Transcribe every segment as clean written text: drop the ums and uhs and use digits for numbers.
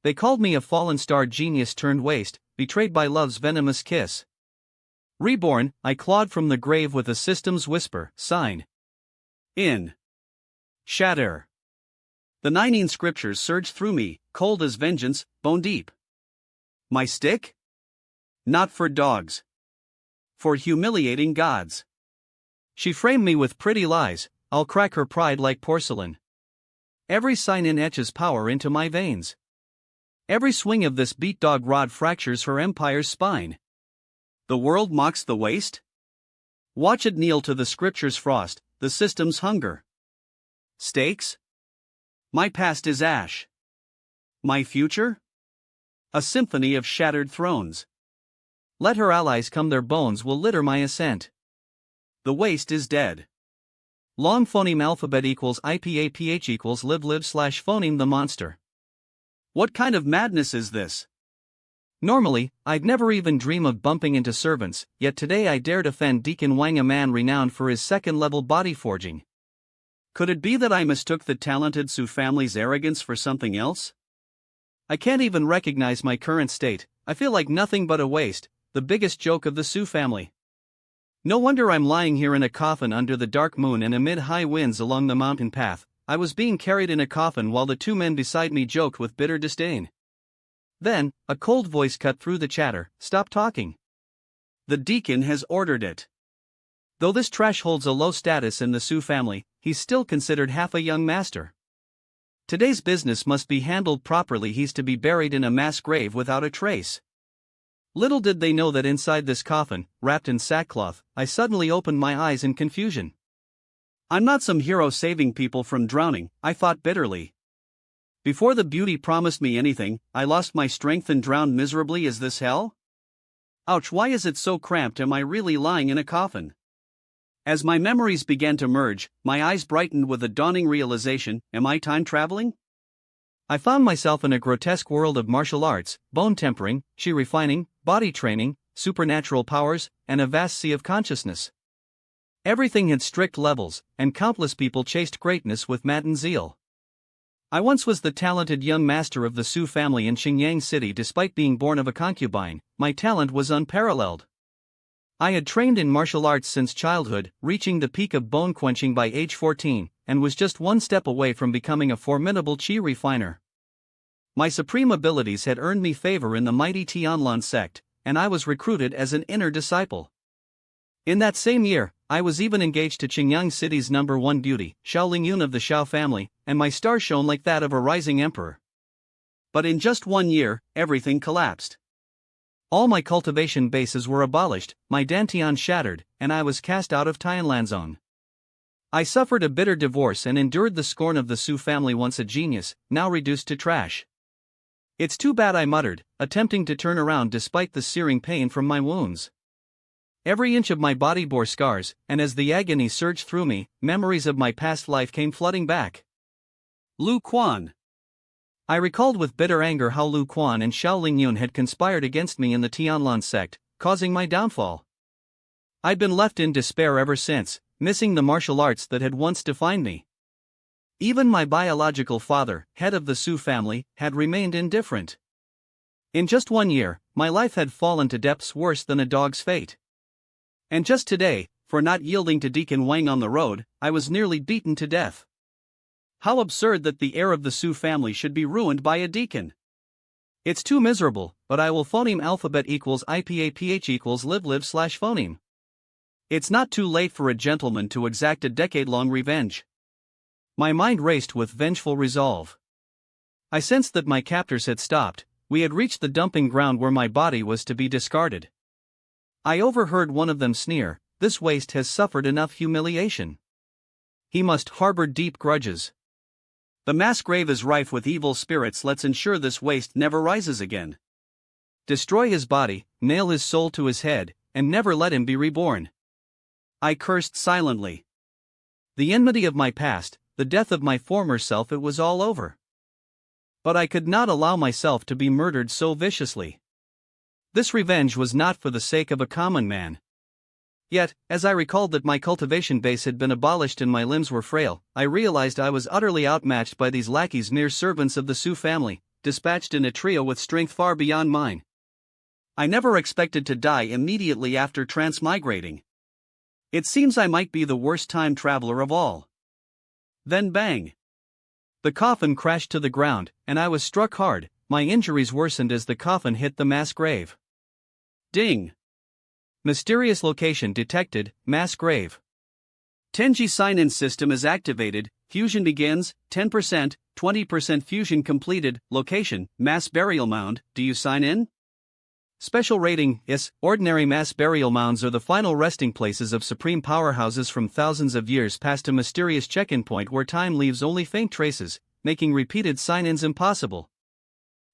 They called me a fallen star genius turned waste, betrayed by love's venomous kiss. Reborn, I clawed from the grave with a system's whisper, sign. In. Shatter. The 19 scriptures surged through me, cold as vengeance, bone deep. My stick? Not for dogs. For humiliating gods. She framed me with pretty lies, I'll crack her pride like porcelain. Every sign-in etches power into my veins. Every swing of this beat dog rod fractures her empire's spine. The world mocks the waste? Watch it kneel to the scripture's frost, the system's hunger. Stakes? My past is ash. My future? A symphony of shattered thrones. Let her allies come, their bones will litter my ascent. The waste is dead. Long phoneme alphabet equals IPAPH equals live/phoneme the monster. What kind of madness is this? Normally, I'd never even dream of bumping into servants, yet today I dared offend Deacon Wang, a man renowned for his second-level body forging. Could it be that I mistook the talented Su family's arrogance for something else? I can't even recognize my current state. I feel like nothing but a waste, the biggest joke of the Su family. No wonder I'm lying here in a coffin under the dark moon and amid high winds along the mountain path. I was being carried in a coffin while the two men beside me joked with bitter disdain. Then, a cold voice cut through the chatter, "Stop talking. The deacon has ordered it." Though this trash holds a low status in the Su family, he's still considered half a young master. Today's business must be handled properly. He's to be buried in a mass grave without a trace. Little did they know that inside this coffin, wrapped in sackcloth, I suddenly opened my eyes in confusion. I'm not some hero saving people from drowning, I thought bitterly. Before the beauty promised me anything, I lost my strength and drowned miserably. Is this hell? Ouch, why is it so cramped? Am I really lying in a coffin? As my memories began to merge, my eyes brightened with a dawning realization: am I time traveling? I found myself in a grotesque world of martial arts, bone tempering, chi refining, body training, supernatural powers, and a vast sea of consciousness. Everything had strict levels, and countless people chased greatness with maddened zeal. I once was the talented young master of the Su family in Xinjiang City. Despite being born of a concubine, my talent was unparalleled. I had trained in martial arts since childhood, reaching the peak of bone quenching by age 14, and was just one step away from becoming a formidable chi refiner. My supreme abilities had earned me favor in the mighty Tianlan sect, and I was recruited as an inner disciple. In that same year, I was even engaged to Qingyang City's #1 beauty, Xiaolingyun of the Xiao family, and my star shone like that of a rising emperor. But in just 1 year, everything collapsed. All my cultivation bases were abolished, my dantian shattered, and I was cast out of Tianlanzong. I suffered a bitter divorce and endured the scorn of the Su family, once a genius, now reduced to trash. It's too bad, I muttered, attempting to turn around despite the searing pain from my wounds. Every inch of my body bore scars, and as the agony surged through me, memories of my past life came flooding back. Lu Quan. I recalled with bitter anger how Lu Quan and Xiaolingyun had conspired against me in the Tianlan sect, causing my downfall. I'd been left in despair ever since, missing the martial arts that had once defined me. Even my biological father, head of the Su family, had remained indifferent. In just 1 year, my life had fallen to depths worse than a dog's fate. And just today, for not yielding to Deacon Wang on the road, I was nearly beaten to death. How absurd that the heir of the Su family should be ruined by a deacon. It's too miserable, but I will phoneme alphabet equals IPAPH equals live/phoneme. It's not too late for a gentleman to exact a decade-long revenge. My mind raced with vengeful resolve. I sensed that my captors had stopped. We had reached the dumping ground where my body was to be discarded. I overheard one of them sneer, "This waste has suffered enough humiliation. He must harbor deep grudges. The mass grave is rife with evil spirits. Let's ensure this waste never rises again. Destroy his body, nail his soul to his head, and never let him be reborn." I cursed silently. The enmity of my past, the death of my former self, it was all over. But I could not allow myself to be murdered so viciously. This revenge was not for the sake of a common man. Yet, as I recalled that my cultivation base had been abolished and my limbs were frail, I realized I was utterly outmatched by these lackeys, mere servants of the Su family, dispatched in a trio with strength far beyond mine. I never expected to die immediately after transmigrating. It seems I might be the worst time traveler of all. Then bang! The coffin crashed to the ground, and I was struck hard. My injuries worsened as the coffin hit the mass grave. Ding! Mysterious location detected, mass grave. Tenji sign-in system is activated, fusion begins, 10%, 20% fusion completed, location, mass burial mound, do you sign in? Special rating, yes, ordinary mass burial mounds are the final resting places of supreme powerhouses from thousands of years past a mysterious check-in point where time leaves only faint traces, making repeated sign-ins impossible.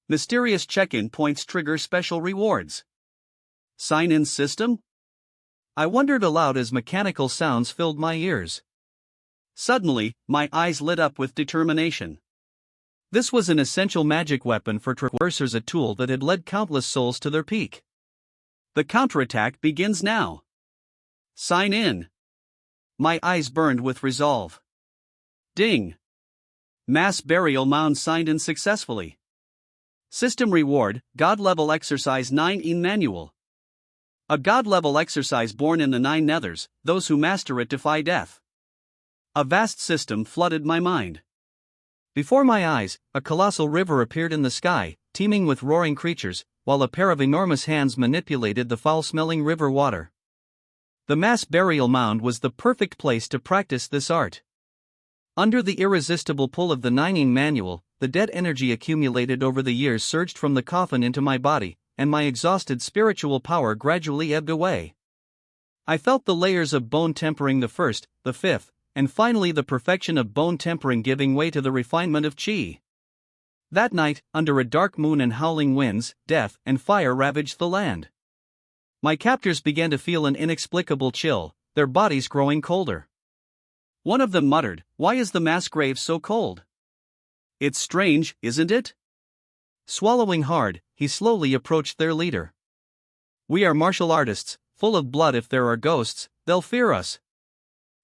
Mysterious check-in points trigger special rewards. Sign-in system? I wondered aloud as mechanical sounds filled my ears. Suddenly, my eyes lit up with determination. This was an essential magic weapon for traversers, a tool that had led countless souls to their peak. The counterattack begins now. Sign in. My eyes burned with resolve. Ding! Mass burial mound signed in successfully. System reward, God-level exercise 9 in manual. A God-level exercise born in the 9 nethers, those who master it defy death. A vast system flooded my mind. Before my eyes, a colossal river appeared in the sky, teeming with roaring creatures, while a pair of enormous hands manipulated the foul-smelling river water. The mass burial mound was the perfect place to practice this art. Under the irresistible pull of the 9 manual, the dead energy accumulated over the years surged from the coffin into my body, and my exhausted spiritual power gradually ebbed away. I felt the layers of bone tempering the first, the fifth, and finally the perfection of bone tempering giving way to the refinement of chi. That night, under a dark moon and howling winds, death and fire ravaged the land. My captors began to feel an inexplicable chill, their bodies growing colder. One of them muttered, "Why is the mass grave so cold?" "It's strange, isn't it?" Swallowing hard, he slowly approached their leader. "We are martial artists, full of blood. If there are ghosts, they'll fear us."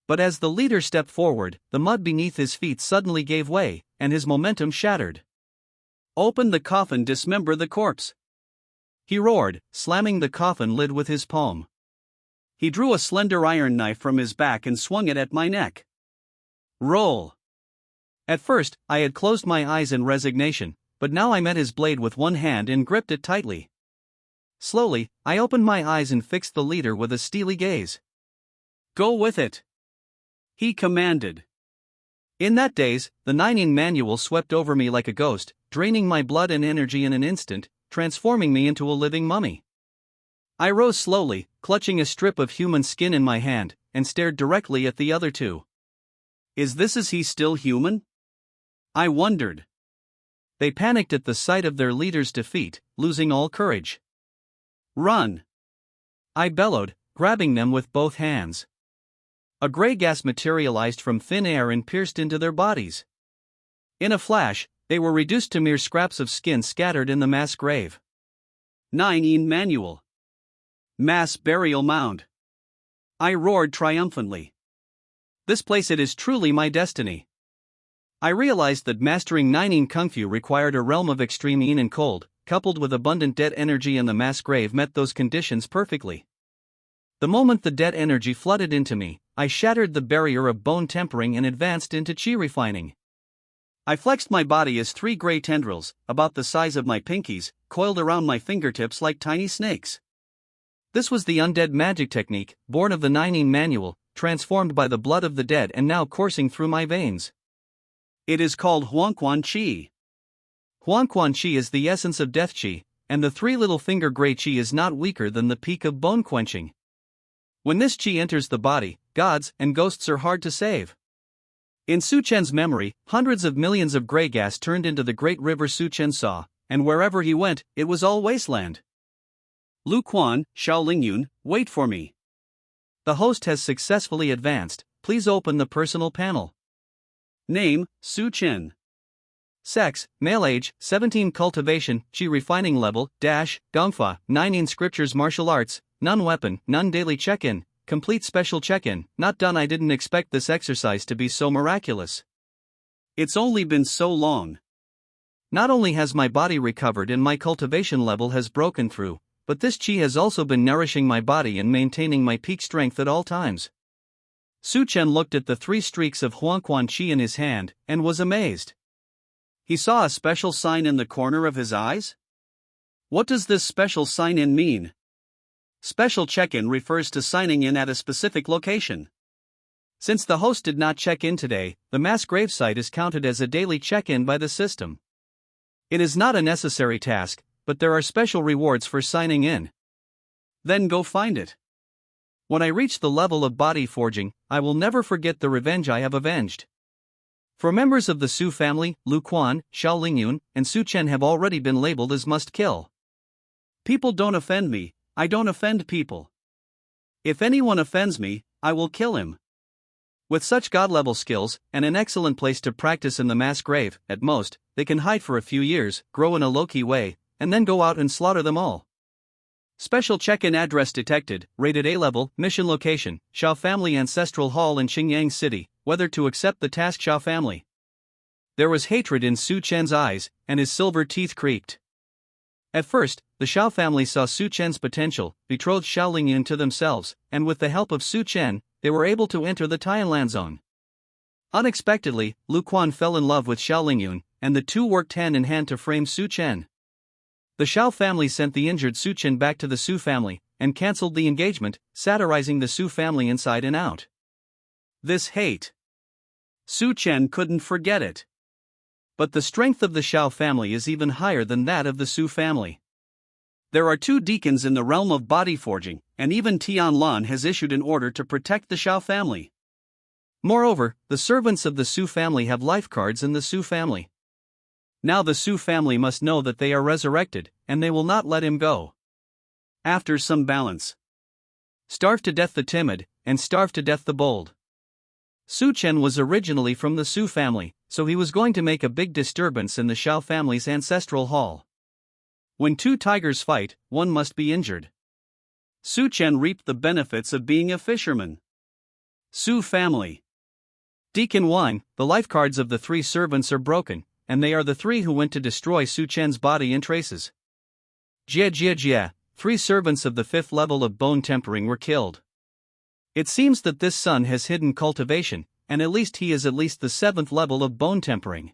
But as the leader stepped forward, the mud beneath his feet suddenly gave way, and his momentum shattered. "Open the coffin, dismember the corpse!" he roared, slamming the coffin lid with his palm. He drew a slender iron knife from his back and swung it at my neck. Roll! At first, I had closed my eyes in resignation, but now I met his blade with one hand and gripped it tightly. Slowly, I opened my eyes and fixed the leader with a steely gaze. "Go with it!" he commanded. In that daze, the 9 manual swept over me like a ghost, draining my blood and energy in an instant, transforming me into a living mummy. I rose slowly, clutching a strip of human skin in my hand, and stared directly at the other two. Is he still human? I wondered. They panicked at the sight of their leader's defeat, losing all courage. "Run!" I bellowed, grabbing them with both hands. A gray gas materialized from thin air and pierced into their bodies. In a flash, they were reduced to mere scraps of skin scattered in the mass grave. 9 manual. Mass burial mound. I roared triumphantly. This place, it is truly my destiny. I realized that mastering 9 Kung Fu required a realm of extreme yin and cold, coupled with abundant dead energy, and the mass grave met those conditions perfectly. The moment the dead energy flooded into me, I shattered the barrier of bone tempering and advanced into chi refining. I flexed my body as 3 gray tendrils, about the size of my pinkies, coiled around my fingertips like tiny snakes. This was the undead magic technique, born of the 9 manual, transformed by the blood of the dead and now coursing through my veins. It is called Huangquan Qi. Huangquan Qi is the essence of death Qi, and the 3 little finger gray Qi is not weaker than the peak of bone quenching. When this Qi enters the body, gods and ghosts are hard to save. In Su Chen's memory, hundreds of millions of gray gas turned into the great river Su Chen saw, and wherever he went, it was all wasteland. Lu Quan, Xiaolingyun, wait for me. The host has successfully advanced, please open the personal panel. Name, Su Chen. Sex, male, age, 17, cultivation, Qi refining level, Gongfa, 9 scriptures, martial arts, none weapon, none daily check-in, complete special check-in, not done. I didn't expect this exercise to be so miraculous. It's only been so long. Not only has my body recovered and my cultivation level has broken through, but this qi has also been nourishing my body and maintaining my peak strength at all times. Su Chen looked at the 3 streaks of Huangquan qi in his hand, and was amazed. He saw a special sign in the corner of his eyes? What does this special sign-in mean? Special check-in refers to signing in at a specific location. Since the host did not check in today, the mass grave site is counted as a daily check-in by the system. It is not a necessary task, but there are special rewards for signing in. Then go find it. When I reach the level of body forging, I will never forget the revenge I have avenged. For members of the Su family, Lu Quan, Xiao Lingyun, and Su Chen have already been labeled as must kill. People don't offend me, I don't offend people. If anyone offends me, I will kill him. With such god-level skills, and an excellent place to practice in the mass grave, at most, they can hide for a few years, grow in a low-key way, and then go out and slaughter them all. Special check-in address detected, rated A-level, mission location, Xiao Family Ancestral Hall in Qingyang City, whether to accept the task Xiao Family. There was hatred in Su Chen's eyes, and his silver teeth creaked. At first, the Xiao family saw Su Chen's potential, betrothed Xiao Lingyun to themselves, and with the help of Su Chen, they were able to enter the Tianlan zone. Unexpectedly, Lu Quan fell in love with Xiao Lingyun, and the two worked hand in hand to frame Su Chen. The Xiao family sent the injured Su Chen back to the Su family, and cancelled the engagement, satirizing the Su family inside and out. This hate. Su Chen couldn't forget it. But the strength of the Xiao family is even higher than that of the Su family. There are 2 deacons in the realm of body forging, and even Tianlan has issued an order to protect the Xiao family. Moreover, the servants of the Su family have life cards in the Su family. Now the Su family must know that they are resurrected, and they will not let him go. After some balance. Starve to death the timid, and starve to death the bold. Su Chen was originally from the Su family, so he was going to make a big disturbance in the Xiao family's ancestral hall. When 2 tigers fight, one must be injured. Su Chen reaped the benefits of being a fisherman. Su family. Deacon 1, the life cards of the 3 servants are broken, and they are the 3 who went to destroy Su Chen's body in traces. Jia, 3 servants of the 5th level of bone tempering were killed. It seems that this son has hidden cultivation, and at least he is at least the 7th level of bone tempering.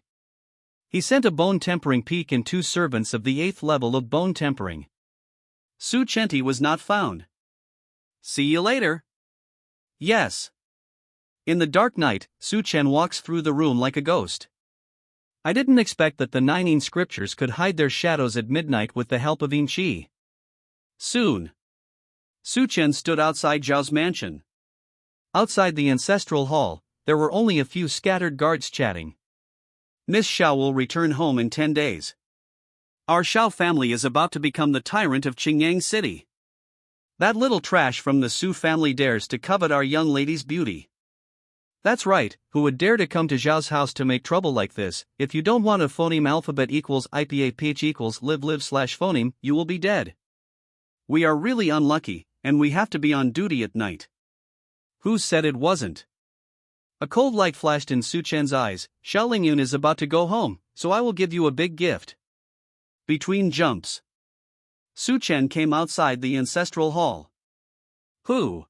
He sent a bone tempering peak in 2 servants of the 8th level of bone tempering. Su Chenti was not found. See you later. Yes. In the dark night, Su Chen walks through the room like a ghost. I didn't expect that the 9 scriptures could hide their shadows at midnight with the help of Yin Qi. Soon. Su Chen stood outside Zhao's mansion. Outside the ancestral hall, there were only a few scattered guards chatting. Miss Xiao will return home in 10 days. Our Xiao family is about to become the tyrant of Qingyang City. That little trash from the Su family dares to covet our young lady's beauty. That's right, who would dare to come to Zhao's house to make trouble like this? If you don't want a phoneme alphabet equals IPA equals live/phoneme, you will be dead. We are really unlucky, and we have to be on duty at night. Who said it wasn't? A cold light flashed in Su Chen's eyes. Xiao Lingyun is about to go home, so I will give you a big gift. Between jumps. Su Chen came outside the ancestral hall. Who?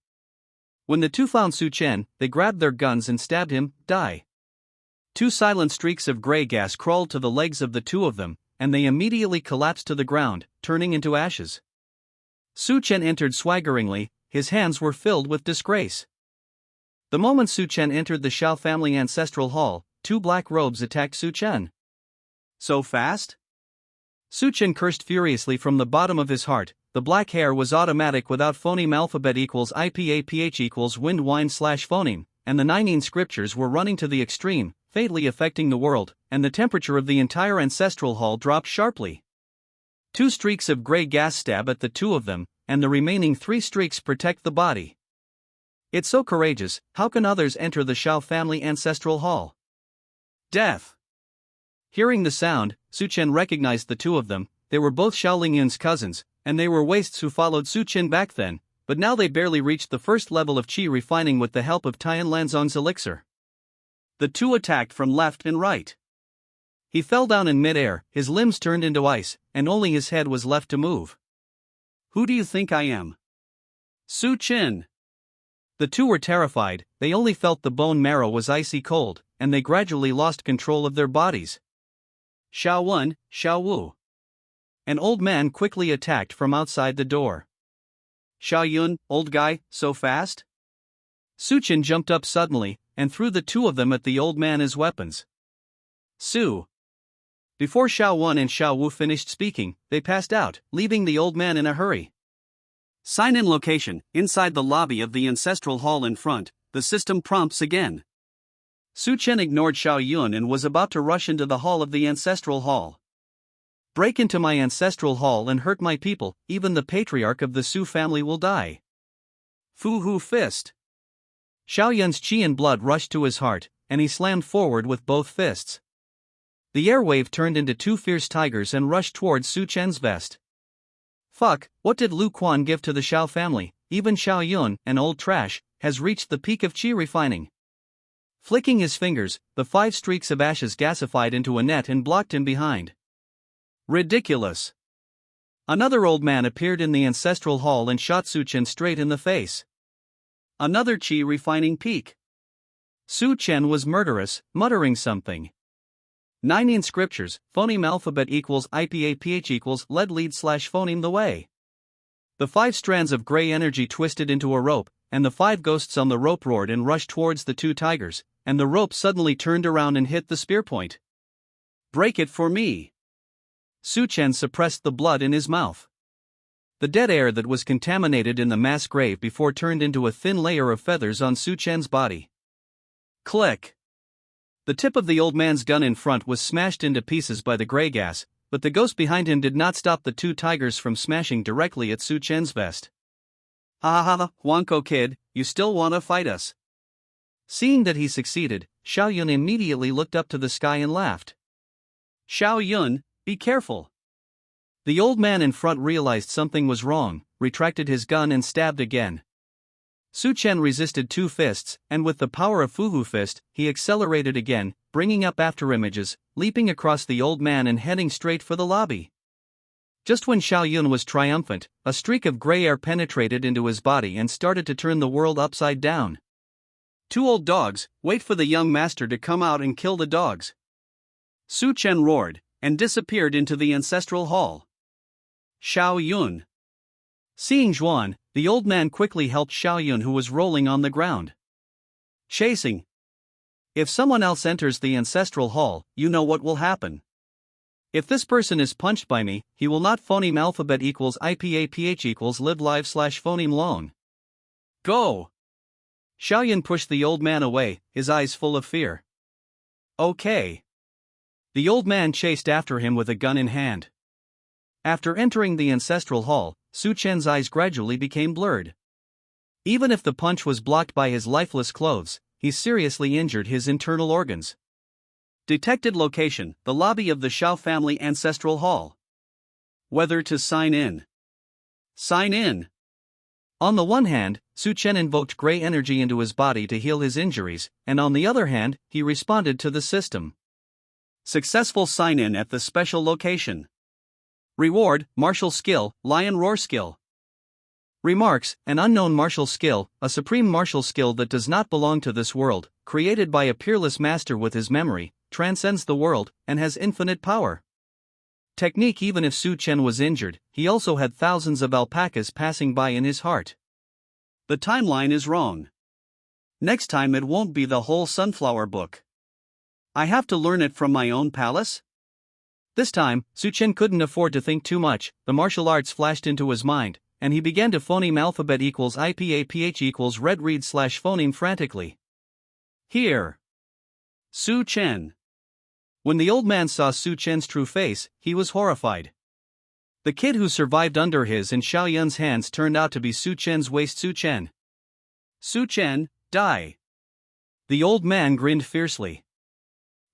When the 2 found Su Chen, they grabbed their guns and stabbed him. Die. 2 silent streaks of gray gas crawled to the legs of the 2 of them, and they immediately collapsed to the ground, turning into ashes. Su Chen entered swaggeringly, his hands were filled with disgrace. The moment Su Chen entered the Xiao family ancestral hall, 2 black robes attacked Su Chen. So fast? Su Chen cursed furiously from the bottom of his heart. The black hair was automatic without phoneme alphabet equals IPA equals wind wine/phoneme, and the 9 scriptures were running to the extreme, fatally affecting the world, and the temperature of the entire ancestral hall dropped sharply. 2 streaks of gray gas stab at the 2 of them, and the remaining 3 streaks protect the body. It's so courageous. How can others enter the Xiao family ancestral hall? Death. Hearing the sound, Su Chen recognized the 2 of them. They were both Xiao Lingyun's cousins, and they were wastes who followed Su Chen back then, but now they barely reached the 1st level of qi refining with the help of Tian Lanzong's elixir. The 2 attacked from left and right. He fell down in midair, his limbs turned into ice, and only his head was left to move. Who do you think I am? Su Chen. The two were terrified, they only felt the bone marrow was icy cold, and they gradually lost control of their bodies. Xiao Wen, Xiao Wu. An old man quickly attacked from outside the door. Xiao Yun, old guy, so fast? Su Chen jumped up suddenly, and threw the two of them at the old man as weapons. Su. Before Xiao Wen and Xiao Wu finished speaking, they passed out, leaving the old man in a hurry. Sign-in location, inside the lobby of the ancestral hall in front, the system prompts again. Su Chen ignored Xiao Yun and was about to rush into the hall of the ancestral hall. Break into my ancestral hall and hurt my people, even the patriarch of the Su family will die. Fu Hu Fist. Xiao Yun's chi and blood rushed to his heart, and he slammed forward with both fists. The airwave turned into two fierce tigers and rushed towards Su Chen's vest. Fuck, what did Lu Quan give to the Xiao family? Even Xiao Yun, an old trash, has reached the peak of chi refining. Flicking his fingers, the 5 streaks of ashes gasified into a net and blocked him behind. Ridiculous. Another old man appeared in the ancestral hall and shot Su Chen straight in the face. Another chi refining peak. Su Chen was murderous, muttering something. 9 in scriptures, phoneme alphabet equals IPAPH equals lead lead / phoneme the way. The 5 strands of gray energy twisted into a rope, and the 5 ghosts on the rope roared and rushed towards the 2 tigers, and the rope suddenly turned around and hit the spear point. Break it for me. Su Chen suppressed the blood in his mouth. The dead air that was contaminated in the mass grave before turned into a thin layer of feathers on Su Chen's body. Click. The tip of the old man's gun in front was smashed into pieces by the gray gas, but the ghost behind him did not stop the 2 tigers from smashing directly at Su Chen's vest. Ha ha ha, Huanko kid, you still wanna fight us? Seeing that he succeeded, Xiao Yun immediately looked up to the sky and laughed. Xiao Yun, be careful. The old man in front realized something was wrong, retracted his gun and stabbed again. Su Chen resisted 2 fists, and with the power of Fu Hu Fist, he accelerated again, bringing up afterimages, leaping across the old man and heading straight for the lobby. Just when Xiao Yun was triumphant, a streak of gray air penetrated into his body and started to turn the world upside down. 2 old dogs, wait for the young master to come out and kill the dogs. Su Chen roared, and disappeared into the ancestral hall. Xiao Yun. Seeing Zhuan, the old man quickly helped Xiao Yun who was rolling on the ground. Chasing. If someone else enters the ancestral hall, you know what will happen. If this person is punched by me, he will not phoneme alphabet equals IPAPH equals live live / phoneme long. Go! Xiao Yun pushed the old man away, his eyes full of fear. Okay. The old man chased after him with a gun in hand. After entering the ancestral hall, Su Chen's eyes gradually became blurred. Even if the punch was blocked by his lifeless clothes, he seriously injured his internal organs. Detected location, the lobby of the Xiao family ancestral hall. Whether to sign in. Sign in. On the one hand, Su Chen invoked gray energy into his body to heal his injuries, and on the other hand, he responded to the system. Successful sign-in at the special location. Reward, martial skill, lion roar skill. Remarks, an unknown martial skill, a supreme martial skill that does not belong to this world, created by a peerless master with his memory, transcends the world, and has infinite power. Technique. Even if Su Chen was injured, he also had thousands of alpacas passing by in his heart. The timeline is wrong. Next time it won't be the whole sunflower book. I have to learn it from my own palace? This time, Su Chen couldn't afford to think too much. The martial arts flashed into his mind, and he began to phoneme alphabet equals IPAPH equals red read / phoneme frantically. Here. Su Chen. When the old man saw Su Chen's true face, he was horrified. The kid who survived under his and Xiao Yun's hands turned out to be Su Chen's waist. Su Chen. Su Chen, die. The old man grinned fiercely.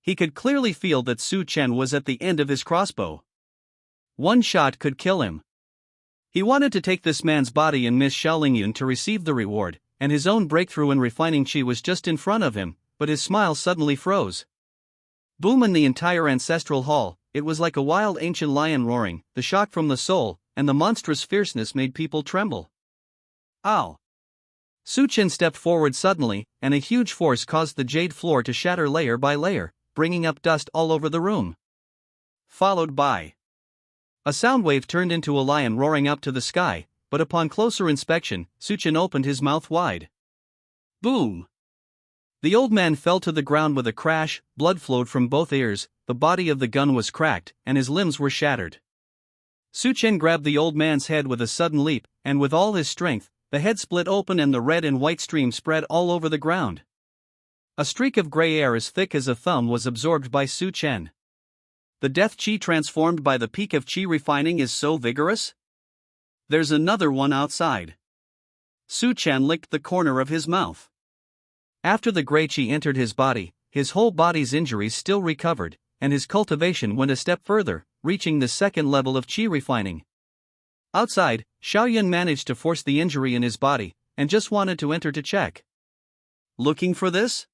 He could clearly feel that Su Chen was at the end of his crossbow. One shot could kill him. He wanted to take this man's body and miss Xiaolingyun to receive the reward, and his own breakthrough in refining qi was just in front of him, but his smile suddenly froze. Boom in the entire ancestral hall. It was like a wild ancient lion roaring. The shock from the soul and the monstrous fierceness made people tremble. Ow! Su Chen stepped forward suddenly, and a huge force caused the jade floor to shatter layer by layer, bringing up dust all over the room. Followed by a sound wave turned into a lion roaring up to the sky, but upon closer inspection, Su Chen opened his mouth wide. Boom! The old man fell to the ground with a crash, blood flowed from both ears, the body of the gun was cracked, and his limbs were shattered. Su Chen grabbed the old man's head with a sudden leap, and with all his strength, the head split open and the red and white stream spread all over the ground. A streak of gray air as thick as a thumb was absorbed by Su Chen. The death chi transformed by the peak of chi refining is so vigorous? There's another one outside. Su Chen licked the corner of his mouth. After the gray chi entered his body, his whole body's injuries still recovered, and his cultivation went a step further, reaching the second level of chi refining. Outside, Xiaoyun managed to force the injury in his body, and just wanted to enter to check. Looking for this?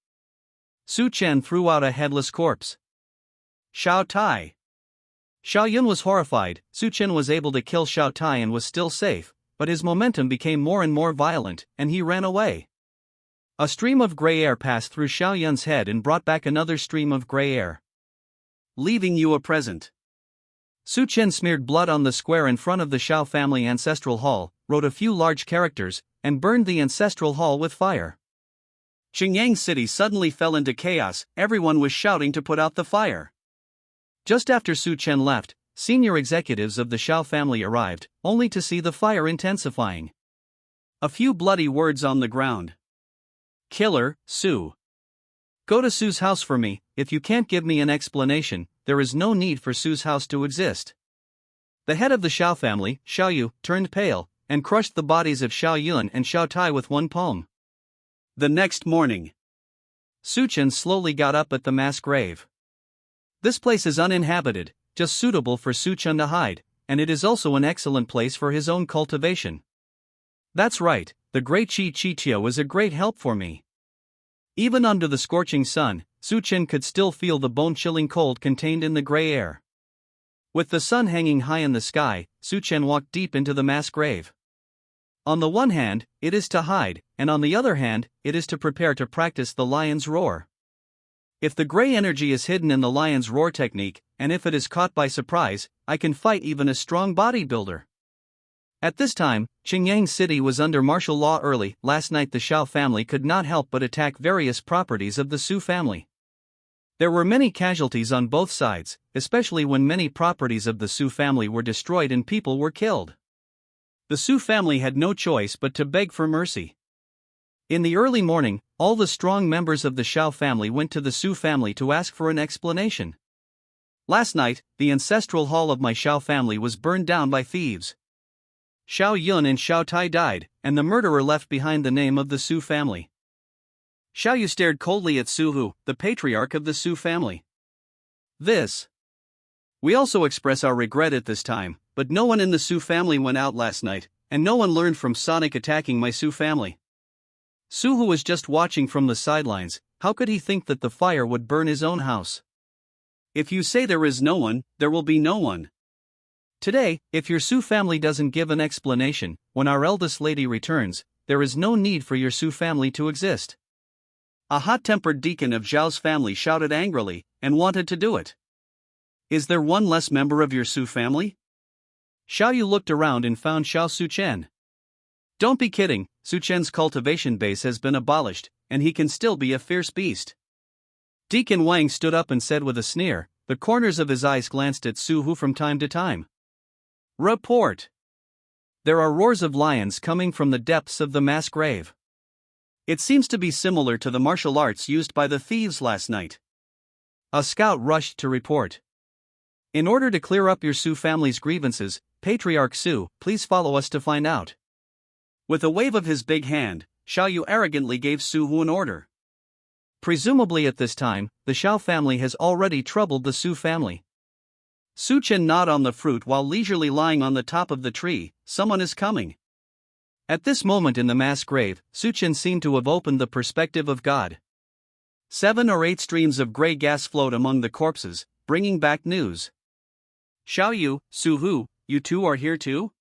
Su Chen threw out a headless corpse. Xiao Tai. Xiaoyun was horrified. Su Chen was able to kill Xiao Tai and was still safe, but his momentum became more and more violent, and he ran away. A stream of gray air passed through Xiaoyun's head and brought back another stream of gray air. Leaving you a present. Su Chen smeared blood on the square in front of the Xiao family ancestral hall, wrote a few large characters, and burned the ancestral hall with fire. Qingyang City suddenly fell into chaos. Everyone was shouting to put out the fire. Just after Su Chen left, senior executives of the Xiao family arrived, only to see the fire intensifying. A few bloody words on the ground. Killer, Su. Go to Su's house for me. If you can't give me an explanation, there is no need for Su's house to exist. The head of the Xiao family, Xiao Yu, turned pale, and crushed the bodies of Xiao Yun and Xiao Tai with one palm. The next morning, Su Chen slowly got up at the mass grave. This place is uninhabited, just suitable for Su Chen to hide, and it is also an excellent place for his own cultivation. That's right, the great Chi is a great help for me. Even under the scorching sun, Su Chen could still feel the bone-chilling cold contained in the gray air. With the sun hanging high in the sky, Su Chen walked deep into the mass grave. On the one hand, it is to hide, and on the other hand, it is to prepare to practice the lion's roar. If the gray energy is hidden in the lion's roar technique, and if it is caught by surprise, I can fight even a strong bodybuilder. At this time, Qingyang City was under martial law early. Last night the Xiao family could not help but attack various properties of the Su family. There were many casualties on both sides, especially when many properties of the Su family were destroyed and people were killed. The Su family had no choice but to beg for mercy. In the early morning, all the strong members of the Xiao family went to the Su family to ask for an explanation. Last night, the ancestral hall of my Xiao family was burned down by thieves. Xiao Yun and Xiao Tai died, and the murderer left behind the name of the Su family. Xiao Yu stared coldly at Su Hu, the patriarch of the Su family. We also express our regret at this time, but no one in the Su family went out last night, and no one learned from Sonic attacking my Su family. Su Hu was just watching from the sidelines. How could he think that the fire would burn his own house? If you say there is no one, there will be no one. Today, if your Su family doesn't give an explanation, when our eldest lady returns, there is no need for your Su family to exist. A hot-tempered deacon of Zhao's family shouted angrily, and wanted to do it. Is there one less member of your Su family? Xiao Yu looked around and found Xiao Su Chen. Don't be kidding, Su Chen's cultivation base has been abolished, and he can still be a fierce beast. Deacon Wang stood up and said with a sneer, the corners of his eyes glanced at Su Hu from time to time. Report. There are roars of lions coming from the depths of the mass grave. It seems to be similar to the martial arts used by the thieves last night. A scout rushed to report. In order to clear up your Su family's grievances, Patriarch Su, please follow us to find out. With a wave of his big hand, Xiao Yu arrogantly gave Su Hu an order. Presumably at this time, the Xiao family has already troubled the Su family. Su Chen gnawed on the fruit while leisurely lying on the top of the tree. Someone is coming. At this moment in the mass grave, Su Chen seemed to have opened the perspective of God. 7 or 8 streams of gray gas float among the corpses, bringing back news. Xiaoyu, Su-hu, you two are here too?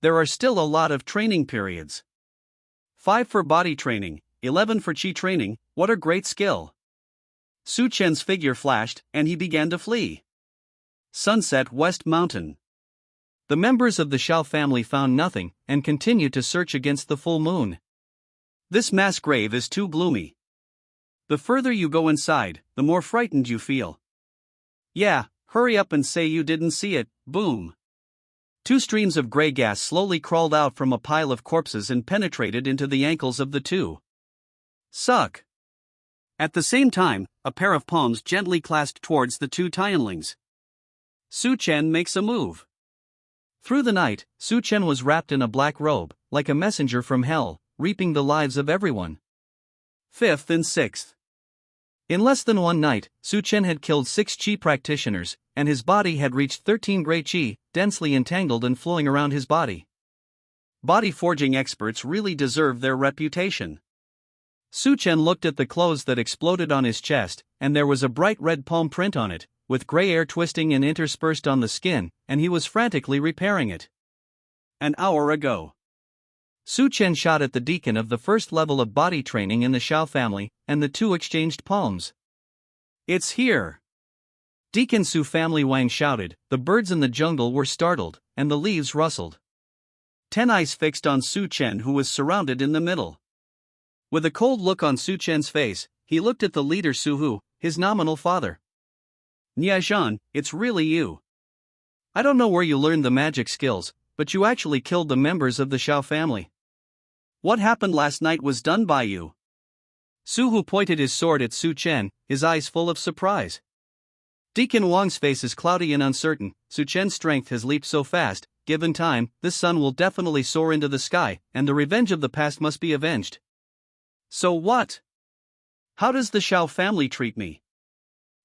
There are still a lot of training periods. 5 for body training, 11 for chi training, what a great skill. Su Chen's figure flashed, and he began to flee. Sunset West Mountain. The members of the Xiao family found nothing, and continued to search against the full moon. This mass grave is too gloomy. The further you go inside, the more frightened you feel. Yeah, hurry up and say you didn't see it, boom. 2 streams of gray gas slowly crawled out from a pile of corpses and penetrated into the ankles of the two. Suck. At the same time, a pair of palms gently clasped towards the 2 tianlings. Su Chen makes a move. Through the night, Su Chen was wrapped in a black robe, like a messenger from hell, reaping the lives of everyone. 5th and 6th. In less than one night, Su Chen had killed 6 Qi practitioners, and his body had reached 13 gray Qi, densely entangled and flowing around his body. Body forging experts really deserve their reputation. Su Chen looked at the clothes that exploded on his chest, and there was a bright red palm print on it, with gray air twisting and interspersed on the skin, and he was frantically repairing it. An hour ago. Su Chen shot at the deacon of the first level of body training in the Xiao family, and the two exchanged palms. It's here! Deacon Su family Wang shouted, the birds in the jungle were startled, and the leaves rustled. 10 eyes fixed on Su Chen, who was surrounded in the middle. With a cold look on Su Chen's face, he looked at the leader Su Hu, his nominal father. Niazhan, it's really you. I don't know where you learned the magic skills, but you actually killed the members of the Xiao family. What happened last night was done by you. Su Hu pointed his sword at Su Chen, his eyes full of surprise. Deacon Wang's face is cloudy and uncertain. Su Chen's strength has leaped so fast, given time, this sun will definitely soar into the sky, and the revenge of the past must be avenged. So what? How does the Xiao family treat me?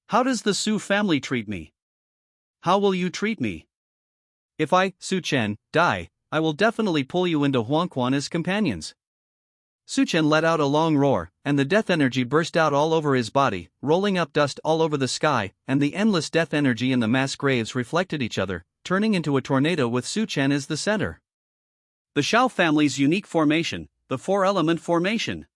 How does the Su family treat me? How will you treat me? If I, Su Chen, die, I will definitely pull you into Huangquan as companions. Su Chen let out a long roar, and the death energy burst out all over his body, rolling up dust all over the sky, and the endless death energy in the mass graves reflected each other, turning into a tornado with Su Chen as the center. The Xiao family's unique formation, the 4-element formation.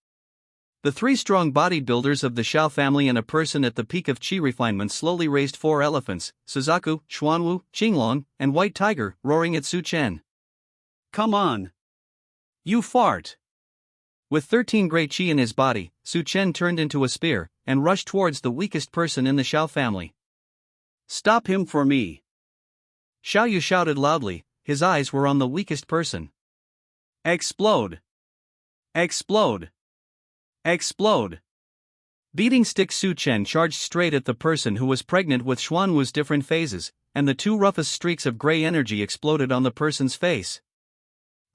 The 3 strong bodybuilders of the Xiao family and a person at the peak of Qi refinement slowly raised 4 elephants, Suzaku, Xuanwu, Qinglong, and White Tiger, roaring at Su Chen. Come on! You fart! With 13 gray Qi in his body, Su Chen turned into a spear, and rushed towards the weakest person in the Xiao family. Stop him for me! Xiaoyu shouted loudly, his eyes were on the weakest person. Explode! Explode! Explode! Beating stick Su Chen charged straight at the person who was pregnant with Xuanwu's different phases, and the 2 roughest streaks of gray energy exploded on the person's face.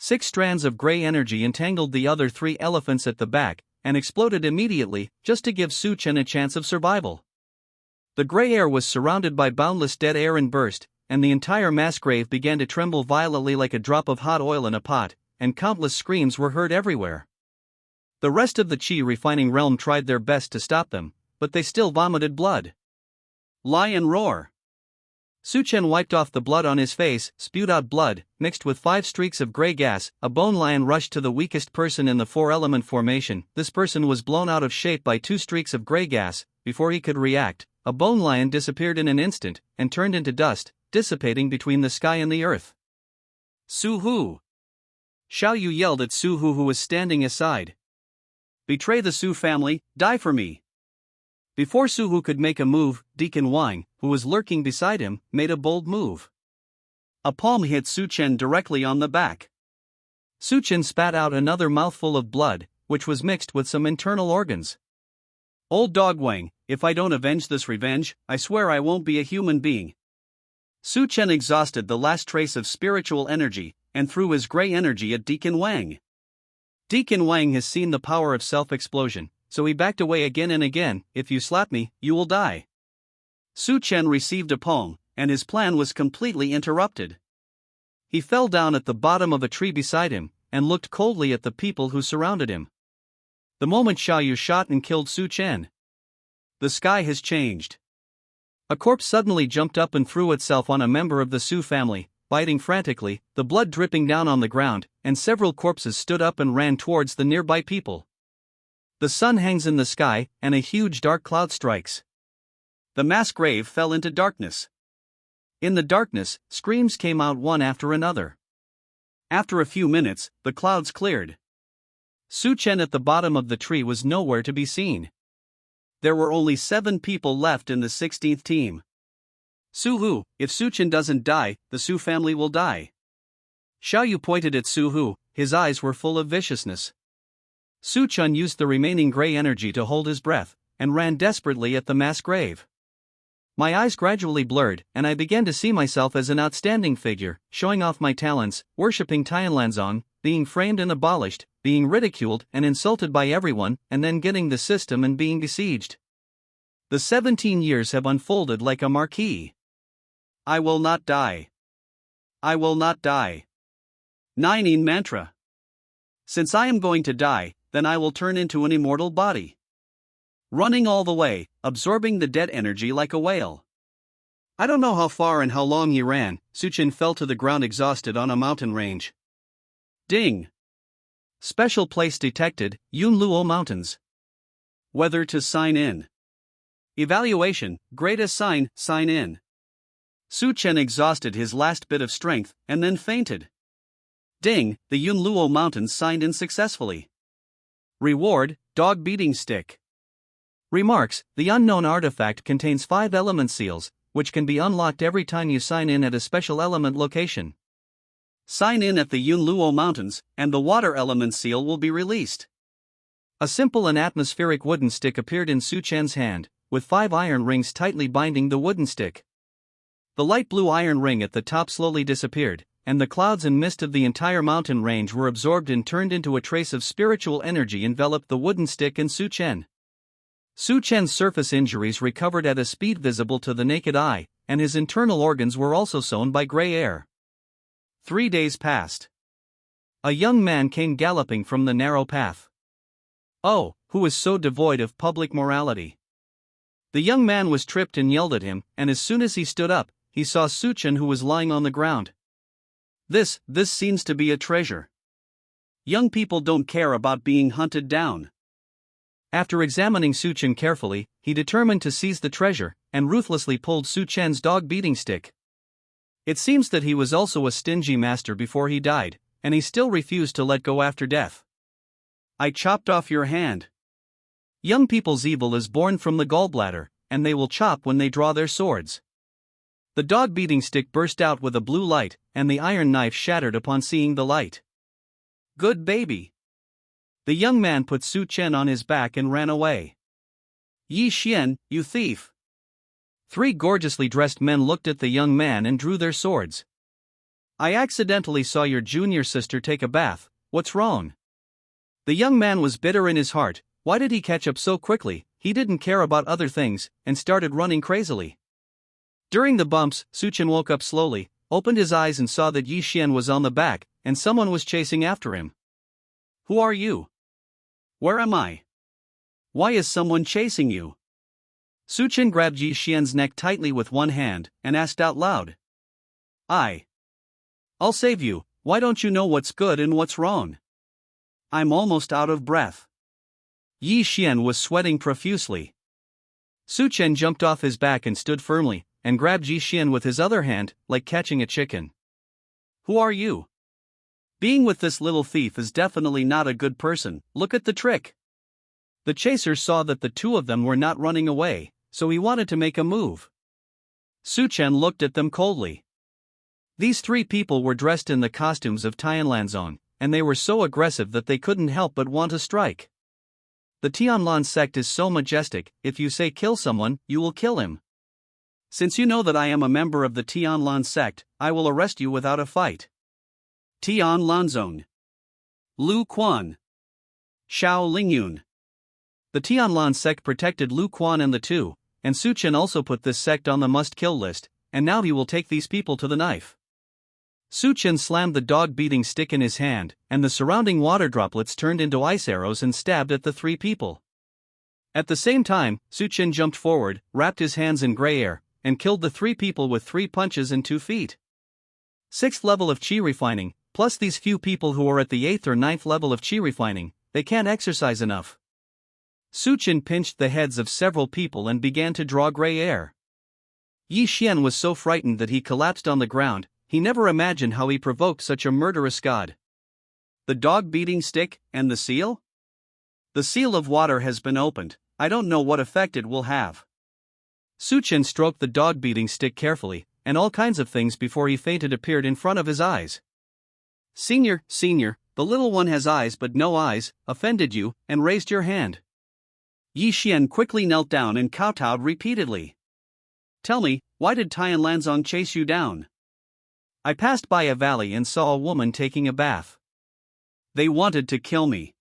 6 strands of gray energy entangled the other 3 elephants at the back, and exploded immediately, just to give Su Chen a chance of survival. The gray air was surrounded by boundless dead air and burst, and the entire mass grave began to tremble violently like a drop of hot oil in a pot, and countless screams were heard everywhere. The rest of the Qi refining realm tried their best to stop them, but they still vomited blood. Lie and roar! Su Chen wiped off the blood on his face, spewed out blood, mixed with 5 streaks of gray gas. A bone lion rushed to the weakest person in the 4-element formation. This person was blown out of shape by 2 streaks of gray gas. Before he could react, a bone lion disappeared in an instant, and turned into dust, dissipating between the sky and the earth. Su Hu! Xiaoyu yelled at Su Hu, who was standing aside. Betray the Su family, die for me! Before Su Hu could make a move, Deacon Wang, who was lurking beside him, made a bold move. A palm hit Su Chen directly on the back. Su Chen spat out another mouthful of blood, which was mixed with some internal organs. Old dog Wang, if I don't avenge this revenge, I swear I won't be a human being. Su Chen exhausted the last trace of spiritual energy, and threw his gray energy at Deacon Wang. Deacon Wang has seen the power of self-explosion, so he backed away again and again. If you slap me, you will die. Su Chen received a palm, and his plan was completely interrupted. He fell down at the bottom of a tree beside him, and looked coldly at the people who surrounded him. The moment Xiaoyu shot and killed Su Chen, The sky has changed. A corpse suddenly jumped up and threw itself on a member of the Su family, biting frantically, the blood dripping down on the ground, and several corpses stood up and ran towards the nearby people. The sun hangs in the sky, and a huge dark cloud strikes. The mass grave fell into darkness. In the darkness, screams came out one after another. After a few minutes, the clouds cleared. Su Chen at the bottom of the tree was nowhere to be seen. There were only 7 people left in the 16th team. Su Hu, if Su Chen doesn't die, the Su family will die. Xiao Yu pointed at Su Hu, his eyes were full of viciousness. Su Chen used the remaining gray energy to hold his breath, and ran desperately at the mass grave. My eyes gradually blurred, and I began to see myself as an outstanding figure, showing off my talents, worshipping Tianlanzong, being framed and abolished, being ridiculed and insulted by everyone, and then getting the system and being besieged. The 17 years have unfolded like a marquee. I will not die. I will not die. 9 mantra. Since I am going to die, then I will turn into an immortal body. Running all the way, absorbing the dead energy like a whale. I don't know how far and how long he ran. Su Chen fell to the ground exhausted on a mountain range. Ding! Special place detected, Yunluo Mountains. Whether to sign in. Evaluation, greatest sign in. Su Chen exhausted his last bit of strength, and then fainted. Ding, the Yunluo Mountains signed in successfully. Reward, dog beating stick. Remarks, the unknown artifact contains 5 element seals, which can be unlocked every time you sign in at a special element location. Sign in at the Yunluo Mountains, and the water element seal will be released. A simple and atmospheric wooden stick appeared in Su Chen's hand, with 5 iron rings tightly binding the wooden stick. The light blue iron ring at the top slowly disappeared, and the clouds and mist of the entire mountain range were absorbed and turned into a trace of spiritual energy enveloped the wooden stick and Su Chen. Su Chen's surface injuries recovered at a speed visible to the naked eye, and his internal organs were also sown by gray air. 3 days passed. A young man came galloping from the narrow path. Oh, who is so devoid of public morality? The young man was tripped and yelled at him, and as soon as he stood up, he saw Su Chen who was lying on the ground. This seems to be a treasure. Young people don't care about being hunted down. After examining Su Chen carefully, he determined to seize the treasure, and ruthlessly pulled Su Chen's dog-beating stick. It seems that he was also a stingy master before he died, and he still refused to let go after death. I chopped off your hand. Young people's evil is born from the gallbladder, and they will chop when they draw their swords. The dog-beating stick burst out with a blue light, and the iron knife shattered upon seeing the light. Good baby. The young man put Su Chen on his back and ran away. Yi Xian, you thief! 3 gorgeously dressed men looked at the young man and drew their swords. I accidentally saw your junior sister take a bath, what's wrong? The young man was bitter in his heart. Why did he catch up so quickly? He didn't care about other things, and started running crazily. During the bumps, Su Chen woke up slowly, opened his eyes and saw that Yi Xian was on the back, and someone was chasing after him. Who are you? Where am I? Why is someone chasing you? Su Chen grabbed Yi Xian's neck tightly with one hand, and asked out loud. I'll save you. Why don't you know what's good and what's wrong? I'm almost out of breath. Yi Xian was sweating profusely. Su Chen jumped off his back and stood firmly, and grabbed Yi Xian with his other hand, like catching a chicken. Who are you? Being with this little thief is definitely not a good person. Look at the trick. The chaser saw that the 2 of them were not running away, so he wanted to make a move. Su Chen looked at them coldly. These 3 people were dressed in the costumes of Tianlanzong, and they were so aggressive that they couldn't help but want to strike. The Tianlan sect is so majestic, if you say kill someone, you will kill him. Since you know that I am a member of the Tianlan sect, I will arrest you without a fight. Tianlanzong. Lu Quan. Xiao Lingyun. The Tianlan sect protected Lu Quan and the 2, and Su Chen also put this sect on the must-kill list, and now he will take these people to the knife. Su Chen slammed the dog-beating stick in his hand, and the surrounding water droplets turned into ice arrows and stabbed at the 3 people. At the same time, Su Chen jumped forward, wrapped his hands in gray air, and killed the 3 people with 3 punches and 2 feet. 6th level of chi refining, plus these few people who are at the 8th or 9th level of chi refining, they can't exercise enough. Su Chen pinched the heads of several people and began to draw gray air. Yi Xian was so frightened that he collapsed on the ground. He never imagined how he provoked such a murderous god. The dog beating stick, and the seal? The seal of water has been opened. I don't know what effect it will have. Su Chen stroked the dog beating stick carefully, and all kinds of things before he fainted appeared in front of his eyes. Senior, the little one has eyes but no eyes, offended you, and raised your hand. Yi Xian quickly knelt down and kowtowed repeatedly. Tell me, why did Tian Lanzong chase you down? I passed by a valley and saw a woman taking a bath. They wanted to kill me.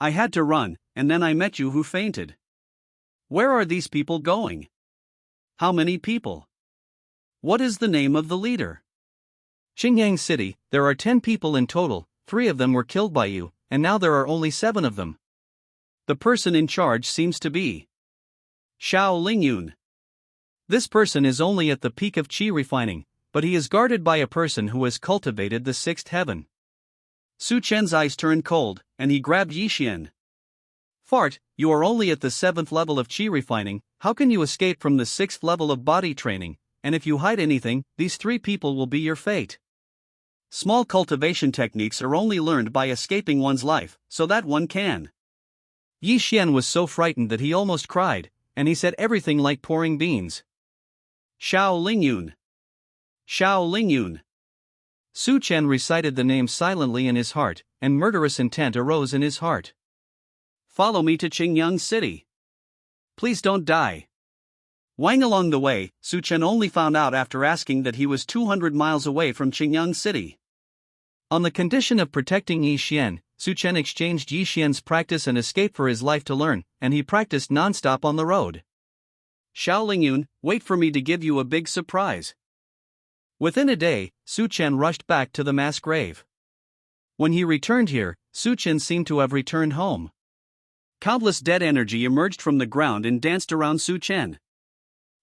I had to run, and then I met you who fainted. Where are these people going? How many people? What is the name of the leader? Xingyang City, there are 10 people in total, 3 of them were killed by you, and now there are only 7 of them. The person in charge seems to be Xiao Lingyun. This person is only at the peak of qi refining, but he is guarded by a person who has cultivated the 6th heaven. Su Chen's eyes turned cold, and he grabbed Yi Xian. Fart, you are only at the 7th level of qi refining, how can you escape from the 6th level of body training, and if you hide anything, these 3 people will be your fate. Small cultivation techniques are only learned by escaping one's life, so that one can. Yi Xian was so frightened that he almost cried, and he said everything like pouring beans. Xiao Lingyun. Xiao Lingyun. Su Chen recited the name silently in his heart, and murderous intent arose in his heart. Follow me to Qingyang City. Please don't die. Wang along the way, Su Chen only found out after asking that he was 200 miles away from Qingyang City. On the condition of protecting Yi Xian, Su Chen exchanged Yi Xian's practice and escape for his life to learn, and he practiced non-stop on the road. Xiao Lingyun, wait for me to give you a big surprise. Within a day, Su Chen rushed back to the mass grave. When he returned here, Su Chen seemed to have returned home. Countless dead energy emerged from the ground and danced around Su Chen.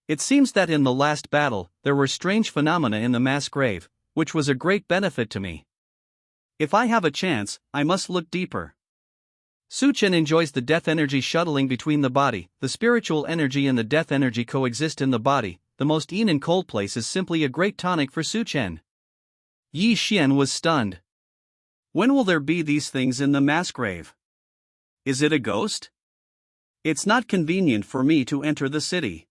It seems that in the last battle, there were strange phenomena in the mass grave, which was a great benefit to me. If I have a chance, I must look deeper. Su Chen enjoys the death energy shuttling between the body. The spiritual energy and the death energy coexist in the body. The most yin and cold place is simply a great tonic for Su Chen. Yi Xian was stunned. When will there be these things in the mass grave? Is it a ghost? It's not convenient for me to enter the city.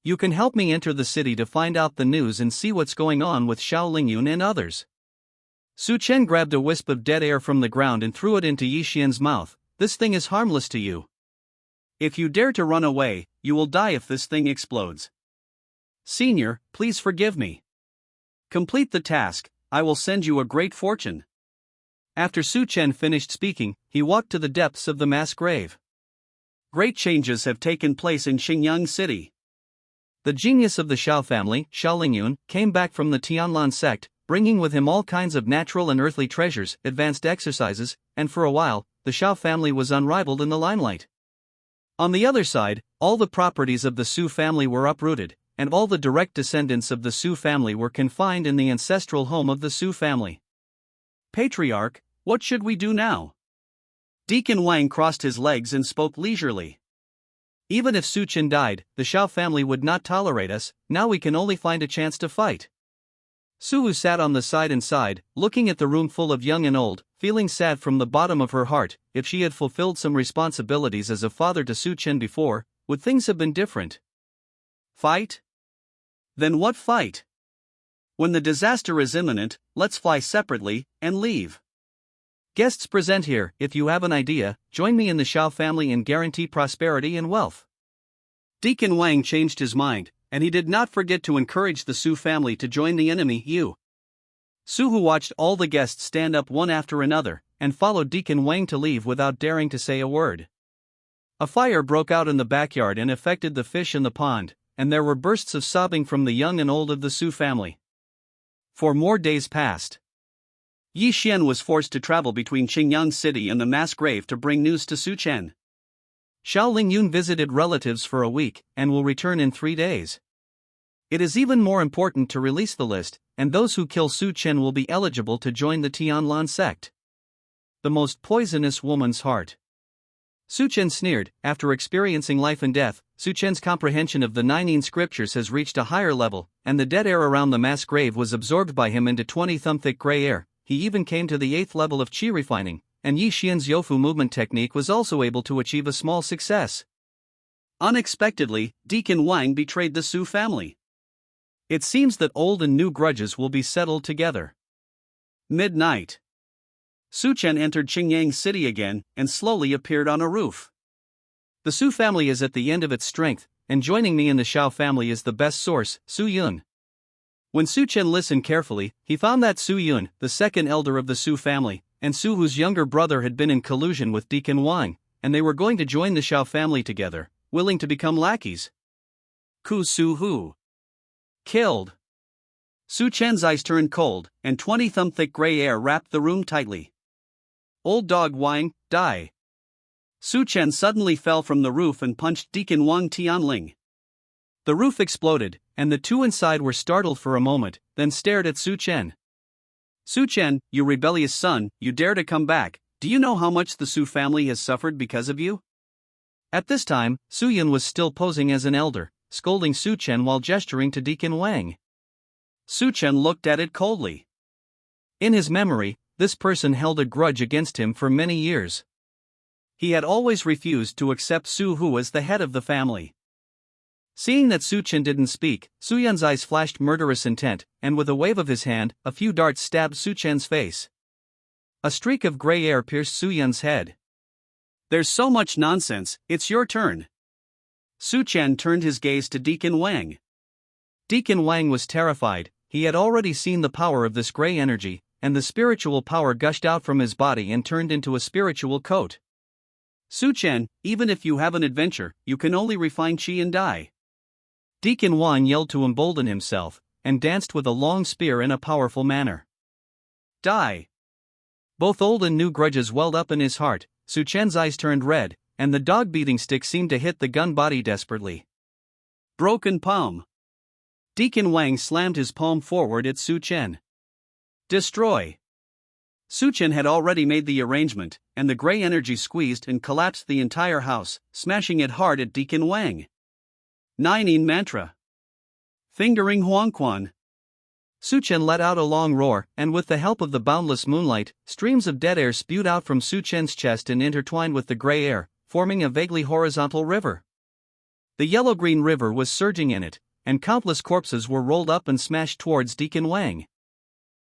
You can help me enter the city to find out the news and see what's going on with Xiao Lingyun and others. Su Chen grabbed a wisp of dead air from the ground and threw it into Yi Xian's mouth. This thing is harmless to you. If you dare to run away, you will die if this thing explodes. Senior, please forgive me. Complete the task, I will send you a great fortune. After Su Chen finished speaking, he walked to the depths of the mass grave. Great changes have taken place in Xingyang City. The genius of the Xiao family, Xiao Lingyun, came back from the Tianlan sect, bringing with him all kinds of natural and earthly treasures, advanced exercises, and for a while, the Xiao family was unrivaled in the limelight. On the other side, all the properties of the Su family were uprooted, and all the direct descendants of the Su family were confined in the ancestral home of the Su family. Patriarch, what should we do now? Deacon Wang crossed his legs and spoke leisurely. Even if Su Chen died, the Xiao family would not tolerate us. Now we can only find a chance to fight. Su Wu sat on the side and sighed, looking at the room full of young and old, feeling sad from the bottom of her heart. If she had fulfilled some responsibilities as a father to Su Chen before, would things have been different? Fight? Then what fight? When the disaster is imminent, let's fly separately and leave. Guests present here, if you have an idea, join me in the Xiao family and guarantee prosperity and wealth. Deacon Wang changed his mind, and he did not forget to encourage the Su family to join the enemy Yu. Su Hu watched all the guests stand up one after another, and followed Deacon Wang to leave without daring to say a word. A fire broke out in the backyard and affected the fish in the pond, and there were bursts of sobbing from the young and old of the Su family. 4 more days passed. Yi Xian was forced to travel between Qingyang City and the mass grave to bring news to Su Chen. Xiao Lingyun visited relatives for a week and will return in 3 days. It is even more important to release the list, and those who kill Su Chen will be eligible to join the Tianlan sect. The most poisonous woman's heart. Su Chen sneered. After experiencing life and death, Su Chen's comprehension of the 19 scriptures has reached a higher level, and the dead air around the mass grave was absorbed by him into 20-thumb-thick gray air. He even came to the 8th level of qi refining, and Yi Xian's Yofu movement technique was also able to achieve a small success. Unexpectedly, Deacon Wang betrayed the Su family. It seems that old and new grudges will be settled together. Midnight. Su Chen entered Qingyang City again and slowly appeared on a roof. The Su family is at the end of its strength, and joining me in the Xiao family is the best source, Su Yun. When Su Chen listened carefully, he found that Su Yun, the second elder of the Su family, and Su Hu's younger brother had been in collusion with Deacon Wang, and they were going to join the Xiao family together, willing to become lackeys. Ku Su Hu. Killed. Su Chen's eyes turned cold, and 20-thumb-thick gray air wrapped the room tightly. Old dog Wang, die. Su Chen suddenly fell from the roof and punched Deacon Wang Tianling. The roof exploded, and the two inside were startled for a moment, then stared at Su Chen. Su Chen, you rebellious son, you dare to come back, do you know how much the Su family has suffered because of you? At this time, Su Yun was still posing as an elder, scolding Su Chen while gesturing to Deacon Wang. Su Chen looked at it coldly. In his memory, this person held a grudge against him for many years. He had always refused to accept Su Hu as the head of the family. Seeing that Su Chen didn't speak, Su Yun's eyes flashed murderous intent, and with a wave of his hand, a few darts stabbed Su Chen's face. A streak of gray air pierced Su Yun's head. There's so much nonsense, it's your turn. Su Chen turned his gaze to Deacon Wang. Deacon Wang was terrified. He had already seen the power of this gray energy, and the spiritual power gushed out from his body and turned into a spiritual coat. Su Chen, even if you have an adventure, you can only refine qi and die. Deacon Wang yelled to embolden himself, and danced with a long spear in a powerful manner. Die. Both old and new grudges welled up in his heart. Su Chen's eyes turned red, and the dog-beating stick seemed to hit the gun body desperately. Broken palm. Deacon Wang slammed his palm forward at Su Chen. Destroy. Su Chen had already made the arrangement, and the gray energy squeezed and collapsed the entire house, smashing it hard at Deacon Wang. Nine mantra. Fingering Huangquan. Su Chen let out a long roar, and with the help of the boundless moonlight, streams of dead air spewed out from Su Chen's chest and intertwined with the gray air, forming a vaguely horizontal river. The yellow-green river was surging in it, and countless corpses were rolled up and smashed towards Deacon Wang.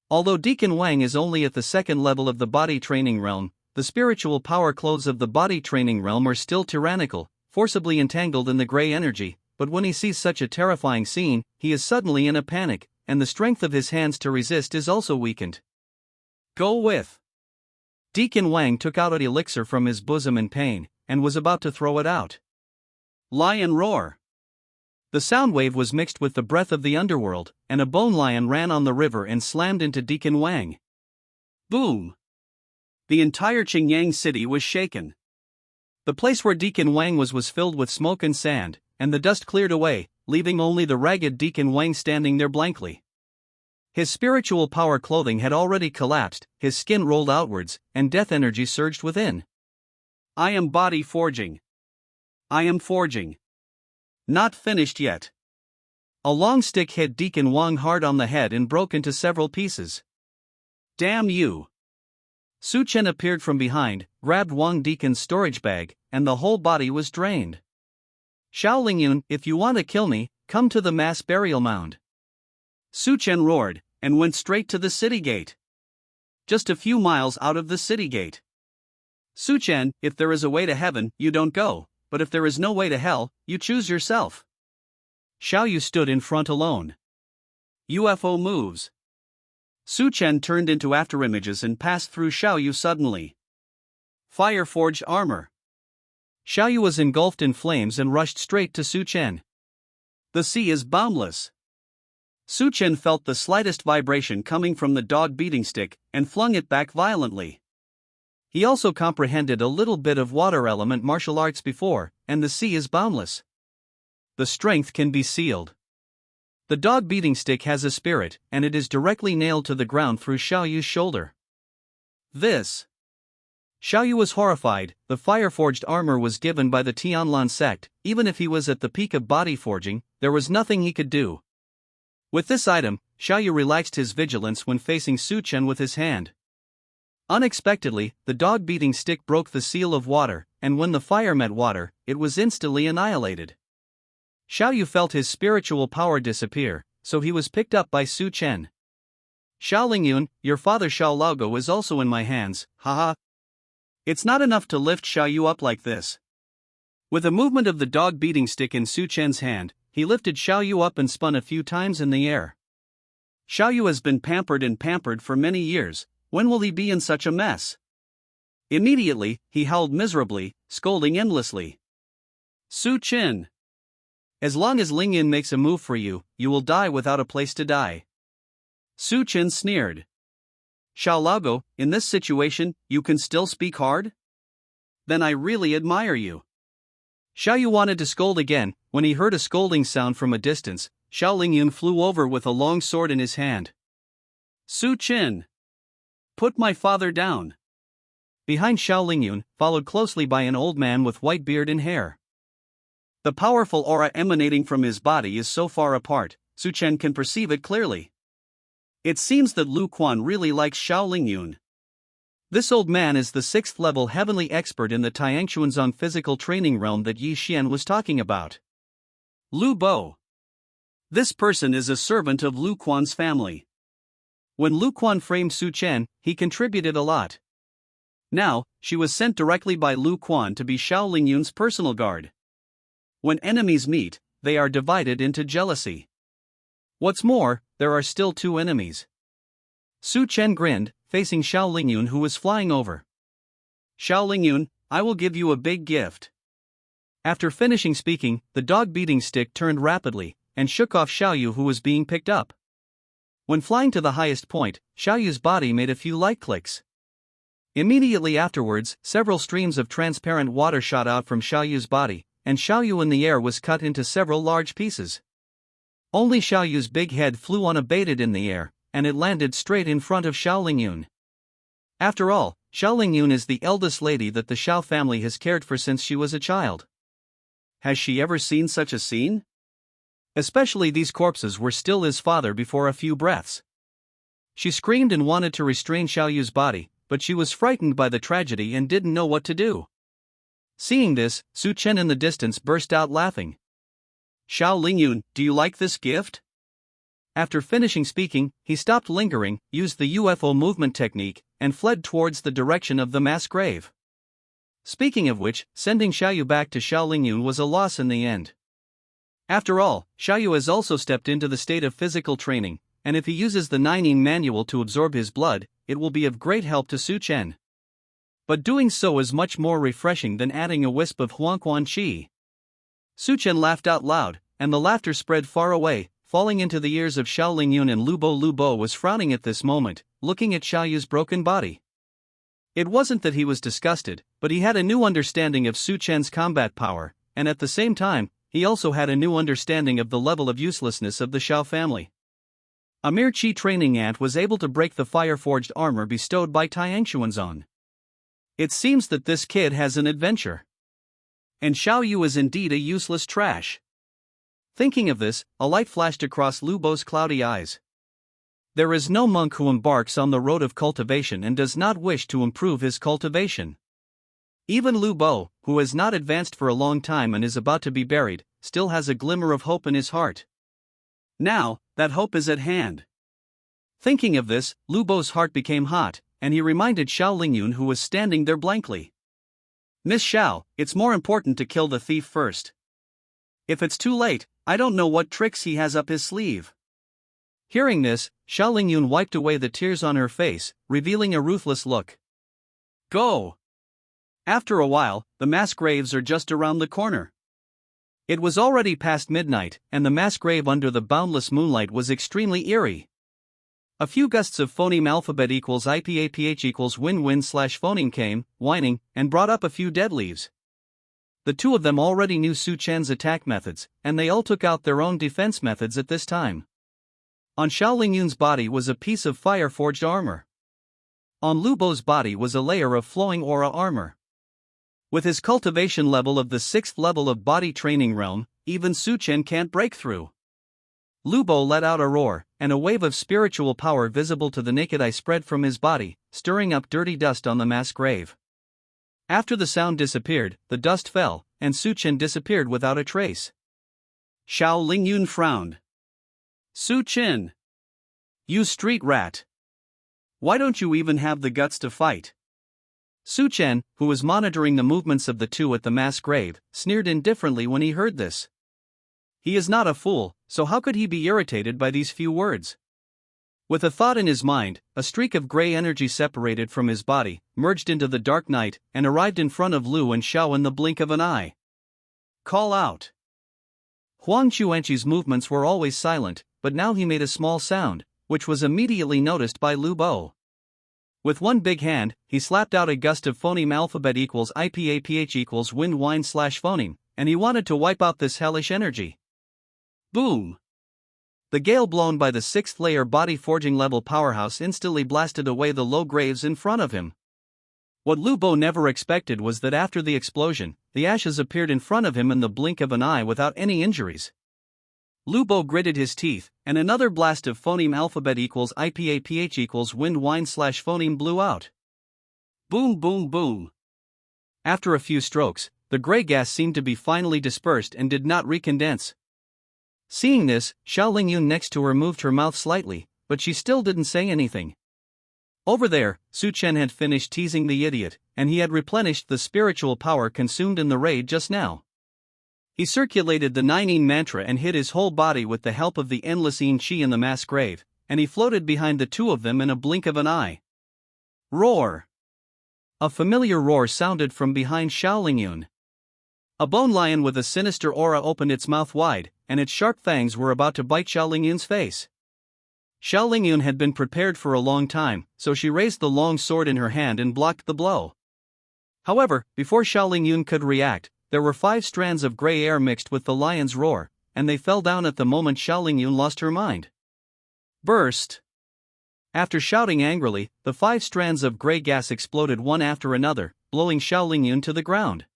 Although Deacon Wang is only at the second level of the body training realm, the spiritual power clothes of the body training realm are still tyrannical, forcibly entangled in the gray energy, but when he sees such a terrifying scene, he is suddenly in a panic, and the strength of his hands to resist is also weakened. Go with. Deacon Wang took out an elixir from his bosom in pain, and was about to throw it out. Lion roar. The sound wave was mixed with the breath of the underworld, and a bone lion ran on the river and slammed into Deacon Wang. Boom! The entire Qingyang city was shaken. The place where Deacon Wang was filled with smoke and sand, and the dust cleared away, leaving only the ragged Deacon Wang standing there blankly. His spiritual power clothing had already collapsed, his skin rolled outwards, and death energy surged within. I am body forging. I am forging. Not finished yet. A long stick hit Deacon Wang hard on the head and broke into several pieces. Damn you! Su Chen appeared from behind, grabbed Wang Deacon's storage bag, and the whole body was drained. Xiao Lingyun, if you want to kill me, come to the mass burial mound. Su Chen roared, and went straight to the city gate. Just a few miles out of the city gate. Su Chen, if there is a way to heaven, you don't go, but if there is no way to hell, you choose yourself. Xiao Yu stood in front alone. UFO moves. Su Chen turned into afterimages and passed through Xiao Yu suddenly. Fire-forged armor. Xiao Yu was engulfed in flames and rushed straight to Su Chen. The sea is boundless. Su Chen felt the slightest vibration coming from the dog beating stick, and flung it back violently. He also comprehended a little bit of water element martial arts before, and the sea is boundless. The strength can be sealed. The dog beating stick has a spirit, and it is directly nailed to the ground through Xiaoyu's shoulder. This. Xiaoyu was horrified. The fire-forged armor was given by the Tianlan sect. Even if he was at the peak of body forging, there was nothing he could do. With this item, Xiaoyu relaxed his vigilance when facing Su Chen with his hand. Unexpectedly, the dog-beating stick broke the seal of water, and when the fire met water, it was instantly annihilated. Xiaoyu felt his spiritual power disappear, so he was picked up by Su Chen. Xiao Lingyun, your father Xiao Laogo is also in my hands, haha. It's not enough to lift Xiaoyu up like this. With a movement of the dog-beating stick in Su Chen's hand, he lifted Xiaoyu up and spun a few times in the air. Xiaoyu has been pampered for many years. When will he be in such a mess? Immediately, he howled miserably, scolding endlessly. Su Chen! As long as Lingyun makes a move for you, you will die without a place to die. Su Chen sneered. Xiao Laogo, in this situation, you can still speak hard? Then I really admire you. Xiaoyu wanted to scold again. When he heard a scolding sound from a distance, Xiao Lingyun flew over with a long sword in his hand. Su Chen! Put my father down. Behind Xiao Lingyun, followed closely by an old man with white beard and hair. The powerful aura emanating from his body is so far apart, Su Chen can perceive it clearly. It seems that Lu Quan really likes Xiao Lingyun. This old man is the 6th level heavenly expert in the Tiangquanzong physical training realm that Yi Xian was talking about. Lu Bo. This person is a servant of Lu Quan's family. When Lu Quan framed Su Chen, he contributed a lot. Now, she was sent directly by Lu Quan to be Xiao Lingyun's personal guard. When enemies meet, they are divided into jealousy. What's more, there are still 2 enemies. Su Chen grinned, facing Xiao Lingyun who was flying over. Xiao Lingyun, I will give you a big gift. After finishing speaking, the dog-beating stick turned rapidly, and shook off Xiaoyu who was being picked up. When flying to the highest point, Xiaoyu's body made a few light clicks. Immediately afterwards, several streams of transparent water shot out from Xiaoyu's body, and Xiaoyu in the air was cut into several large pieces. Only Xiaoyu's big head flew unabated in the air, and it landed straight in front of Xiao Lingyun. After all, Xiao Lingyun is the eldest lady that the Xiao family has cared for since she was a child. Has she ever seen such a scene? Especially these corpses were still his father before a few breaths. She screamed and wanted to restrain Xiaoyu's body, but she was frightened by the tragedy and didn't know what to do. Seeing this, Su Chen in the distance burst out laughing. Xiao Lingyun, do you like this gift? After finishing speaking, he stopped lingering, used the UFO movement technique, and fled towards the direction of the mass grave. Speaking of which, sending Xiaoyu back to Xiao Lingyun was a loss in the end. After all, Xiaoyu has also stepped into the state of physical training, and if he uses the Nining manual to absorb his blood, it will be of great help to Su Chen. But doing so is much more refreshing than adding a wisp of Huangquan Qi. Su Chen laughed out loud, and the laughter spread far away, falling into the ears of Xiao Lingyun, and Lu Bo was frowning at this moment, looking at Xiaoyu's broken body. It wasn't that he was disgusted, but he had a new understanding of Su Chen's combat power, and at the same time, he also had a new understanding of the level of uselessness of the Xiao family. A mere Qi training ant was able to break the fire-forged armor bestowed by Tiangquanzong. It seems that this kid has an adventure. And Xiaoyu is indeed a useless trash. Thinking of this, a light flashed across Lu Bo's cloudy eyes. There is no monk who embarks on the road of cultivation and does not wish to improve his cultivation. Even Lu Bo, who has not advanced for a long time and is about to be buried, still has a glimmer of hope in his heart. Now, that hope is at hand. Thinking of this, Lu Bo's heart became hot, and he reminded Xiao Lingyun who was standing there blankly. Miss Xiao, it's more important to kill the thief first. If it's too late, I don't know what tricks he has up his sleeve. Hearing this, Xiao Lingyun wiped away the tears on her face, revealing a ruthless look. Go! After a while, the mass graves are just around the corner. It was already past midnight, and the mass grave under the boundless moonlight was extremely eerie. A few gusts of phoneme alphabet equals IPAPH equals win-win slash phoneme came, whining, and brought up a few dead leaves. The two of them already knew Su Chen's attack methods, and they all took out their own defense methods at this time. On Xiao Lingyun's body was a piece of fire-forged armor. On Lu Bo's body was a layer of flowing aura armor. With his cultivation level of the 6th level of body training realm, even Su Chen can't break through. Lu Bo let out a roar, and a wave of spiritual power visible to the naked eye spread from his body, stirring up dirty dust on the mass grave. After the sound disappeared, the dust fell, and Su Chen disappeared without a trace. Xiao Lingyun frowned. Su Chen! You street rat! Why don't you even have the guts to fight? Su Chen, who was monitoring the movements of the two at the mass grave, sneered indifferently when he heard this. He is not a fool, so how could he be irritated by these few words? With a thought in his mind, a streak of gray energy separated from his body, merged into the dark night, and arrived in front of Lu and Xiao in the blink of an eye. Call out! Huang Chuanqi's movements were always silent, but now he made a small sound, which was immediately noticed by Lu Bo. With one big hand, he slapped out a gust of phoneme alphabet equals IPAPH equals wind wine slash phoneme, and he wanted to wipe out this hellish energy. Boom! The gale blown by the 6th layer body forging level powerhouse instantly blasted away the low graves in front of him. What Lu Bo never expected was that after the explosion, the ashes appeared in front of him in the blink of an eye without any injuries. Lu Bo gritted his teeth, and another blast of phoneme alphabet equals IPAPH equals wind wine slash phoneme blew out. Boom boom boom. After a few strokes, the gray gas seemed to be finally dispersed and did not recondense. Seeing this, Xiao Lingyun next to her moved her mouth slightly, but she still didn't say anything. Over there, Su Chen had finished teasing the idiot, and he had replenished the spiritual power consumed in the raid just now. He circulated the 9 mantra and hid his whole body with the help of the endless Yin Qi in the mass grave, and he floated behind the two of them in a blink of an eye. Roar! A familiar roar sounded from behind Xiao Lingyun. A bone lion with a sinister aura opened its mouth wide, and its sharp fangs were about to bite Xiao Lingyun's face. Xiao Lingyun had been prepared for a long time, so she raised the long sword in her hand and blocked the blow. However, before Xiao Lingyun could react, there were 5 strands of gray air mixed with the lion's roar, and they fell down at the moment Xiao Lingyun lost her mind. Burst! After shouting angrily, the 5 strands of gray gas exploded one after another, blowing Xiao Lingyun to the ground.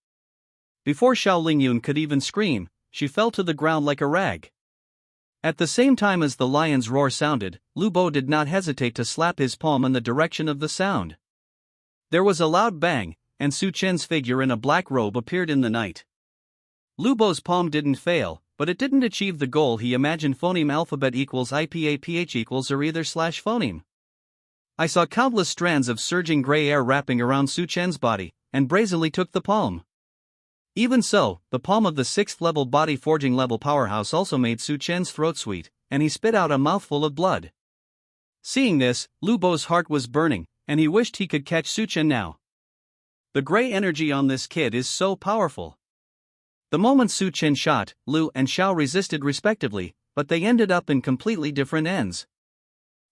Before Xiao Lingyun could even scream, she fell to the ground like a rag. At the same time as the lion's roar sounded, Lu Bo did not hesitate to slap his palm in the direction of the sound. There was a loud bang, and Su Chen's figure in a black robe appeared in the night. Lu Bo's palm didn't fail, but it didn't achieve the goal he imagined. Phoneme alphabet equals IPAPH equals or either slash phoneme. I saw countless strands of surging gray air wrapping around Su Chen's body, and brazenly took the palm. Even so, the palm of the 6th level body forging level powerhouse also made Su Chen's throat sweet, and he spit out a mouthful of blood. Seeing this, Lu Bo's heart was burning, and he wished he could catch Su Chen now. The gray energy on this kid is so powerful. The moment Su Chen shot, Lu and Xiao resisted respectively, but they ended up in completely different ends.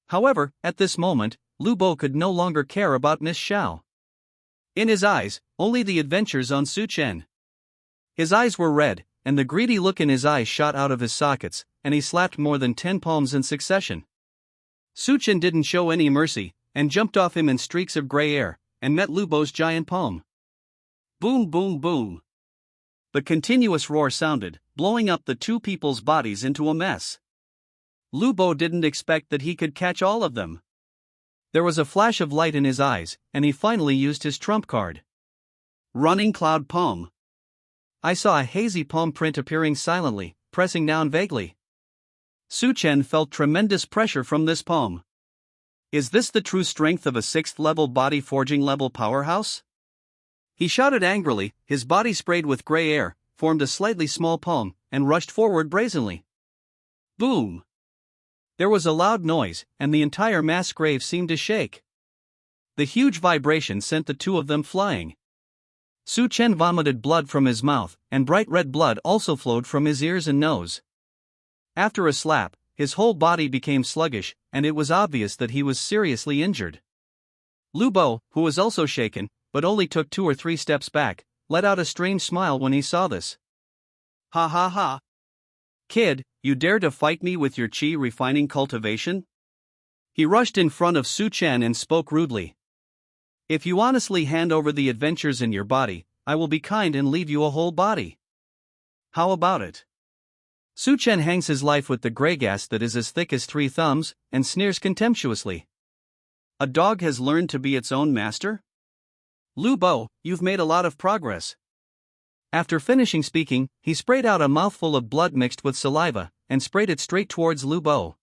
However, at this moment, Lu Bo could no longer care about Miss Xiao. In his eyes, only the adventures on Su Chen. His eyes were red, and the greedy look in his eyes shot out of his sockets, and he slapped more than 10 palms in succession. Su Chen didn't show any mercy, and jumped off him in streaks of gray air, and met Lu Bo's giant palm. Boom boom boom. The continuous roar sounded, blowing up the two people's bodies into a mess. Lu Bo didn't expect that he could catch all of them. There was a flash of light in his eyes, and he finally used his trump card. Running cloud palm. I saw a hazy palm print appearing silently, pressing down vaguely. Su Chen felt tremendous pressure from this palm. Is this the true strength of a 6th level body forging level powerhouse? He shouted angrily, his body sprayed with gray air, formed a slightly small palm, and rushed forward brazenly. Boom! There was a loud noise, and the entire mass grave seemed to shake. The huge vibration sent the two of them flying. Su Chen vomited blood from his mouth, and bright red blood also flowed from his ears and nose. After a slap, his whole body became sluggish, and it was obvious that he was seriously injured. Lu Bo, who was also shaken, but only took 2 or 3 steps back, let out a strange smile when he saw this. Ha ha ha. Kid, you dare to fight me with your chi refining cultivation? He rushed in front of Su Chen and spoke rudely. If you honestly hand over the adventures in your body, I will be kind and leave you a whole body. How about it? Su Chen hangs his life with the gray gas that is as thick as 3 thumbs, and sneers contemptuously. A dog has learned to be its own master? Lu Bo, you've made a lot of progress. After finishing speaking, he sprayed out a mouthful of blood mixed with saliva, and sprayed it straight towards Lu Bo.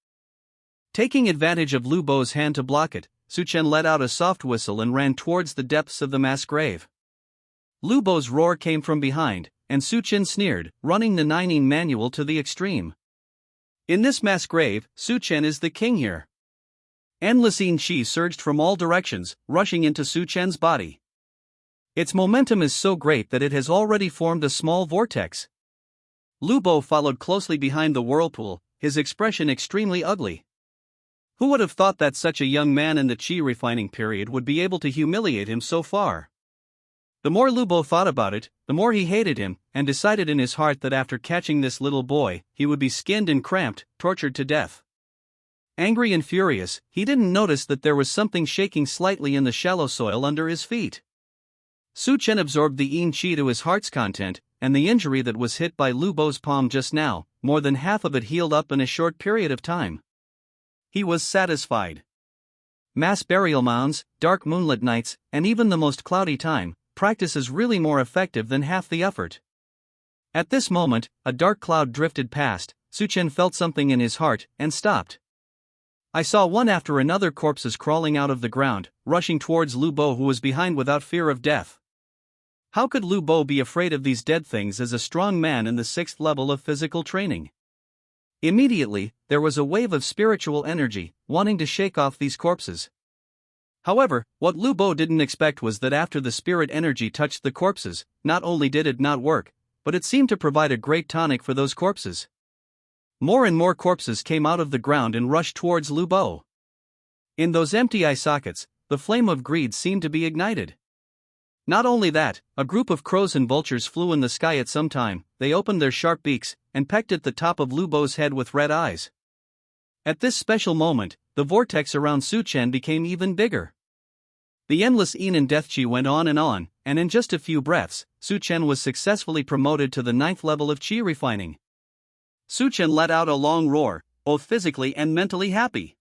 Taking advantage of Lu Bo's hand to block it, Su Chen let out a soft whistle and ran towards the depths of the mass grave. Lu Bo's roar came from behind, and Su Chen sneered, running the Nining manual to the extreme. In this mass grave, Su Chen is the king here. Endless yin chi surged from all directions, rushing into Su Chen's body. Its momentum is so great that it has already formed a small vortex. Lu Bo followed closely behind the whirlpool, his expression extremely ugly. Who would have thought that such a young man in the chi refining period would be able to humiliate him so far? The more Lu Bo thought about it, the more he hated him, and decided in his heart that after catching this little boy, he would be skinned and cramped, tortured to death. Angry and furious, he didn't notice that there was something shaking slightly in the shallow soil under his feet. Su Chen absorbed the yin chi to his heart's content, and the injury that was hit by Lu Bo's palm just now, more than half of it healed up in a short period of time. He was satisfied. Mass burial mounds, dark moonlit nights, and even the most cloudy time, practice is really more effective than half the effort. At this moment, a dark cloud drifted past. Su Chen felt something in his heart, and stopped. I saw one after another corpses crawling out of the ground, rushing towards Lu Bo, who was behind without fear of death. How could Lu Bo be afraid of these dead things as a strong man in the 6th level of physical training? Immediately, there was a wave of spiritual energy, wanting to shake off these corpses. However, what Lu Bo didn't expect was that after the spirit energy touched the corpses, not only did it not work, but it seemed to provide a great tonic for those corpses. More and more corpses came out of the ground and rushed towards Lu Bo. In those empty eye sockets, the flame of greed seemed to be ignited. Not only that, a group of crows and vultures flew in the sky at some time. They opened their sharp beaks, and pecked at the top of Lu Bo's head with red eyes. At this special moment, the vortex around Su Chen became even bigger. The endless yin and death chi went on, and in just a few breaths, Su Chen was successfully promoted to the 9th level of chi refining. Su Chen let out a long roar, both physically and mentally happy.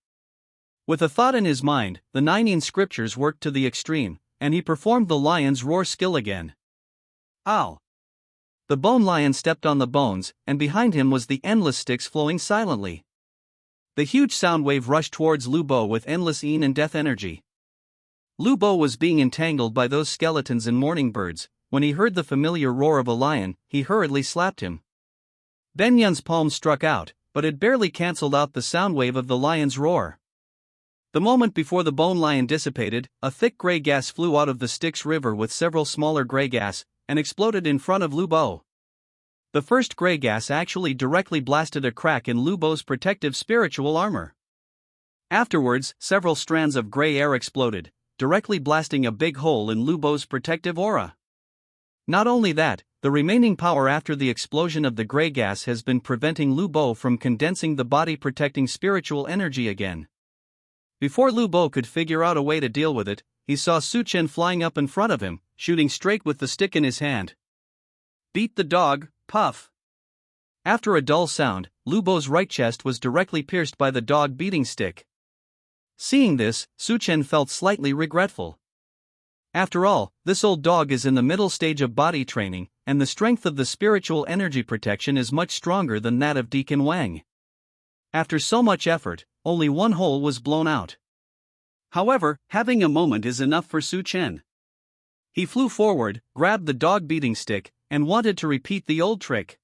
With a thought in his mind, the 9 yin scriptures worked to the extreme, and he performed the lion's roar skill again. Ow! The bone lion stepped on the bones, and behind him was the endless sticks flowing silently. The huge sound wave rushed towards Lu Bo with endless yin and death energy. Lu Bo was being entangled by those skeletons and mourning birds. When he heard the familiar roar of a lion, he hurriedly slapped him. Ben Yun's palm struck out, but it barely cancelled out the sound wave of the lion's roar. The moment before the bone lion dissipated, a thick gray gas flew out of the Styx River with several smaller gray gas, and exploded in front of Lu Bo. The first gray gas actually directly blasted a crack in Lu Bo's protective spiritual armor. Afterwards, several strands of gray air exploded, directly blasting a big hole in Lu Bo's protective aura. Not only that, the remaining power after the explosion of the gray gas has been preventing Lu Bo from condensing the body-protecting spiritual energy again. Before Lu Bo could figure out a way to deal with it, he saw Su Chen flying up in front of him, shooting straight with the stick in his hand. Beat the dog, puff. After a dull sound, Lu Bo's right chest was directly pierced by the dog beating stick. Seeing this, Su Chen felt slightly regretful. After all, this old dog is in the middle stage of body training, and the strength of the spiritual energy protection is much stronger than that of Deacon Wang. After so much effort, only one hole was blown out. However, having a moment is enough for Su Chen. He flew forward, grabbed the dog beating stick, and wanted to repeat the old trick.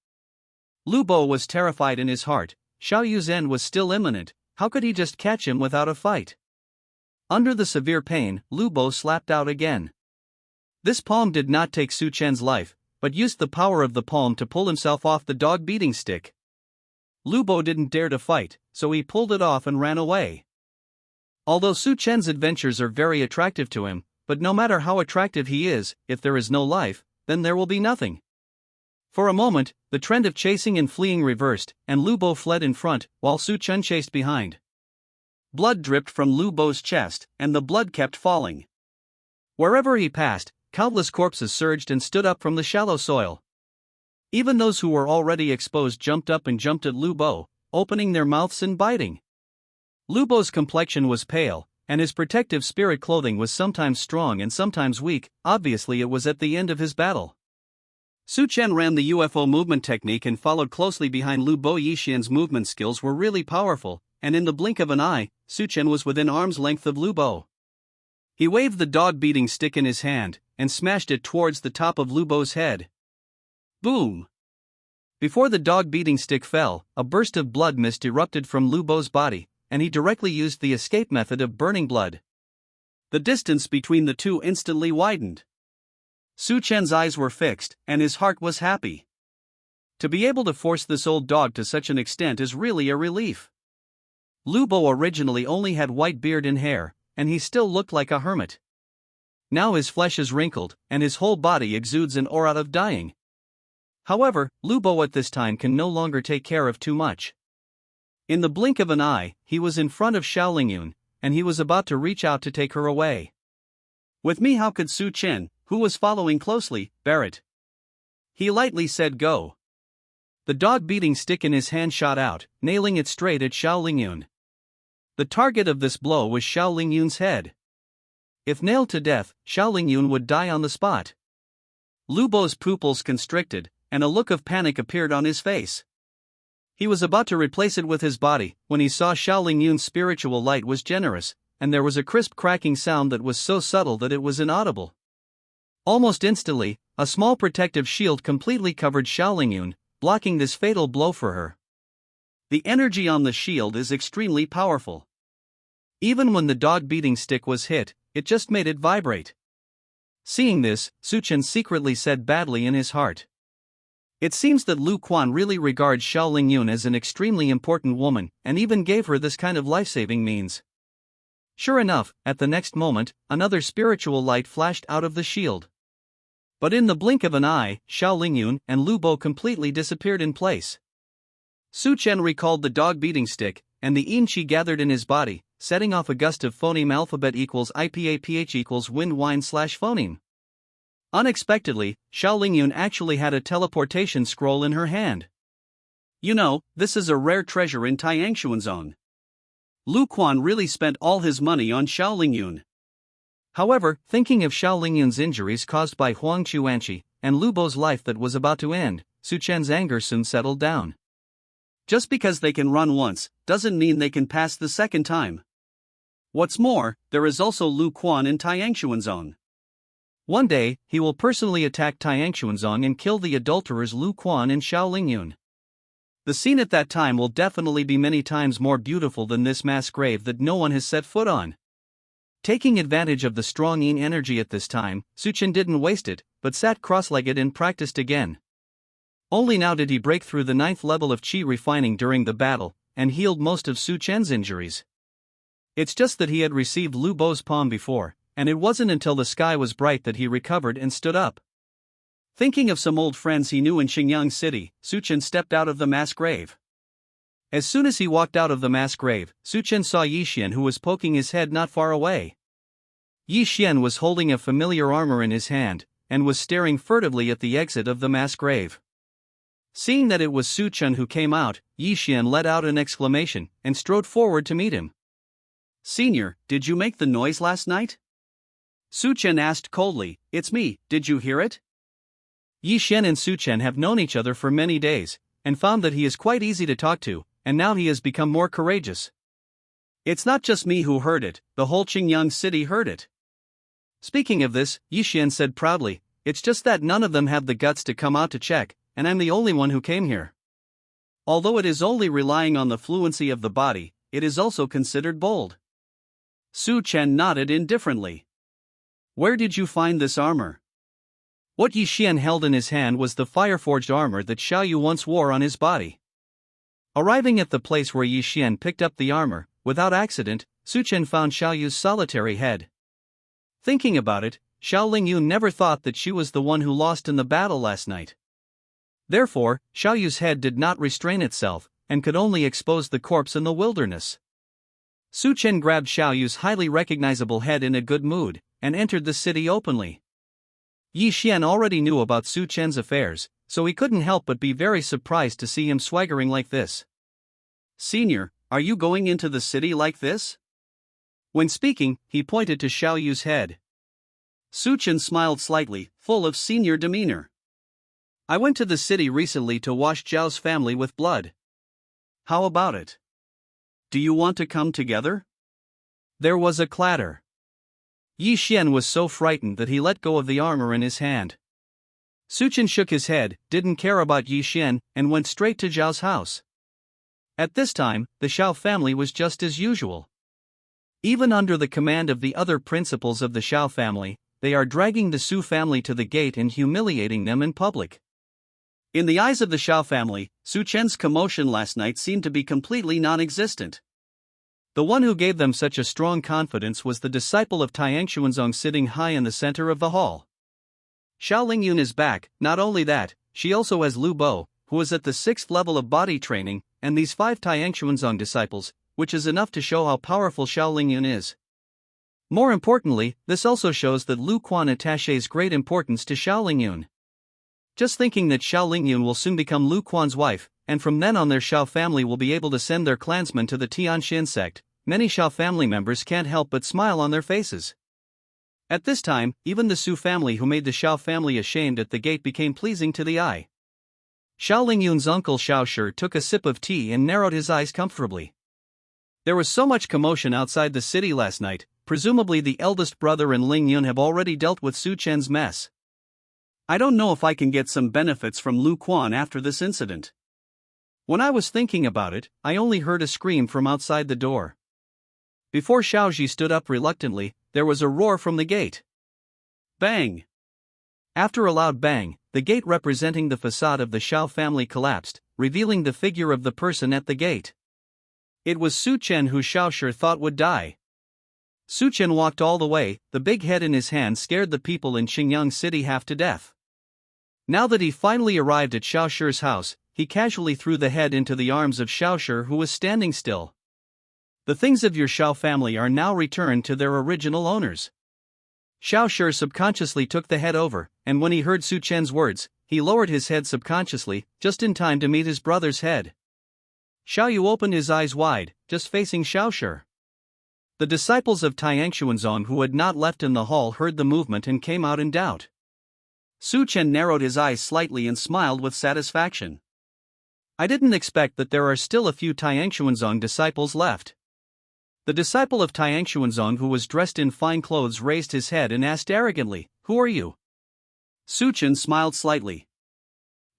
Lu Bo was terrified in his heart. Xiao Yu's end was still imminent. How could he just catch him without a fight? Under the severe pain, Lu Bo slapped out again. This palm did not take Su Chen's life, but used the power of the palm to pull himself off the dog beating stick. Lu Bo didn't dare to fight, so he pulled it off and ran away. Although Su Chen's adventures are very attractive to him, but no matter how attractive he is, if there is no life, then there will be nothing. For a moment, the trend of chasing and fleeing reversed, and Lu Bo fled in front, while Su Chen chased behind. Blood dripped from Lu Bo's chest, and the blood kept falling. Wherever he passed, countless corpses surged and stood up from the shallow soil. Even those who were already exposed jumped up and jumped at Lu Bo, opening their mouths and biting. Lu Bo's complexion was pale, and his protective spirit clothing was sometimes strong and sometimes weak. Obviously it was at the end of his battle. Su Chen ran the UFO movement technique and followed closely behind Lu Bo. Yixian's movement skills were really powerful, and in the blink of an eye, Su Chen was within arm's length of Lu Bo. He waved the dog-beating stick in his hand, and smashed it towards the top of Lu Bo's head. Boom! Before the dog-beating stick fell, a burst of blood mist erupted from Lu Bo's body, and he directly used the escape method of burning blood. The distance between the two instantly widened. Su Chen's eyes were fixed, and his heart was happy. To be able to force this old dog to such an extent is really a relief. Lu Bo originally only had white beard and hair, and he still looked like a hermit. Now his flesh is wrinkled, and his whole body exudes an aura of dying. However, Lu Bo at this time can no longer take care of too much. In the blink of an eye, he was in front of Xiao Yun, and he was about to reach out to take her away. With me, how could Su Chen, who was following closely, bear it? He lightly said go. The dog-beating stick in his hand shot out, nailing it straight at Xiao Yun. The target of this blow was Xiao Yun's head. If nailed to death, Xiao Yun would die on the spot. Lu Bo's pupils constricted, and a look of panic appeared on his face. He was about to replace it with his body, when he saw Xiao Yun's spiritual light was generous, and there was a crisp cracking sound that was so subtle that it was inaudible. Almost instantly, a small protective shield completely covered Xiao Yun, blocking this fatal blow for her. The energy on the shield is extremely powerful. Even when the dog-beating stick was hit, it just made it vibrate. Seeing this, Su Chen secretly said badly in his heart. It seems that Lu Quan really regards Xiao Yun as an extremely important woman, and even gave her this kind of life-saving means. Sure enough, at the next moment, another spiritual light flashed out of the shield. But in the blink of an eye, Xiao Yun and Lu Bo completely disappeared in place. Su Chen recalled the dog-beating stick, and the yin qi gathered in his body, setting off a gust of phoneme alphabet equals IPAPH equals wind wine / phoneme. Unexpectedly, Xiao Yun actually had a teleportation scroll in her hand. You know, this is a rare treasure in Tiangshuan Zone. Lu Quan really spent all his money on Xiao Yun. However, thinking of Xiao Yun's injuries caused by Huang Chuanqi, and Lu Bo's life that was about to end, Su Chen's anger soon settled down. Just because they can run once, doesn't mean they can pass the second time. What's more, there is also Lu Quan in Tiangshuan Zone. One day, he will personally attack Tiangshuan Zone and kill the adulterers Lu Quan and Xiao Yun. The scene at that time will definitely be many times more beautiful than this mass grave that no one has set foot on. Taking advantage of the strong yin energy at this time, Su Chen didn't waste it, but sat cross-legged and practiced again. Only now did he break through the 9th level of qi refining during the battle, and healed most of Su Chen's injuries. It's just that he had received Lu Bo's palm before, and it wasn't until the sky was bright that he recovered and stood up. Thinking of some old friends he knew in Xingyang City, Su Chen stepped out of the mass grave. As soon as he walked out of the mass grave, Su Chen saw Yixian, who was poking his head not far away. Yixian was holding a familiar armor in his hand, and was staring furtively at the exit of the mass grave. Seeing that it was Su Chen who came out, Yixian let out an exclamation, and strode forward to meet him. "Senior, did you make the noise last night?" Su Chen asked coldly. "It's me, did you hear it?" Yixian and Su Chen have known each other for many days, and found that he is quite easy to talk to, and now he has become more courageous. "It's not just me who heard it, the whole Xingyang City heard it." Speaking of this, Yixian said proudly, "It's just that none of them have the guts to come out to check, and I'm the only one who came here." Although it is only relying on the fluency of the body, it is also considered bold. Su Chen nodded indifferently. "Where did you find this armor?" What Yixian held in his hand was the fire-forged armor that Xiao Yu once wore on his body. Arriving at the place where Yixian picked up the armor, without accident, Su Chen found Xiao Yu's solitary head. Thinking about it, Xiao Lingyun never thought that she was the one who lost in the battle last night. Therefore, Xiao Yu's head did not restrain itself, and could only expose the corpse in the wilderness. Su Chen grabbed Xiao Yu's highly recognizable head in a good mood, and entered the city openly. Yi Xian already knew about Su Chen's affairs, so he couldn't help but be very surprised to see him swaggering like this. "Senior, are you going into the city like this?" When speaking, he pointed to Xiao Yu's head. Su Chen smiled slightly, full of senior demeanor. "I went to the city recently to wash Zhao's family with blood. How about it? Do you want to come together?" There was a clatter. Yi Xian was so frightened that he let go of the armor in his hand. Su Chen shook his head, didn't care about Yi Xian, and went straight to Zhao's house. At this time, the Xiao family was just as usual. Even under the command of the other principals of the Xiao family, they are dragging the Su family to the gate and humiliating them in public. In the eyes of the Xiao family, Su Chen's commotion last night seemed to be completely non-existent. The one who gave them such a strong confidence was the disciple of Taiyang Xuanzong sitting high in the center of the hall. Xiao Lingyun is back. Not only that, she also has Lu Bo, who is at the 6th level of body training, and these 5 Taiyang Xuanzong disciples, which is enough to show how powerful Xiao Lingyun is. More importantly, this also shows that Lu Quan attaches great importance to Xiao Lingyun. Just thinking that Xiao Lingyun will soon become Lu Quan's wife, and from then on their Xiao family will be able to send their clansmen to the Tianxin sect, many Xiao family members can't help but smile on their faces. At this time, even the Su family who made the Xiao family ashamed at the gate became pleasing to the eye. Xiao Lingyun's uncle Xiao Shi took a sip of tea and narrowed his eyes comfortably. There was so much commotion outside the city last night. Presumably the eldest brother and Lingyun have already dealt with Su Chen's mess. I don't know if I can get some benefits from Lu Quan after this incident. When I was thinking about it, I only heard a scream from outside the door. Before Xiaoji stood up reluctantly, there was a roar from the gate. Bang! After a loud bang, the gate representing the facade of the Xiao family collapsed, revealing the figure of the person at the gate. It was Su Chen, who Xiao Shi thought would die. Su Chen walked all the way, the big head in his hand scared the people in Xingyang City half to death. Now that he finally arrived at Xiao Shi's house, he casually threw the head into the arms of Xiao Shi, who was standing still. The things of your Xiao family are now returned to their original owners. Xiao Shi subconsciously took the head over, and when he heard Su Chen's words, he lowered his head subconsciously, just in time to meet his brother's head. Xiao Yu opened his eyes wide, just facing Xiao Shi. The disciples of Taiyang Xuanzong who had not left in the hall heard the movement and came out in doubt. Su Chen narrowed his eyes slightly and smiled with satisfaction. I didn't expect that there are still a few Taiyang Xuanzong disciples left. The disciple of Taiyang Xuanzong who was dressed in fine clothes raised his head and asked arrogantly, "Who are you?" Su Chen smiled slightly.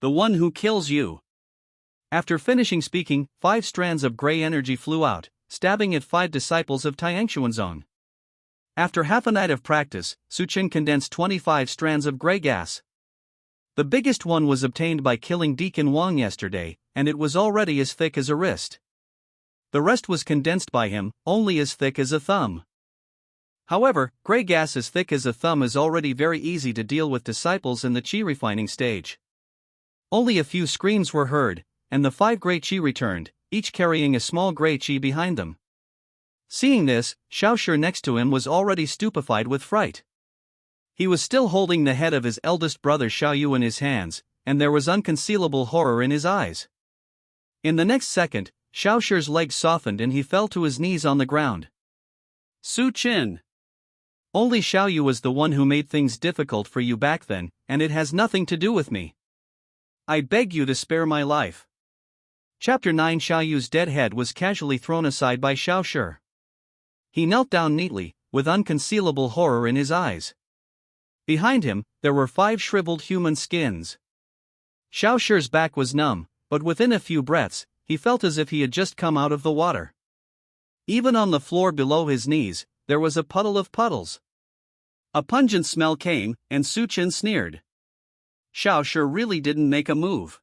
"The one who kills you." After finishing speaking, 5 strands of gray energy flew out, stabbing at 5 disciples of Taiyang Xuanzong. After half a night of practice, Su Chen condensed 25 strands of gray gas. The biggest one was obtained by killing Deacon Wang yesterday, and it was already as thick as a wrist. The rest was condensed by him, only as thick as a thumb. However, gray gas as thick as a thumb is already very easy to deal with disciples in the qi refining stage. Only a few screams were heard, and the 5 gray qi returned, each carrying a small gray qi behind them. Seeing this, Xiao Shi next to him was already stupefied with fright. He was still holding the head of his eldest brother Xiao Yu in his hands, and there was unconcealable horror in his eyes. In the next second, Xiao Shi's legs softened and he fell to his knees on the ground. Su Chen. Only Xiao Yu was the one who made things difficult for you back then, and it has nothing to do with me. I beg you to spare my life. Chapter 9. Xiao Yu's dead head was casually thrown aside by Xiao Shi. He knelt down neatly, with unconcealable horror in his eyes. Behind him, there were 5 shriveled human skins. Xiao Shi's back was numb, but within a few breaths, he felt as if he had just come out of the water. Even on the floor below his knees, there was a puddle of puddles. A pungent smell came, and Su Chen sneered. Xiao Shi really didn't make a move.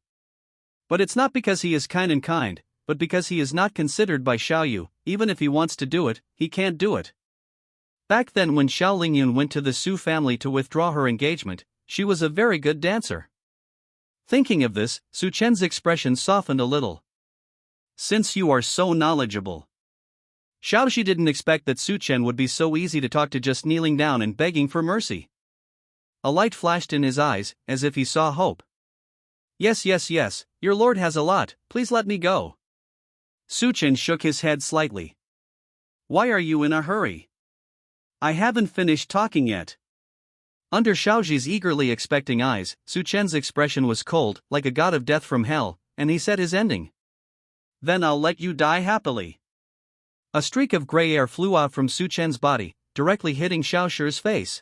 But it's not because he is kind, but because he is not considered by Xiaoyu, even if he wants to do it, he can't do it. Back then when Xiao Lingyun went to the Su family to withdraw her engagement, she was a very good dancer. Thinking of this, Su Chen's expression softened a little. Since you are so knowledgeable. Xiaoxi didn't expect that Su Chen would be so easy to talk to, just kneeling down and begging for mercy. A light flashed in his eyes, as if he saw hope. Yes, your lord has a lot, please let me go. Su Chen shook his head slightly. Why are you in a hurry? I haven't finished talking yet. Under Xiaoxi's eagerly expecting eyes, Su Chen's expression was cold, like a god of death from hell, and he said his ending. Then I'll let you die happily. A streak of gray air flew out from Su Chen's body, directly hitting Xiaoxi's face.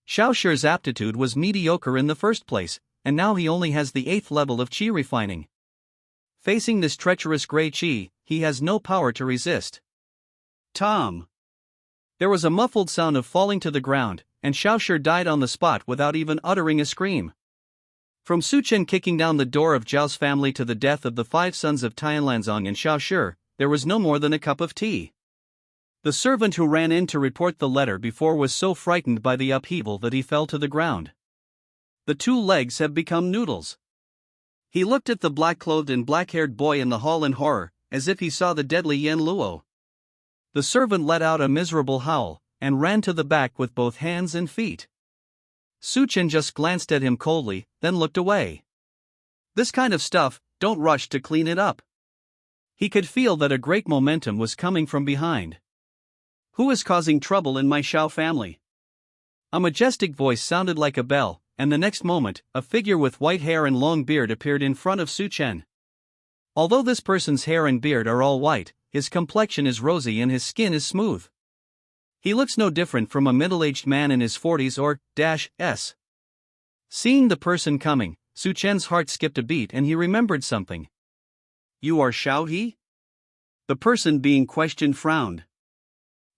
Xiaoxi's aptitude was mediocre in the first place, and now he only has the 8th level of qi refining. Facing this treacherous gray qi, he has no power to resist. Tom! There was a muffled sound of falling to the ground, and Xiaoxi died on the spot without even uttering a scream. From Su Chen kicking down the door of Zhao's family to the death of the 5 sons of Tianlanzong and Xiaoxi, there was no more than a cup of tea. The servant who ran in to report the letter before was so frightened by the upheaval that he fell to the ground. The 2 legs have become noodles. He looked at the black-clothed and black-haired boy in the hall in horror, as if he saw the deadly Yan Luo. The servant let out a miserable howl, and ran to the back with both hands and feet. Su Chen just glanced at him coldly, then looked away. This kind of stuff, don't rush to clean it up. He could feel that a great momentum was coming from behind. Who is causing trouble in my Xiao family? A majestic voice sounded like a bell, and the next moment, a figure with white hair and long beard appeared in front of Su Chen. Although this person's hair and beard are all white, his complexion is rosy and his skin is smooth. He looks no different from a middle-aged man in his 40s or -s. Seeing the person coming, Su Chen's heart skipped a beat and he remembered something. You are Xiao He? The person being questioned frowned.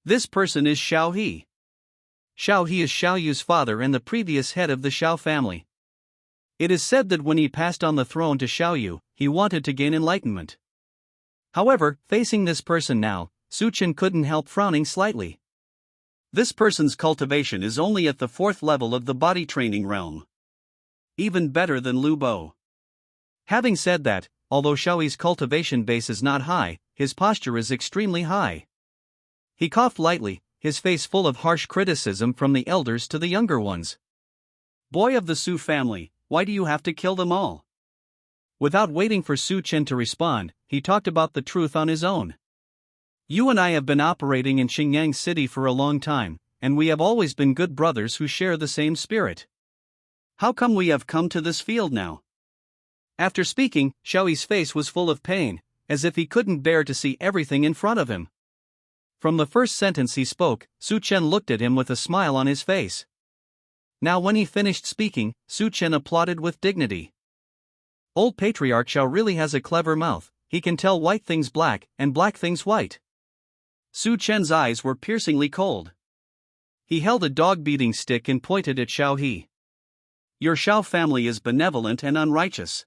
This person is Xiao He. Xiao He is Xiaoyu's father and the previous head of the Xiao family. It is said that when he passed on the throne to Xiaoyu, he wanted to gain enlightenment. However, facing this person now, Su Chen couldn't help frowning slightly. This person's cultivation is only at the 4th level of the body training realm. Even better than Lu Bo. Having said that, although Xiaoyi's cultivation base is not high, his posture is extremely high. He coughed lightly, his face full of harsh criticism from the elders to the younger ones. Boy of the Su family, why do you have to kill them all? Without waiting for Su Chen to respond, he talked about the truth on his own. You and I have been operating in Xingyang City for a long time, and we have always been good brothers who share the same spirit. How come we have come to this field now? After speaking, Xiaoyi's face was full of pain, as if he couldn't bear to see everything in front of him. From the first sentence he spoke, Su Chen looked at him with a smile on his face. Now when he finished speaking, Su Chen applauded with dignity. Old Patriarch Xiao really has a clever mouth, he can tell white things black and black things white. Su Chen's eyes were piercingly cold. He held a dog-beating stick and pointed at Xiao He. Your Xiao family is benevolent and unrighteous.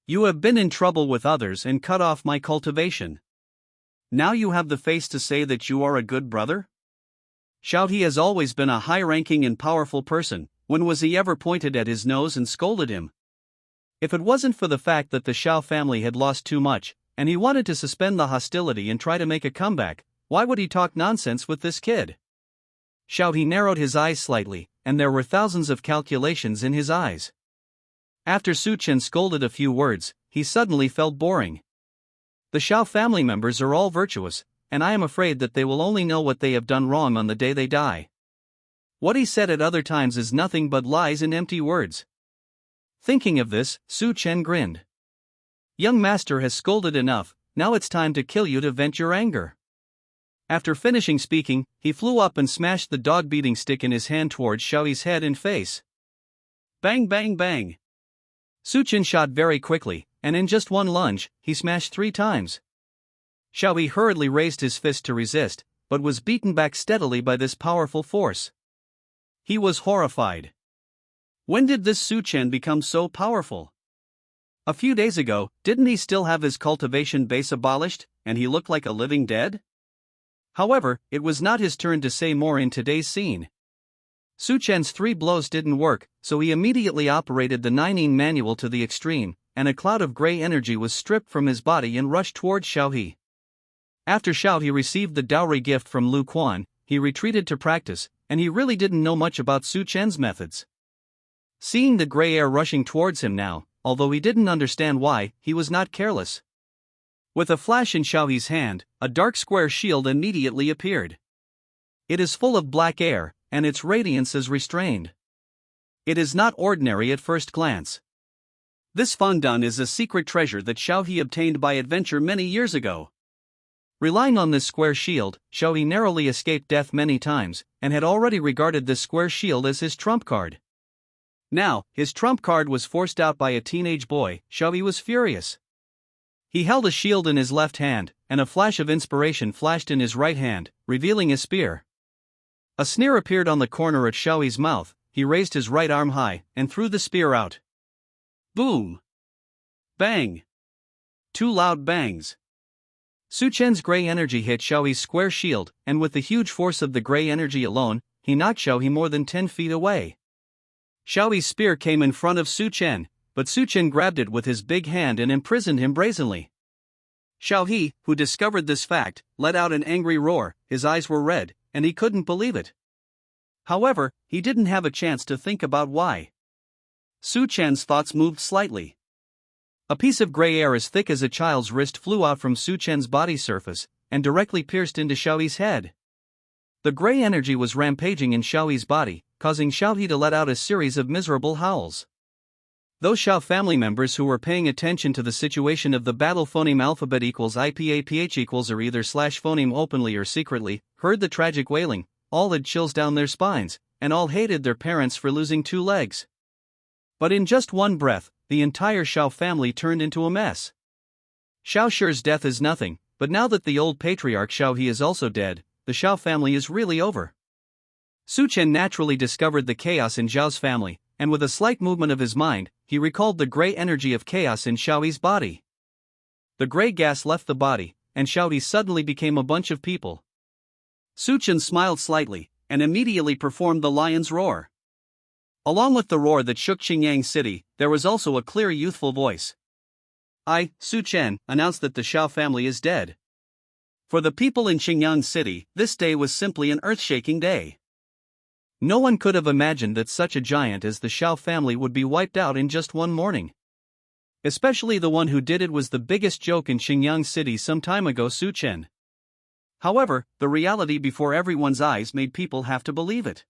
You have been in trouble with others and cut off my cultivation. Now you have the face to say that you are a good brother? Xiao He has always been a high-ranking and powerful person, when was he ever pointed at his nose and scolded him? If it wasn't for the fact that the Xiao family had lost too much, and he wanted to suspend the hostility and try to make a comeback, why would he talk nonsense with this kid? Xiao He narrowed his eyes slightly, and there were thousands of calculations in his eyes. After Su Chen scolded a few words, he suddenly felt boring. The Xiao family members are all virtuous, and I am afraid that they will only know what they have done wrong on the day they die. What he said at other times is nothing but lies and empty words. Thinking of this, Su Chen grinned. Young master has scolded enough, now it's time to kill you to vent your anger. After finishing speaking, he flew up and smashed the dog-beating stick in his hand towards Xiaoyi's head and face. Bang bang bang! Su Chen shot very quickly, and in just one lunge, he smashed 3 times. Xiaoyi hurriedly raised his fist to resist, but was beaten back steadily by this powerful force. He was horrified. When did this Su Chen become so powerful? A few days ago, didn't he still have his cultivation base abolished, and he looked like a living dead? However, it was not his turn to say more in today's scene. Su Chen's 3 blows didn't work, so he immediately operated the 9 manual to the extreme, and a cloud of grey energy was stripped from his body and rushed towards Xiaohe. After Xiaohe received the dowry gift from Lu Quan, he retreated to practice, and he really didn't know much about Su Chen's methods. Seeing the grey air rushing towards him now, although he didn't understand why, he was not careless. With a flash in Xiaohe's hand, a dark square shield immediately appeared. It is full of black air, and its radiance is restrained. It is not ordinary at first glance. This fondant is a secret treasure that Xiaohe obtained by adventure many years ago. Relying on this square shield, Xiaohe narrowly escaped death many times, and had already regarded this square shield as his trump card. Now, his trump card was forced out by a teenage boy. Xiaohe was furious. He held a shield in his left hand, and a flash of inspiration flashed in his right hand, revealing a spear. A sneer appeared on the corner at Xiaohe's mouth. He raised his right arm high, and threw the spear out. Boom! Bang! 2 loud bangs. Su Chen's grey energy hit Xiaohe's square shield, and with the huge force of the grey energy alone, he knocked Xiaohe more than 10 feet away. Xiaohe's spear came in front of Su Chen, but Su Chen grabbed it with his big hand and imprisoned him brazenly. Xiaohe, who discovered this fact, let out an angry roar. His eyes were red, and he couldn't believe it. However, he didn't have a chance to think about why. Su Chen's thoughts moved slightly. A piece of grey air as thick as a child's wrist flew out from Su Chen's body surface, and directly pierced into Xiaohe's head. The grey energy was rampaging in Xiaohe's body, causing Xiaohe to let out a series of miserable howls. Those Xiao family members who were paying attention to the situation of the battle phoneme alphabet equals IPAPH equals or either slash phoneme openly or secretly, heard the tragic wailing. All had chills down their spines, and all hated their parents for losing 2 legs. But in just one breath, the entire Xiao family turned into a mess. Xiao Shi's death is nothing, but now that the old patriarch Xiaohe is also dead, the Xiao family is really over. Su Chen naturally discovered the chaos in Zhao's family, and with a slight movement of his mind, he recalled the grey energy of chaos in Xiaohe's body. The grey gas left the body, and Xiaohe suddenly became a bunch of people. Su Chen smiled slightly, and immediately performed the lion's roar. Along with the roar that shook Qingyang City, there was also a clear youthful voice. I, Su Chen, announce that the Xiao family is dead. For the people in Qingyang City, this day was simply an earth-shaking day. No one could have imagined that such a giant as the Xiao family would be wiped out in just one morning. Especially the one who did it was the biggest joke in Qingyang City some time ago, Su Chen. However, the reality before everyone's eyes made people have to believe it.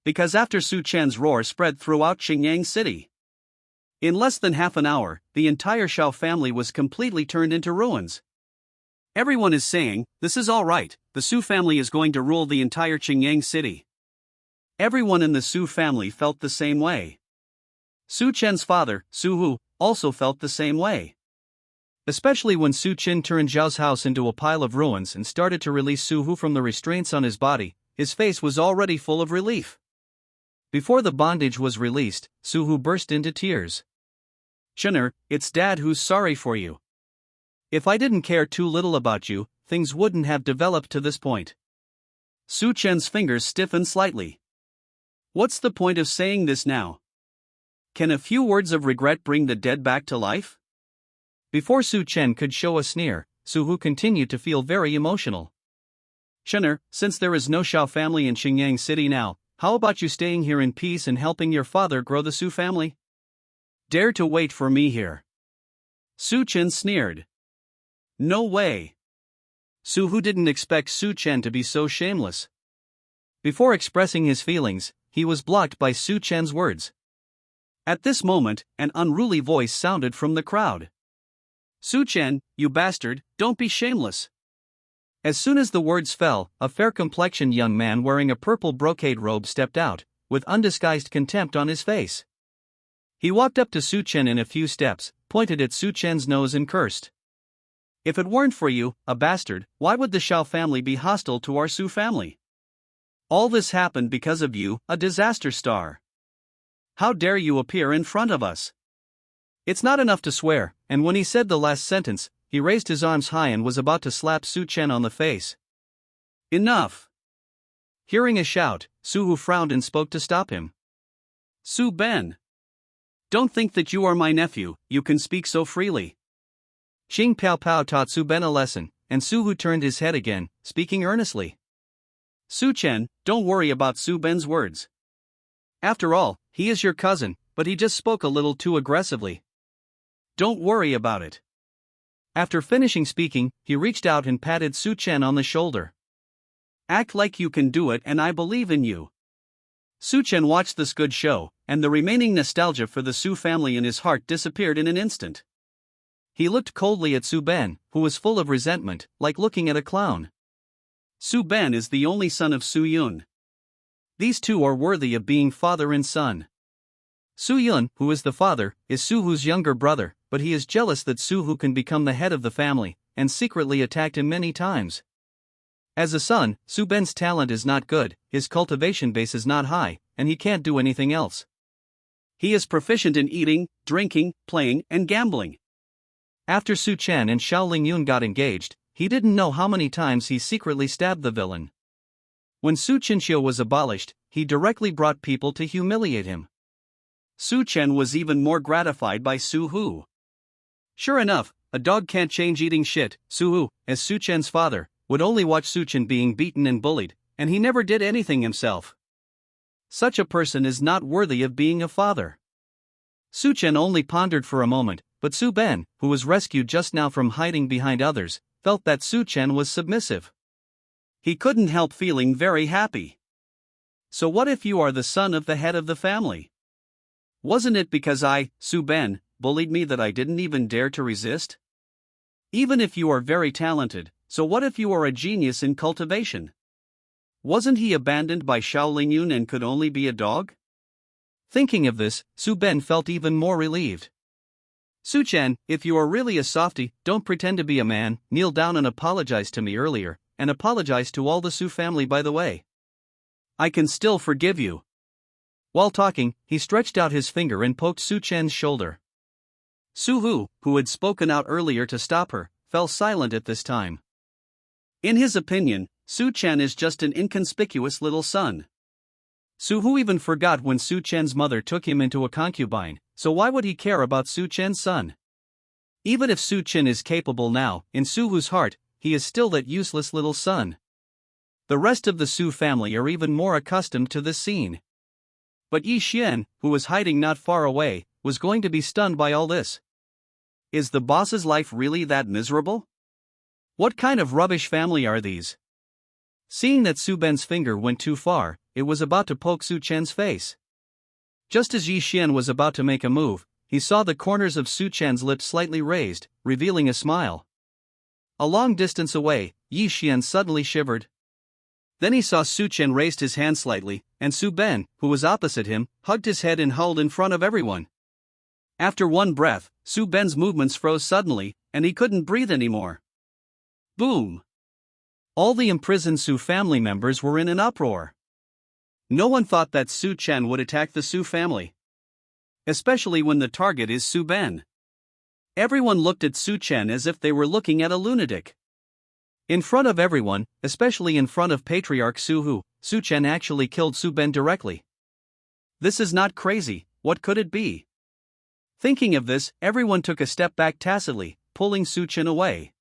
Because after Su Chen's roar spread throughout Qingyang City, in less than half an hour, the entire Xiao family was completely turned into ruins. Everyone is saying, this is all right, the Su family is going to rule the entire Qingyang City. Everyone in the Su family felt the same way. Su Chen's father, Su Hu, also felt the same way. Especially when Su Chen turned Zhao's house into a pile of ruins and started to release Su Hu from the restraints on his body, his face was already full of relief. Before the bondage was released, Su Hu burst into tears. Chener, it's Dad who's sorry for you. If I didn't care too little about you, things wouldn't have developed to this point. Su Chen's fingers stiffened slightly. What's the point of saying this now? Can a few words of regret bring the dead back to life? Before Su Chen could show a sneer, Su Hu continued to feel very emotional. Chener, since there is no Xiao family in Qingyang City now, how about you staying here in peace and helping your father grow the Su family? Dare to wait for me here. Su Chen sneered. No way. Su Hu didn't expect Su Chen to be so shameless. Before expressing his feelings, he was blocked by Su Chen's words. At this moment, an unruly voice sounded from the crowd. Su Chen, you bastard, don't be shameless. As soon as the words fell, a fair-complexioned young man wearing a purple brocade robe stepped out, with undisguised contempt on his face. He walked up to Su Chen in a few steps, pointed at Su Chen's nose and cursed. If it weren't for you, a bastard, why would the Xiao family be hostile to our Su family? All this happened because of you, a disaster star. How dare you appear in front of us? It's not enough to swear, and when he said the last sentence, he raised his arms high and was about to slap Su Chen on the face. Enough! Hearing a shout, Su Hu frowned and spoke to stop him. Su Ben! Don't think that you are my nephew, you can speak so freely. Xing Piao Pao taught Su Ben a lesson, and Su Hu turned his head again, speaking earnestly. Su Chen, don't worry about Su Ben's words. After all, he is your cousin, but he just spoke a little too aggressively. Don't worry about it. After finishing speaking, he reached out and patted Su Chen on the shoulder. Act like you can do it and I believe in you. Su Chen watched this good show, and the remaining nostalgia for the Su family in his heart disappeared in an instant. He looked coldly at Su Ben, who was full of resentment, like looking at a clown. Su Ben is the only son of Su Yun. These two are worthy of being father and son. Su Yun, who is the father, is Su Hu's younger brother, but he is jealous that Su Hu can become the head of the family, and secretly attacked him many times. As a son, Su Ben's talent is not good, his cultivation base is not high, and he can't do anything else. He is proficient in eating, drinking, playing, and gambling. After Su Chen and Xiaoling Yun got engaged, he didn't know how many times he secretly stabbed the villain. When Su Chenxiu was abolished, he directly brought people to humiliate him. Su Chen was even more gratified by Su Hu. Sure enough, a dog can't change eating shit. Su Hu, as Su Chen's father, would only watch Su Chen being beaten and bullied, and he never did anything himself. Such a person is not worthy of being a father. Su Chen only pondered for a moment, but Su Ben, who was rescued just now from hiding behind others, felt that Su Chen was submissive. He couldn't help feeling very happy. So what if you are the son of the head of the family? Wasn't it because I, Su Ben, bullied me that I didn't even dare to resist? Even if you are very talented, so what if you are a genius in cultivation? Wasn't he abandoned by Xiaoling Yun and could only be a dog? Thinking of this, Su Ben felt even more relieved. Su Chen, if you are really a softie, don't pretend to be a man, kneel down and apologize to me earlier, and apologize to all the Su family by the way. I can still forgive you. While talking, he stretched out his finger and poked Su Chen's shoulder. Su Hu, who had spoken out earlier to stop her, fell silent at this time. In his opinion, Su Chen is just an inconspicuous little son. Su Hu even forgot when Su Chen's mother took him into a concubine, so why would he care about Su Chen's son? Even if Su Chen is capable now, in Su Hu's heart, he is still that useless little son. The rest of the Su family are even more accustomed to this scene. But Yi Xian, who was hiding not far away, was going to be stunned by all this. Is the boss's life really that miserable? What kind of rubbish family are these? Seeing that Su Ben's finger went too far, it was about to poke Su Chen's face. Just as Yi Xian was about to make a move, he saw the corners of Su Chen's lips slightly raised, revealing a smile. A long distance away, Yi Xian suddenly shivered. Then he saw Su Chen raised his hand slightly, and Su Ben, who was opposite him, hugged his head and howled in front of everyone. After one breath, Su Ben's movements froze suddenly, and he couldn't breathe anymore. Boom! All the imprisoned Su family members were in an uproar. No one thought that Su Chen would attack the Su family. Especially when the target is Su Ben. Everyone looked at Su Chen as if they were looking at a lunatic. In front of everyone, especially in front of Patriarch Su Hu, Su Chen actually killed Su Ben directly. This is not crazy, what could it be? Thinking of this, everyone took a step back tacitly, pulling Su Chen away.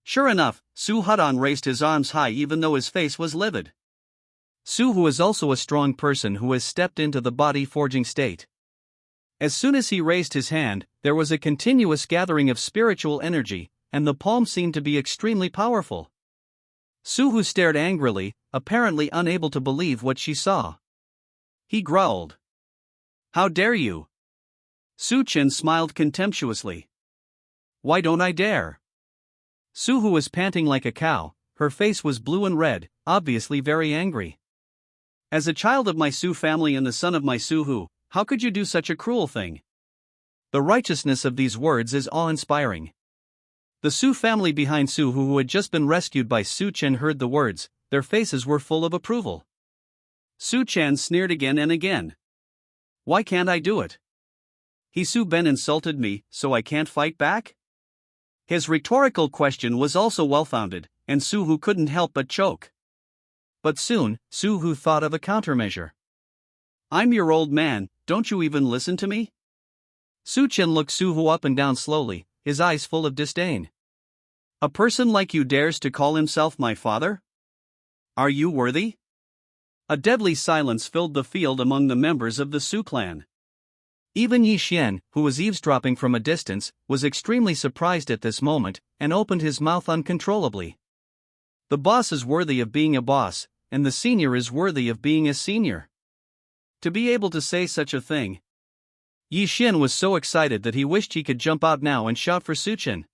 Sure enough, Su Hudan raised his arms high even though his face was livid. Su Hu is also a strong person who has stepped into the body forging state. As soon as he raised his hand, there was a continuous gathering of spiritual energy, and the palm seemed to be extremely powerful. Su Hu stared angrily, apparently unable to believe what she saw. He growled. How dare you? Su Chen smiled contemptuously. Why don't I dare? Su Hu was panting like a cow, her face was blue and red, obviously very angry. As a child of my Su family and the son of my Su Hu, how could you do such a cruel thing? The righteousness of these words is awe-inspiring. The Su family behind Su Hu, who had just been rescued by Su Chen, heard the words, their faces were full of approval. Su Chen sneered again and again. Why can't I do it? Su Ben insulted me, so I can't fight back? His rhetorical question was also well-founded, and Su Hu couldn't help but choke. But soon, Su Hu thought of a countermeasure. I'm your old man, don't you even listen to me? Su Chen looked Su Hu up and down slowly, his eyes full of disdain. A person like you dares to call himself my father? Are you worthy? A deadly silence filled the field among the members of the Su clan. Even Yi Xian, who was eavesdropping from a distance, was extremely surprised at this moment, and opened his mouth uncontrollably. The boss is worthy of being a boss, and the senior is worthy of being a senior. To be able to say such a thing. Yi Xian was so excited that he wished he could jump out now and shout for Su Chen.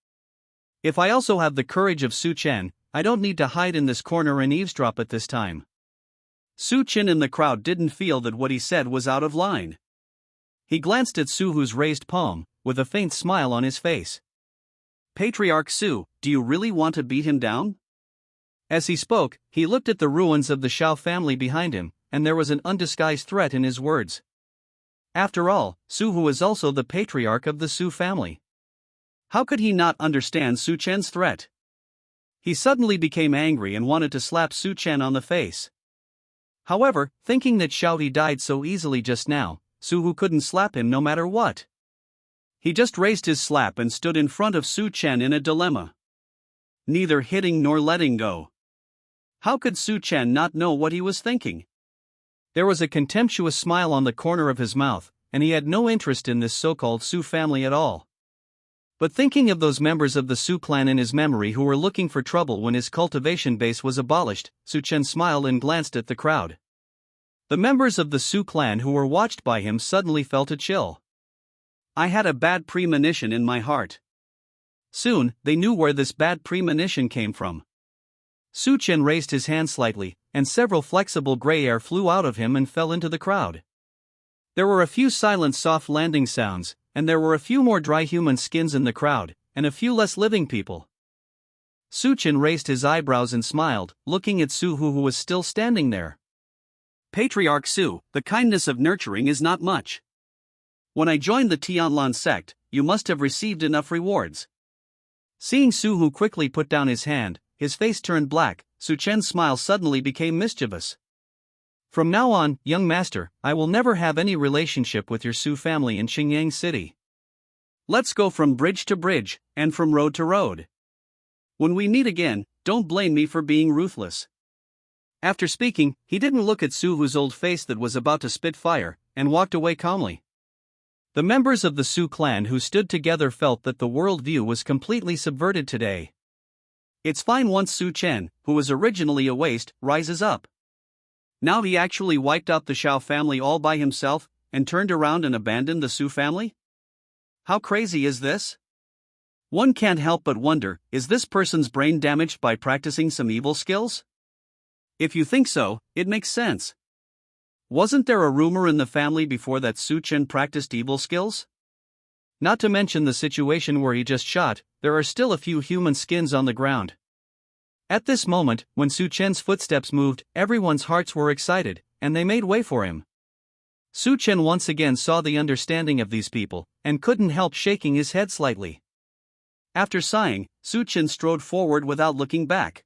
If I also have the courage of Su Chen, I don't need to hide in this corner and eavesdrop at this time. Su Chen in the crowd didn't feel that what he said was out of line. He glanced at Su Hu's raised palm, with a faint smile on his face. Patriarch Su, do you really want to beat him down? As he spoke, he looked at the ruins of the Shao family behind him, and there was an undisguised threat in his words. After all, Su Hu is also the patriarch of the Su family. How could he not understand Su Chen's threat? He suddenly became angry and wanted to slap Su Chen on the face. However, thinking that Shouty died so easily just now, Su Hu couldn't slap him no matter what. He just raised his slap and stood in front of Su Chen in a dilemma. Neither hitting nor letting go. How could Su Chen not know what he was thinking? There was a contemptuous smile on the corner of his mouth, and he had no interest in this so-called Su family at all. But thinking of those members of the Su clan in his memory who were looking for trouble when his cultivation base was abolished, Su Chen smiled and glanced at the crowd. The members of the Su clan who were watched by him suddenly felt a chill. I had a bad premonition in my heart. Soon, they knew where this bad premonition came from. Su Chen raised his hand slightly, and several flexible gray air flew out of him and fell into the crowd. There were a few silent soft landing sounds, and there were a few more dry human skins in the crowd, and a few less living people. Su Chen raised his eyebrows and smiled, looking at Su Hu who was still standing there. Patriarch Su, the kindness of nurturing is not much. When I joined the Tianlan sect, you must have received enough rewards. Seeing Su Hu quickly put down his hand, his face turned black. Su Chen's smile suddenly became mischievous. From now on, young master, I will never have any relationship with your Su family in Xingyang City. Let's go from bridge to bridge, and from road to road. When we meet again, don't blame me for being ruthless. After speaking, he didn't look at Su Hu's old face that was about to spit fire, and walked away calmly. The members of the Su clan who stood together felt that the world view was completely subverted today. It's fine once Su Chen, who was originally a waste, rises up. Now he actually wiped out the Shao family all by himself, and turned around and abandoned the Su family? How crazy is this? One can't help but wonder, is this person's brain damaged by practicing some evil skills? If you think so, it makes sense. Wasn't there a rumor in the family before that Su Chen practiced evil skills? Not to mention the situation where he just shot, there are still a few human skins on the ground. At this moment, when Su Chen's footsteps moved, everyone's hearts were excited, and they made way for him. Su Chen once again saw the understanding of these people, and couldn't help shaking his head slightly. After sighing, Su Chen strode forward without looking back.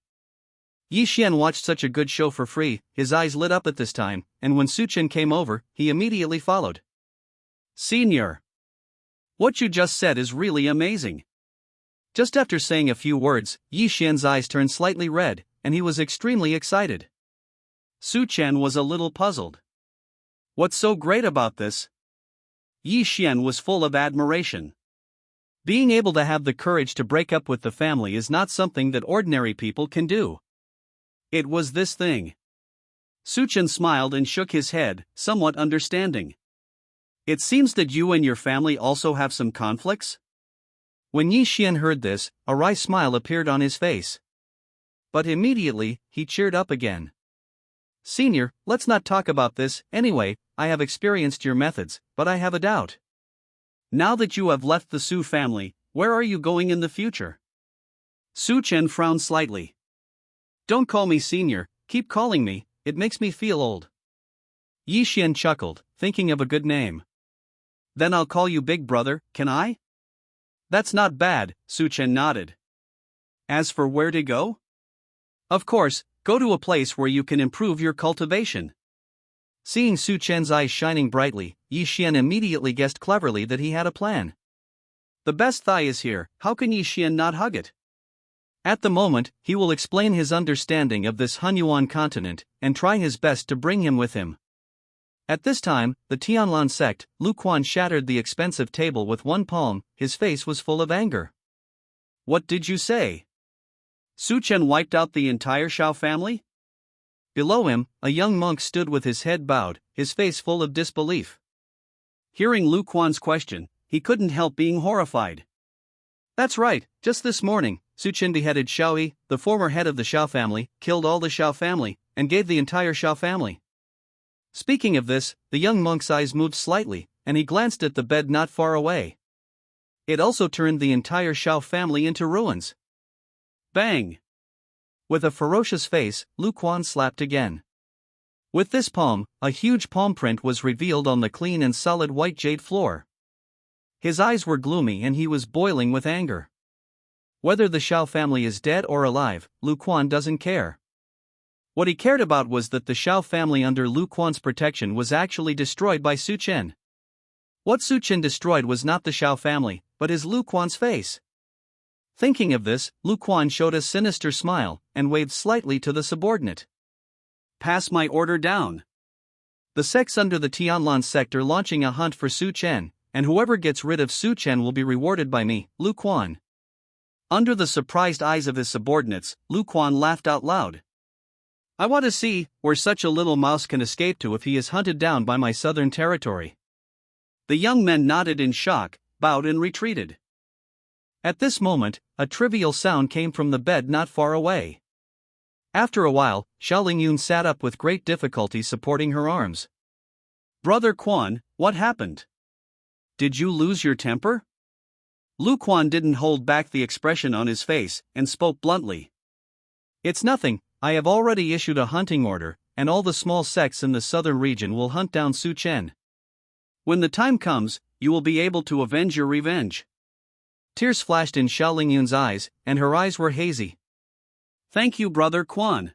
Yi Xian watched such a good show for free, his eyes lit up at this time, and when Su Chen came over, he immediately followed. Senior! What you just said is really amazing. Just after saying a few words, Yi Xian's eyes turned slightly red, and he was extremely excited. Su Chen was a little puzzled. What's so great about this? Yi Xian was full of admiration. Being able to have the courage to break up with the family is not something that ordinary people can do. It was this thing. Su Chen smiled and shook his head, somewhat understanding. It seems that you and your family also have some conflicts? When Yi Xian heard this, a wry smile appeared on his face. But immediately, he cheered up again. Senior, let's not talk about this. Anyway, I have experienced your methods, but I have a doubt. Now that you have left the Su family, where are you going in the future? Su Chen frowned slightly. Don't call me senior, keep calling me, it makes me feel old. Yi Xian chuckled, thinking of a good name. Then I'll call you Big Brother, can I? That's not bad, Su Chen nodded. As for where to go? Of course, go to a place where you can improve your cultivation. Seeing Su Chen's eyes shining brightly, Yi Xian immediately guessed cleverly that he had a plan. The best thigh is here, how can Yi Xian not hug it? At the moment, he will explain his understanding of this Hunyuan continent, and try his best to bring him with him. At this time, the Tianlan sect, Lu Quan shattered the expensive table with one palm, his face was full of anger. What did you say? Su Chen wiped out the entire Shao family? Below him, a young monk stood with his head bowed, his face full of disbelief. Hearing Lu Quan's question, he couldn't help being horrified. That's right, just this morning, Su Chen beheaded Shao Yi, the former head of the Shao family, killed all the Shao family, and gave the entire Shao family. Speaking of this, the young monk's eyes moved slightly, and he glanced at the bed not far away. It also turned the entire Shao family into ruins. Bang! With a ferocious face, Lu Quan slapped again. With this palm, a huge palm print was revealed on the clean and solid white jade floor. His eyes were gloomy and he was boiling with anger. Whether the Shao family is dead or alive, Lu Quan doesn't care. What he cared about was that the Shao family under Lu Quan's protection was actually destroyed by Su Chen. What Su Chen destroyed was not the Shao family, but his Lu Quan's face. Thinking of this, Lu Quan showed a sinister smile, and waved slightly to the subordinate. Pass my order down. The sects under the Tianlan sect are launching a hunt for Su Chen, and whoever gets rid of Su Chen will be rewarded by me, Lu Quan. Under the surprised eyes of his subordinates, Lu Quan laughed out loud. I want to see where such a little mouse can escape to if he is hunted down by my southern territory. The young men nodded in shock, bowed and retreated. At this moment, a trivial sound came from the bed not far away. After a while, Xiao Lingyun sat up with great difficulty supporting her arms. Brother Quan, what happened? Did you lose your temper? Lu Quan didn't hold back the expression on his face, and spoke bluntly. It's nothing, I have already issued a hunting order, and all the small sects in the southern region will hunt down Su Chen. When the time comes, you will be able to avenge your revenge. Tears flashed in Xiao Lingyun's eyes, and her eyes were hazy. Thank you, Brother Quan.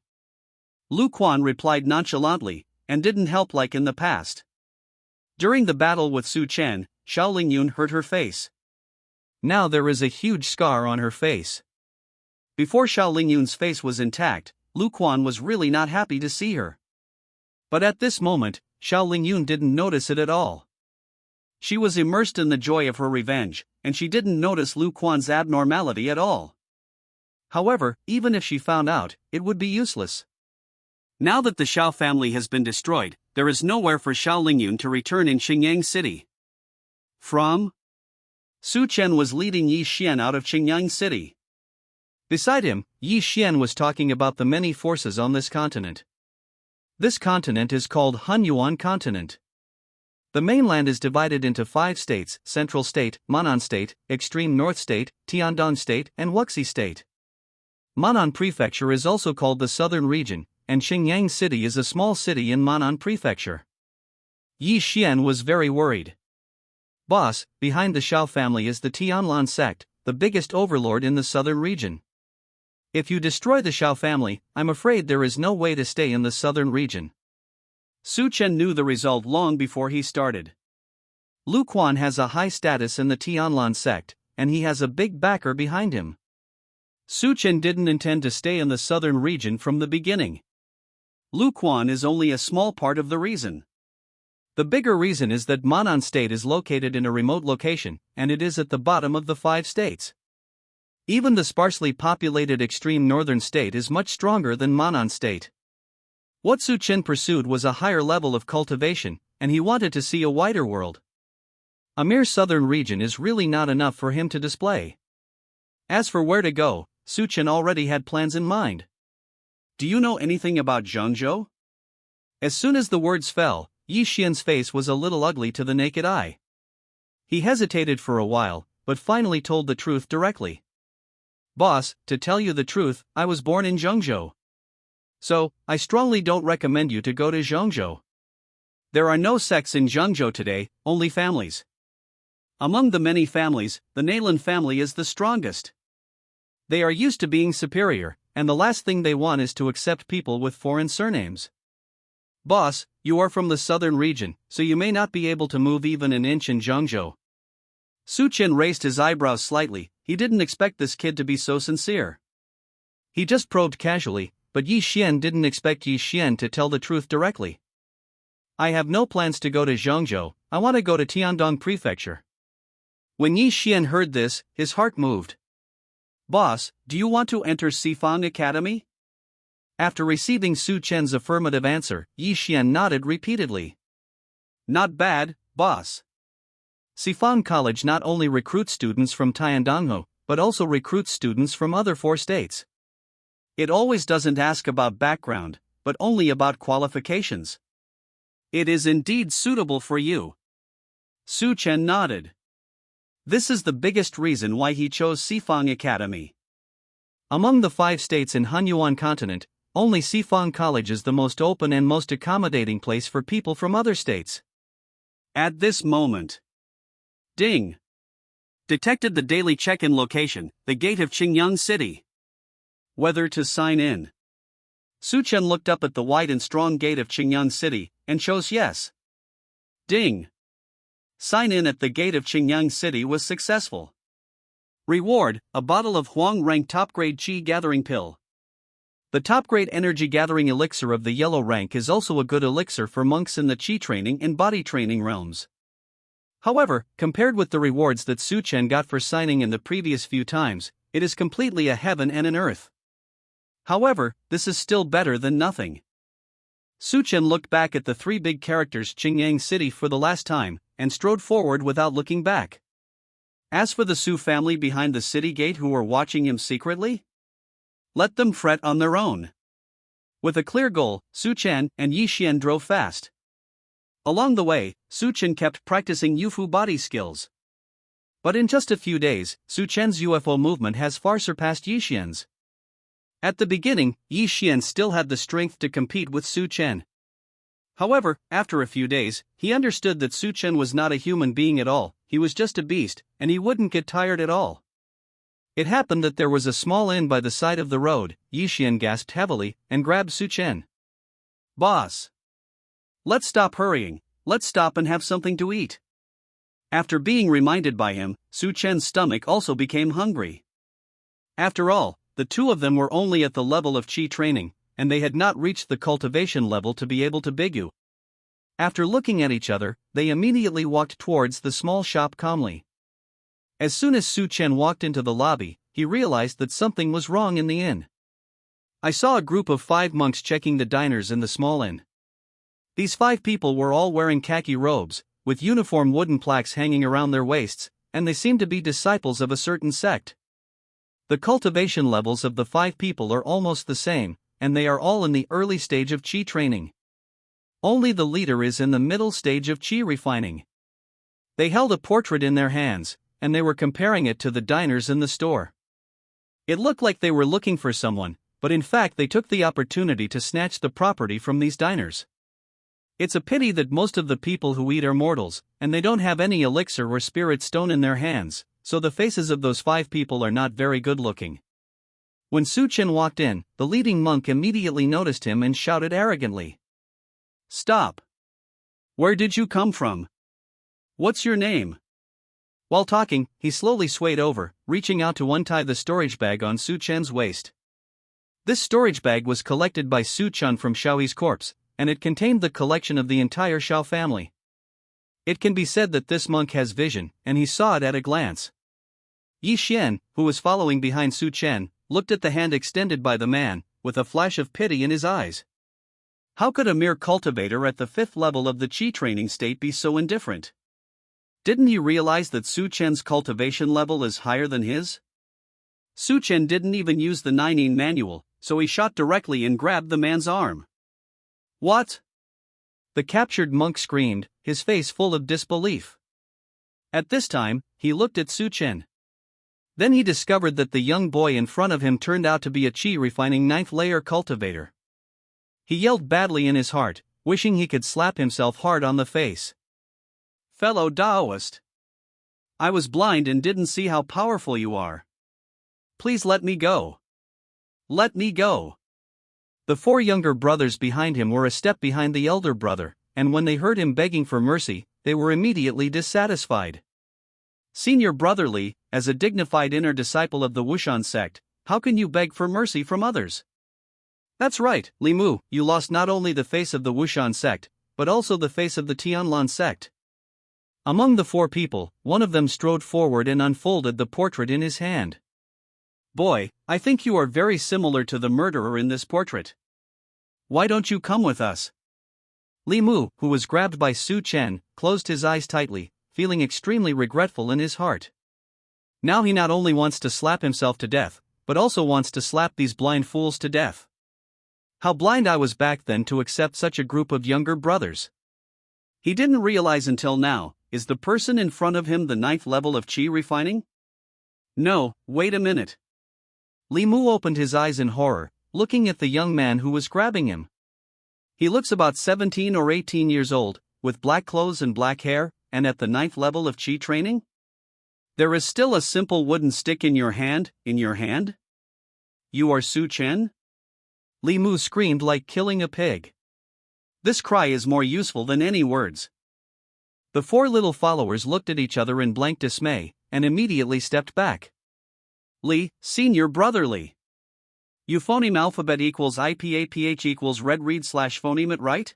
Lu Quan replied nonchalantly, and didn't help like in the past. During the battle with Su Chen, Xiao Lingyun hurt her face. Now there is a huge scar on her face. Before Xiao Lingyun's face was intact, Lu Quan was really not happy to see her. But at this moment, Xiao Lingyun didn't notice it at all. She was immersed in the joy of her revenge, and she didn't notice Lu Quan's abnormality at all. However, even if she found out, it would be useless. Now that the Shao family has been destroyed, there is nowhere for Xiao Lingyun to return in Xingyang City. Su Chen was leading Yi Xian out of Xingyang City. Beside him, Yi Xian was talking about the many forces on this continent. This continent is called Hunyuan Continent. The mainland is divided into 5 states: Central State, Manan State, Extreme North State, Tiandong State, and Wuxi State. Manan Prefecture is also called the Southern Region, and Xingyang City is a small city in Manan Prefecture. Yi Xian was very worried. Boss, behind the Shao family is the Tianlan sect, the biggest overlord in the southern region. If you destroy the Shao family, I'm afraid there is no way to stay in the southern region. Su Chen knew the result long before he started. Lu Quan has a high status in the Tianlan sect, and he has a big backer behind him. Su Chen didn't intend to stay in the southern region from the beginning. Lu Quan is only a small part of the reason. The bigger reason is that Manan State is located in a remote location, and it is at the bottom of the 5 states. Even the sparsely populated extreme northern state is much stronger than Manan State. What Su Chen pursued was a higher level of cultivation, and he wanted to see a wider world. A mere southern region is really not enough for him to display. As for where to go, Su Chen already had plans in mind. Do you know anything about Zhengzhou? As soon as the words fell, Yi Xian's face was a little ugly to the naked eye. He hesitated for a while, but finally told the truth directly. Boss, to tell you the truth, I was born in Zhengzhou. So, I strongly don't recommend you to go to Zhengzhou. There are no sects in Zhengzhou today, only families. Among the many families, the Nayland family is the strongest. They are used to being superior, and the last thing they want is to accept people with foreign surnames. Boss, you are from the southern region, so you may not be able to move even an inch in Zhengzhou. Su Chen raised his eyebrows slightly. He didn't expect this kid to be so sincere. He just probed casually, but Yi Xian didn't expect Yi Xian to tell the truth directly. I have no plans to go to Zhengzhou, I want to go to Tiandong Prefecture. When Yi Xian heard this, his heart moved. Boss, do you want to enter Sifang Academy? After receiving Su Chen's affirmative answer, Yi Xian nodded repeatedly. Not bad, boss. Sifang College not only recruits students from Tiandonghu, but also recruits students from other 4 states. It always doesn't ask about background, but only about qualifications. It is indeed suitable for you. Su Chen nodded. This is the biggest reason why he chose Sifang Academy. Among the 5 states in Hunyuan continent, only Sifang College is the most open and most accommodating place for people from other states. At this moment. Ding! Detected the daily check-in location, the gate of Qingyang City. Whether to sign in. Su Chen looked up at the wide and strong gate of Qingyang City, and chose yes. Ding! Sign in at the gate of Qingyang City was successful. Reward, a bottle of Huang-rank top-grade Qi gathering pill. The top-grade energy gathering elixir of the yellow rank is also a good elixir for monks in the Qi training and body training realms. However, compared with the rewards that Su Chen got for signing in the previous few times, it is completely a heaven and an earth. However, this is still better than nothing. Su Chen looked back at the 3 big characters Qingyang City for the last time, and strode forward without looking back. As for the Su family behind the city gate who were watching him secretly, let them fret on their own. With a clear goal, Su Chen and Yi Xian drove fast. Along the way, Su Chen kept practicing Yufu body skills. But in just a few days, Su Chen's UFO movement has far surpassed Yi Xian's. At the beginning, Yi Xian still had the strength to compete with Su Chen. However, after a few days, he understood that Su Chen was not a human being at all, he was just a beast, and he wouldn't get tired at all. It happened that there was a small inn by the side of the road. Yi Xian gasped heavily, and grabbed Su Chen. Boss! Let's stop hurrying, let's stop and have something to eat. After being reminded by him, Su Chen's stomach also became hungry. After all, the 2 of them were only at the level of Qi training, and they had not reached the cultivation level to be able to bigu. After looking at each other, they immediately walked towards the small shop calmly. As soon as Su Chen walked into the lobby, he realized that something was wrong in the inn. I saw a group of 5 monks checking the diners in the small inn. These 5 people were all wearing khaki robes, with uniform wooden plaques hanging around their waists, and they seemed to be disciples of a certain sect. The cultivation levels of the 5 people are almost the same, and they are all in the early stage of Qi training. Only the leader is in the middle stage of Qi refining. They held a portrait in their hands, and they were comparing it to the diners in the store. It looked like they were looking for someone, but in fact they took the opportunity to snatch the property from these diners. It's a pity that most of the people who eat are mortals, and they don't have any elixir or spirit stone in their hands, so the faces of those 5 people are not very good looking. When Su Chen walked in, the leading monk immediately noticed him and shouted arrogantly. Stop! Where did you come from? What's your name? While talking, he slowly swayed over, reaching out to untie the storage bag on Su Chen's waist. This storage bag was collected by Su Chen from Xiaoyi's corpse, and it contained the collection of the entire Xiao family. It can be said that this monk has vision, and he saw it at a glance. Yi Xian, who was following behind Su Chen, looked at the hand extended by the man, with a flash of pity in his eyes. How could a mere cultivator at the 5th level of the Qi training state be so indifferent? Didn't he realize that Su Chen's cultivation level is higher than his? Su Chen didn't even use the Nining manual, so he shot directly and grabbed the man's arm. What? The captured monk screamed, his face full of disbelief. At this time, he looked at Su Chen. Then he discovered that the young boy in front of him turned out to be a Qi refining 9th layer cultivator. He yelled badly in his heart, wishing he could slap himself hard on the face. Fellow Taoist! I was blind and didn't see how powerful you are. Please let me go. Let me go. The four younger brothers behind him were a step behind the elder brother, and when they heard him begging for mercy, they were immediately dissatisfied. Senior brother Li, as a dignified inner disciple of the Wushan sect, how can you beg for mercy from others? That's right, Li Mu, you lost not only the face of the Wushan sect, but also the face of the Tianlan sect. Among the four people, one of them strode forward and unfolded the portrait in his hand. Boy, I think you are very similar to the murderer in this portrait. Why don't you come with us? Li Mu, who was grabbed by Su Chen, closed his eyes tightly, feeling extremely regretful in his heart. Now he not only wants to slap himself to death, but also wants to slap these blind fools to death. How blind I was back then to accept such a group of younger brothers. He didn't realize until now, is the person in front of him the 9th level of Qi refining? No, wait a minute. Li Mu opened his eyes in horror, looking at the young man who was grabbing him. He looks about 17 or 18 years old, with black clothes and black hair, and at the 9th level of Qi training? There is still a simple wooden stick in your hand, You are Su Chen? Li Mu screamed like killing a pig. This cry is more useful than any words. The four little followers looked at each other in blank dismay, and immediately stepped back. Li, senior brother Li. Euphoneme alphabet equals IPAPH equals red read / phoneme it right?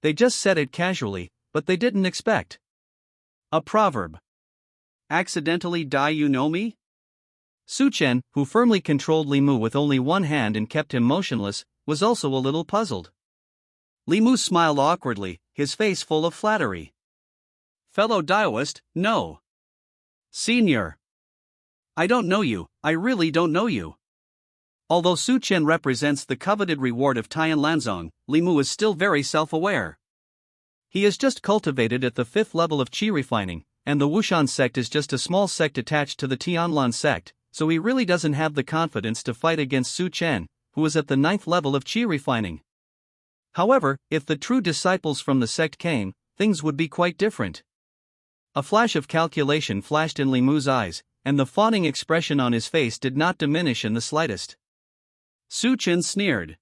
They just said it casually, but they didn't expect a proverb. Accidentally die you know me? Su Chen, who firmly controlled Li Mu with only one hand and kept him motionless, was also a little puzzled. Li Mu smiled awkwardly, his face full of flattery. Fellow Daoist, no. Senior. I don't know you, I really don't know you. Although Su Chen represents the coveted reward of Tian Lanzong, Li Mu is still very self-aware. He is just cultivated at the 5th level of Qi refining, and the Wushan sect is just a small sect attached to the Tianlan sect, so he really doesn't have the confidence to fight against Su Chen, who is at the 9th level of Qi refining. However, if the true disciples from the sect came, things would be quite different. A flash of calculation flashed in Li Mu's eyes, and the fawning expression on his face did not diminish in the slightest. Su Chen sneered.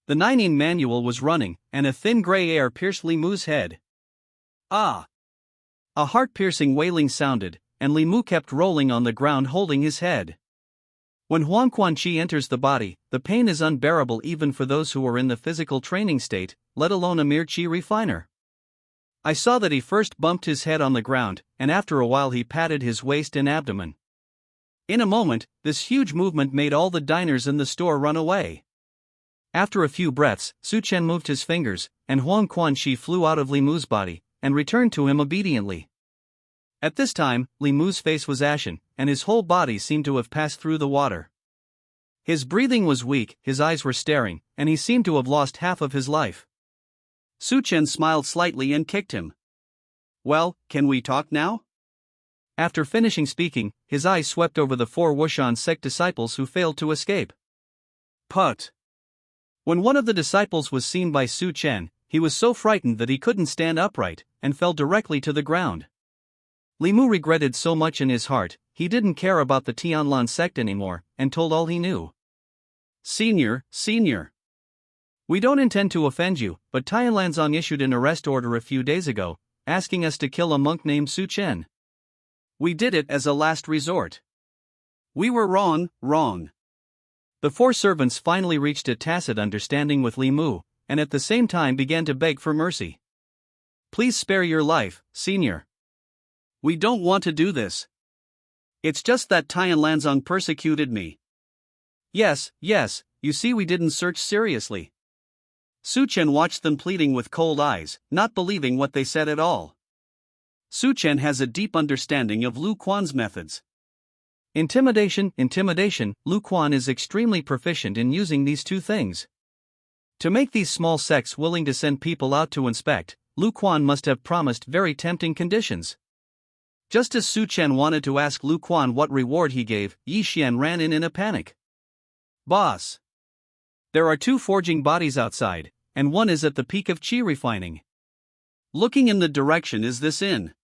The Nining manual was running, and a thin gray air pierced Li Mu's head. Ah! A heart-piercing wailing sounded, and Li Mu kept rolling on the ground holding his head. When Huangquan Qi enters the body, the pain is unbearable even for those who are in the physical training state, let alone a mere Qi refiner. I saw that he first bumped his head on the ground, and after a while he patted his waist and abdomen. In a moment, this huge movement made all the diners in the store run away. After a few breaths, Su Chen moved his fingers, and Huangquan Qi flew out of Li Mu's body, and returned to him obediently. At this time, Li Mu's face was ashen, and his whole body seemed to have passed through the water. His breathing was weak, his eyes were staring, and he seemed to have lost half of his life. Su Chen smiled slightly and kicked him. Well, can we talk now? After finishing speaking, his eyes swept over the four Wushan sect disciples who failed to escape. Put. When one of the disciples was seen by Su Chen, he was so frightened that he couldn't stand upright, and fell directly to the ground. Li Mu regretted so much in his heart, he didn't care about the Tianlan sect anymore, and told all he knew. Senior. We don't intend to offend you, but Tianlanzong issued an arrest order a few days ago, asking us to kill a monk named Su Chen. We did it as a last resort. We were wrong. The four servants finally reached a tacit understanding with Li Mu, and at the same time began to beg for mercy. Please spare your life, senior. We don't want to do this. It's just that Tianlanzong persecuted me. Yes, you see we didn't search seriously. Su Chen watched them pleading with cold eyes, not believing what they said at all. Su Chen has a deep understanding of Lu Quan's methods. Intimidation, Lu Quan is extremely proficient in using these two things. To make these small sects willing to send people out to inspect, Lu Quan must have promised very tempting conditions. Just as Su Chen wanted to ask Lu Quan what reward he gave, Yi Xian ran in a panic. Boss! There are two forging bodies outside, and one is at the peak of Qi refining. Looking in the direction is this inn.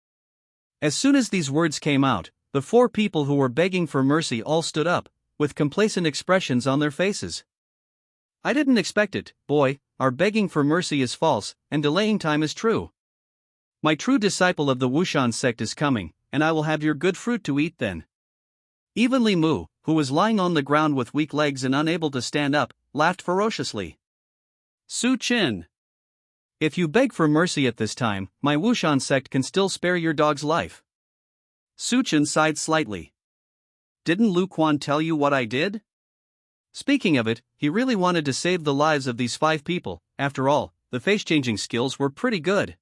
As soon as these words came out, the four people who were begging for mercy all stood up, with complacent expressions on their faces. I didn't expect it, boy. Our begging for mercy is false, and delaying time is true. My true disciple of the Wushan sect is coming, and I will have your good fruit to eat then. Even Li Mu, who was lying on the ground with weak legs and unable to stand up, laughed ferociously. Su Qin. If you beg for mercy at this time, my Wushan sect can still spare your dog's life. Su Qin sighed slightly. Didn't Lu Quan tell you what I did? Speaking of it, he really wanted to save the lives of these 5 people. After all, the face-changing skills were pretty good.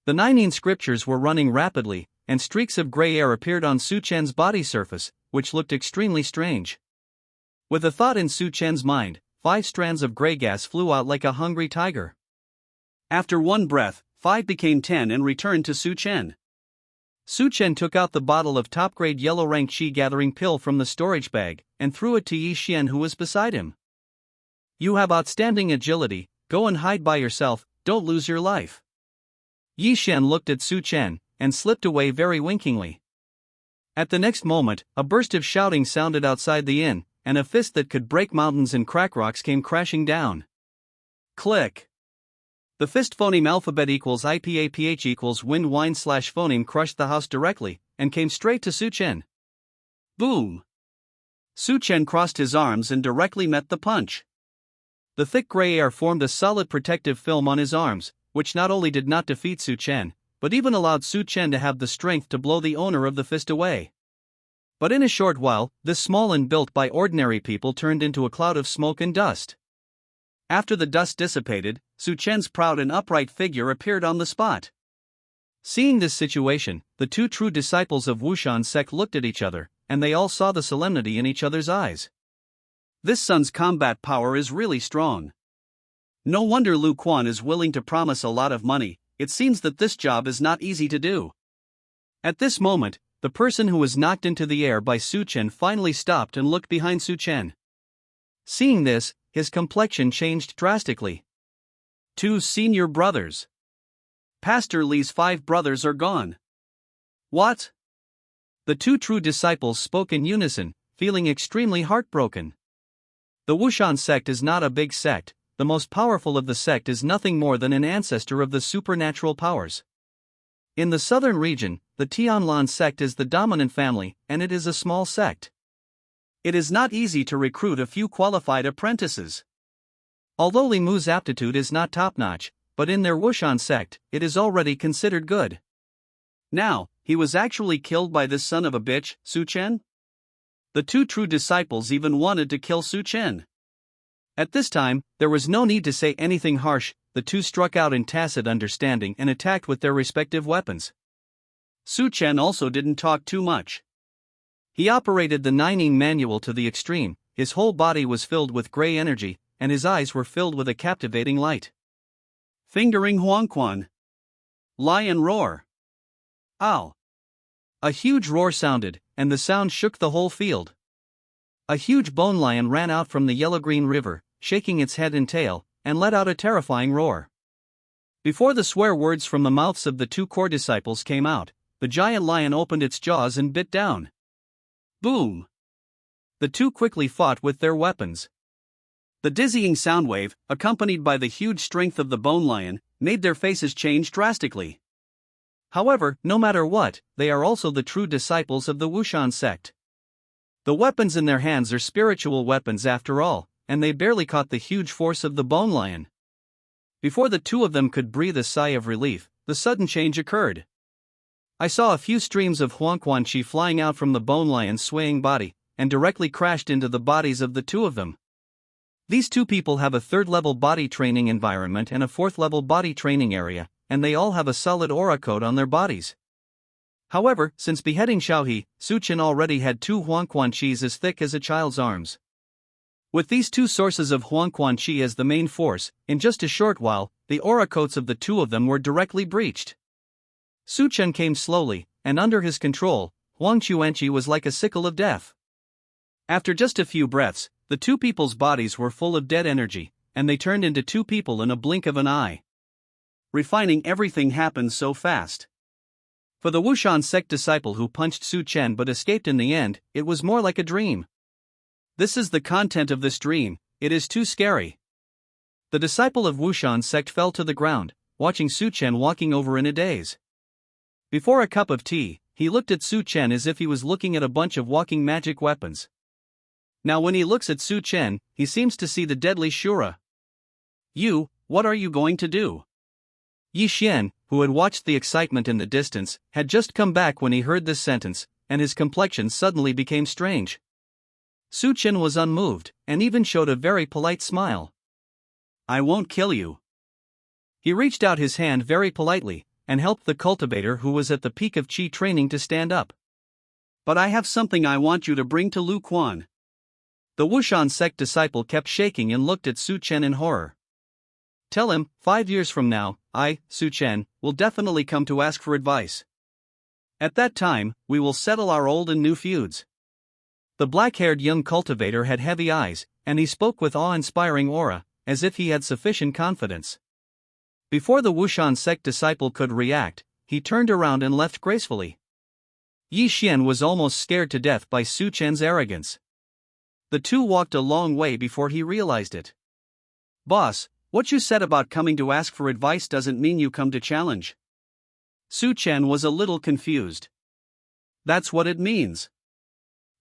The 19 scriptures were running rapidly, and streaks of gray air appeared on Su Chen's body surface, which looked extremely strange. With a thought in Su Chen's mind, 5 strands of gray gas flew out like a hungry tiger. After one breath, 5 became 10 and returned to Su Chen. Su Chen took out the bottle of top-grade yellow-rank chi-gathering pill from the storage bag, and threw it to Yi Xian who was beside him. You have outstanding agility, go and hide by yourself, don't lose your life. Yi Xian looked at Su Chen, and slipped away very winkingly. At the next moment, a burst of shouting sounded outside the inn, and a fist that could break mountains and crack rocks came crashing down. Click! The fist phoneme alphabet equals IPAPH equals wind wine / phoneme crushed the house directly, and came straight to Su Chen. Boom! Su Chen crossed his arms and directly met the punch. The thick gray air formed a solid protective film on his arms, which not only did not defeat Su Chen, but even allowed Su Chen to have the strength to blow the owner of the fist away. But in a short while, this small and built by ordinary people turned into a cloud of smoke and dust. After the dust dissipated, Su Chen's proud and upright figure appeared on the spot. Seeing this situation, the 2 true disciples of Wushan sect looked at each other, and they all saw the solemnity in each other's eyes. This son's combat power is really strong. No wonder Lu Quan is willing to promise a lot of money. It seems that this job is not easy to do. At this moment, the person who was knocked into the air by Su Chen finally stopped and looked behind Su Chen. Seeing this, his complexion changed drastically. 2 senior brothers. Pastor Li's 5 brothers are gone. What? The 2 true disciples spoke in unison, feeling extremely heartbroken. The Wushan sect is not a big sect. The most powerful of the sect is nothing more than an ancestor of the supernatural powers. In the southern region, the Tianlan sect is the dominant family, and it is a small sect. It is not easy to recruit a few qualified apprentices. Although Li Mu's aptitude is not top-notch, but in their Wushan sect, it is already considered good. Now, he was actually killed by this son of a bitch, Su Chen? The 2 true disciples even wanted to kill Su Chen. At this time, there was no need to say anything harsh. The 2 struck out in tacit understanding and attacked with their respective weapons. Su Chen also didn't talk too much. He operated the Nining manual to the extreme, his whole body was filled with gray energy, and his eyes were filled with a captivating light. Fingering Huangquan. Lion roar. Ow! A huge roar sounded, and the sound shook the whole field. A huge bone lion ran out from the yellow-green river, shaking its head and tail, and let out a terrifying roar. Before the swear words from the mouths of the 2 core disciples came out, the giant lion opened its jaws and bit down. Boom! The 2 quickly fought with their weapons. The dizzying sound wave, accompanied by the huge strength of the bone lion, made their faces change drastically. However, no matter what, they are also the true disciples of the Wushan sect. The weapons in their hands are spiritual weapons after all, and they barely caught the huge force of the bone lion. Before the 2 of them could breathe a sigh of relief, the sudden change occurred. I saw a few streams of Huangquan Qi flying out from the bone lion's swaying body, and directly crashed into the bodies of the 2 of them. These 2 people have a 3rd-level body training environment and a 4th-level body training area, and they all have a solid aura code on their bodies. However, since beheading Xiaohe, Su Chen already had 2 Huangquan Qis as thick as a child's arms. With these 2 sources of Huangquan Qi as the main force, in just a short while, the aura codes of the 2 of them were directly breached. Su Chen came slowly, and under his control, Huang Chuanqi was like a sickle of death. After just a few breaths, the 2 people's bodies were full of dead energy, and they turned into 2 people in a blink of an eye. Refining everything happened so fast. For the Wushan sect disciple who punched Su Chen but escaped in the end, it was more like a dream. This is the content of this dream, it is too scary. The disciple of Wushan sect fell to the ground, watching Su Chen walking over in a daze. Before a cup of tea, he looked at Su Chen as if he was looking at a bunch of walking magic weapons. Now when he looks at Su Chen, he seems to see the deadly Shura. "You, what are you going to do?" Yi Xian, who had watched the excitement in the distance, had just come back when he heard this sentence, and his complexion suddenly became strange. Su Chen was unmoved, and even showed a very polite smile. "I won't kill you." He reached out his hand very politely, and helped the cultivator who was at the peak of Qi training to stand up. "But I have something I want you to bring to Lu Quan." The Wushan sect disciple kept shaking and looked at Su Chen in horror. "Tell him, 5 years from now, I, Su Chen, will definitely come to ask for advice. At that time, we will settle our old and new feuds." The black-haired young cultivator had heavy eyes, and he spoke with awe-inspiring aura, as if he had sufficient confidence. Before the Wushan sect disciple could react, he turned around and left gracefully. Yi Xian was almost scared to death by Su Chen's arrogance. The two walked a long way before he realized it. "Boss, what you said about coming to ask for advice doesn't mean you come to challenge." Su Chen was a little confused. "That's what it means."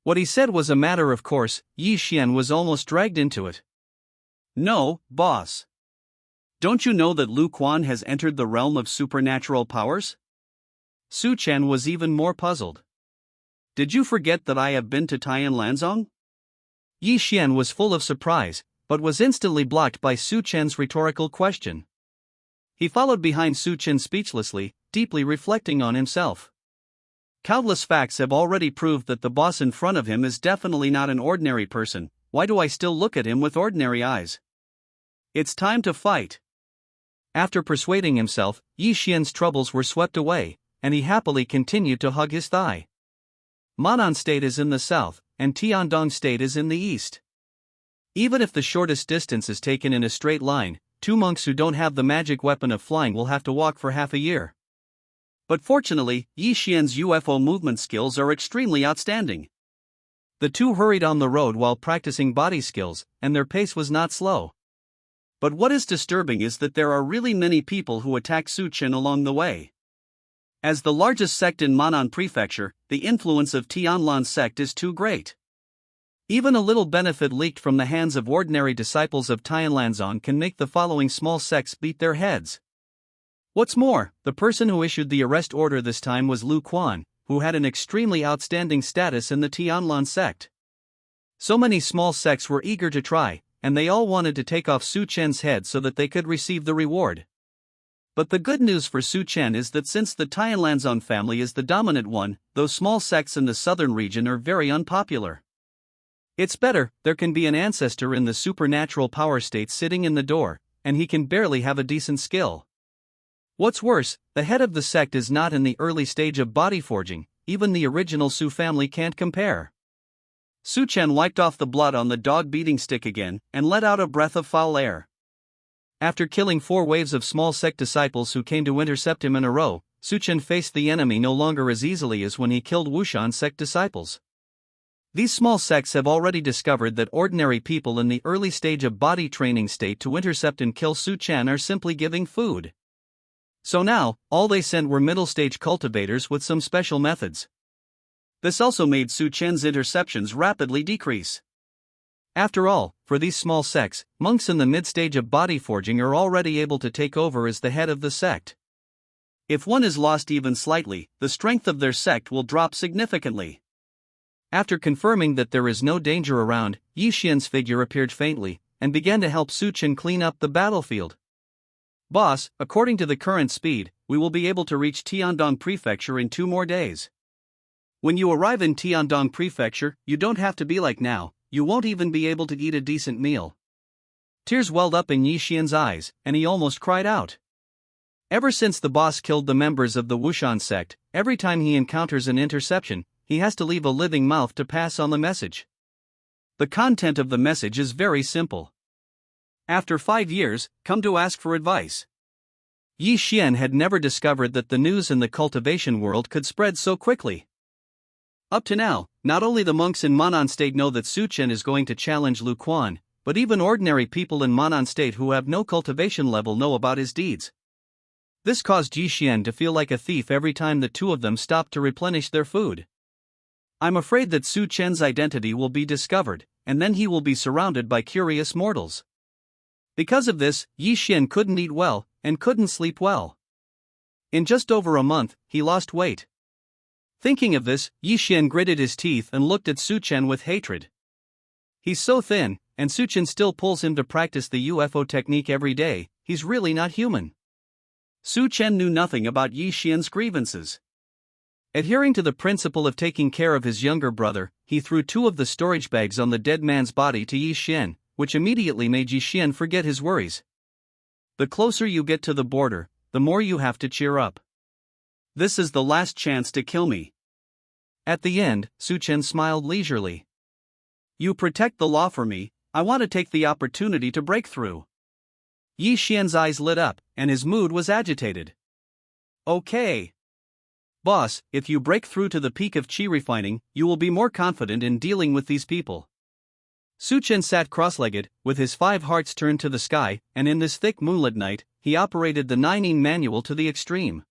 What he said was a matter of course. Yi Xian was almost dragged into it. "No, boss. Don't you know that Lu Quan has entered the realm of supernatural powers?" Su Chen was even more puzzled. "Did you forget that I have been to Tianlanzong?" Yi Xian was full of surprise, but was instantly blocked by Su Chen's rhetorical question. He followed behind Su Chen speechlessly, deeply reflecting on himself. Countless facts have already proved that the boss in front of him is definitely not an ordinary person. Why do I still look at him with ordinary eyes? It's time to fight. After persuading himself, Yi Xian's troubles were swept away, and he happily continued to hug his thigh. Manan State is in the south, and Tiandong State is in the east. Even if the shortest distance is taken in a straight line, 2 monks who don't have the magic weapon of flying will have to walk for half a year. But fortunately, Yi Xian's UFO movement skills are extremely outstanding. The two hurried on the road while practicing body skills, and their pace was not slow. But what is disturbing is that there are really many people who attack Su Chen along the way. As the largest sect in Manan Prefecture, the influence of Tianlan sect is too great. Even a little benefit leaked from the hands of ordinary disciples of Tianlanzong can make the following small sects beat their heads. What's more, the person who issued the arrest order this time was Lu Quan, who had an extremely outstanding status in the Tianlan sect. So many small sects were eager to try, and they all wanted to take off Su Chen's head so that they could receive the reward. But the good news for Su Chen is that since the Tianlanzong family is the dominant one, those small sects in the southern region are very unpopular. It's better, there can be an ancestor in the supernatural power state sitting in the door, and he can barely have a decent skill. What's worse, the head of the sect is not in the early stage of body forging, even the original Su family can't compare. Su Chen wiped off the blood on the dog beating stick again, and let out a breath of foul air. After killing 4 waves of small sect disciples who came to intercept him in a row, Su Chen faced the enemy no longer as easily as when he killed Wushan sect disciples. These small sects have already discovered that ordinary people in the early stage of body training state to intercept and kill Su Chen are simply giving food. So now, all they sent were middle-stage cultivators with some special methods. This also made Su Chen's interceptions rapidly decrease. After all, for these small sects, monks in the mid-stage of body forging are already able to take over as the head of the sect. If one is lost even slightly, the strength of their sect will drop significantly. After confirming that there is no danger around, Yi Xian's figure appeared faintly, and began to help Su Chen clean up the battlefield. "Boss, according to the current speed, we will be able to reach Tiandong Prefecture in 2 more days. When you arrive in Tiandong Prefecture, you don't have to be like now, you won't even be able to eat a decent meal." Tears welled up in Yi Xian's eyes, and he almost cried out. Ever since the boss killed the members of the Wushan sect, every time he encounters an interception, he has to leave a living mouth to pass on the message. The content of the message is very simple. After 5 years, come to ask for advice. Yi Xian had never discovered that the news in the cultivation world could spread so quickly. Up to now, not only the monks in Manan State know that Su Chen is going to challenge Lu Quan, but even ordinary people in Manan State who have no cultivation level know about his deeds. This caused Yi Xian to feel like a thief every time the two of them stopped to replenish their food. I'm afraid that Su Chen's identity will be discovered, and then he will be surrounded by curious mortals. Because of this, Yi Xian couldn't eat well, and couldn't sleep well. In just over a month, he lost weight. Thinking of this, Yi Xian gritted his teeth and looked at Su Chen with hatred. He's so thin, and Su Chen still pulls him to practice the UFO technique every day. He's really not human. Su Chen knew nothing about Yi Xian's grievances. Adhering to the principle of taking care of his younger brother, he threw 2 of the storage bags on the dead man's body to Yi Xian, which immediately made Yi Xian forget his worries. The closer you get to the border, the more you have to cheer up. This is the last chance to kill me. At the end, Su Chen smiled leisurely. You protect the law for me, I want to take the opportunity to break through. Yi Xian's eyes lit up, and his mood was agitated. Okay. Boss, if you break through to the peak of qi refining, you will be more confident in dealing with these people. Su Chen sat cross-legged, with his 5 hearts turned to the sky, and in this thick moonlit night, he operated the 9-ing manual to the extreme.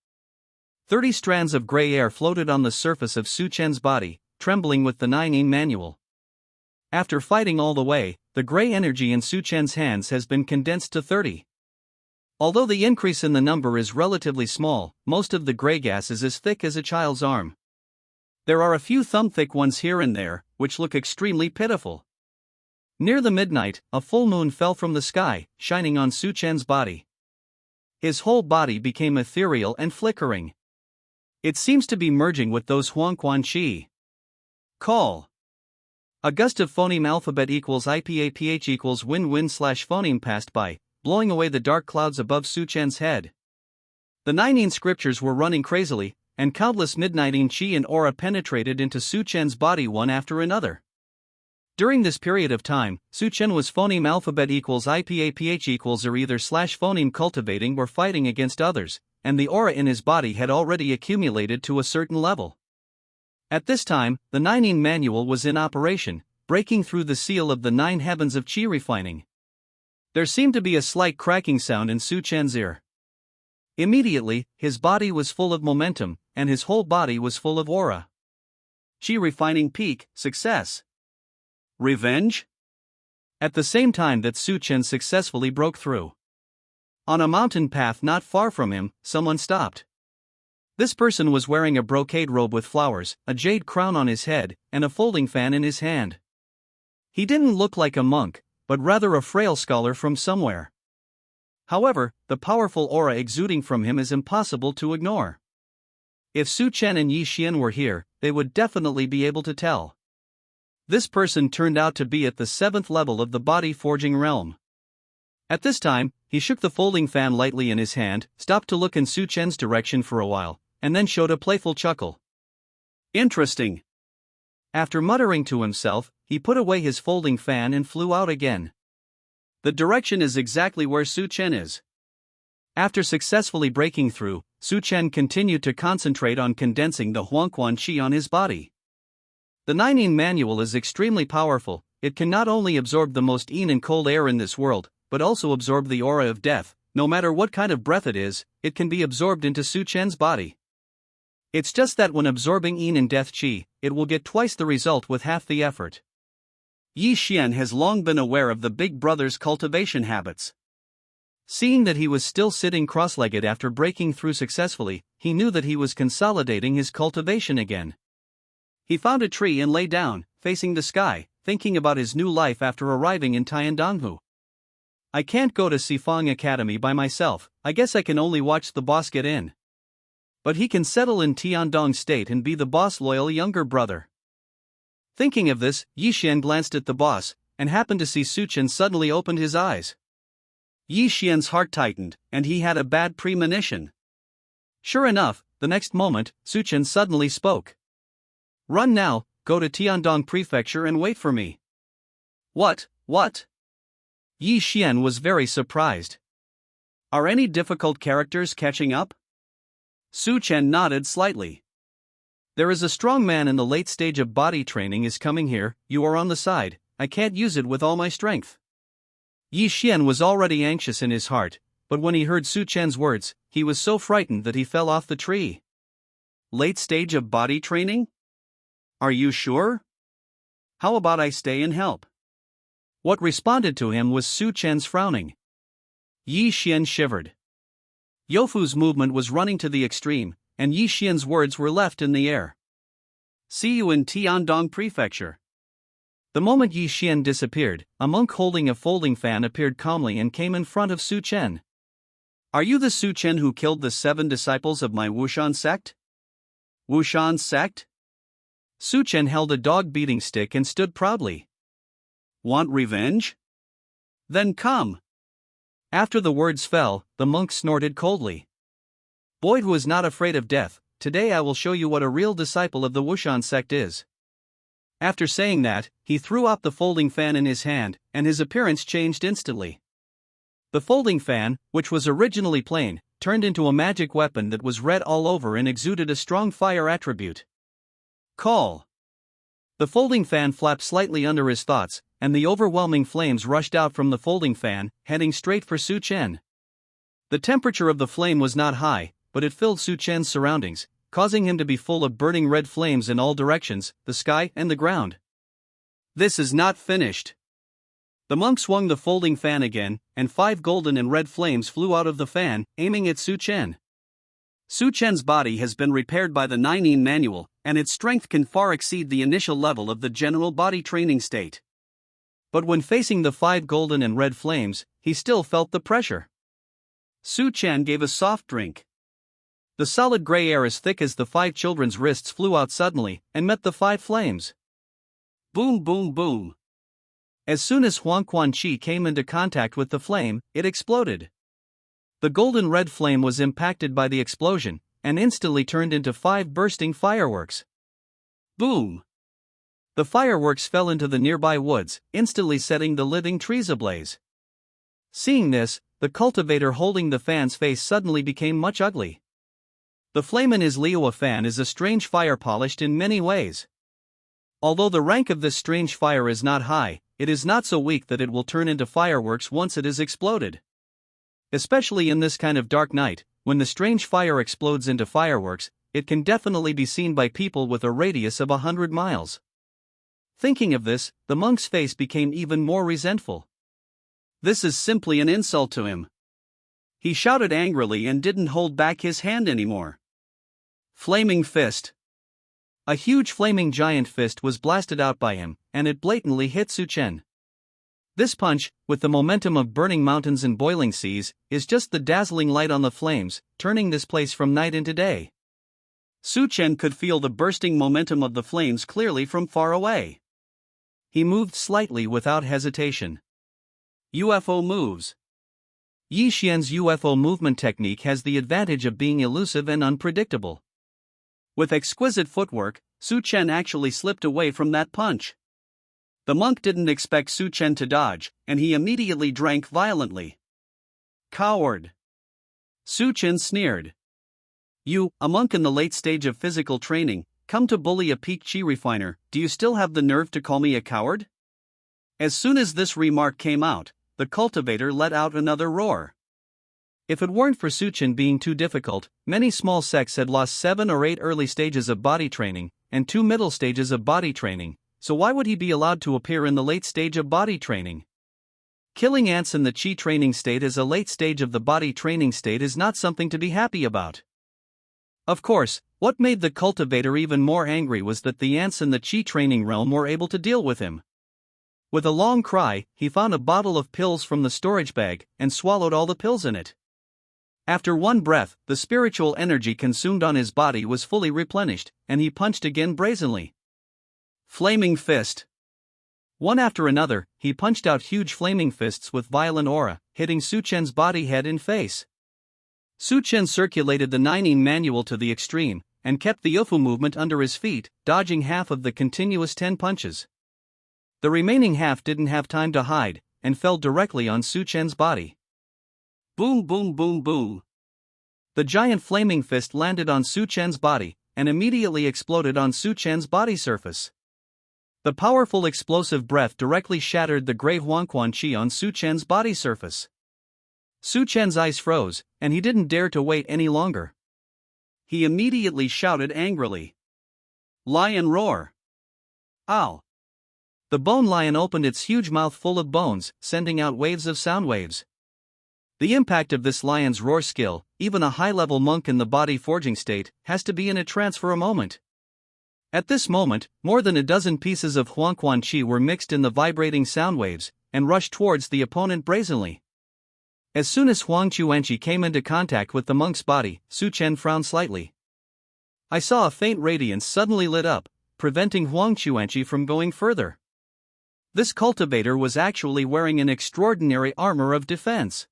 30 strands of gray air floated on the surface of Su Chen's body, trembling with the 9-ing manual. After fighting all the way, the gray energy in Su Chen's hands has been condensed to 30. Although the increase in the number is relatively small, most of the gray gas is as thick as a child's arm. There are a few thumb-thick ones here and there, which look extremely pitiful. Near the midnight, a full moon fell from the sky, shining on Su Chen's body. His whole body became ethereal and flickering. It seems to be merging with those Huangquan Qi. Call. A gust of phoneme alphabet equals IPAPH equals win-win/phoneme passed by, blowing away the dark clouds above Su Chen's head. The 9-ing scriptures were running crazily, and countless midnighting qi and aura penetrated into Su Chen's body one after another. During this period of time, Su Chen was phoneme alphabet equals IPAPH equals or either /phoneme cultivating or fighting against others, and the aura in his body had already accumulated to a certain level. At this time, the 9-ing manual was in operation, breaking through the seal of the 9 heavens of qi refining. There seemed to be a slight cracking sound in Su Chen's ear. Immediately, his body was full of momentum, and his whole body was full of aura. Qi refining peak, success. Revenge? At the same time that Su Chen successfully broke through. On a mountain path not far from him, someone stopped. This person was wearing a brocade robe with flowers, a jade crown on his head, and a folding fan in his hand. He didn't look like a monk, but rather a frail scholar from somewhere. However, the powerful aura exuding from him is impossible to ignore. If Su Chen and Yi Xian were here, they would definitely be able to tell. This person turned out to be at the 7th level of the body forging realm. At this time, he shook the folding fan lightly in his hand, stopped to look in Su Chen's direction for a while, and then showed a playful chuckle. Interesting. After muttering to himself, he put away his folding fan and flew out again. The direction is exactly where Su Chen is. After successfully breaking through, Su Chen continued to concentrate on condensing the Huangquan Qi on his body. The 9-ing manual is extremely powerful. It can not only absorb the most yin and cold air in this world, but also absorb the aura of death. No matter what kind of breath it is, it can be absorbed into Su Chen's body. It's just that when absorbing yin and death qi, it will get twice the result with half the effort. Yi Xian has long been aware of the big brother's cultivation habits. Seeing that he was still sitting cross-legged after breaking through successfully, he knew that he was consolidating his cultivation again. He found a tree and lay down, facing the sky, thinking about his new life after arriving in Tiandonghu. I can't go to Sifang Academy by myself, I guess I can only watch the boss get in. But he can settle in Tiandong State and be the boss' loyal younger brother. Thinking of this, Yi Xian glanced at the boss, and happened to see Su Chen suddenly opened his eyes. Yi Xian's heart tightened, and he had a bad premonition. Sure enough, the next moment, Su Chen suddenly spoke. Run now, go to Tiandong Prefecture and wait for me. What? Yi Xian was very surprised. Are any difficult characters catching up? Su Chen nodded slightly. There is a strong man in the late stage of body training is coming here, you are on the side, I can't use it with all my strength. Yi Xian was already anxious in his heart, but when he heard Su Chen's words, he was so frightened that he fell off the tree. Late stage of body training? Are you sure? How about I stay and help? What responded to him was Su Chen's frowning. Yi Xian shivered. Youfu's movement was running to the extreme, and Yi Xian's words were left in the air. See you in Tiandong Prefecture. The moment Yi Xian disappeared, a monk holding a folding fan appeared calmly and came in front of Su Chen. Are you the Su Chen who killed the 7 disciples of my Wushan sect? Wushan sect? Su Chen held a dog-beating stick and stood proudly. Want revenge? Then come. After the words fell, the monk snorted coldly. Boyd was not afraid of death. Today I will show you what a real disciple of the Wushan sect is. After saying that, he threw up the folding fan in his hand, and his appearance changed instantly. The folding fan, which was originally plain, turned into a magic weapon that was red all over and exuded a strong fire attribute. Call. The folding fan flapped slightly under his thoughts, and the overwhelming flames rushed out from the folding fan, heading straight for Su Chen. The temperature of the flame was not high, but it filled Su Chen's surroundings, causing him to be full of burning red flames in all directions, the sky and the ground. This is not finished. The monk swung the folding fan again, and 5 golden and red flames flew out of the fan, aiming at Su Chen. Su Chen's body has been repaired by the 9 manual, and its strength can far exceed the initial level of the general body training state. But when facing the 5 golden and red flames, he still felt the pressure. Su Chen gave a soft drink. The solid gray air as thick as the 5 children's wrists flew out suddenly, and met the 5 flames. Boom boom boom. As soon as Huang Quan Chi came into contact with the flame, it exploded. The golden red flame was impacted by the explosion, and instantly turned into 5 bursting fireworks. Boom! The fireworks fell into the nearby woods, instantly setting the living trees ablaze. Seeing this, the cultivator holding the fan's face suddenly became much ugly. The flame in his Liua fan is a strange fire polished in many ways. Although the rank of this strange fire is not high, it is not so weak that it will turn into fireworks once it is exploded. Especially in this kind of dark night, when the strange fire explodes into fireworks, it can definitely be seen by people with a radius of 100 miles. Thinking of this, the monk's face became even more resentful. This is simply an insult to him. He shouted angrily and didn't hold back his hand anymore. Flaming fist. A huge flaming giant fist was blasted out by him, and it blatantly hit Su Chen. This punch, with the momentum of burning mountains and boiling seas, is just the dazzling light on the flames, turning this place from night into day. Su Chen could feel the bursting momentum of the flames clearly from far away. He moved slightly without hesitation. UFO moves. Yi Xian's UFO movement technique has the advantage of being elusive and unpredictable. With exquisite footwork, Su Chen actually slipped away from that punch. The monk didn't expect Su Chen to dodge, and he immediately drank violently. Coward! Su Chen sneered. You, a monk in the late stage of physical training, come to bully a peak chi refiner, do you still have the nerve to call me a coward? As soon as this remark came out, the cultivator let out another roar. If it weren't for Su Chen being too difficult, many small sects had lost 7 or 8 early stages of body training, and 2 middle stages of body training, so why would he be allowed to appear in the late stage of body training? Killing ants in the chi training state as a late stage of the body training state is not something to be happy about. Of course, what made the cultivator even more angry was that the ants in the chi training realm were able to deal with him. With a long cry, he found a bottle of pills from the storage bag, and swallowed all the pills in it. After one breath, the spiritual energy consumed on his body was fully replenished, and he punched again brazenly. Flaming fist. One after another, he punched out huge flaming fists with violent aura, hitting Su Chen's body, head and face. Su Chen circulated the 9 manual to the extreme, and kept the Ufu movement under his feet, dodging half of the continuous 10 punches. The remaining half didn't have time to hide, and fell directly on Su Chen's body. Boom boom boom boom. The giant flaming fist landed on Su Chen's body, and immediately exploded on Su Chen's body surface. The powerful explosive breath directly shattered the gray Huangquan Qi on Su Chen's body surface. Su Chen's eyes froze, and he didn't dare to wait any longer. He immediately shouted angrily. Lion roar! Ow! The bone lion opened its huge mouth full of bones, sending out waves of sound waves. The impact of this lion's roar skill, even a high-level monk in the body forging state, has to be in a trance for a moment. At this moment, more than a dozen pieces of Huangquan Qi were mixed in the vibrating sound waves, and rushed towards the opponent brazenly. As soon as Huang Chuanqi came into contact with the monk's body, Su Chen frowned slightly. I saw a faint radiance suddenly lit up, preventing Huang Chuanqi from going further. This cultivator was actually wearing an extraordinary armor of defense.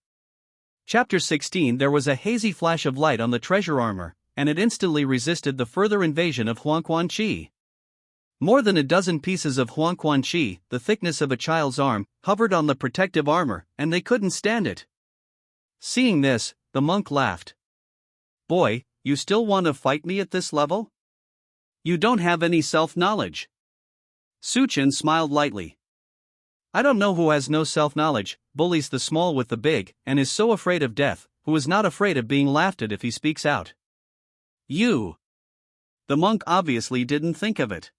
Chapter 16. There was a hazy flash of light on the treasure armor, and it instantly resisted the further invasion of Huangquan Qi. More than a dozen pieces of Huangquan Qi, the thickness of a child's arm, hovered on the protective armor, and they couldn't stand it. Seeing this, the monk laughed. Boy, you still want to fight me at this level? You don't have any self-knowledge. Su Chen smiled lightly. I don't know who has no self-knowledge, bullies the small with the big, and is so afraid of death, who is not afraid of being laughed at if he speaks out. You. The monk obviously didn't think of it.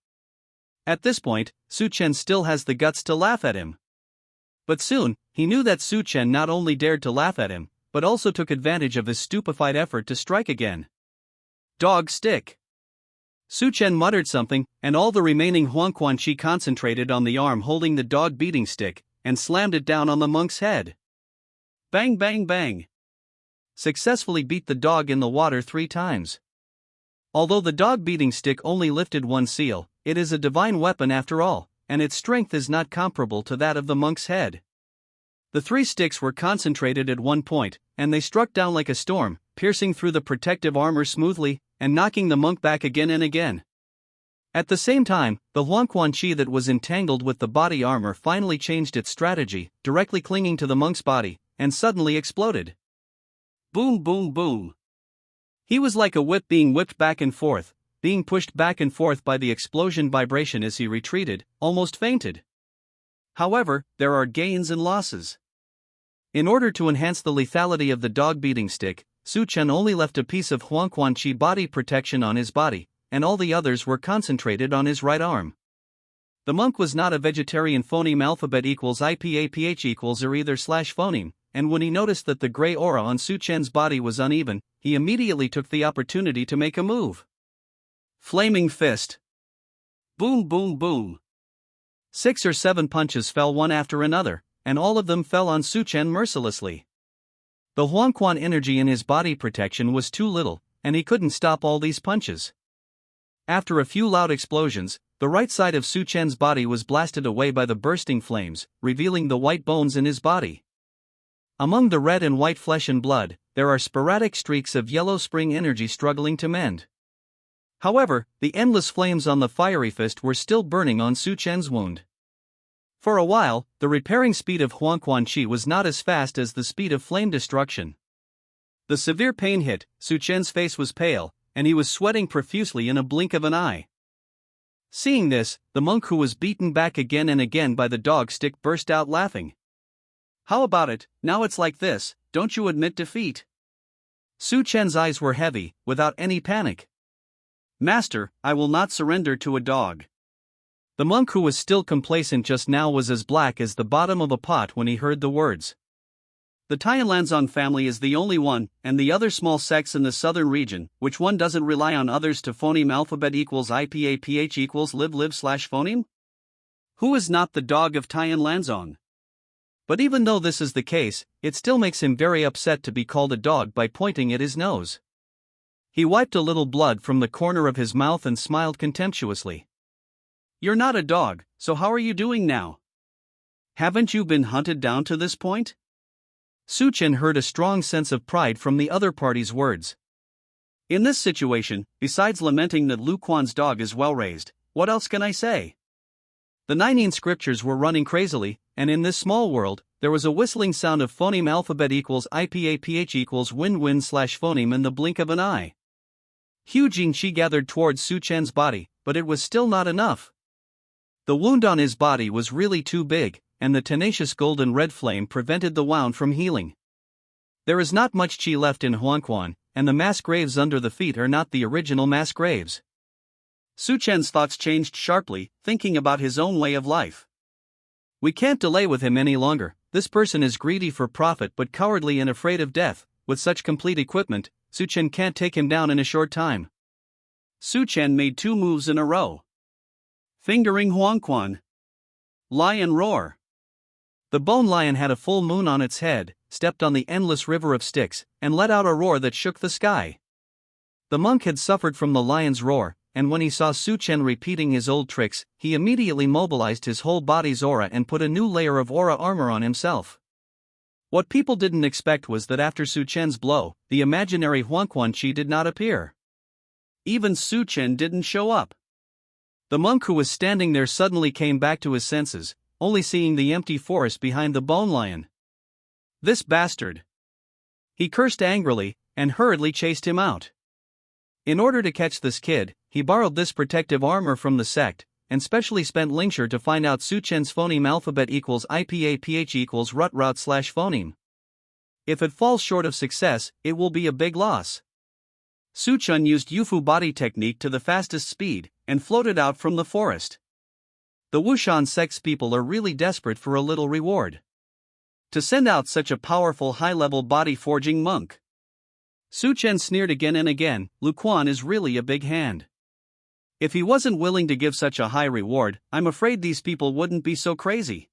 At this point, Su Chen still has the guts to laugh at him. But soon, he knew that Su Chen not only dared to laugh at him, but also took advantage of his stupefied effort to strike again. Dog stick. Su Chen muttered something, and all the remaining Huangquan Qi concentrated on the arm holding the dog beating stick, and slammed it down on the monk's head. Bang bang bang. Successfully beat the dog in the water 3 times. Although the dog beating stick only lifted 1 seal, it is a divine weapon after all, and its strength is not comparable to that of the monk's head. The 3 sticks were concentrated at one point, and they struck down like a storm, piercing through the protective armor smoothly, and knocking the monk back again and again. At the same time, the Huangquan Qi that was entangled with the body armor finally changed its strategy, directly clinging to the monk's body, and suddenly exploded. Boom boom boom. He was like a whip being whipped back and forth, being pushed back and forth by the explosion vibration as he retreated, almost fainted. However, there are gains and losses. In order to enhance the lethality of the dog beating stick, Su Chen only left a piece of Huangquan Qi body protection on his body, and all the others were concentrated on his right arm. The monk was not a vegetarian. Phoneme alphabet equals IPAPH equals or either / phoneme, and when he noticed that the gray aura on Su Chen's body was uneven, he immediately took the opportunity to make a move. Flaming fist. Boom boom boom. 6 or 7 punches fell one after another, and all of them fell on Su Chen mercilessly. The Huangquan energy in his body protection was too little, and he couldn't stop all these punches. After a few loud explosions, the right side of Su Chen's body was blasted away by the bursting flames, revealing the white bones in his body. Among the red and white flesh and blood, there are sporadic streaks of yellow spring energy struggling to mend. However, the endless flames on the fiery fist were still burning on Su Chen's wound. For a while, the repairing speed of Huangquan Qi was not as fast as the speed of flame destruction. The severe pain hit, Su Chen's face was pale, and he was sweating profusely in a blink of an eye. Seeing this, the monk who was beaten back again and again by the dog stick burst out laughing. How about it, now it's like this, don't you admit defeat? Su Chen's eyes were heavy, without any panic. Master, I will not surrender to a dog. The monk who was still complacent just now was as black as the bottom of a pot when he heard the words. The Tianlanzong family is the only one, and the other small sects in the southern region, which one doesn't rely on others to phoneme alphabet equals IPAPH equals live phoneme? Who is not the dog of Tianlanzong? But even though this is the case, it still makes him very upset to be called a dog by pointing at his nose. He wiped a little blood from the corner of his mouth and smiled contemptuously. You're not a dog, so how are you doing now? Haven't you been hunted down to this point? Su Chen heard a strong sense of pride from the other party's words. In this situation, besides lamenting that Lu Quan's dog is well raised, what else can I say? The 19 scriptures were running crazily, and in this small world, There was a whistling sound of phoneme alphabet equals IPAPH equals win-win slash phoneme in the blink of an eye. Hu Jingqi gathered towards Su Chen's body, but it was still not enough. The wound on his body was really too big, and the tenacious golden red flame prevented the wound from healing. There is not much qi left in Huangquan, and the mass graves under the feet are not the original mass graves. Su Chen's thoughts changed sharply, thinking about his own way of life. We can't delay with him any longer. This person is greedy for profit but cowardly and afraid of death. With such complete equipment, Su Chen can't take him down in a short time. Su Chen made 2 moves in a row. Fingering Huangquan. Lion roar. The bone lion had a full moon on its head, stepped on the endless river of sticks, and let out a roar that shook the sky. The monk had suffered from the lion's roar, and when he saw Su Chen repeating his old tricks, he immediately mobilized his whole body's aura and put a new layer of aura armor on himself. What people didn't expect was that after Su Chen's blow, the imaginary Huangquan Qi did not appear. Even Su Chen didn't show up. The monk who was standing there suddenly came back to his senses, only seeing the empty forest behind the bone lion. This bastard! He cursed angrily, and hurriedly chased him out. In order to catch this kid, he borrowed this protective armor from the sect, and specially spent Lingshur to find out Su Chen's phoneme alphabet equals IPAPH equals rut slash phoneme. If it falls short of success, it will be a big loss. Su Chen used Yufu body technique to the fastest speed, and floated out from the forest. The Wushan sect's people are really desperate for a little reward. To send out such a powerful high-level body-forging monk. Su Chen sneered again and again. Lu Quan is really a big hand. If he wasn't willing to give such a high reward, I'm afraid these people wouldn't be so crazy.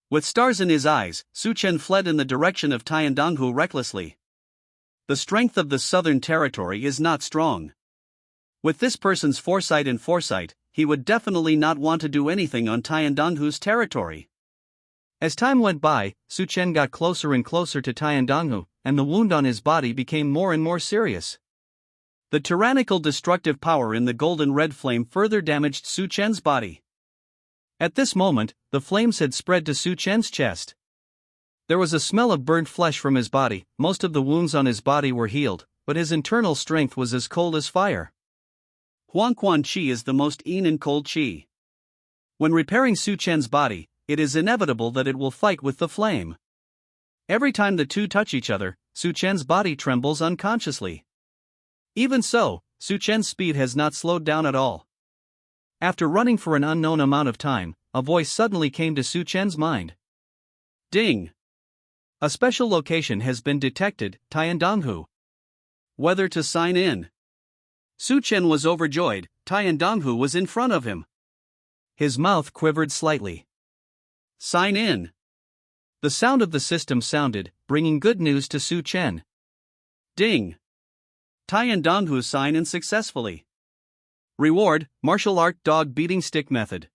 With stars in his eyes, Su Chen fled in the direction of Tiandonghu recklessly. The strength of the southern territory is not strong. With this person's foresight, he would definitely not want to do anything on Tiandonghu's territory. As time went by, Su Chen got closer and closer to Tiandonghu, and the wound on his body became more and more serious. The tyrannical destructive power in the golden red flame further damaged Su Chen's body. At this moment, the flames had spread to Su Chen's chest. There was a smell of burnt flesh from his body. Most of the wounds on his body were healed, but his internal strength was as cold as fire. Huangquan Qi is the most and cold Qi. When repairing Su Chen's body, it is inevitable that it will fight with the flame. Every time the two touch each other, Su Chen's body trembles unconsciously. Even so, Su Chen's speed has not slowed down at all. After running for an unknown amount of time, a voice suddenly came to Su Chen's mind. Ding! A special location has been detected, Tiandonghu. Whether to sign in? Su Chen was overjoyed. Tiandonghu was in front of him. His mouth quivered slightly. Sign in. The sound of the system sounded, bringing good news to Su Chen. Ding! Tiandonghu sign in successfully. Reward, martial art dog beating stick method.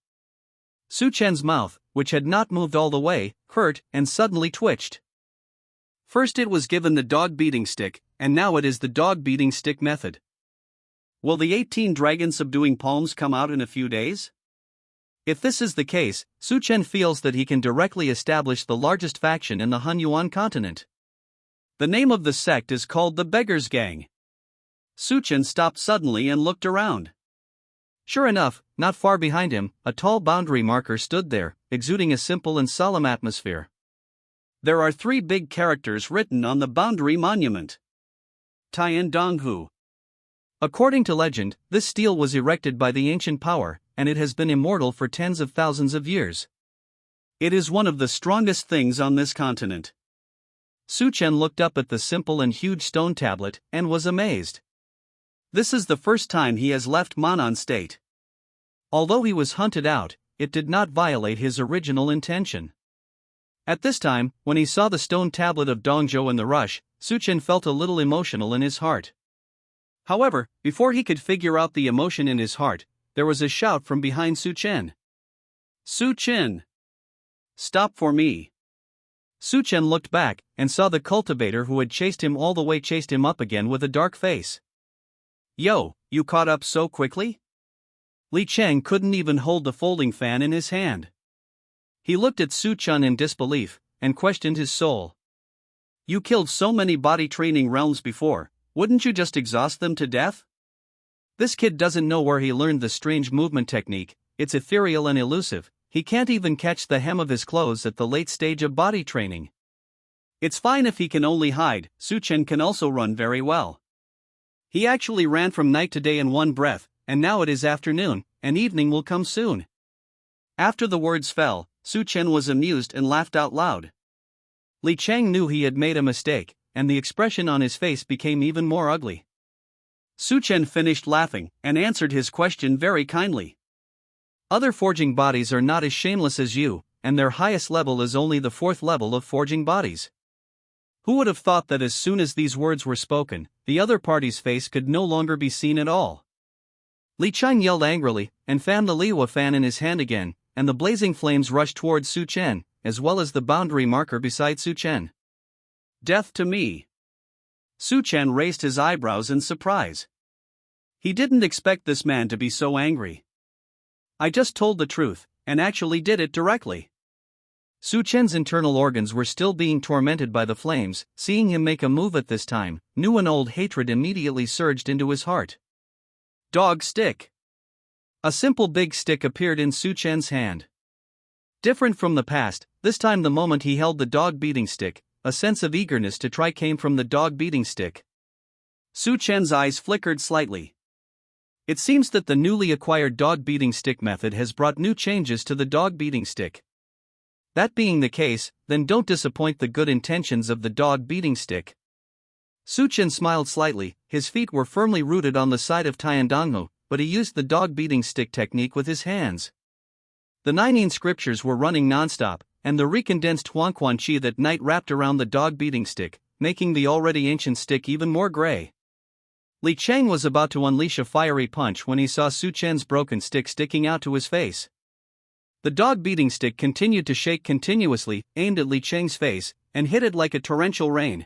Su Chen's mouth, which had not moved all the way, hurt and suddenly twitched. First it was given the dog beating stick, and now it is the dog beating stick method. Will the 18 dragon subduing palms come out in a few days? If this is the case, Su Chen feels that he can directly establish the largest faction in the Hunyuan continent. The name of the sect is called the Beggars Gang. Su Chen stopped suddenly and looked around. Sure enough, not far behind him, a tall boundary marker stood there, exuding a simple and solemn atmosphere. There are 3 big characters written on the boundary monument. Tiandonghu. According to legend, this stele was erected by the ancient power, and it has been immortal for tens of thousands of years. It is one of the strongest things on this continent. Su Chen looked up at the simple and huge stone tablet, and was amazed. This is the first time he has left Manan state. Although he was hunted out, it did not violate his original intention. At this time, when he saw the stone tablet of Dongzhou in the rush, Su Chen felt a little emotional in his heart. However, before he could figure out the emotion in his heart, there was a shout from behind Su Chen. Su Chen! Stop for me! Su Chen looked back, and saw the cultivator who had chased him all the way chased him up again with a dark face. Yo, you caught up so quickly? Li Cheng couldn't even hold the folding fan in his hand. He looked at Su Chen in disbelief, and questioned his soul. You killed so many body training realms before, wouldn't you just exhaust them to death? This kid doesn't know where he learned the strange movement technique, it's ethereal and elusive, he can't even catch the hem of his clothes at the late stage of body training. It's fine if he can only hide, Su-chen can also run very well. He actually ran from night to day in one breath, and now it is afternoon, and evening will come soon. After the words fell, Su-chen was amused and laughed out loud. Li Chang knew he had made a mistake, and the expression on his face became even more ugly. Su-chen finished laughing, and answered his question very kindly. Other forging bodies are not as shameless as you, and their highest level is only the 4th level of forging bodies. Who would have thought that as soon as these words were spoken, the other party's face could no longer be seen at all? Li Chang yelled angrily, and fanned the Liwa fan in his hand again, and the blazing flames rushed towards Su-chen, as well as the boundary marker beside Su-chen. Death to me! Su-chen raised his eyebrows in surprise. He didn't expect this man to be so angry. I just told the truth, and actually did it directly. Su-chen's internal organs were still being tormented by the flames. Seeing him make a move at this time, new and old hatred immediately surged into his heart. Dog stick! A simple big stick appeared in Su-chen's hand. Different from the past, this time the moment he held the dog beating stick, a sense of eagerness to try came from the dog beating stick. Su-chen's eyes flickered slightly. It seems that the newly acquired dog beating stick method has brought new changes to the dog beating stick. That being the case, then don't disappoint the good intentions of the dog beating stick. Su-chen smiled slightly, his feet were firmly rooted on the side of Tiandonghu, but he used the dog beating stick technique with his hands. The 19 scriptures were running non-stop, and the recondensed Huanquan Qi that night wrapped around the dog beating stick, making the already ancient stick even more gray. Li Chang was about to unleash a fiery punch when he saw Su-chen's broken stick sticking out to his face. The dog beating stick continued to shake continuously, aimed at Li Chang's face, and hit it like a torrential rain.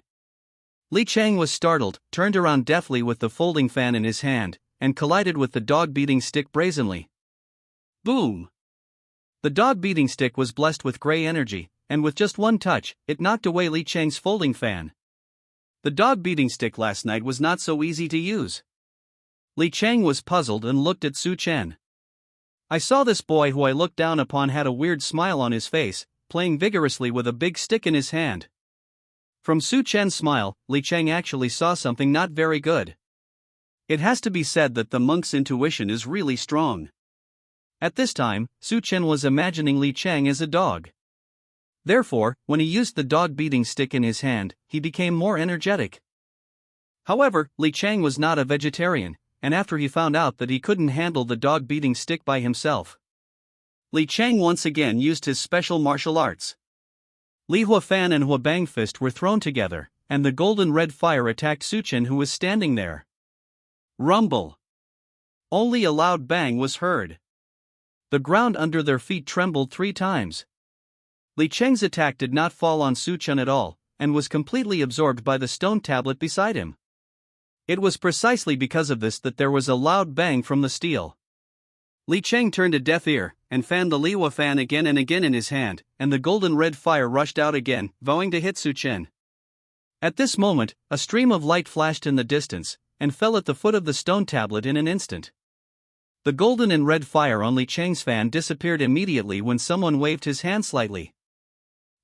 Li Chang was startled, turned around deftly with the folding fan in his hand, and collided with the dog beating stick brazenly. Boom! The dog beating stick was blessed with gray energy, and with just one touch, it knocked away Li Chang's folding fan. The dog beating stick last night was not so easy to use. Li Chang was puzzled and looked at Su-chen. I saw this boy who I looked down upon had a weird smile on his face, playing vigorously with a big stick in his hand. From Su-chen's smile, Li Chang actually saw something not very good. It has to be said that the monk's intuition is really strong. At this time, Su-chen was imagining Li Chang as a dog. Therefore, when he used the dog beating stick in his hand, he became more energetic. However, Li Chang was not a vegetarian, and after he found out that he couldn't handle the dog beating stick by himself, Li Chang once again used his special martial arts. Li Hua Fan and Hua Bang Fist were thrown together, and the golden red fire attacked Su-chen, who was standing there. Rumble! Only a loud bang was heard. The ground under their feet trembled 3 times. Li Chang's attack did not fall on Su-chen at all, and was completely absorbed by the stone tablet beside him. It was precisely because of this that there was a loud bang from the steel. Li Chang turned a deaf ear, and fanned the Liwa fan again and again in his hand, and the golden red fire rushed out again, vowing to hit Su-chen. At this moment, a stream of light flashed in the distance, and fell at the foot of the stone tablet in an instant. The golden and red fire on Li Chang's fan disappeared immediately when someone waved his hand slightly.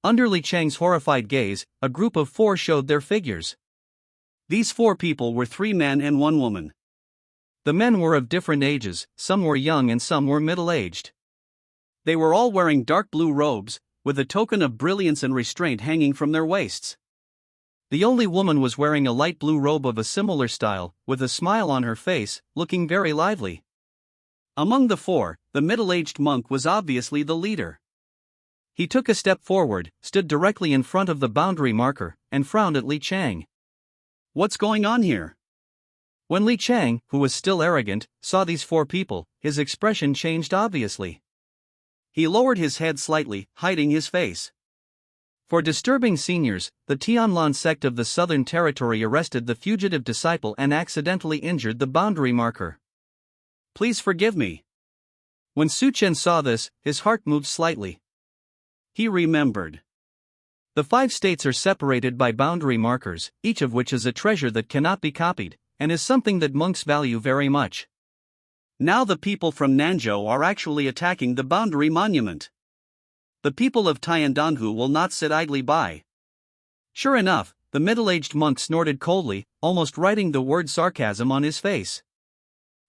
Under Li Chang's horrified gaze, a group of 4 showed their figures. These 4 people were 3 men and 1 woman. The men were of different ages, some were young and some were middle-aged. They were all wearing dark blue robes, with a token of brilliance and restraint hanging from their waists. The only woman was wearing a light blue robe of a similar style, with a smile on her face, looking very lively. Among the 4, the middle-aged monk was obviously the leader. He took a step forward, stood directly in front of the boundary marker, and frowned at Li Chang. What's going on here? When Li Chang, who was still arrogant, saw these 4 people, his expression changed obviously. He lowered his head slightly, hiding his face. For disturbing seniors, the Tianlan sect of the Southern Territory arrested the fugitive disciple and accidentally injured the boundary marker. Please forgive me. When Su-chen saw this, his heart moved slightly. He remembered. The 5 states are separated by boundary markers, each of which is a treasure that cannot be copied, and is something that monks value very much. Now the people from Nanzhou are actually attacking the boundary monument. The people of Tiandonghu will not sit idly by. Sure enough, the middle-aged monk snorted coldly, almost writing the word sarcasm on his face.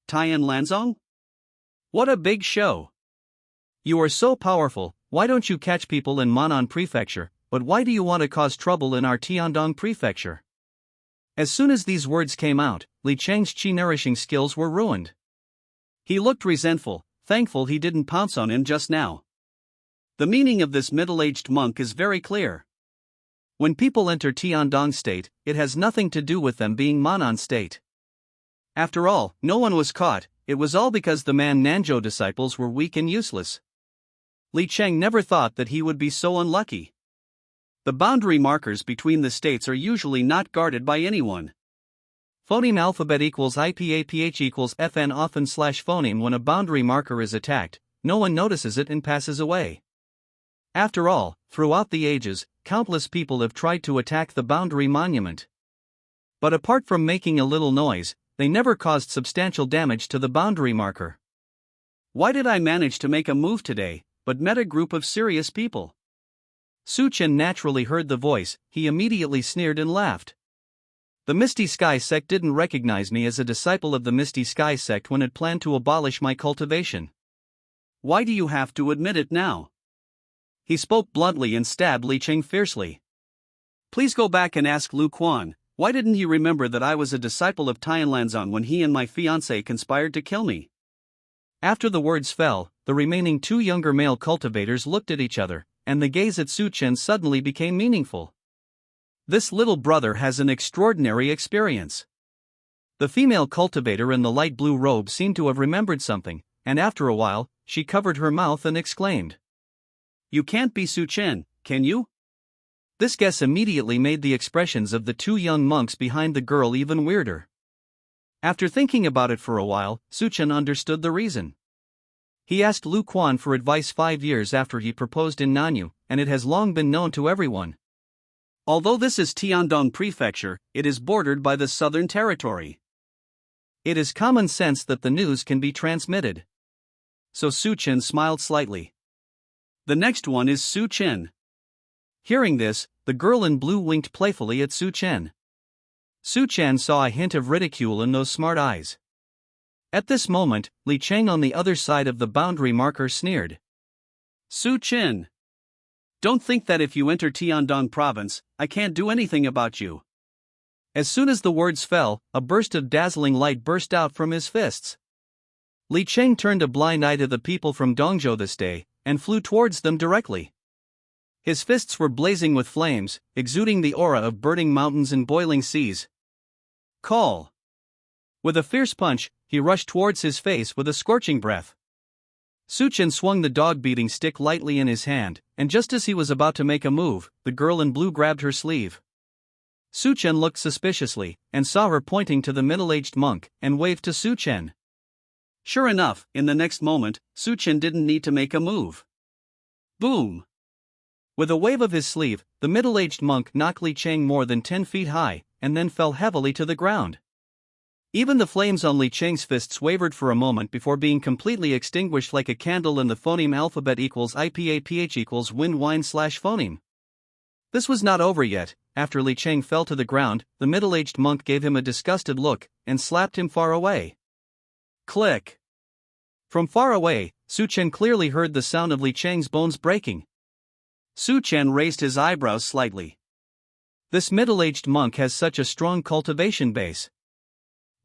Tianlanzong? What a big show! You are so powerful, why don't you catch people in Manan Prefecture, but why do you want to cause trouble in our Tiandong Prefecture? As soon as these words came out, Li Cheng's chi-nourishing skills were ruined. He looked resentful, thankful he didn't pounce on him just now. The meaning of this middle-aged monk is very clear. When people enter Tiandong state, it has nothing to do with them being Manan state. After all, no one was caught, it was all because the Man Nanzhou disciples were weak and useless. Li Cheng never thought that he would be so unlucky. The boundary markers between the states are usually not guarded by anyone. Phoneme alphabet equals IPAPH equals FN often / phoneme. When a boundary marker is attacked, no one notices it and passes away. After all, throughout the ages, countless people have tried to attack the boundary monument. But apart from making a little noise, they never caused substantial damage to the boundary marker. Why did I manage to make a move today, but met a group of serious people? Su Chen naturally heard the voice, he immediately sneered and laughed. The Misty Sky sect didn't recognize me as a disciple of the Misty Sky sect when it planned to abolish my cultivation. Why do you have to admit it now? He spoke bluntly and stabbed Li Cheng fiercely. Please go back and ask Lu Quan, why didn't he remember that I was a disciple of Tianlanzong when he and my fiancée conspired to kill me? After the words fell, the remaining 2 younger male cultivators looked at each other, and the gaze at Su Chen suddenly became meaningful. This little brother has an extraordinary experience. The female cultivator in the light blue robe seemed to have remembered something, and after a while, she covered her mouth and exclaimed. You can't be Su Chen, can you? This guess immediately made the expressions of the 2 young monks behind the girl even weirder. After thinking about it for a while, Su Chen understood the reason. He asked Lu Quan for advice 5 years after he proposed in Nanyu, and it has long been known to everyone. Although this is Tiandong Prefecture, it is bordered by the Southern Territory. It is common sense that the news can be transmitted. So Su Chen smiled slightly. The next one is Su Chen. Hearing this, the girl in blue winked playfully at Su Chen. Su Chen saw a hint of ridicule in those smart eyes. At this moment, Li Cheng on the other side of the boundary marker sneered. Su Chen. Don't think that if you enter Tiandong province, I can't do anything about you. As soon as the words fell, a burst of dazzling light burst out from his fists. Li Cheng turned a blind eye to the people from Dongzhou this day, and flew towards them directly. His fists were blazing with flames, exuding the aura of burning mountains and boiling seas. Call! With a fierce punch, he rushed towards his face with a scorching breath. Su Chen swung the dog-beating stick lightly in his hand, and just as he was about to make a move, the girl in blue grabbed her sleeve. Su Chen looked suspiciously, and saw her pointing to the middle-aged monk, and waved to Su Chen. Sure enough, in the next moment, Su Chen didn't need to make a move. Boom! With a wave of his sleeve, the middle-aged monk knocked Li Cheng more than 10 feet high, and then fell heavily to the ground. Even the flames on Li Cheng's fists wavered for a moment before being completely extinguished like a candle, and the phoneme alphabet equals IPAPH equals wind wine / phoneme. This was not over yet. After Li Cheng fell to the ground, the middle-aged monk gave him a disgusted look, and slapped him far away. Click! From far away, Su Chen clearly heard the sound of Li Cheng's bones breaking. Su Chen raised his eyebrows slightly. This middle-aged monk has such a strong cultivation base.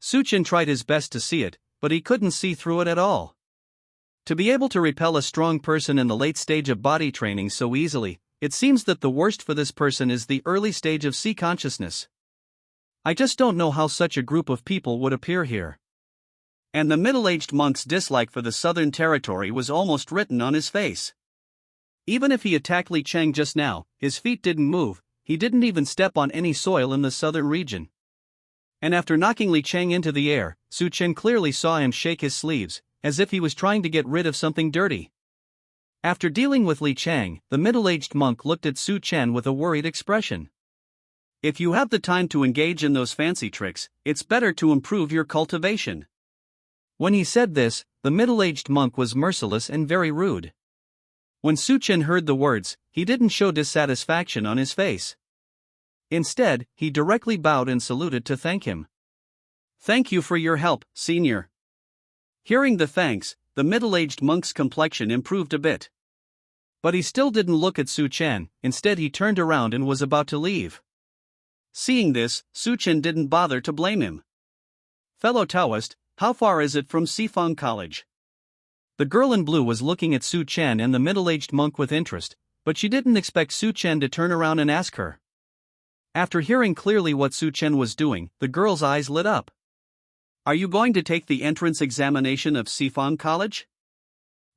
Su Chen tried his best to see it, but he couldn't see through it at all. To be able to repel a strong person in the late stage of body training so easily, it seems that the worst for this person is the early stage of sea consciousness. I just don't know how such a group of people would appear here. And the middle-aged monk's dislike for the Southern Territory was almost written on his face. Even if he attacked Li Cheng just now, his feet didn't move, he didn't even step on any soil in the southern region. And after knocking Li Cheng into the air, Su Chen clearly saw him shake his sleeves, as if he was trying to get rid of something dirty. After dealing with Li Chang, the middle-aged monk looked at Su Chen with a worried expression. If you have the time to engage in those fancy tricks, it's better to improve your cultivation. When he said this, the middle-aged monk was merciless and very rude. When Su Chen heard the words, he didn't show dissatisfaction on his face. Instead, he directly bowed and saluted to thank him. Thank you for your help, senior. Hearing the thanks, the middle-aged monk's complexion improved a bit. But he still didn't look at Su Chen, instead he turned around and was about to leave. Seeing this, Su Chen didn't bother to blame him. Fellow Taoist, how far is it from Sifang College? The girl in blue was looking at Su Chen and the middle-aged monk with interest, but she didn't expect Su Chen to turn around and ask her. After hearing clearly what Su Chen was doing, the girl's eyes lit up. Are you going to take the entrance examination of Sifang College?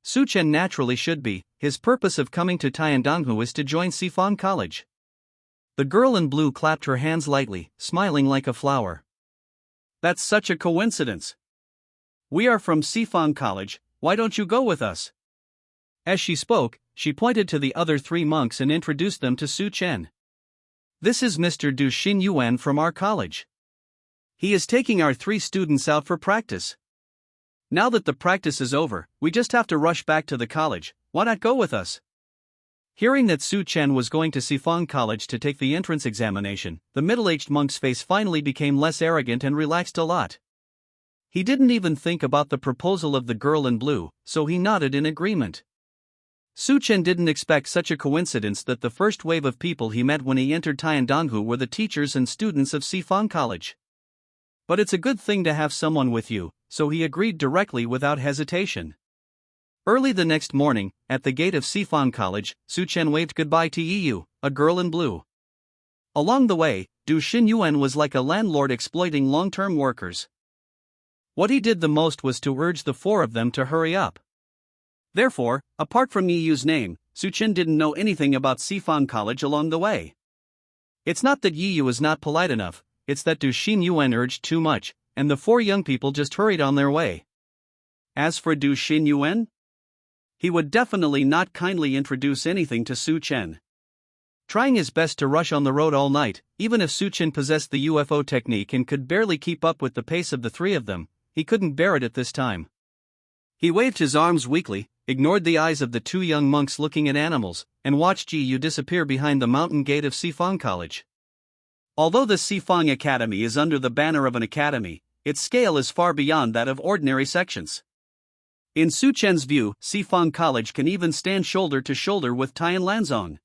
Su Chen naturally should be. His purpose of coming to Tiandonghu is to join Sifang College. The girl in blue clapped her hands lightly, smiling like a flower. That's such a coincidence. We are from Sifang College, why don't you go with us? As she spoke, she pointed to the other three monks and introduced them to Su Chen. This is Mr. Du Xin Yuan from our college. He is taking our 3 students out for practice. Now that the practice is over, we just have to rush back to the college, why not go with us? Hearing that Su Chen was going to Sifang College to take the entrance examination, the middle-aged monk's face finally became less arrogant and relaxed a lot. He didn't even think about the proposal of the girl in blue, so he nodded in agreement. Su Chen didn't expect such a coincidence that the first wave of people he met when he entered Tiandonghu were the teachers and students of Sifang College. But it's a good thing to have someone with you, so he agreed directly without hesitation. Early the next morning, at the gate of Sifang College, Su Chen waved goodbye to Yiyu, a girl in blue. Along the way, Du Xin Yuan was like a landlord exploiting long-term workers. What he did the most was to urge the 4 of them to hurry up. Therefore, apart from Yiyu's name, Su Chen didn't know anything about Sifang College along the way. It's not that Yiyu is not polite enough, it's that Du Xin Yuan urged too much, and the 4 young people just hurried on their way. As for Du Xin Yuan, he would definitely not kindly introduce anything to Su Chen. Trying his best to rush on the road all night, even if Su Chen possessed the UFO technique and could barely keep up with the pace of the 3 of them, he couldn't bear it at this time. He waved his arms weakly, ignored the eyes of the 2 young monks looking at animals, and watched Yiyu disappear behind the mountain gate of Sifang College. Although the Sifang Academy is under the banner of an academy, its scale is far beyond that of ordinary sections. In Su Chen's view, Sifang College can even stand shoulder to shoulder with Tian Lanzong.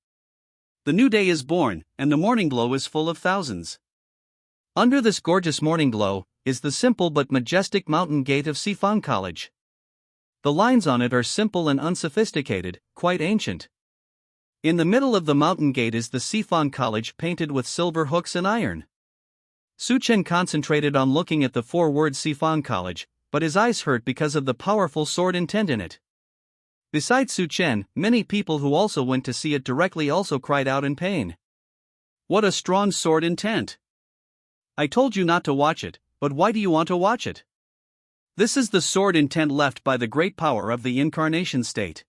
The new day is born, and the morning glow is full of thousands. Under this gorgeous morning glow is the simple but majestic mountain gate of Sifang College. The lines on it are simple and unsophisticated, quite ancient. In the middle of the mountain gate is the Sifang College painted with silver hooks and iron. Su Chen concentrated on looking at the 4 words Sifang College, but his eyes hurt because of the powerful sword intent in it. Besides Su Chen, many people who also went to see it directly also cried out in pain. What a strong sword intent! I told you not to watch it, but why do you want to watch it? This is the sword intent left by the great power of the incarnation state.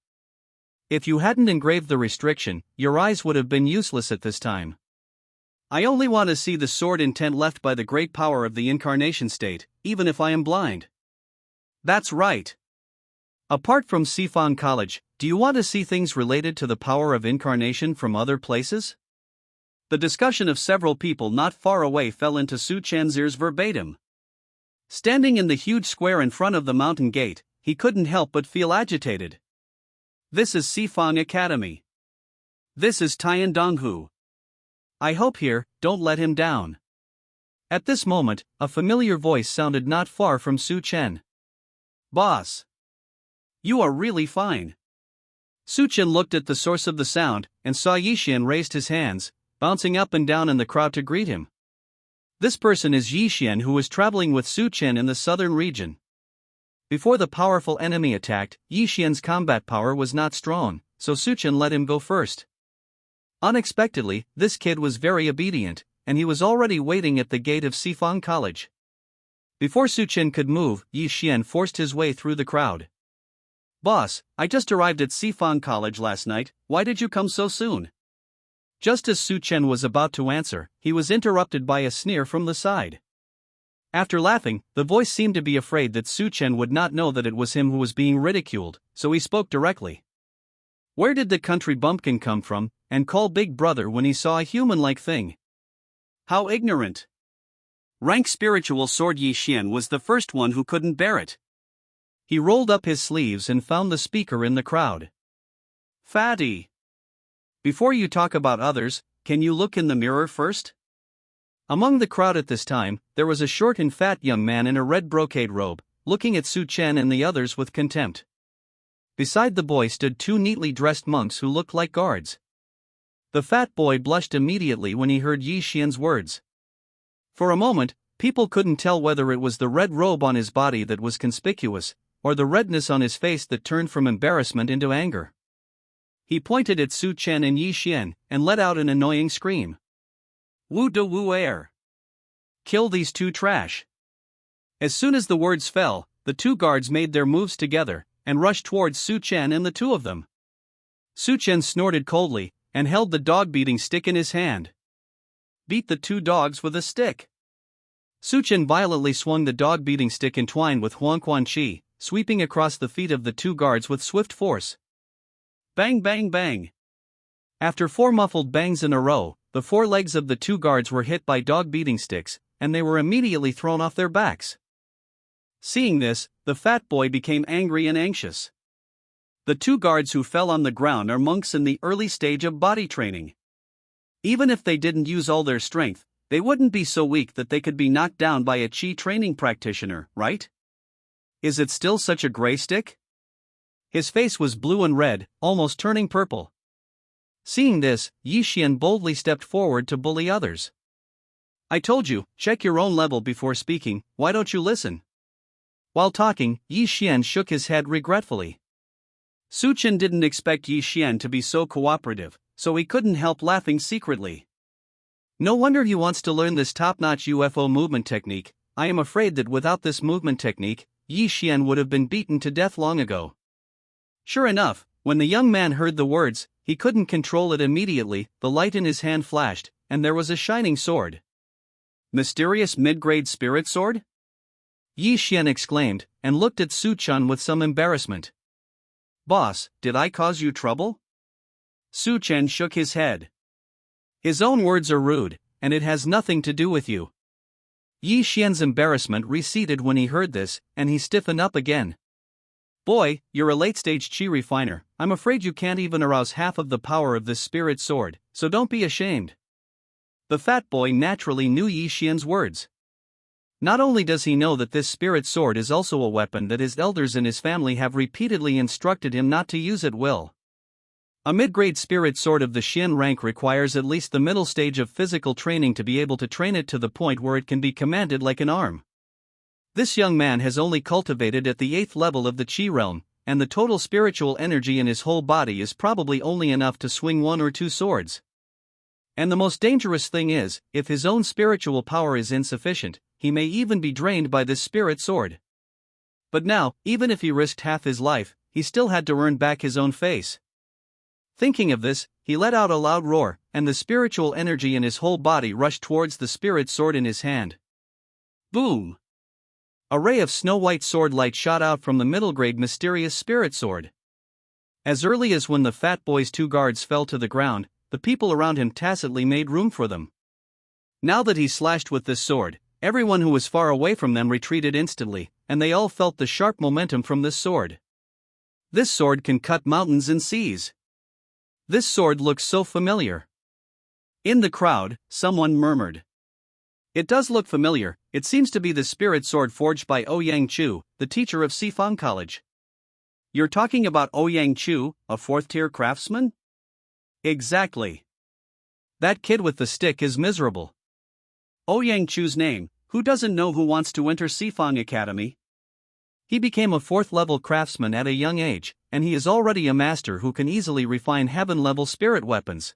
If you hadn't engraved the restriction, your eyes would have been useless at this time. I only want to see the sword intent left by the great power of the incarnation state, even if I am blind. That's right. Apart from Sifang College, do you want to see things related to the power of incarnation from other places? The discussion of several people not far away fell into Su Chen's ears verbatim. Standing in the huge square in front of the mountain gate, he couldn't help but feel agitated. This is Sifang Academy. This is Tiandonghu. I hope here, don't let him down. At this moment, a familiar voice sounded not far from Su Chen. Boss! You are really fine. Su Chen looked at the source of the sound, and saw Yixian raised his hands, bouncing up and down in the crowd to greet him. This person is Yixian, who was traveling with Su Chen in the southern region. Before the powerful enemy attacked, Yixian's combat power was not strong, so Su Chen let him go first. Unexpectedly, this kid was very obedient, and he was already waiting at the gate of Sifang College. Before Su Chen could move, Yixian forced his way through the crowd. Boss, I just arrived at Sifang College last night, why did you come so soon? Just as Su Chen was about to answer, he was interrupted by a sneer from the side. After laughing, the voice seemed to be afraid that Su Chen would not know that it was him who was being ridiculed, so he spoke directly. Where did the country bumpkin come from, and call Big Brother when he saw a human-like thing? How ignorant! Rank spiritual sword Yi Xian was the first one who couldn't bear it. He rolled up his sleeves and found the speaker in the crowd. Fatty! Before you talk about others, can you look in the mirror first? Among the crowd at this time, there was a short and fat young man in a red brocade robe, looking at Su Chen and the others with contempt. Beside the boy stood two neatly dressed monks who looked like guards. The fat boy blushed immediately when he heard Yi Xian's words. For a moment, people couldn't tell whether it was the red robe on his body that was conspicuous, or the redness on his face that turned from embarrassment into anger. He pointed at Su Chen and Yi Xian, and let out an annoying scream. Wu de wu air! Kill these two trash! As soon as the words fell, the two guards made their moves together, and rushed towards Su Chen and the two of them. Su Chen snorted coldly, and held the dog-beating stick in his hand. Beat the two dogs with a stick! Su Chen violently swung the dog-beating stick entwined with Huangquan Qi, sweeping across the feet of the two guards with swift force. Bang bang bang! After 4 muffled bangs in a row, the 4 legs of the two guards were hit by dog-beating sticks, and they were immediately thrown off their backs. Seeing this, the fat boy became angry and anxious. The two guards who fell on the ground are monks in the early stage of body training. Even if they didn't use all their strength, they wouldn't be so weak that they could be knocked down by a Qi training practitioner, right? Is it still such a gray stick? His face was blue and red, almost turning purple. Seeing this, Yi Xian boldly stepped forward to bully others. I told you, check your own level before speaking, why don't you listen? While talking, Yi Xian shook his head regretfully. Su Chen didn't expect Yi Xian to be so cooperative, so he couldn't help laughing secretly. No wonder he wants to learn this top-notch UFO movement technique. I am afraid that without this movement technique, Yi Xian would have been beaten to death long ago. Sure enough, when the young man heard the words, he couldn't control it immediately. The light in his hand flashed, and there was a shining sword. Mysterious mid-grade spirit sword? Yi Xian exclaimed, and looked at Su Chen with some embarrassment. Boss, did I cause you trouble? Su Chen shook his head. His own words are rude, and it has nothing to do with you. Yi Xian's embarrassment receded when he heard this, and he stiffened up again. Boy, you're a late-stage Qi refiner. I'm afraid you can't even arouse half of the power of this spirit sword, so don't be ashamed. The fat boy naturally knew Yi Xian's words. Not only does he know that this spirit sword is also a weapon that his elders in his family have repeatedly instructed him not to use at will. A mid-grade spirit sword of the Xian rank requires at least the middle stage of physical training to be able to train it to the point where it can be commanded like an arm. This young man has only cultivated at the 8th level of the Qi realm, and the total spiritual energy in his whole body is probably only enough to swing 1 or 2 swords. And the most dangerous thing is, if his own spiritual power is insufficient, he may even be drained by this spirit sword. But now, even if he risked half his life, he still had to earn back his own face. Thinking of this, he let out a loud roar, and the spiritual energy in his whole body rushed towards the spirit sword in his hand. Boom! A ray of snow-white sword light shot out from the middle-grade mysterious spirit sword. As early as when the fat boy's 2 guards fell to the ground, the people around him tacitly made room for them. Now that he slashed with this sword, everyone who was far away from them retreated instantly, and they all felt the sharp momentum from this sword. This sword can cut mountains and seas. This sword looks so familiar. In the crowd, someone murmured. It does look familiar. It seems to be the spirit sword forged by Ouyang Chu, the teacher of Sifang College. You're talking about Ouyang Chu, a 4th-tier craftsman? Exactly. That kid with the stick is miserable. Ouyang Chu's name, who doesn't know who wants to enter Sifang Academy? He became a 4th-level craftsman at a young age, and he is already a master who can easily refine heaven-level spirit weapons.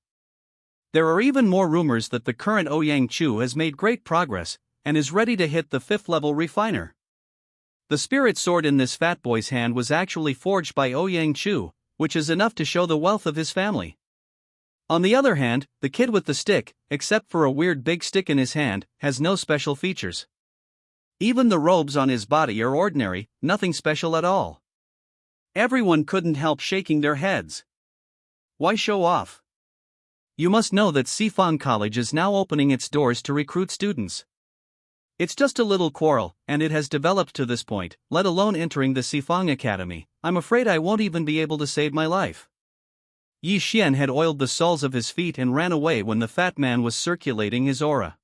There are even more rumors that the current Ouyang Chu has made great progress, and is ready to hit the 5th-level refiner. The spirit sword in this fat boy's hand was actually forged by Ouyang Chu, which is enough to show the wealth of his family. On the other hand, the kid with the stick, except for a weird big stick in his hand, has no special features. Even the robes on his body are ordinary, nothing special at all. Everyone couldn't help shaking their heads. Why show off? You must know that Sifan College is now opening its doors to recruit students. It's just a little quarrel, and it has developed to this point, let alone entering the Sifang Academy. I'm afraid I won't even be able to save my life. Yi Xian had oiled the soles of his feet and ran away when the fat man was circulating his aura.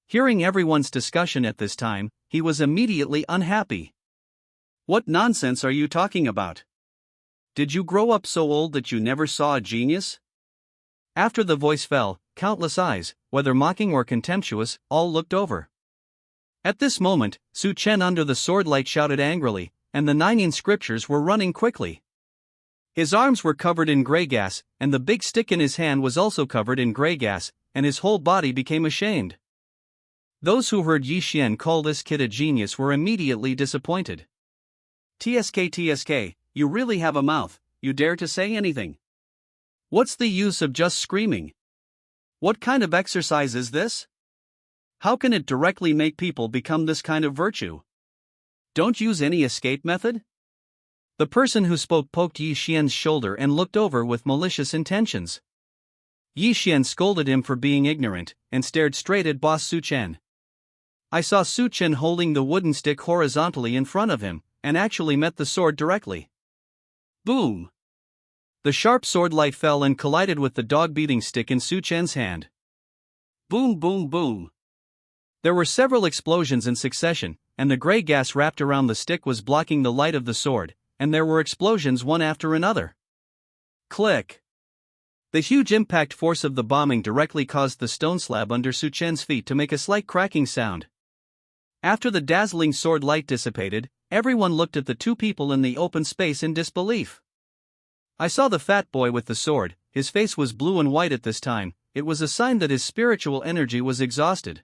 Hearing everyone's discussion at this time, he was immediately unhappy. What nonsense are you talking about? Did you grow up so old that you never saw a genius? After the voice fell, countless eyes, whether mocking or contemptuous, all looked over. At this moment, Su Chen under the sword light shouted angrily, and the 9 scriptures were running quickly. His arms were covered in gray gas, and the big stick in his hand was also covered in gray gas, and his whole body became ashamed. Those who heard Yi Xian call this kid a genius were immediately disappointed. TSK, you really have a mouth, you dare to say anything? What's the use of just screaming? What kind of exercise is this? How can it directly make people become this kind of virtue? Don't use any escape method? The person who spoke poked Yi Xian's shoulder and looked over with malicious intentions. Yi Xian scolded him for being ignorant, and stared straight at boss Su Chen. I saw Su Chen holding the wooden stick horizontally in front of him, and actually met the sword directly. Boom! The sharp sword light fell and collided with the dog-beating stick in Su Chen's hand. Boom boom boom! There were several explosions in succession, and the gray gas wrapped around the stick was blocking the light of the sword, and there were explosions one after another. Click! The huge impact force of the bombing directly caused the stone slab under Su Chen's feet to make a slight cracking sound. After the dazzling sword light dissipated, everyone looked at the 2 people in the open space in disbelief. I saw the fat boy with the sword, his face was blue and white at this time, it was a sign that his spiritual energy was exhausted.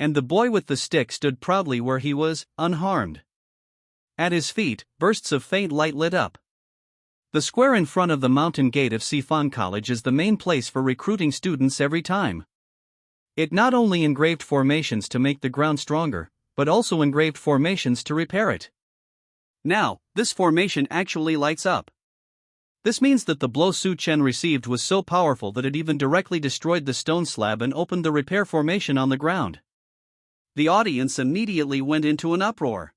And the boy with the stick stood proudly where he was, unharmed. At his feet, bursts of faint light lit up. The square in front of the mountain gate of Sifan College is the main place for recruiting students every time. It not only engraved formations to make the ground stronger, but also engraved formations to repair it. Now, this formation actually lights up. This means that the blow Su Chen received was so powerful that it even directly destroyed the stone slab and opened the repair formation on the ground. The audience immediately went into an uproar.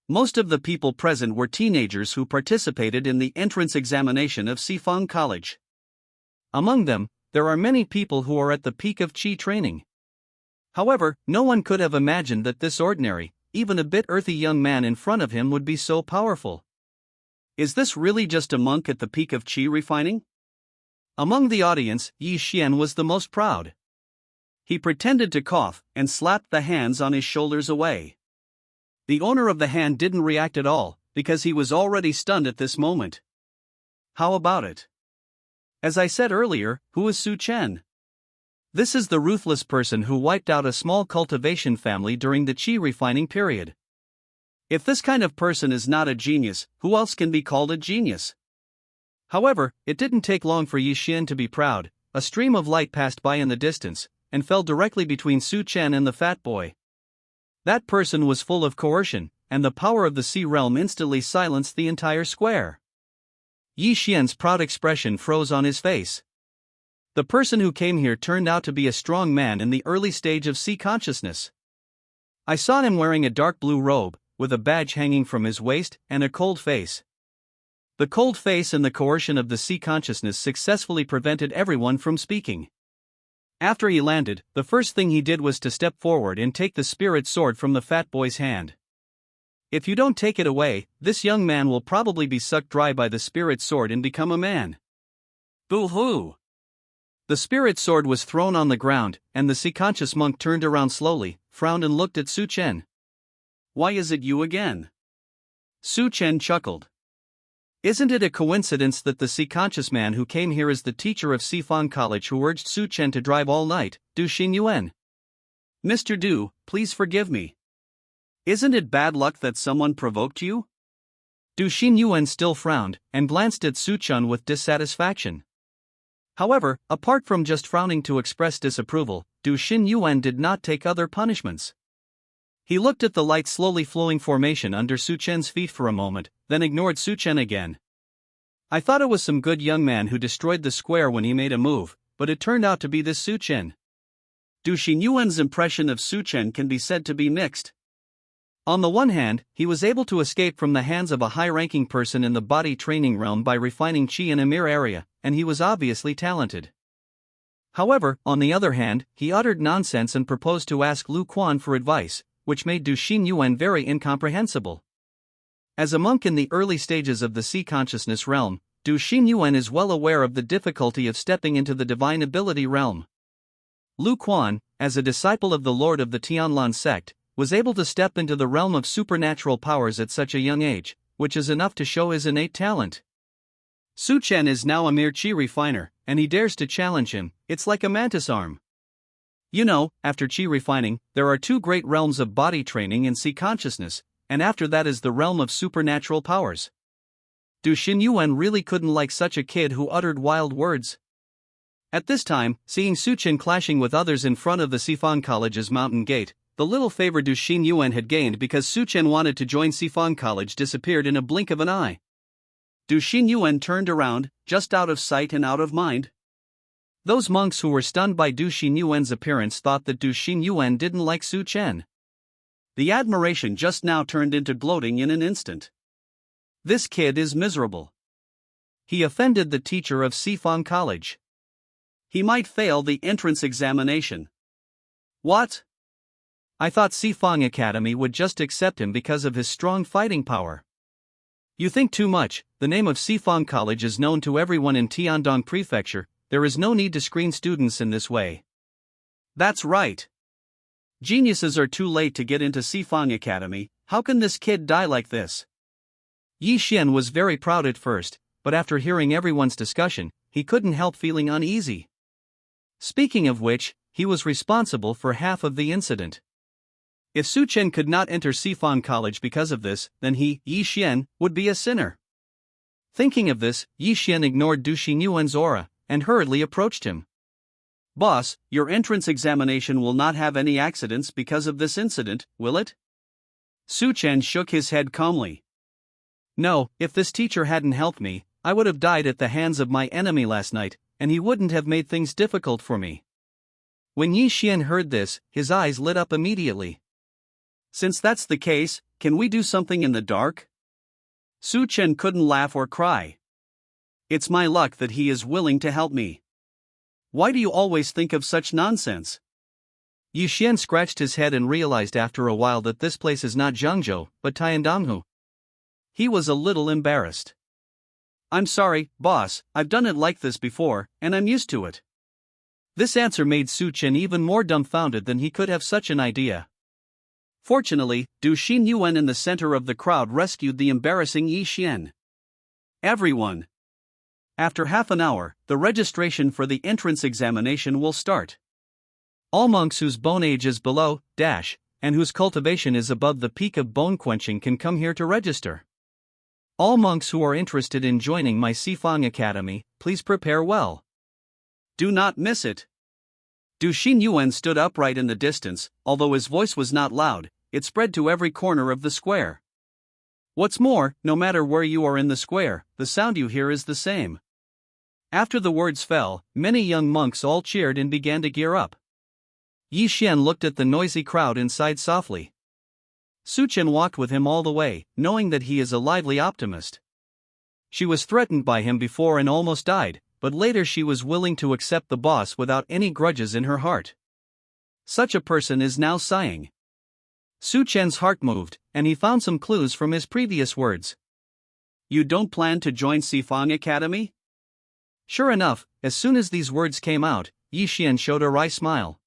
Most of the people present were teenagers who participated in the entrance examination of Sifang College. Among them, there are many people who are at the peak of Qi training. However, no one could have imagined that this ordinary, even a bit earthy young man in front of him would be so powerful. Is this really just a monk at the peak of Qi refining? Among the audience, Yi Xian was the most proud. He pretended to cough, and slapped the hands on his shoulders away. The owner of the hand didn't react at all, because he was already stunned at this moment. How about it? As I said earlier, who is Su Chen? This is the ruthless person who wiped out a small cultivation family during the Qi refining period. If this kind of person is not a genius, who else can be called a genius? However, it didn't take long for Yi Xian to be proud. A stream of light passed by in the distance, and fell directly between Su Chen and the fat boy. That person was full of coercion, and the power of the Sea Realm instantly silenced the entire square. Yi Xian's proud expression froze on his face. The person who came here turned out to be a strong man in the early stage of sea consciousness. I saw him wearing a dark blue robe, with a badge hanging from his waist, and a cold face. The cold face and the coercion of the sea consciousness successfully prevented everyone from speaking. After he landed, the first thing he did was to step forward and take the spirit sword from the fat boy's hand. If you don't take it away, this young man will probably be sucked dry by the spirit sword and become a man. Boo-hoo! The spirit sword was thrown on the ground, and the sea-conscious monk turned around slowly, frowned and looked at Su Chen. Why is it you again? Su Chen chuckled. Isn't it a coincidence that the sea-conscious man who came here is the teacher of Sifan College who urged Su Chen to drive all night, Du Xing Yuan? Mr. Du, please forgive me. Isn't it bad luck that someone provoked you? Du Xinyuan still frowned, and glanced at Suchun with dissatisfaction. However, apart from just frowning to express disapproval, Du Xinyuan did not take other punishments. He looked at the light slowly flowing formation under Suchen's feet for a moment, then ignored Suchen again. I thought it was some good young man who destroyed the square when he made a move, but it turned out to be this Suchen. Du Xinyuan's impression of Suchen can be said to be mixed. On the one hand, he was able to escape from the hands of a high-ranking person in the body training realm by refining qi in a mere area, and he was obviously talented. However, on the other hand, he uttered nonsense and proposed to ask Lu Quan for advice, which made Du Xinyuan very incomprehensible. As a monk in the early stages of the sea consciousness realm, Du Xinyuan is well aware of the difficulty of stepping into the divine ability realm. Lu Quan, as a disciple of the Lord of the Tianlan sect, was able to step into the realm of supernatural powers at such a young age, which is enough to show his innate talent. Suchen is now a mere qi refiner, and he dares to challenge him. It's like a mantis arm. You know, after qi refining, there are two great realms of body training and sea consciousness, and after that is the realm of supernatural powers. Du Xinyuan really couldn't like such a kid who uttered wild words. At this time, seeing Suchen clashing with others in front of the Sifan College's mountain gate, the little favor Du Xinyuan had gained because Suchen wanted to join Sifan College disappeared in a blink of an eye. Du Xinyuan turned around, just out of sight and out of mind. Those monks who were stunned by Du Xinyuan's appearance thought that Du Xinyuan didn't like Suchen. The admiration just now turned into gloating in an instant. This kid is miserable. He offended the teacher of Sifan College. He might fail the entrance examination. What? I thought Sifang Academy would just accept him because of his strong fighting power. You think too much. The name of Sifang College is known to everyone in Tiandong Prefecture. There is no need to screen students in this way. That's right. Geniuses are too late to get into Sifang Academy. How can this kid die like this? Yi Xian was very proud at first, but after hearing everyone's discussion, he couldn't help feeling uneasy. Speaking of which, he was responsible for half of the incident. If Suchen could not enter Sifan College because of this, then he, Yi Xian, would be a sinner. Thinking of this, Yi Xian ignored Du Xinyuan's aura, and hurriedly approached him. Boss, your entrance examination will not have any accidents because of this incident, will it? Suchen shook his head calmly. No, if this teacher hadn't helped me, I would have died at the hands of my enemy last night, and he wouldn't have made things difficult for me. When Yi Xian heard this, his eyes lit up immediately. Since that's the case, can we do something in the dark? Suchen couldn't laugh or cry. It's my luck that he is willing to help me. Why do you always think of such nonsense? Yi Xian scratched his head and realized after a while that this place is not Zhengzhou, but Tiandonghu. He was a little embarrassed. I'm sorry, boss, I've done it like this before, and I'm used to it. This answer made Suchen even more dumbfounded than he could have such an idea. Fortunately, Du Xinyuan in the center of the crowd rescued the embarrassing Yi Xian. Everyone. After half an hour, the registration for the entrance examination will start. All monks whose bone age is below, and whose cultivation is above the peak of bone quenching can come here to register. All monks who are interested in joining my Sifang Academy, please prepare well. Do not miss it. Du Xinyuan stood upright in the distance, although his voice was not loud, it spread to every corner of the square. What's more, no matter where you are in the square, the sound you hear is the same. After the words fell, many young monks all cheered and began to gear up. Yi Xian looked at the noisy crowd and sighed softly. Suchen walked with him all the way, knowing that he is a lively optimist. She was threatened by him before and almost died, but later she was willing to accept the boss without any grudges in her heart. Such a person is now sighing. Suchen's heart moved, and he found some clues from his previous words. You don't plan to join Sifang Academy? Sure enough, as soon as these words came out, Yi Xian showed a wry smile.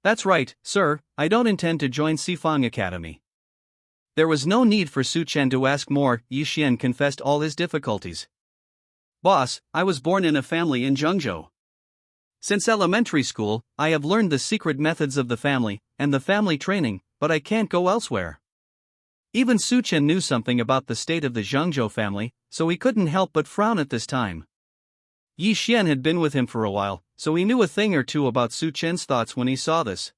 That's right, sir, I don't intend to join Sifang Academy. There was no need for Suchen to ask more. Yi Xian confessed all his difficulties. Boss, I was born in a family in Zhengzhou. Since elementary school, I have learned the secret methods of the family, and the family training, but I can't go elsewhere. Even Su Chen knew something about the state of the Zhangzhou family, so he couldn't help but frown at this time. Yi Xian had been with him for a while, so he knew a thing or two about Su Chen's thoughts when he saw this.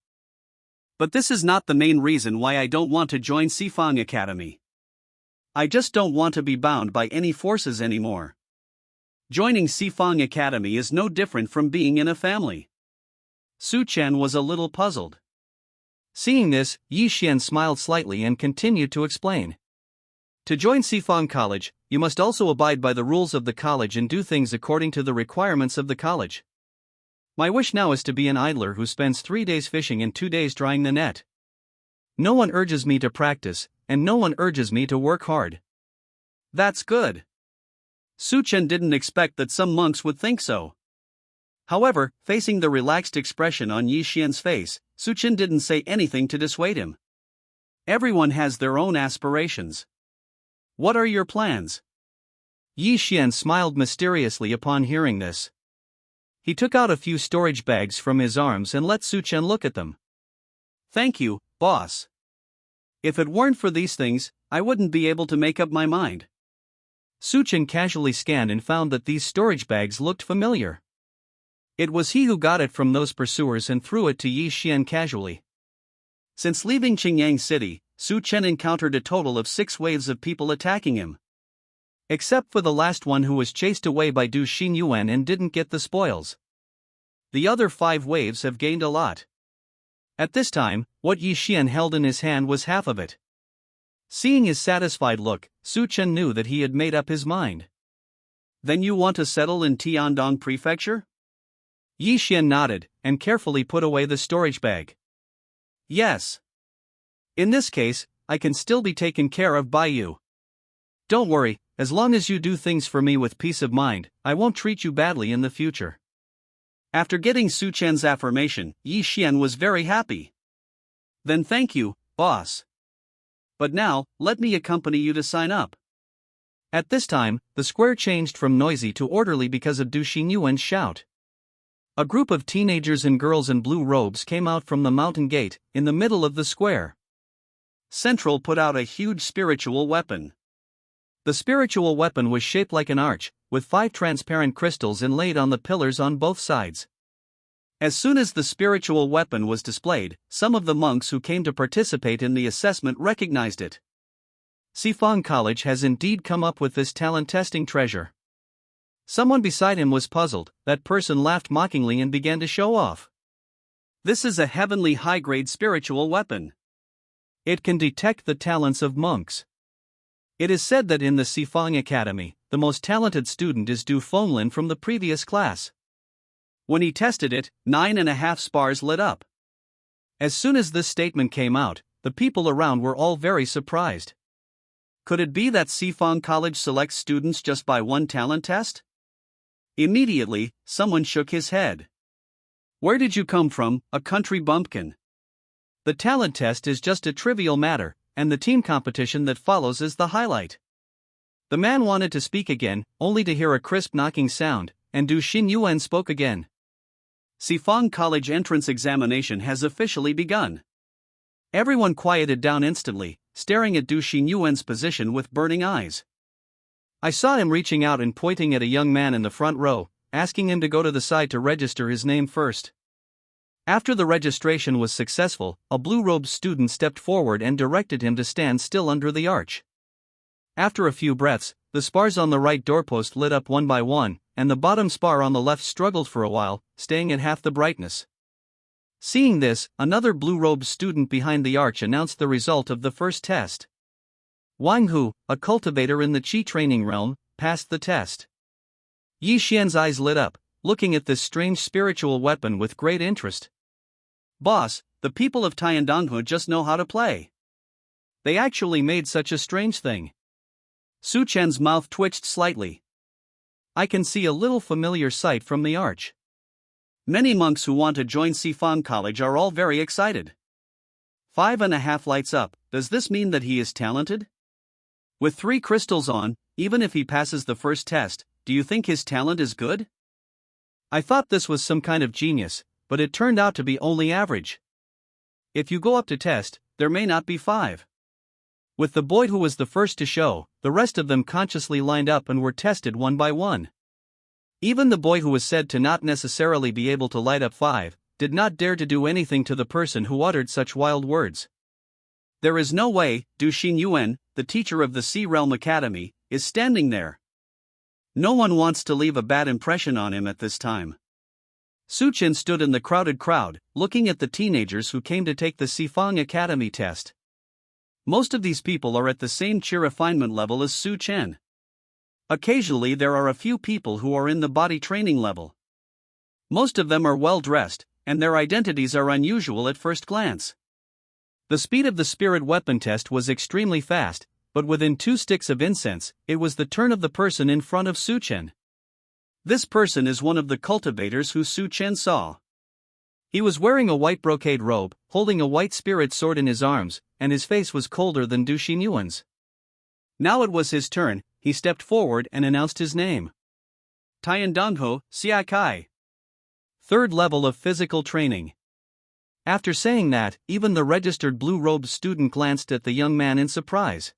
But this is not the main reason why I don't want to join Sifang Academy. I just don't want to be bound by any forces anymore. Joining Sifang Academy is no different from being in a family. Su Chen was a little puzzled. Seeing this, Yi Xian smiled slightly and continued to explain. To join Sifang College, you must also abide by the rules of the college and do things according to the requirements of the college. My wish now is to be an idler who spends 3 days fishing and 2 days drying the net. No one urges me to practice, and no one urges me to work hard. That's good. Su Chen didn't expect that some monks would think so. However, facing the relaxed expression on Yi Xian's face, Su Chen didn't say anything to dissuade him. Everyone has their own aspirations. What are your plans? Yi Xian smiled mysteriously upon hearing this. He took out a few storage bags from his arms and let Su Chen look at them. Thank you, boss. If it weren't for these things, I wouldn't be able to make up my mind. Su Chen casually scanned and found that these storage bags looked familiar. It was he who got it from those pursuers and threw it to Yi Xian casually. Since leaving Qingyang City, Su Chen encountered a total of 6 waves of people attacking him. Except for the last one who was chased away by Du Xinyuan and didn't get the spoils. The other 5 waves have gained a lot. At this time, what Yi Xian held in his hand was half of it. Seeing his satisfied look, Su Chen knew that he had made up his mind. Then you want to settle in Tiandong Prefecture? Yi Xian nodded, and carefully put away the storage bag. Yes. In this case, I can still be taken care of by you. Don't worry, as long as you do things for me with peace of mind, I won't treat you badly in the future. After getting Su Chen's affirmation, Yi Xian was very happy. Then thank you, boss. But now, let me accompany you to sign up. At this time, the square changed from noisy to orderly because of Du Xinyuan's shout. A group of teenagers and girls in blue robes came out from the mountain gate, in the middle of the square. Central put out a huge spiritual weapon. The spiritual weapon was shaped like an arch, with 5 transparent crystals inlaid on the pillars on both sides. As soon as the spiritual weapon was displayed, some of the monks who came to participate in the assessment recognized it. Sifang College has indeed come up with this talent testing treasure. Someone beside him was puzzled. That person laughed mockingly and began to show off. This is a heavenly high-grade spiritual weapon. It can detect the talents of monks. It is said that in the Sifang Academy, the most talented student is Du Fenglin from the previous class. When he tested it, 9.5 spars lit up. As soon as this statement came out, the people around were all very surprised. Could it be that Sifang College selects students just by one talent test? Immediately, someone shook his head. Where did you come from, a country bumpkin? The talent test is just a trivial matter, and the team competition that follows is the highlight. The man wanted to speak again, only to hear a crisp knocking sound, and Du Xinyuan spoke again. Sifang College entrance examination has officially begun. Everyone quieted down instantly, staring at Du Xinyuan's position with burning eyes. I saw him reaching out and pointing at a young man in the front row, asking him to go to the side to register his name first. After the registration was successful, a blue-robed student stepped forward and directed him to stand still under the arch. After a few breaths, the spars on the right doorpost lit up one by one, and the bottom spar on the left struggled for a while, staying at half the brightness. Seeing this, another blue-robed student behind the arch announced the result of the first test. Wang Hu, a cultivator in the Qi training realm, passed the test. Yi Xian's eyes lit up, looking at this strange spiritual weapon with great interest. Boss, the people of Tiandonghu just know how to play. They actually made such a strange thing. Su Chen's mouth twitched slightly. I can see a little familiar sight from the arch. Many monks who want to join Sifang College are all very excited. 5.5 lights up, does this mean that he is talented? With 3 crystals on, even if he passes the first test, do you think his talent is good? I thought this was some kind of genius, but it turned out to be only average. If you go up to test, there may not be 5. With the boy who was the first to show, the rest of them consciously lined up and were tested one by one. Even the boy who was said to not necessarily be able to light up 5, did not dare to do anything to the person who uttered such wild words. There is no way, Du Xinyuan, the teacher of the Sea Realm Academy, is standing there. No one wants to leave a bad impression on him at this time. Su Chen stood in the crowded crowd, looking at the teenagers who came to take the Sifang Academy test. Most of these people are at the same chi refinement level as Su Chen. Occasionally there are a few people who are in the body training level. Most of them are well dressed, and their identities are unusual at first glance. The speed of the spirit weapon test was extremely fast, but within 2 sticks of incense, it was the turn of the person in front of Su Chen. This person is one of the cultivators who Su Chen saw. He was wearing a white brocade robe, holding a white spirit sword in his arms, and his face was colder than Du Xinyuan's. Now it was his turn. He stepped forward and announced his name. Tiandongho, Xia Kai. 3rd level of physical training. After saying that, even the registered blue-robed student glanced at the young man in surprise.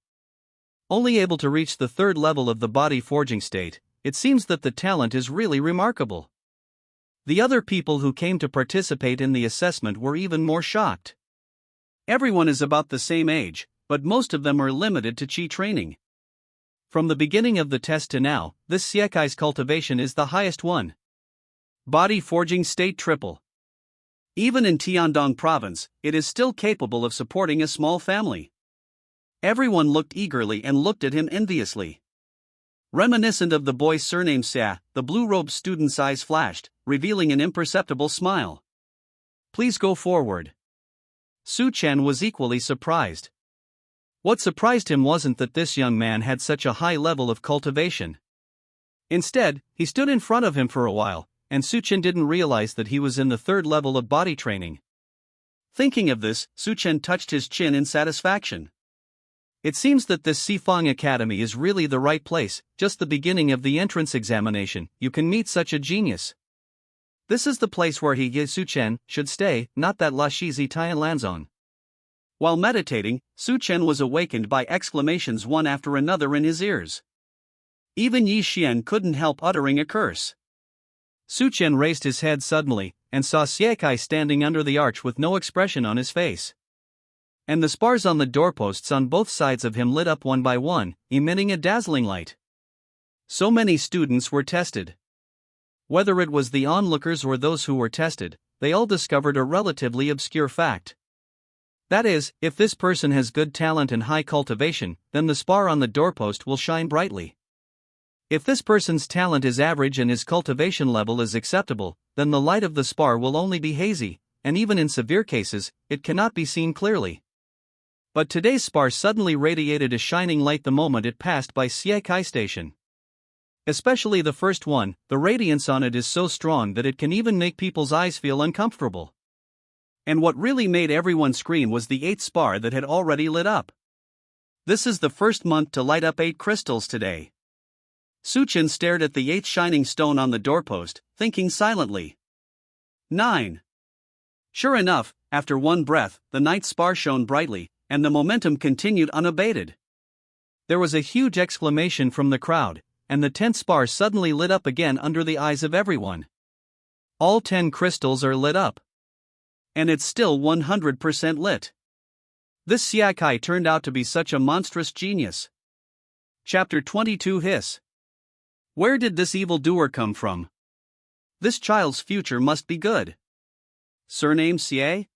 Only able to reach the 3rd level of the body forging state, it seems that the talent is really remarkable. The other people who came to participate in the assessment were even more shocked. Everyone is about the same age, but most of them are limited to chi training. From the beginning of the test to now, this Siekai's cultivation is the highest one. Body forging state triple. Even in Tiandong province, it is still capable of supporting a small family. Everyone looked eagerly and looked at him enviously. Reminiscent of the boy's surname Xia, the blue-robed student's eyes flashed, revealing an imperceptible smile. Please go forward. Su Chen was equally surprised. What surprised him wasn't that this young man had such a high level of cultivation. Instead, he stood in front of him for a while, and Su Chen didn't realize that he was in the 3rd level of body training. Thinking of this, Su Chen touched his chin in satisfaction. It seems that this Sifang Academy is really the right place, just the beginning of the entrance examination, you can meet such a genius. This is the place where Su Chen should stay, not that La Shizi Tianlanzong. While meditating, Su Chen was awakened by exclamations one after another in his ears. Even Yi Xian couldn't help uttering a curse. Su Chen raised his head suddenly, and saw Siekai standing under the arch with no expression on his face. And the spars on the doorposts on both sides of him lit up one by one, emitting a dazzling light. So many students were tested. Whether it was the onlookers or those who were tested, they all discovered a relatively obscure fact. That is, if this person has good talent and high cultivation, then the spar on the doorpost will shine brightly. If this person's talent is average and his cultivation level is acceptable, then the light of the spar will only be hazy, and even in severe cases, it cannot be seen clearly. But today's spar suddenly radiated a shining light the moment it passed by Siekai Station. Especially the first one, the radiance on it is so strong that it can even make people's eyes feel uncomfortable. And what really made everyone scream was the 8th spar that had already lit up. This is the first month to light up 8 crystals today. Su Chen stared at the 8th shining stone on the doorpost, thinking silently. 9. Sure enough, after one breath, the 9th spar shone brightly, and the momentum continued unabated. There was a huge exclamation from the crowd, and the 10th spar suddenly lit up again under the eyes of everyone. All 10 crystals are lit up. And it's still 100% lit. This Siekai turned out to be such a monstrous genius. Chapter 22 Hiss. Where did this evildoer come from? This child's future must be good. Surname Xie?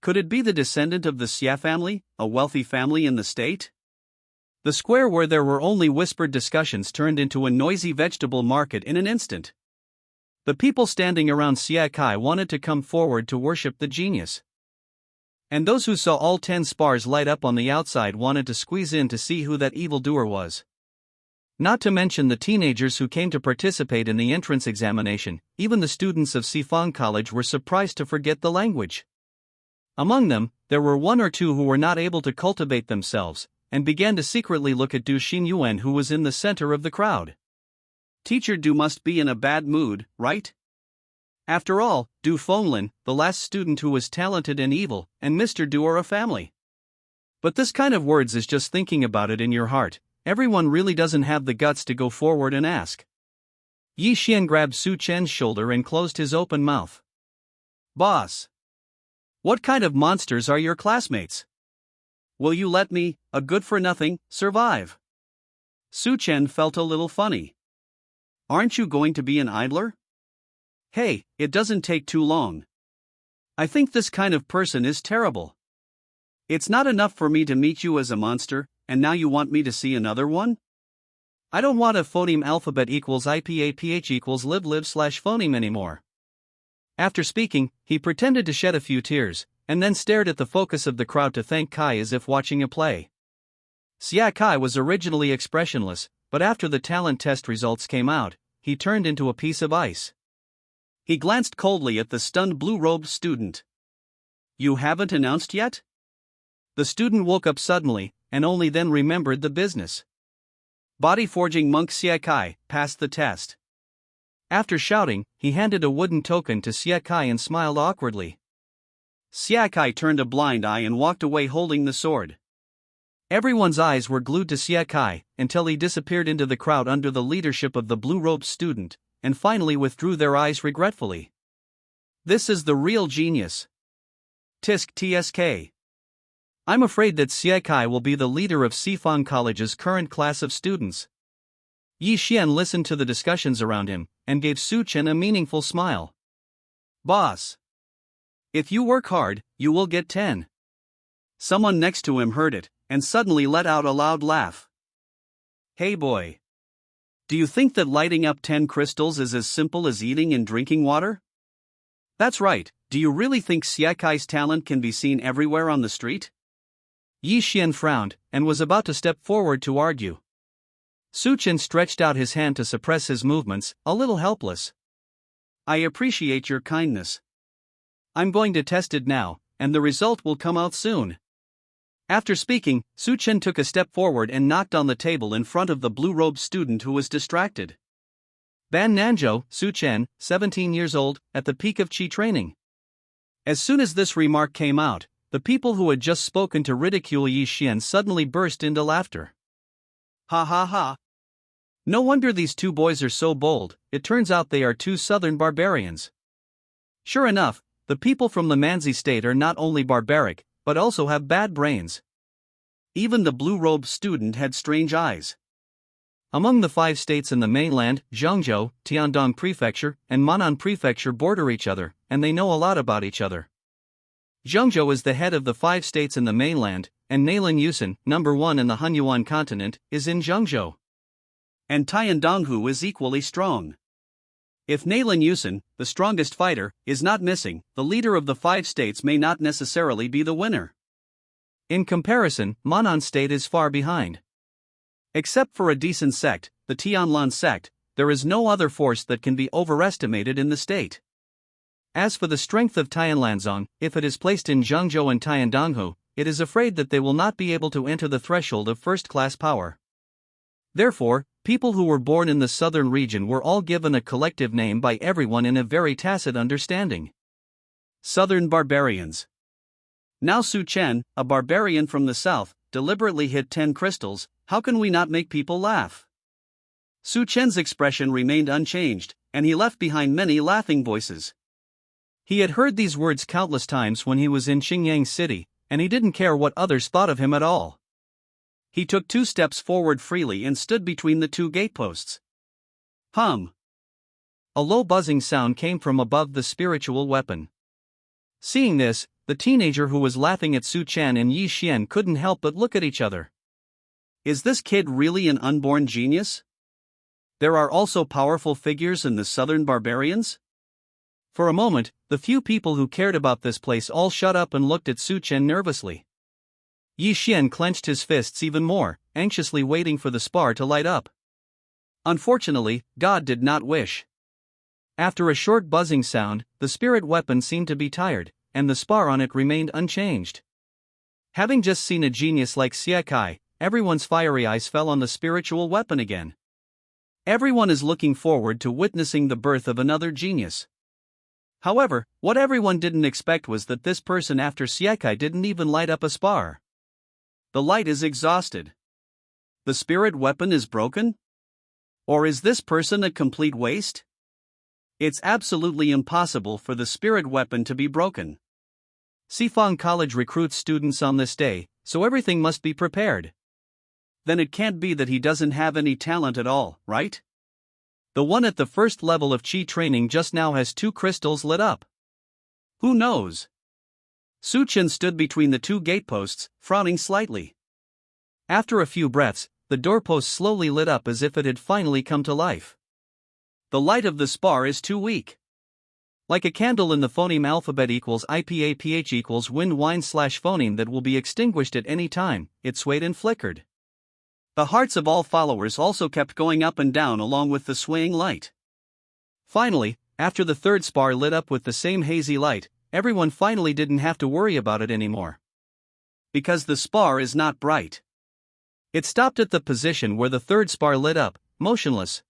Could it be the descendant of the Xia family, a wealthy family in the state? The square where there were only whispered discussions turned into a noisy vegetable market in an instant. The people standing around Xia Kai wanted to come forward to worship the genius. And those who saw all 10 spars light up on the outside wanted to squeeze in to see who that evildoer was. Not to mention the teenagers who came to participate in the entrance examination, even the students of Sifang College were surprised to forget the language. Among them, there were 1 or 2 who were not able to cultivate themselves, and began to secretly look at Du Xinyuan, who was in the center of the crowd. Teacher Du must be in a bad mood, right? After all, Du Fenglin, the last student who was talented and evil, and Mr. Du are a family. But this kind of words is just thinking about it in your heart. Everyone really doesn't have the guts to go forward and ask. Yi Xian grabbed Su Chen's shoulder and closed his open mouth. Boss! What kind of monsters are your classmates? Will you let me, a good-for-nothing, survive? Su Chen felt a little funny. Aren't you going to be an idler? Hey, it doesn't take too long. I think this kind of person is terrible. It's not enough for me to meet you as a monster, and now you want me to see another one? I don't want a phoneme alphabet equals IPAPH equals live/phoneme anymore. After speaking, he pretended to shed a few tears, and then stared at the focus of the crowd to thank Kai as if watching a play. Xia Kai was originally expressionless, but after the talent test results came out, he turned into a piece of ice. He glanced coldly at the stunned blue-robed student. You haven't announced yet? The student woke up suddenly, and only then remembered the business. Body-forging monk Xia Kai passed the test. After shouting, he handed a wooden token to Xia Kai and smiled awkwardly. Xia Kai turned a blind eye and walked away holding the sword. Everyone's eyes were glued to Xia Kai until he disappeared into the crowd under the leadership of the blue-robed student, and finally withdrew their eyes regretfully. This is the real genius. Tisk TSK. I'm afraid that Xia Kai will be the leader of Sifan College's current class of students. Yi Xian listened to the discussions around him, and gave Su Chen a meaningful smile. Boss! If you work hard, you will get 10. Someone next to him heard it, and suddenly let out a loud laugh. Hey boy! Do you think that lighting up 10 crystals is as simple as eating and drinking water? That's right, do you really think Xia Kai's talent can be seen everywhere on the street? Yi Xian frowned, and was about to step forward to argue. Su Chen stretched out his hand to suppress his movements, a little helpless. I appreciate your kindness. I'm going to test it now, and the result will come out soon. After speaking, Su Chen took a step forward and knocked on the table in front of the blue-robed student who was distracted. Ban Nanzhou, Su Chen, 17 years old, at the peak of Qi training. As soon as this remark came out, the people who had just spoken to ridicule Yi Xian suddenly burst into laughter. Ha ha ha. No wonder these two boys are so bold, it turns out they are two southern barbarians. Sure enough, the people from the Manzi state are not only barbaric, but also have bad brains. Even the blue-robed student had strange eyes. Among the 5 states in the mainland, Zhengzhou, Tiandong Prefecture, and Manan Prefecture border each other, and they know a lot about each other. Zhengzhou is the head of the 5 states in the mainland, and Nalin Yusan, number 1 in the Hunyuan continent, is in Zhengzhou. And Tiandonghu is equally strong. If Nalin Yusan, the strongest fighter, is not missing, the leader of the 5 states may not necessarily be the winner. In comparison, Manan state is far behind. Except for a decent sect, the Tianlan sect, there is no other force that can be overestimated in the state. As for the strength of Tianlanzong, if it is placed in Zhengzhou and Tiandonghu, it is afraid that they will not be able to enter the threshold of first-class power. Therefore, people who were born in the southern region were all given a collective name by everyone in a very tacit understanding. Southern barbarians. Now Su Chen, a barbarian from the south, deliberately hit 10 crystals. How can we not make people laugh? Su Chen's expression remained unchanged, and he left behind many laughing voices. He had heard these words countless times when he was in Xingyang City, and he didn't care what others thought of him at all. He took 2 steps forward freely and stood between the 2 gateposts. Hum! A low buzzing sound came from above the spiritual weapon. Seeing this, the teenager who was laughing at Su Chen and Yi Xian couldn't help but look at each other. Is this kid really an unborn genius? There are also powerful figures in the southern barbarians? For a moment, the few people who cared about this place all shut up and looked at Su Chen nervously. Yi Xian clenched his fists even more, anxiously waiting for the spar to light up. Unfortunately, God did not wish. After a short buzzing sound, the spirit weapon seemed to be tired, and the spar on it remained unchanged. Having just seen a genius like Xia Kai, everyone's fiery eyes fell on the spiritual weapon again. Everyone is looking forward to witnessing the birth of another genius. However, what everyone didn't expect was that this person after Xia Kai didn't even light up a spar. The light is exhausted. The spirit weapon is broken? Or is this person a complete waste? It's absolutely impossible for the spirit weapon to be broken. Sifang College recruits students on this day, so everything must be prepared. Then it can't be that he doesn't have any talent at all, right? The one at the first level of Qi training just now has 2 crystals lit up. Who knows? Su Chen stood between the 2 gateposts, frowning slightly. After a few breaths, the doorpost slowly lit up as if it had finally come to life. The light of the spar is too weak. Like a candle in the phoneme alphabet equals IPAPH equals wind wine / phoneme that will be extinguished at any time, it swayed and flickered. The hearts of all followers also kept going up and down along with the swaying light. Finally, after the 3rd spar lit up with the same hazy light, everyone finally didn't have to worry about it anymore. Because the spar is not bright. It stopped at the position where the 3rd spar lit up, motionless.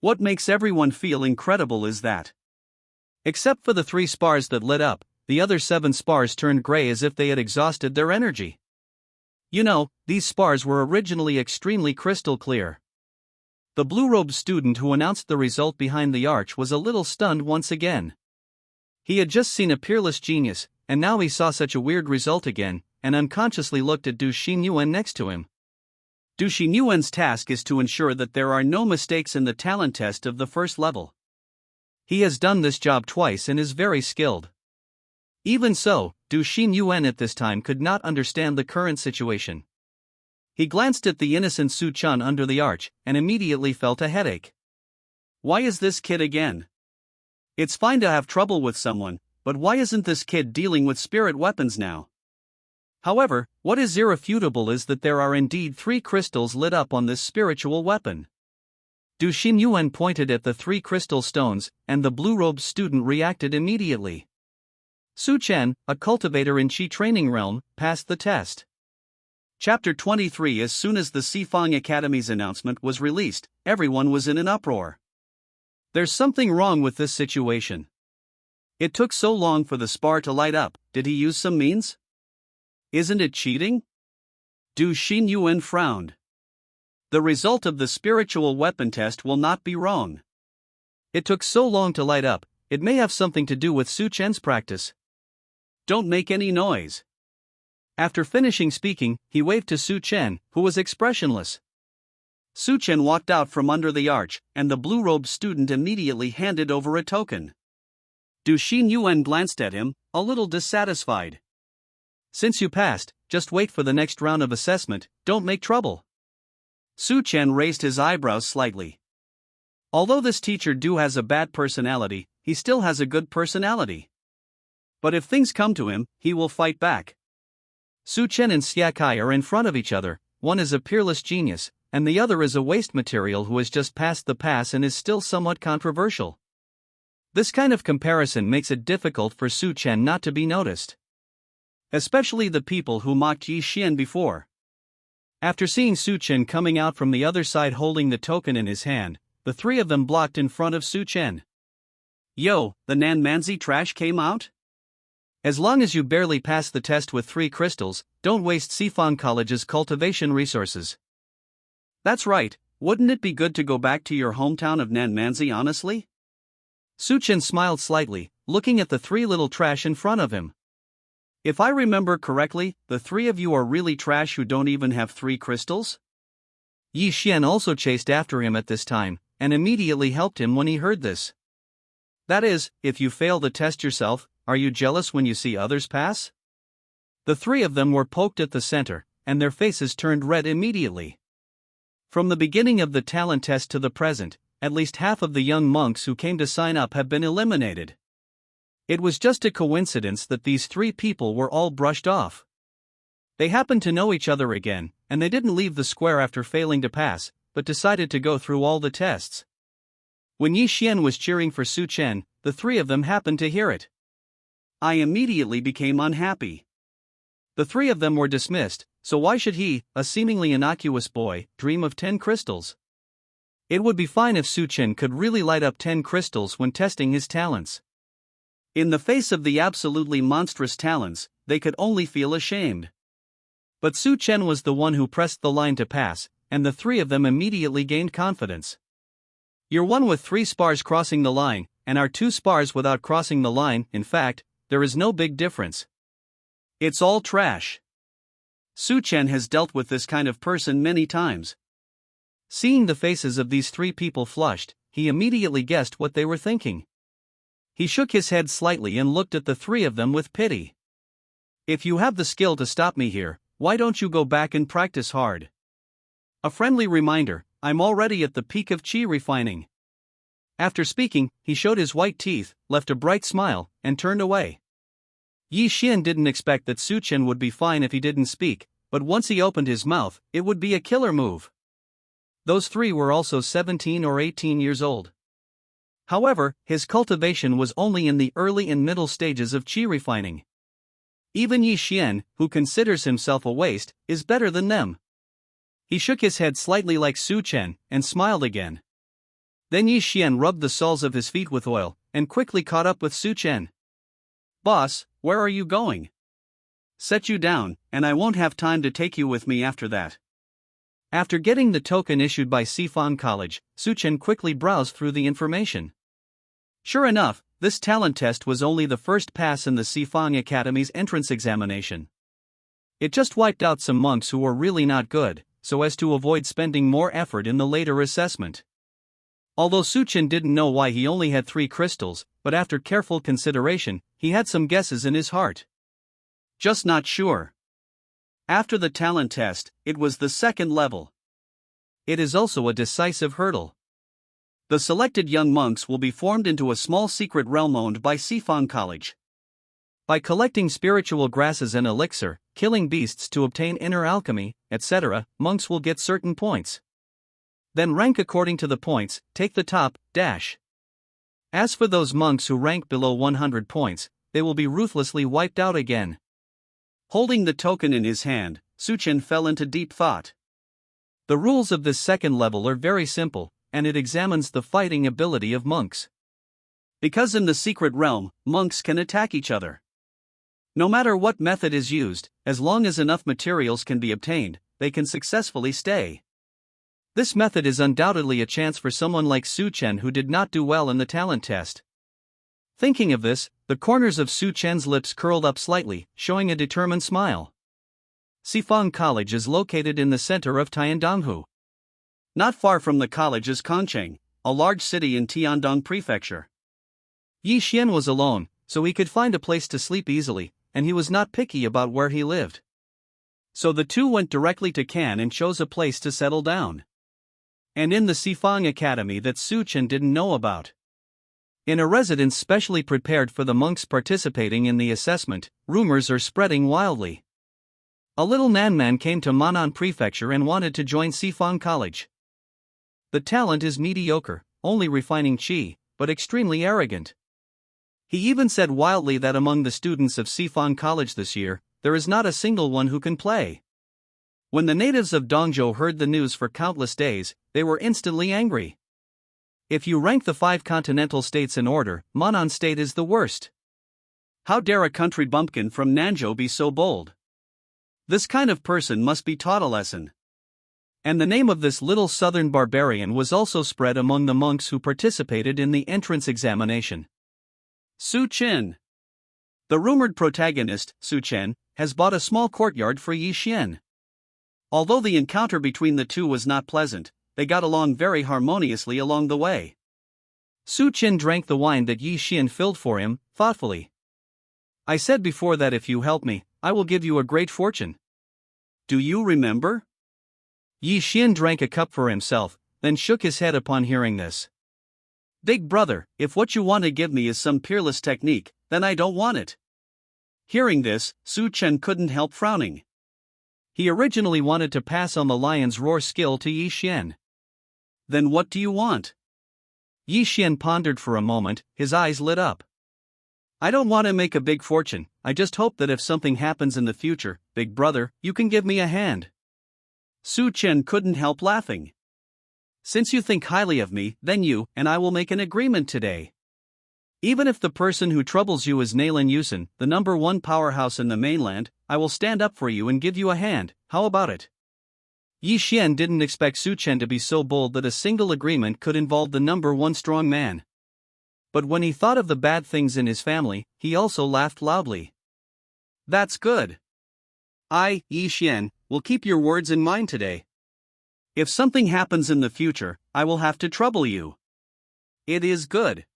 What makes everyone feel incredible is that, except for the 3 spars that lit up, the other 7 spars turned gray as if they had exhausted their energy. You know, these spars were originally extremely crystal clear. The blue-robed student who announced the result behind the arch was a little stunned once again. He had just seen a peerless genius, and now he saw such a weird result again, and unconsciously looked at Du Xinyuan next to him. Du Xinyuan's task is to ensure that there are no mistakes in the talent test of the first level. He has done this job twice and is very skilled. Even so, Du Xinyuan at this time could not understand the current situation. He glanced at the innocent Su Chen under the arch, and immediately felt a headache. Why is this kid again? It's fine to have trouble with someone, but why isn't this kid dealing with spirit weapons now? However, what is irrefutable is that there are indeed 3 crystals lit up on this spiritual weapon. Du Xinyuan pointed at the 3 crystal stones, and the blue-robed student reacted immediately. Su Chen, a cultivator in Qi training realm, passed the test. Chapter 23. As soon as the Sifang Academy's announcement was released, everyone was in an uproar. There's something wrong with this situation. It took so long for the spar to light up. Did he use some means? Isn't it cheating? Du Xinyuan frowned. The result of the spiritual weapon test will not be wrong. It took so long to light up, it may have something to do with Su Chen's practice. Don't make any noise. After finishing speaking, he waved to Su Chen, who was expressionless. Su Chen walked out from under the arch, and the blue-robed student immediately handed over a token. Du Xinyuan glanced at him, a little dissatisfied. Since you passed, just wait for the next round of assessment, don't make trouble. Su Chen raised his eyebrows slightly. Although this teacher Du has a bad personality, he still has a good personality. But if things come to him, he will fight back. Su Chen and Xia Kai are in front of each other, one is a peerless genius, and the other is a waste material who has just passed the pass and is still somewhat controversial. This kind of comparison makes it difficult for Su Chen not to be noticed. Especially the people who mocked Yi Xian before. After seeing Su Chen coming out from the other side holding the token in his hand, the 3 of them blocked in front of Su Chen. Yo, the Nanmanzi trash came out? As long as you barely pass the test with 3 crystals, don't waste Sifang College's cultivation resources. That's right, wouldn't it be good to go back to your hometown of Nanmanzi honestly? Su Chen smiled slightly, looking at the 3 little trash in front of him. If I remember correctly, the 3 of you are really trash who don't even have 3 crystals? Yi Xian also chased after him at this time, and immediately helped him when he heard this. That is, if you fail the test yourself, are you jealous when you see others pass? The 3 of them were poked at the center, and their faces turned red immediately. From the beginning of the talent test to the present, at least half of the young monks who came to sign up have been eliminated. It was just a coincidence that these 3 people were all brushed off. They happened to know each other again, and they didn't leave the square after failing to pass, but decided to go through all the tests. When Yi Xian was cheering for Su Chen, the 3 of them happened to hear it. I immediately became unhappy. The 3 of them were dismissed, so why should he, a seemingly innocuous boy, dream of 10 crystals? It would be fine if Su Chen could really light up 10 crystals when testing his talents. In the face of the absolutely monstrous talents, they could only feel ashamed. But Su Chen was the one who pressed the line to pass, and the three of them immediately gained confidence. You're one with 3 spars crossing the line, and are 2 spars without crossing the line. In fact, there is no big difference. It's all trash. Su Chen has dealt with this kind of person many times. Seeing the faces of these 3 people flushed, he immediately guessed what they were thinking. He shook his head slightly and looked at the 3 of them with pity. If you have the skill to stop me here, why don't you go back and practice hard? A friendly reminder, I'm already at the peak of chi refining. After speaking, he showed his white teeth, left a bright smile, and turned away. Yi Xian didn't expect that Su Chen would be fine if he didn't speak, but once he opened his mouth, it would be a killer move. Those 3 were also 17 or 18 years old. However, his cultivation was only in the early and middle stages of chi refining. Even Yi Xian, who considers himself a waste, is better than them. He shook his head slightly like Su Chen, and smiled again. Then Yi Xian rubbed the soles of his feet with oil, and quickly caught up with Su Chen. Boss, where are you going? Set you down, and I won't have time to take you with me after that. After getting the token issued by Sifan College, Su Chen quickly browsed through the information. Sure enough, this talent test was only the first pass in the Sifan Academy's entrance examination. It just wiped out some monks who were really not good, so as to avoid spending more effort in the later assessment. Although Su Chen didn't know why he only had 3 crystals, but after careful consideration, he had some guesses in his heart. Just not sure. After the talent test, it was the 2nd level. It is also a decisive hurdle. The selected young monks will be formed into a small secret realm owned by Sifan College. By collecting spiritual grasses and elixir, killing beasts to obtain inner alchemy, etc., monks will get certain points. Then rank according to the points, take the top, dash. As for those monks who rank below 100 points, they will be ruthlessly wiped out again. Holding the token in his hand, Su Chen fell into deep thought. The rules of this 2nd level are very simple, and it examines the fighting ability of monks. Because in the secret realm, monks can attack each other. No matter what method is used, as long as enough materials can be obtained, they can successfully stay. This method is undoubtedly a chance for someone like Su Chen who did not do well in the talent test. Thinking of this, the corners of Su Chen's lips curled up slightly, showing a determined smile. Sifan College is located in the center of Tiandonghu. Not far from the college is Kancheng, a large city in Tiandong Prefecture. Yi Xian was alone, so he could find a place to sleep easily, and he was not picky about where he lived. So the 2 went directly to Can and chose a place to settle down. And in the Sifan Academy that Su Chen didn't know about. In a residence specially prepared for the monks participating in the assessment, rumors are spreading wildly. A little Nanman came to Manan Prefecture and wanted to join Sifan College. The talent is mediocre, only refining chi, but extremely arrogant. He even said wildly that among the students of Sifan College this year, there is not a single one who can play. When the natives of Dongzhou heard the news for countless days, they were instantly angry. If you rank the 5 continental states in order, Manan State is the worst. How dare a country bumpkin from Nanzhou be so bold? This kind of person must be taught a lesson. And the name of this little southern barbarian was also spread among the monks who participated in the entrance examination. Su Chen. The rumored protagonist, Su Chen, has bought a small courtyard for Yi Xian. Although the encounter between the 2 was not pleasant, they got along very harmoniously along the way. Su Chen drank the wine that Yi Xian filled for him, thoughtfully. I said before that if you help me, I will give you a great fortune. Do you remember? Yi Xian drank a cup for himself, then shook his head upon hearing this. Big brother, if what you want to give me is some peerless technique, then I don't want it. Hearing this, Su Chen couldn't help frowning. He originally wanted to pass on the lion's roar skill to Yi Xian. Then what do you want? Yi Xian pondered for a moment, his eyes lit up. I don't want to make a big fortune, I just hope that if something happens in the future, big brother, you can give me a hand. Su Chen couldn't help laughing. Since you think highly of me, then you and I will make an agreement today. Even if the person who troubles you is Nailan Yusen, the #1 powerhouse in the mainland, I will stand up for you and give you a hand, how about it? Yi Xian didn't expect Su Chen to be so bold that a single agreement could involve the #1 strong man. But when he thought of the bad things in his family, he also laughed loudly. That's good. I, Yi Xian, will keep your words in mind today. If something happens in the future, I will have to trouble you. It is good.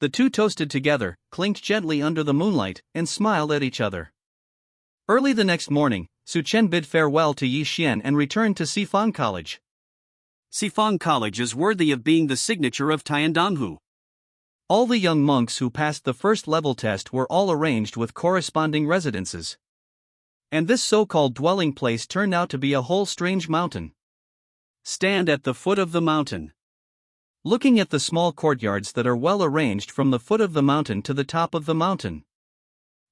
The two toasted together, clinked gently under the moonlight, and smiled at each other. Early the next morning, Su Chen bid farewell to Yi Xian and returned to Sifang College. Sifang College is worthy of being the signature of Tiandanhu. All the young monks who passed the first level test were all arranged with corresponding residences. And this so-called dwelling place turned out to be a whole strange mountain. Stand at the foot of the mountain. Looking at the small courtyards that are well arranged from the foot of the mountain to the top of the mountain.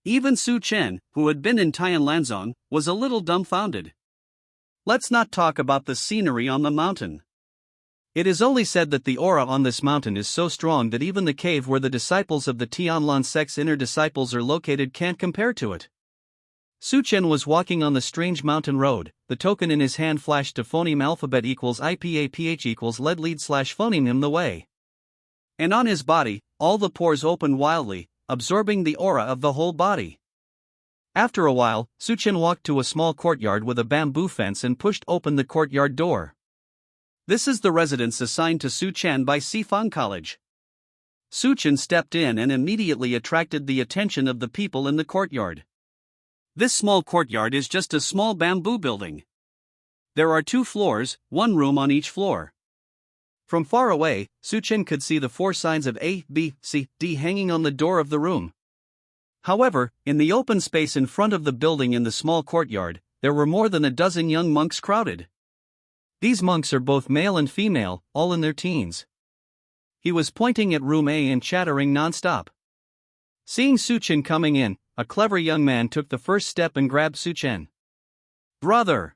Even Su Chen, who had been in Tianlanzong, was a little dumbfounded. Let's not talk about the scenery on the mountain. It is only said that the aura on this mountain is so strong that even the cave where the disciples of the Tianlan sect's inner disciples are located can't compare to it. Su Chen was walking on the strange mountain road, the token in his hand flashed to phoneme alphabet equals IPAPH equals lead lead slash phoneme him the way. And on his body, all the pores opened wildly, absorbing the aura of the whole body. After a while, Su Chen walked to a small courtyard with a bamboo fence and pushed open the courtyard door. This is the residence assigned to Su Chen by Sifang College. Su Chen stepped in and immediately attracted the attention of the people in the courtyard. This small courtyard is just a small bamboo building. There are 2 floors, 1 room on each floor. From far away, Su Chen could see the 4 signs of A, B, C, D hanging on the door of the room. However, in the open space in front of the building in the small courtyard, there were more than a dozen young monks crowded. These monks are both male and female, all in their teens. He was pointing at room A and chattering non-stop. Seeing Su Chen coming in, a clever young man took the first step and grabbed Su Chen. Brother!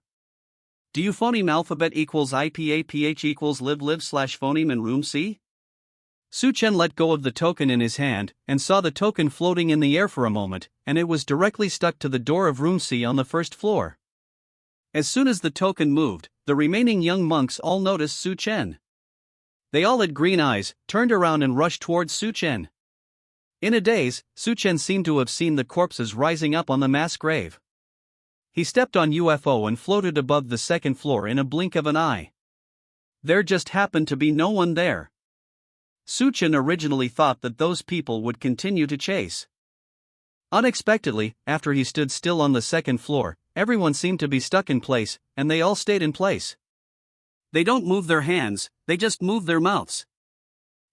Do you phoneme alphabet equals IPAPH equals live slash phoneme in room C? Su Chen let go of the token in his hand, and saw the token floating in the air for a moment, and it was directly stuck to the door of room C on the first floor. As soon as the token moved, the remaining young monks all noticed Su Chen. They all had green eyes, turned around and rushed towards Su Chen. In a daze, Su Chen seemed to have seen the corpses rising up on the mass grave. He stepped on UFO and floated above the second floor in a blink of an eye. There just happened to be no one there. Su Chen originally thought that those people would continue to chase. Unexpectedly, after he stood still on the second floor, everyone seemed to be stuck in place, and they all stayed in place. They don't move their hands, they just move their mouths.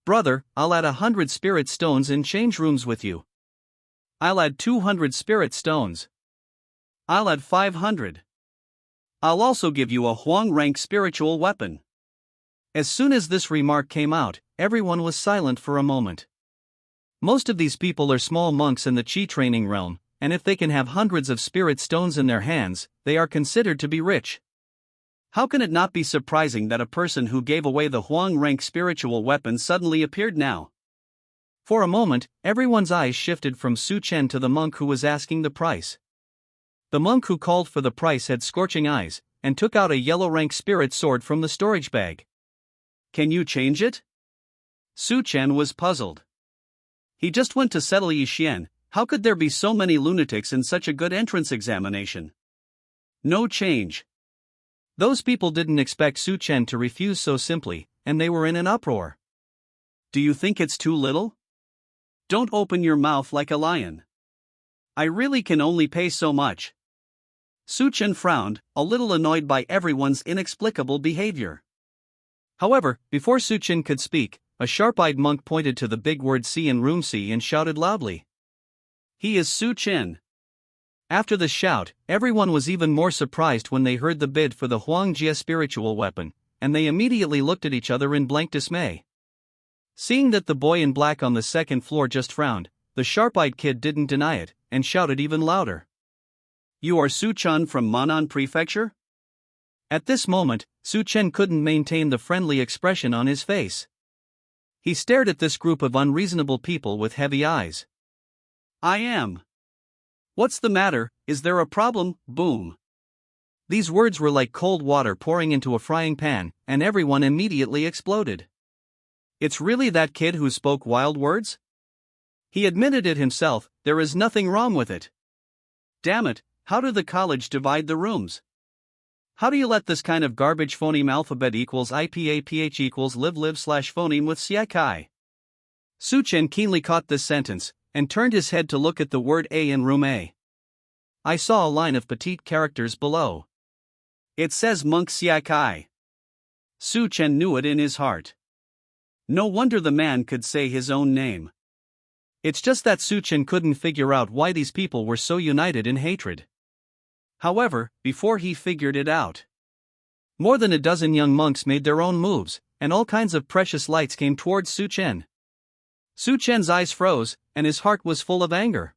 Brother, I'll add 100 spirit stones and change rooms with you. I'll add 200 spirit stones. I'll add 500. I'll also give you a Huang rank spiritual weapon. As soon as this remark came out, everyone was silent for a moment. Most of these people are small monks in the Qi training realm, and if they can have hundreds of spirit stones in their hands, they are considered to be rich. How can it not be surprising that a person who gave away the Huang rank spiritual weapon suddenly appeared now? For a moment, everyone's eyes shifted from Su Chen to the monk who was asking the price. The monk who called for the price had scorching eyes, and took out a yellow rank spirit sword from the storage bag. Can you change it? Su Chen was puzzled. He just went to settle Yi Xian. How could there be so many lunatics in such a good entrance examination? No change. Those people didn't expect Su Chen to refuse so simply, and they were in an uproar. Do you think it's too little? Don't open your mouth like a lion. I really can only pay so much. Su Chen frowned, a little annoyed by everyone's inexplicable behavior. However, before Su Chen could speak, a sharp-eyed monk pointed to the big word C in room C and shouted loudly. He is Su Chen. After the shout, everyone was even more surprised when they heard the bid for the Huang Jia spiritual weapon, and they immediately looked at each other in blank dismay. Seeing that the boy in black on the second floor just frowned, the sharp-eyed kid didn't deny it, and shouted even louder. You are Su Chen from Manan Prefecture? At this moment, Su Chen couldn't maintain the friendly expression on his face. He stared at this group of unreasonable people with heavy eyes. I am. What's the matter, is there a problem, boom. These words were like cold water pouring into a frying pan, and everyone immediately exploded. It's really that kid who spoke wild words? He admitted it himself, there is nothing wrong with it. Damn it, how do the college divide the rooms? How do you let this kind of garbage phoneme alphabet equals IPAPH equals live/phoneme with Siakai? Suchen keenly caught this sentence, and turned his head to look at the word A in room A. I saw a line of petite characters below. It says Monk Siakai. Suchen knew it in his heart. No wonder the man could say his own name. It's just that Suchen couldn't figure out why these people were so united in hatred. However, before he figured it out, more than a dozen young monks made their own moves, and all kinds of precious lights came towards Suchen. Suchen's eyes froze, and his heart was full of anger.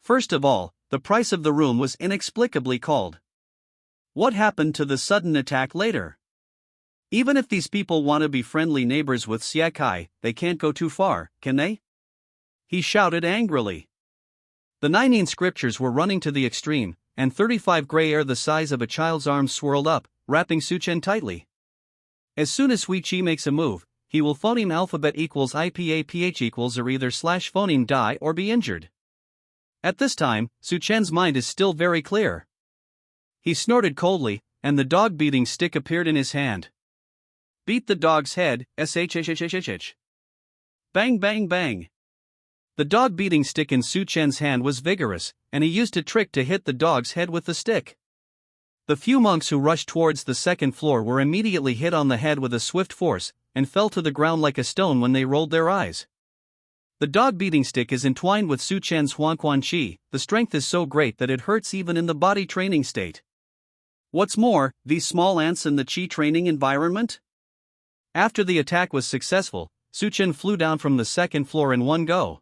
First of all, the price of the room was inexplicably called. What happened to the sudden attack later? Even if these people want to be friendly neighbors with Siakai, they can't go too far, can they? He shouted angrily. The 19 scriptures were running to the extreme, and 35 gray hair the size of a child's arm swirled up, wrapping Suchen tightly. As soon as Hui Chi makes a move, he will phoneme alphabet equals IPAPH equals or either slash phoneme die or be injured. At this time, Suchen's mind is still very clear. He snorted coldly, and the dog beating stick appeared in his hand. Beat the dog's head, shhhhhh. Bang bang bang. The dog beating stick in Suchen's hand was vigorous, and he used a trick to hit the dog's head with the stick. The few monks who rushed towards the second floor were immediately hit on the head with a swift force, and fell to the ground like a stone when they rolled their eyes. The dog beating stick is entwined with Suchen's Huanquan Qi, the strength is so great that it hurts even in the body training state. What's more, these small ants in the Qi training environment? After the attack was successful, Suchen flew down from the second floor in one go.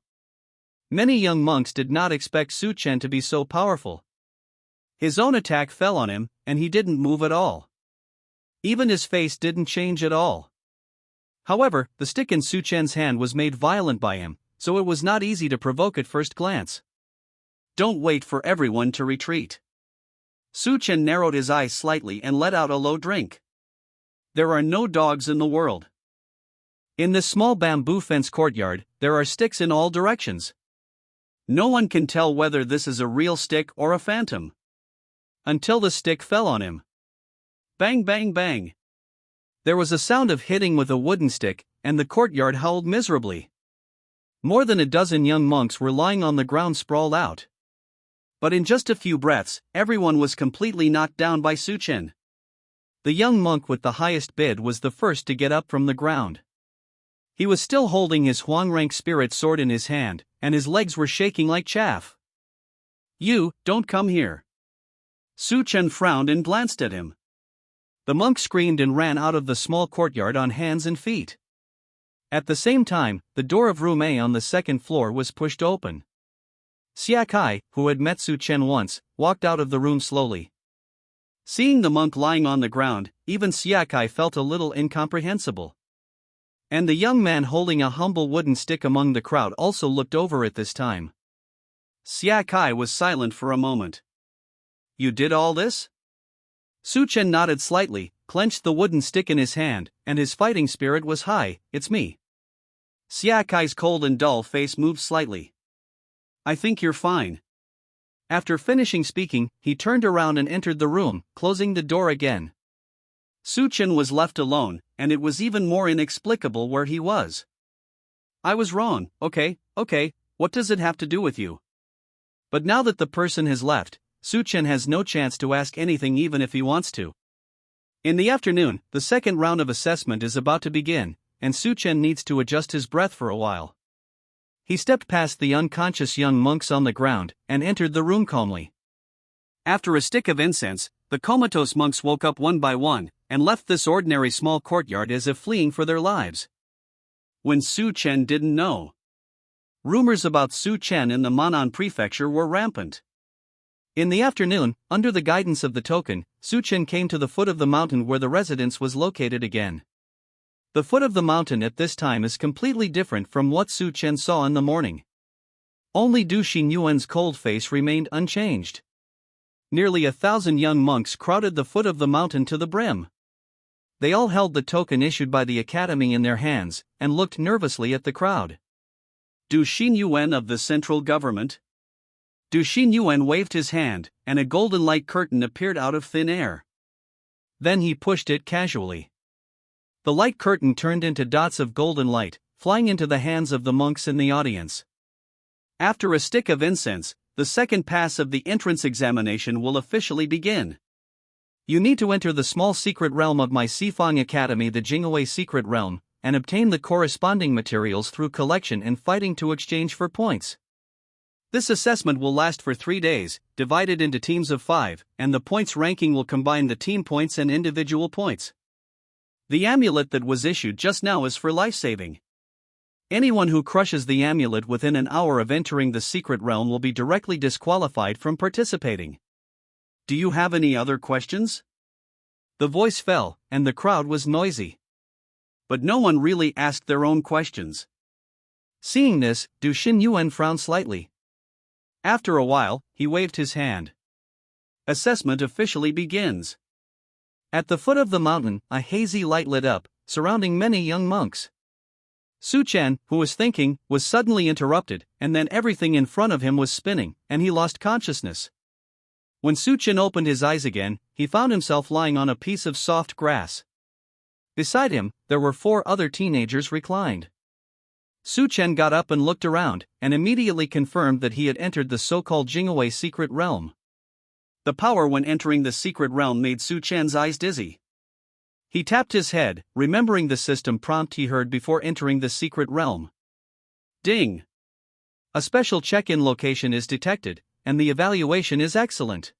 Many young monks did not expect Suchen to be so powerful. His own attack fell on him, and he didn't move at all. Even his face didn't change at all. However, the stick in Suchen's hand was made violent by him, so it was not easy to provoke at first glance. Don't wait for everyone to retreat. Suchen narrowed his eyes slightly and let out a low drink. There are no dogs in the world. In this small bamboo fence courtyard, there are sticks in all directions. No one can tell whether this is a real stick or a phantom. Until the stick fell on him. Bang bang bang. There was a sound of hitting with a wooden stick, and the courtyard howled miserably. More than a dozen young monks were lying on the ground sprawled out. But in just a few breaths, everyone was completely knocked down by Suchen. The young monk with the highest bid was the first to get up from the ground. He was still holding his Huangrank spirit sword in his hand, and his legs were shaking like chaff. You, don't come here. Suchen frowned and glanced at him. The monk screamed and ran out of the small courtyard on hands and feet. At the same time, the door of room A on the second floor was pushed open. Siakai, who had met Suchen once, walked out of the room slowly. Seeing the monk lying on the ground, even Siakai felt a little incomprehensible. And the young man holding a humble wooden stick among the crowd also looked over at this time. Siakai was silent for a moment. You did all this? Suchen nodded slightly, clenched the wooden stick in his hand, and his fighting spirit was high. It's me. Siakai's cold and dull face moved slightly. I think you're fine. After finishing speaking, he turned around and entered the room, closing the door again. Suchen was left alone, and it was even more inexplicable where he was. I was wrong, okay, what does it have to do with you? But now that the person has left, Suchen has no chance to ask anything even if he wants to. In the afternoon, the second round of assessment is about to begin, and Suchen needs to adjust his breath for a while. He stepped past the unconscious young monks on the ground, and entered the room calmly. After a stick of incense, the comatose monks woke up one by one, and left this ordinary small courtyard as if fleeing for their lives. When Suchen didn't know. Rumors about Suchen in the Manan prefecture were rampant. In the afternoon, under the guidance of the token, Suchen came to the foot of the mountain where the residence was located again. The foot of the mountain at this time is completely different from what Su Chen saw in the morning. Only Du Xinyuan's cold face remained unchanged. Nearly 1,000 young monks crowded the foot of the mountain to the brim. They all held the token issued by the academy in their hands, and looked nervously at the crowd. Du Xinyuan of the central government? Du Xinyuan waved his hand, and a golden light curtain appeared out of thin air. Then he pushed it casually. The light curtain turned into dots of golden light, flying into the hands of the monks in the audience. After a stick of incense, the second pass of the entrance examination will officially begin. You need to enter the small secret realm of my Sifang Academy, the Jingwei Secret Realm, and obtain the corresponding materials through collection and fighting to exchange for points. This assessment will last for 3 days, divided into teams of 5, and the points ranking will combine the team points and individual points. The amulet that was issued just now is for life-saving. Anyone who crushes the amulet within an hour of entering the secret realm will be directly disqualified from participating. Do you have any other questions? The voice fell, and the crowd was noisy. But no one really asked their own questions. Seeing this, Du Xinyuan frowned slightly. After a while, he waved his hand. Assessment officially begins. At the foot of the mountain, a hazy light lit up, surrounding many young monks. Su Chen, who was thinking, was suddenly interrupted, and then everything in front of him was spinning, and he lost consciousness. When Su Chen opened his eyes again, he found himself lying on a piece of soft grass. Beside him, there were 4 other teenagers reclined. Su Chen got up and looked around, and immediately confirmed that he had entered the so-called Jingwei secret realm. The power when entering the secret realm made Su Chen's eyes dizzy. He tapped his head, remembering the system prompt he heard before entering the secret realm. Ding! A special check-in location is detected, and the evaluation is excellent.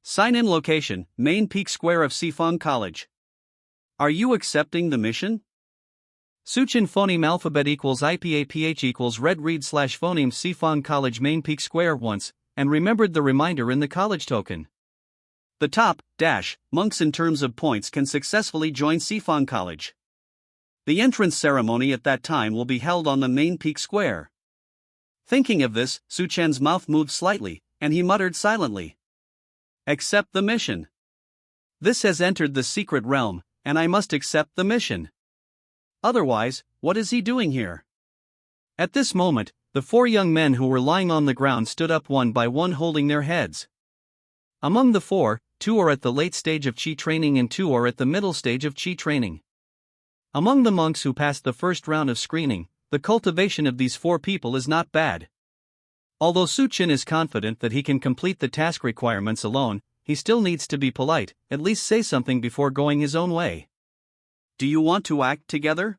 Sign-in location, main peak square of Sifang College. Are you accepting the mission? Suchin phoneme alphabet equals IPAPH equals red read / phoneme Sifang College main peak square once, and remembered the reminder in the college token. The top, monks in terms of points can successfully join Sifang College. The entrance ceremony at that time will be held on the main peak square. Thinking of this, Su Chen's mouth moved slightly, and he muttered silently. Accept the mission. This has entered the secret realm, and I must accept the mission. Otherwise, what is he doing here? At this moment, the 4 young men who were lying on the ground stood up one by one holding their heads. Among the 4, 2 are at the late stage of Qi training and 2 are at the middle stage of Qi training. Among the monks who passed the first round of screening, the cultivation of these 4 people is not bad. Although Su Chen is confident that he can complete the task requirements alone, he still needs to be polite, at least say something before going his own way. Do you want to act together?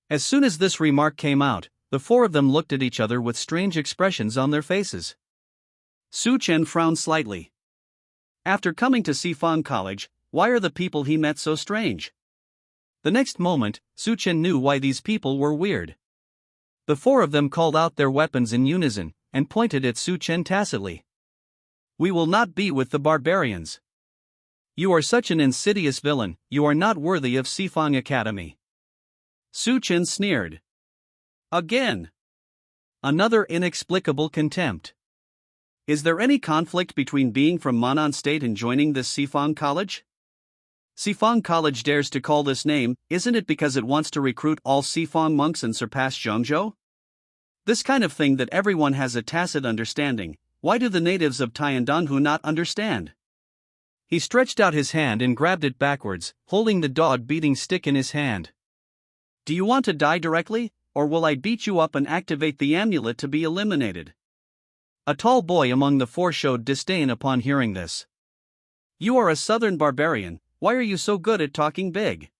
As soon as this remark came out, the 4 of them looked at each other with strange expressions on their faces. Su Chen frowned slightly. After coming to Sifang College, why are the people he met so strange? The next moment, Su Chen knew why these people were weird. The 4 of them called out their weapons in unison, and pointed at Su Chen tacitly. We will not be with the barbarians. You are such an insidious villain, you are not worthy of Sifang Academy. Su Chen sneered. Again. Another inexplicable contempt. Is there any conflict between being from Manan State and joining this Sifang College? Sifang College dares to call this name, isn't it because it wants to recruit all Sifang monks and surpass Zhengzhou? This kind of thing that everyone has a tacit understanding, why do the natives of Tiandanhu not understand? He stretched out his hand and grabbed it backwards, holding the dog-beating stick in his hand. Do you want to die directly, or will I beat you up and activate the amulet to be eliminated? A tall boy among the 4 showed disdain upon hearing this. You are a southern barbarian, why are you so good at talking big?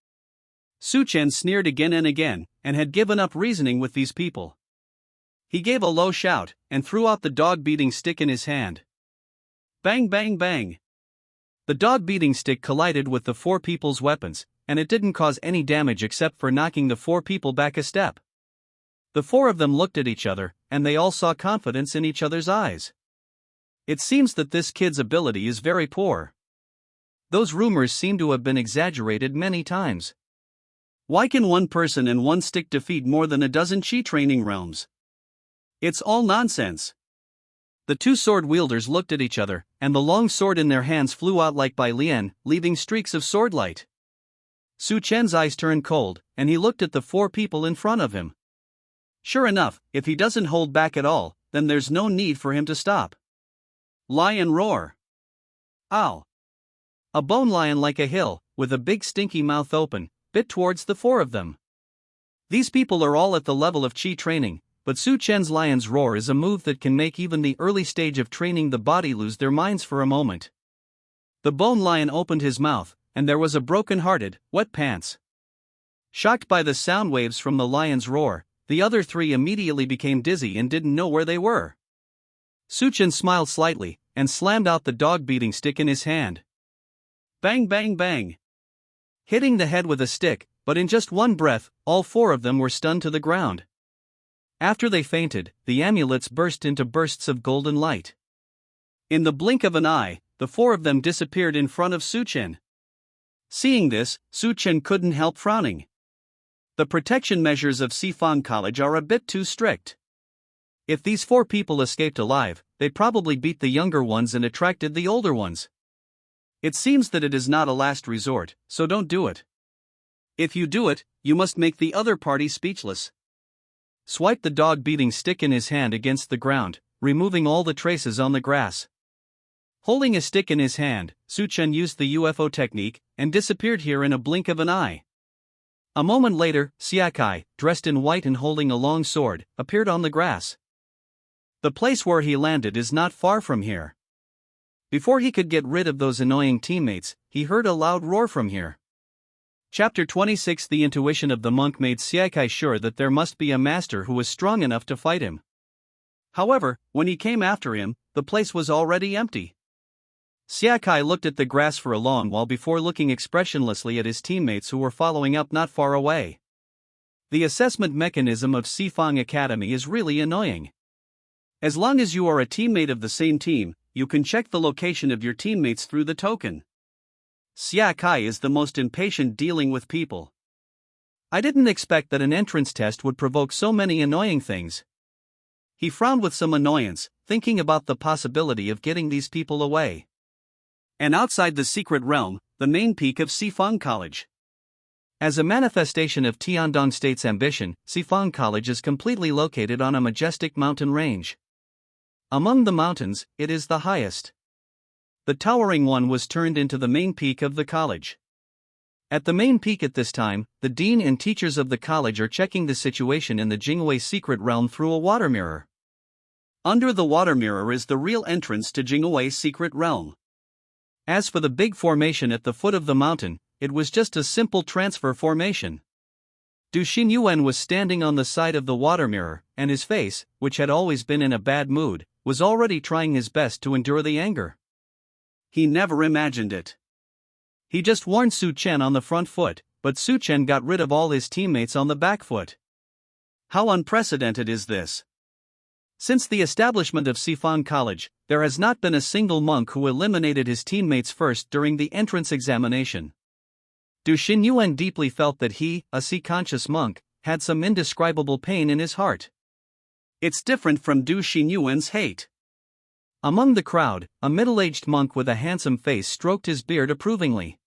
Su Chen sneered again and again, and had given up reasoning with these people. He gave a low shout, and threw out the dog-beating stick in his hand. Bang bang bang! The dog-beating stick collided with the 4 people's weapons, and it didn't cause any damage except for knocking the 4 people back a step. The 4 of them looked at each other, and they all saw confidence in each other's eyes. It seems that this kid's ability is very poor. Those rumors seem to have been exaggerated many times. Why can one person and one stick defeat more than a dozen chi training realms? It's all nonsense. The two sword wielders looked at each other, and the long sword in their hands flew out like by Lien, leaving streaks of sword light. Su Chen's eyes turned cold, and he looked at the four people in front of him. Sure enough, if he doesn't hold back at all, then there's no need for him to stop. Lion roar. Ow. A bone lion like a hill, with a big stinky mouth open, bit towards the four of them. These people are all at the level of chi training, but Su Chen's lion's roar is a move that can make even the early stage of training the body lose their minds for a moment. The bone lion opened his mouth, and there was a broken-hearted, wet pants. Shocked by the sound waves from the lion's roar, the other three immediately became dizzy and didn't know where they were. Su Chen smiled slightly, and slammed out the dog-beating stick in his hand. Bang bang bang! Hitting the head with a stick, but in just one breath, all four of them were stunned to the ground. After they fainted, the amulets burst into bursts of golden light. In the blink of an eye, the four of them disappeared in front of Su Chen. Seeing this, Su Chen couldn't help frowning. The protection measures of Sifang College are a bit too strict. If these four people escaped alive, they'd probably beat the younger ones and attracted the older ones. It seems that it is not a last resort, so don't do it. If you do it, you must make the other party speechless. Swipe the dog-beating stick in his hand against the ground, removing all the traces on the grass. Holding a stick in his hand, Su Chen used the UFO technique, and disappeared here in a blink of an eye. A moment later, Siakai, dressed in white and holding a long sword, appeared on the grass. The place where he landed is not far from here. Before he could get rid of those annoying teammates, he heard a loud roar from here. Chapter 26. The intuition of the monk made Siakai sure that there must be a master who was strong enough to fight him. However, when he came after him, the place was already empty. Siakai looked at the grass for a long while before looking expressionlessly at his teammates who were following up not far away. The assessment mechanism of Sifang Academy is really annoying. As long as you are a teammate of the same team, you can check the location of your teammates through the token. Siakai is the most impatient dealing with people. I didn't expect that an entrance test would provoke so many annoying things. He frowned with some annoyance, thinking about the possibility of getting these people away. And outside the secret realm, the main peak of Sifang College. As a manifestation of Tiandong State's ambition, Sifang College is completely located on a majestic mountain range. Among the mountains, it is the highest. The towering one was turned into the main peak of the college. At the main peak at this time, the dean and teachers of the college are checking the situation in the Jingwei secret realm through a water mirror. Under the water mirror is the real entrance to Jingwei's secret realm. As for the big formation at the foot of the mountain, it was just a simple transfer formation. Du Xinyuan was standing on the side of the water mirror, and his face, which had always been in a bad mood, was already trying his best to endure the anger. He never imagined it. He just warned Su Chen on the front foot, but Su Chen got rid of all his teammates on the back foot. How unprecedented is this? Since the establishment of Sifang College, there has not been a single monk who eliminated his teammates first during the entrance examination. Du Xinyuan deeply felt that he, a sea-conscious monk, had some indescribable pain in his heart. It's different from Du Xinyuan's hate. Among the crowd, a middle-aged monk with a handsome face stroked his beard approvingly.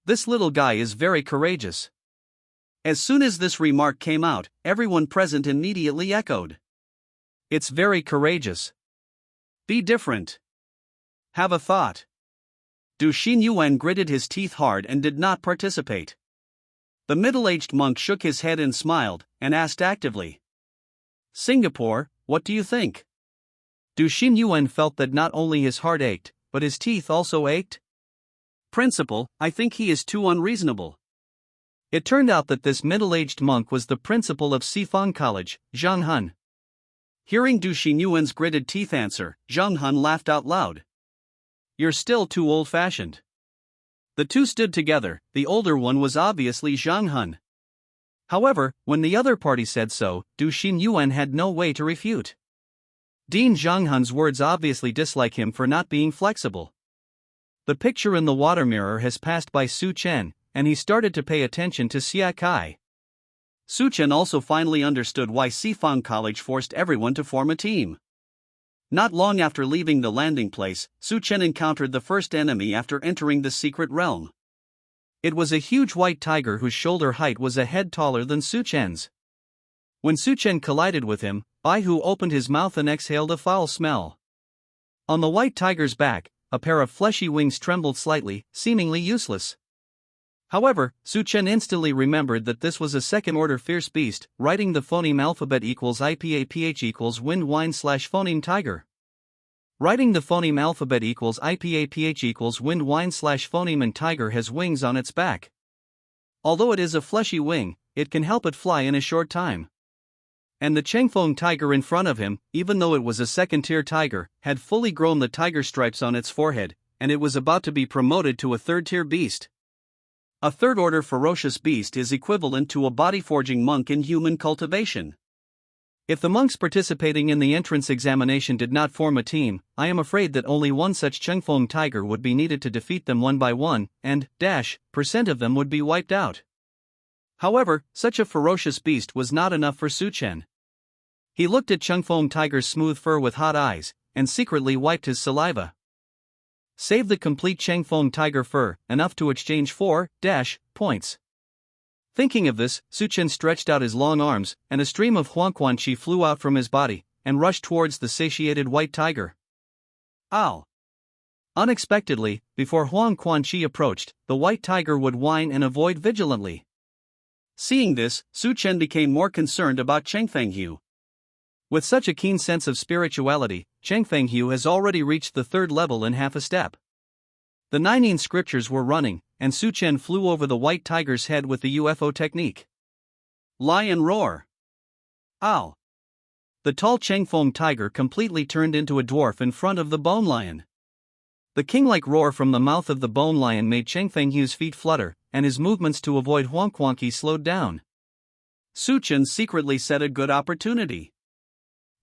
This little guy is very courageous. As soon as this remark came out, everyone present immediately echoed. It's very courageous. Be different. Have a thought. Du Xinyuan gritted his teeth hard and did not participate. The middle-aged monk shook his head and smiled, and asked actively. Singapore, what do you think? Du Xinyuan felt that not only his heart ached, but his teeth also ached. Principal, I think he is too unreasonable. It turned out that this middle-aged monk was the principal of Sifang College, Zhang Hun. Hearing Du Xinyuan's gritted teeth answer, Zhang Hun laughed out loud. You're still too old-fashioned. The two stood together. The older one was obviously Zhang Hun. However, when the other party said so, Du Xinyuan had no way to refute. Dean Zhang Hun's words obviously dislike him for not being flexible. The picture in the water mirror has passed by Su Chen, and he started to pay attention to Xia Kai. Su Chen also finally understood why Sifang College forced everyone to form a team. Not long after leaving the landing place, Su Chen encountered the first enemy after entering the secret realm. It was a huge white tiger whose shoulder height was a head taller than Su Chen's. When Su Chen collided with him, Bai Hu opened his mouth and exhaled a foul smell. On the white tiger's back, a pair of fleshy wings trembled slightly, seemingly useless. However, Su Chen instantly remembered that this was a second-order fierce beast, writing the phoneme alphabet equals IPAPH equals wind whine / phoneme tiger. Writing the phoneme alphabet equals IPAPH equals wind whine / phoneme and tiger has wings on its back. Although it is a fleshy wing, it can help it fly in a short time. And the Changfeng tiger in front of him, even though it was a second-tier tiger, had fully grown the tiger stripes on its forehead, and it was about to be promoted to a third-tier beast. A third-order ferocious beast is equivalent to a body-forging monk in human cultivation. If the monks participating in the entrance examination did not form a team, I am afraid that only one such Changfeng tiger would be needed to defeat them one by one, and % of them would be wiped out. However, such a ferocious beast was not enough for Su Chen. He looked at Changfeng tiger's smooth fur with hot eyes, and secretly wiped his saliva. Save the complete Changfeng tiger fur, enough to exchange 4 points. Thinking of this, Su Chen stretched out his long arms, and a stream of Huangquan qi flew out from his body, and rushed towards the satiated white tiger. Ow! Unexpectedly, before Huangquan qi approached, the white tiger would whine and avoid vigilantly. Seeing this, Su Chen became more concerned about Changfeng Hu. With such a keen sense of spirituality, Changfeng Hu has already reached the third level in half a step. The 19 scriptures were running, and Su Chen flew over the white tiger's head with the UFO technique. Lion roar! Ow! The tall Changfeng tiger completely turned into a dwarf in front of the bone lion. The king-like roar from the mouth of the bone lion made Changfeng Hu's feet flutter, and his movements to avoid Huangquan qi slowed down. Su Chen secretly set a good opportunity.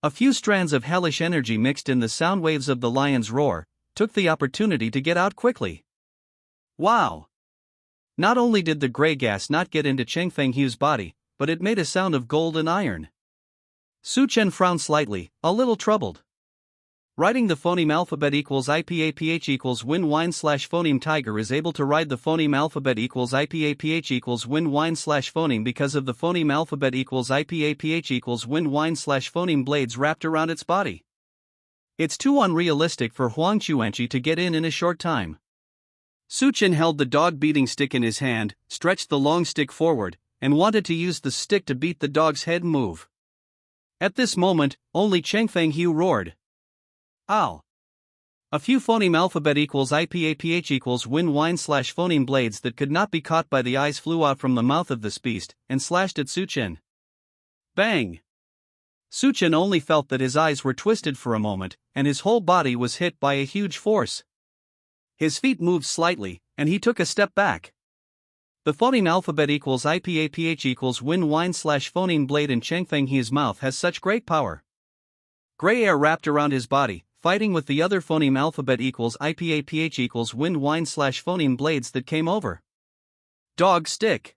A few strands of hellish energy mixed in the sound waves of the lion's roar, took the opportunity to get out quickly. Wow! Not only did the gray gas not get into Changfeng Hu's body, but it made a sound of gold and iron. Su Chen frowned slightly, a little troubled. Writing the phoneme alphabet equals IPAPH equals wind whine / phoneme tiger is able to ride the phoneme alphabet equals IPAPH equals wind whine / phoneme because of the phoneme alphabet equals IPAPH equals wind whine / phoneme blades wrapped around its body. It's too unrealistic for Huang Chuanqi to get in a short time. Su Chen held the dog beating stick in his hand, stretched the long stick forward, and wanted to use the stick to beat the dog's head move. At this moment, only Changfeng Hu roared. Ow! A few phoneme alphabet equals IPAPH equals wind whine / phoneme blades that could not be caught by the eyes flew out from the mouth of this beast, and slashed at Su Chen. Bang! Su Chen only felt that his eyes were twisted for a moment, and his whole body was hit by a huge force. His feet moved slightly, and he took a step back. The phoneme alphabet equals IPAPH equals wind whine / phoneme blade in Changfeng Hu's mouth has such great power. Gray air wrapped around his body, fighting with the other phoneme alphabet equals IPAPH equals wind whine / phoneme blades that came over. Dog stick!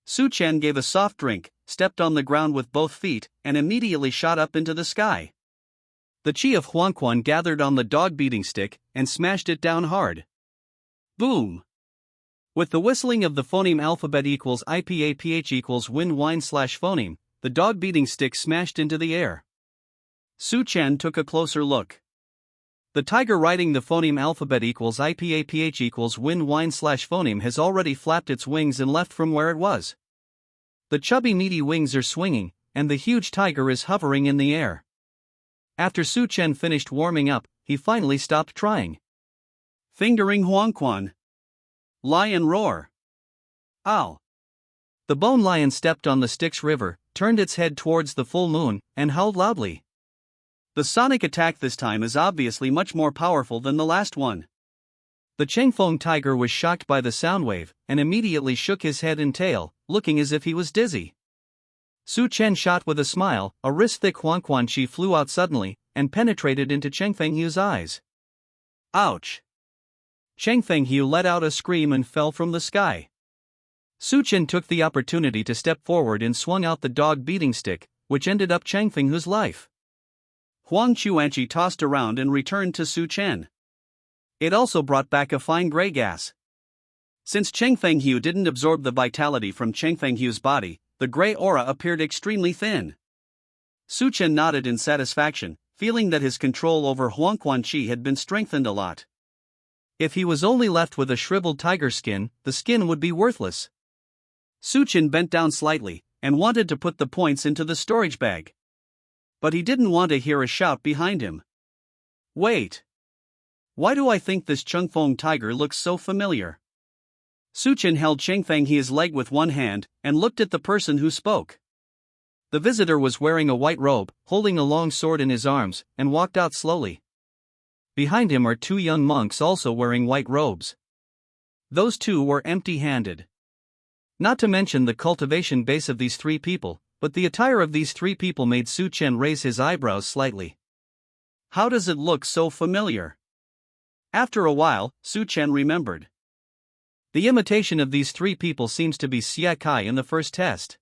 Su Chen gave a soft drink, stepped on the ground with both feet, and immediately shot up into the sky. The chi of Huangquan gathered on the dog beating stick, and smashed it down hard. Boom! With the whistling of the phoneme alphabet equals IPAPH equals wind whine / phoneme, the dog beating stick smashed into the air. Su Chen took a closer look. The tiger writing the phoneme alphabet equals IPAPH equals wind whine / phoneme has already flapped its wings and left from where it was. The chubby meaty wings are swinging, and the huge tiger is hovering in the air. After Su Chen finished warming up, he finally stopped trying. Fingering Huangquan. Lion roar. Ow! The bone lion stepped on the Styx River, turned its head towards the full moon, and howled loudly. The sonic attack this time is obviously much more powerful than the last one. The Changfeng tiger was shocked by the sound wave, and immediately shook his head and tail, looking as if he was dizzy. Su Chen shot with a smile, a wrist-thick Huangquan qi flew out suddenly, and penetrated into Changfeng Hu's eyes. Ouch! Changfeng Hu let out a scream and fell from the sky. Su Chen took the opportunity to step forward and swung out the dog beating stick, which ended up Chang Fenghu's life. Huang Chuanchi tossed around and returned to Su Chen. It also brought back a fine gray gas. Since Chang Fenghu didn't absorb the vitality from Chang Fenghu's body, the gray aura appeared extremely thin. Su Chen nodded in satisfaction, feeling that his control over Huang Quanqi had been strengthened a lot. If he was only left with a shriveled tiger skin, the skin would be worthless. Su Chen bent down slightly, and wanted to put the points into the storage bag. But he didn't want to hear a shout behind him. Wait! Why do I think this Changfeng tiger looks so familiar? Su Chen held Chang Fenghu's leg with one hand, and looked at the person who spoke. The visitor was wearing a white robe, holding a long sword in his arms, and walked out slowly. Behind him are two young monks also wearing white robes. Those two were empty-handed. Not to mention the cultivation base of these three people, but the attire of these three people made Su Chen raise his eyebrows slightly. How does it look so familiar? After a while, Su Chen remembered. The imitation of these three people seems to be Xia Kai in the first test.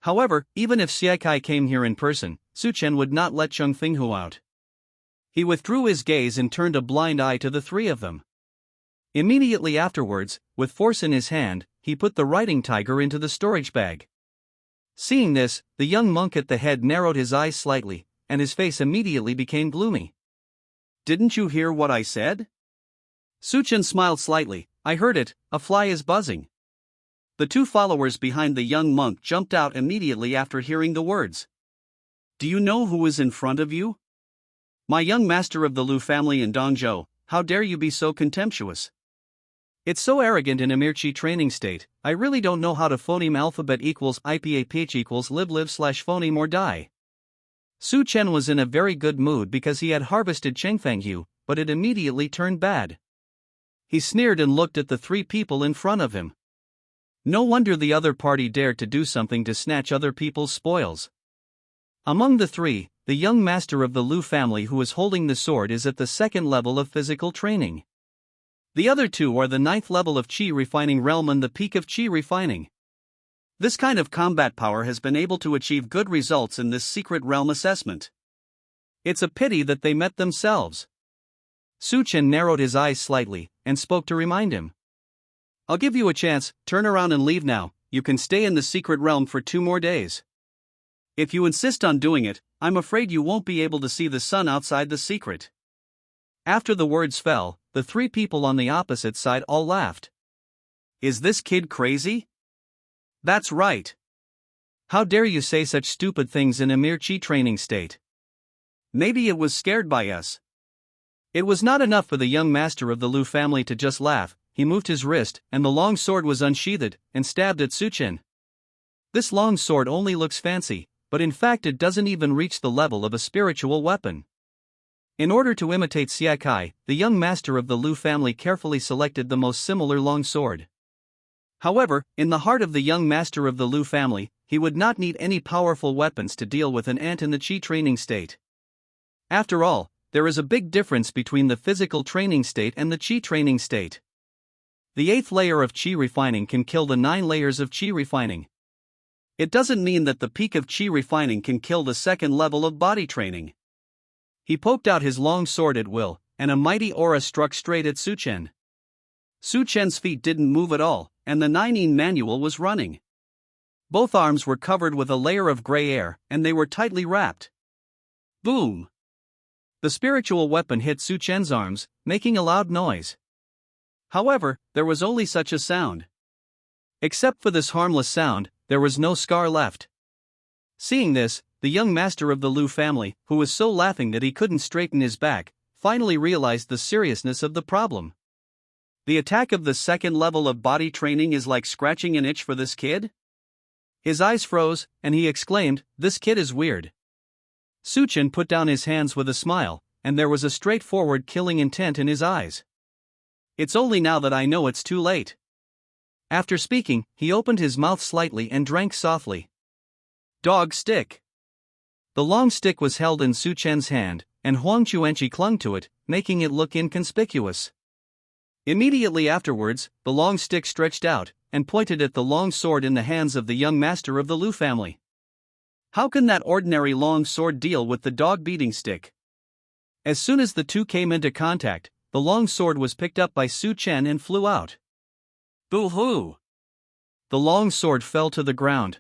However, even if Xia Kai came here in person, Su Chen would not let Chang Fenghu out. He withdrew his gaze and turned a blind eye to the three of them. Immediately afterwards, with force in his hand, he put the riding tiger into the storage bag. Seeing this, the young monk at the head narrowed his eyes slightly, and his face immediately became gloomy. Didn't you hear what I said? Su Chen smiled slightly. I heard it, a fly is buzzing. The two followers behind the young monk jumped out immediately after hearing the words. Do you know who is in front of you? My young master of the Lu family in Dongzhou, how dare you be so contemptuous? It's so arrogant in a mere chi training state. I really don't know how to phoneme alphabet equals IPAPH equals live/phoneme or die. Su Chen was in a very good mood because he had harvested Chang Fenghu, but it immediately turned bad. He sneered and looked at the three people in front of him. No wonder the other party dared to do something to snatch other people's spoils. Among the three, the young master of the Lu family who is holding the sword is at the second level of physical training. The other two are the 9th level of Qi refining realm and the peak of Qi refining. This kind of combat power has been able to achieve good results in this secret realm assessment. It's a pity that they met themselves. Su Chen narrowed his eyes slightly, and spoke to remind him. I'll give you a chance, turn around and leave now. You can stay in the secret realm for 2 more days. If you insist on doing it, I'm afraid you won't be able to see the sun outside the secret. After the words fell, the three people on the opposite side all laughed. Is this kid crazy? That's right. How dare you say such stupid things in a mere chi training state? Maybe it was scared by us. It was not enough for the young master of the Lu family to just laugh. He moved his wrist, and the long sword was unsheathed, and stabbed at Su Chen. This long sword only looks fancy, but in fact it doesn't even reach the level of a spiritual weapon. In order to imitate Xia Kai, the young master of the Lu family carefully selected the most similar long sword. However, in the heart of the young master of the Lu family, he would not need any powerful weapons to deal with an ant in the Qi training state. After all, there is a big difference between the physical training state and the Qi training state. The 8th layer of Qi refining can kill the 9 layers of Qi refining. It doesn't mean that the peak of Qi refining can kill the 2nd level of body training. He poked out his long sword at will, and a mighty aura struck straight at Su Chen. Su Chen's feet didn't move at all, and the 9 manual was running. Both arms were covered with a layer of gray air, and they were tightly wrapped. Boom! The spiritual weapon hit Su Chen's arms, making a loud noise. However, there was only such a sound. Except for this harmless sound, there was no scar left. Seeing this, the young master of the Lu family, who was so laughing that he couldn't straighten his back, finally realized the seriousness of the problem. The attack of the 2nd level of body training is like scratching an itch for this kid? His eyes froze, and he exclaimed, "This kid is weird." Su Chen put down his hands with a smile, and there was a straightforward killing intent in his eyes. It's only now that I know it's too late. After speaking, he opened his mouth slightly and drank softly. Dog stick. The long stick was held in Su Chen's hand, and Huang Chuanchi clung to it, making it look inconspicuous. Immediately afterwards, the long stick stretched out, and pointed at the long sword in the hands of the young master of the Lu family. How can that ordinary long sword deal with the dog beating stick? As soon as the two came into contact, the long sword was picked up by Su Chen and flew out. Boo-hoo! The long sword fell to the ground.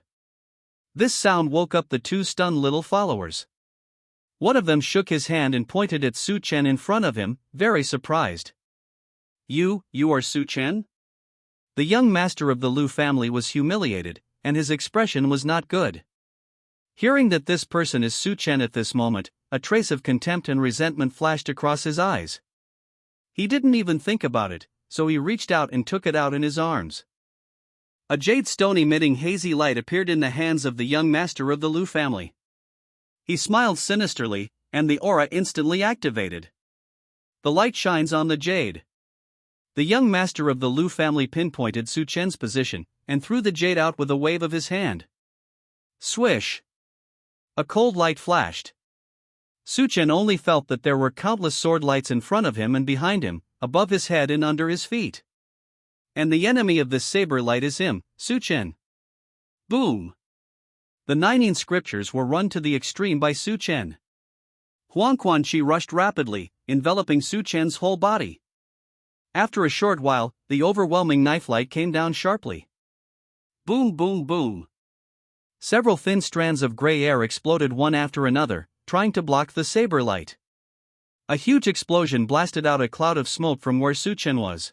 This sound woke up the two stunned little followers. One of them shook his hand and pointed at Su Chen in front of him, very surprised. You are Su Chen? The young master of the Lu family was humiliated, and his expression was not good. Hearing that this person is Su Chen at this moment, a trace of contempt and resentment flashed across his eyes. He didn't even think about it, so he reached out and took it out in his arms. A jade stone emitting hazy light appeared in the hands of the young master of the Lu family. He smiled sinisterly, and the aura instantly activated. The light shines on the jade. The young master of the Lu family pinpointed Su Chen's position, and threw the jade out with a wave of his hand. Swish! A cold light flashed. Su Chen only felt that there were countless sword lights in front of him and behind him, above his head and under his feet. And the enemy of this saber light is him, Su Chen. Boom! The 9 scriptures were run to the extreme by Su Chen. Huang Quan-chi rushed rapidly, enveloping Su Chen's whole body. After a short while, the overwhelming knife light came down sharply. Boom, boom, boom. Several thin strands of gray air exploded one after another, trying to block the saber light. A huge explosion blasted out a cloud of smoke from where Su Chen was.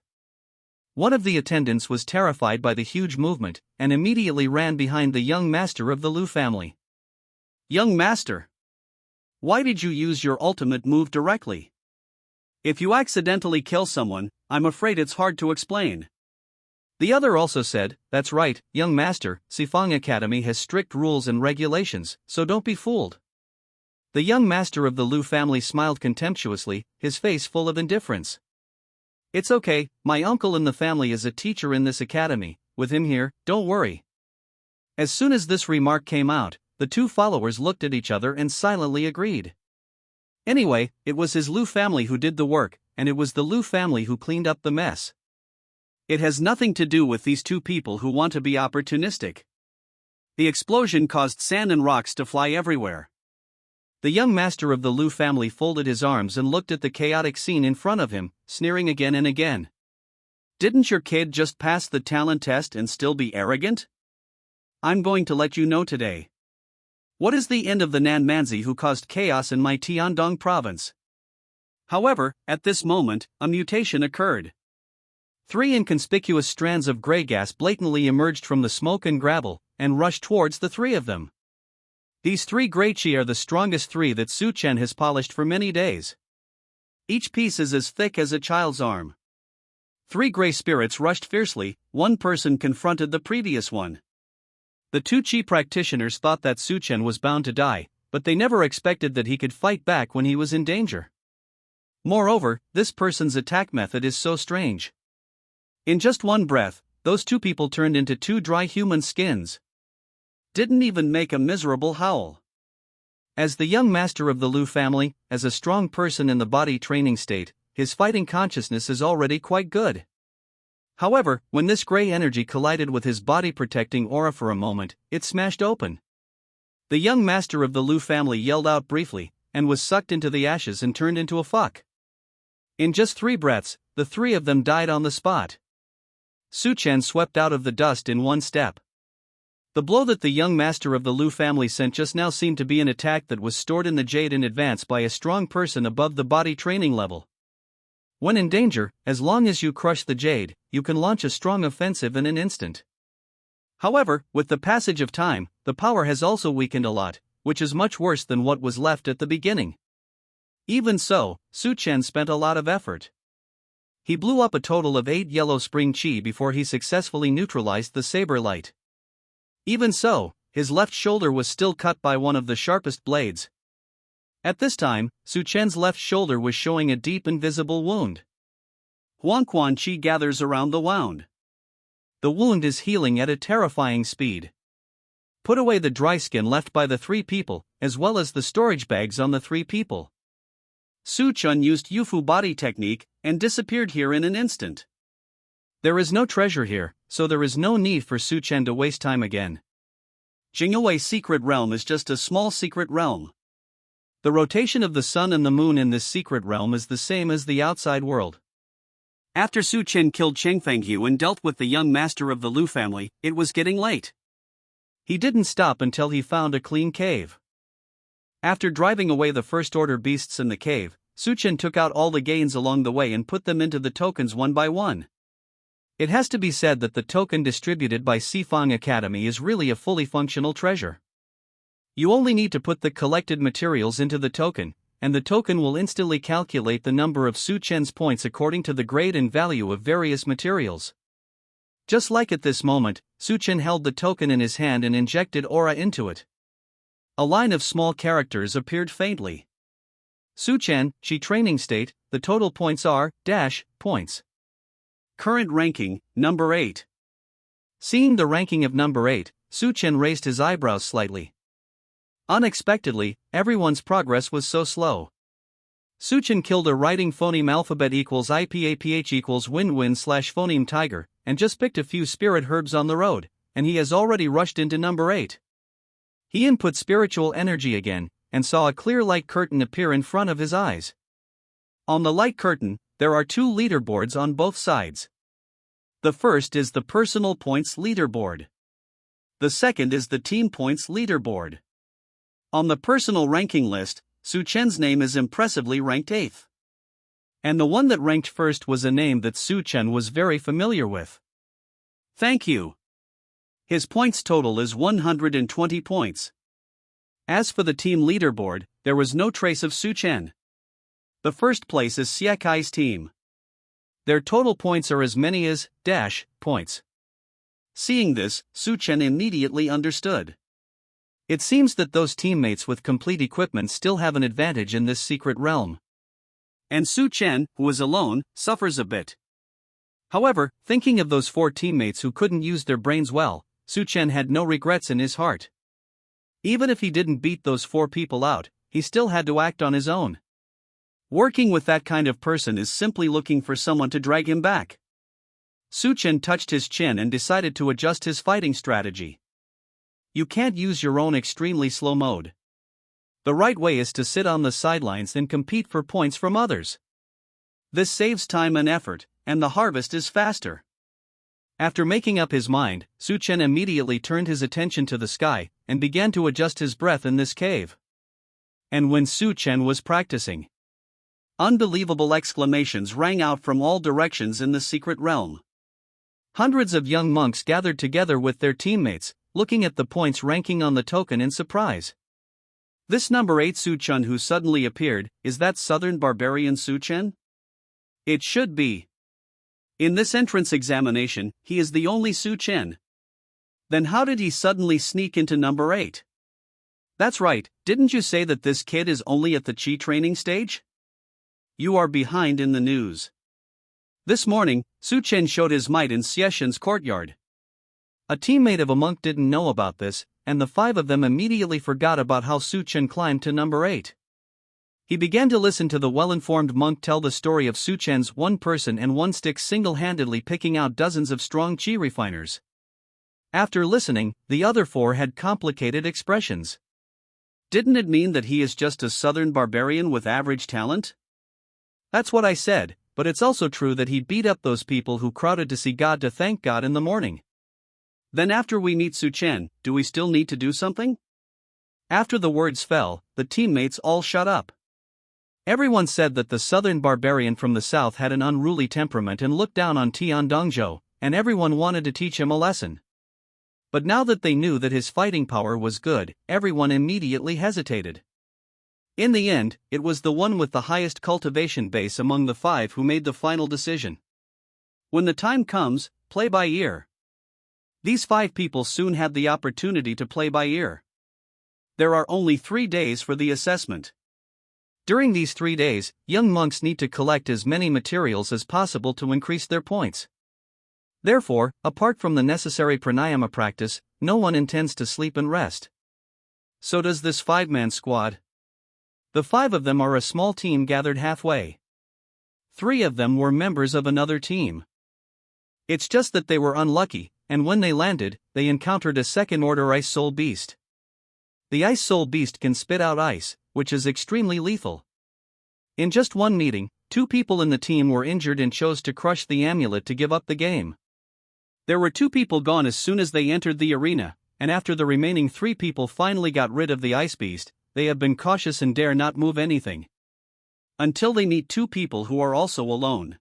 One of the attendants was terrified by the huge movement, and immediately ran behind the young master of the Lu family. Young master! Why did you use your ultimate move directly? If you accidentally kill someone, I'm afraid it's hard to explain. The other also said, that's right, young master, Sifang Academy has strict rules and regulations, so don't be fooled. The young master of the Lu family smiled contemptuously, his face full of indifference. It's okay, my uncle in the family is a teacher in this academy, with him here, don't worry. As soon as this remark came out, the two followers looked at each other and silently agreed. Anyway, it was his Lu family who did the work, and it was the Lu family who cleaned up the mess. It has nothing to do with these two people who want to be opportunistic. The explosion caused sand and rocks to fly everywhere. The young master of the Lu family folded his arms and looked at the chaotic scene in front of him, sneering again and again. Didn't your kid just pass the talent test and still be arrogant? I'm going to let you know today. What is the end of the Nan Manzi who caused chaos in my Tiandong province? However, at this moment, a mutation occurred. 3 inconspicuous strands of gray gas blatantly emerged from the smoke and gravel, and rushed towards the 3 of them. These 3 gray chi are the strongest 3 that Su Chen has polished for many days. Each piece is as thick as a child's arm. 3 gray spirits rushed fiercely, one person confronted the previous one. The 2 chi practitioners thought that Su Chen was bound to die, but they never expected that he could fight back when he was in danger. Moreover, this person's attack method is so strange. In just one breath, those 2 people turned into 2 dry human skins. Didn't even make a miserable howl. As the young master of the Lu family, as a strong person in the body training state, his fighting consciousness is already quite good. However, when this gray energy collided with his body protecting aura for a moment, it smashed open. The young master of the Lu family yelled out briefly, and was sucked into the ashes and turned into a fuck. In just 3 breaths, the 3 of them died on the spot. Su Chen swept out of the dust in one step. The blow that the young master of the Lu family sent just now seemed to be an attack that was stored in the jade in advance by a strong person above the body training level. When in danger, as long as you crush the jade, you can launch a strong offensive in an instant. However, with the passage of time, the power has also weakened a lot, which is much worse than what was left at the beginning. Even so, Su Chen spent a lot of effort. He blew up a total of 8 yellow spring chi before he successfully neutralized the saber light. Even so, his left shoulder was still cut by one of the sharpest blades. At this time, Su Chen's left shoulder was showing a deep and visible wound. Huang Quan-chi gathers around the wound. The wound is healing at a terrifying speed. Put away the dry skin left by the 3 people, as well as the storage bags on the 3 people. Su Chen used Yufu body technique, and disappeared here in an instant. There is no treasure here, so there is no need for Su Chen to waste time again. Jingwei's secret realm is just a small secret realm. The rotation of the sun and the moon in this secret realm is the same as the outside world. After Su Chen killed Cheng Fenghu and dealt with the young master of the Lu family, it was getting late. He didn't stop until he found a clean cave. After driving away the first-order beasts in the cave, Su Chen took out all the gains along the way and put them into the tokens one by one. It has to be said that the token distributed by Sifang Academy is really a fully functional treasure. You only need to put the collected materials into the token, and the token will instantly calculate the number of Su Chen's points according to the grade and value of various materials. Just like at this moment, Su Chen held the token in his hand and injected aura into it. A line of small characters appeared faintly. Su Chen, Chi training state, the total points are, points. Current ranking, number 8. Seeing the ranking of number 8, Su Chen raised his eyebrows slightly. Unexpectedly, everyone's progress was so slow. Su Chen killed a writing phoneme alphabet equals IPAPH equals win-win / phoneme tiger, and just picked a few spirit herbs on the road, and he has already rushed into number 8. He input spiritual energy again, and saw a clear light curtain appear in front of his eyes. On the light curtain, there are 2 leaderboards on both sides. The first is the personal points leaderboard. The second is the team points leaderboard. On the personal ranking list, Su Chen's name is impressively ranked 8th. And the one that ranked first was a name that Su Chen was very familiar with. Thank you. His points total is 120 points. As for the team leaderboard, there was no trace of Su Chen. The first place is Siekai's team. Their total points are as many as points. Seeing this, Su Chen immediately understood. It seems that those teammates with complete equipment still have an advantage in this secret realm. And Su Chen, who is alone, suffers a bit. However, thinking of those 4 teammates who couldn't use their brains well, Su Chen had no regrets in his heart. Even if he didn't beat those 4 people out, he still had to act on his own. Working with that kind of person is simply looking for someone to drag him back. Su Chen touched his chin and decided to adjust his fighting strategy. You can't use your own extremely slow mode. The right way is to sit on the sidelines and compete for points from others. This saves time and effort, and the harvest is faster. After making up his mind, Su Chen immediately turned his attention to the sky and began to adjust his breath in this cave. And when Su Chen was practicing, unbelievable exclamations rang out from all directions in the secret realm. Hundreds of young monks gathered together with their teammates, looking at the points ranking on the token in surprise. This number 8 Su Chen who suddenly appeared, is that southern barbarian Su Chen? It should be. In this entrance examination, he is the only Su Chen. Then how did he suddenly sneak into number 8? That's right, didn't you say that this kid is only at the Chi training stage? You are behind in the news. This morning, Su Chen showed his might in Xieshen's courtyard. A teammate of a monk didn't know about this, and the 5 of them immediately forgot about how Su Chen climbed to number 8. He began to listen to the well-informed monk tell the story of Su Chen's 1 person and 1 stick single-handedly picking out dozens of strong chi refiners. After listening, the other 4 had complicated expressions. Didn't it mean that he is just a southern barbarian with average talent? That's what I said, but it's also true that he beat up those people who crowded to see God to thank God in the morning. Then after we meet Su Chen, do we still need to do something? After the words fell, the teammates all shut up. Everyone said that the southern barbarian from the south had an unruly temperament and looked down on Tian Dongzhou, and everyone wanted to teach him a lesson. But now that they knew that his fighting power was good, everyone immediately hesitated. In the end, it was the one with the highest cultivation base among the 5 who made the final decision. When the time comes, play by ear. These 5 people soon had the opportunity to play by ear. There are only 3 days for the assessment. During these 3 days, young monks need to collect as many materials as possible to increase their points. Therefore, apart from the necessary pranayama practice, no one intends to sleep and rest. So does this 5-man squad. The 5 of them are a small team gathered halfway. 3 of them were members of another team. It's just that they were unlucky, and when they landed, they encountered a second-order ice soul beast. The ice soul beast can spit out ice, which is extremely lethal. In just one meeting, 2 people in the team were injured and chose to crush the amulet to give up the game. There were 2 people gone as soon as they entered the arena, and after the remaining 3 people finally got rid of the ice beast, they have been cautious and dare not move anything. Until they meet 2 people who are also alone.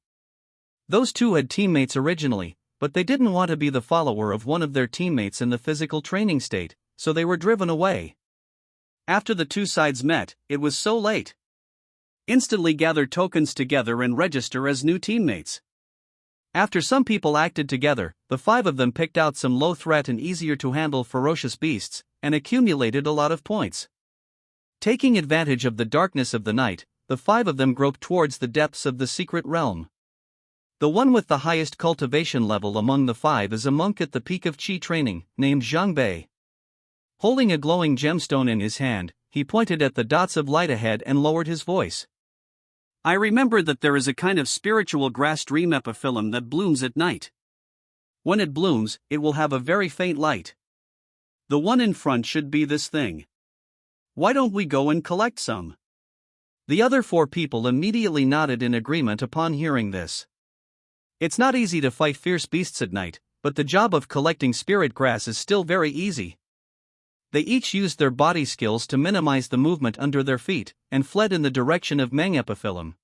Those 2 had teammates originally, but they didn't want to be the follower of one of their teammates in the physical training state, so they were driven away. After the 2 sides met, it was so late. Instantly gather tokens together and register as new teammates. After some people acted together, the 5 of them picked out some low-threat and easier-to-handle ferocious beasts, and accumulated a lot of points. Taking advantage of the darkness of the night, the 5 of them groped towards the depths of the secret realm. The one with the highest cultivation level among the 5 is a monk at the peak of Qi training, named Zhang Bei. Holding a glowing gemstone in his hand, he pointed at the dots of light ahead and lowered his voice. I remember that there is a kind of spiritual grass dream epiphyllum that blooms at night. When it blooms, it will have a very faint light. The one in front should be this thing. Why don't we go and collect some? The other 4 people immediately nodded in agreement upon hearing this. It's not easy to fight fierce beasts at night, but the job of collecting spirit grass is still very easy. They each used their body skills to minimize the movement under their feet, and fled in the direction of manga epiphyllum.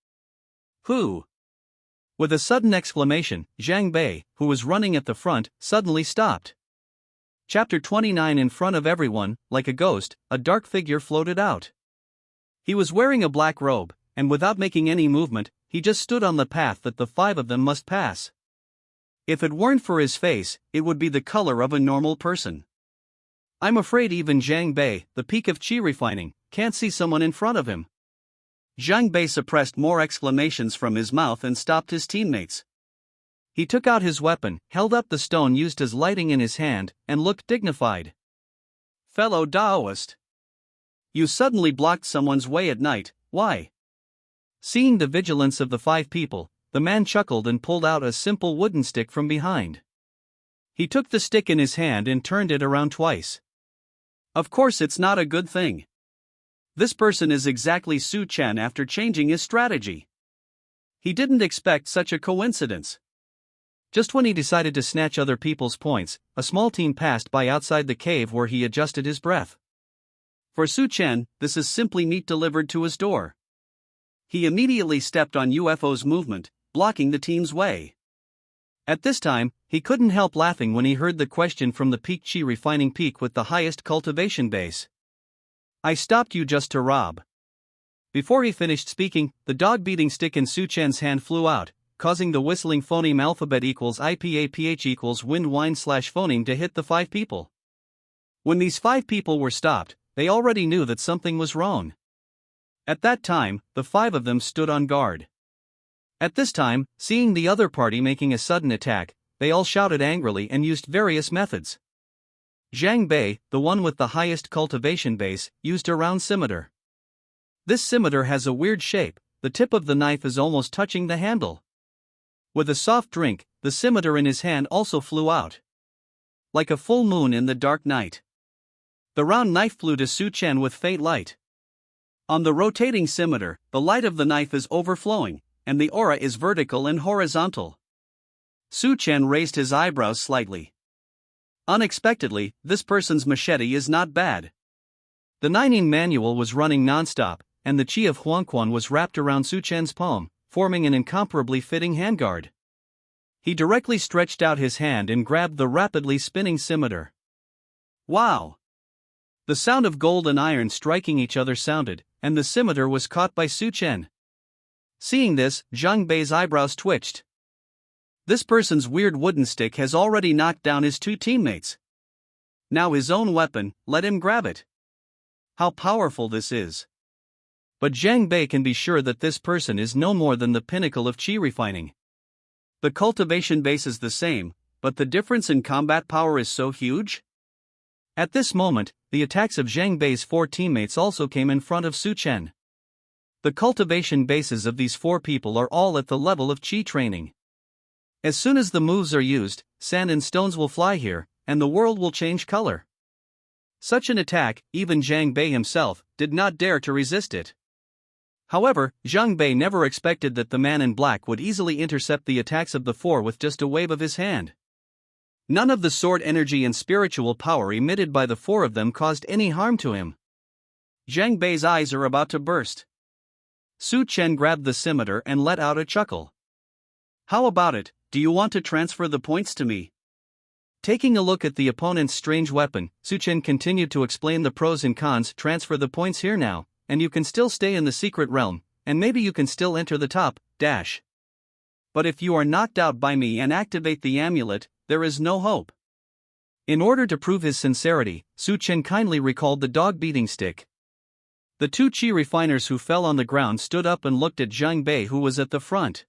Who? With a sudden exclamation, Zhang Bei, who was running at the front, suddenly stopped. Chapter 29. In front of everyone, like a ghost, a dark figure floated out. He was wearing a black robe, and without making any movement, he just stood on the path that the 5 of them must pass. If it weren't for his face, it would be the color of a normal person. I'm afraid even Zhang Bei, the peak of Qi refining, can't see someone in front of him. Zhang Bei suppressed more exclamations from his mouth and stopped his teammates. He took out his weapon, held up the stone used as lighting in his hand, and looked dignified. Fellow Daoist. You suddenly blocked someone's way at night, why? Seeing the vigilance of the 5 people, the man chuckled and pulled out a simple wooden stick from behind. He took the stick in his hand and turned it around twice. Of course it's not a good thing. This person is exactly Su Chen after changing his strategy. He didn't expect such a coincidence. Just when he decided to snatch other people's points, a small team passed by outside the cave where he adjusted his breath. For Su Chen, this is simply meat delivered to his door. He immediately stepped on UFO's movement, blocking the team's way. At this time, he couldn't help laughing when he heard the question from the peak Qi refining peak with the highest cultivation base. I stopped you just to rob. Before he finished speaking, the dog-beating stick in Su Chen's hand flew out, causing the whistling phoneme alphabet equals IPAPH equals wind whine / phoneme to hit the 5 people. When these 5 people were stopped, they already knew that something was wrong. At that time, the 5 of them stood on guard. At this time, seeing the other party making a sudden attack, they all shouted angrily and used various methods. Zhang Bei, the one with the highest cultivation base, used a round scimitar. This scimitar has a weird shape, the tip of the knife is almost touching the handle. With a soft drink, the scimitar in his hand also flew out. Like a full moon in the dark night. The round knife flew to Su Chen with faint light. On the rotating scimitar, the light of the knife is overflowing, and the aura is vertical and horizontal. Su Chen raised his eyebrows slightly. Unexpectedly, this person's machete is not bad. The Nining manual was running non-stop, and the Qi of Huangquan was wrapped around Su Chen's palm, forming an incomparably fitting handguard. He directly stretched out his hand and grabbed the rapidly spinning scimitar. Wow! The sound of gold and iron striking each other sounded, and the scimitar was caught by Su Chen. Seeing this, Zhang Bei's eyebrows twitched. This person's weird wooden stick has already knocked down his 2 teammates. Now his own weapon, let him grab it. How powerful this is. But Zhang Bei can be sure that this person is no more than the pinnacle of Qi refining. The cultivation base is the same, but the difference in combat power is so huge. At this moment, the attacks of Zhang Bei's 4 teammates also came in front of Su Chen. The cultivation bases of these 4 people are all at the level of Qi training. As soon as the moves are used, sand and stones will fly here, and the world will change color. Such an attack, even Zhang Bei himself, did not dare to resist it. However, Zhang Bei never expected that the man in black would easily intercept the attacks of the four with just a wave of his hand. None of the sword energy and spiritual power emitted by the four of them caused any harm to him. Zhang Bei's eyes are about to burst. Su Chen grabbed the scimitar and let out a chuckle. How about it, do you want to transfer the points to me? Taking a look at the opponent's strange weapon, Su Chen continued to explain the pros and cons. Transfer the points here now, and you can still stay in the secret realm, and maybe you can still enter the top, dash. But if you are knocked out by me and activate the amulet, there is no hope. In order to prove his sincerity, Su Chen kindly recalled the dog beating stick. The two chi refiners who fell on the ground stood up and looked at Zhang Bei, who was at the front.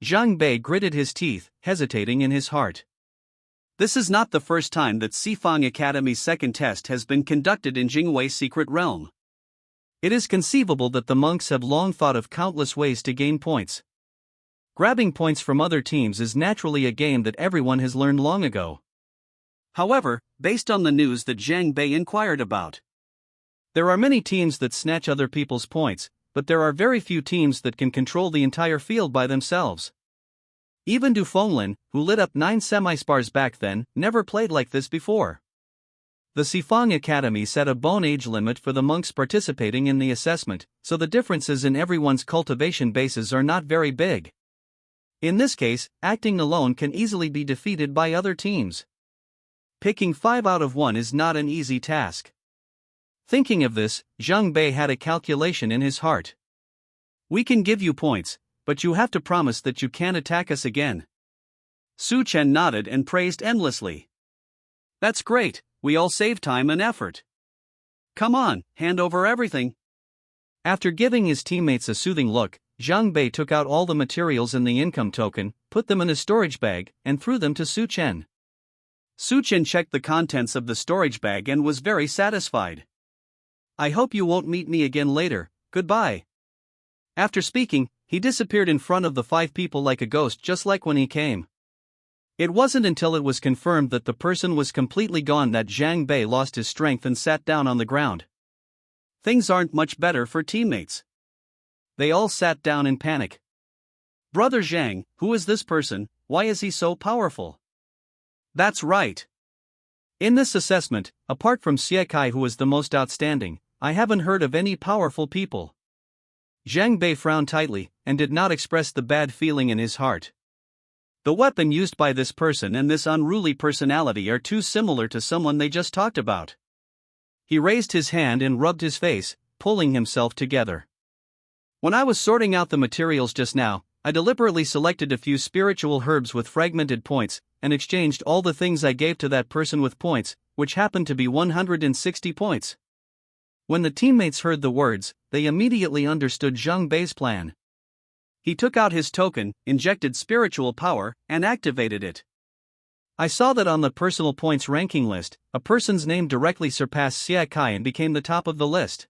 Zhang Bei gritted his teeth, hesitating in his heart. This is not the first time that Sifang Academy's second test has been conducted in Jingwei's secret realm. It is conceivable that the monks have long thought of countless ways to gain points. Grabbing points from other teams is naturally a game that everyone has learned long ago. However, based on the news that Zhang Bei inquired about, there are many teams that snatch other people's points, but there are very few teams that can control the entire field by themselves. Even Du Fenglin, who lit up 9 semi-spars back then, never played like this before. The Sifang Academy set a bone age limit for the monks participating in the assessment, so the differences in everyone's cultivation bases are not very big. In this case, acting alone can easily be defeated by other teams. Picking 5 out of 1 is not an easy task. Thinking of this, Zhang Bei had a calculation in his heart. We can give you points, but you have to promise that you can't attack us again. Su Chen nodded and praised endlessly. That's great, we all save time and effort. Come on, hand over everything. After giving his teammates a soothing look, Zhang Bei took out all the materials in the income token, put them in a storage bag, and threw them to Su Chen. Su Chen checked the contents of the storage bag and was very satisfied. I hope you won't meet me again later, goodbye. After speaking, he disappeared in front of the 5 people like a ghost, just like when he came. It wasn't until it was confirmed that the person was completely gone that Zhang Bei lost his strength and sat down on the ground. Things aren't much better for teammates. They all sat down in panic. Brother Zhang, who is this person? Why is he so powerful? That's right. In this assessment, apart from Xie Kai, who is the most outstanding, I haven't heard of any powerful people. Zhang Bei frowned tightly, and did not express the bad feeling in his heart. The weapon used by this person and this unruly personality are too similar to someone they just talked about. He raised his hand and rubbed his face, pulling himself together. When I was sorting out the materials just now, I deliberately selected a few spiritual herbs with fragmented points, and exchanged all the things I gave to that person with points, which happened to be 160 points. When the teammates heard the words, they immediately understood Zhang Bei's plan. He took out his token, injected spiritual power, and activated it. I saw that on the personal points ranking list, a person's name directly surpassed Xie Kai and became the top of the list.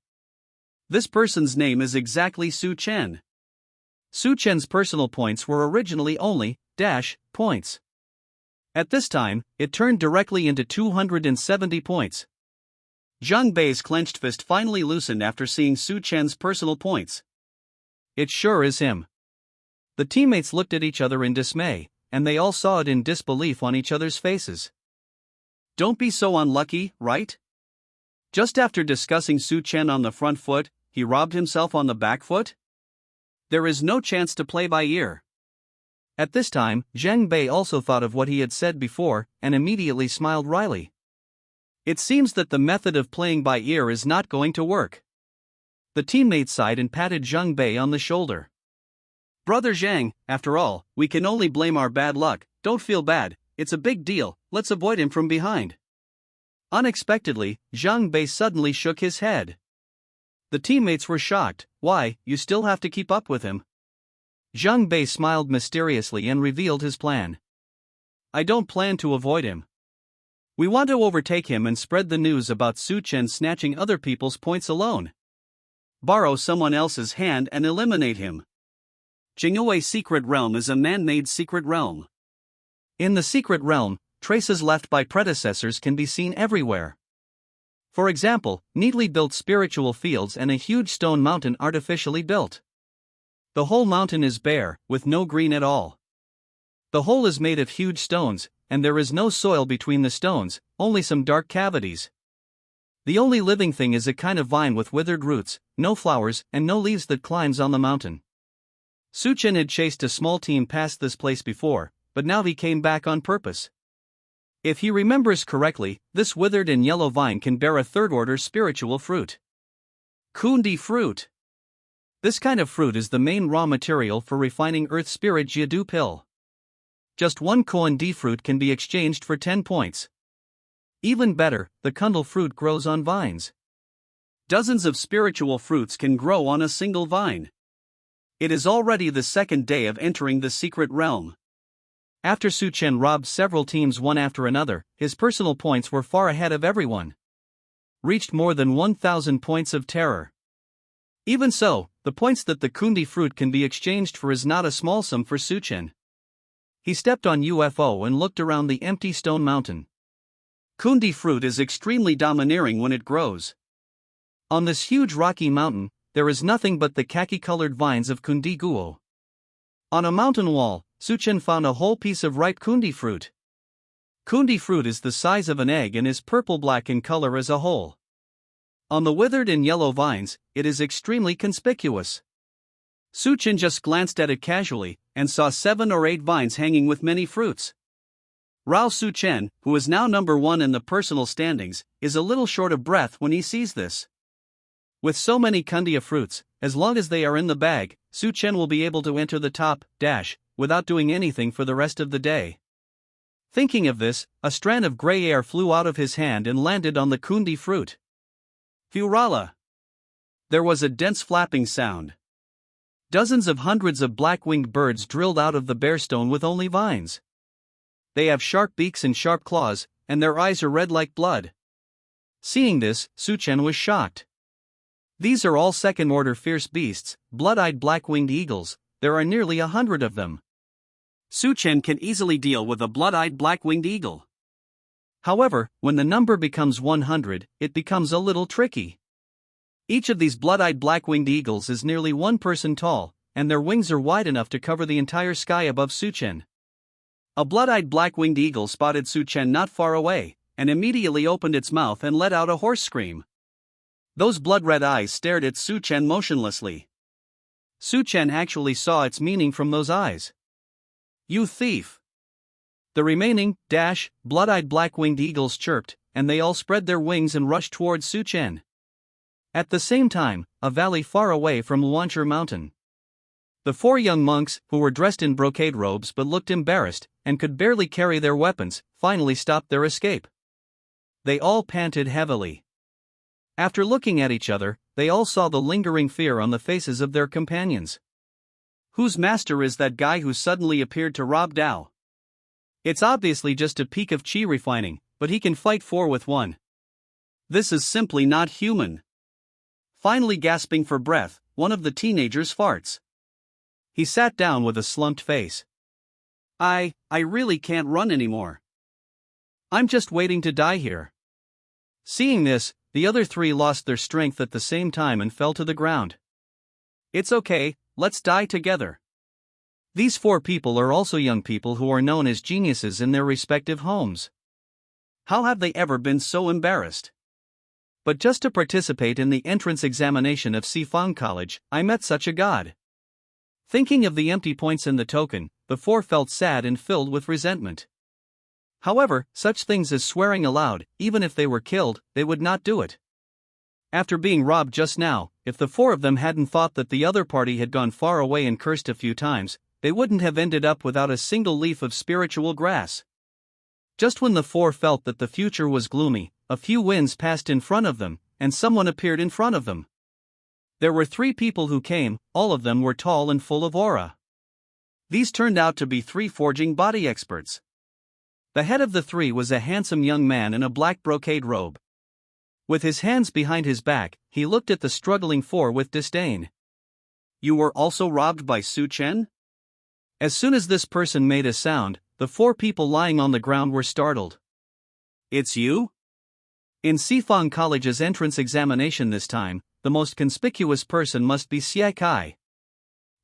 This person's name is exactly Su Chen. Su Chen's personal points were originally only points. At this time, it turned directly into 270 points. Zhang Bei's clenched fist finally loosened after seeing Su Chen's personal points. It sure is him. The teammates looked at each other in dismay, and they all saw it in disbelief on each other's faces. Don't be so unlucky, right? Just after discussing Su Chen on the front foot, he robbed himself on the back foot? There is no chance to play by ear. At this time, Zhang Bei also thought of what he had said before, and immediately smiled wryly. It seems that the method of playing by ear is not going to work. The teammate sighed and patted Zhang Bei on the shoulder. Brother Zhang, after all, we can only blame our bad luck, don't feel bad, it's a big deal, let's avoid him from behind. Unexpectedly, Zhang Bei suddenly shook his head. The teammates were shocked. Why, you still have to keep up with him? Zhang Bei smiled mysteriously and revealed his plan. I don't plan to avoid him. We want to overtake him and spread the news about Su Chen snatching other people's points alone. Borrow someone else's hand and eliminate him. Jingwei Secret Realm is a man-made secret realm. In the secret realm, traces left by predecessors can be seen everywhere. For example, neatly built spiritual fields and a huge stone mountain artificially built. The whole mountain is bare, with no green at all. The whole is made of huge stones, and there is no soil between the stones, only some dark cavities. The only living thing is a kind of vine with withered roots, no flowers, and no leaves that climbs on the mountain. Suchen had chased a small team past this place before, but now he came back on purpose. If he remembers correctly, this withered and yellow vine can bear a third-order spiritual fruit. Kundi fruit. This kind of fruit is the main raw material for refining Earth Spirit Jiadu pill. Just one Kundi fruit can be exchanged for 10 points. Even better, the Kundal fruit grows on vines. Dozens of spiritual fruits can grow on a single vine. It is already the second day of entering the secret realm. After Suchen robbed several teams one after another, his personal points were far ahead of everyone. Reached more than 1,000 points of terror. Even so, the points that the Kundi fruit can be exchanged for is not a small sum for Suchen. He stepped on UFO and looked around the empty stone mountain. Kundi fruit is extremely domineering when it grows. On this huge rocky mountain, there is nothing but the khaki-colored vines of Kundi Guo. On a mountain wall, Suchen found a whole piece of ripe Kundi fruit. Kundi fruit is the size of an egg and is purple-black in color as a whole. On the withered and yellow vines, it is extremely conspicuous. Suchen just glanced at it casually, and saw 7 or 8 vines hanging with many fruits. Rao Suchen, who is now number 1 in the personal standings, is a little short of breath when he sees this. With so many Kundia fruits, as long as they are in the bag, Suchen will be able to enter the top, without doing anything for the rest of the day. Thinking of this, a strand of gray air flew out of his hand and landed on the Kundi fruit. Furala! There was a dense flapping sound. Dozens of hundreds of black-winged birds drilled out of the bare stone with only vines. They have sharp beaks and sharp claws, and their eyes are red like blood. Seeing this, Suchen was shocked. These are all second-order fierce beasts, blood-eyed black-winged eagles. There are nearly 100 of them. Suchen can easily deal with a blood-eyed black-winged eagle. However, when the number becomes 100, it becomes a little tricky. Each of these blood-eyed black-winged eagles is nearly 1 person tall, and their wings are wide enough to cover the entire sky above Suchen. A blood-eyed black-winged eagle spotted Suchen not far away, and immediately opened its mouth and let out a hoarse scream. Those blood-red eyes stared at Suchen motionlessly. Suchen actually saw its meaning from those eyes. "You thief!" The remaining, blood-eyed black-winged eagles chirped, and they all spread their wings and rushed towards Suchen. At the same time, a valley far away from Luanchur Mountain. The 4 young monks, who were dressed in brocade robes but looked embarrassed, and could barely carry their weapons, finally stopped their escape. They all panted heavily. After looking at each other, they all saw the lingering fear on the faces of their companions. Whose master is that guy who suddenly appeared to rob Dao? It's obviously just a peak of chi refining, but he can fight 4 with 1. This is simply not human. Finally gasping for breath, one of the teenagers farts. He sat down with a slumped face. I really can't run anymore. I'm just waiting to die here. Seeing this, the other 3 lost their strength at the same time and fell to the ground. It's okay, let's die together. These 4 people are also young people who are known as geniuses in their respective homes. How have they ever been so embarrassed? But just to participate in the entrance examination of Sifang College, I met such a god. Thinking of the empty points in the token, the 4 felt sad and filled with resentment. However, such things as swearing aloud, even if they were killed, they would not do it. After being robbed just now, if the 4 of them hadn't thought that the other party had gone far away and cursed a few times, they wouldn't have ended up without a single leaf of spiritual grass. Just when the 4 felt that the future was gloomy, a few winds passed in front of them, and someone appeared in front of them. There were 3 people who came, all of them were tall and full of aura. These turned out to be 3 forging body experts. The head of the 3 was a handsome young man in a black brocade robe. With his hands behind his back, he looked at the struggling 4 with disdain. You were also robbed by Su Chen? As soon as this person made a sound, the 4 people lying on the ground were startled. It's you? In Sifang College's entrance examination this time, the most conspicuous person must be Xie Kai.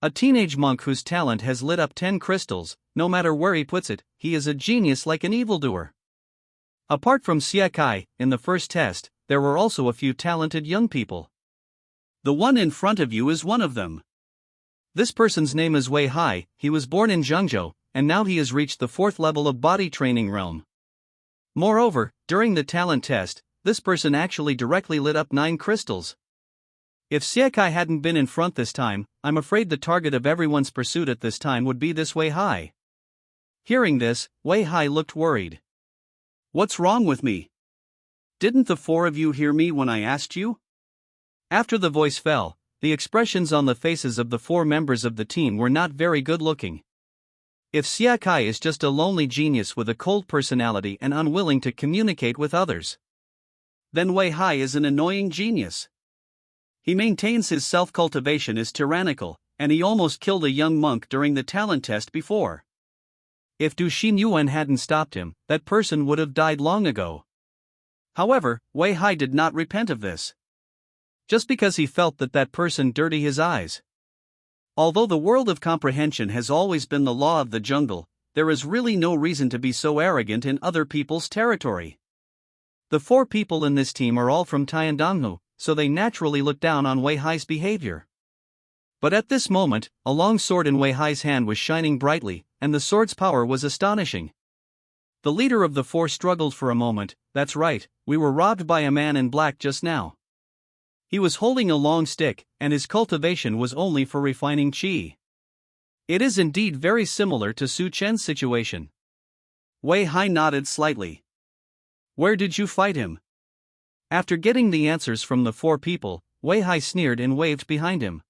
A teenage monk whose talent has lit up 10 crystals. No matter where he puts it, he is a genius like an evildoer. Apart from Xie Kai, in the first test, there were also a few talented young people. The one in front of you is one of them. This person's name is Wei Hai. He was born in Zhengzhou, and now he has reached the 4th level of body training realm. Moreover, during the talent test, this person actually directly lit up 9 crystals. If Xie Kai hadn't been in front this time, I'm afraid the target of everyone's pursuit at this time would be this Wei Hai. Hearing this, Wei Hai looked worried. What's wrong with me? Didn't the 4 of you hear me when I asked you? After the voice fell, the expressions on the faces of the 4 members of the team were not very good looking. If Xie Kai is just a lonely genius with a cold personality and unwilling to communicate with others, then Wei Hai is an annoying genius. He maintains his self-cultivation is tyrannical, and he almost killed a young monk during the talent test before. If Du Xinyuan hadn't stopped him, that person would have died long ago. However, Wei Hai did not repent of this. Just because he felt that person dirty his eyes. Although the world of comprehension has always been the law of the jungle, there is really no reason to be so arrogant in other people's territory. The 4 people in this team are all from Tiandanghu, so they naturally look down on Wei Hai's behavior. But at this moment, a long sword in Wei Hai's hand was shining brightly, and the sword's power was astonishing. The leader of the 4 struggled for a moment. That's right, we were robbed by a man in black just now. He was holding a long stick, and his cultivation was only for refining qi. It is indeed very similar to Su Chen's situation. Wei Hai nodded slightly. Where did you fight him? After getting the answers from the 4 people, Wei Hai sneered and waved behind him.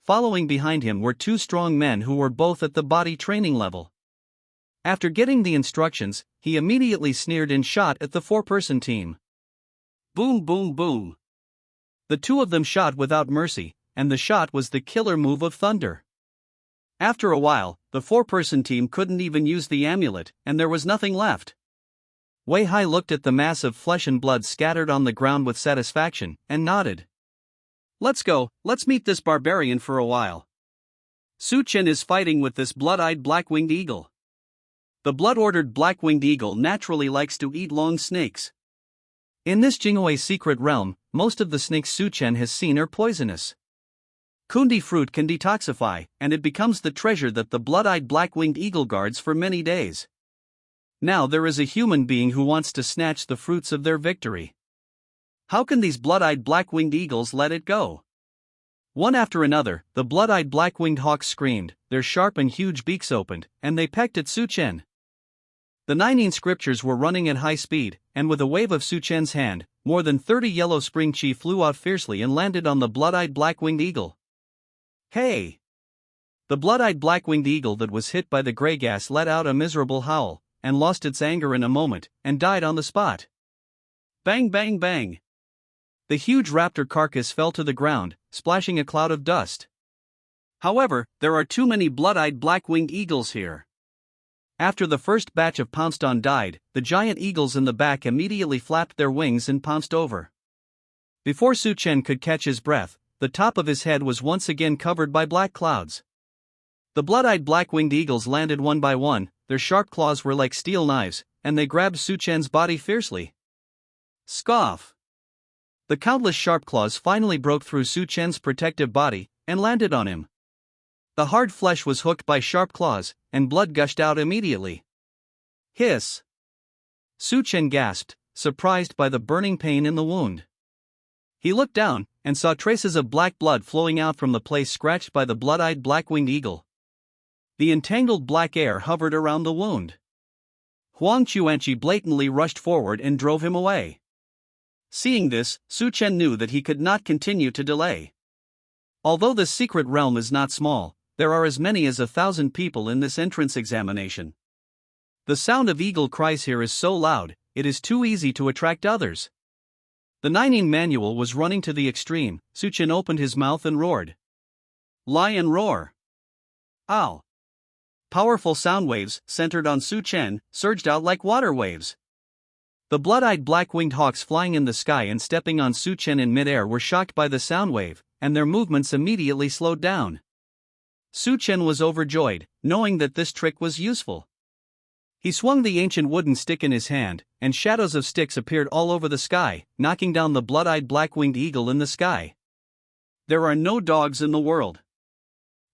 Following behind him were 2 strong men who were both at the body training level. After getting the instructions, he immediately sneered and shot at the 4-person team. Boom, boom, boom. The 2 of them shot without mercy, and the shot was the killer move of thunder. After a while, the 4-person team couldn't even use the amulet, and there was nothing left. Wei Hai looked at the mass of flesh and blood scattered on the ground with satisfaction, and nodded. Let's go, let's meet this barbarian for a while. Su Chen is fighting with this blood-eyed black-winged eagle. The blood-ordered black-winged eagle naturally likes to eat long snakes. In this Jinghui secret realm, most of the snakes Su Chen has seen are poisonous. Kundi fruit can detoxify, and it becomes the treasure that the blood-eyed black-winged eagle guards for many days. Now there is a human being who wants to snatch the fruits of their victory. How can these blood-eyed black-winged eagles let it go? One after another, the blood-eyed black-winged hawks screamed, their sharp and huge beaks opened, and they pecked at Su Chen. The 19 scriptures were running at high speed, and with a wave of Su Chen's hand, more than 30 yellow spring chi flew out fiercely and landed on the blood-eyed black-winged eagle. Hey! The blood-eyed black-winged eagle that was hit by the gray gas let out a miserable howl, and lost its anger in a moment, and died on the spot. Bang, bang, bang! The huge raptor carcass fell to the ground, splashing a cloud of dust. However, there are too many blood-eyed black-winged eagles here. After the first batch of pounced-on died, the giant eagles in the back immediately flapped their wings and pounced over. Before Su Chen could catch his breath, the top of his head was once again covered by black clouds. The blood-eyed black-winged eagles landed one by one, their sharp claws were like steel knives, and they grabbed Su Chen's body fiercely. Scoff! The countless sharp claws finally broke through Su Chen's protective body, and landed on him. The hard flesh was hooked by sharp claws, and blood gushed out immediately. Hiss! Su Chen gasped, surprised by the burning pain in the wound. He looked down, and saw traces of black blood flowing out from the place scratched by the blood-eyed black-winged eagle. The entangled black air hovered around the wound. Huang Chuanchi blatantly rushed forward and drove him away. Seeing this, Su Chen knew that he could not continue to delay. Although this secret realm is not small, there are as many as 1,000 people in this entrance examination. The sound of eagle cries here is so loud, it is too easy to attract others. The Nining manual was running to the extreme. Su Chen opened his mouth and roared. Lion roar. Ow. Powerful sound waves, centered on Su Chen, surged out like water waves. The blood-eyed black-winged hawks flying in the sky and stepping on Su Chen in midair were shocked by the sound wave, and their movements immediately slowed down. Su Chen was overjoyed, knowing that this trick was useful. He swung the ancient wooden stick in his hand, and shadows of sticks appeared all over the sky, knocking down the blood-eyed black-winged eagle in the sky. There are no dogs in the world.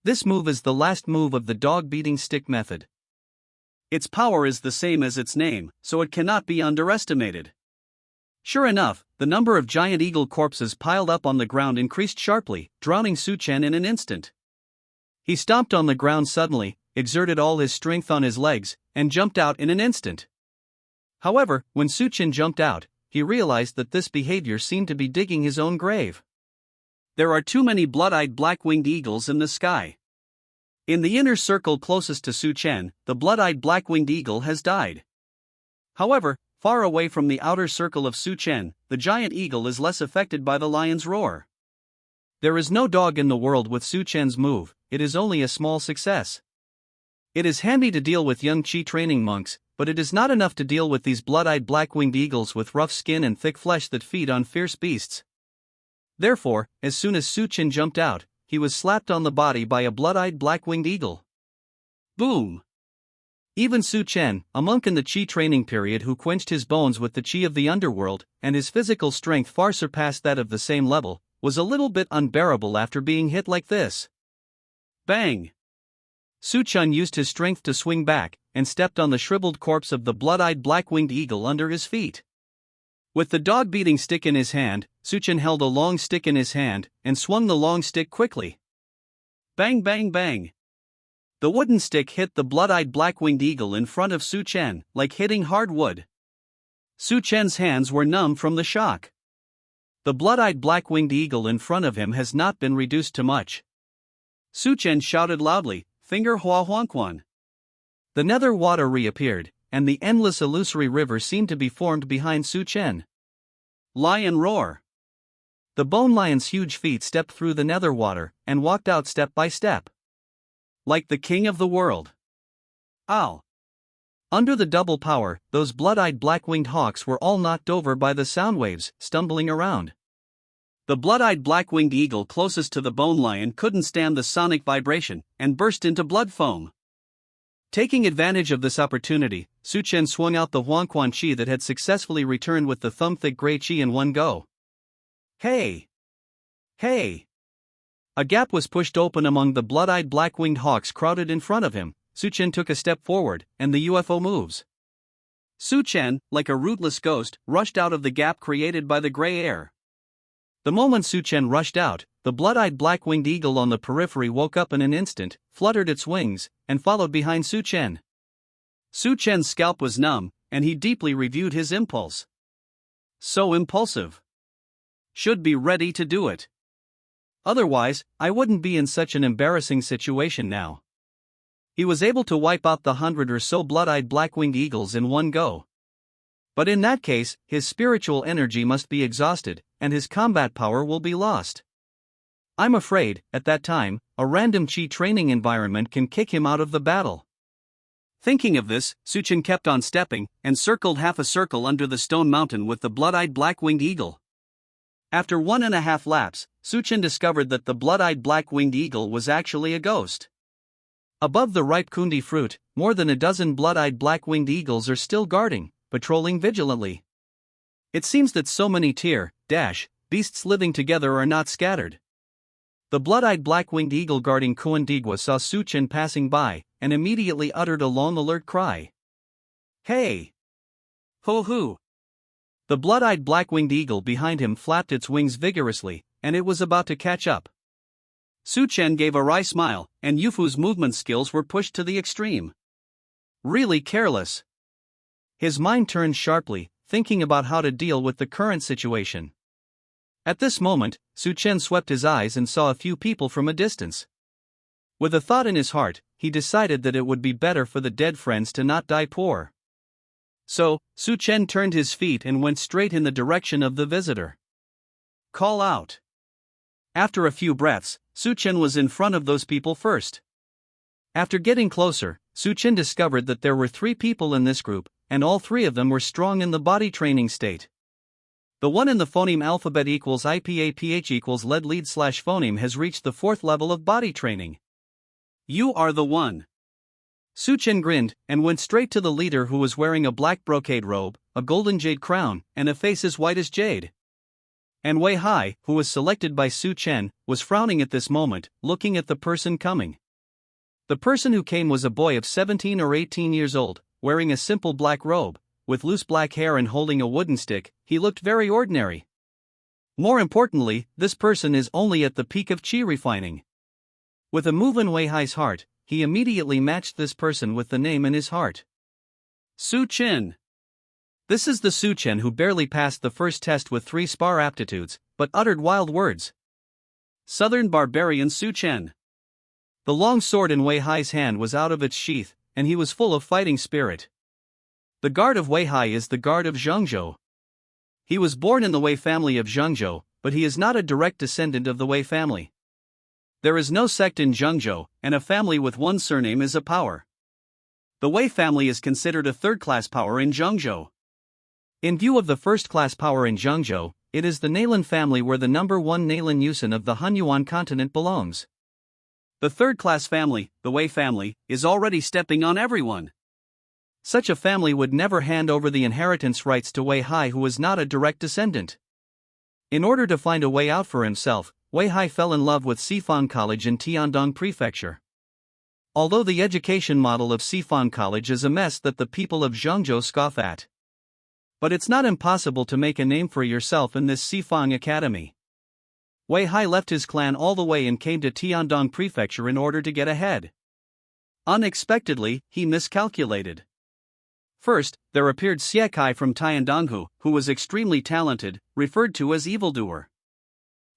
This move is the last move of the dog-beating stick method. Its power is the same as its name, so it cannot be underestimated. Sure enough, the number of giant eagle corpses piled up on the ground increased sharply, drowning Su Chen in an instant. He stomped on the ground suddenly, exerted all his strength on his legs, and jumped out in an instant. However, when Su Chen jumped out, he realized that this behavior seemed to be digging his own grave. There are too many blood-eyed black-winged eagles in the sky. In the inner circle closest to Su Chen, the blood-eyed black-winged eagle has died. However, far away from the outer circle of Su Chen, the giant eagle is less affected by the lion's roar. There is no dog in the world with Su Chen's move, it is only a small success. It is handy to deal with young chi training monks, but it is not enough to deal with these blood-eyed black-winged eagles with rough skin and thick flesh that feed on fierce beasts. Therefore, as soon as Su Chen jumped out, he was slapped on the body by a blood-eyed black-winged eagle. Boom! Even Su Chen, a monk in the chi training period who quenched his bones with the chi of the underworld, and his physical strength far surpassed that of the same level, was a little bit unbearable after being hit like this. Bang! Su Chen used his strength to swing back, and stepped on the shriveled corpse of the blood-eyed black-winged eagle under his feet. With the dog-beating stick in his hand, Su Chen held a long stick in his hand, and swung the long stick quickly. Bang bang bang! The wooden stick hit the blood-eyed black-winged eagle in front of Su Chen, like hitting hard wood. Su Chen's hands were numb from the shock. The blood-eyed black-winged eagle in front of him has not been reduced to much. Su Chen shouted loudly, "Finger Hua Huangquan." The nether water reappeared, and the endless illusory river seemed to be formed behind Su Chen. Lion roar! The bone lion's huge feet stepped through the nether water, and walked out step by step. Like the king of the world. Ow! Under the double power, those blood-eyed black-winged hawks were all knocked over by the sound waves, stumbling around. The blood-eyed black-winged eagle closest to the bone lion couldn't stand the sonic vibration, and burst into blood foam. Taking advantage of this opportunity, Su Chen swung out the Huangquan Qi that had successfully returned with the thumb-thick gray Qi in one go. Hey! Hey! A gap was pushed open among the blood-eyed black-winged hawks crowded in front of him. Su Chen took a step forward, and the UFO moves. Su Chen, like a rootless ghost, rushed out of the gap created by the gray air. The moment Su Chen rushed out, the blood-eyed black-winged eagle on the periphery woke up in an instant, fluttered its wings, and followed behind Su Chen. Su Chen's scalp was numb, and he deeply reviewed his impulse. So impulsive. Should be ready to do it. Otherwise, I wouldn't be in such an embarrassing situation now. He was able to wipe out the 100 or so blood-eyed black-winged eagles in one go. But in that case, his spiritual energy must be exhausted, and his combat power will be lost. I'm afraid, at that time, a random chi training environment can kick him out of the battle. Thinking of this, Su Chen kept on stepping, and circled half a circle under the stone mountain with the blood-eyed black-winged eagle. After 1.5 laps, Su Chen discovered that the blood-eyed black-winged eagle was actually a ghost. Above the ripe kundi fruit, more than a dozen blood-eyed black-winged eagles are still guarding, patrolling vigilantly. It seems that so many beasts living together are not scattered. The blood-eyed black-winged eagle guarding Kuandigua saw Su Chen passing by, and immediately uttered a long alert cry. Hey! Ho-hoo! The blood-eyed black-winged eagle behind him flapped its wings vigorously, and it was about to catch up. Su Chen gave a wry smile, and Yufu's movement skills were pushed to the extreme. Really careless. His mind turned sharply, thinking about how to deal with the current situation. At this moment, Su Chen swept his eyes and saw a few people from a distance. With a thought in his heart, he decided that it would be better for the dead friends to not die poor. So, Su Chen turned his feet and went straight in the direction of the visitor. Call out. After a few breaths, Su Chen was in front of those people first. After getting closer, Su Chen discovered that there were 3 people in this group, and all 3 of them were strong in the body training state. The one in the phoneme alphabet equals IPAPH equals lead slash phoneme has reached the 4th level of body training. You are the one. Su Chen grinned, and went straight to the leader who was wearing a black brocade robe, a golden jade crown, and a face as white as jade. And Wei Hai, who was selected by Su Chen, was frowning at this moment, looking at the person coming. The person who came was a boy of 17 or 18 years old, wearing a simple black robe, with loose black hair and holding a wooden stick. He looked very ordinary. More importantly, this person is only at the peak of chi refining. With a move in Wei Hai's heart, he immediately matched this person with the name in his heart. Su Chen. This is the Su Chen who barely passed the first test with 3 spar aptitudes, but uttered wild words. Southern barbarian Su Chen. The long sword in Wei Hai's hand was out of its sheath, and he was full of fighting spirit. The guard of Wei Hai is the guard of Zhengzhou. He was born in the Wei family of Zhengzhou, but he is not a direct descendant of the Wei family. There is no sect in Zhengzhou, and a family with one surname is a power. The Wei family is considered a 3rd-class power in Zhengzhou. In view of the 1st-class power in Zhengzhou, it is the Nailan family where the number 1 Nailan Yusan of the Hunyuan continent belongs. The 3rd-class family, the Wei family, is already stepping on everyone. Such a family would never hand over the inheritance rights to Wei Hai, who is not a direct descendant. In order to find a way out for himself, Wei Hai fell in love with Sifan College in Tiandong Prefecture. Although the education model of Sifan College is a mess that the people of Zhengzhou scoff at. But it's not impossible to make a name for yourself in this Sifan Academy. Wei Hai left his clan all the way and came to Tiandong Prefecture in order to get ahead. Unexpectedly, he miscalculated. First, there appeared Xie Kai from Tiandonghu, who was extremely talented, referred to as evildoer.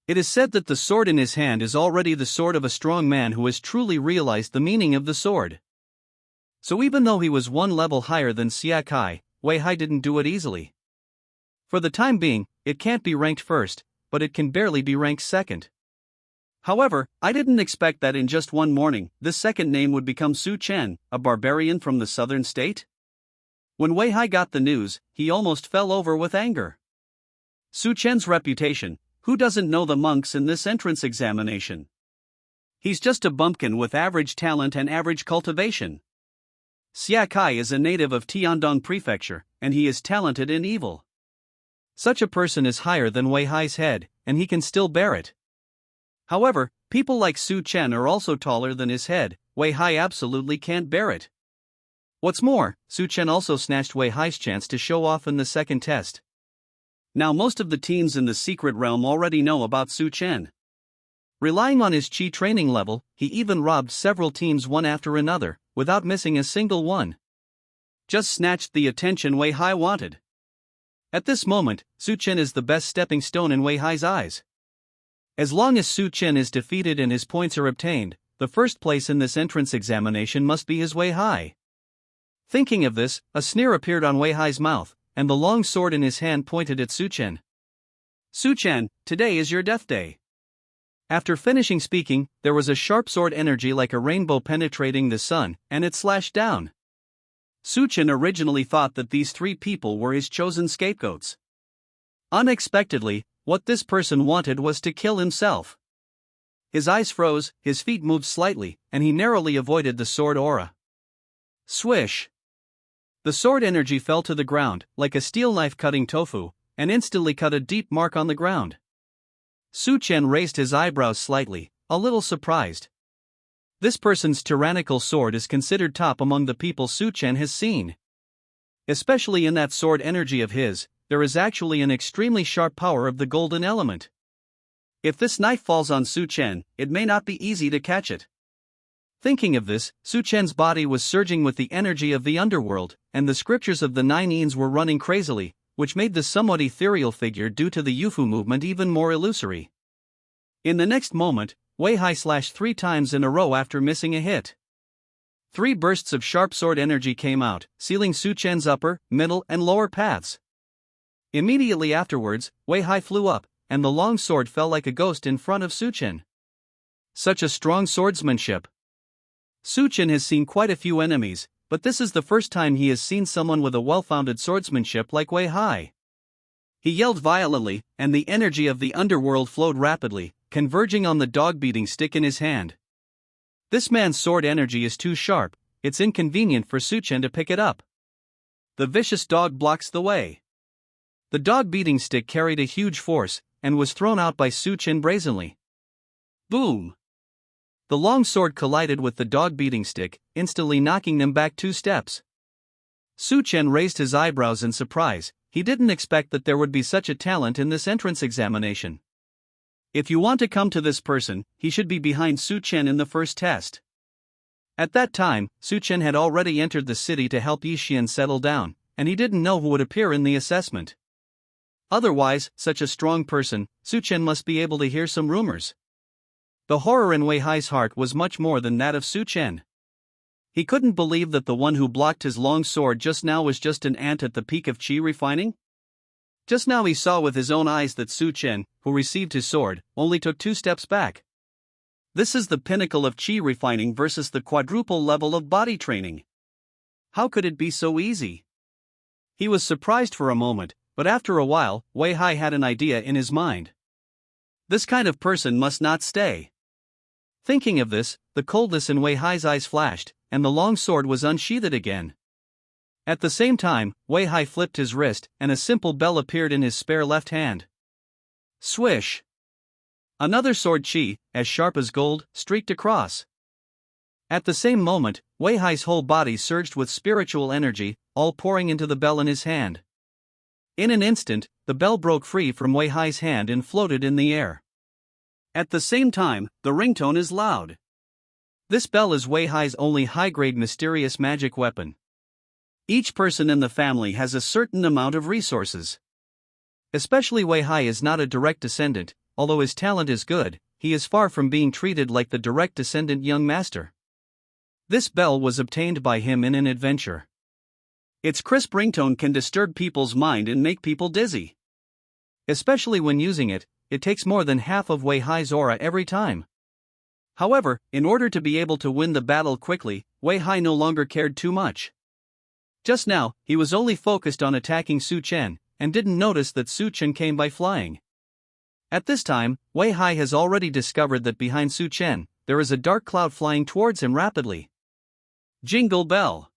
It is said that the sword in his hand is already the sword of a strong man who has truly realized the meaning of the sword. So even though he was 1 level higher than Xie Kai, Wei Hai didn't do it easily. For the time being, it can't be ranked first, but it can barely be ranked second. However, I didn't expect that in just one morning, this second name would become Su Chen, a barbarian from the southern state. When Wei Hai got the news, he almost fell over with anger. Su Chen's reputation, who doesn't know the monks in this entrance examination? He's just a bumpkin with average talent and average cultivation. Xie Kai is a native of Tiandong Prefecture, and he is talented in evil. Such a person is higher than Wei Hai's head, and he can still bear it. However, people like Su Chen are also taller than his head. Wei Hai absolutely can't bear it. What's more, Su Chen also snatched Wei Hai's chance to show off in the second test. Now most of the teams in the secret realm already know about Su Chen. Relying on his chi training level, he even robbed several teams one after another, without missing a single one. Just snatched the attention Wei Hai wanted. At this moment, Su Chen is the best stepping stone in Wei Hai's eyes. As long as Su Chen is defeated and his points are obtained, the first place in this entrance examination must be his Wei Hai. Thinking of this, a sneer appeared on Wei Hai's mouth, and the long sword in his hand pointed at Su Chen. Su Chen, today is your death day. After finishing speaking, there was a sharp sword energy like a rainbow penetrating the sun, and it slashed down. Su Chen originally thought that these 3 people were his chosen scapegoats. Unexpectedly, what this person wanted was to kill himself. His eyes froze, his feet moved slightly, and he narrowly avoided the sword aura. Swish! The sword energy fell to the ground, like a steel knife cutting tofu, and instantly cut a deep mark on the ground. Su Chen raised his eyebrows slightly, a little surprised. This person's tyrannical sword is considered top among the people Su Chen has seen. Especially in that sword energy of his, there is actually an extremely sharp power of the golden element. If this knife falls on Su Chen, it may not be easy to catch it. Thinking of this, Su Chen's body was surging with the energy of the underworld, and the scriptures of the 9 Eons were running crazily, which made the somewhat ethereal figure due to the Yufu movement even more illusory. In the next moment, Wei Hai slashed 3 times in a row after missing a hit. 3 bursts of sharp sword energy came out, sealing Su Chen's upper, middle, and lower paths. Immediately afterwards, Wei Hai flew up, and the long sword fell like a ghost in front of Su Chen. Such a strong swordsmanship. Su Chen has seen quite a few enemies, but this is the first time he has seen someone with a well-founded swordsmanship like Wei Hai. He yelled violently, and the energy of the underworld flowed rapidly, converging on the dog-beating stick in his hand. This man's sword energy is too sharp, it's inconvenient for Su Chen to pick it up. The vicious dog blocks the way. The dog-beating stick carried a huge force, and was thrown out by Su Chen brazenly. Boom! The long sword collided with the dog-beating stick, instantly knocking them back 2 steps. Su Chen raised his eyebrows in surprise. He didn't expect that there would be such a talent in this entrance examination. If you want to come to this person, he should be behind Su Chen in the first test. At that time, Su Chen had already entered the city to help Yi Xian settle down, and he didn't know who would appear in the assessment. Otherwise, such a strong person, Su Chen must be able to hear some rumors. The horror in Wei Hai's heart was much more than that of Su Chen. He couldn't believe that the one who blocked his long sword just now was just an ant at the peak of qi refining. Just now he saw with his own eyes that Su Chen, who received his sword, only took 2 steps back. This is the pinnacle of qi refining versus the quadruple level of body training. How could it be so easy? He was surprised for a moment, but after a while, Wei Hai had an idea in his mind. This kind of person must not stay. Thinking of this, the coldness in Wei Hai's eyes flashed, and the long sword was unsheathed again. At the same time, Wei Hai flipped his wrist, and a simple bell appeared in his spare left hand. Swish! Another sword qi, as sharp as gold, streaked across. At the same moment, Wei Hai's whole body surged with spiritual energy, all pouring into the bell in his hand. In an instant, the bell broke free from Wei Hai's hand and floated in the air. At the same time, the ringtone is loud. This bell is Wei Hai's only high-grade mysterious magic weapon. Each person in the family has a certain amount of resources. Especially Wei Hai is not a direct descendant, although his talent is good, he is far from being treated like the direct descendant young master. This bell was obtained by him in an adventure. Its crisp ringtone can disturb people's mind and make people dizzy. Especially when using it, it takes more than half of Wei Hai's aura every time. However, in order to be able to win the battle quickly, Wei Hai no longer cared too much. Just now, he was only focused on attacking Su Chen, and didn't notice that Su Chen came by flying. At this time, Wei Hai has already discovered that behind Su Chen, there is a dark cloud flying towards him rapidly. Jingle bell!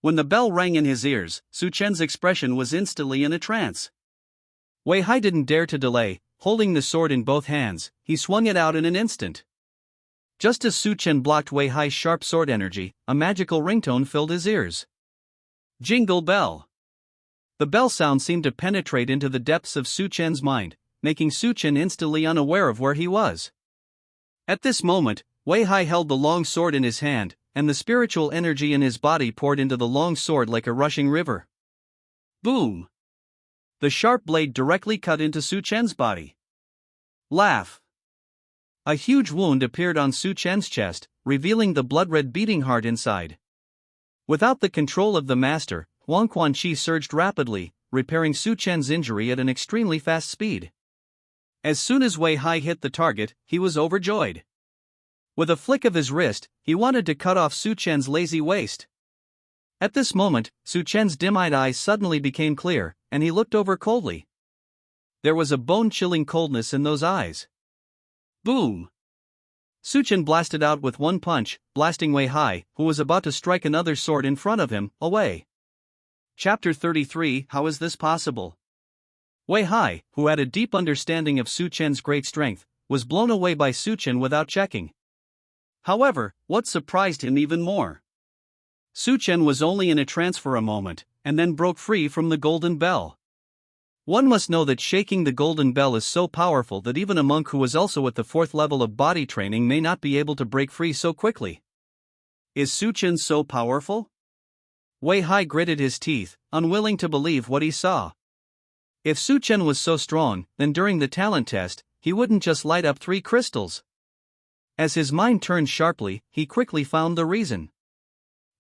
When the bell rang in his ears, Su Chen's expression was instantly in a trance. Wei Hai didn't dare to delay. Holding the sword in both hands, he swung it out in an instant. Just as Su Chen blocked Wei Hai's sharp sword energy, a magical ringtone filled his ears. Jingle bell! The bell sound seemed to penetrate into the depths of Su Chen's mind, making Su Chen instantly unaware of where he was. At this moment, Wei Hai held the long sword in his hand, and the spiritual energy in his body poured into the long sword like a rushing river. Boom! The sharp blade directly cut into Su Chen's body. Laugh! A huge wound appeared on Su Chen's chest, revealing the blood-red beating heart inside. Without the control of the master, Huang Quan Qi surged rapidly, repairing Su Chen's injury at an extremely fast speed. As soon as Wei Hai hit the target, he was overjoyed. With a flick of his wrist, he wanted to cut off Su Chen's lazy waist. At this moment, Su Chen's dim-eyed eyes suddenly became clear, and he looked over coldly. There was a bone-chilling coldness in those eyes. Boom! Su Chen blasted out with one punch, blasting Wei Hai, who was about to strike another sword in front of him, away. Chapter 33 How is this possible? Wei Hai, who had a deep understanding of Su Chen's great strength, was blown away by Su Chen without checking. However, what surprised him even more? Su Chen was only in a trance for a moment, and then broke free from the golden bell. One must know that shaking the golden bell is so powerful that even a monk who is also at the 4th level of body training may not be able to break free so quickly. Is Su Chen so powerful? Wei Hai gritted his teeth, unwilling to believe what he saw. If Su Chen was so strong, then during the talent test, he wouldn't just light up 3 crystals. As his mind turned sharply, he quickly found the reason.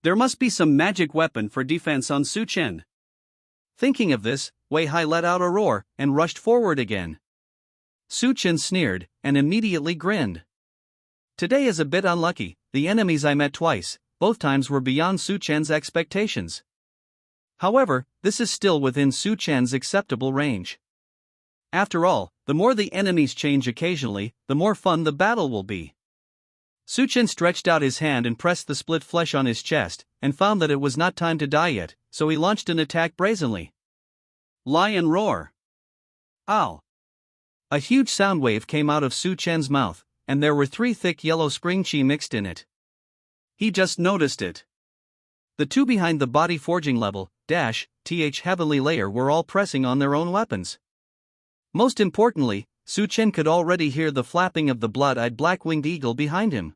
There must be some magic weapon for defense on Su Chen. Thinking of this, Wei Hai let out a roar, and rushed forward again. Su Chen sneered, and immediately grinned. Today is a bit unlucky, the enemies I met twice, both times were beyond Su Chen's expectations. However, this is still within Su Chen's acceptable range. After all, the more the enemies change occasionally, the more fun the battle will be. Su Chen stretched out his hand and pressed the split flesh on his chest, and found that it was not time to die yet, so he launched an attack brazenly. Lion roar! Ow! A huge sound wave came out of Su Chen's mouth, and there were 3 thick yellow spring chi mixed in it. He just noticed it. The two behind the body forging level, th heavenly layer were all pressing on their own weapons. Most importantly, Su Chen could already hear the flapping of the blood-eyed black-winged eagle behind him.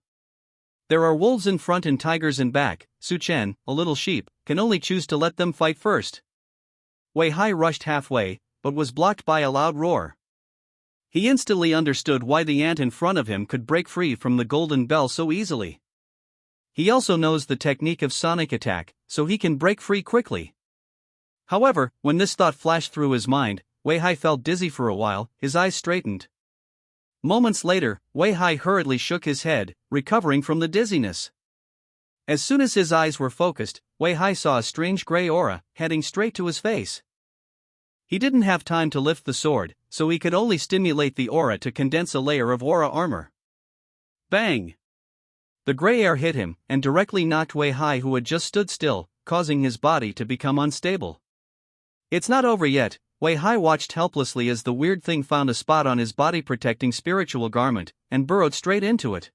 There are wolves in front and tigers in back. Su Chen, a little sheep, can only choose to let them fight first. Wei Hai rushed halfway, but was blocked by a loud roar. He instantly understood why the ant in front of him could break free from the golden bell so easily. He also knows the technique of sonic attack, so he can break free quickly. However, when this thought flashed through his mind, Wei Hai felt dizzy for a while, his eyes straightened. Moments later, Wei Hai hurriedly shook his head, recovering from the dizziness. As soon as his eyes were focused, Wei Hai saw a strange gray aura, heading straight to his face. He didn't have time to lift the sword, so he could only stimulate the aura to condense a layer of aura armor. Bang! The gray air hit him, and directly knocked Wei Hai, who had just stood still, causing his body to become unstable. It's not over yet. Wei Hai watched helplessly as the weird thing found a spot on his body-protecting spiritual garment, and burrowed straight into it.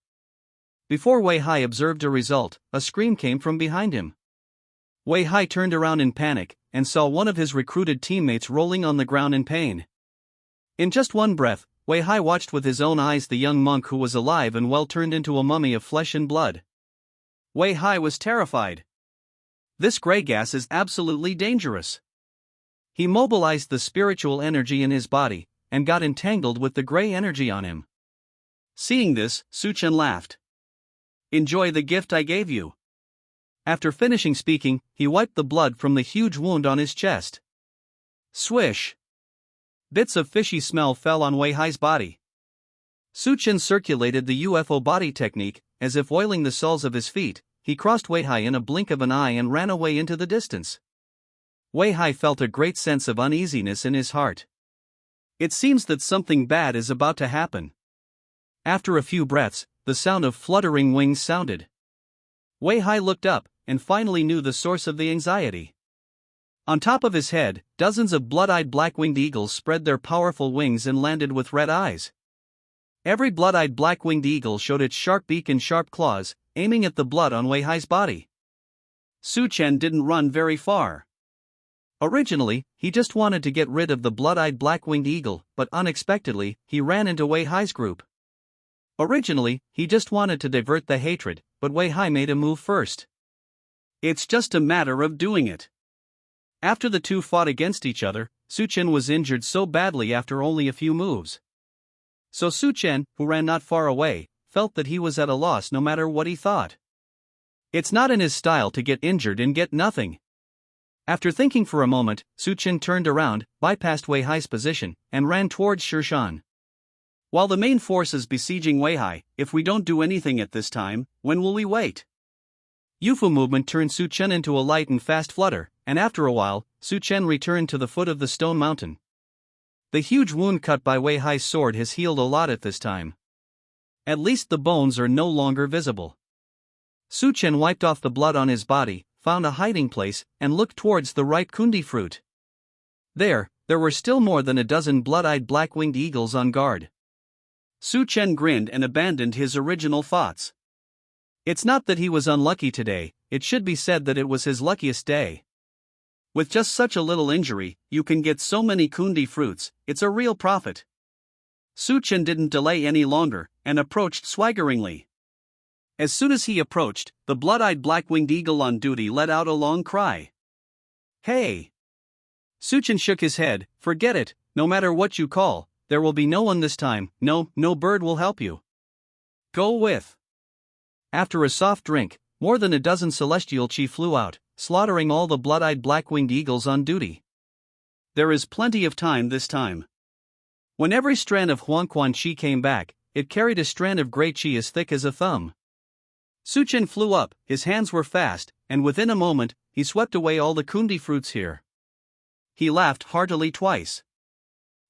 Before Wei Hai observed a result, a scream came from behind him. Wei Hai turned around in panic, and saw one of his recruited teammates rolling on the ground in pain. In just one breath, Wei Hai watched with his own eyes the young monk who was alive and well turned into a mummy of flesh and blood. Wei Hai was terrified. This gray gas is absolutely dangerous. He mobilized the spiritual energy in his body, and got entangled with the gray energy on him. Seeing this, Su Chen laughed. Enjoy the gift I gave you. After finishing speaking, he wiped the blood from the huge wound on his chest. Swish! Bits of fishy smell fell on Wei Hai's body. Su Chen circulated the UFO body technique, as if oiling the soles of his feet. He crossed Wei Hai in a blink of an eye and ran away into the distance. Wei Hai felt a great sense of uneasiness in his heart. It seems that something bad is about to happen. After a few breaths, the sound of fluttering wings sounded. Wei Hai looked up, and finally knew the source of the anxiety. On top of his head, dozens of blood-eyed black-winged eagles spread their powerful wings and landed with red eyes. Every blood-eyed black-winged eagle showed its sharp beak and sharp claws, aiming at the blood on Wei Hai's body. Su Chen didn't run very far. Originally, he just wanted to get rid of the blood-eyed black-winged eagle, but unexpectedly, he ran into Wei Hai's group. Originally, he just wanted to divert the hatred, but Wei Hai made a move first. It's just a matter of doing it. After the two fought against each other, Su Chen was injured so badly after only a few moves. So Su Chen, who ran not far away, felt that he was at a loss no matter what he thought. It's not in his style to get injured and get nothing. After thinking for a moment, Su Chen turned around, bypassed Wei Hai's position, and ran towards Shirshan. While the main force is besieging Wei Hai, if we don't do anything at this time, when will we wait? UFO movement turned Su Chen into a light and fast flutter, and after a while, Su Chen returned to the foot of the stone mountain. The huge wound cut by Wei Hai's sword has healed a lot at this time. At least the bones are no longer visible. Su Chen wiped off the blood on his body, found a hiding place, and looked towards the ripe kundi fruit. There were still more than a dozen blood-eyed black-winged eagles on guard. Su Chen grinned and abandoned his original thoughts. It's not that he was unlucky today, it should be said that it was his luckiest day. With just such a little injury, you can get so many kundi fruits, it's a real profit. Su Chen didn't delay any longer, and approached swaggeringly. As soon as he approached, the blood-eyed black-winged eagle on duty let out a long cry. Hey! Su Chen shook his head. Forget it, no matter what you call, there will be no one this time, no bird will help you. Go with. After a soft drink, more than a dozen celestial chi flew out, slaughtering all the blood-eyed black-winged eagles on duty. There is plenty of time this time. When every strand of Huangquan chi came back, it carried a strand of gray chi as thick as a thumb. Su Chen flew up, his hands were fast, and within a moment, he swept away all the kundi fruits here. He laughed heartily twice.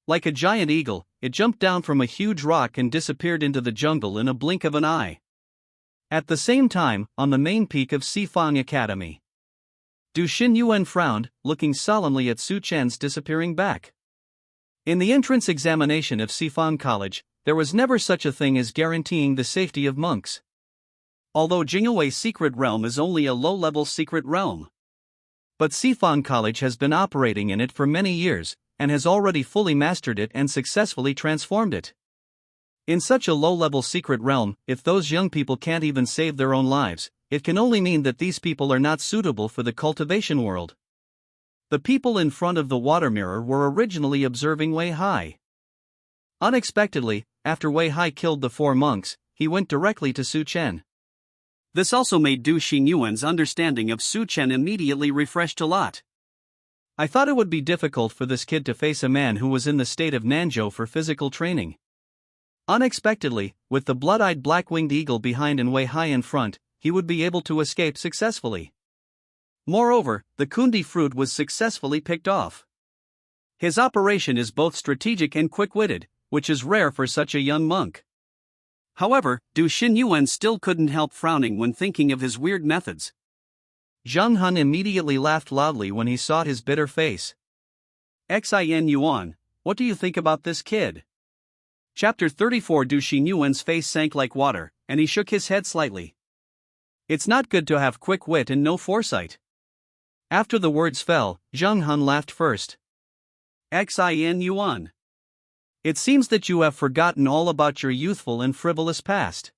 Like a giant eagle, it jumped down from a huge rock and disappeared into the jungle in a blink of an eye. At the same time, on the main peak of Sifang Academy, Du Xinyuan frowned, looking solemnly at Su Chen's disappearing back. In the entrance examination of Sifang College, there was never such a thing as guaranteeing the safety of monks. Although Jingwei's secret realm is only a low-level secret realm, but Sifang College has been operating in it for many years, and has already fully mastered it and successfully transformed it. In such a low-level secret realm, if those young people can't even save their own lives, it can only mean that these people are not suitable for the cultivation world. The people in front of the water mirror were originally observing Wei Hai. Unexpectedly, after Wei Hai killed the 4 monks, he went directly to Su Chen. This also made Du Xinyuan's understanding of Su Chen immediately refreshed a lot. I thought it would be difficult for this kid to face a man who was in the state of Nanzhou for physical training. Unexpectedly, with the blood-eyed black-winged eagle behind and Wei Hai in front, he would be able to escape successfully. Moreover, the kundi fruit was successfully picked off. His operation is both strategic and quick-witted, which is rare for such a young monk. However, Du Xinyuan still couldn't help frowning when thinking of his weird methods. Zhang Hun immediately laughed loudly when he saw his bitter face. Xin Yuan, what do you think about this kid? Chapter 34. Du Xinyuan's face sank like water, and he shook his head slightly. It's not good to have quick wit and no foresight. After the words fell, Zhang Hun laughed first. Xin Yuan. It seems that you have forgotten all about your youthful and frivolous past.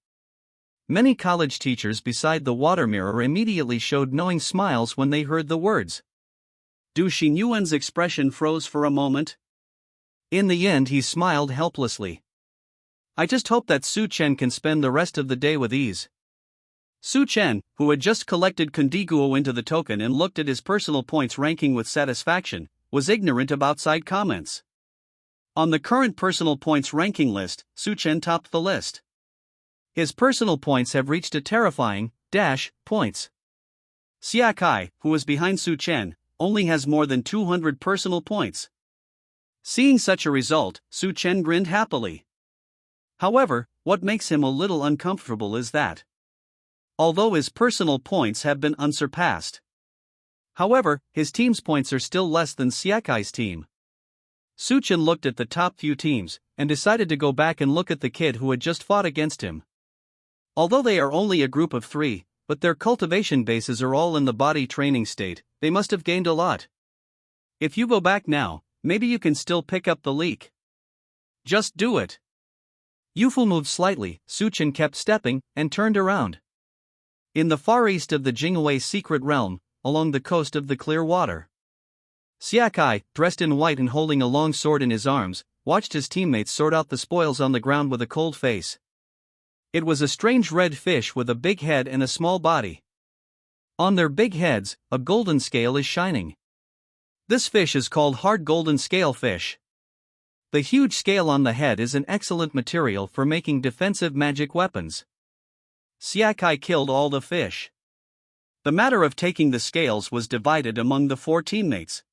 Many college teachers beside the water mirror immediately showed knowing smiles when they heard the words. Du Xinyuan's expression froze for a moment. In the end, he smiled helplessly. I just hope that Su Chen can spend the rest of the day with ease. Su Chen, who had just collected Kundiguo into the token and looked at his personal points ranking with satisfaction, was ignorant of outside comments. On the current personal points ranking list, Su Chen topped the list. His personal points have reached a terrifying points. Xia Kai, who is behind Su Chen, only has more than 200 personal points. Seeing such a result, Su Chen grinned happily. However, what makes him a little uncomfortable is that, although his personal points have been unsurpassed, however, his team's points are still less than Xia Kai's team. Su Chen looked at the top few teams, and decided to go back and look at the kid who had just fought against him. Although they are only a group of 3, but their cultivation bases are all in the body training state, they must have gained a lot. If you go back now, maybe you can still pick up the leak. Just do it. Yufu moved slightly, Su Chen kept stepping, and turned around. In the far east of the Jingwei secret realm, along the coast of the clear water, Xia Kai, dressed in white and holding a long sword in his arms, watched his teammates sort out the spoils on the ground with a cold face. It was a strange red fish with a big head and a small body. On their big heads, a golden scale is shining. This fish is called hard golden scale fish. The huge scale on the head is an excellent material for making defensive magic weapons. Xia Kai killed all the fish. The matter of taking the scales was divided among the 4 teammates.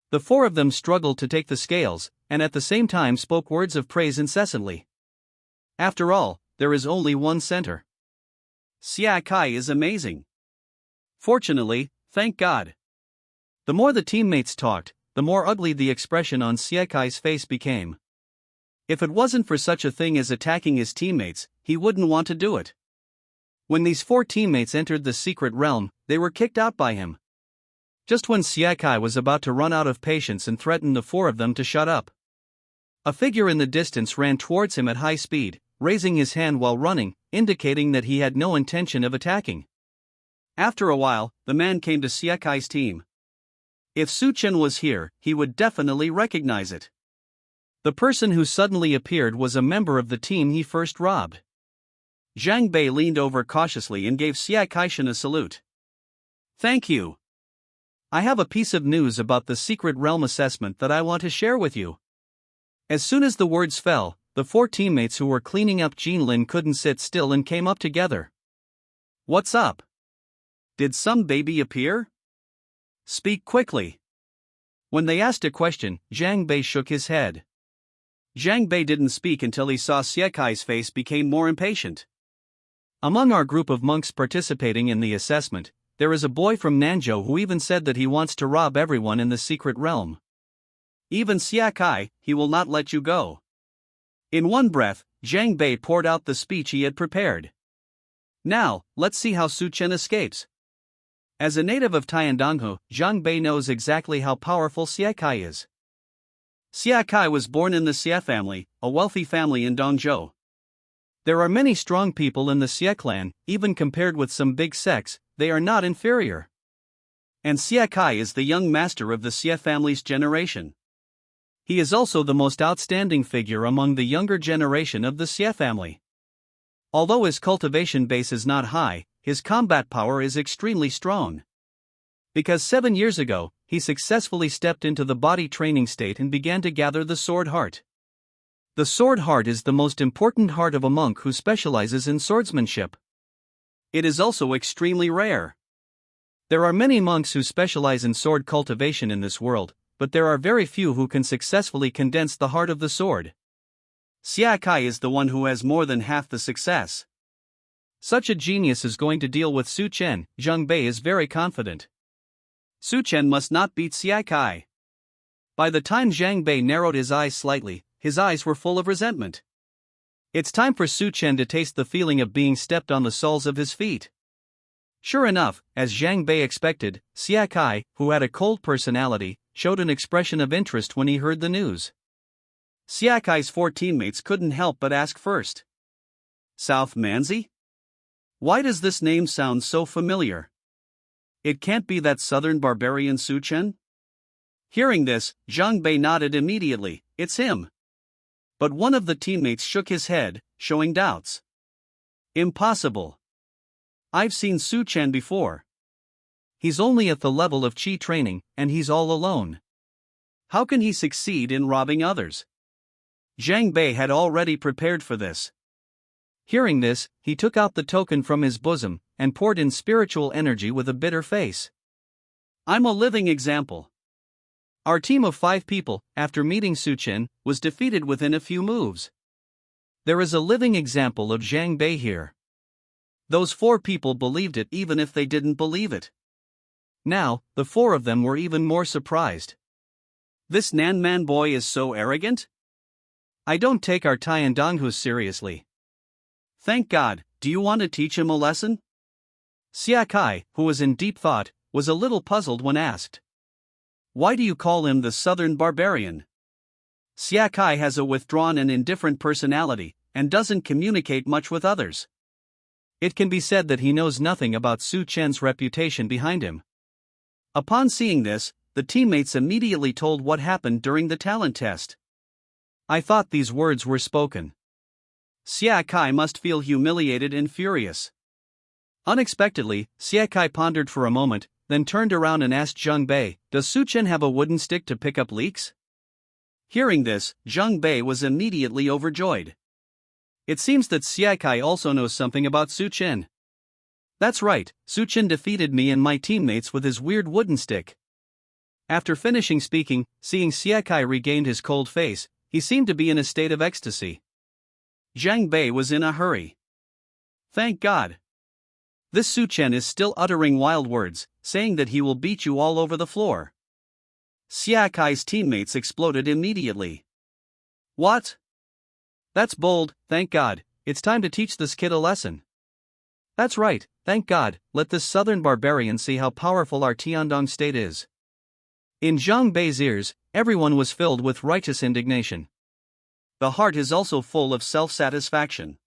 The 4 of them struggled to take the scales, and at the same time spoke words of praise incessantly. After all, there is only one center. Xia Kai is amazing. Fortunately, thank God. The more the teammates talked, the more ugly the expression on Xia Kai's face became. If it wasn't for such a thing as attacking his teammates, he wouldn't want to do it. When these 4 teammates entered the secret realm, they were kicked out by him. Just when Xia Kai was about to run out of patience and threaten the 4 of them to shut up, a figure in the distance ran towards him at high speed, raising his hand while running, indicating that he had no intention of attacking. After a while, the man came to Xia Kai's team. If Su Chen was here, he would definitely recognize it. The person who suddenly appeared was a member of the team he first robbed. Zhang Bei leaned over cautiously and gave Xia Kaishan a salute. Thank you. I have a piece of news about the secret realm assessment that I want to share with you. As soon as the words fell, the four teammates who were cleaning up Jinlin couldn't sit still and came up together. What's up? Did some baby appear? Speak quickly. When they asked a question, Zhang Bei shook his head. Zhang Bei didn't speak until he saw Siekai's face became more impatient. Among our group of monks participating in the assessment, there is a boy from Nanzhou who even said that he wants to rob everyone in the secret realm. Even Siekai, he will not let you go. In one breath, Zhang Bei poured out the speech he had prepared. Now, let's see how Su Chen escapes. As a native of Tiandonghu, Zhang Bei knows exactly how powerful Siekai is. Siekai was born in the Xie family, a wealthy family in Dongzhou. There are many strong people in the Xie clan, even compared with some big sects, they are not inferior. And Siekai is the young master of the Xie family's generation. He is also the most outstanding figure among the younger generation of the Xie family. Although his cultivation base is not high, his combat power is extremely strong. Because 7 years ago, he successfully stepped into the body training state and began to gather the sword heart. The sword heart is the most important heart of a monk who specializes in swordsmanship. It is also extremely rare. There are many monks who specialize in sword cultivation in this world, but there are very few who can successfully condense the heart of the sword. Siekai is the one who has more than half the success. Such a genius is going to deal with Su Chen, Zhang Bei is very confident. Su Chen must not beat Siekai. By the time Zhang Bei narrowed his eyes slightly, his eyes were full of resentment. It's time for Su Chen to taste the feeling of being stepped on the soles of his feet. Sure enough, as Zhang Bei expected, Siekai, who had a cold personality, showed an expression of interest when he heard the news. Siekai's 4 teammates couldn't help but ask first. South Manzi? Why does this name sound so familiar? It can't be that southern barbarian Su Chen? Hearing this, Zhang Bei nodded immediately, it's him. But one of the teammates shook his head, showing doubts. Impossible. I've seen Su Chen before. He's only at the level of Qi training, and he's all alone. How can he succeed in robbing others? Zhang Bei had already prepared for this. Hearing this, he took out the token from his bosom, and poured in spiritual energy with a bitter face. I'm a living example. Our team of 5 people, after meeting Su Chen, was defeated within a few moves. There is a living example of Zhang Bei here. Those 4 people believed it even if they didn't believe it. Now, the 4 of them were even more surprised. This Nanman boy is so arrogant? I don't take our Tiandonghu seriously. Thank God, do you want to teach him a lesson? Siekai, who was in deep thought, was a little puzzled when asked. Why do you call him the Southern Barbarian? Siekai has a withdrawn and indifferent personality, and doesn't communicate much with others. It can be said that he knows nothing about Su Chen's reputation behind him. Upon seeing this, the teammates immediately told what happened during the talent test. I thought these words were spoken. Siekai must feel humiliated and furious. Unexpectedly, Siekai pondered for a moment, then turned around and asked Zhang Bei, does Su Chen have a wooden stick to pick up leaks? Hearing this, Zhang Bei was immediately overjoyed. It seems that Siekai also knows something about Su Chen. That's right, Su Chen defeated me and my teammates with his weird wooden stick. After finishing speaking, seeing Siekai regained his cold face, he seemed to be in a state of ecstasy. Zhang Bei was in a hurry. Thank God. This Su Chen is still uttering wild words, saying that he will beat you all over the floor. Siekai's teammates exploded immediately. What? That's bold, thank God, it's time to teach this kid a lesson. That's right, thank God, let this southern barbarian see how powerful our Tiandong state is. In Zhang Bei's ears, everyone was filled with righteous indignation. The heart is also full of self-satisfaction.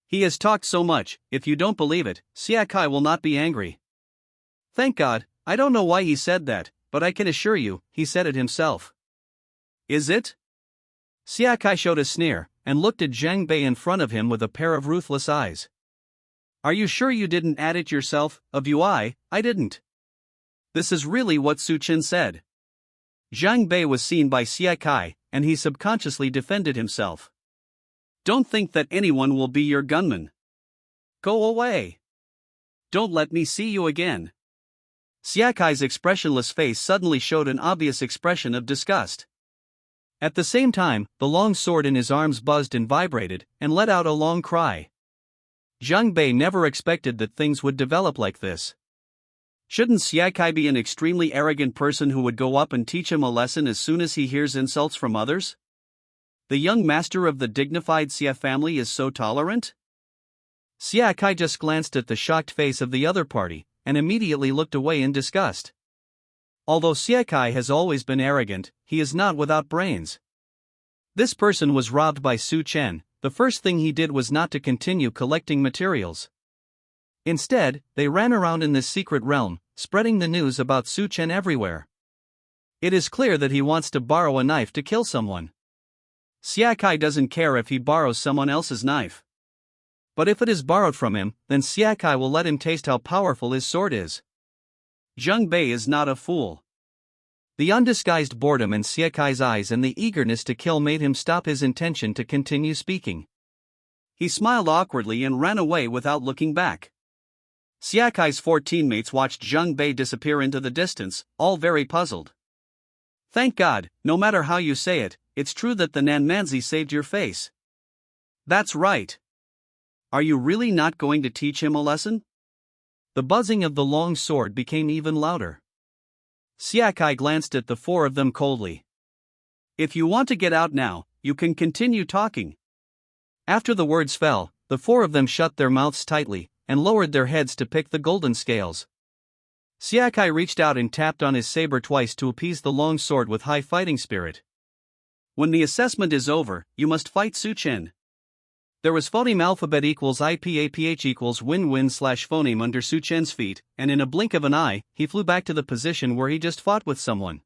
He has talked so much, if you don't believe it, Siekai will not be angry. Thank God, I don't know why he said that, but I can assure you, he said it himself. Is it? Siekai showed a sneer, and looked at Zhang Bei in front of him with a pair of ruthless eyes. Are you sure you didn't add it yourself? Of you I didn't. This is really what Su Chen said. Zhang Bei was seen by Siekai, and he subconsciously defended himself. Don't think that anyone will be your gunman. Go away. Don't let me see you again. Siakai's expressionless face suddenly showed an obvious expression of disgust. At the same time, the long sword in his arms buzzed and vibrated, and let out a long cry. Zhang Bei never expected that things would develop like this. Shouldn't Siakai be an extremely arrogant person who would go up and teach him a lesson as soon as he hears insults from others? The young master of the dignified Xia family is so tolerant? Siakai just glanced at the shocked face of the other party, and immediately looked away in disgust. Although Siakai has always been arrogant, he is not without brains. This person was robbed by Su Chen. The first thing he did was not to continue collecting materials. Instead, they ran around in this secret realm, spreading the news about Su Chen everywhere. It is clear that he wants to borrow a knife to kill someone. Siakai doesn't care if he borrows someone else's knife. But if it is borrowed from him, then Siakai will let him taste how powerful his sword is. Zhang Bei is not a fool. The undisguised boredom in Siakai's eyes and the eagerness to kill made him stop his intention to continue speaking. He smiled awkwardly and ran away without looking back. Siakai's 4 teammates watched Zhang Bei disappear into the distance, all very puzzled. Thank God, no matter how you say it, it's true that the Nanmanzi saved your face. That's right. Are you really not going to teach him a lesson? The buzzing of the long sword became even louder. Siakai glanced at the 4 of them coldly. If you want to get out now, you can continue talking. After the words fell, the 4 of them shut their mouths tightly, and lowered their heads to pick the golden scales. Siakai reached out and tapped on his saber twice to appease the long sword with high fighting spirit. When the assessment is over, you must fight Su Chen. There was phoneme alphabet equals IPAPH equals win-win/phoneme under Su Chen's feet, and in a blink of an eye, he flew back to the position where he just fought with someone.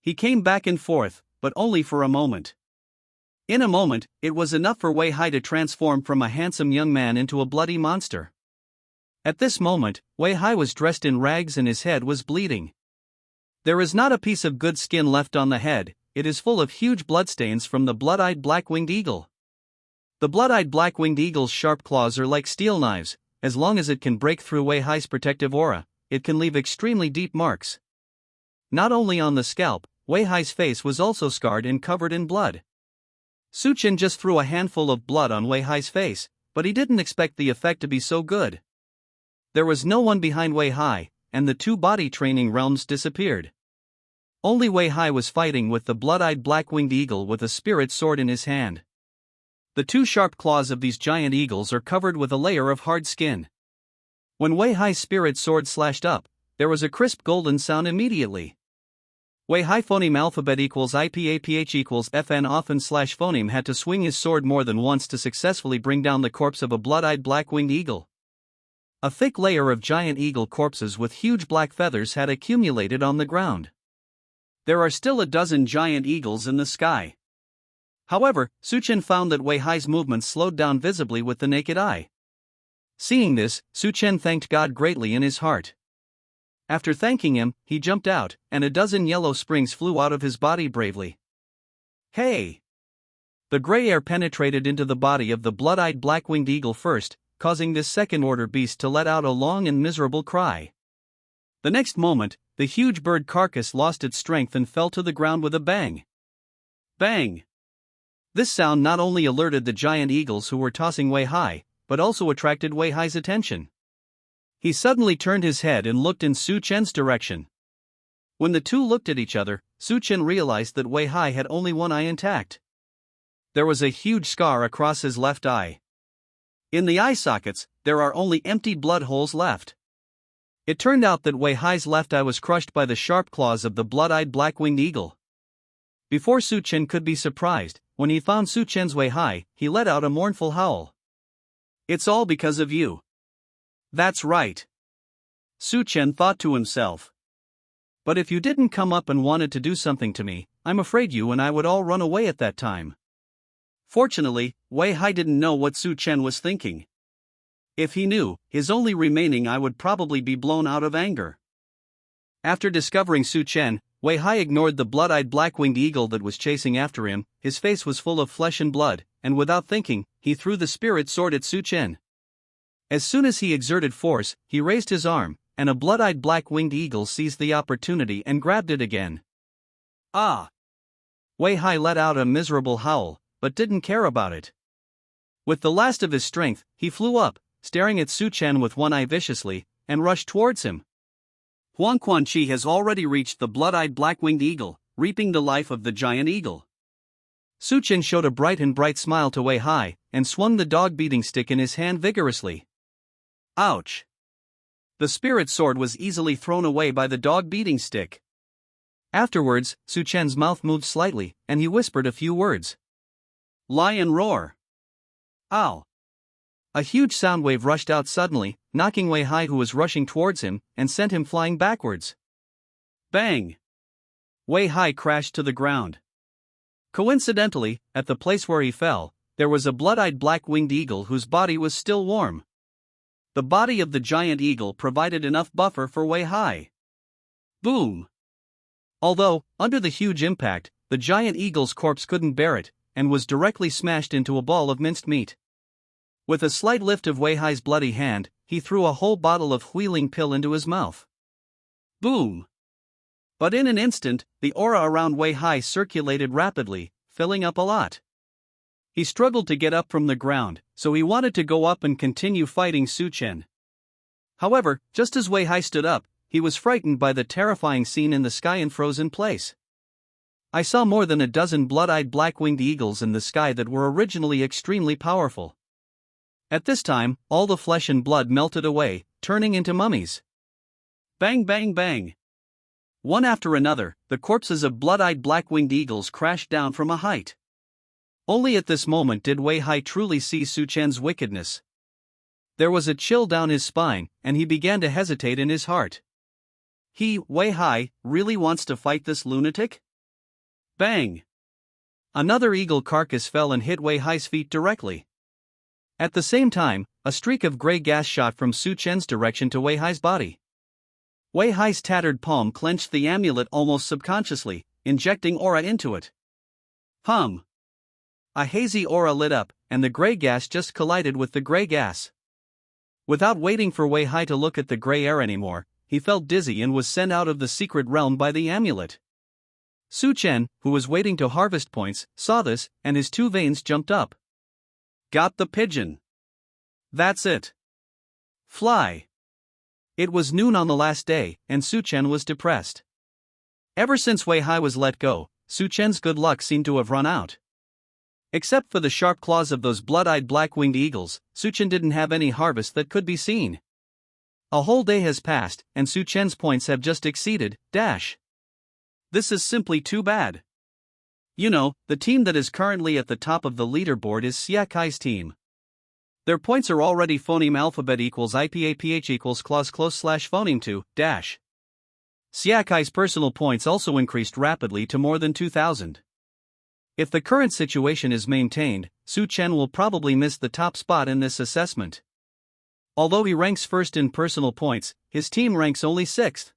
He came back and forth, but only for a moment. In a moment, it was enough for Wei Hai to transform from a handsome young man into a bloody monster. At this moment, Wei Hai was dressed in rags and his head was bleeding. There is not a piece of good skin left on the head, it is full of huge bloodstains from the blood-eyed black-winged eagle. The blood-eyed black-winged eagle's sharp claws are like steel knives. As long as it can break through Wei Hai's protective aura, it can leave extremely deep marks. Not only on the scalp, Wei Hai's face was also scarred and covered in blood. Su Chen just threw a handful of blood on Wei Hai's face, but he didn't expect the effect to be so good. There was no one behind Wei Hai, and the 2 body training realms disappeared. Only Wei Hai was fighting with the blood-eyed black-winged eagle with a spirit sword in his hand. The 2 sharp claws of these giant eagles are covered with a layer of hard skin. When Wei Hai's spirit sword slashed up, there was a crisp golden sound immediately. Wei Hai phoneme alphabet equals IPAPH equals FN often/phoneme had to swing his sword more than once to successfully bring down the corpse of a blood-eyed black-winged eagle. A thick layer of giant eagle corpses with huge black feathers had accumulated on the ground. There are still a dozen giant eagles in the sky. However, Su Chen found that Wei Hai's movements slowed down visibly with the naked eye. Seeing this, Su Chen thanked God greatly in his heart. After thanking him, he jumped out, and a dozen yellow springs flew out of his body bravely. Hey! The gray air penetrated into the body of the blood-eyed black-winged eagle first, causing this second-order beast to let out a long and miserable cry. The next moment, the huge bird carcass lost its strength and fell to the ground with a bang. Bang! This sound not only alerted the giant eagles who were tossing Wei Hai, but also attracted Wei Hai's attention. He suddenly turned his head and looked in Su Chen's direction. When the 2 looked at each other, Su Chen realized that Wei Hai had only one eye intact. There was a huge scar across his left eye. In the eye sockets, there are only empty blood holes left. It turned out that Wei Hai's left eye was crushed by the sharp claws of the blood-eyed black-winged eagle. Before Su Chen could be surprised, when he found Su Chen's Wei Hai, he let out a mournful howl. It's all because of you. That's right. Su Chen thought to himself. But if you didn't come up and wanted to do something to me, I'm afraid you and I would all run away at that time. Fortunately, Wei Hai didn't know what Su Chen was thinking. If he knew, his only remaining eye would probably be blown out of anger. After discovering Su Chen, Wei Hai ignored the blood-eyed black-winged eagle that was chasing after him. His face was full of flesh and blood, and without thinking, he threw the spirit sword at Su Chen. As soon as he exerted force, he raised his arm, and a blood-eyed black-winged eagle seized the opportunity and grabbed it again. Ah! Wei Hai let out a miserable howl, but didn't care about it. With the last of his strength, he flew up, staring at Su Chen with one eye viciously, and rushed towards him. Huang Quanqi has already reached the blood-eyed black-winged eagle, reaping the life of the giant eagle. Su Chen showed a bright smile to Wei Hai, and swung the dog-beating stick in his hand vigorously. Ouch! The spirit sword was easily thrown away by the dog-beating stick. Afterwards, Su Chen's mouth moved slightly, and he whispered a few words. Lion roar! Ow! A huge sound wave rushed out suddenly, knocking Wei Hai, who was rushing towards him, and sent him flying backwards. Bang! Wei Hai crashed to the ground. Coincidentally, at the place where he fell, there was a blood-eyed black-winged eagle whose body was still warm. The body of the giant eagle provided enough buffer for Wei Hai. Boom! Although, under the huge impact, the giant eagle's corpse couldn't bear it, and was directly smashed into a ball of minced meat. With a slight lift of Wei Hai's bloody hand, he threw a whole bottle of wheeling pill into his mouth. Boom! But in an instant, the aura around Wei Hai circulated rapidly, filling up a lot. He struggled to get up from the ground, so he wanted to go up and continue fighting Su Chen. However, just as Wei Hai stood up, he was frightened by the terrifying scene in the sky and froze in place. I saw more than a dozen blood-eyed black-winged eagles in the sky that were originally extremely powerful. At this time, all the flesh and blood melted away, turning into mummies. Bang bang bang! One after another, the corpses of blood-eyed black-winged eagles crashed down from a height. Only at this moment did Wei Hai truly see Su Chen's wickedness. There was a chill down his spine, and he began to hesitate in his heart. He, Wei Hai, really wants to fight this lunatic? Bang! Another eagle carcass fell and hit Wei Hai's feet directly. At the same time, a streak of gray gas shot from Su Chen's direction to Wei Hai's body. Wei Hai's tattered palm clenched the amulet almost subconsciously, injecting aura into it. Hum! A hazy aura lit up, and the gray gas just collided with the gray gas. Without waiting for Wei Hai to look at the gray air anymore, he felt dizzy and was sent out of the secret realm by the amulet. Su Chen, who was waiting to harvest points, saw this, and his two veins jumped up. Got the pigeon. That's it. Fly. It was noon on the last day, and Su Chen was depressed. Ever since Wei Hai was let go, Su Chen's good luck seemed to have run out. Except for the sharp claws of those blood-eyed black-winged eagles, Su Chen didn't have any harvest that could be seen. A whole day has passed, and Su Chen's points have just exceeded. This is simply too bad. You know, the team that is currently at the top of the leaderboard is Xia Kai's team. Their points are already phoneme alphabet equals IPAPH equals clause close / phoneme 2 dash. Xia Kai's personal points also increased rapidly to more than 2,000. If the current situation is maintained, Su Chen will probably miss the top spot in this assessment. Although he ranks first in personal points, his team ranks only 6th.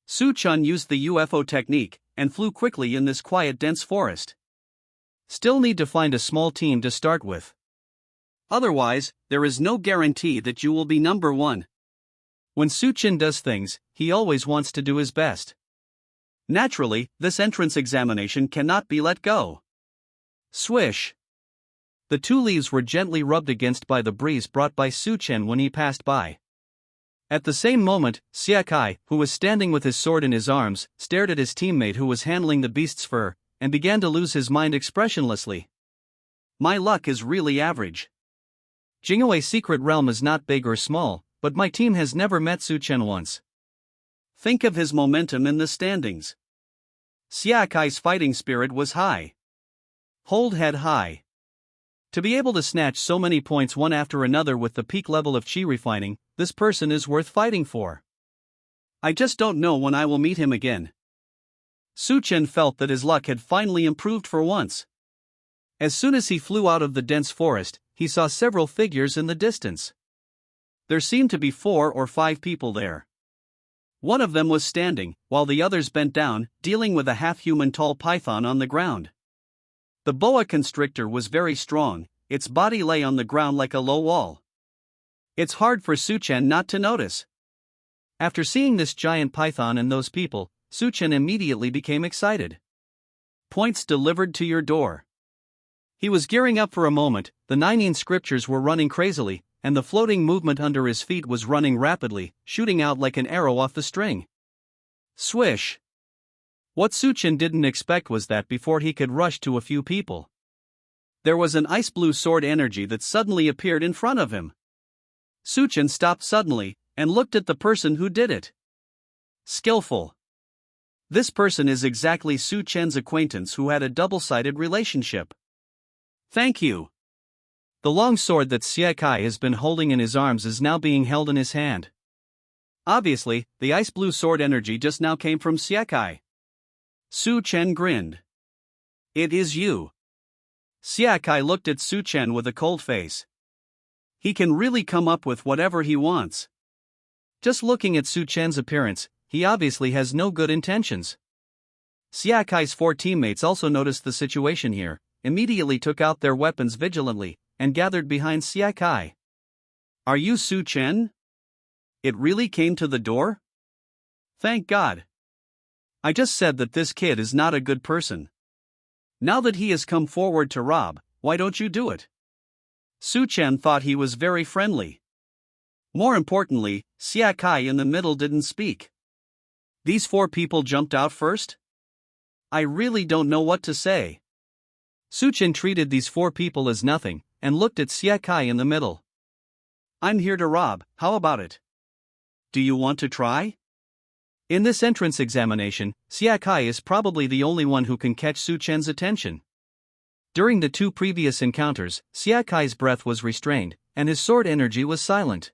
Su Chen used the UFO technique, and flew quickly in this quiet dense forest. Still need to find a small team to start with. Otherwise, there is no guarantee that you will be number 1. When Su Chen does things, he always wants to do his best. Naturally, this entrance examination cannot be let go. Swish! The 2 leaves were gently rubbed against by the breeze brought by Su Chen when he passed by. At the same moment, Xia Kai, who was standing with his sword in his arms, stared at his teammate who was handling the beast's fur, and began to lose his mind expressionlessly. My luck is really average. Jingwei's secret realm is not big or small, but my team has never met Su Chen once. Think of his momentum in the standings. Xia Kai's fighting spirit was high. Hold head high. To be able to snatch so many points one after another with the peak level of chi refining, this person is worth fighting for. I just don't know when I will meet him again. Su Chen felt that his luck had finally improved for once. As soon as he flew out of the dense forest, he saw several figures in the distance. There seemed to be 4 or 5 people there. One of them was standing, while the others bent down, dealing with a half-human tall python on the ground. The boa constrictor was very strong, its body lay on the ground like a low wall. It's hard for Suchen not to notice. After seeing this giant python and those people, Suchen immediately became excited. Points delivered to your door. He was gearing up for a moment, the 19 scriptures were running crazily, and the floating movement under his feet was running rapidly, shooting out like an arrow off the string. Swish! What Suchen didn't expect was that before he could rush to a few people, there was an ice blue sword energy that suddenly appeared in front of him. Suchen stopped suddenly, and looked at the person who did it. Skillful. This person is exactly Suchen's acquaintance who had a double-sided relationship. Thank you. The long sword that Xie has been holding in his arms is now being held in his hand. Obviously, the ice blue sword energy just now came from Xie. Suchen grinned. It is you. Xie looked at Suchen with a cold face. He can really come up with whatever he wants. Just looking at Suchen's appearance, he obviously has no good intentions. Xie 4 teammates also noticed the situation here, immediately took out their weapons vigilantly, and gathered behind Xie. Are you Suchen? It really came to the door? Thank God. I just said that this kid is not a good person. Now that he has come forward to rob, why don't you do it? Suchen thought he was very friendly. More importantly, Xie in the middle didn't speak. These 4 people jumped out first? I really don't know what to say. Suchen treated these 4 people as nothing, and looked at Xie in the middle. I'm here to rob, how about it? Do you want to try? In this entrance examination, Xie is probably the only one who can catch Suchen's attention. During the 2 previous encounters, Xie's breath was restrained, and his sword energy was silent.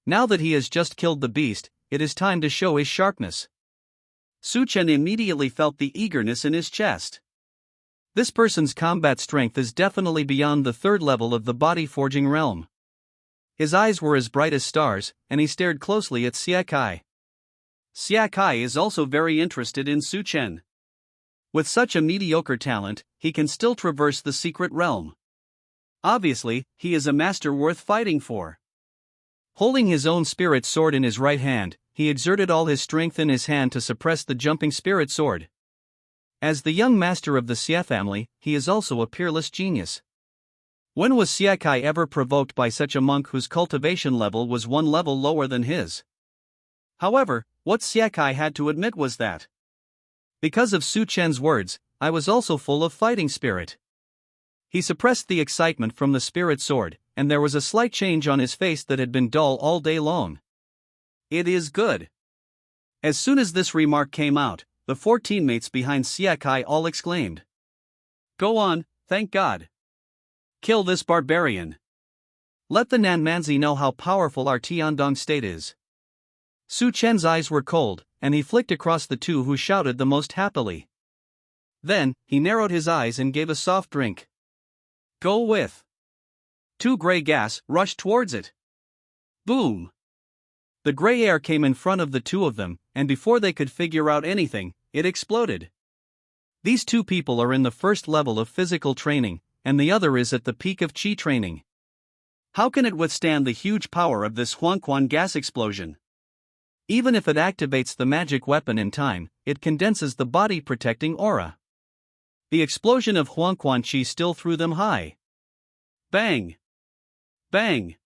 Now that he has just killed the beast, it is time to show his sharpness. Suchen immediately felt the eagerness in his chest. This person's combat strength is definitely beyond the 3rd level of the body forging realm. His eyes were as bright as stars, and he stared closely at Xie. Xie is also very interested in Suchen. With such a mediocre talent, he can still traverse the secret realm. Obviously, he is a master worth fighting for. Holding his own spirit sword in his right hand, he exerted all his strength in his hand to suppress the jumping spirit sword. As the young master of the Xie family, he is also a peerless genius. When was Xie ever provoked by such a monk whose cultivation level was 1 level lower than his? However, what Xie had to admit was that, because of Suchen's words, I was also full of fighting spirit. He suppressed the excitement from the spirit sword, and there was a slight change on his face that had been dull all day long. It is good. As soon as this remark came out, the 4 teammates behind Xie all exclaimed. Go on, thank God. Kill this barbarian. Let the Nanmanzi know how powerful our Tiandong state is. Suchen's eyes were cold, and he flicked across the 2 who shouted the most happily. Then, he narrowed his eyes and gave a soft drink. Go with. 2 gray gas rushed towards it. Boom! The gray air came in front of the 2 of them, and before they could figure out anything, it exploded. These 2 people are in the 1st level of physical training, and the other is at the peak of chi training. How can it withstand the huge power of this Huangquan gas explosion? Even if it activates the magic weapon in time, it condenses the body-protecting aura. The explosion of Huangquan chi still threw them high. Bang! Bang!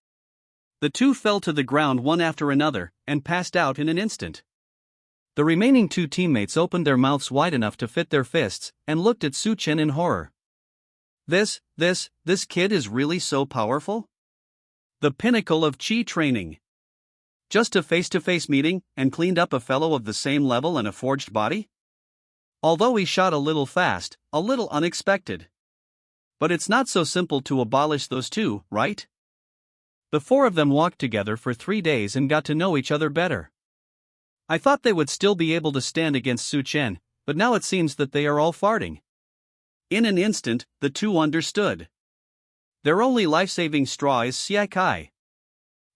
The 2 fell to the ground one after another, and passed out in an instant. The remaining 2 teammates opened their mouths wide enough to fit their fists, and looked at Suchen in horror. This kid is really so powerful? The pinnacle of chi training. Just a face-to-face meeting, and cleaned up a fellow of the same level and a forged body? Although he shot a little fast, a little unexpected. But it's not so simple to abolish those 2, right? The 4 of them walked together for 3 days and got to know each other better. I thought they would still be able to stand against Suchen, but now it seems that they are all farting. In an instant, the 2 understood. Their only life-saving straw is Xie.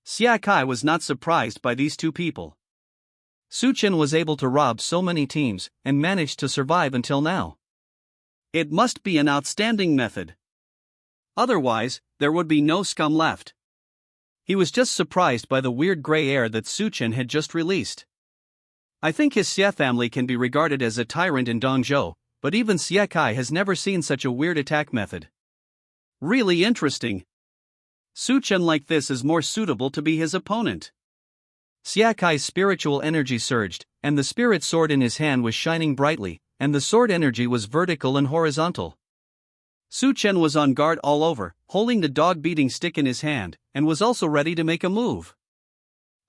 Xie was not surprised by these 2 people. Su Chen was able to rob so many teams and managed to survive until now. It must be an outstanding method. Otherwise, there would be no scum left. He was just surprised by the weird gray air that Su Chen had just released. I think his Xie family can be regarded as a tyrant in Dongzhou, but even Xie Kai has never seen such a weird attack method. Really interesting. Su Chen like this is more suitable to be his opponent. Xie Kai's spiritual energy surged, and the spirit sword in his hand was shining brightly, and the sword energy was vertical and horizontal. Su Chen was on guard all over, holding the dog-beating stick in his hand, and was also ready to make a move.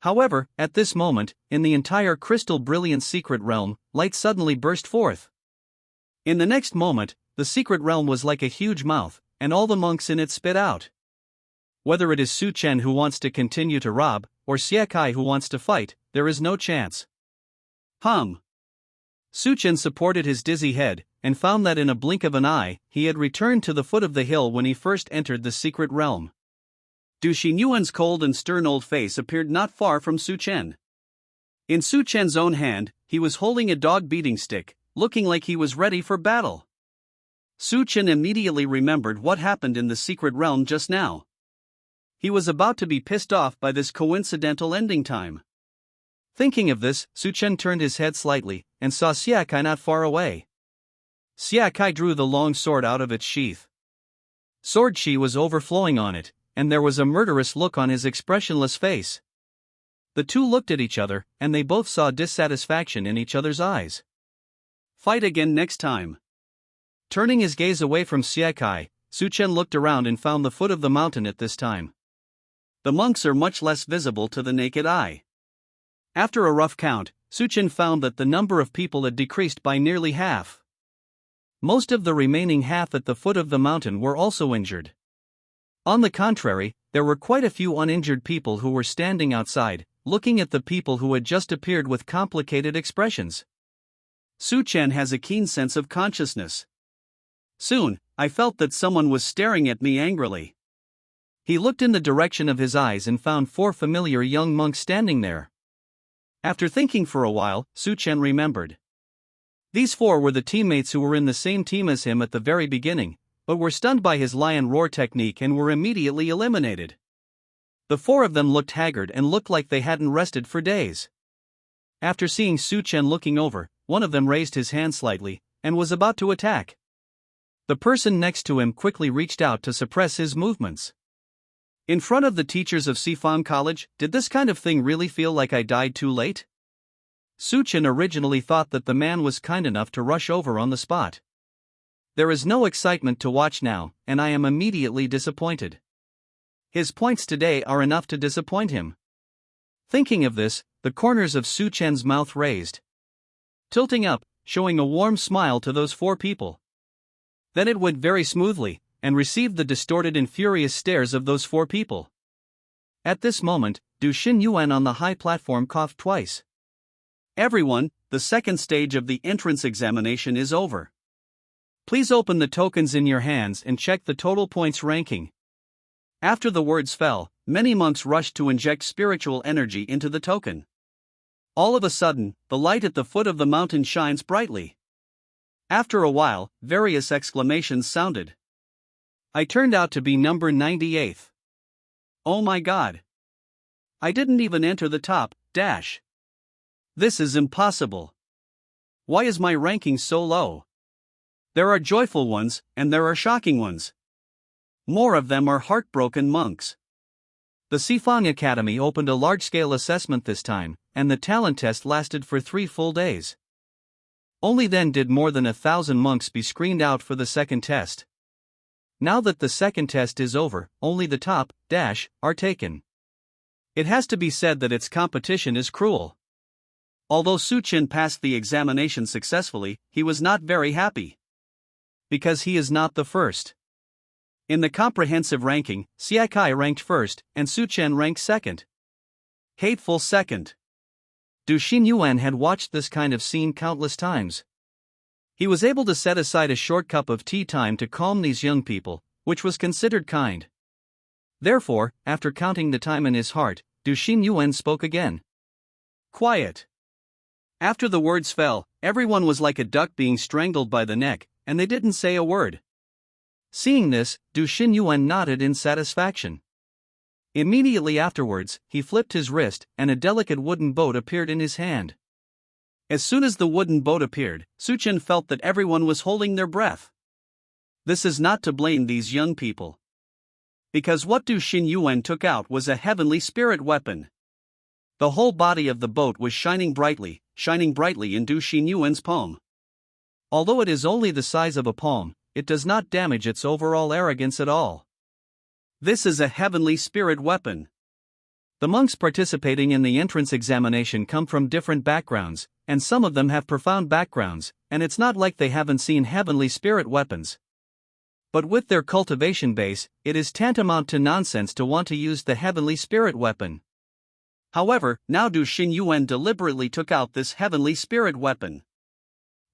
However, at this moment, in the entire crystal brilliant secret realm, light suddenly burst forth. In the next moment, the secret realm was like a huge mouth, and all the monks in it spit out. Whether it is Su Chen who wants to continue to rob, or Xie Kai who wants to fight, there is no chance. Su Chen supported his dizzy head, and found that in a blink of an eye, he had returned to the foot of the hill when he first entered the secret realm. Du Xinyuan's cold and stern old face appeared not far from Su Chen. In Su Chen's own hand, he was holding a dog-beating stick, looking like he was ready for battle. Su Chen immediately remembered what happened in the secret realm just now. He was about to be pissed off by this coincidental ending time. Thinking of this, Su Chen turned his head slightly, and saw Xie Kai not far away. Xie Kai drew the long sword out of its sheath. Sword chi was overflowing on it, and there was a murderous look on his expressionless face. The two looked at each other, and they both saw dissatisfaction in each other's eyes. Fight again next time. Turning his gaze away from Xie Kai, Su Chen looked around and found the foot of the mountain at this time. The monks are much less visible to the naked eye. After a rough count, Su Chen found that the number of people had decreased by nearly half. Most of the remaining half at the foot of the mountain were also injured. On the contrary, there were quite a few uninjured people who were standing outside, looking at the people who had just appeared with complicated expressions. Su Chen has a keen sense of consciousness. Soon, I felt that someone was staring at me angrily. He looked in the direction of his eyes and found 4 familiar young monks standing there. After thinking for a while, Su Chen remembered. These 4 were the teammates who were in the same team as him at the very beginning, but were stunned by his lion roar technique and were immediately eliminated. The 4 of them looked haggard and looked like they hadn't rested for days. After seeing Su Chen looking over, one of them raised his hand slightly, and was about to attack. The person next to him quickly reached out to suppress his movements. In front of the teachers of Sifang College, did this kind of thing really feel like I died too late? Su Chen originally thought that the man was kind enough to rush over on the spot. There is no excitement to watch now, and I am immediately disappointed. His points today are enough to disappoint him. Thinking of this, the corners of Su Chen's mouth raised, tilting up, showing a warm smile to those 4 people. Then it went very smoothly, and received the distorted and furious stares of those 4 people. At this moment, Du Xinyuan on the high platform coughed twice. Everyone, the second stage of the entrance examination is over. Please open the tokens in your hands and check the total points ranking. After the words fell, many monks rushed to inject spiritual energy into the token. All of a sudden, the light at the foot of the mountain shines brightly. After a while, various exclamations sounded. I turned out to be number 98th. Oh my god. I didn't even enter the top, dash. This is impossible. Why is my ranking so low? There are joyful ones, and there are shocking ones. More of them are heartbroken monks. The Sifang Academy opened a large-scale assessment this time, and the talent test lasted for 3 full days. Only then did more than 1,000 monks be screened out for the second test. Now that the second test is over, only the top, dash, are taken. It has to be said that its competition is cruel. Although Su Chen passed the examination successfully, he was not very happy. Because he is not the first. In the comprehensive ranking, Xie Kai ranked first, and Su Chen ranked second. Hateful second. Du Xinyuan had watched this kind of scene countless times. He was able to set aside a short cup of tea time to calm these young people, which was considered kind. Therefore, after counting the time in his heart, Du Xinyuan spoke again. Quiet. After the words fell, everyone was like a duck being strangled by the neck, and they didn't say a word. Seeing this, Du Xinyuan nodded in satisfaction. Immediately afterwards, he flipped his wrist, and a delicate wooden boat appeared in his hand. As soon as the wooden boat appeared, Suchen felt that everyone was holding their breath. This is not to blame these young people. Because what Du Xinyuan took out was a heavenly spirit weapon. The whole body of the boat was shining brightly in Du Xinyuan's palm. Although it is only the size of a palm, it does not damage its overall arrogance at all. This is a heavenly spirit weapon. The monks participating in the entrance examination come from different backgrounds, and some of them have profound backgrounds, and it's not like they haven't seen heavenly spirit weapons. But with their cultivation base, it is tantamount to nonsense to want to use the heavenly spirit weapon. However, now Du Xinyuan deliberately took out this heavenly spirit weapon.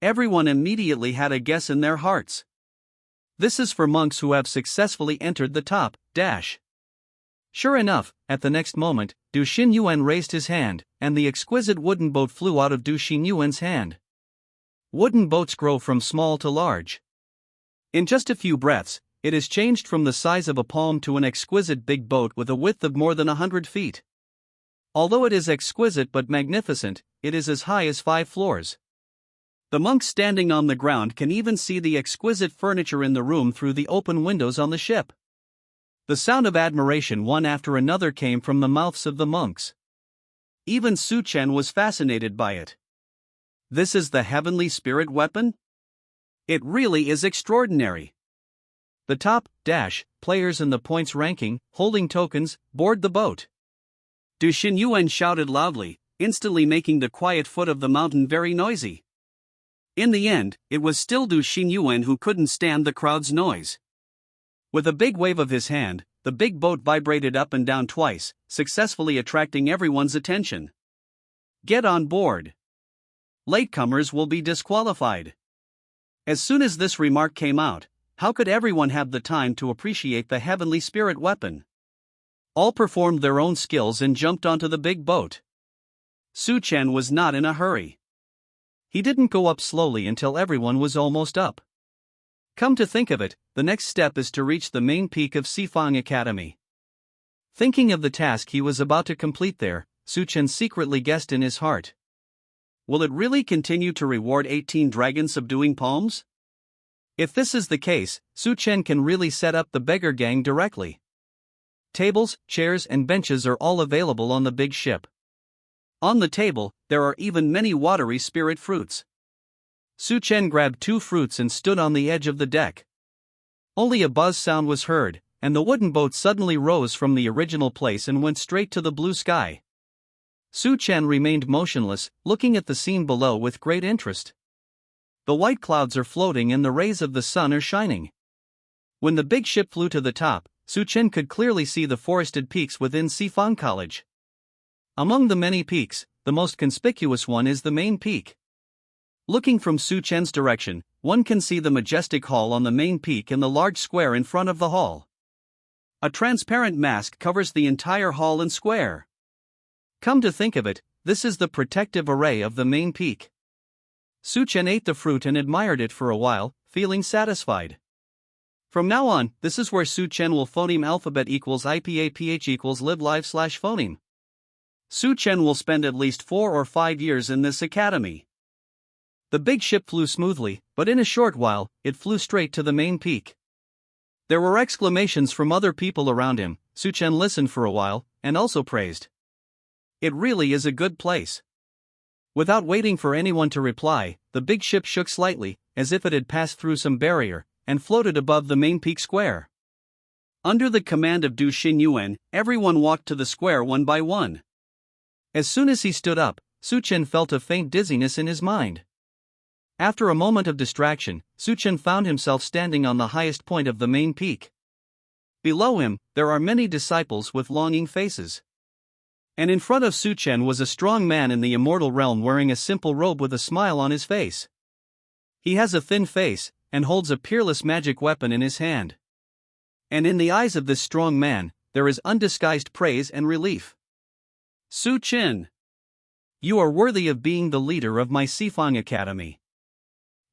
Everyone immediately had a guess in their hearts. This is for monks who have successfully entered the top, dash. Sure enough, at the next moment, Du Xinyuan raised his hand, and the exquisite wooden boat flew out of Du Xinyuan's hand. Wooden boats grow from small to large. In just a few breaths, it is changed from the size of a palm to an exquisite big boat with a width of more than 100 feet. Although it is exquisite but magnificent, it is as high as 5 floors. The monks standing on the ground can even see the exquisite furniture in the room through the open windows on the ship. The sound of admiration one after another came from the mouths of the monks. Even Suchen was fascinated by it. This is the heavenly spirit weapon? It really is extraordinary. The top, dash, players in the points ranking, holding tokens, board the boat. Du Xinyuan shouted loudly, instantly making the quiet foot of the mountain very noisy. In the end, it was still Du Xinyuan who couldn't stand the crowd's noise. With a big wave of his hand, the big boat vibrated up and down twice, successfully attracting everyone's attention. Get on board. Latecomers will be disqualified. As soon as this remark came out, how could everyone have the time to appreciate the heavenly spirit weapon? All performed their own skills and jumped onto the big boat. Suchen was not in a hurry. He didn't go up slowly until everyone was almost up. Come to think of it, the next step is to reach the main peak of Sifang Academy. Thinking of the task he was about to complete there, Suchen secretly guessed in his heart. Will it really continue to reward 18 dragon subduing palms? If this is the case, Suchen can really set up the beggar gang directly. Tables, chairs and benches are all available on the big ship. On the table, there are even many watery spirit fruits. Suchen grabbed 2 fruits and stood on the edge of the deck. Only a buzz sound was heard, and the wooden boat suddenly rose from the original place and went straight to the blue sky. Suchen remained motionless, looking at the scene below with great interest. The white clouds are floating and the rays of the sun are shining. When the big ship flew to the top, Suchen could clearly see the forested peaks within Sifang College. Among the many peaks, the most conspicuous one is the main peak. Looking from Suchen's direction, one can see the majestic hall on the main peak and the large square in front of the hall. A transparent mask covers the entire hall and square. Come to think of it, this is the protective array of the main peak. Suchen ate the fruit and admired it for a while, feeling satisfied. From now on, this is where Suchen will phoneme alphabet equals IPAPH equals live live / phoneme. Suchen will spend at least 4 or 5 years in this academy. The big ship flew smoothly, but in a short while, it flew straight to the main peak. There were exclamations from other people around him. Suchen listened for a while, and also praised. It really is a good place. Without waiting for anyone to reply, the big ship shook slightly, as if it had passed through some barrier, and floated above the main peak square. Under the command of Du Xinyuan, everyone walked to the square one by one. As soon as he stood up, Suchen felt a faint dizziness in his mind. After a moment of distraction, Suchen found himself standing on the highest point of the main peak. Below him, there are many disciples with longing faces. And in front of Suchen was a strong man in the immortal realm wearing a simple robe with a smile on his face. He has a thin face, and holds a peerless magic weapon in his hand. And in the eyes of this strong man, there is undisguised praise and relief. Suchen! You are worthy of being the leader of my Sifang Academy.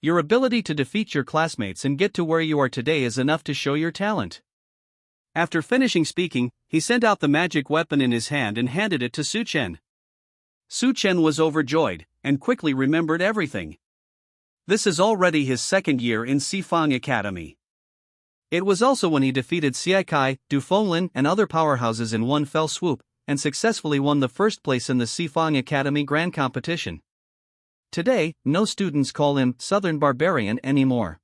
Your ability to defeat your classmates and get to where you are today is enough to show your talent." After finishing speaking, he sent out the magic weapon in his hand and handed it to Su Chen. Su Chen was overjoyed, and quickly remembered everything. This is already his second year in Sifang Academy. It was also when he defeated Xie Kai, Du Fenglin, and other powerhouses in one fell swoop, and successfully won the first place in the Sifang Academy Grand Competition. Today, no students call him Southern Barbarian anymore.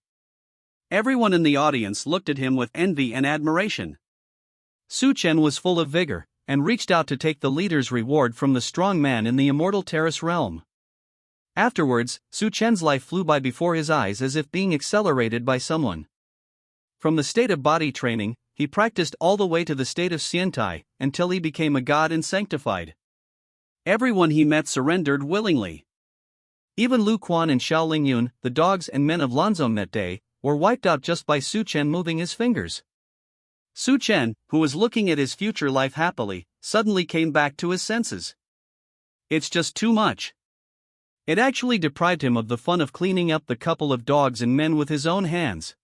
Everyone in the audience looked at him with envy and admiration. Su Chen was full of vigor, and reached out to take the leader's reward from the strong man in the immortal terrace realm. Afterwards, Su Chen's life flew by before his eyes as if being accelerated by someone. From the state of body training, he practiced all the way to the state of Xiantai, until he became a god and sanctified. Everyone he met surrendered willingly. Even Lu Quan and Xiao Lingyun, the dogs and men of Lanzhou Mette, were wiped out just by Su Chen moving his fingers. Su Chen, who was looking at his future life happily, suddenly came back to his senses. It's just too much. It actually deprived him of the fun of cleaning up the couple of dogs and men with his own hands.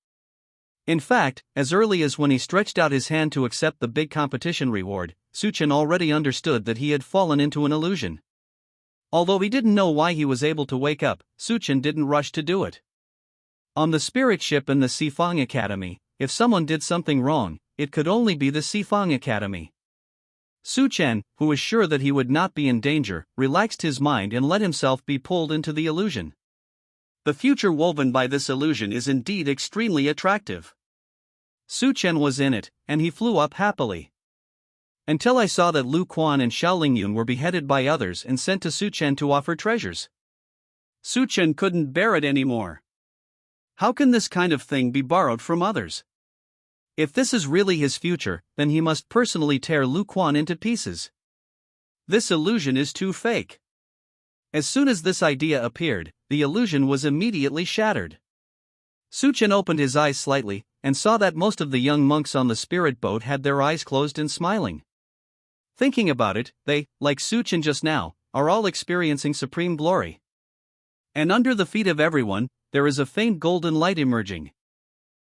In fact, as early as when he stretched out his hand to accept the big competition reward, Su Chen already understood that he had fallen into an illusion. Although he didn't know why he was able to wake up, Su Chen didn't rush to do it. On the spirit ship in the Sifang Academy, if someone did something wrong, it could only be the Sifang Academy. Su Chen, who was sure that he would not be in danger, relaxed his mind and let himself be pulled into the illusion. The future woven by this illusion is indeed extremely attractive. Su Chen was in it, and he flew up happily. Until I saw that Lu Quan and Xiao Lingyun were beheaded by others and sent to Su Chen to offer treasures. Su Chen couldn't bear it anymore. How can this kind of thing be borrowed from others? If this is really his future, then he must personally tear Lu Quan into pieces. This illusion is too fake. As soon as this idea appeared, the illusion was immediately shattered. Su Chen opened his eyes slightly, and saw that most of the young monks on the spirit boat had their eyes closed and smiling. Thinking about it, they, like Su Chen just now, are all experiencing supreme glory. And under the feet of everyone, there is a faint golden light emerging.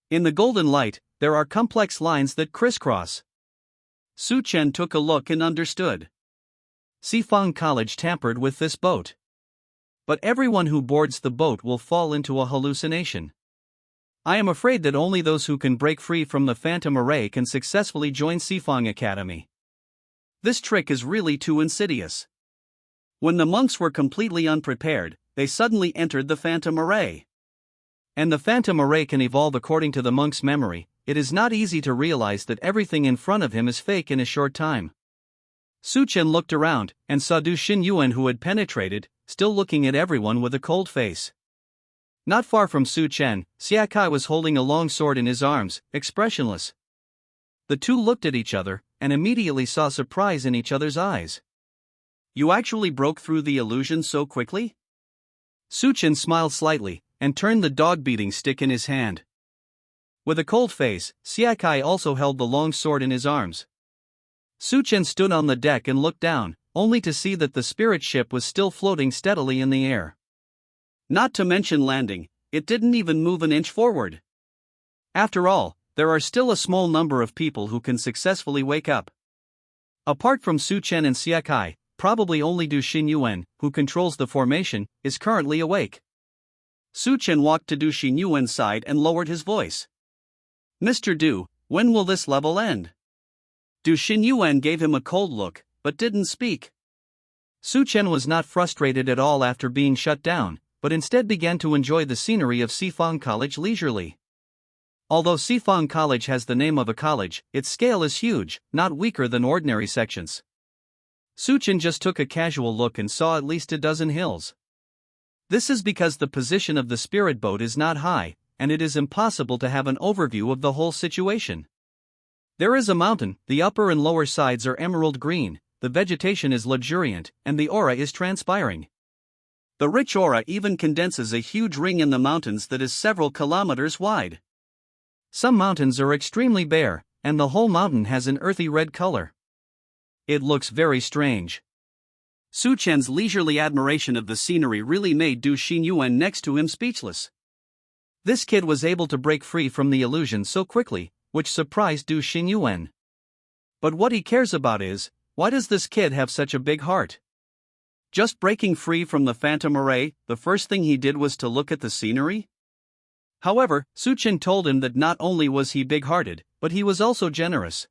In the golden light, there are complex lines that crisscross. Su Chen took a look and understood. Sifang College tampered with this boat. But everyone who boards the boat will fall into a hallucination. I am afraid that only those who can break free from the phantom array can successfully join Sifang Academy. This trick is really too insidious. When the monks were completely unprepared, they suddenly entered the phantom array. And the phantom array can evolve according to the monk's memory. It is not easy to realize that everything in front of him is fake in a short time. Su Chen looked around, and saw Du Xinyuan, who had penetrated, still looking at everyone with a cold face. Not far from Su Chen, Xie Kai was holding a long sword in his arms, expressionless. The two looked at each other, and immediately saw surprise in each other's eyes. You actually broke through the illusion so quickly? Su Chen smiled slightly, and turned the dog-beating stick in his hand. With a cold face, Xie Kai also held the long sword in his arms. Su Chen stood on the deck and looked down, only to see that the spirit ship was still floating steadily in the air. Not to mention landing, it didn't even move an inch forward. After all, there are still a small number of people who can successfully wake up. Apart from Su Chen and Xie Kai, probably only Du Xinyuan, who controls the formation, is currently awake. Su Chen walked to Du Xinyuan's side and lowered his voice. Mr. Du, when will this level end? Du Xinyuan gave him a cold look, but didn't speak. Su Chen was not frustrated at all after being shut down, but instead began to enjoy the scenery of Sifang College leisurely. Although Sifang College has the name of a college, its scale is huge, not weaker than ordinary sections. Su Chen just took a casual look and saw at least a dozen hills. This is because the position of the spirit boat is not high, and it is impossible to have an overview of the whole situation. There is a mountain, the upper and lower sides are emerald green, the vegetation is luxuriant, and the aura is transpiring. The rich aura even condenses a huge ring in the mountains that is several kilometers wide. Some mountains are extremely bare, and the whole mountain has an earthy red color. It looks very strange. Su Chen's leisurely admiration of the scenery really made Du Xinyuan next to him speechless. This kid was able to break free from the illusion so quickly, which surprised Du Xinyuan. But what he cares about is, why does this kid have such a big heart? Just breaking free from the phantom array, the first thing he did was to look at the scenery? However, Su Chen told him that not only was he big-hearted, but he was also generous.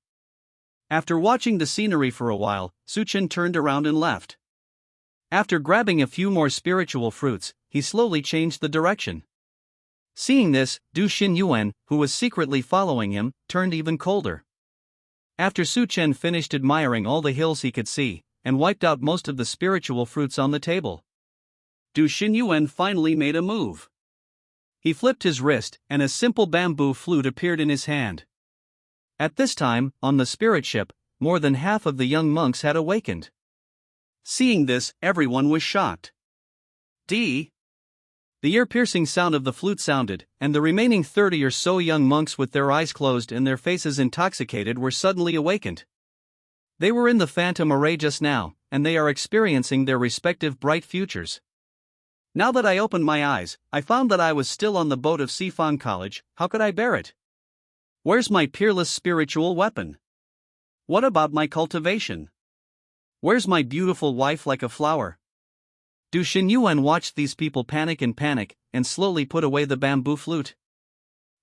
After watching the scenery for a while, Su Chen turned around and left. After grabbing a few more spiritual fruits, he slowly changed the direction. Seeing this, Du Xinyuan, who was secretly following him, turned even colder. After Su Chen finished admiring all the hills he could see, and wiped out most of the spiritual fruits on the table, Du Xinyuan finally made a move. He flipped his wrist, and a simple bamboo flute appeared in his hand. At this time, on the spirit ship, more than half of the young monks had awakened. Seeing this, everyone was shocked. The ear-piercing sound of the flute sounded, and the remaining 30 or so young monks with their eyes closed and their faces intoxicated were suddenly awakened. They were in the phantom array just now, and they are experiencing their respective bright futures. Now that I opened my eyes, I found that I was still on the boat of Sifan College. How could I bear it? Where's my peerless spiritual weapon? What about my cultivation? Where's my beautiful wife like a flower? Du Xinyuan watched these people panic, and slowly put away the bamboo flute.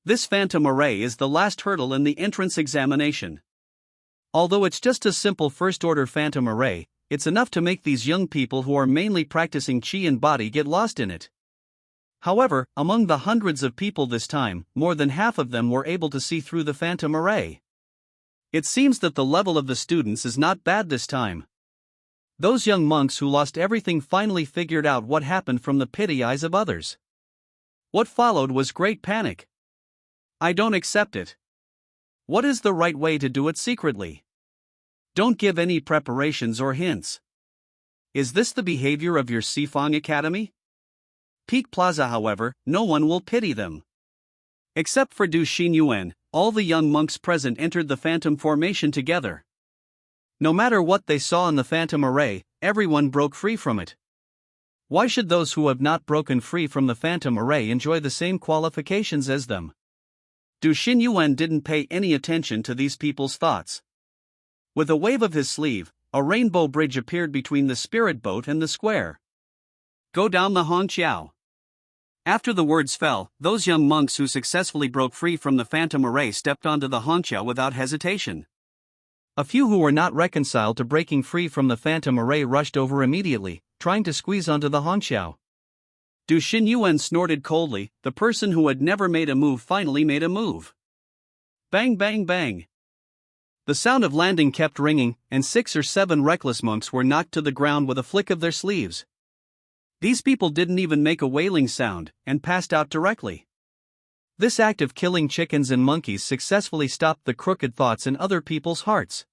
This phantom array is the last hurdle in the entrance examination. Although it's just a simple first-order phantom array, it's enough to make these young people who are mainly practicing qi and body get lost in it. However, among the hundreds of people this time, more than half of them were able to see through the phantom array. It seems that the level of the students is not bad this time. Those young monks who lost everything finally figured out what happened from the pity eyes of others. What followed was great panic. I don't accept it. What is the right way to do it secretly? Don't give any preparations or hints. Is this the behavior of your Sifang Academy? Peak Plaza, however, no one will pity them. Except for Du Xinyuan, all the young monks present entered the phantom formation together. No matter what they saw in the phantom array, everyone broke free from it. Why should those who have not broken free from the phantom array enjoy the same qualifications as them? Du Xinyuan didn't pay any attention to these people's thoughts. With a wave of his sleeve, a rainbow bridge appeared between the spirit boat and the square. Go down the Hongqiao. After the words fell, those young monks who successfully broke free from the phantom array stepped onto the Hongqiao without hesitation. A few who were not reconciled to breaking free from the phantom array rushed over immediately, trying to squeeze onto the Hongqiao. Du Xinyuan snorted coldly. The person who had never made a move finally made a move. Bang, bang, bang. The sound of landing kept ringing, and 6 or 7 reckless monks were knocked to the ground with a flick of their sleeves. These people didn't even make a wailing sound, and passed out directly. This act of killing chickens and monkeys successfully stopped the crooked thoughts in other people's hearts.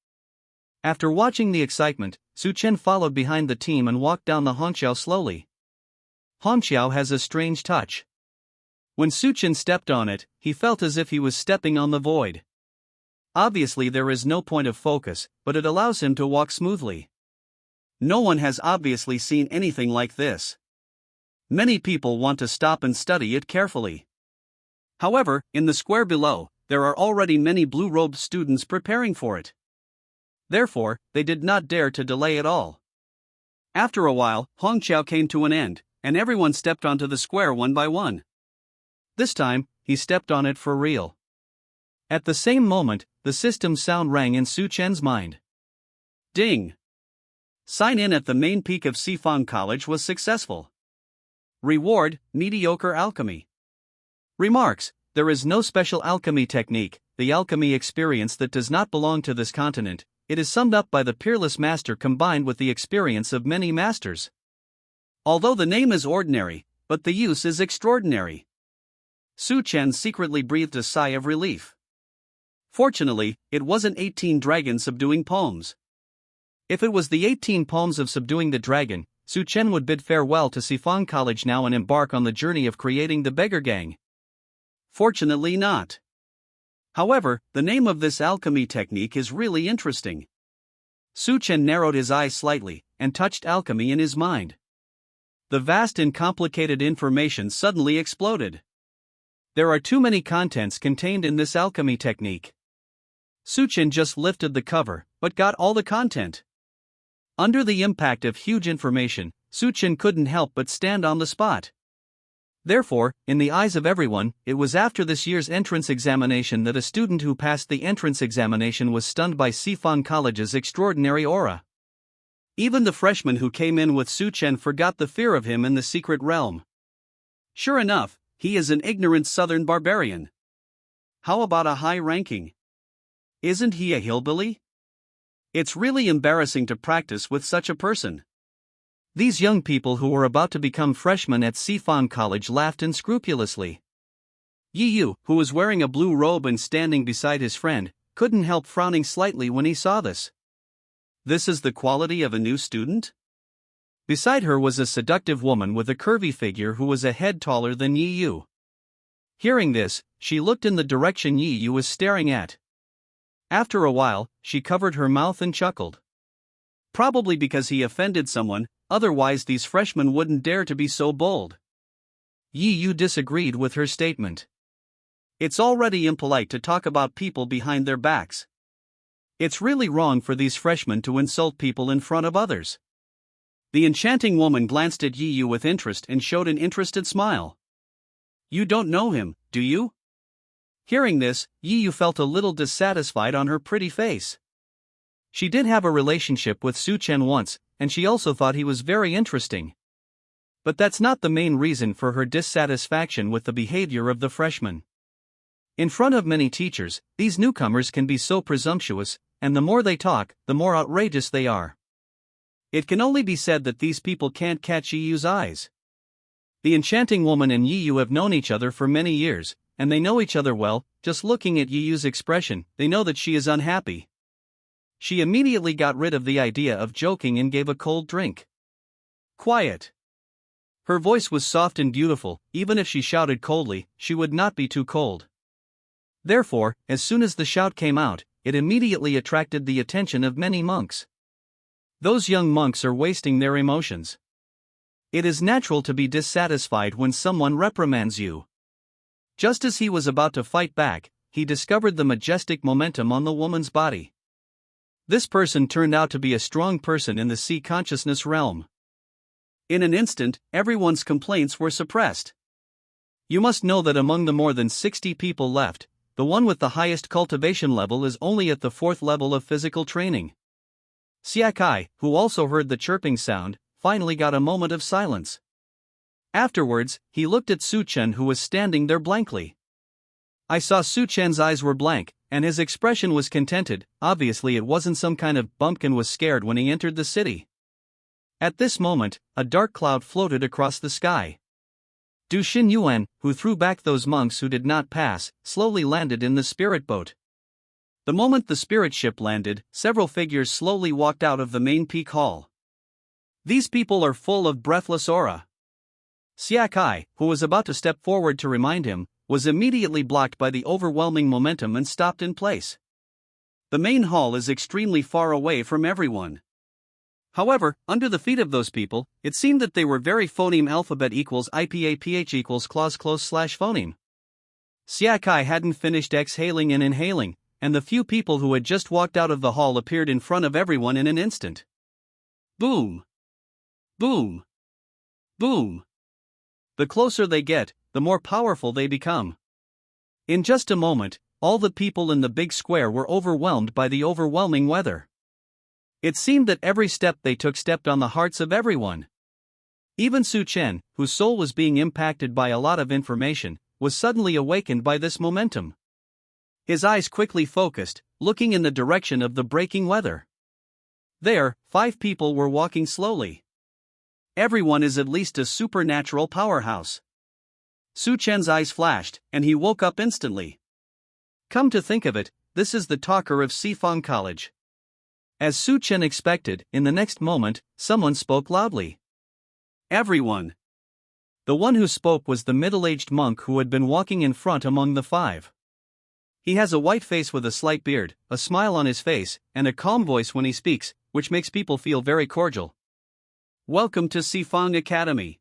After watching the excitement, Su Chen followed behind the team and walked down the Hongqiao slowly. Hongqiao has a strange touch. When Su Chen stepped on it, he felt as if he was stepping on the void. Obviously there is no point of focus, but it allows him to walk smoothly. No one has obviously seen anything like this. Many people want to stop and study it carefully. However, in the square below, there are already many blue-robed students preparing for it. Therefore, they did not dare to delay at all. After a while, Hongqiao came to an end, and everyone stepped onto the square one by one. This time, he stepped on it for real. At the same moment, the system sound rang in Su Chen's mind. Ding! Sign in at the main peak of Sifan College was successful. Reward, mediocre alchemy. Remarks: there is no special alchemy technique, the alchemy experience that does not belong to this continent. It is summed up by the peerless master combined with the experience of many masters. Although the name is ordinary, but the use is extraordinary. Su Chen secretly breathed a sigh of relief. Fortunately, it wasn't 18 dragon subduing poems. If it was the 18 poems of subduing the dragon, Su Chen would bid farewell to Sifan College now and embark on the journey of creating the beggar gang. Fortunately not. However, the name of this alchemy technique is really interesting. Su Chen narrowed his eyes slightly, and touched alchemy in his mind. The vast and complicated information suddenly exploded. There are too many contents contained in this alchemy technique. Suchin just lifted the cover, but got all the content. Under the impact of huge information, Suchin couldn't help but stand on the spot. Therefore, in the eyes of everyone, it was after this year's entrance examination that a student who passed the entrance examination was stunned by Sifan College's extraordinary aura. Even the freshman who came in with Suchen forgot the fear of him in the secret realm. Sure enough, he is an ignorant southern barbarian. How about a high ranking? Isn't he a hillbilly? It's really embarrassing to practice with such a person. These young people who were about to become freshmen at Sifan College laughed unscrupulously. Yi Yu, who was wearing a blue robe and standing beside his friend, couldn't help frowning slightly when he saw this. This is the quality of a new student? Beside her was a seductive woman with a curvy figure who was a head taller than Yi Yu. Hearing this, she looked in the direction Yi Yu was staring at. After a while, she covered her mouth and chuckled. Probably because he offended someone, otherwise these freshmen wouldn't dare to be so bold. Yi Yu disagreed with her statement. It's already impolite to talk about people behind their backs. It's really wrong for these freshmen to insult people in front of others. The enchanting woman glanced at Yi Yu with interest and showed an interested smile. You don't know him, do you? Hearing this, Yi Yu felt a little dissatisfied on her pretty face. She did have a relationship with Su Chen once, and she also thought he was very interesting. But that's not the main reason for her dissatisfaction with the behavior of the freshman. In front of many teachers, these newcomers can be so presumptuous, and the more they talk, the more outrageous they are. It can only be said that these people can't catch Yi Yu's eyes. The enchanting woman and Yi Yu have known each other for many years, and they know each other well. Just looking at Yi Yu's expression, they know that she is unhappy. She immediately got rid of the idea of joking and gave a cold drink. Quiet. Her voice was soft and beautiful. Even if she shouted coldly, she would not be too cold. Therefore, as soon as the shout came out, it immediately attracted the attention of many monks. Those young monks are wasting their emotions. It is natural to be dissatisfied when someone reprimands you. Just as he was about to fight back, he discovered the majestic momentum on the woman's body. This person turned out to be a strong person in the sea consciousness realm. In an instant, everyone's complaints were suppressed. You must know that among the more than 60 people left, the one with the highest cultivation level is only at the 4th level of physical training. Siakai, who also heard the chirping sound, finally got a moment of silence. Afterwards, he looked at Su Chen, who was standing there blankly. I saw Su Chen's eyes were blank, and his expression was contented. Obviously it wasn't some kind of bumpkin was scared when he entered the city. At this moment, a dark cloud floated across the sky. Du Xin Yuan, who threw back those monks who did not pass, slowly landed in the spirit boat. The moment the spirit ship landed, several figures slowly walked out of the main peak hall. These people are full of breathless aura. Siakai, who was about to step forward to remind him, was immediately blocked by the overwhelming momentum and stopped in place. The main hall is extremely far away from everyone. However, under the feet of those people, it seemed that they were very phoneme alphabet equals IPAPH equals clause close slash phoneme. Siakai hadn't finished exhaling and inhaling, and the few people who had just walked out of the hall appeared in front of everyone in an instant. Boom! Boom! Boom! The closer they get, the more powerful they become. In just a moment, all the people in the big square were overwhelmed by the overwhelming weather. It seemed that every step they took stepped on the hearts of everyone. Even Su Chen, whose soul was being impacted by a lot of information, was suddenly awakened by this momentum. His eyes quickly focused, looking in the direction of the breaking weather. There, 5 people were walking slowly. Everyone is at least a supernatural powerhouse. Su Chen's eyes flashed, and he woke up instantly. Come to think of it, this is the talker of Sifan College. As Su Chen expected, in the next moment, someone spoke loudly. Everyone. The one who spoke was the middle-aged monk who had been walking in front among the 5. He has a white face with a slight beard, a smile on his face, and a calm voice when he speaks, which makes people feel very cordial. Welcome to Sifang Academy.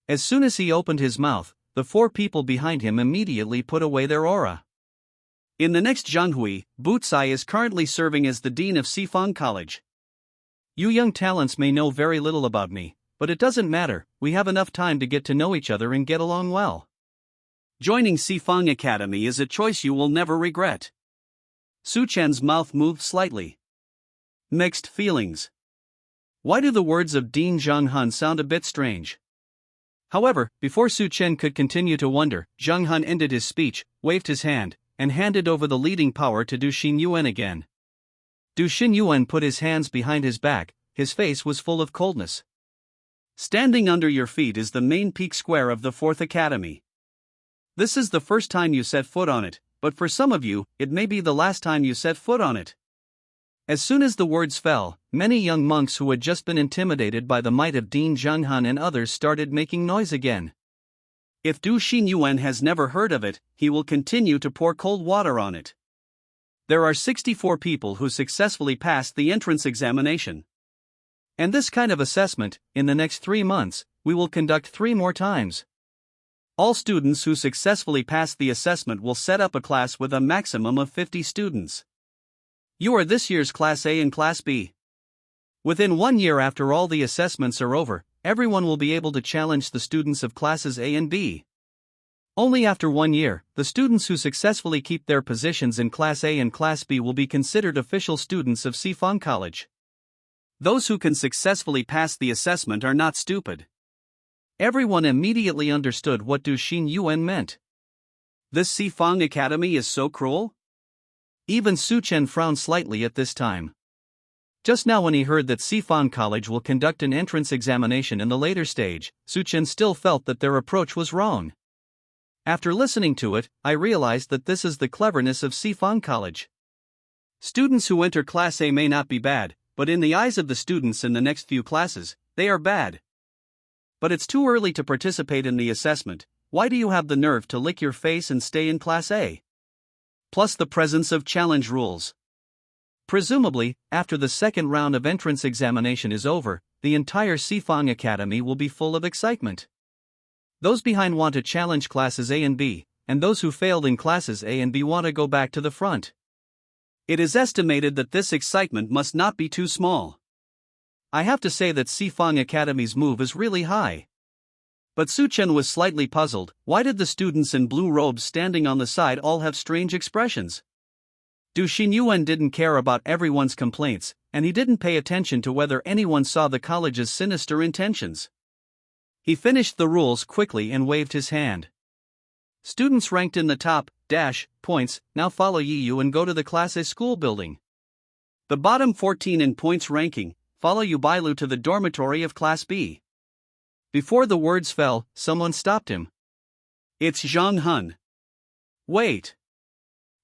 As soon as he opened his mouth, the four people behind him immediately put away their aura. In the next Zhanghui, Bucai is currently serving as the dean of Sifang College. You young talents may know very little about me, but it doesn't matter, we have enough time to get to know each other and get along well. Joining Sifang Academy is a choice you will never regret. Su Chen's mouth moved slightly. Mixed feelings. Why do the words of Dean Zhang Han sound a bit strange? However, before Su Chen could continue to wonder, Zhang Han ended his speech, waved his hand, and handed over the leading power to Du Xinyuan again. Du Xinyuan put his hands behind his back, his face was full of coldness. Standing under your feet is the main peak square of the 4th Academy. This is the first time you set foot on it, but for some of you, it may be the last time you set foot on it. As soon as the words fell, many young monks who had just been intimidated by the might of Dean Zhanghan and others started making noise again. If Du Xinyuan has never heard of it, he will continue to pour cold water on it. There are 64 people who successfully passed the entrance examination. And this kind of assessment, in the next 3 months, we will conduct 3 more times. All students who successfully pass the assessment will set up a class with a maximum of 50 students. You are this year's Class A and Class B. Within 1 year after all the assessments are over, everyone will be able to challenge the students of Classes A and B. Only after 1 year, the students who successfully keep their positions in Class A and Class B will be considered official students of Sifang College. Those who can successfully pass the assessment are not stupid. Everyone immediately understood what Du Xinyuan meant. This Sifang Academy is so cruel? Even Su Chen frowned slightly at this time. Just now when he heard that Sifang College will conduct an entrance examination in the later stage, Su Chen still felt that their approach was wrong. After listening to it, I realized that this is the cleverness of Sifang College. Students who enter Class A may not be bad, but in the eyes of the students in the next few classes, they are bad. But it's too early to participate in the assessment. Why do you have the nerve to lick your face and stay in Class A? Plus the presence of challenge rules. Presumably, after the second round of entrance examination is over, the entire Sifang Academy will be full of excitement. Those behind want to challenge Classes A and B, and those who failed in Classes A and B want to go back to the front. It is estimated that this excitement must not be too small. I have to say that Sifang Academy's move is really high. But Su Chen was slightly puzzled. Why did the students in blue robes standing on the side all have strange expressions? Du Xinyuan didn't care about everyone's complaints, and he didn't pay attention to whether anyone saw the college's sinister intentions. He finished the rules quickly and waved his hand. Students ranked in the top points now follow Yiyu and go to the Class A school building. The bottom 14 in points ranking follow Yubailu to the dormitory of Class B. Before the words fell, someone stopped him. It's Zhang Han. Wait.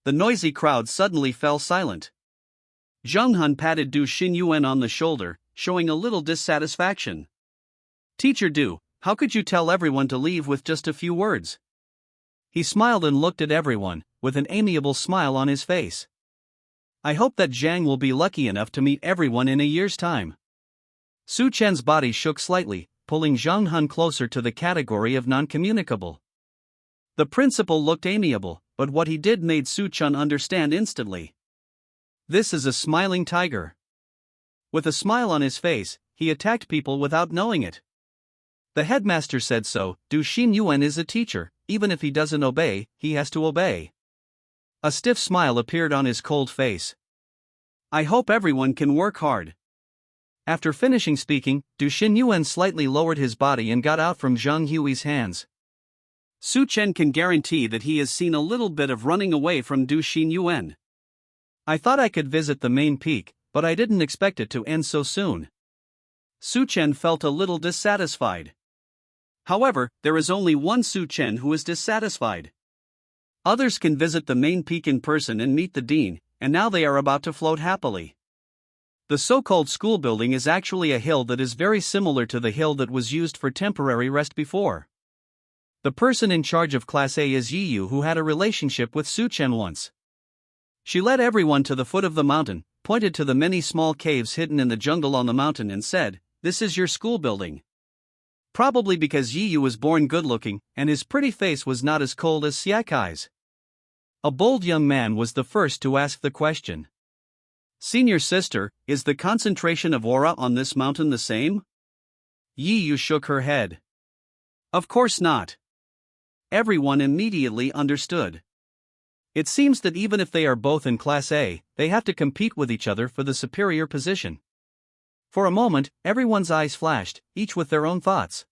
The noisy crowd suddenly fell silent. Zhang Han patted Du Xinyuan on the shoulder, showing a little dissatisfaction. Teacher Du, how could you tell everyone to leave with just a few words? He smiled and looked at everyone, with an amiable smile on his face. I hope that Zhang will be lucky enough to meet everyone in a year's time. Su Chen's body shook slightly, pulling Zhang Han closer to the category of non-communicable. The principal looked amiable, but what he did made Su Chen understand instantly. This is a smiling tiger. With a smile on his face, he attacked people without knowing it. The headmaster said so. Du Xinyuan is a teacher. Even if he doesn't obey, he has to obey. A stiff smile appeared on his cold face. I hope everyone can work hard. After finishing speaking, Du Xinyuan slightly lowered his body and got out from Zhang Hui's hands. Su Chen can guarantee that he has seen a little bit of running away from Du Xinyuan. I thought I could visit the main peak, but I didn't expect it to end so soon. Su Chen felt a little dissatisfied. However, there is only one Su Chen who is dissatisfied. Others can visit the main peak in person and meet the dean, and now they are about to float happily. The so-called school building is actually a hill that is very similar to the hill that was used for temporary rest before. The person in charge of Class A is Yiyu, who had a relationship with Su Chen once. She led everyone to the foot of the mountain, pointed to the many small caves hidden in the jungle on the mountain and said, this is your school building. Probably because Yi Yu was born good-looking, and his pretty face was not as cold as Siakai's. A bold young man was the first to ask the question. Senior sister, is the concentration of aura on this mountain the same? Yi Yu shook her head. Of course not. Everyone immediately understood. It seems that even if they are both in Class A, they have to compete with each other for the superior position. For a moment, everyone's eyes flashed, each with their own thoughts.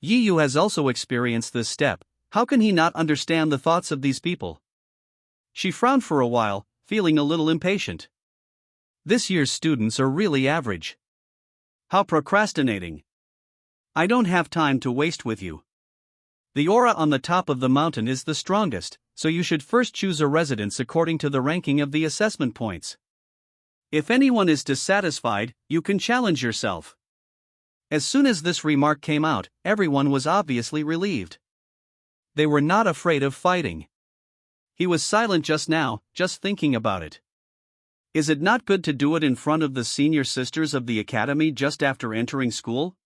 Yi Yu has also experienced this step. How can he not understand the thoughts of these people? She frowned for a while, feeling a little impatient. This year's students are really average. How procrastinating. I don't have time to waste with you. The aura on the top of the mountain is the strongest, so you should first choose a residence according to the ranking of the assessment points. If anyone is dissatisfied, you can challenge yourself. As soon as this remark came out, everyone was obviously relieved. They were not afraid of fighting. He was silent just now, just thinking about it. Is it not good to do it in front of the senior sisters of the academy just after entering school?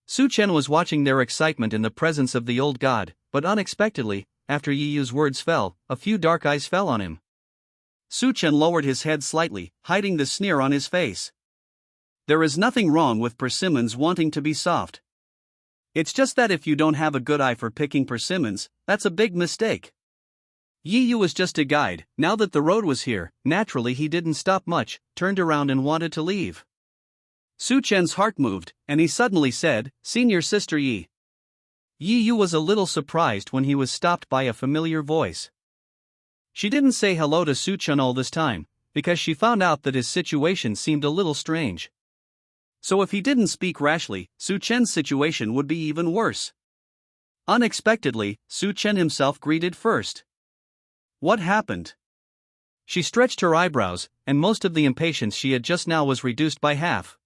Su Chen was watching their excitement in the presence of the old god, but unexpectedly, after Yi Yu's words fell, a few dark eyes fell on him. Su Chen lowered his head slightly, hiding the sneer on his face. There is nothing wrong with persimmons wanting to be soft. It's just that if you don't have a good eye for picking persimmons, that's a big mistake. Yi Yu was just a guide. Now that the road was here, naturally he didn't stop much, turned around and wanted to leave. Su Chen's heart moved, and he suddenly said, Senior Sister Yi. Yi Yu was a little surprised when he was stopped by a familiar voice. She didn't say hello to Su Chen all this time, because she found out that his situation seemed a little strange. So if he didn't speak rashly, Su Chen's situation would be even worse. Unexpectedly, Su Chen himself greeted first. What happened? She stretched her eyebrows, and most of the impatience she had just now was reduced by half.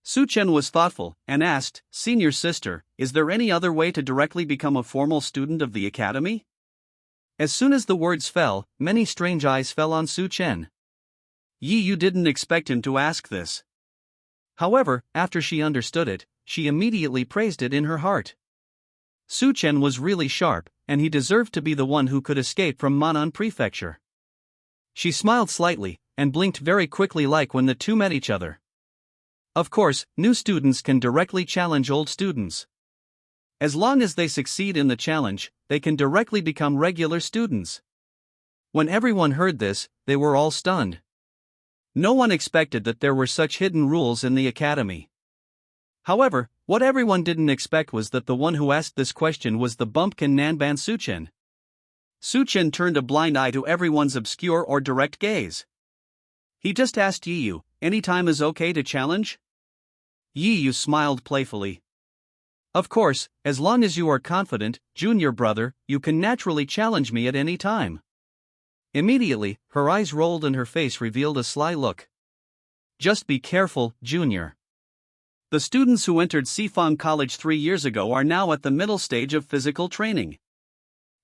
Su Chen was thoughtful, and asked, Senior sister, is there any other way to directly become a formal student of the academy? As soon as the words fell, many strange eyes fell on Su Chen. Yi Yu didn't expect him to ask this. However, after she understood it, she immediately praised it in her heart. Su Chen was really sharp, and he deserved to be the one who could escape from Manan Prefecture. She smiled slightly, and blinked very quickly like when the two met each other. Of course, new students can directly challenge old students. As long as they succeed in the challenge, they can directly become regular students. When everyone heard this, they were all stunned. No one expected that there were such hidden rules in the academy. However, what everyone didn't expect was that the one who asked this question was the bumpkin Nanban Su Chen. Su Chen turned a blind eye to everyone's obscure or direct gaze. He just asked Yi Yu, any time is okay to challenge? Yi Yu smiled playfully. Of course, as long as you are confident, junior brother, you can naturally challenge me at any time. Immediately, her eyes rolled and her face revealed a sly look. Just be careful, junior. The students who entered Sifang College 3 years ago are now at the middle stage of physical training.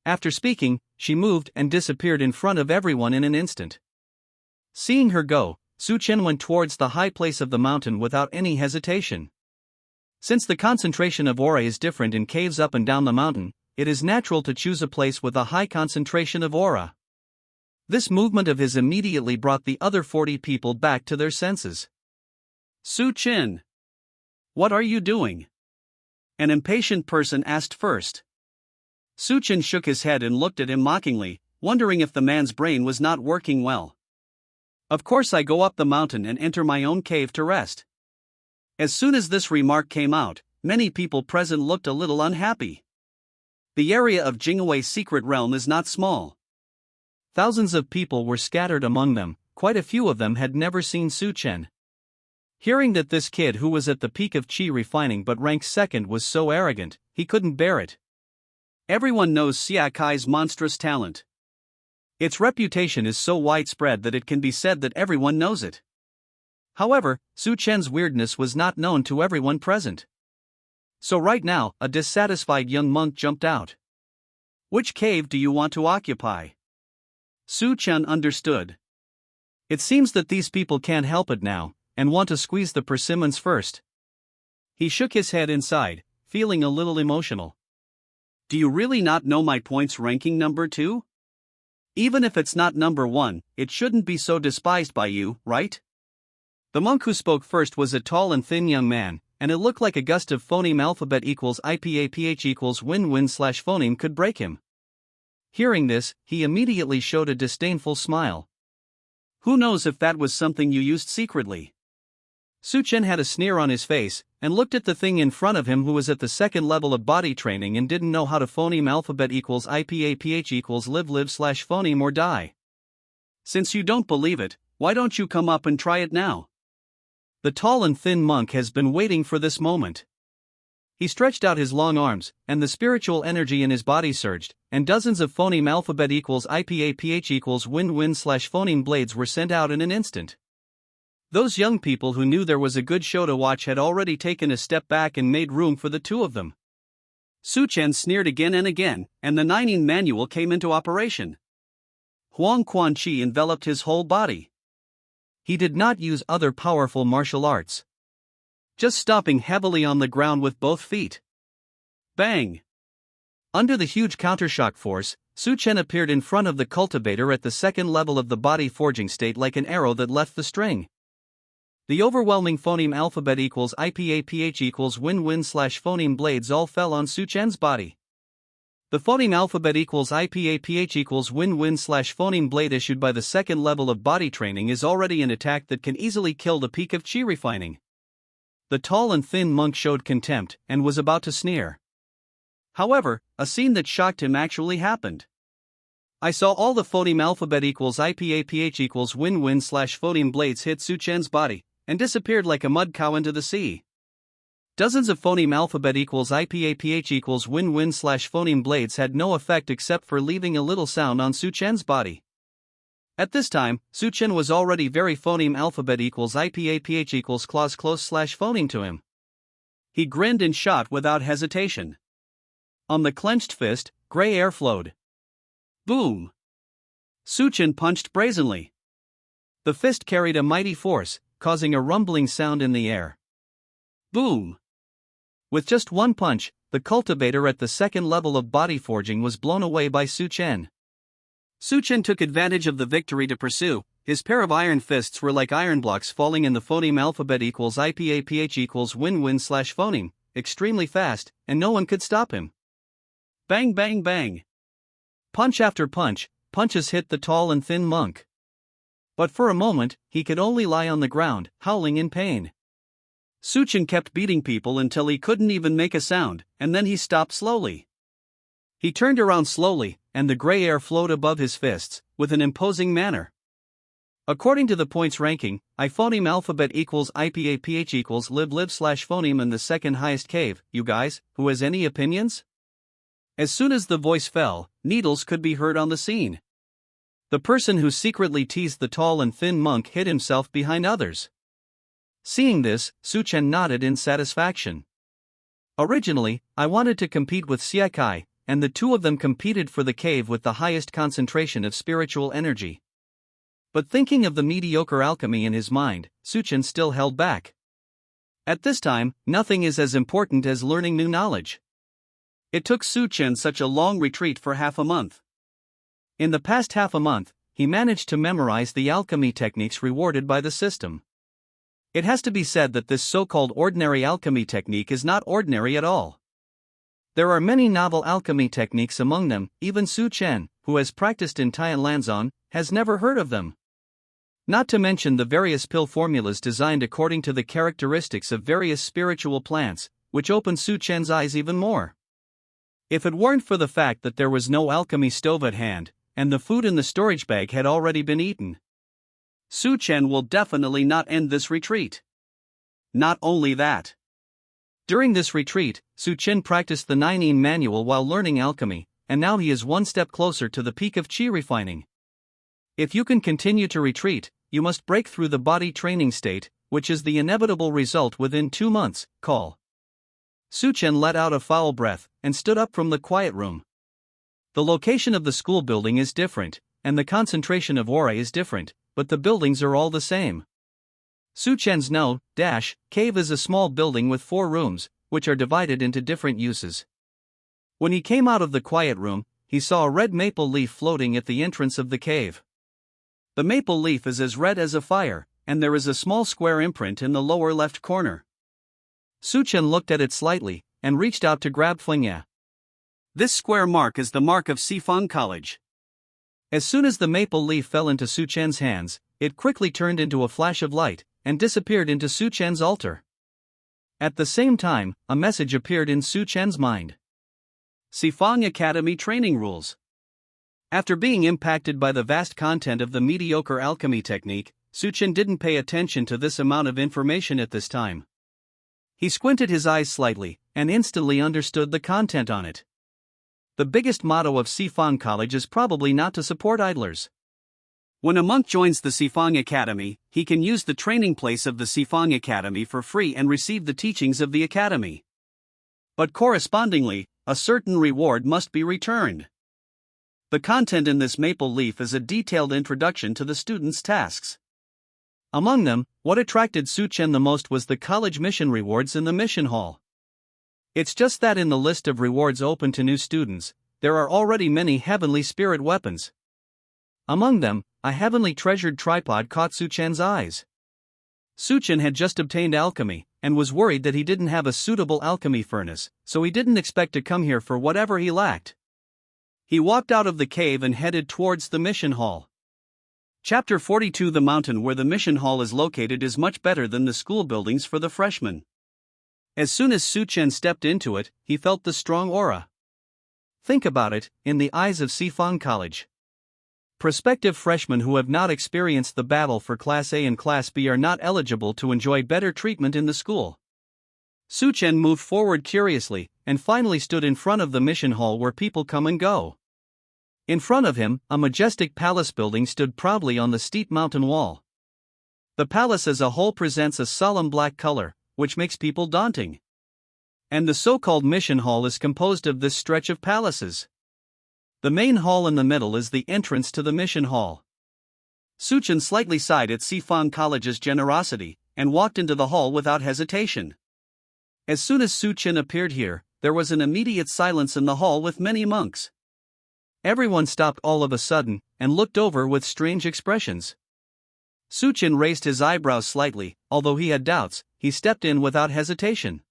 After speaking, she moved and disappeared in front of everyone in an instant. Seeing her go, Su Chen went towards the high place of the mountain without any hesitation. Since the concentration of aura is different in caves up and down the mountain, it is natural to choose a place with a high concentration of aura. This movement of his immediately brought the other 40 people back to their senses. Su Chen! What are you doing? An impatient person asked first. Su Chen shook his head and looked at him mockingly, wondering if the man's brain was not working well. Of course I go up the mountain and enter my own cave to rest. As soon as this remark came out, many people present looked a little unhappy. The area of Jingwei's secret realm is not small. Thousands of people were scattered among them, quite a few of them had never seen Su Chen. Hearing that this kid who was at the peak of chi refining but ranked second was so arrogant, he couldn't bear it. Everyone knows Xia Kai's monstrous talent. Its reputation is so widespread that it can be said that everyone knows it. However, Su Chen's weirdness was not known to everyone present. So right now, a dissatisfied young monk jumped out. Which cave do you want to occupy? Su Chen understood. It seems that these people can't help it now, and want to squeeze the persimmons first. He shook his head inside, feeling a little emotional. Do you really not know my points ranking number 2? Even if it's not number 1, it shouldn't be so despised by you, right? The monk who spoke first was a tall and thin young man, and it looked like a gust of phoneme alphabet equals IPAPH equals win-win/phoneme could break him. Hearing this, he immediately showed a disdainful smile. Who knows if that was something you used secretly? Su Chen had a sneer on his face, and looked at the thing in front of him who was at the second level of body training and didn't know how to phoneme alphabet equals IPAPH equals live/phoneme or die. Since you don't believe it, why don't you come up and try it now? The tall and thin monk has been waiting for this moment. He stretched out his long arms, and the spiritual energy in his body surged, and dozens of phoneme alphabet equals IPAPH equals win-win/phoneme blades were sent out in an instant. Those young people who knew there was a good show to watch had already taken a step back and made room for the two of them. Su Chen sneered again and again, and the Nining manual came into operation. Huang Quan-chi enveloped his whole body. He did not use other powerful martial arts. Just stomping heavily on the ground with both feet. Bang! Under the huge countershock force, Su Chen appeared in front of the cultivator at the second level of the body forging state like an arrow that left the string. The overwhelming phoneme alphabet equals IPAPH equals win-win/phoneme blades all fell on Su Chen's body. The phoneme alphabet equals IPAPH equals win-win/phoneme blade issued by the second level of body training is already an attack that can easily kill the peak of chi refining. The tall and thin monk showed contempt and was about to sneer. However, a scene that shocked him actually happened. I saw all the phoneme alphabet equals IPAPH equals win-win/phoneme blades hit Su Chen's body, and disappeared like a mud cow into the sea. Dozens of phoneme alphabet equals IPAPH equals win-win/phoneme blades had no effect except for leaving a little sound on Su Chen's body. At this time, Su Chen was already very phoneme alphabet equals IPAPH equals claws close/phoneme to him. He grinned and shot without hesitation. On the clenched fist, gray air flowed. Boom! Su Chen punched brazenly. The fist carried a mighty force, causing a rumbling sound in the air. Boom! With just one punch, the cultivator at the second level of body forging was blown away by Su Chen. Su Chen took advantage of the victory to pursue. His pair of iron fists were like iron blocks falling in the phoneme alphabet equals IPAPH equals win-win/phoneme, extremely fast, and no one could stop him. Bang bang bang! Punch after punch, punches hit the tall and thin monk. But for a moment, he could only lie on the ground, howling in pain. Su Chen kept beating people until he couldn't even make a sound, and then he stopped slowly. He turned around slowly, and the gray air flowed above his fists, with an imposing manner. According to the points ranking, phoneme alphabet equals IPAPH equals live/phoneme in the second highest cave. You guys, who has any opinions? As soon as the voice fell, needles could be heard on the scene. The person who secretly teased the tall and thin monk hid himself behind others. Seeing this, Su Chen nodded in satisfaction. Originally, I wanted to compete with Xie Kai, and the two of them competed for the cave with the highest concentration of spiritual energy. But thinking of the mediocre alchemy in his mind, Su Chen still held back. At this time, nothing is as important as learning new knowledge. It took Su Chen such a long retreat for half a month. In the past half a month, he managed to memorize the alchemy techniques rewarded by the system. It has to be said that this so-called ordinary alchemy technique is not ordinary at all. There are many novel alchemy techniques among them. Even Su Chen, who has practiced in Tianlanzan, has never heard of them. Not to mention the various pill formulas designed according to the characteristics of various spiritual plants, which open Su Chen's eyes even more. If it weren't for the fact that there was no alchemy stove at hand, and the food in the storage bag had already been eaten, Su Chen will definitely not end this retreat. Not only that. During this retreat, Su Chen practiced the Nining manual while learning alchemy, and now he is one step closer to the peak of chi refining. If you can continue to retreat, you must break through the body training state, which is the inevitable result within 2 months. Call. Su Chen let out a foul breath, and stood up from the quiet room. The location of the school building is different, and the concentration of aura is different, but the buildings are all the same. Su Chen's cave is a small building with 4 rooms, which are divided into different uses. When he came out of the quiet room, he saw a red maple leaf floating at the entrance of the cave. The maple leaf is as red as a fire, and there is a small square imprint in the lower left corner. Su Chen looked at it slightly, and reached out to grab Fengya. This square mark is the mark of Sifang College. As soon as the maple leaf fell into Su Chen's hands, it quickly turned into a flash of light, and disappeared into Su Chen's altar. At the same time, a message appeared in Su Chen's mind. Sifang Academy Training Rules. After being impacted by the vast content of the mediocre alchemy technique, Su Chen didn't pay attention to this amount of information at this time. He squinted his eyes slightly, and instantly understood the content on it. The biggest motto of Sifang College is probably not to support idlers. When a monk joins the Sifang Academy, he can use the training place of the Sifang Academy for free and receive the teachings of the academy. But correspondingly, a certain reward must be returned. The content in this maple leaf is a detailed introduction to the students' tasks. Among them, what attracted Su Chen the most was the college mission rewards in the mission hall. It's just that in the list of rewards open to new students, there are already many heavenly spirit weapons. Among them, a heavenly treasured tripod caught Su Chen's eyes. Su Chen had just obtained alchemy, and was worried that he didn't have a suitable alchemy furnace, so he didn't expect to come here for whatever he lacked. He walked out of the cave and headed towards the mission hall. Chapter 42. The mountain where the mission hall is located is much better than the school buildings for the freshmen. As soon as Su Chen stepped into it, he felt the strong aura. Think about it, in the eyes of Sifang College. Prospective freshmen who have not experienced the battle for Class A and Class B are not eligible to enjoy better treatment in the school. Su Chen moved forward curiously, and finally stood in front of the mission hall where people come and go. In front of him, a majestic palace building stood proudly on the steep mountain wall. The palace as a whole presents a solemn black color, which makes people daunting. And the so-called mission hall is composed of this stretch of palaces. The main hall in the middle is the entrance to the mission hall. Su Chen slightly sighed at Sifang College's generosity, and walked into the hall without hesitation. As soon as Su Chen appeared here, there was an immediate silence in the hall with many monks. Everyone stopped all of a sudden, and looked over with strange expressions. Su Chen raised his eyebrows slightly, although he had doubts, he stepped in without hesitation.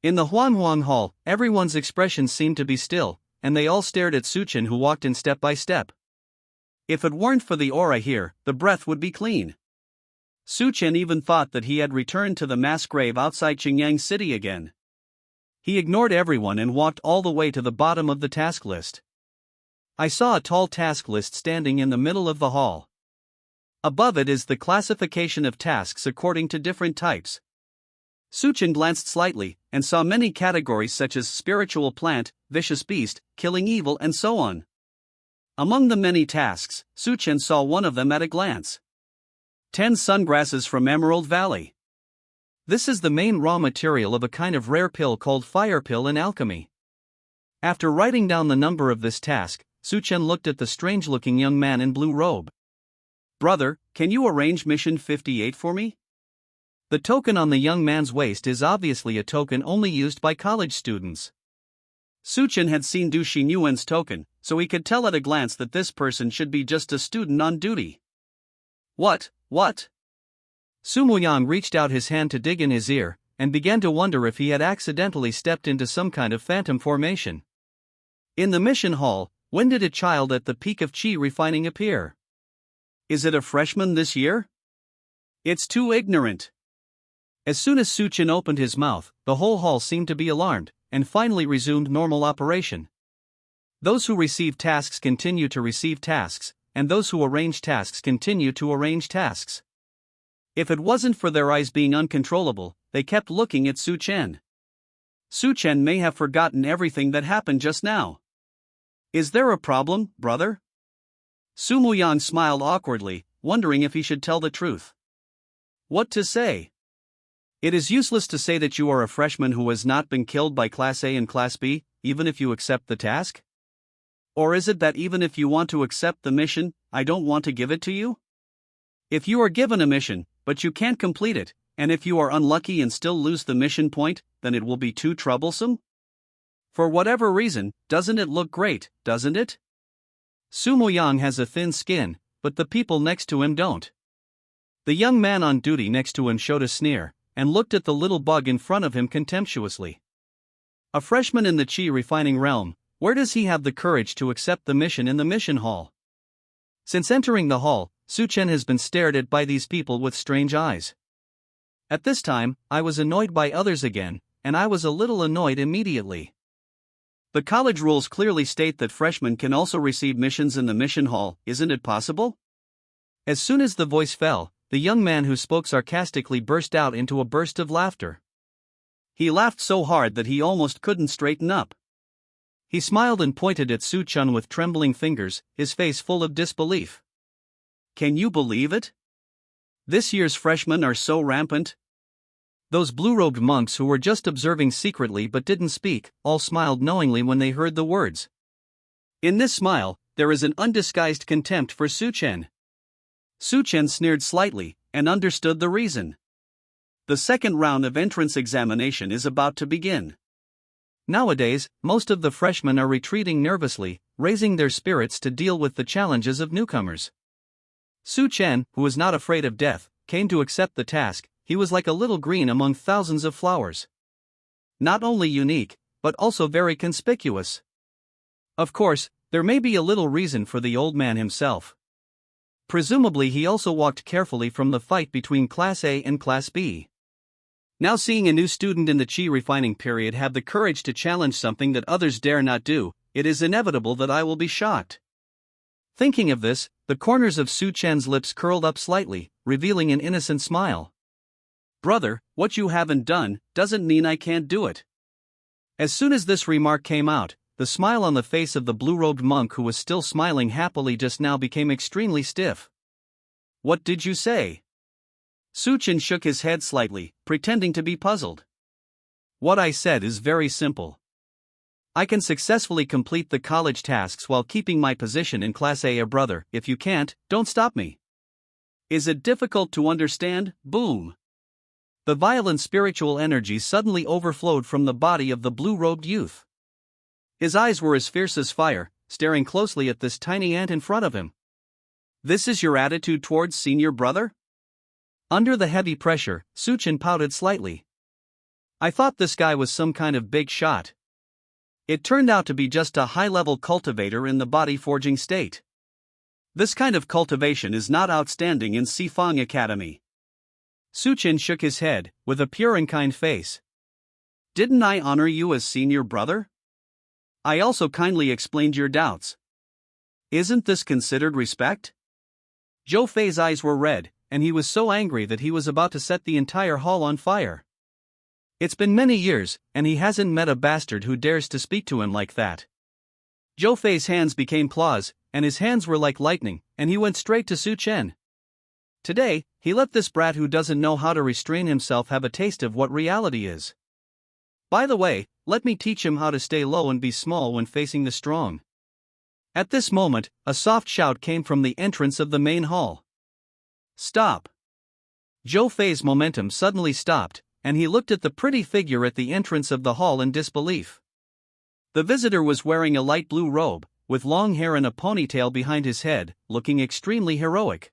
In the Huanhuang Hall, everyone's expressions seemed to be still, and they all stared at Su Chen, who walked in step by step. If it weren't for the aura here, the breath would be clean. Su Chen even thought that he had returned to the mass grave outside Qingyang City again. He ignored everyone and walked all the way to the bottom of the task list. I saw a tall task list standing in the middle of the hall. Above it is the classification of tasks according to different types. Su Chen glanced slightly, and saw many categories such as spiritual plant, vicious beast, killing evil, and so on. Among the many tasks, Su Chen saw one of them at a glance. 10 sungrasses from Emerald Valley. This is the main raw material of a kind of rare pill called fire pill in alchemy. After writing down the number of this task, Su Chen looked at the strange-looking young man in blue robe. Brother, can you arrange mission 58 for me? The token on the young man's waist is obviously a token only used by college students. Su Chen had seen Du Xinyuan's token, so he could tell at a glance that this person should be just a student on duty. What? Su Muyang reached out his hand to dig in his ear, and began to wonder if he had accidentally stepped into some kind of phantom formation. In the mission hall, when did a child at the peak of Qi refining appear? Is it a freshman this year? It's too ignorant. As soon as Su Chen opened his mouth, the whole hall seemed to be alarmed, and finally resumed normal operation. Those who receive tasks continue to receive tasks, and those who arrange tasks continue to arrange tasks. If it wasn't for their eyes being uncontrollable, they kept looking at Su Chen. Su Chen may have forgotten everything that happened just now. Is there a problem, brother? Su Muyang smiled awkwardly, wondering if he should tell the truth. What to say? It is useless to say that you are a freshman who has not been killed by Class A and Class B, even if you accept the task? Or is it that even if you want to accept the mission, I don't want to give it to you? If you are given a mission, but you can't complete it, and if you are unlucky and still lose the mission point, then it will be too troublesome? For whatever reason, doesn't it look great, doesn't it? Sumo Yang has a thin skin, but the people next to him don't. The young man on duty next to him showed a sneer, and looked at the little bug in front of him contemptuously. A freshman in the chi refining realm, where does he have the courage to accept the mission in the mission hall? Since entering the hall, Su-chen has been stared at by these people with strange eyes. At this time, I was annoyed by others again, and I was a little annoyed immediately. The college rules clearly state that freshmen can also receive missions in the mission hall, isn't it possible? As soon as the voice fell, the young man who spoke sarcastically burst out into a burst of laughter. He laughed so hard that he almost couldn't straighten up. He smiled and pointed at Su-chun with trembling fingers, his face full of disbelief. Can you believe it? This year's freshmen are so rampant. Those blue-robed monks who were just observing secretly but didn't speak, all smiled knowingly when they heard the words. In this smile, there is an undisguised contempt for Su-chen. Su-chen sneered slightly, and understood the reason. The second round of entrance examination is about to begin. Nowadays, most of the freshmen are retreating nervously, raising their spirits to deal with the challenges of newcomers. Su-chen, who was not afraid of death, came to accept the task. He was like a little green among thousands of flowers. Not only unique, but also very conspicuous. Of course, there may be a little reason for the old man himself. Presumably he also walked carefully from the fight between Class A and Class B. Now seeing a new student in the chi refining period have the courage to challenge something that others dare not do, it is inevitable that I will be shocked. Thinking of this, the corners of Su-chen's lips curled up slightly, revealing an innocent smile. Brother, what you haven't done, doesn't mean I can't do it. As soon as this remark came out, the smile on the face of the blue-robed monk who was still smiling happily just now became extremely stiff. What did you say? Su-chen shook his head slightly, pretending to be puzzled. What I said is very simple. I can successfully complete the college tasks while keeping my position in Class A. Brother, if you can't, don't stop me. Is it difficult to understand? Boom. The violent spiritual energy suddenly overflowed from the body of the blue-robed youth. His eyes were as fierce as fire, staring closely at this tiny ant in front of him. This is your attitude towards senior brother? Under the heavy pressure, Su-chen pouted slightly. I thought this guy was some kind of big shot. It turned out to be just a high-level cultivator in the body-forging state. This kind of cultivation is not outstanding in Sifang Academy. Su-chen shook his head, with a pure and kind face. Didn't I honor you as senior brother? I also kindly explained your doubts. Isn't this considered respect? Zhou Fei's eyes were red, and he was so angry that he was about to set the entire hall on fire. It's been many years, and he hasn't met a bastard who dares to speak to him like that. Zhou Fei's hands became claws, and his hands were like lightning, and he went straight to Su-chen. Today, he let this brat who doesn't know how to restrain himself have a taste of what reality is. By the way, let me teach him how to stay low and be small when facing the strong. At this moment, a soft shout came from the entrance of the main hall. Stop! Zhou Fei's momentum suddenly stopped, and he looked at the pretty figure at the entrance of the hall in disbelief. The visitor was wearing a light blue robe, with long hair and a ponytail behind his head, looking extremely heroic.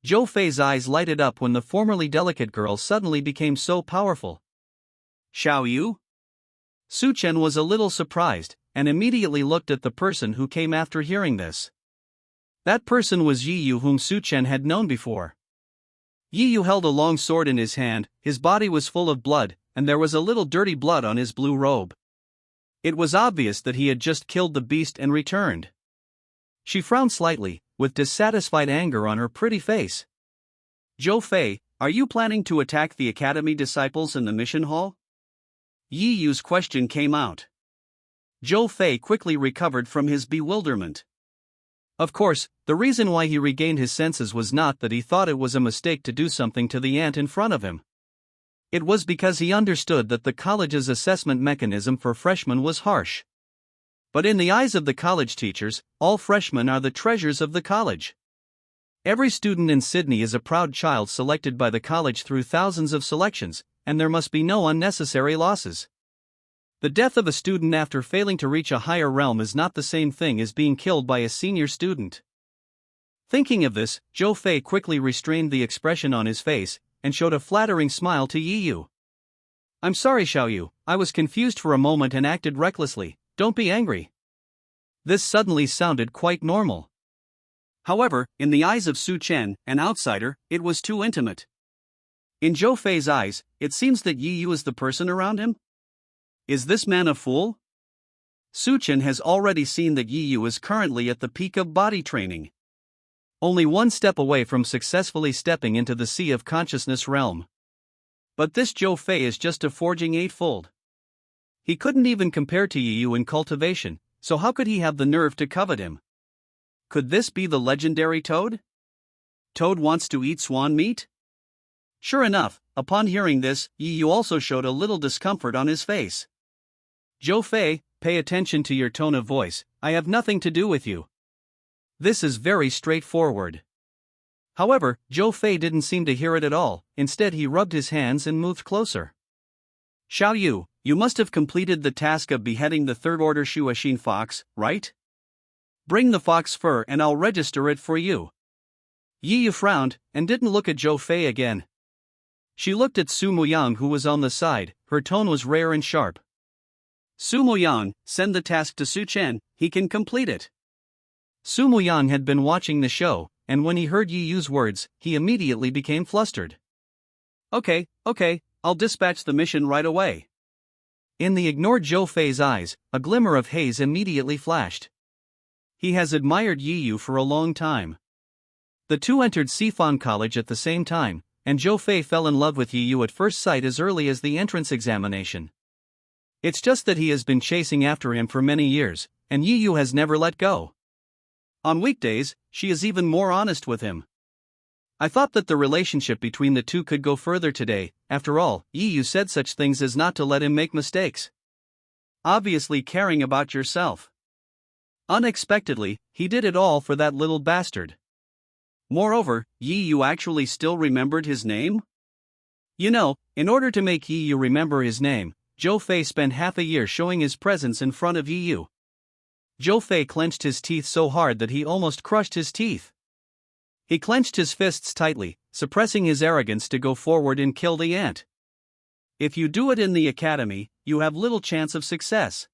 Zhou Fei's eyes lighted up when the formerly delicate girl suddenly became so powerful. Xiao Yu? Su-chen was a little surprised, and immediately looked at the person who came after hearing this. That person was Yi Yu, whom Su-chen had known before. Yi Yu held a long sword in his hand, his body was full of blood, and there was a little dirty blood on his blue robe. It was obvious that he had just killed the beast and returned. She frowned slightly, with dissatisfied anger on her pretty face. Zhou Fei, are you planning to attack the academy disciples in the mission hall? Yi Yu's question came out. Zhou Fei quickly recovered from his bewilderment. Of course, the reason why he regained his senses was not that he thought it was a mistake to do something to the ant in front of him. It was because he understood that the college's assessment mechanism for freshmen was harsh. But in the eyes of the college teachers, all freshmen are the treasures of the college. Every student in Sydney is a proud child selected by the college through thousands of selections, and there must be no unnecessary losses. The death of a student after failing to reach a higher realm is not the same thing as being killed by a senior student. Thinking of this, Zhou Fei quickly restrained the expression on his face and showed a flattering smile to Yi Yu. I'm sorry, Xiaoyu, I was confused for a moment and acted recklessly, don't be angry. This suddenly sounded quite normal. However, in the eyes of Su Chen, an outsider, it was too intimate. In Zhou Fei's eyes, it seems that Yi Yu is the person around him? Is this man a fool? Su Chen has already seen that Yi Yu is currently at the peak of body training. Only one step away from successfully stepping into the sea of consciousness realm. But this Zhou Fei is just a forging eightfold. He couldn't even compare to Yi Yu in cultivation, so how could he have the nerve to covet him? Could this be the legendary Toad? Toad wants to eat swan meat? Sure enough, upon hearing this, Yi Yu also showed a little discomfort on his face. Zhou Fei, pay attention to your tone of voice, I have nothing to do with you. This is very straightforward. However, Zhou Fei didn't seem to hear it at all, instead he rubbed his hands and moved closer. Xiaoyu, you must have completed the task of beheading the third-order Shuashin fox, right? Bring the fox fur and I'll register it for you. Yi Yu frowned, and didn't look at Zhou Fei again. She looked at Su Muyang, who was on the side, her tone was rare and sharp. Su Muyang, send the task to Su Chen, he can complete it. Su Muyang had been watching the show, and when he heard Yi Yu's words, he immediately became flustered. Okay, I'll dispatch the mission right away. In the ignored Zhou Fei's eyes, a glimmer of haze immediately flashed. He has admired Yi Yu for a long time. The two entered Sifan College at the same time, and Zhou Fei fell in love with Yi Yu at first sight as early as the entrance examination. It's just that he has been chasing after him for many years, and Yi Yu has never let go. On weekdays, she is even more honest with him. I thought that the relationship between the two could go further today. After all, Yi Yu said such things as not to let him make mistakes. Obviously caring about yourself. Unexpectedly, he did it all for that little bastard. Moreover, Yi Yu actually still remembered his name? You know, in order to make Yi Yu remember his name, Zhou Fei spent half a year showing his presence in front of Yi Yu. Zhou Fei clenched his teeth so hard that he almost crushed his teeth. He clenched his fists tightly, suppressing his arrogance to go forward and kill the ant. If you do it in the academy, you have little chance of success.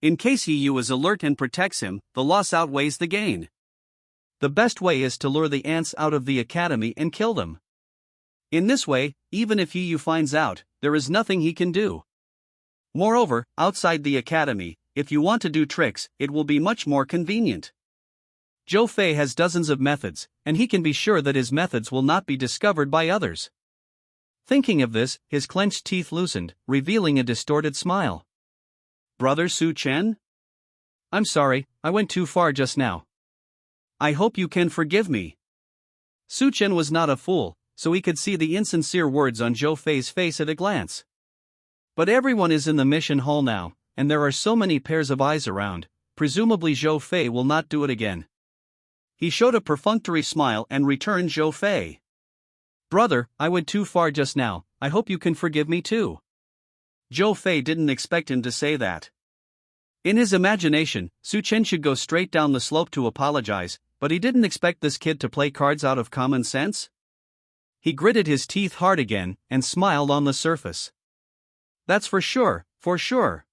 In case Yi Yu is alert and protects him, the loss outweighs the gain. The best way is to lure the ants out of the academy and kill them. In this way, even if Yi Yu finds out, there is nothing he can do. Moreover, outside the academy, if you want to do tricks, it will be much more convenient. Zhou Fei has dozens of methods, and he can be sure that his methods will not be discovered by others. Thinking of this, his clenched teeth loosened, revealing a distorted smile. Brother Su Chen? I'm sorry, I went too far just now. I hope you can forgive me. Su Chen was not a fool, so he could see the insincere words on Zhou Fei's face at a glance. But everyone is in the mission hall now, and there are so many pairs of eyes around, presumably Zhou Fei will not do it again. He showed a perfunctory smile and returned Zhou Fei. Brother, I went too far just now, I hope you can forgive me too. Zhou Fei didn't expect him to say that. In his imagination, Su Chen should go straight down the slope to apologize, but he didn't expect this kid to play cards out of common sense. He gritted his teeth hard again, and smiled on the surface. That's for sure, for sure.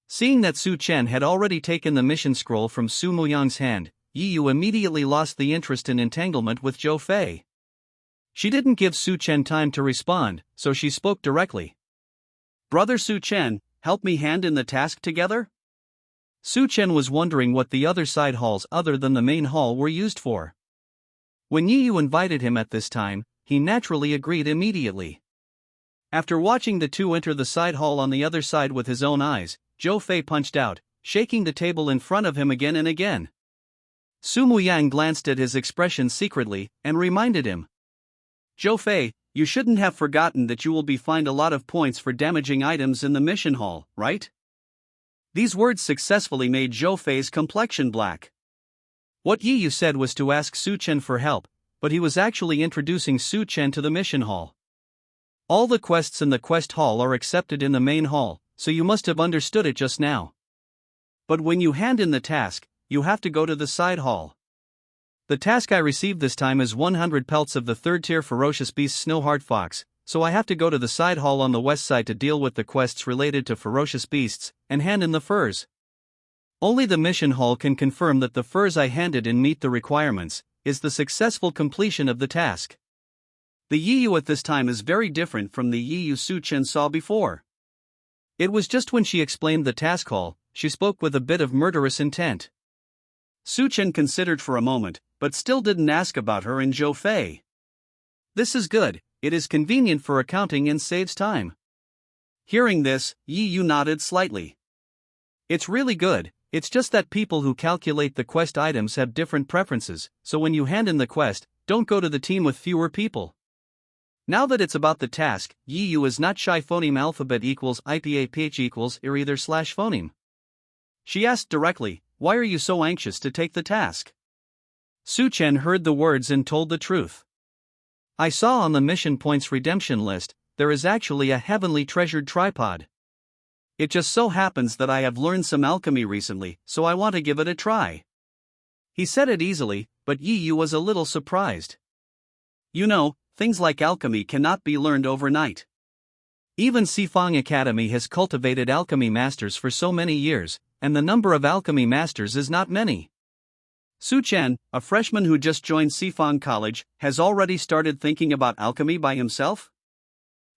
Seeing that Su Chen had already taken the mission scroll from Su Muyang's hand, Yi Yu immediately lost the interest in entanglement with Zhou Fei. She didn't give Su Chen time to respond, so she spoke directly. Brother Su Chen, help me hand in the task together? Su Chen was wondering what the other side halls other than the main hall were used for. When Yi Yu invited him at this time, he naturally agreed immediately. After watching the two enter the side hall on the other side with his own eyes, Zhou Fei punched out, shaking the table in front of him again and again. Su Muyang glanced at his expression secretly, and reminded him. Zhou Fei, you shouldn't have forgotten that you will be fined a lot of points for damaging items in the mission hall, right? These words successfully made Zhou Fei's complexion black. What Yi Yu said was to ask Su Chen for help, but he was actually introducing Su Chen to the mission hall. All the quests in the quest hall are accepted in the main hall, so you must have understood it just now. But when you hand in the task, you have to go to the side hall. The task I received this time is 100 pelts of the 3rd tier ferocious beast Snowheart Fox, so I have to go to the side hall on the west side to deal with the quests related to ferocious beasts, and hand in the furs. Only the mission hall can confirm that the furs I handed in meet the requirements, is the successful completion of the task. The Yi Yu at this time is very different from the Yi Yu Su Chen saw before. It was just when she explained the task hall, she spoke with a bit of murderous intent. Su Chen considered for a moment, but still didn't ask about her and Zhou Fei. This is good, it is convenient for accounting and saves time. Hearing this, Yi Yu nodded slightly. It's really good, it's just that people who calculate the quest items have different preferences, so when you hand in the quest, don't go to the team with fewer people. Now that it's about the task, Yi Yu is not shy. Phoneme alphabet equals IPAPH equals ir either slash phoneme. She asked directly, why are you so anxious to take the task? Su Chen heard the words and told the truth. I saw on the mission points redemption list, there is actually a heavenly treasured tripod. It just so happens that I have learned some alchemy recently, so I want to give it a try. He said it easily, but Yi Yu was a little surprised. You know, things like alchemy cannot be learned overnight. Even Sifang Academy has cultivated alchemy masters for so many years, and the number of alchemy masters is not many. Su Chen, a freshman who just joined Sifang College, has already started thinking about alchemy by himself?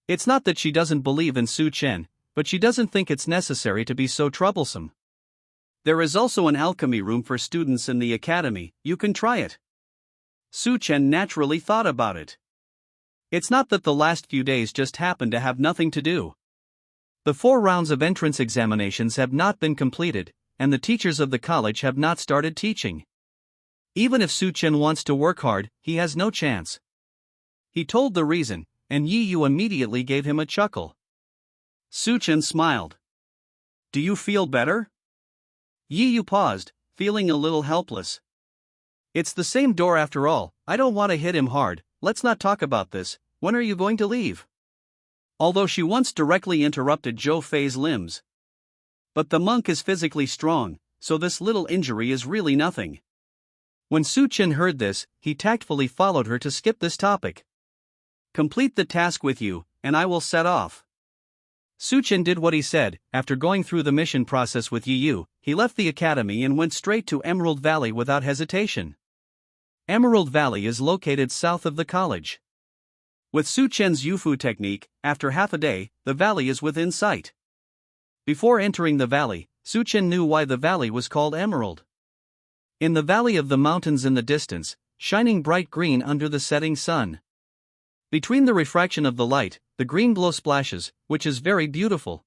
It's not that she doesn't believe in Su Chen, but she doesn't think it's necessary to be so troublesome. There is also an alchemy room for students in the academy, you can try it. Su Chen naturally thought about it. It's not that the last few days just happened to have nothing to do. The 4 rounds of entrance examinations have not been completed, and the teachers of the college have not started teaching. Even if Su Chen wants to work hard, he has no chance. He told the reason, and Yi Yu immediately gave him a chuckle. Su Chen smiled. Do you feel better? Yi Yu paused, feeling a little helpless. It's the same door after all, I don't want to hit him hard, let's not talk about this, when are you going to leave? Although she once directly interrupted Zhou Fei's limbs. But the monk is physically strong, so this little injury is really nothing. When Su Chen heard this, he tactfully followed her to skip this topic. Complete the task with you, and I will set off. Su Chen did what he said. After going through the mission process with Yi Yu, he left the academy and went straight to Emerald Valley without hesitation. Emerald Valley is located south of the college. With Su Chen's Yufu technique, after half a day, the valley is within sight. Before entering the valley, Su Chen knew why the valley was called Emerald. In the valley of the mountains in the distance, shining bright green under the setting sun. Between the refraction of the light, the green glow splashes, which is very beautiful.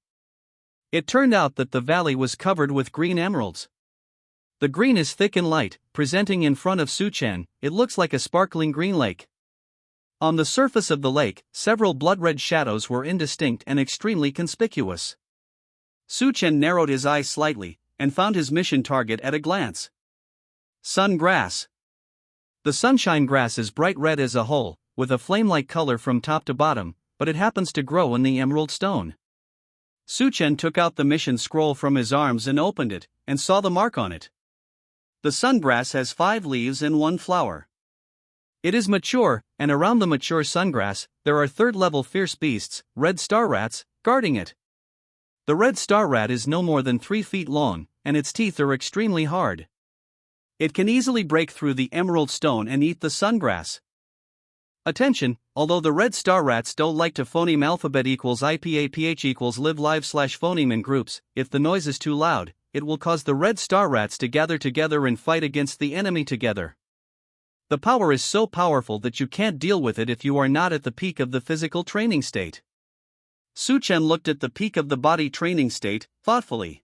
It turned out that the valley was covered with green emeralds. The green is thick and light, presenting in front of Su Chen, it looks like a sparkling green lake. On the surface of the lake, several blood-red shadows were indistinct and extremely conspicuous. Su Chen narrowed his eyes slightly, and found his mission target at a glance. Sun grass. The sunshine grass is bright red as a whole, with a flame-like color from top to bottom, but it happens to grow in the emerald stone. Su Chen took out the mission scroll from his arms and opened it, and saw the mark on it. The sungrass has 5 leaves and 1 flower. It is mature, and around the mature sungrass, there are 3rd-level fierce beasts, red star rats, guarding it. The red star rat is no more than 3 feet long, and its teeth are extremely hard. It can easily break through the emerald stone and eat the sungrass. Attention, although the red star rats don't like to phoneme alphabet equals IPAPH equals live live slash phoneme in groups, if the noise is too loud, it will cause the red star rats to gather together and fight against the enemy together. The power is so powerful that you can't deal with it if you are not at the peak of the physical training state. Su Chen looked at the peak of the body training state, thoughtfully.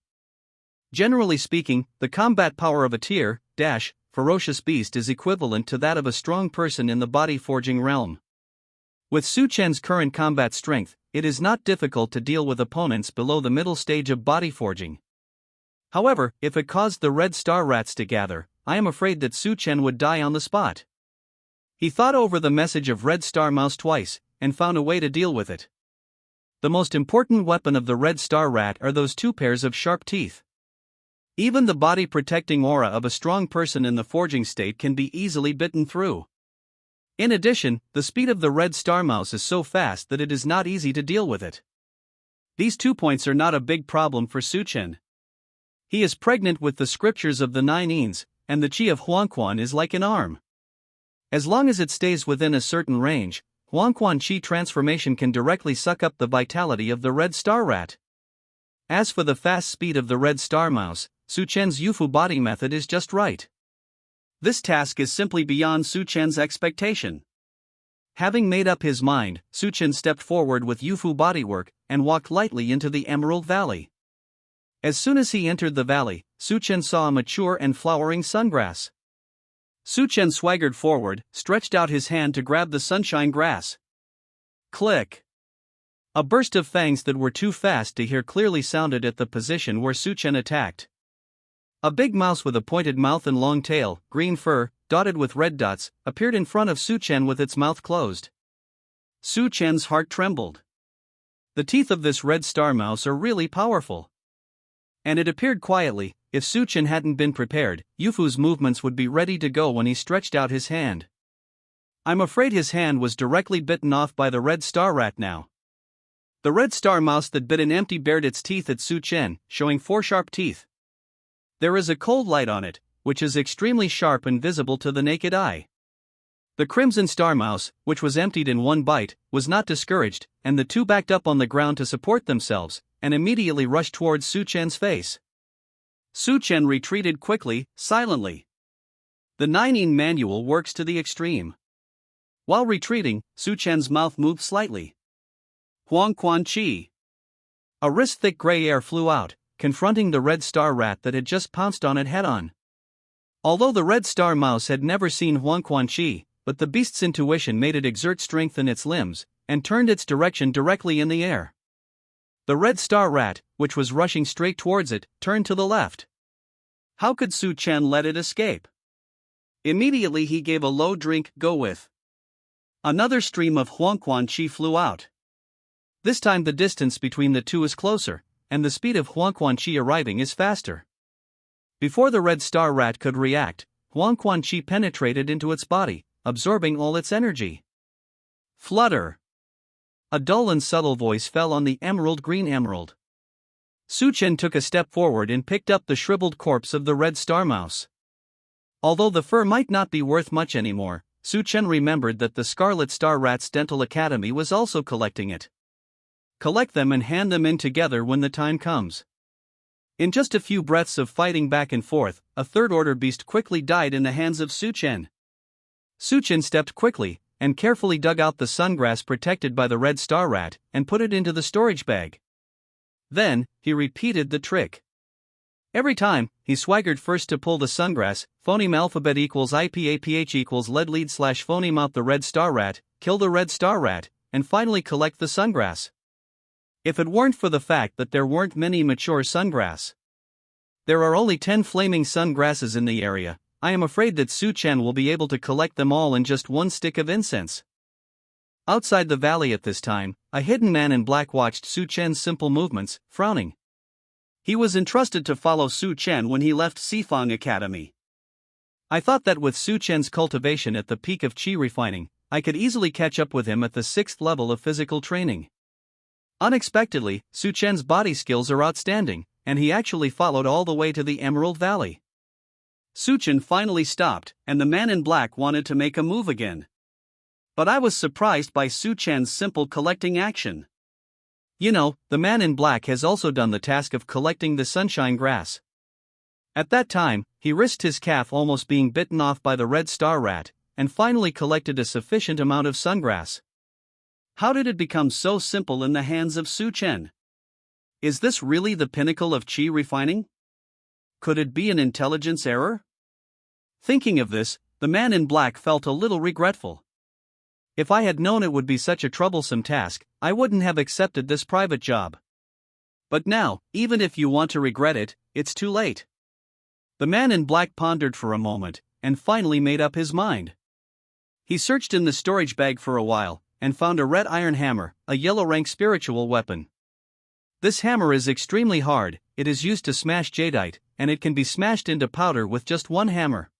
Generally speaking, the combat power of a tier, ferocious beast is equivalent to that of a strong person in the body forging realm. With Su Chen's current combat strength, it is not difficult to deal with opponents below the middle stage of body forging. However, if it caused the red star rats to gather, I am afraid that Su Chen would die on the spot. He thought over the message of Red Star Mouse twice, and found a way to deal with it. The most important weapon of the Red Star Rat are those two pairs of sharp teeth. Even the body-protecting aura of a strong person in the forging state can be easily bitten through. In addition, the speed of the Red Star Mouse is so fast that it is not easy to deal with it. These 2 points are not a big problem for Su Chen. He is pregnant with the scriptures of the 9 Ens, and the chi of Huangquan is like an arm. As long as it stays within a certain range, Huangquan chi transformation can directly suck up the vitality of the Red Star Rat. As for the fast speed of the Red Star Mouse, Su Chen's Yufu body method is just right. This task is simply beyond Su Chen's expectation. Having made up his mind, Su Chen stepped forward with Yufu bodywork and walked lightly into the Emerald Valley. As soon as he entered the valley, Su Chen saw a mature and flowering sungrass. Su Chen swaggered forward, stretched out his hand to grab the sunshine grass. Click! A burst of fangs that were too fast to hear clearly sounded at the position where Su Chen attacked. A big mouse with a pointed mouth and long tail, green fur, dotted with red dots, appeared in front of Su Chen with its mouth closed. Su Chen's heart trembled. The teeth of this Red Star Mouse are really powerful. And it appeared quietly. If Su Chen hadn't been prepared, Yufu's movements would be ready to go when he stretched out his hand. I'm afraid his hand was directly bitten off by the Red Star Rat now. The Red Star Mouse that bit an empty bared its teeth at Su Chen, showing 4 sharp teeth. There is a cold light on it, which is extremely sharp and visible to the naked eye. The Crimson Star Mouse, which was emptied in one bite, was not discouraged, and the two backed up on the ground to support themselves, and immediately rushed towards Su Chen's face. Su Chen retreated quickly, silently. The 9-En manual works to the extreme. While retreating, Su Chen's mouth moved slightly. Huangquan Chi. A wrist-thick gray air flew out, confronting the Red Star Rat that had just pounced on it head-on. Although the Red Star Mouse had never seen Huangquan Chi, but the beast's intuition made it exert strength in its limbs, and turned its direction directly in the air. The Red Star Rat, which was rushing straight towards it, turned to the left. How could Su Chen let it escape? Immediately he gave a low drink go with. Another stream of Huangquan Chi flew out. This time the distance between the two is closer, and the speed of Huangquan Chi arriving is faster. Before the Red Star Rat could react, Huangquan Chi penetrated into its body, absorbing all its energy. Flutter! A dull and subtle voice fell on the emerald green emerald. Su Chen took a step forward and picked up the shriveled corpse of the Red Star Mouse. Although the fur might not be worth much anymore, Su Chen remembered that the Scarlet Star Rat's Dental Academy was also collecting it. Collect them and hand them in together when the time comes. In just a few breaths of fighting back and forth, a third-order beast quickly died in the hands of Su Chen. Su Chen stepped quickly, and carefully dug out the sungrass protected by the Red Star Rat, and put it into the storage bag. Then, he repeated the trick. Every time, he swaggered first to pull the sungrass, phoneme alphabet equals IPAPH equals lead lead slash phoneme out the Red Star Rat, kill the Red Star Rat, and finally collect the sungrass. If it weren't for the fact that there weren't many mature sungrass. There are only 10 flaming sungrasses in the area. I am afraid that Su Chen will be able to collect them all in just one stick of incense. Outside the valley at this time, a hidden man in black watched Su Chen's simple movements, frowning. He was entrusted to follow Su Chen when he left Sifang Academy. I thought that with Su Chen's cultivation at the peak of chi refining, I could easily catch up with him at the 6th level of physical training. Unexpectedly, Su Chen's body skills are outstanding, and he actually followed all the way to the Emerald Valley. Su Chen finally stopped, and the man in black wanted to make a move again. But I was surprised by Su Chen's simple collecting action. You know, the man in black has also done the task of collecting the sunshine grass. At that time, he risked his calf almost being bitten off by the Red Star Rat, and finally collected a sufficient amount of sungrass. How did it become so simple in the hands of Su Chen? Is this really the pinnacle of chi refining? Could it be an intelligence error? Thinking of this, the man in black felt a little regretful. If I had known it would be such a troublesome task, I wouldn't have accepted this private job. But now, even if you want to regret it, it's too late. The man in black pondered for a moment, and finally made up his mind. He searched in the storage bag for a while, and found a red iron hammer, a yellow rank spiritual weapon. This hammer is extremely hard, it is used to smash jadeite, and it can be smashed into powder with just one hammer.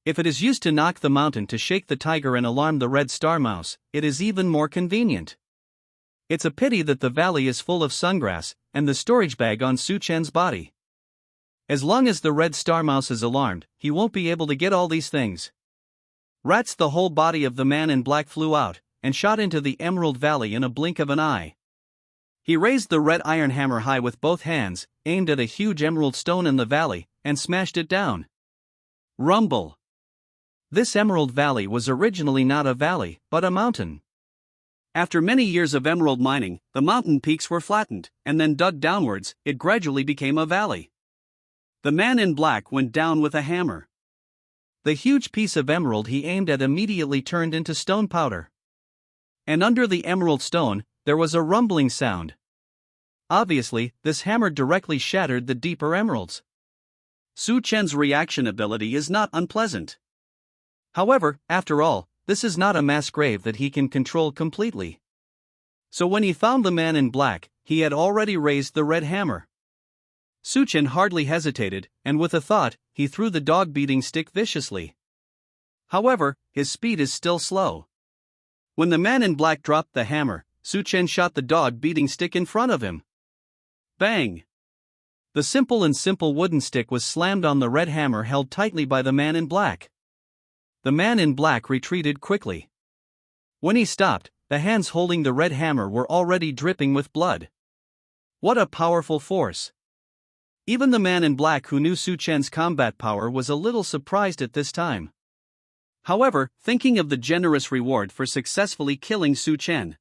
If it is used to knock the mountain to shake the tiger and alarm the red star mouse, it is even more convenient. It's a pity that the valley is full of sungrass, and the storage bag on Su Chen's body. As long as the red star mouse is alarmed, he won't be able to get all these things. Rats! The whole body of the man in black flew out, and shot into the Emerald Valley in a blink of an eye. He raised the red iron hammer high with both hands, aimed at a huge emerald stone in the valley, and smashed it down. Rumble! This Emerald Valley was originally not a valley, but a mountain. After many years of emerald mining, the mountain peaks were flattened, and then dug downwards, it gradually became a valley. The man in black went down with a hammer. The huge piece of emerald he aimed at immediately turned into stone powder. And under the emerald stone, there was a rumbling sound. Obviously, this hammer directly shattered the deeper emeralds. Su Chen's reaction ability is not unpleasant. However, after all, this is not a mass grave that he can control completely. So when he found the man in black, he had already raised the red hammer. Su Chen hardly hesitated, and with a thought, he threw the dog-beating stick viciously. However, his speed is still slow. When the man in black dropped the hammer, Su Chen shot the dog-beating stick in front of him. Bang! The simple wooden stick was slammed on the red hammer held tightly by the man in black. The man in black retreated quickly. When he stopped, the hands holding the red hammer were already dripping with blood. What a powerful force! Even the man in black, who knew Su Chen's combat power, was a little surprised at this time. However, thinking of the generous reward for successfully killing Su Chen,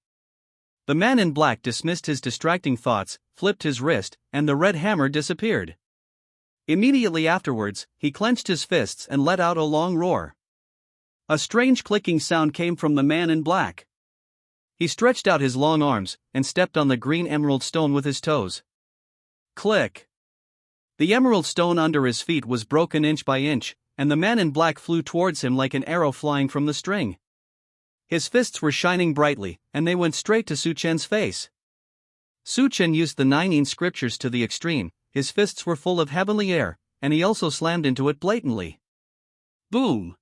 the man in black dismissed his distracting thoughts, flipped his wrist, and the red hammer disappeared. Immediately afterwards, he clenched his fists and let out a long roar. A strange clicking sound came from the man in black. He stretched out his long arms and stepped on the green emerald stone with his toes. Click! The emerald stone under his feet was broken inch by inch, and the man in black flew towards him like an arrow flying from the string. His fists were shining brightly, and they went straight to Su Chen's face. Su Chen used the 9 scriptures to the extreme, his fists were full of heavenly air, and he also slammed into it blatantly. Boom!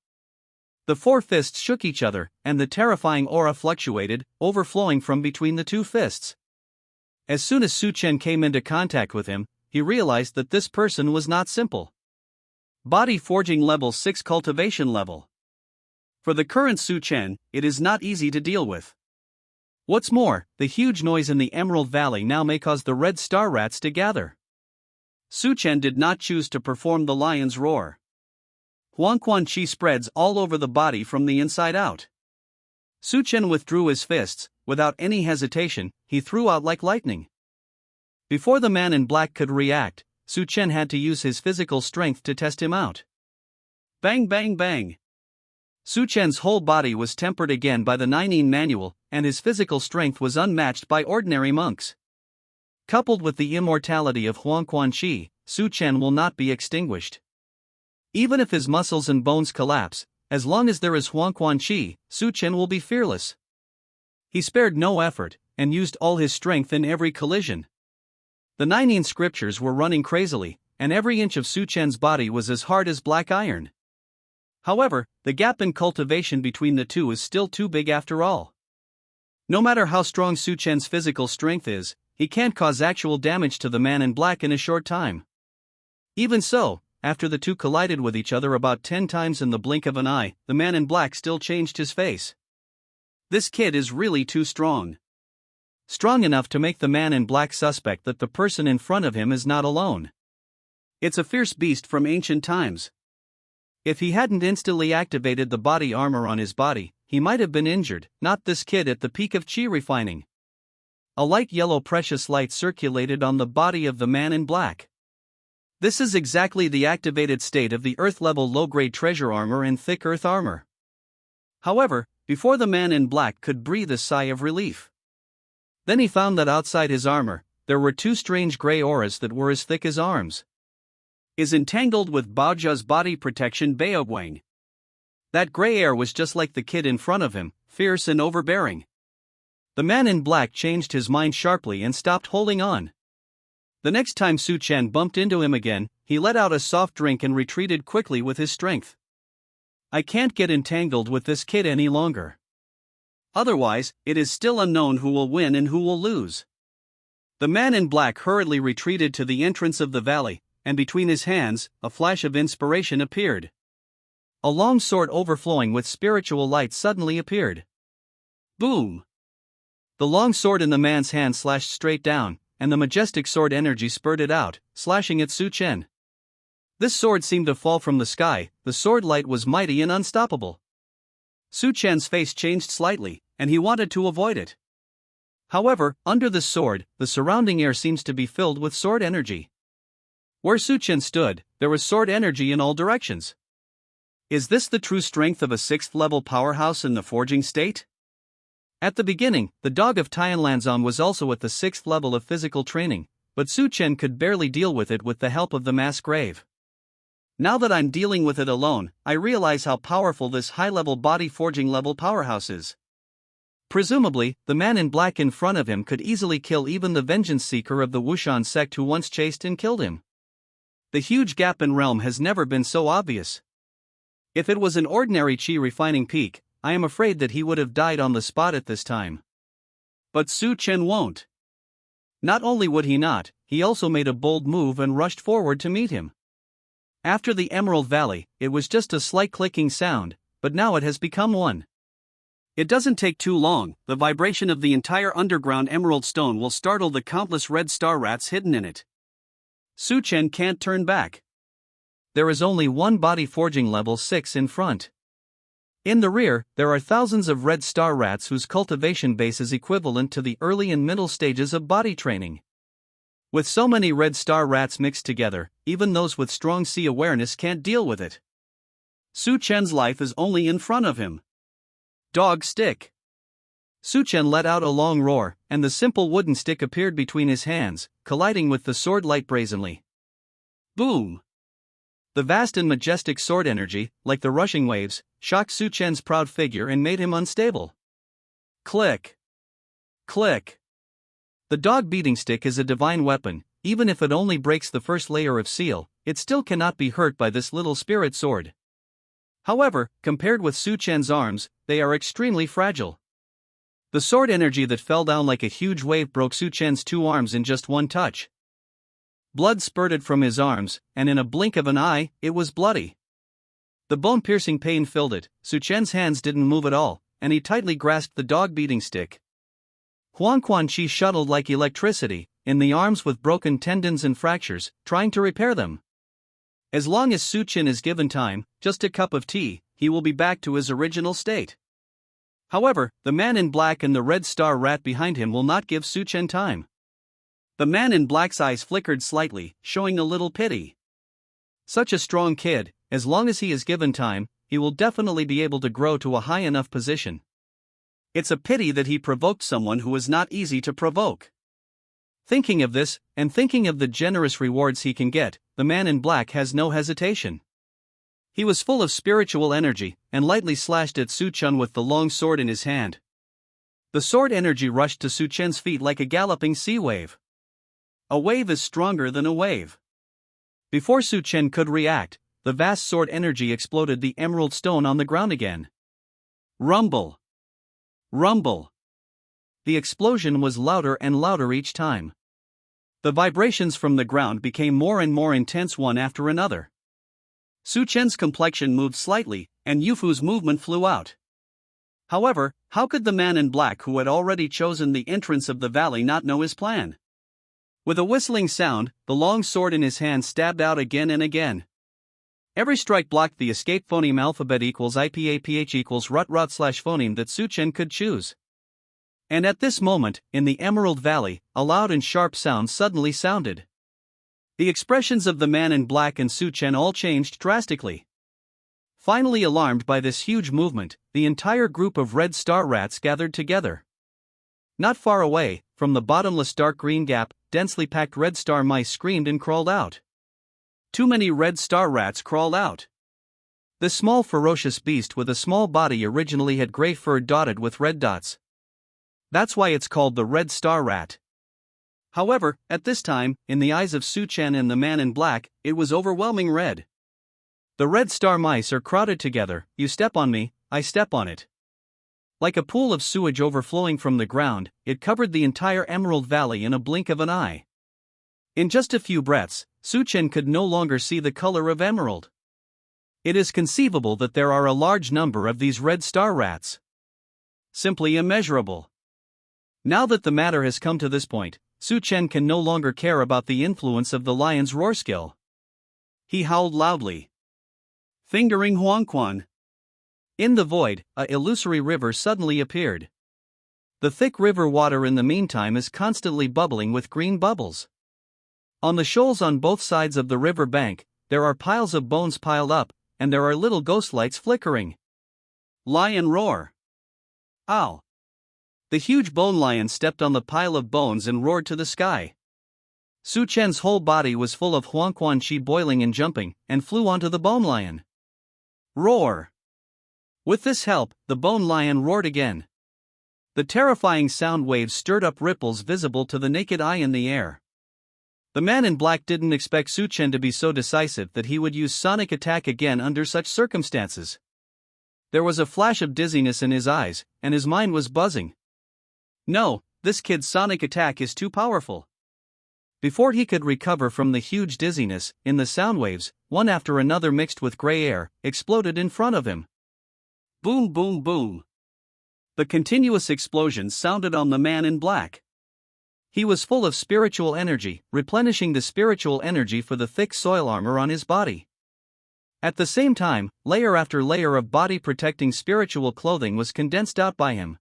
The 4 fists shook each other, and the terrifying aura fluctuated, overflowing from between the 2 fists. As soon as Su Chen came into contact with him, he realized that this person was not simple. Body forging level 6 cultivation level. For the current Su Chen, it is not easy to deal with. What's more, the huge noise in the Emerald Valley now may cause the red star rats to gather. Su Chen did not choose to perform the lion's roar. Huangquan Qi spreads all over the body from the inside out. Su Chen withdrew his fists. Without any hesitation, he threw out like lightning. Before the man in black could react, Su Chen had to use his physical strength to test him out. Bang bang bang! Su Chen's whole body was tempered again by the 9 manual, and his physical strength was unmatched by ordinary monks. Coupled with the immortality of Huangquan Qi, Su Chen will not be extinguished. Even if his muscles and bones collapse, as long as there is Huangquan Qi, Su Chen will be fearless. He spared no effort, and used all his strength in every collision. The 9 scriptures were running crazily, and every inch of Su Chen's body was as hard as black iron. However, the gap in cultivation between the two is still too big after all. No matter how strong Su Chen's physical strength is, he can't cause actual damage to the man in black in a short time. Even so, after the two collided with each other about 10 times in the blink of an eye, the man in black still changed his face. This kid is really too strong. Strong enough to make the man in black suspect that the person in front of him is not alone. It's a fierce beast from ancient times. If he hadn't instantly activated the body armor on his body, he might have been injured, not this kid at the peak of Qi refining. A light yellow precious light circulated on the body of the man in black. This is exactly the activated state of the Earth-level low-grade treasure armor and thick Earth armor. However, before the man in black could breathe a sigh of relief. Then he found that outside his armor, there were 2 strange gray auras that were as thick as arms. is entangled with Baoju's body protection Baobwang. That gray hair was just like the kid in front of him, fierce and overbearing. The man in black changed his mind sharply and stopped holding on. The next time Su Chen bumped into him again, he let out a soft drink and retreated quickly with his strength. I can't get entangled with this kid any longer. Otherwise, it is still unknown who will win and who will lose. The man in black hurriedly retreated to the entrance of the valley, and between his hands, a flash of inspiration appeared. A long sword overflowing with spiritual light suddenly appeared. Boom! The long sword in the man's hand slashed straight down, and the majestic sword energy spurted out, slashing at Su Chen. This sword seemed to fall from the sky, the sword light was mighty and unstoppable. Su Chen's face changed slightly, and he wanted to avoid it. However, under this sword, the surrounding air seems to be filled with sword energy. Where Su Chen stood, there was sword energy in all directions. Is this the true strength of a 6th-level powerhouse in the forging state? At the beginning, the dog of Tianlanzong was also at the 6th level of physical training, but Su Chen could barely deal with it with the help of the mass grave. Now that I'm dealing with it alone, I realize how powerful this high-level body forging level powerhouse is. Presumably, the man in black in front of him could easily kill even the vengeance seeker of the Wushan sect who once chased and killed him. The huge gap in realm has never been so obvious. If it was an ordinary chi refining peak, I am afraid that he would have died on the spot at this time. But Su Chen won't. Not only would he not, he also made a bold move and rushed forward to meet him. After the Emerald Valley, it was just a slight clicking sound, but now it has become one. It doesn't take too long, the vibration of the entire underground emerald stone will startle the countless red star rats hidden in it. Su Chen can't turn back. There is only one body forging level 6 in front. In the rear, there are thousands of red star rats whose cultivation base is equivalent to the early and middle stages of body training. With so many red star rats mixed together, even those with strong sea awareness can't deal with it. Su Chen's life is only in front of him. Dog stick. Su Chen let out a long roar, and the simple wooden stick appeared between his hands, colliding with the sword light brazenly. Boom! The vast and majestic sword energy, like the rushing waves, shocked Su Chen's proud figure and made him unstable. Click! Click! The dog beating stick is a divine weapon. Even if it only breaks the first layer of seal, it still cannot be hurt by this little spirit sword. However, compared with Su Chen's arms, they are extremely fragile. The sword energy that fell down like a huge wave broke Su Chen's 2 arms in just one touch. Blood spurted from his arms, and in a blink of an eye, it was bloody. The bone-piercing pain filled it. Su Chen's hands didn't move at all, and he tightly grasped the dog beating stick. Huang Quan Chi shuttled like electricity, in the arms with broken tendons and fractures, trying to repair them. As long as Su Chen is given time, just a cup of tea, he will be back to his original state. However, the man in black and the red star rat behind him will not give Su Chen time. The man in black's eyes flickered slightly, showing a little pity. Such a strong kid, as long as he is given time, he will definitely be able to grow to a high enough position. It's a pity that he provoked someone who is not easy to provoke. Thinking of this, and thinking of the generous rewards he can get, the man in black has no hesitation. He was full of spiritual energy, and lightly slashed at Su Chen with the long sword in his hand. The sword energy rushed to Su Chen's feet like a galloping sea wave. A wave is stronger than a wave. Before Su Chen could react, the vast sword energy exploded the emerald stone on the ground again. Rumble! Rumble! The explosion was louder and louder each time. The vibrations from the ground became more and more intense one after another. Su Chen's complexion moved slightly, and Yufu's movement flew out. However, how could the man in black who had already chosen the entrance of the valley not know his plan? With a whistling sound, the long sword in his hand stabbed out again and again. Every strike blocked the escape phoneme alphabet equals IPAPH equals rut/phoneme that Su Chen could choose. And at this moment, in the Emerald Valley, a loud and sharp sound suddenly sounded. The expressions of the man in black and Su Chen all changed drastically. Finally alarmed by this huge movement, the entire group of red star rats gathered together. Not far away, from the bottomless dark green gap, densely packed red star mice screamed and crawled out. Too many red star rats crawled out. This small ferocious beast with a small body originally had gray fur dotted with red dots. That's why it's called the red star rat. However, at this time, in the eyes of Su Chen and the man in black, it was overwhelming red. The red star mice are crowded together. You step on me, I step on it. Like a pool of sewage overflowing from the ground, it covered the entire Emerald Valley in a blink of an eye. In just a few breaths, Su Chen could no longer see the color of emerald. It is conceivable that there are a large number of these red star rats. Simply immeasurable. Now that the matter has come to this point, Su Chen can no longer care about the influence of the lion's roar skill. He howled loudly, fingering Huangquan. In the void, a illusory river suddenly appeared. The thick river water in the meantime is constantly bubbling with green bubbles. On the shoals on both sides of the river bank, there are piles of bones piled up, and there are little ghost lights flickering. Lion roar. Ow! The huge bone lion stepped on the pile of bones and roared to the sky. Su Chen's whole body was full of Huangquan chi boiling and jumping, and flew onto the bone lion. Roar! With this help, the bone lion roared again. The terrifying sound waves stirred up ripples visible to the naked eye in the air. The man in black didn't expect Su Chen to be so decisive that he would use sonic attack again under such circumstances. There was a flash of dizziness in his eyes, and his mind was buzzing. No, this kid's sonic attack is too powerful. Before he could recover from the huge dizziness, in the sound waves, one after another mixed with gray air, exploded in front of him. Boom, boom, boom. The continuous explosions sounded on the man in black. He was full of spiritual energy, replenishing the spiritual energy for the thick soil armor on his body. At the same time, layer after layer of body-protecting spiritual clothing was condensed out by him.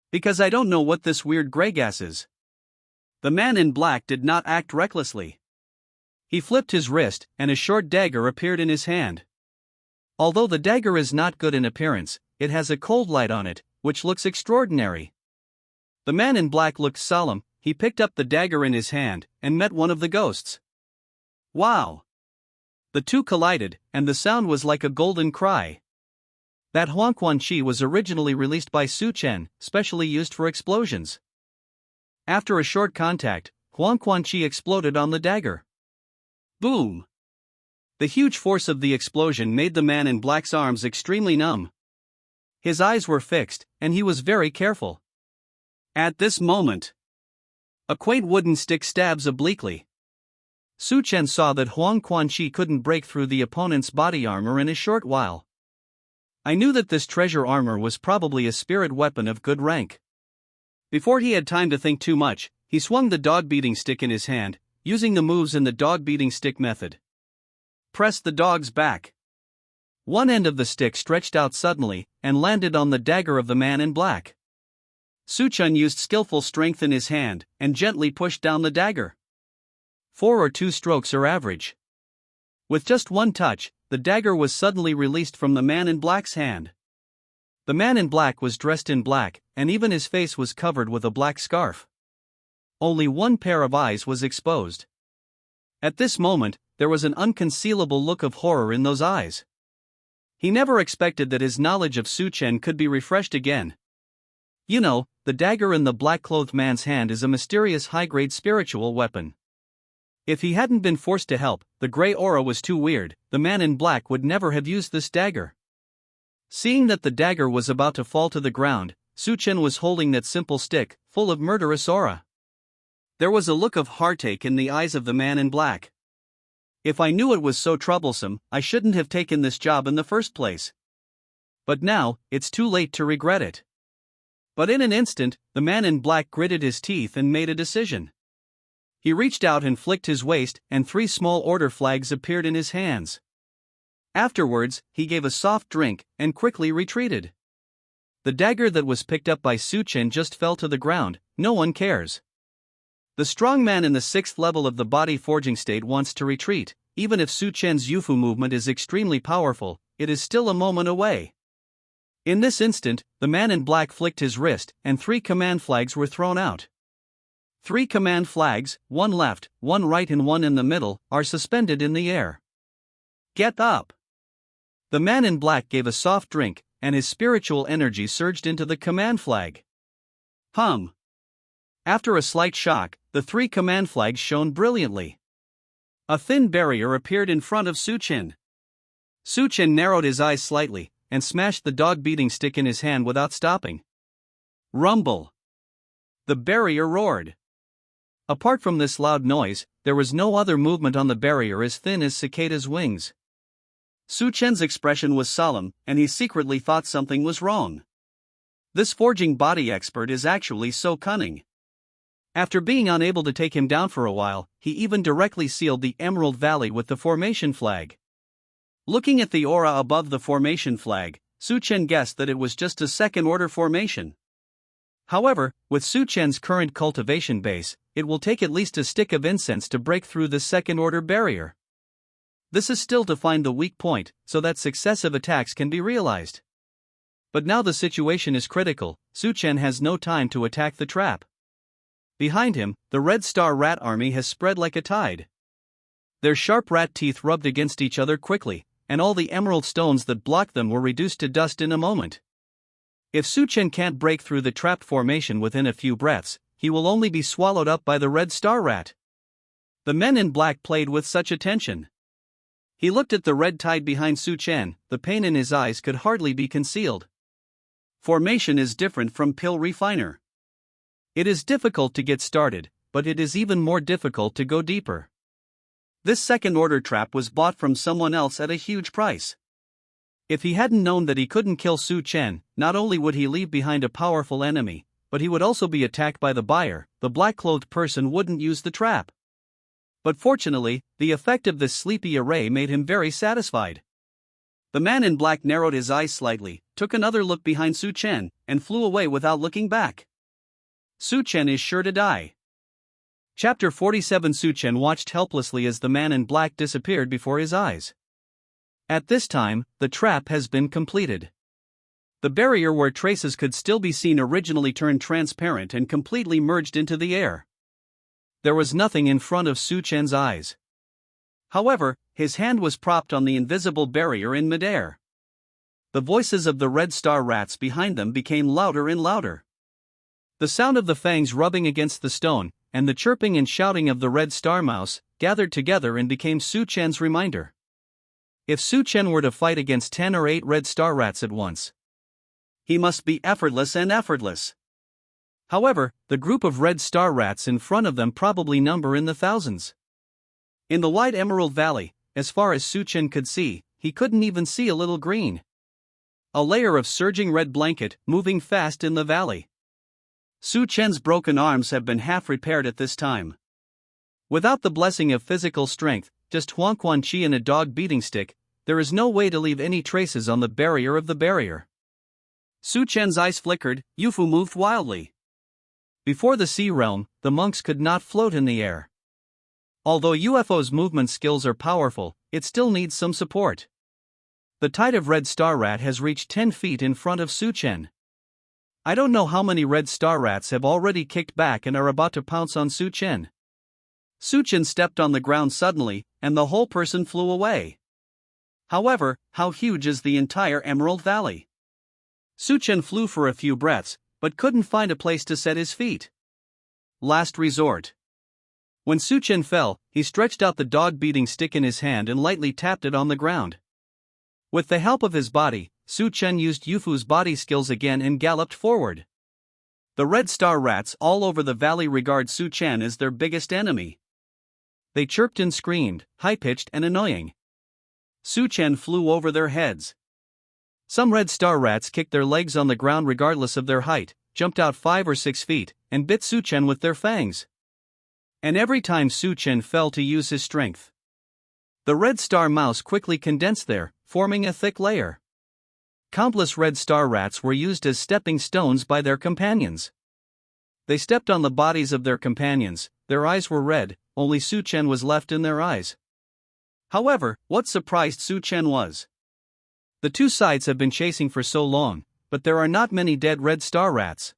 Because I don't know what this weird gray gas is. The man in black did not act recklessly. He flipped his wrist, and a short dagger appeared in his hand. Although the dagger is not good in appearance, it has a cold light on it, which looks extraordinary. The man in black looked solemn. He picked up the dagger in his hand, and met one of the ghosts. Wow! The two collided, and the sound was like a golden cry. That Huangquan Chi was originally released by Su Chen, specially used for explosions. After a short contact, Huangquan Chi exploded on the dagger. Boom! The huge force of the explosion made the man in black's arms extremely numb. His eyes were fixed, and he was very careful. At this moment, a quaint wooden stick stabs obliquely. Su Chen saw that Huangquan Chi couldn't break through the opponent's body armor in a short while. I knew that this treasure armor was probably a spirit weapon of good rank. Before he had time to think too much, he swung the dog-beating stick in his hand, using the moves in the dog-beating stick method. Press the dog's back. One end of the stick stretched out suddenly, and landed on the dagger of the man in black. Su Chen used skillful strength in his hand, and gently pushed down the dagger. 4 or 2 strokes are average. With just one touch, the dagger was suddenly released from the man in black's hand. The man in black was dressed in black, and even his face was covered with a black scarf. Only one pair of eyes was exposed. At this moment, there was an unconcealable look of horror in those eyes. He never expected that his knowledge of Su Chen could be refreshed again. You know, the dagger in the black-clothed man's hand is a mysterious high-grade spiritual weapon. If he hadn't been forced to help, the gray aura was too weird, the man in black would never have used this dagger. Seeing that the dagger was about to fall to the ground, Su Chen was holding that simple stick, full of murderous aura. There was a look of heartache in the eyes of the man in black. If I knew it was so troublesome, I shouldn't have taken this job in the first place. But now, it's too late to regret it. But in an instant, the man in black gritted his teeth and made a decision. He reached out and flicked his waist, and 3 small order flags appeared in his hands. Afterwards, he gave a soft drink, and quickly retreated. The dagger that was picked up by Su Chen just fell to the ground. No one cares. The strong man in the 6th level of the body forging state wants to retreat. Even if Su Chen's Yufu movement is extremely powerful, it is still a moment away. In this instant, the man in black flicked his wrist, and 3 command flags were thrown out. 3 command flags, one left, one right and one in the middle, are suspended in the air. Get up! The man in black gave a soft drink, and his spiritual energy surged into the command flag. Hum! After a slight shock, the 3 command flags shone brilliantly. A thin barrier appeared in front of Suchin. Suchin narrowed his eyes slightly, and smashed the dog beating stick in his hand without stopping. Rumble! The barrier roared. Apart from this loud noise, there was no other movement on the barrier as thin as cicada's wings. Suchen's expression was solemn, and he secretly thought something was wrong. This forging body expert is actually so cunning. After being unable to take him down for a while, he even directly sealed the Emerald Valley with the formation flag. Looking at the aura above the formation flag, Suchen guessed that it was just a second-order formation. However, with Suchen's current cultivation base, it will take at least a stick of incense to break through the second-order barrier. This is still to find the weak point, so that successive attacks can be realized. But now the situation is critical. Suchen has no time to attack the trap. Behind him, the Red Star Rat Army has spread like a tide. Their sharp rat teeth rubbed against each other quickly, and all the emerald stones that blocked them were reduced to dust in a moment. If Suchen can't break through the trapped formation within a few breaths, he will only be swallowed up by the Red Star Rat. The men in black played with such attention. He looked at the red tide behind Suchen, the pain in his eyes could hardly be concealed. Formation is different from pill refiner. It is difficult to get started, but it is even more difficult to go deeper. This second-order trap was bought from someone else at a huge price. If he hadn't known that he couldn't kill Suchen, not only would he leave behind a powerful enemy, but he would also be attacked by the buyer. The black-clothed person wouldn't use the trap. But fortunately, the effect of this sleepy array made him very satisfied. The man in black narrowed his eyes slightly, took another look behind Suchen, and flew away without looking back. Suchen is sure to die. Chapter 47. Suchen watched helplessly as the man in black disappeared before his eyes. At this time, the trap has been completed. The barrier where traces could still be seen originally turned transparent and completely merged into the air. There was nothing in front of Suchen's eyes. However, his hand was propped on the invisible barrier in midair. The voices of the Red Star Rats behind them became louder and louder. The sound of the fangs rubbing against the stone, and the chirping and shouting of the Red Star Mouse, gathered together and became Suchen's reminder. If Suchen were to fight against 10 or 8 Red Star Rats at once, he must be effortless and effortless. However, the group of Red Star Rats in front of them probably number in the thousands. In the wide Emerald Valley, as far as Suchen could see, he couldn't even see a little green. A layer of surging red blanket, moving fast in the valley. Suchen's broken arms have been half repaired at this time. Without the blessing of physical strength, just Huangquan Qi and a dog beating stick, there is no way to leave any traces on the barrier of the barrier. Suchen's eyes flickered, Yufu moved wildly. Before the sea realm, the monks could not float in the air. Although UFO's movement skills are powerful, it still needs some support. The tide of Red Star Rat has reached 10 feet in front of Suchen. I don't know how many Red Star Rats have already kicked back and are about to pounce on Suchen. Suchen stepped on the ground suddenly, and the whole person flew away. However, how huge is the entire Emerald Valley? Suchen flew for a few breaths, but couldn't find a place to set his feet. Last resort. When Suchen fell, he stretched out the dog beating stick in his hand and lightly tapped it on the ground. With the help of his body, Suchen used Yufu's body skills again and galloped forward. The Red Star Rats all over the valley regard Suchen as their biggest enemy. They chirped and screamed, high-pitched and annoying. Suchen flew over their heads. Some Red Star Rats kicked their legs on the ground regardless of their height, jumped out 5 or 6 feet, and bit Suchen with their fangs. And every time Suchen fell to use his strength, the Red Star Mouse quickly condensed there, forming a thick layer. Countless Red Star Rats were used as stepping stones by their companions. They stepped on the bodies of their companions, their eyes were red, only Suchen was left in their eyes. However, what surprised Suchen was, the two sides have been chasing for so long, but there are not many dead Red Star Rats.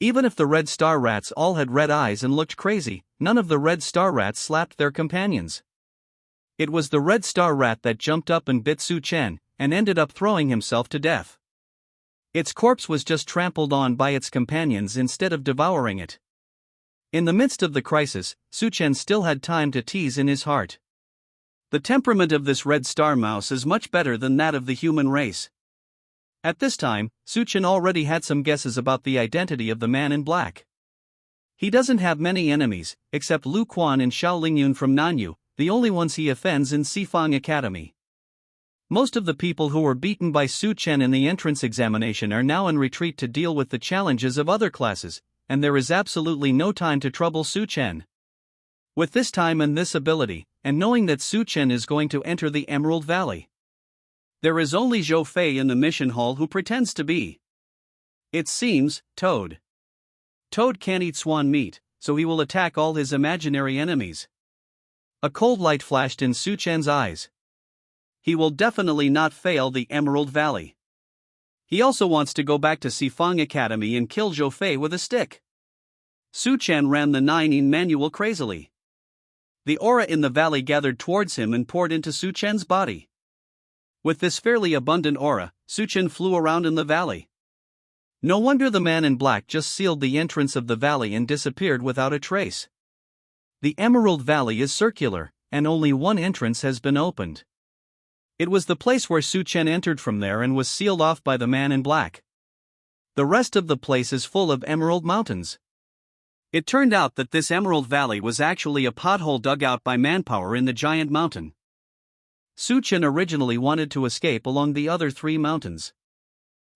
Even if the red star rats all had red eyes and looked crazy, none of the red star rats slapped their companions. It was the red star rat that jumped up and bit Su Chen, and ended up throwing himself to death. Its corpse was just trampled on by its companions instead of devouring it. In the midst of the crisis, Su Chen still had time to tease in his heart. The temperament of this red star mouse is much better than that of the human race. At this time, Su Chen already had some guesses about the identity of the man in black. He doesn't have many enemies, except Lu Quan and Xiao Lingyun from Nanyu, the only ones he offends in Sifang Academy. Most of the people who were beaten by Su Chen in the entrance examination are now in retreat to deal with the challenges of other classes, and there is absolutely no time to trouble Su Chen. With this time and this ability, and knowing that Su Chen is going to enter the Emerald Valley, there is only Zhou Fei in the mission hall who pretends to be, it seems, Toad. Toad can't eat swan meat, so he will attack all his imaginary enemies. A cold light flashed in Su Chen's eyes. He will definitely not fail the Emerald Valley. He also wants to go back to Sifang Academy and kill Zhou Fei with a stick. Su Chen ran the 9 manual crazily. The aura in the valley gathered towards him and poured into Su Chen's body. With this fairly abundant aura, Su Chen flew around in the valley. No wonder the man in black just sealed the entrance of the valley and disappeared without a trace. The Emerald Valley is circular, and only one entrance has been opened. It was the place where Su Chen entered from there and was sealed off by the man in black. The rest of the place is full of emerald mountains. It turned out that this Emerald Valley was actually a pothole dug out by manpower in the giant mountain. Su Chen originally wanted to escape along the other 3 mountains.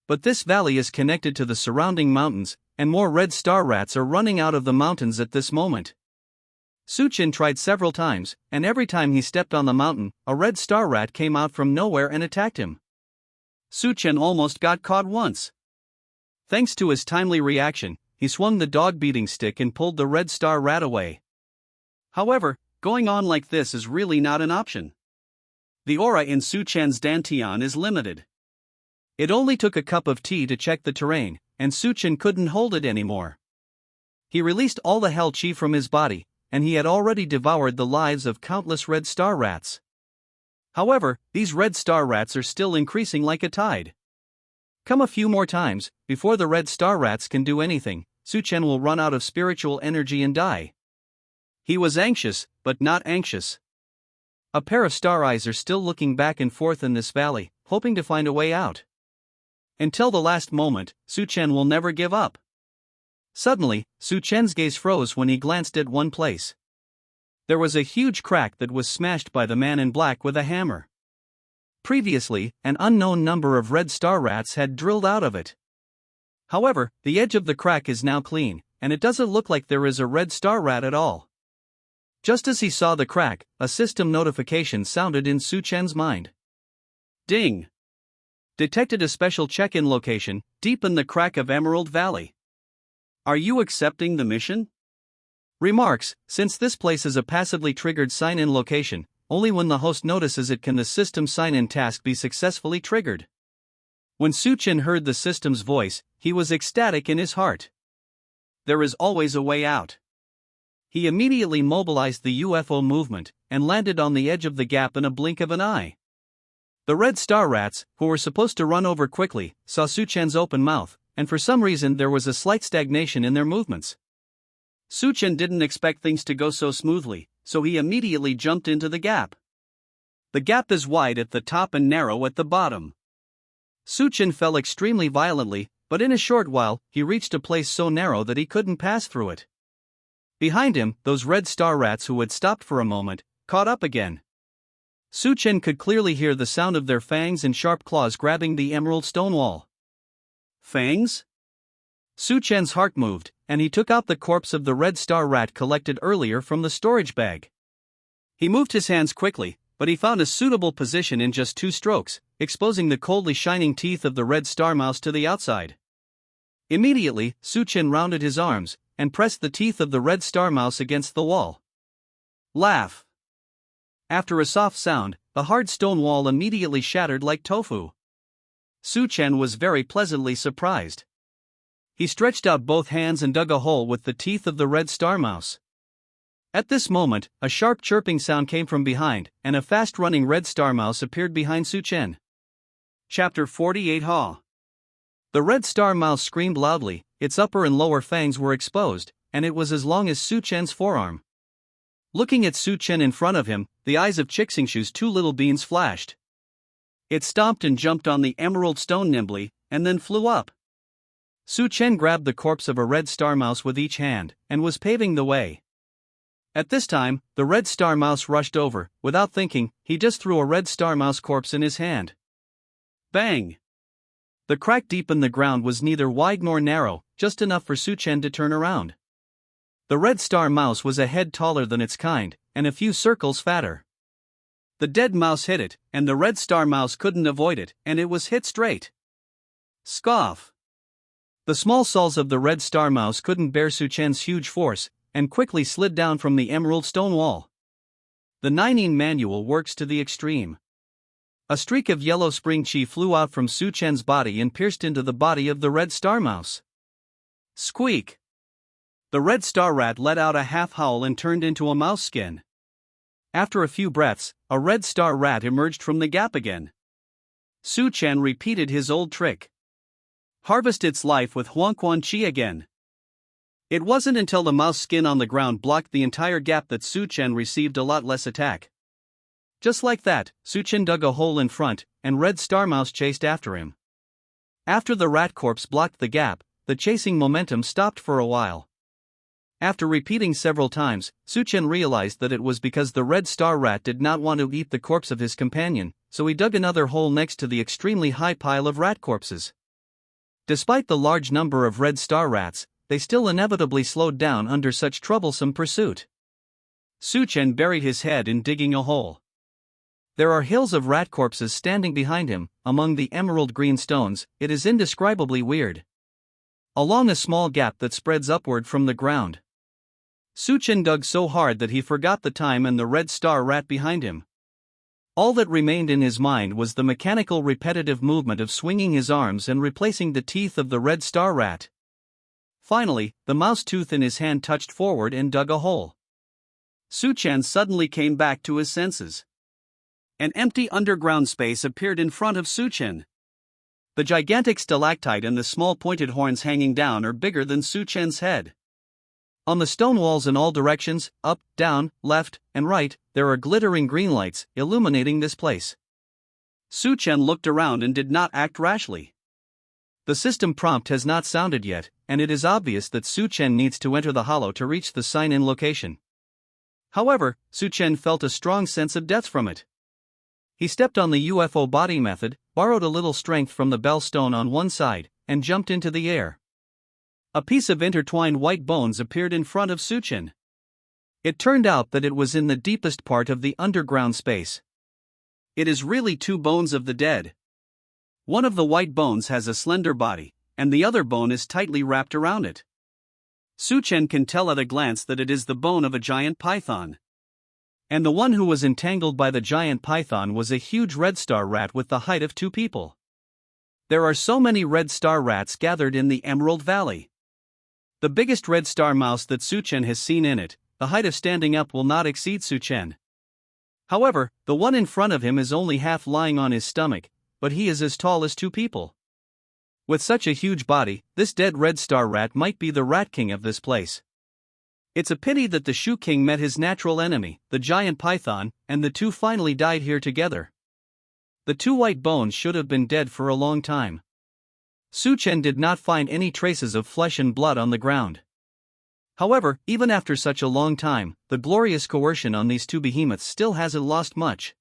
But this valley is connected to the surrounding mountains, and more red star rats are running out of the mountains at this moment. Su Chen tried several times, and every time he stepped on the mountain, a red star rat came out from nowhere and attacked him. Su Chen almost got caught once. Thanks to his timely reaction, he swung the dog-beating stick and pulled the red star rat away. However, going on like this is really not an option. The aura in Su Chen's dantian is limited. It only took a cup of tea to check the terrain, and Su Chen couldn't hold it anymore. He released all the hell chi from his body, and he had already devoured the lives of countless red star rats. However, these red star rats are still increasing like a tide. Come a few more times, before the red star rats can do anything, Su Chen will run out of spiritual energy and die. He was anxious, but not anxious. A pair of star eyes are still looking back and forth in this valley, hoping to find a way out. Until the last moment, Su Chen will never give up. Suddenly, Su Chen's gaze froze when he glanced at one place. There was a huge crack that was smashed by the man in black with a hammer. Previously, an unknown number of red star rats had drilled out of it. However, the edge of the crack is now clean, and it doesn't look like there is a red star rat at all. Just as he saw the crack, a system notification sounded in Su Chen's mind. Ding! Detected a special check-in location, deep in the crack of Emerald Valley. Are you accepting the mission? Remarks: since this place is a passively triggered sign-in location, only when the host notices it can the system sign-in task be successfully triggered. When Su Chen heard the system's voice, he was ecstatic in his heart. There is always a way out. He immediately mobilized the UFO movement, and landed on the edge of the gap in a blink of an eye. The red star rats, who were supposed to run over quickly, saw Su Chen's open mouth, and for some reason there was a slight stagnation in their movements. Su Chen didn't expect things to go so smoothly, so he immediately jumped into the gap. The gap is wide at the top and narrow at the bottom. Su Chen fell extremely violently, but in a short while, he reached a place so narrow that he couldn't pass through it. Behind him, those red star rats who had stopped for a moment, caught up again. Su Chen could clearly hear the sound of their fangs and sharp claws grabbing the emerald stone wall. Fangs? Su Chen's heart moved, and he took out the corpse of the red star rat collected earlier from the storage bag. He moved his hands quickly, but he found a suitable position in just 2 strokes, exposing the coldly shining teeth of the red star mouse to the outside. Immediately, Su Chen rounded his arms, and pressed the teeth of the red star mouse against the wall. Laugh! After a soft sound, the hard stone wall immediately shattered like tofu. Su Chen was very pleasantly surprised. He stretched out both hands and dug a hole with the teeth of the red star mouse. At this moment, a sharp chirping sound came from behind, and a fast-running red star mouse appeared behind Su Chen. Chapter 48 Ha! The red star mouse screamed loudly, its upper and lower fangs were exposed, and it was as long as Su Chen's forearm. Looking at Su Chen in front of him, the eyes of Chixingshu's two little beans flashed. It stomped and jumped on the emerald stone nimbly, and then flew up. Su Chen grabbed the corpse of a red star mouse with each hand, and was paving the way. At this time, the red star mouse rushed over. Without thinking, he just threw a red star mouse corpse in his hand. Bang! The crack deep in the ground was neither wide nor narrow, just enough for Su Chen to turn around. The red star mouse was a head taller than its kind, and a few circles fatter. The dead mouse hit it, and the red star mouse couldn't avoid it, and it was hit straight. Scoff! The small soles of the red star mouse couldn't bear Su Chen's huge force, and quickly slid down from the emerald stone wall. The Ninin manual works to the extreme. A streak of yellow spring chi flew out from Su Chen's body and pierced into the body of the red star mouse. Squeak! The red star rat let out a half howl and turned into a mouse skin. After a few breaths, a red star rat emerged from the gap again. Su Chen repeated his old trick. Harvest its life with Huangquan Qi again. It wasn't until the mouse skin on the ground blocked the entire gap that Su Chen received a lot less attack. Just like that, Su Chen dug a hole in front, and red star mouse chased after him. After the rat corpse blocked the gap, the chasing momentum stopped for a while. After repeating several times, Su Chen realized that it was because the red star rat did not want to eat the corpse of his companion, so he dug another hole next to the extremely high pile of rat corpses. Despite the large number of red star rats, they still inevitably slowed down under such troublesome pursuit. Su Chen buried his head in digging a hole. There are hills of rat corpses standing behind him, among the emerald green stones. It is indescribably weird. Along a small gap that spreads upward from the ground. Su Chen dug so hard that he forgot the time and the red star rat behind him. All that remained in his mind was the mechanical repetitive movement of swinging his arms and replacing the teeth of the red star rat. Finally, the mouse tooth in his hand touched forward and dug a hole. Su Chen suddenly came back to his senses. An empty underground space appeared in front of Su Chen. The gigantic stalactite and the small pointed horns hanging down are bigger than Su Chen's head. On the stone walls in all directions, up, down, left, and right, there are glittering green lights, illuminating this place. Su Chen looked around and did not act rashly. The system prompt has not sounded yet, and it is obvious that Su Chen needs to enter the hollow to reach the sign-in location. However, Su Chen felt a strong sense of death from it. He stepped on the UFO body method, borrowed a little strength from the bell stone on one side, and jumped into the air. A piece of intertwined white bones appeared in front of Su Chen. It turned out that it was in the deepest part of the underground space. It is really two bones of the dead. One of the white bones has a slender body, and the other bone is tightly wrapped around it. Su Chen can tell at a glance that it is the bone of a giant python. And the one who was entangled by the giant python was a huge red star rat with the height of two people. There are so many red star rats gathered in the Emerald Valley. The biggest red star mouse that Su Chen has seen in it, the height of standing up will not exceed Su Chen. However, the one in front of him is only half lying on his stomach, but he is as tall as two people. With such a huge body, this dead red star rat might be the rat king of this place. It's a pity that the Shu King met his natural enemy, the giant python, and the two finally died here together. The two white bones should have been dead for a long time. Su Chen did not find any traces of flesh and blood on the ground. However, even after such a long time, the glorious coercion on these two behemoths still hasn't lost much.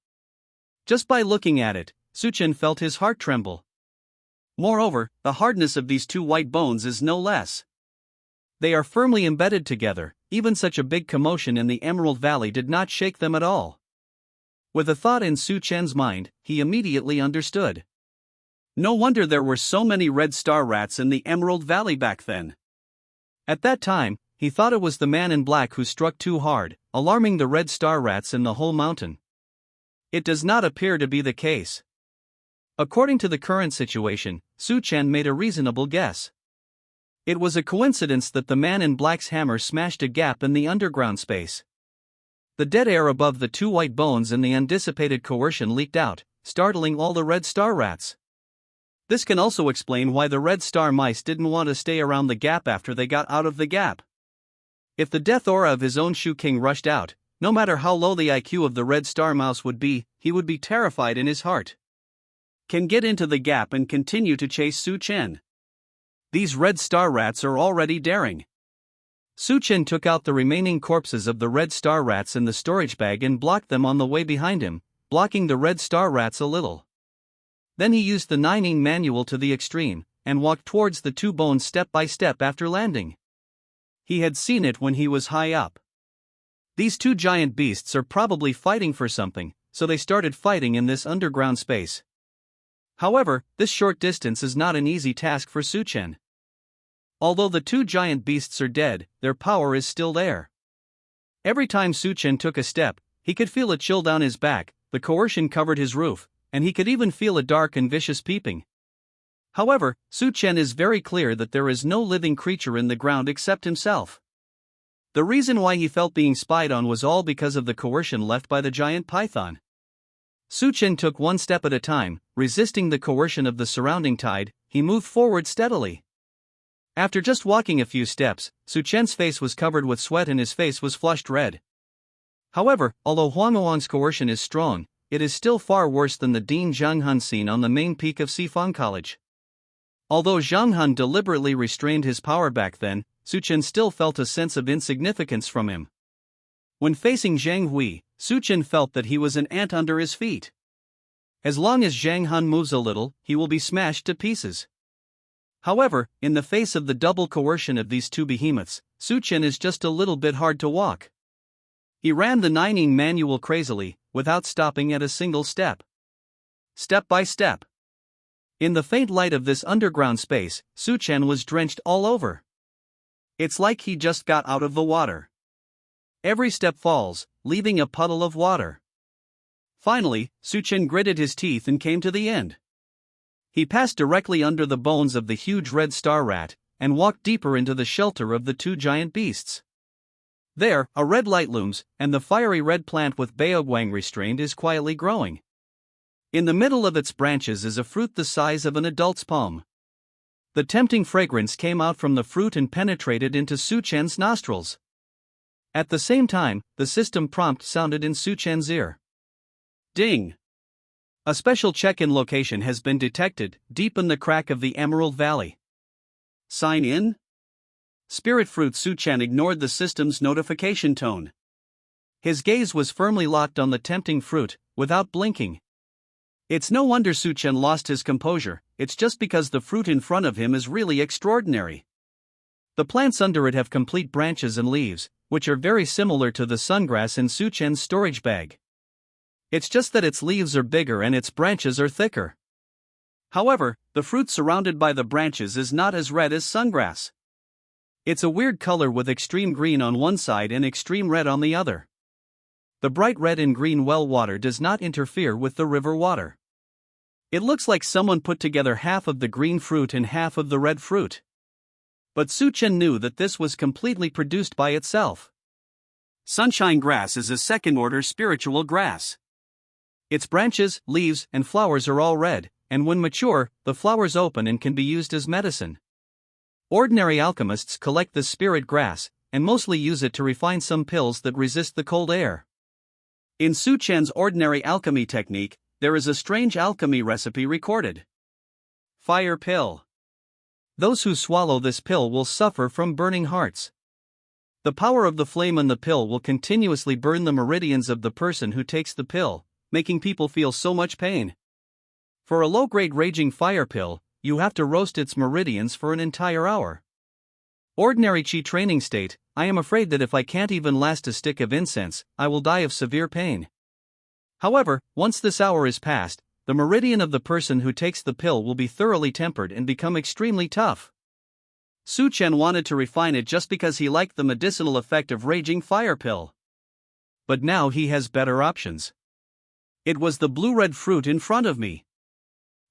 Just by looking at it, Su Chen felt his heart tremble. Moreover, the hardness of these two white bones is no less. They are firmly embedded together. Even such a big commotion in the Emerald Valley did not shake them at all. With a thought in Su Chen's mind, he immediately understood. No wonder there were so many red star rats in the Emerald Valley back then. At that time, he thought it was the man in black who struck too hard, alarming the red star rats in the whole mountain. It does not appear to be the case. According to the current situation, Su Chen made a reasonable guess. It was a coincidence that the man in black's hammer smashed a gap in the underground space. The dead air above the two white bones and the undissipated coercion leaked out, startling all the red star rats. This can also explain why the red star mice didn't want to stay around the gap after they got out of the gap. If the death aura of his own Shu King rushed out, no matter how low the IQ of the red star mouse would be, he would be terrified in his heart. Can get into the gap and continue to chase Su Chen. These red star rats are already daring. Su Chen took out the remaining corpses of the red star rats in the storage bag and blocked them on the way behind him, blocking the red star rats a little. Then he used the Nining manual to the extreme, and walked towards the two bones step by step after landing. He had seen it when he was high up. These two giant beasts are probably fighting for something, so they started fighting in this underground space. However, this short distance is not an easy task for Su Chen. Although the two giant beasts are dead, their power is still there. Every time Su Chen took a step, he could feel a chill down his back, the coercion covered his roof, and he could even feel a dark and vicious peeping. However, Su Chen is very clear that there is no living creature in the ground except himself. The reason why he felt being spied on was all because of the coercion left by the giant python. Su Chen took one step at a time, resisting the coercion of the surrounding tide. He moved forward steadily. After just walking a few steps, Su Chen's face was covered with sweat and his face was flushed red. However, although Huang Oang's coercion is strong, it is still far worse than the Dean Zhonghun scene on the main peak of Sifang College. Although Zhonghun deliberately restrained his power back then, Su Chen still felt a sense of insignificance from him. When facing Zhang Hui, Su Chen felt that he was an ant under his feet. As long as Zhang Hun moves a little, he will be smashed to pieces. However, in the face of the double coercion of these two behemoths, Su Chen is just a little bit hard to walk. He ran the Nining manual crazily, without stopping at a single step. Step by step. In the faint light of this underground space, Su Chen was drenched all over. It's like he just got out of the water. Every step falls, leaving a puddle of water. Finally, Su Chen gritted his teeth and came to the end. He passed directly under the bones of the huge red star rat, and walked deeper into the shelter of the two giant beasts. There, a red light looms, and the fiery red plant with Baoguang restrained is quietly growing. In the middle of its branches is a fruit the size of an adult's palm. The tempting fragrance came out from the fruit and penetrated into Su Chen's nostrils. At the same time, the system prompt sounded in Su Chen's ear. Ding! A special check-in location has been detected, deep in the crack of the Emerald Valley. Sign in? Spirit Fruit Su Chen ignored the system's notification tone. His gaze was firmly locked on the tempting fruit, without blinking. It's no wonder Su Chen lost his composure, it's just because the fruit in front of him is really extraordinary. The plants under it have complete branches and leaves, which are very similar to the sungrass in Su Chen's storage bag. It's just that its leaves are bigger and its branches are thicker. However, the fruit surrounded by the branches is not as red as sungrass. It's a weird color with extreme green on one side and extreme red on the other. The bright red and green well water does not interfere with the river water. It looks like someone put together half of the green fruit and half of the red fruit. But Su Chen knew that this was completely produced by itself. Sunshine grass is a second-order spiritual grass. Its branches, leaves, and flowers are all red, and when mature, the flowers open and can be used as medicine. Ordinary alchemists collect this spirit grass, and mostly use it to refine some pills that resist the cold air. In Su Chen's ordinary alchemy technique, there is a strange alchemy recipe recorded. Fire pill. Those who swallow this pill will suffer from burning hearts. The power of the flame in the pill will continuously burn the meridians of the person who takes the pill, making people feel so much pain. For a low-grade raging fire pill, you have to roast its meridians for an entire hour. Ordinary Qi training state, I am afraid that if I can't even last a stick of incense, I will die of severe pain. However, once this hour is past, the meridian of the person who takes the pill will be thoroughly tempered and become extremely tough. Su Chen wanted to refine it just because he liked the medicinal effect of raging fire pill. But now he has better options. It was the blue-red fruit in front of me.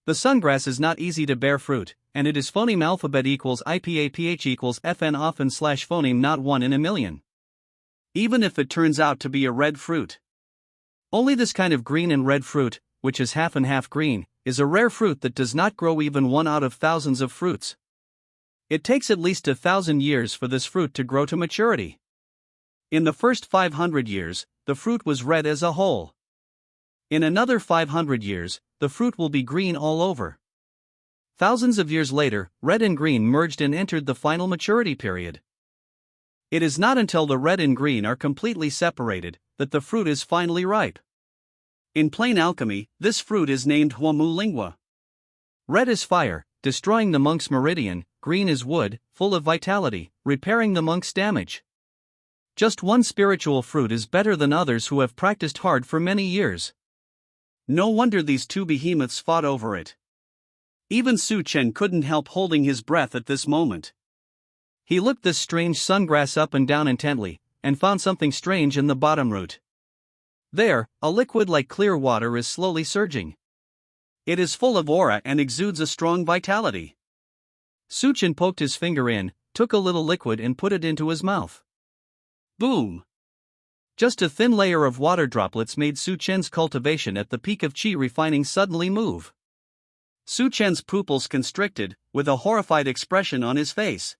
The sungrass is not easy to bear fruit, and it is phoneme alphabet equals IPAPH equals FN often slash phoneme not 1 in a million. Even if it turns out to be a red fruit. Only this kind of green and red fruit, which is half and half green, is a rare fruit that does not grow even one out of thousands of fruits. It takes at least 1,000 years for this fruit to grow to maturity. In the first 500 years, the fruit was red as a whole. In another 500 years, the fruit will be green all over. Thousands of years later, red and green merged and entered the final maturity period. It is not until the red and green are completely separated that the fruit is finally ripe. In plain alchemy, this fruit is named Huamu Lingua. Red is fire, destroying the monk's meridian, green is wood, full of vitality, repairing the monk's damage. Just one spiritual fruit is better than others who have practiced hard for many years. No wonder these two behemoths fought over it. Even Su Chen couldn't help holding his breath at this moment. He looked this strange sungrass up and down intently, and found something strange in the bottom root. There, a liquid like clear water is slowly surging. It is full of aura and exudes a strong vitality. Su Chen poked his finger in, took a little liquid and put it into his mouth. Boom! Just a thin layer of water droplets made Su Chen's cultivation at the peak of qi refining suddenly move. Su Chen's pupils constricted, with a horrified expression on his face.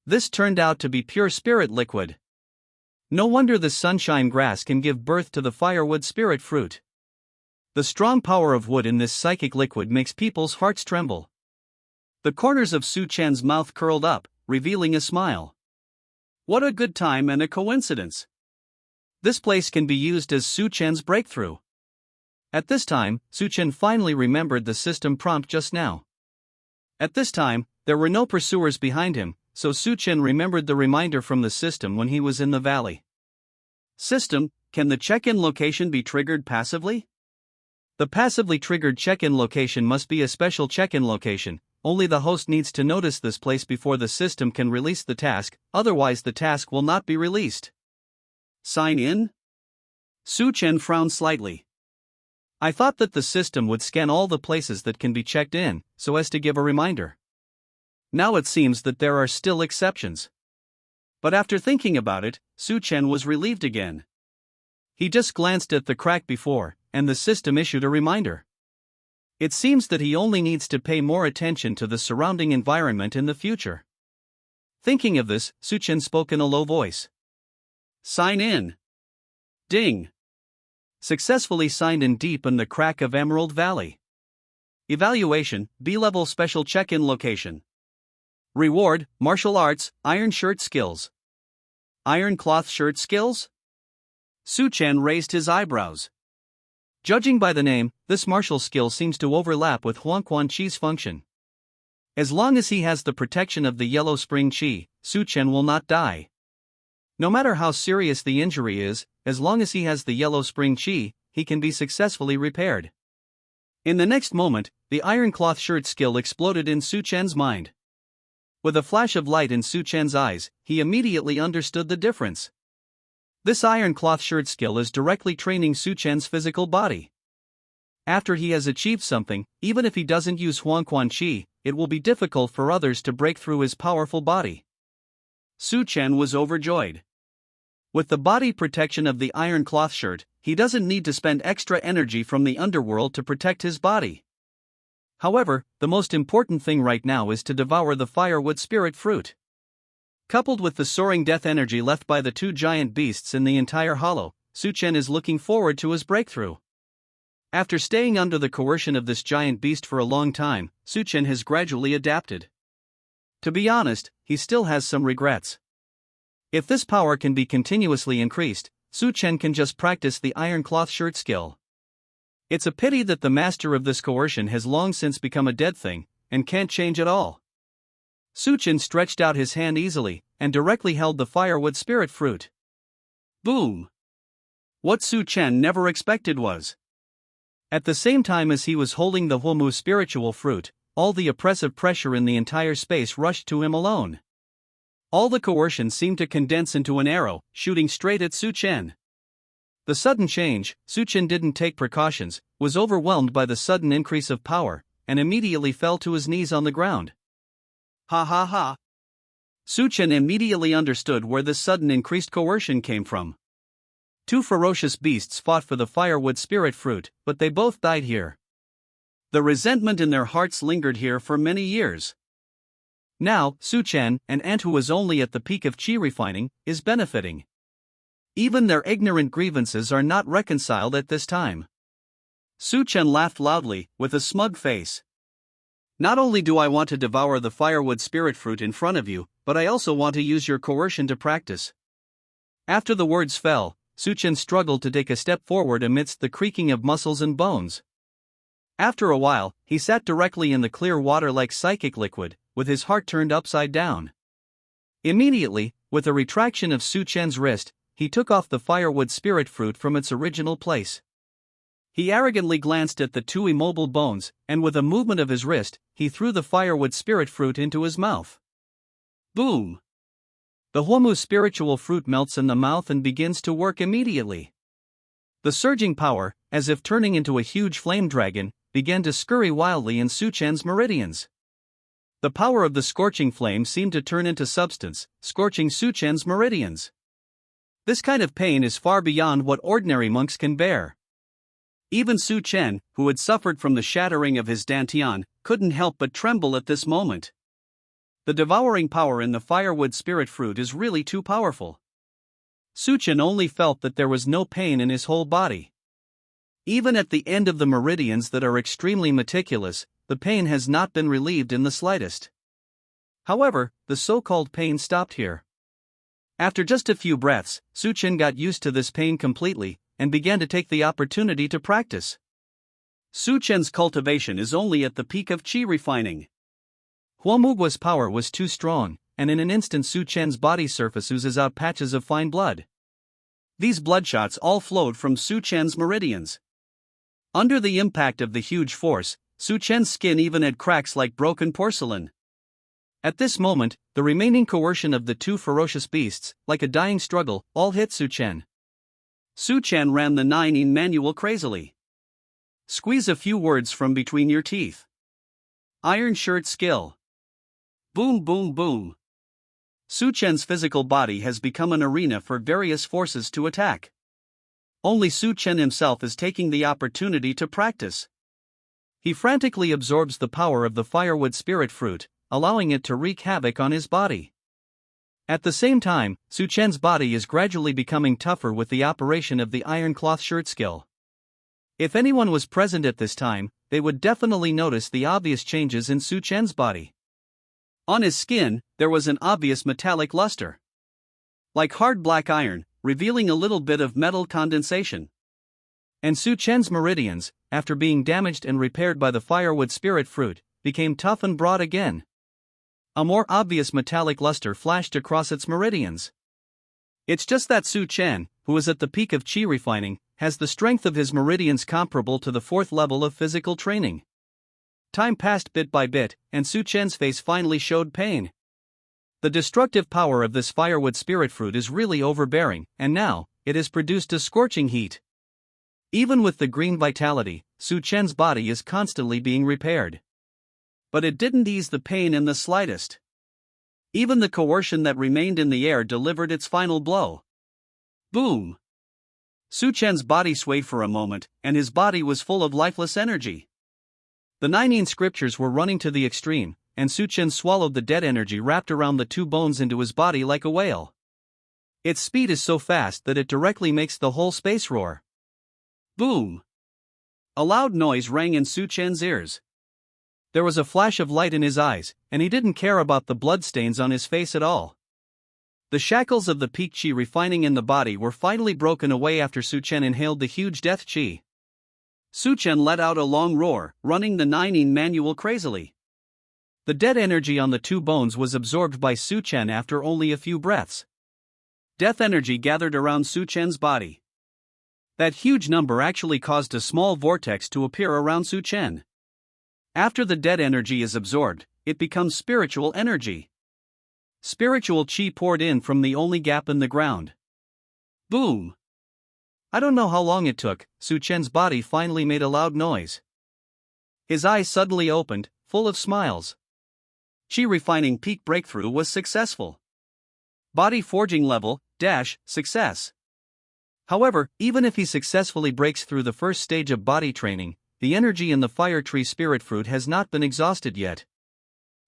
This turned out to be pure spirit liquid. No wonder the sunshine grass can give birth to the firewood spirit fruit. The strong power of wood in this psychic liquid makes people's hearts tremble. The corners of Su Chen's mouth curled up, revealing a smile. What a good time and a coincidence! This place can be used as Su Chen's breakthrough. At this time, Su Chen finally remembered the system prompt just now. At this time, there were no pursuers behind him, so Su Chen remembered the reminder from the system when he was in the valley. System, can the check-in location be triggered passively? The passively triggered check-in location must be a special check-in location. Only the host needs to notice this place before the system can release the task, otherwise the task will not be released. Sign in? Su Chen frowned slightly. I thought that the system would scan all the places that can be checked in, so as to give a reminder. Now it seems that there are still exceptions. But after thinking about it, Su Chen was relieved again. He just glanced at the crack before, and the system issued a reminder. It seems that he only needs to pay more attention to the surrounding environment in the future. Thinking of this, Su Chen spoke in a low voice. Sign in. Ding. Successfully signed in deep in the crack of Emerald Valley. Evaluation, B-level special check-in location. Reward, martial arts, iron shirt skills. Iron cloth shirt skills? Su Chen raised his eyebrows. Judging by the name, this martial skill seems to overlap with Huangquan Qi's function. As long as he has the protection of the Yellow Spring Qi, Su Chen will not die. No matter how serious the injury is, as long as he has the Yellow Spring Qi, he can be successfully repaired. In the next moment, the iron cloth shirt skill exploded in Su Chen's mind. With a flash of light in Su Chen's eyes, he immediately understood the difference. This iron cloth shirt skill is directly training Su Chen's physical body. After he has achieved something, even if he doesn't use Huangquan Qi, it will be difficult for others to break through his powerful body. Su Chen was overjoyed. With the body protection of the iron cloth shirt, he doesn't need to spend extra energy from the underworld to protect his body. However, the most important thing right now is to devour the firewood spirit fruit. Coupled with the soaring death energy left by the two giant beasts in the entire hollow, Su Chen is looking forward to his breakthrough. After staying under the coercion of this giant beast for a long time, Su Chen has gradually adapted. To be honest, he still has some regrets. If this power can be continuously increased, Su Chen can just practice the iron cloth shirt skill. It's a pity that the master of this coercion has long since become a dead thing, and can't change at all. Su Chen stretched out his hand easily, and directly held the firewood spirit fruit. Boom! What Su Chen never expected was. At the same time as he was holding the Huomu spiritual fruit, all the oppressive pressure in the entire space rushed to him alone. All the coercion seemed to condense into an arrow, shooting straight at Su Chen. The sudden change, Su Chen didn't take precautions, was overwhelmed by the sudden increase of power, and immediately fell to his knees on the ground. Ha ha ha. Su Chen immediately understood where this sudden increased coercion came from. Two ferocious beasts fought for the firewood spirit fruit, but they both died here. The resentment in their hearts lingered here for many years. Now, Su Chen, an ant who was only at the peak of qi refining, is benefiting. Even their ignorant grievances are not reconciled at this time. Su Chen laughed loudly, with a smug face. Not only do I want to devour the firewood spirit fruit in front of you, but I also want to use your coercion to practice. After the words fell, Su Chen struggled to take a step forward amidst the creaking of muscles and bones. After a while, he sat directly in the clear water like psychic liquid, with his heart turned upside down. Immediately, with a retraction of Su Chen's wrist, he took off the firewood spirit fruit from its original place. He arrogantly glanced at the two immobile bones, and with a movement of his wrist, he threw the firewood spirit fruit into his mouth. Boom! The Huomu spiritual fruit melts in the mouth and begins to work immediately. The surging power, as if turning into a huge flame dragon, began to scurry wildly in Su Chen's meridians. The power of the scorching flame seemed to turn into substance, scorching Su Chen's meridians. This kind of pain is far beyond what ordinary monks can bear. Even Su Chen, who had suffered from the shattering of his dantian, couldn't help but tremble at this moment. The devouring power in the firewood spirit fruit is really too powerful. Su Chen only felt that there was no pain in his whole body. Even at the end of the meridians that are extremely meticulous, the pain has not been relieved in the slightest. However, the so-called pain stopped here. After just a few breaths, Su Chen got used to this pain completely, and began to take the opportunity to practice. Su Chen's cultivation is only at the peak of qi refining. Huomugua's power was too strong, and in an instant Su Chen's body surface oozes out patches of fine blood. These bloodshots all flowed from Su Chen's meridians. Under the impact of the huge force, Su Chen's skin even had cracks like broken porcelain. At this moment, the remaining coercion of the two ferocious beasts, like a dying struggle, all hit Su Chen. Su Chen ran the 9-in manual crazily. Squeeze a few words from between your teeth. Iron shirt skill. Boom boom boom. Su Chen's physical body has become an arena for various forces to attack. Only Su Chen himself is taking the opportunity to practice. He frantically absorbs the power of the firewood spirit fruit, allowing it to wreak havoc on his body. At the same time, Su Chen's body is gradually becoming tougher with the operation of the iron cloth shirt skill. If anyone was present at this time, they would definitely notice the obvious changes in Su Chen's body. On his skin, there was an obvious metallic luster. Like hard black iron, revealing a little bit of metal condensation. And Su Chen's meridians, after being damaged and repaired by the firewood spirit fruit, became tough and broad again. A more obvious metallic luster flashed across its meridians. It's just that Su Chen, who is at the peak of qi refining, has the strength of his meridians comparable to the 4th level of physical training. Time passed bit by bit, and Su Chen's face finally showed pain. The destructive power of this firewood spirit fruit is really overbearing, and now, it has produced a scorching heat. Even with the green vitality, Su Chen's body is constantly being repaired. But it didn't ease the pain in the slightest. Even the coercion that remained in the air delivered its final blow. Boom! Su Chen's body swayed for a moment, and his body was full of lifeless energy. The 9-in scriptures were running to the extreme, and Su Chen swallowed the dead energy wrapped around the two bones into his body like a whale. Its speed is so fast that it directly makes the whole space roar. Boom! A loud noise rang in Su Chen's ears. There was a flash of light in his eyes, and he didn't care about the bloodstains on his face at all. The shackles of the peak qi refining in the body were finally broken away after Su Chen inhaled the huge death qi. Su Chen let out a long roar, running the 9-in manual crazily. The dead energy on the two bones was absorbed by Su Chen after only a few breaths. Death energy gathered around Su Chen's body. That huge number actually caused a small vortex to appear around Su Chen. After the dead energy is absorbed, it becomes spiritual energy. Spiritual qi poured in from the only gap in the ground. Boom! I don't know how long it took, Su Chen's body finally made a loud noise. His eyes suddenly opened, full of smiles. Chi refining peak breakthrough was successful. Body forging level, success. However, even if he successfully breaks through the first stage of body training, the energy in the fire tree spirit fruit has not been exhausted yet.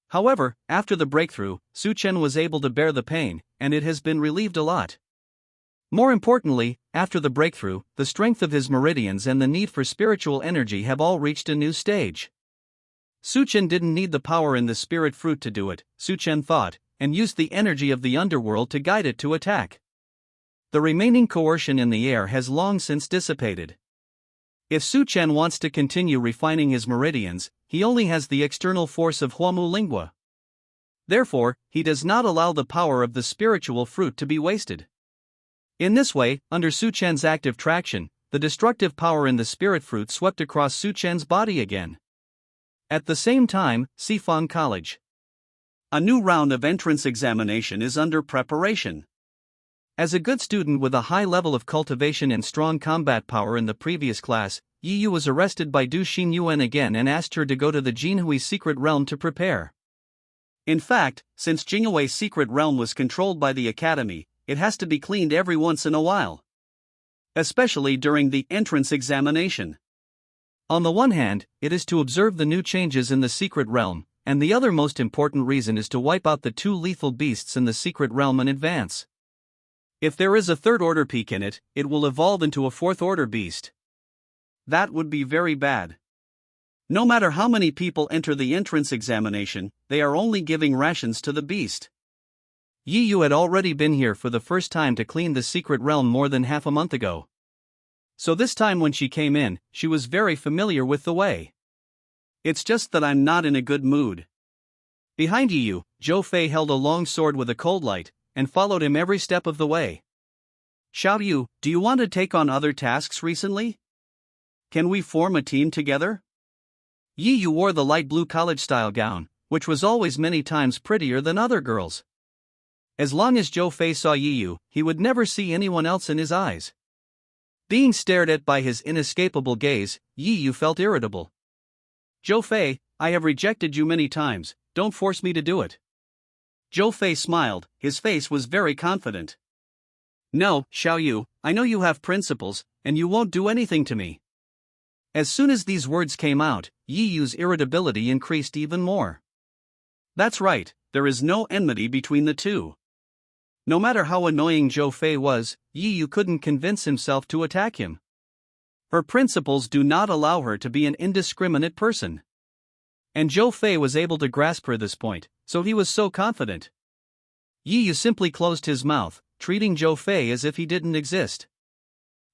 However, after the breakthrough, Su Chen was able to bear the pain, and it has been relieved a lot. More importantly, after the breakthrough, the strength of his meridians and the need for spiritual energy have all reached a new stage. Su Chen didn't need the power in the spirit fruit to do it, Su Chen thought, and used the energy of the underworld to guide it to attack. The remaining coercion in the air has long since dissipated. If Su Chen wants to continue refining his meridians, he only has the external force of Huamu Lingua. Therefore, he does not allow the power of the spiritual fruit to be wasted. In this way, under Su Chen's active traction, the destructive power in the spirit fruit swept across Su Chen's body again. At the same time, Sifang College. A new round of entrance examination is under preparation. As a good student with a high level of cultivation and strong combat power in the previous class, Yi Yu was arrested by Du Xingyuan again and asked her to go to the Jinhui secret realm to prepare. In fact, since Jinghui's secret realm was controlled by the academy, it has to be cleaned every once in a while. Especially during the entrance examination. On the one hand, it is to observe the new changes in the secret realm, and the other most important reason is to wipe out the two lethal beasts in the secret realm in advance. If there is a third order peak in it, it will evolve into a fourth order beast. That would be very bad. No matter how many people enter the entrance examination, they are only giving rations to the beast. Yi Yu had already been here for the first time to clean the secret realm more than half a month ago. So this time when she came in, she was very familiar with the way. It's just that I'm not in a good mood. Behind Yi Yu, Zhou Fei held a long sword with a cold light, and followed him every step of the way. Xiao Yu, do you want to take on other tasks recently? Can we form a team together? Yi Yu wore the light blue college-style gown, which was always many times prettier than other girls. As long as Zhou Fei saw Yi Yu, he would never see anyone else in his eyes. Being stared at by his inescapable gaze, Yi Yu felt irritable. Zhou Fei, I have rejected you many times, don't force me to do it. Zhou Fei smiled, his face was very confident. No, Xiao Yu, I know you have principles, and you won't do anything to me. As soon as these words came out, Yi Yu's irritability increased even more. That's right, there is no enmity between the two. No matter how annoying Zhou Fei was, Yi Yu couldn't convince himself to attack him. Her principles do not allow her to be an indiscriminate person. And Zhou Fei was able to grasp her this point, so he was so confident. Yi Yu simply closed his mouth, treating Zhou Fei as if he didn't exist.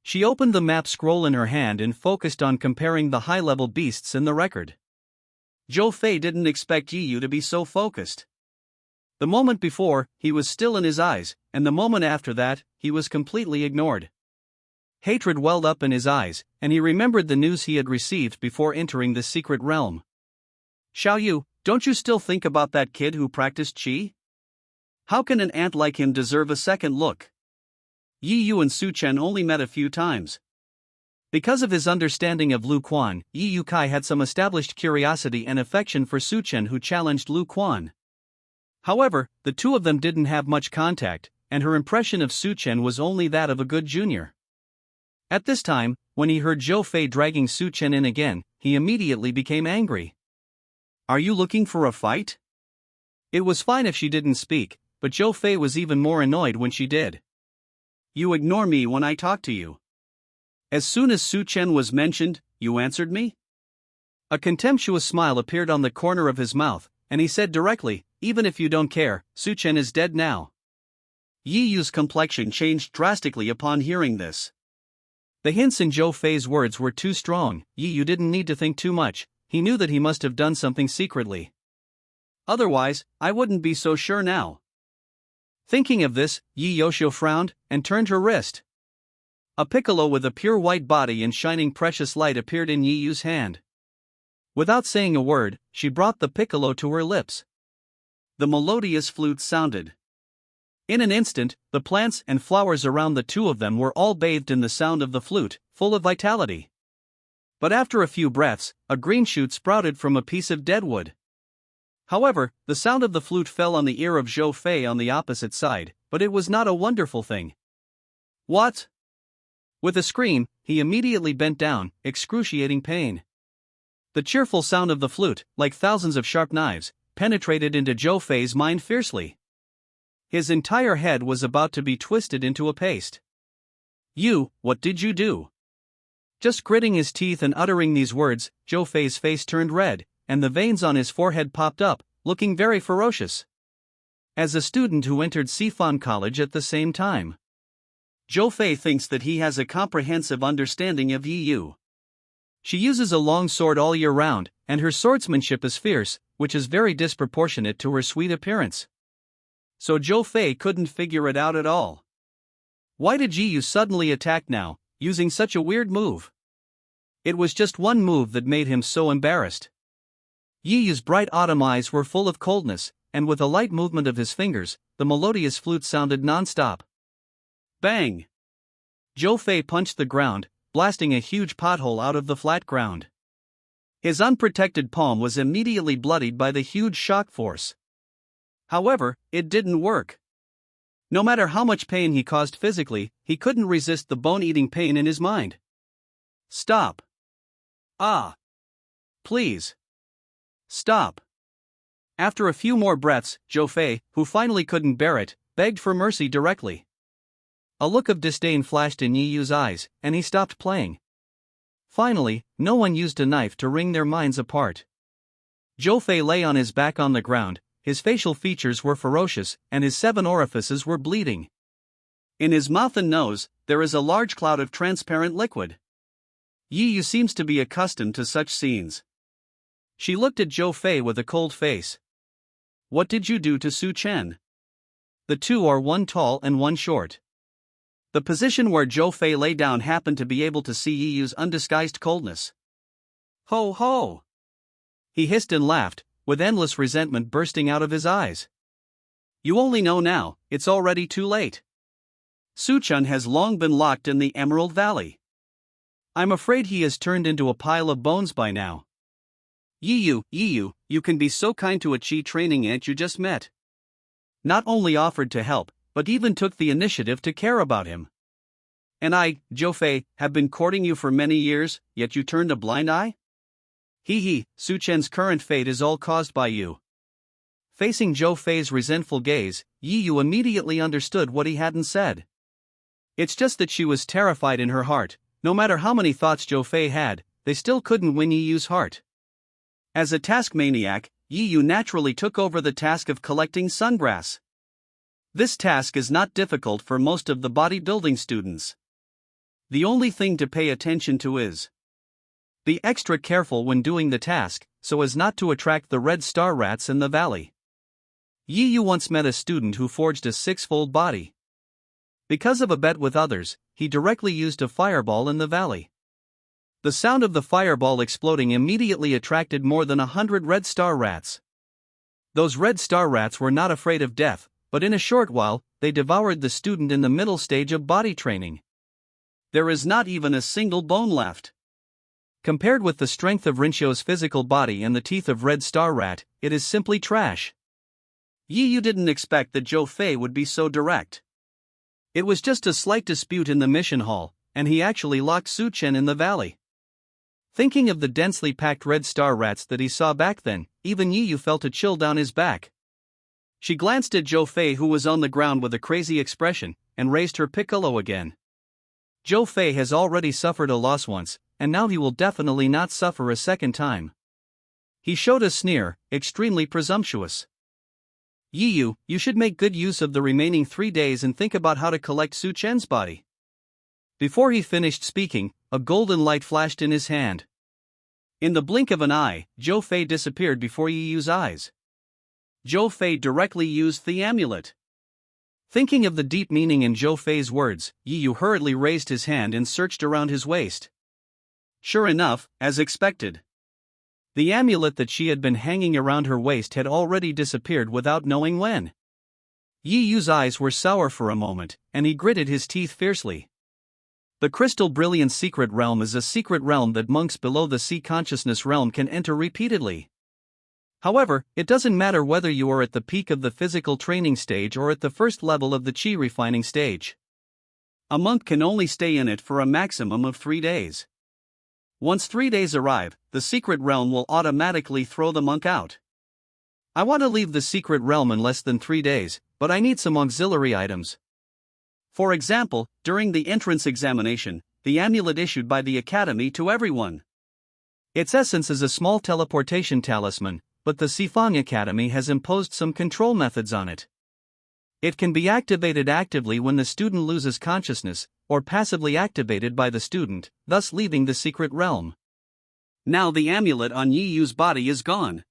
She opened the map scroll in her hand and focused on comparing the high-level beasts in the record. Zhou Fei didn't expect Yi Yu to be so focused. The moment before, he was still in his eyes, and the moment after that, he was completely ignored. Hatred welled up in his eyes, and he remembered the news he had received before entering the secret realm. Xiao Yu, don't you still think about that kid who practiced qi? How can an ant like him deserve a second look? Yi Yu and Su Chen only met a few times. Because of his understanding of Lu Quan, Yi Yu Kai had some established curiosity and affection for Su Chen, who challenged Lu Quan. However, the two of them didn't have much contact, and her impression of Su Chen was only that of a good junior. At this time, when he heard Zhou Fei dragging Su Chen in again, he immediately became angry. Are you looking for a fight? It was fine if she didn't speak, but Zhou Fei was even more annoyed when she did. You ignore me when I talk to you. As soon as Su Chen was mentioned, you answered me? A contemptuous smile appeared on the corner of his mouth, and he said directly, even if you don't care, Su Chen is dead now. Yi Yu's complexion changed drastically upon hearing this. The hints in Zhou Fei's words were too strong. Yi Yu didn't need to think too much, he knew that he must have done something secretly. Otherwise, I wouldn't be so sure now. Thinking of this, Yi Yoshio frowned, and turned her wrist. A piccolo with a pure white body and shining precious light appeared in Yi Yu's hand. Without saying a word, she brought the piccolo to her lips. The melodious flute sounded. In an instant, the plants and flowers around the two of them were all bathed in the sound of the flute, full of vitality. But after a few breaths, a green shoot sprouted from a piece of dead wood. However, the sound of the flute fell on the ear of Zhou Fei on the opposite side, but it was not a wonderful thing. What? With a scream, he immediately bent down, excruciating pain. The cheerful sound of the flute, like thousands of sharp knives, penetrated into Zhou Fei's mind fiercely. His entire head was about to be twisted into a paste. What did you do? Just gritting his teeth and uttering these words, Zhou Fei's face turned red, and the veins on his forehead popped up, looking very ferocious. As a student who entered Sifan College at the same time, Zhou Fei thinks that he has a comprehensive understanding of Yu. She uses a long sword all year round, and her swordsmanship is fierce, which is very disproportionate to her sweet appearance. So Zhou Fei couldn't figure it out at all. Why did Yu suddenly attack now, using such a weird move? It was just one move that made him so embarrassed. Yu's bright autumn eyes were full of coldness, and with a light movement of his fingers, the melodious flute sounded non-stop. Bang! Zhou Fei punched the ground, blasting a huge pothole out of the flat ground. His unprotected palm was immediately bloodied by the huge shock force. However, it didn't work. No matter how much pain he caused physically, he couldn't resist the bone-eating pain in his mind. Stop. Ah. Please. Stop. After a few more breaths, Zhou Fei, who finally couldn't bear it, begged for mercy directly. A look of disdain flashed in Yu's eyes, and he stopped playing. Finally, no one used a knife to wring their minds apart. Zhou Fei lay on his back on the ground, his facial features were ferocious, and his 7 orifices were bleeding. In his mouth and nose, there is a large cloud of transparent liquid. Yu seems to be accustomed to such scenes. She looked at Zhou Fei with a cold face. What did you do to Su Chen? The two are one tall and one short. The position where Zhou Fei lay down happened to be able to see Yu's undisguised coldness. Ho ho! He hissed and laughed, with endless resentment bursting out of his eyes. You only know now, it's already too late. Su Chen has long been locked in the Emerald Valley. I'm afraid he has turned into a pile of bones by now. Yu, you can be so kind to a chi training aunt you just met. Not only offered to help, but even took the initiative to care about him. And I, Zhou Fei, have been courting you for many years, yet you turned a blind eye? Su Chen's current fate is all caused by you. Facing Zhou Fei's resentful gaze, Yu immediately understood what he hadn't said. It's just that she was terrified in her heart. No matter how many thoughts Zhou Fei had, they still couldn't win Yu's heart. As a task maniac, Yu naturally took over the task of collecting sungrass. This task is not difficult for most of the bodybuilding students. The only thing to pay attention to is be extra careful when doing the task, so as not to attract the red star rats in the valley. Yu once met a student who forged a 6-fold body. Because of a bet with others, he directly used a fireball in the valley. The sound of the fireball exploding immediately attracted more than 100 red star rats. Those red star rats were not afraid of death, but in a short while, they devoured the student in the middle stage of body training. There is not even a single bone left. Compared with the strength of Rinshou's physical body and the teeth of Red Star Rat, it is simply trash. Yu didn't expect that Zhou Fei would be so direct. It was just a slight dispute in the mission hall, and he actually locked Su Chen in the valley. Thinking of the densely packed Red Star Rats that he saw back then, even Yu felt a chill down his back. She glanced at Zhou Fei, who was on the ground with a crazy expression, and raised her piccolo again. Zhou Fei has already suffered a loss once, and now he will definitely not suffer a second time. He showed a sneer, extremely presumptuous. You should make good use of the remaining 3 days and think about how to collect Su Chen's body. Before he finished speaking, a golden light flashed in his hand. In the blink of an eye, Zhou Fei disappeared before Yu's eyes. Zhou Fei directly used the amulet. Thinking of the deep meaning in Zhou Fei's words, Yu hurriedly raised his hand and searched around his waist. Sure enough, as expected, the amulet that she had been hanging around her waist had already disappeared without knowing when. Yu's eyes were sour for a moment, and he gritted his teeth fiercely. The Crystal Brilliance Secret Realm is a secret realm that monks below the sea consciousness realm can enter repeatedly. However, it doesn't matter whether you are at the peak of the physical training stage or at the first level of the chi refining stage. A monk can only stay in it for a maximum of 3 days. Once 3 days arrive, the secret realm will automatically throw the monk out. I want to leave the secret realm in less than 3 days, but I need some auxiliary items. For example, during the entrance examination, the amulet issued by the academy to everyone. Its essence is a small teleportation talisman, but the Sifang Academy has imposed some control methods on it. It can be activated actively when the student loses consciousness, or passively activated by the student, thus leaving the secret realm. Now the amulet on Yi Yu's body is gone.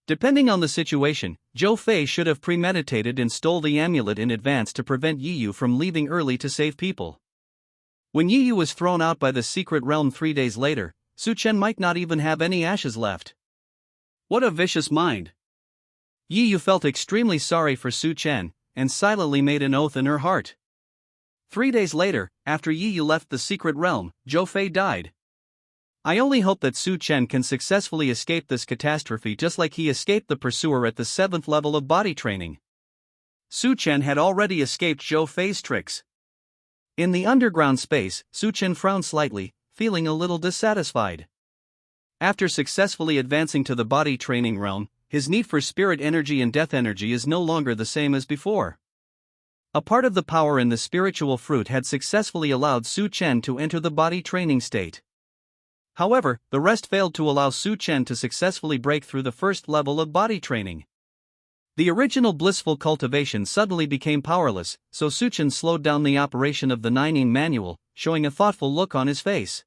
Depending on the situation, Zhou Fei should have premeditated and stole the amulet in advance to prevent Yi Yu from leaving early to save people. When Yi Yu was thrown out by the secret realm 3 days later, Su Chen might not even have any ashes left. What a vicious mind! Yi Yu felt extremely sorry for Su Chen, and silently made an oath in her heart. 3 days later, after Yi Yu left the secret realm, Zhou Fei died. I only hope that Su Chen can successfully escape this catastrophe just like he escaped the pursuer at the 7th level of body training. Su Chen had already escaped Zhou Fei's tricks. In the underground space, Su Chen frowned slightly, feeling a little dissatisfied. After successfully advancing to the body training realm, his need for spirit energy and death energy is no longer the same as before. A part of the power in the spiritual fruit had successfully allowed Su Chen to enter the body training state. However, the rest failed to allow Su Chen to successfully break through the first level of body training. The original blissful cultivation suddenly became powerless, so Su Chen slowed down the operation of the Nining manual, showing a thoughtful look on his face.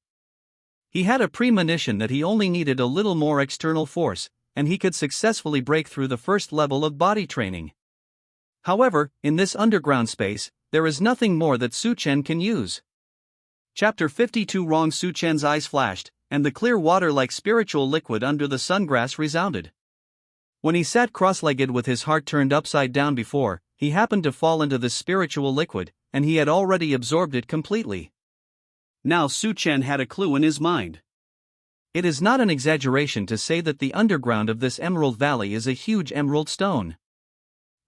He had a premonition that he only needed a little more external force, and he could successfully break through the first level of body training. However, in this underground space, there is nothing more that Su Chen can use. Chapter 52 Wrong. Su Chen's eyes flashed, and the clear water-like spiritual liquid under the sungrass resounded. When he sat cross-legged with his heart turned upside down before, he happened to fall into this spiritual liquid, and he had already absorbed it completely. Now Su Chen had a clue in his mind. It is not an exaggeration to say that the underground of this emerald valley is a huge emerald stone.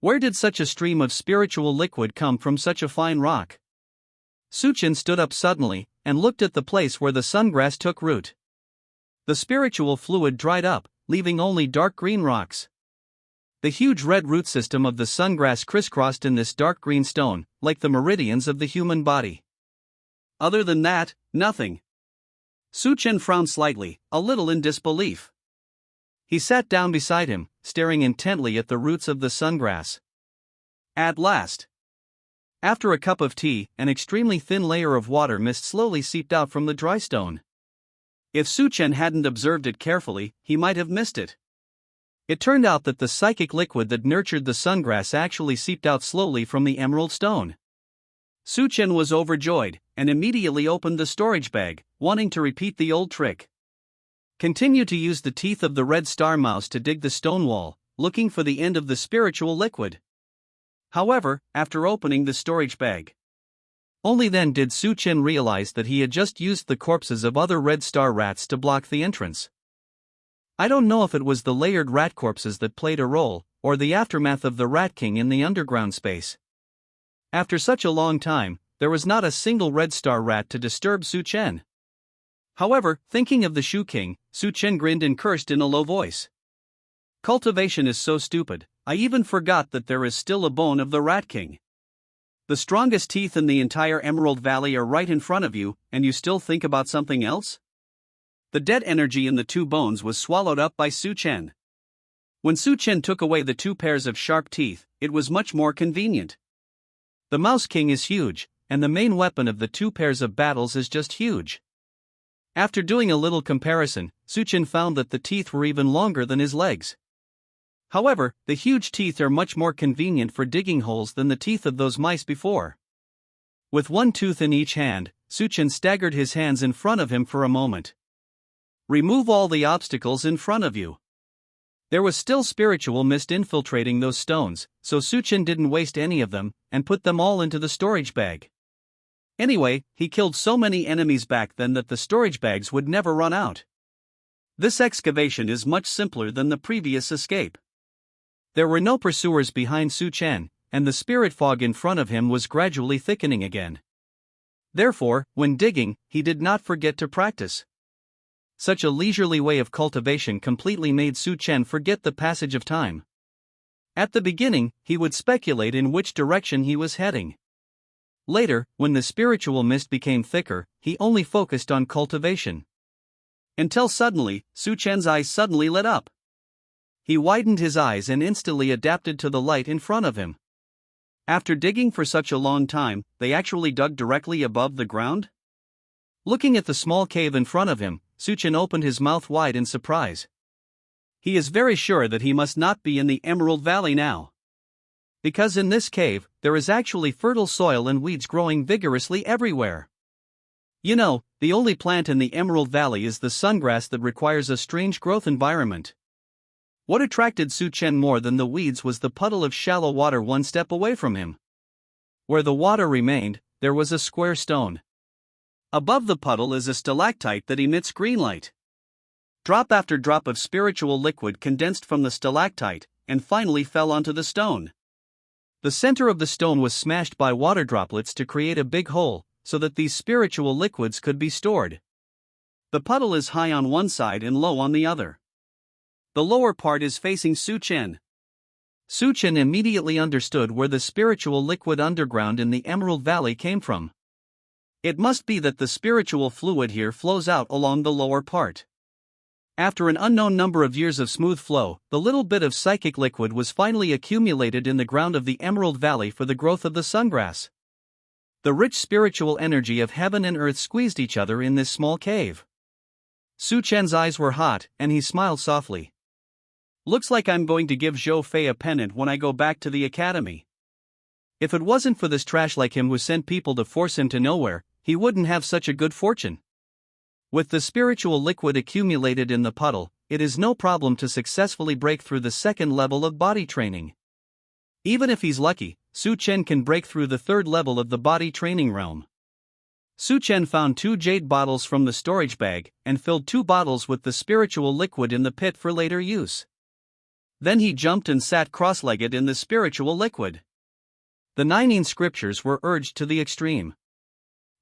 Where did such a stream of spiritual liquid come from such a fine rock? Su Chen stood up suddenly, and looked at the place where the sungrass took root. The spiritual fluid dried up, leaving only dark green rocks. The huge red root system of the sungrass crisscrossed in this dark green stone, like the meridians of the human body. Other than that, nothing. Su Chen frowned slightly, a little in disbelief. He sat down beside him, staring intently at the roots of the sungrass. At last, after a cup of tea, an extremely thin layer of water mist slowly seeped out from the dry stone. If Su Chen hadn't observed it carefully, he might have missed it. It turned out that the psychic liquid that nurtured the sungrass actually seeped out slowly from the emerald stone. Su Chen was overjoyed, and immediately opened the storage bag, wanting to repeat the old trick. Continue to use the teeth of the red star mouse to dig the stone wall, looking for the end of the spiritual liquid. However, after opening the storage bag, only then did Su Chen realize that he had just used the corpses of other red star rats to block the entrance. I don't know if it was the layered rat corpses that played a role, or the aftermath of the Rat King in the underground space. After such a long time, there was not a single red star rat to disturb Su Chen. However, thinking of the Shu King, Su Chen grinned and cursed in a low voice. Cultivation is so stupid, I even forgot that there is still a bone of the Rat King. The strongest teeth in the entire Emerald Valley are right in front of you, and you still think about something else? The dead energy in the 2 bones was swallowed up by Su Chen. When Su Chen took away the 2 pairs of sharp teeth, it was much more convenient. The Mouse King is huge, and the main weapon of the 2 pairs of battles is just huge. After doing a little comparison, Su Chen found that the teeth were even longer than his legs. However, the huge teeth are much more convenient for digging holes than the teeth of those mice before. With 1 tooth in each hand, Su Chen staggered his hands in front of him for a moment. Remove all the obstacles in front of you. There was still spiritual mist infiltrating those stones, so Su Chen didn't waste any of them, and put them all into the storage bag. Anyway, he killed so many enemies back then that the storage bags would never run out. This excavation is much simpler than the previous escape. There were no pursuers behind Su Chen, and the spirit fog in front of him was gradually thickening again. Therefore, when digging, he did not forget to practice. Such a leisurely way of cultivation completely made Su Chen forget the passage of time. At the beginning, he would speculate in which direction he was heading. Later, when the spiritual mist became thicker, he only focused on cultivation. Until suddenly, Su Chen's eyes suddenly lit up. He widened his eyes and instantly adapted to the light in front of him. After digging for such a long time, they actually dug directly above the ground? Looking at the small cave in front of him, Su Chen opened his mouth wide in surprise. He is very sure that he must not be in the Emerald Valley now. Because in this cave, there is actually fertile soil and weeds growing vigorously everywhere. You know, the only plant in the Emerald Valley is the sungrass that requires a strange growth environment. What attracted Su Chen more than the weeds was the puddle of shallow water one step away from him. Where the water remained, there was a square stone. Above the puddle is a stalactite that emits green light. Drop after drop of spiritual liquid condensed from the stalactite, and finally fell onto the stone. The center of the stone was smashed by water droplets to create a big hole, so that these spiritual liquids could be stored. The puddle is high on one side and low on the other. The lower part is facing Su Chen. Su Chen immediately understood where the spiritual liquid underground in the Emerald Valley came from. It must be that the spiritual fluid here flows out along the lower part. After an unknown number of years of smooth flow, the little bit of psychic liquid was finally accumulated in the ground of the Emerald Valley for the growth of the sungrass. The rich spiritual energy of heaven and earth squeezed each other in this small cave. Su Chen's eyes were hot, and he smiled softly. Looks like I'm going to give Zhou Fei a pennant when I go back to the academy. If it wasn't for this trash like him who sent people to force him to nowhere, he wouldn't have such a good fortune. With the spiritual liquid accumulated in the puddle, it is no problem to successfully break through the second level of body training. Even if he's lucky, Su Chen can break through the third level of the body training realm. Su Chen found 2 jade bottles from the storage bag, and filled 2 bottles with the spiritual liquid in the pit for later use. Then he jumped and sat cross-legged in the spiritual liquid. The 19 scriptures were urged to the extreme.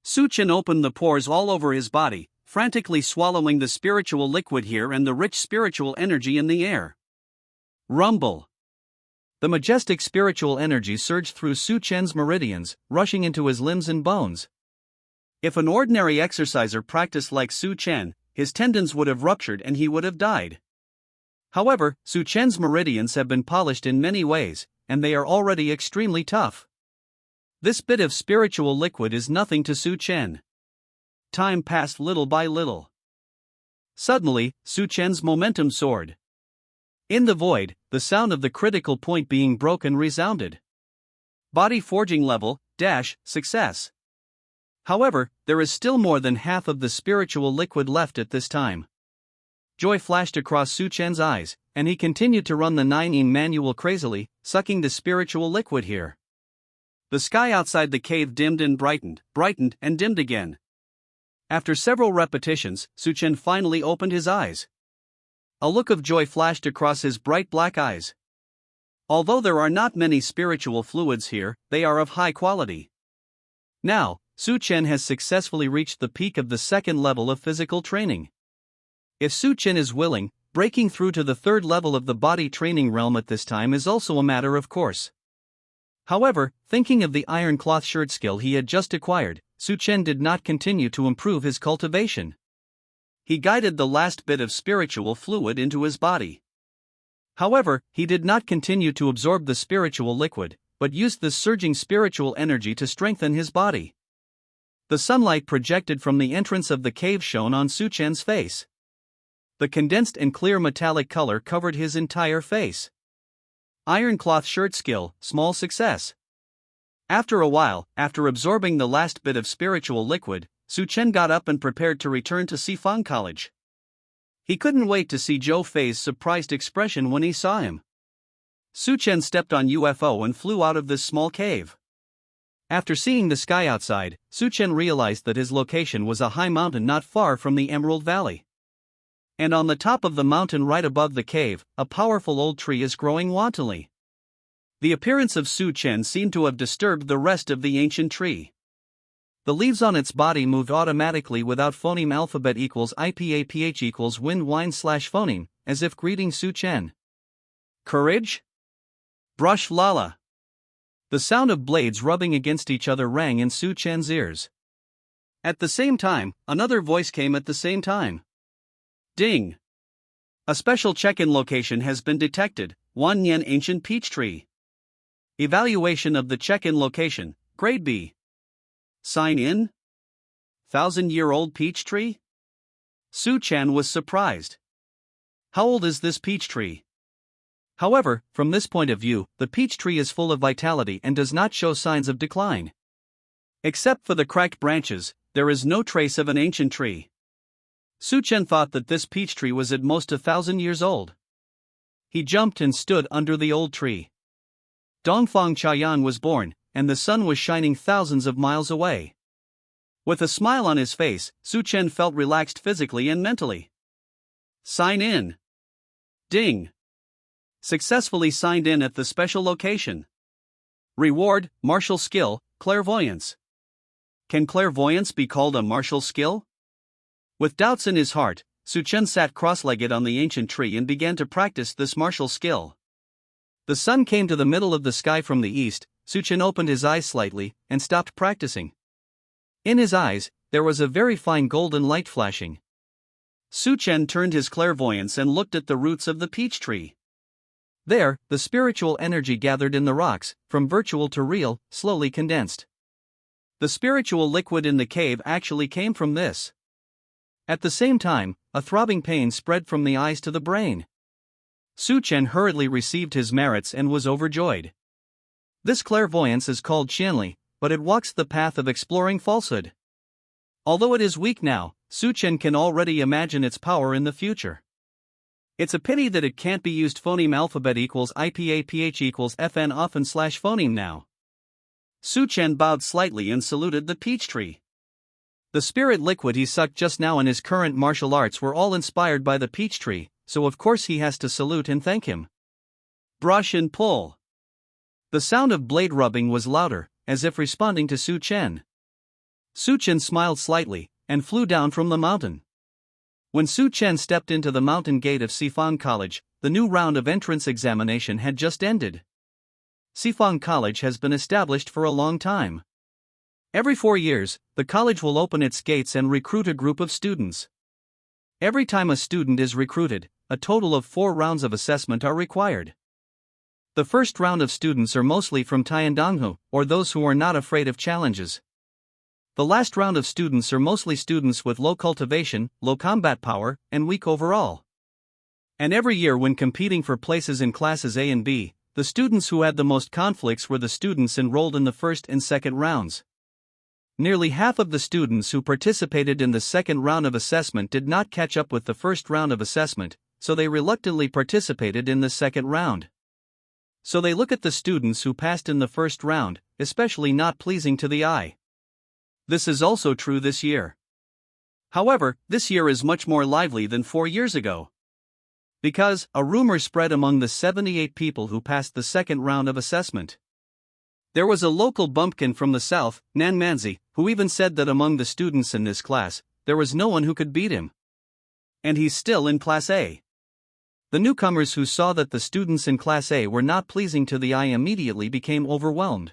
Su Chen opened the pores all over his body, frantically swallowing the spiritual liquid here and the rich spiritual energy in the air. Rumble. The majestic spiritual energy surged through Su Chen's meridians, rushing into his limbs and bones. If an ordinary exerciser practiced like Su Chen, his tendons would have ruptured and he would have died. However, Su Chen's meridians have been polished in many ways, and they are already extremely tough. This bit of spiritual liquid is nothing to Su Chen. Time passed little by little. Suddenly, Su Chen's momentum soared. In the void, the sound of the critical point being broken resounded. Body forging level, success. However, there is still more than half of the spiritual liquid left at this time. Joy flashed across Su Chen's eyes, and he continued to run the 9-in manual crazily, sucking the spiritual liquid here. The sky outside the cave dimmed and brightened, and dimmed again. After several repetitions, Su Chen finally opened his eyes. A look of joy flashed across his bright black eyes. Although there are not many spiritual fluids here, they are of high quality. Now, Su Chen has successfully reached the peak of the second level of physical training. If Su Chen is willing, breaking through to the third level of the body training realm at this time is also a matter of course. However, thinking of the iron cloth shirt skill he had just acquired, Su Chen did not continue to improve his cultivation. He guided the last bit of spiritual fluid into his body. However, he did not continue to absorb the spiritual liquid, but used the surging spiritual energy to strengthen his body. The sunlight projected from the entrance of the cave shone on Su Chen's face. The condensed and clear metallic color covered his entire face. Iron cloth shirt skill, small success. After a while, after absorbing the last bit of spiritual liquid, Su Chen got up and prepared to return to Sifang College. He couldn't wait to see Zhou Fei's surprised expression when he saw him. Su Chen stepped on UFO and flew out of this small cave. After seeing the sky outside, Su Chen realized that his location was a high mountain not far from the Emerald Valley. And on the top of the mountain right above the cave, a powerful old tree is growing wantonly. The appearance of Su Chen seemed to have disturbed the rest of the ancient tree. The leaves on its body moved automatically without phoneme alphabet equals IPAPH equals wind wine slash phoneme, as if greeting Su Chen. Courage? Brush Lala. The sound of blades rubbing against each other rang in Su Chen's ears. At the same time, another voice came at the same time. Ding! A special check-in location has been detected, Wanyan Ancient Peach Tree. Evaluation of the check-in location, Grade B. Sign in? 1,000-year-old peach tree? Su Chen was surprised. How old is this peach tree? However, from this point of view, the peach tree is full of vitality and does not show signs of decline. Except for the cracked branches, there is no trace of an ancient tree. Su Chen thought that this peach tree was at most 1,000 years old. He jumped and stood under the old tree. Dongfang Chaoyan was born, and the sun was shining thousands of miles away. With a smile on his face, Su Chen felt relaxed physically and mentally. Sign in. Ding. Successfully signed in at the special location. Reward, martial skill, clairvoyance. Can clairvoyance be called a martial skill? With doubts in his heart, Su Chen sat cross-legged on the ancient tree and began to practice this martial skill. The sun came to the middle of the sky from the east. Su Chen opened his eyes slightly and stopped practicing. In his eyes, there was a very fine golden light flashing. Su Chen turned his clairvoyance and looked at the roots of the peach tree. There, the spiritual energy gathered in the rocks, from virtual to real, slowly condensed. The spiritual liquid in the cave actually came from this. At the same time, a throbbing pain spread from the eyes to the brain. Su Chen hurriedly received his merits and was overjoyed. This clairvoyance is called Qianli, but it walks the path of exploring falsehood. Although it is weak now, Su Chen can already imagine its power in the future. It's a pity that it can't be used phoneme alphabet equals IPAPH equals FN often slash phoneme now. Su Chen bowed slightly and saluted the peach tree. The spirit liquid he sucked just now in his current martial arts were all inspired by the peach tree, so of course he has to salute and thank him. Brush and pull. The sound of blade rubbing was louder, as if responding to Su Chen. Su Chen smiled slightly, and flew down from the mountain. When Su Chen stepped into the mountain gate of Sifang College, the new round of entrance examination had just ended. Sifang College has been established for a long time. Every 4 years, the college will open its gates and recruit a group of students. Every time a student is recruited, a total of 4 rounds of assessment are required. The first round of students are mostly from Tiandonghu, or those who are not afraid of challenges. The last round of students are mostly students with low cultivation, low combat power, and weak overall. And every year when competing for places in classes A and B, the students who had the most conflicts were the students enrolled in the first and second rounds. Nearly half of the students who participated in the second round of assessment did not catch up with the first round of assessment, so they reluctantly participated in the second round. So they look at the students who passed in the first round, especially not pleasing to the eye. This is also true this year. However, this year is much more lively than 4 years ago. Because a rumor spread among the 78 people who passed the second round of assessment. There was a local bumpkin from the south, Nan Manzi, who even said that among the students in this class, there was no one who could beat him. And he's still in Class A. The newcomers who saw that the students in Class A were not pleasing to the eye immediately became overwhelmed.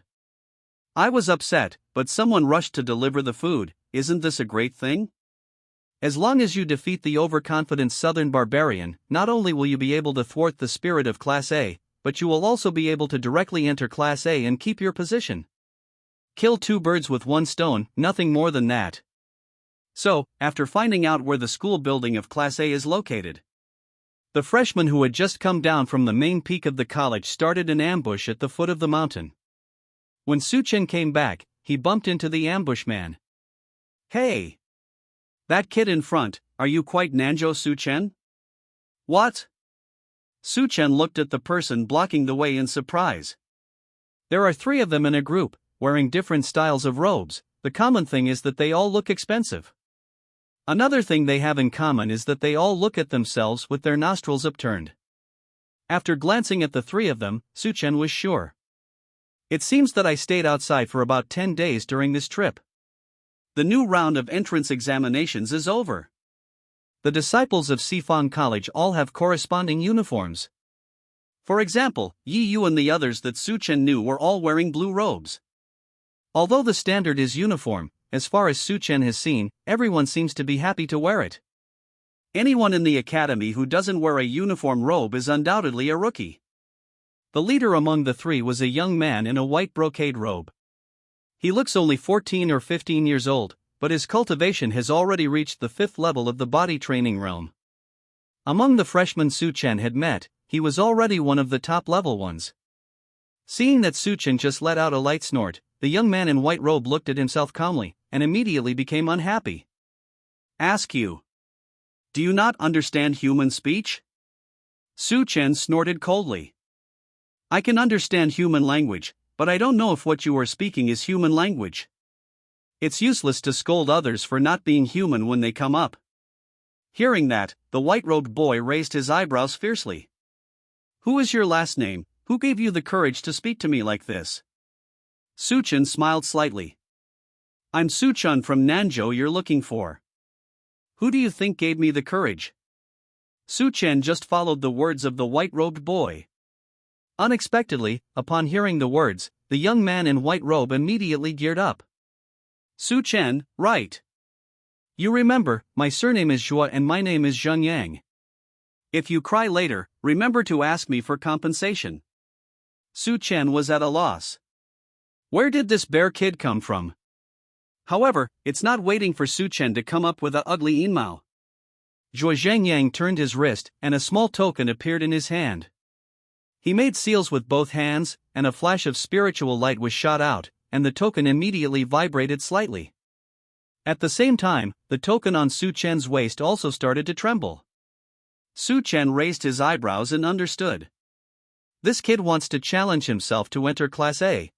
I was upset, but someone rushed to deliver the food. Isn't this a great thing? As long as you defeat the overconfident southern barbarian, not only will you be able to thwart the spirit of Class A, but you will also be able to directly enter Class A and keep your position. Kill 2 birds with 1 stone, nothing more than that. So, after finding out where the school building of Class A is located, the freshmen who had just come down from the main peak of the college started an ambush at the foot of the mountain. When Su Chen came back, he bumped into the ambush man. Hey! That kid in front, are you quite Nanjo Su Chen? What? Su Chen looked at the person blocking the way in surprise. There are 3 of them in a group, wearing different styles of robes. The common thing is that they all look expensive. Another thing they have in common is that they all look at themselves with their nostrils upturned. After glancing at the three of them, Suchen was sure. It seems that I stayed outside for about 10 days during this trip. The new round of entrance examinations is over. The disciples of Sifang College all have corresponding uniforms. For example, Yi Yu and the others that Suchen knew were all wearing blue robes. Although the standard is uniform, as far as Suchen has seen, everyone seems to be happy to wear it. Anyone in the academy who doesn't wear a uniform robe is undoubtedly a rookie. The leader among the three was a young man in a white brocade robe. He looks only 14 or 15 years old, but his cultivation has already reached the 5th level of the body training realm. Among the freshmen Suchen had met, he was already one of the top-level ones. Seeing that Suchen just let out a light snort, the young man in white robe looked at himself calmly, and immediately became unhappy. "Ask you. Do you not understand human speech?" Suchen snorted coldly. "I can understand human language, but I don't know if what you are speaking is human language. It's useless to scold others for not being human when they come up." Hearing that, the white-robed boy raised his eyebrows fiercely. "Who is your last name? Who gave you the courage to speak to me like this?" Suchen smiled slightly. "I'm Suchun from Nanzhou you're looking for. Who do you think gave me the courage?" Suchen just followed the words of the white-robed boy. Unexpectedly, upon hearing the words, the young man in white robe immediately geared up. "Suchen, right. You remember, my surname is Zhuo and my name is Zheng Yang. If you cry later, remember to ask me for compensation." Suchen was at a loss. Where did this bear kid come from? However, it's not waiting for Suchen to come up with a ugly inmao. Zhuo Zhengyang turned his wrist, and a small token appeared in his hand. He made seals with both hands, and a flash of spiritual light was shot out, and the token immediately vibrated slightly. At the same time, the token on Suchen's waist also started to tremble. Suchen raised his eyebrows and understood. This kid wants to challenge himself to enter Class A.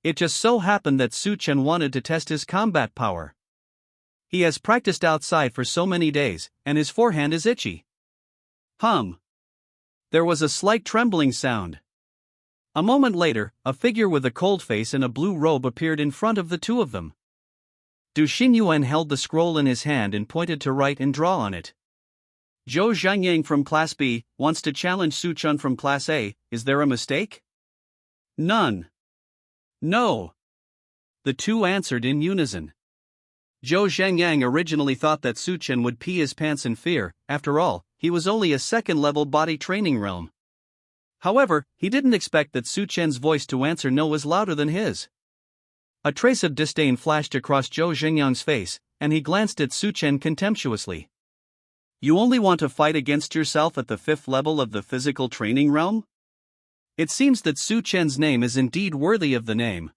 It just so happened that Suchen wanted to test his combat power. He has practiced outside for so many days, and his forehand is itchy. There was a slight trembling sound. A moment later, a figure with a cold face and a blue robe appeared in front of the two of them. Du Xinyuan held the scroll in his hand and pointed to write and draw on it. "Zhou Zhangyang from Class B wants to challenge Suchun from Class A, is there a mistake?" "None." "No." The two answered in unison. Zhou Zhangyang originally thought that Suchen would pee his pants in fear. After all, he was only a second-level body training realm. However, he didn't expect that Suchen's voice to answer no was louder than his. A trace of disdain flashed across Zhou Zhangyang's face, and he glanced at Suchen contemptuously. "You only want to fight against yourself at the 5th level of the physical training realm?" It seems that Suchen's name is indeed worthy of the name.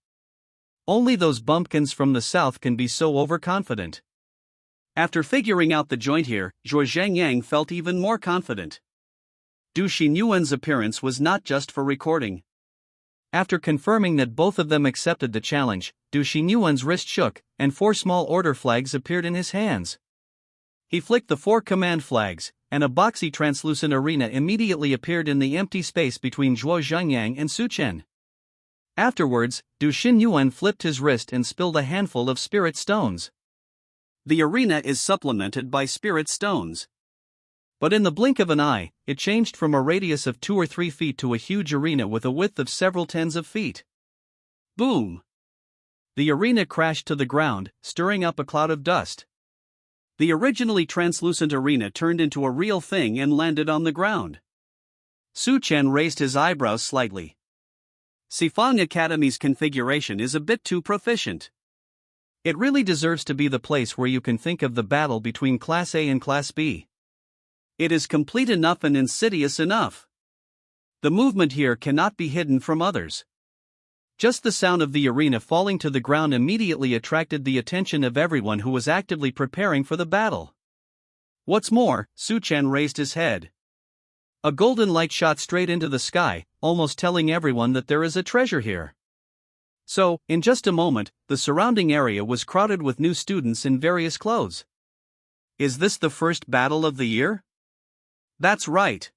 Only those bumpkins from the south can be so overconfident. After figuring out the joint here, Zhuo Zhengyang felt even more confident. Du Xinyuan's appearance was not just for recording. After confirming that both of them accepted the challenge, Du Xinyuan's wrist shook, and 4 small order flags appeared in his hands. He flicked the 4 command flags, and a boxy translucent arena immediately appeared in the empty space between Zhuo Zhengyang and Suchen. Afterwards, Du Xinyuan flipped his wrist and spilled a handful of spirit stones. The arena is supplemented by spirit stones. But in the blink of an eye, it changed from a radius of 2 or 3 feet to a huge arena with a width of several tens of feet. Boom! The arena crashed to the ground, stirring up a cloud of dust. The originally translucent arena turned into a real thing and landed on the ground. Suchen raised his eyebrows slightly. Sifang Academy's configuration is a bit too proficient. It really deserves to be the place where you can think of the battle between Class A and Class B. It is complete enough and insidious enough. The movement here cannot be hidden from others. Just the sound of the arena falling to the ground immediately attracted the attention of everyone who was actively preparing for the battle. What's more, Suchen raised his head. A golden light shot straight into the sky, almost telling everyone that there is a treasure here. So, in just a moment, the surrounding area was crowded with new students in various clothes. Is this the first battle of the year? That's right.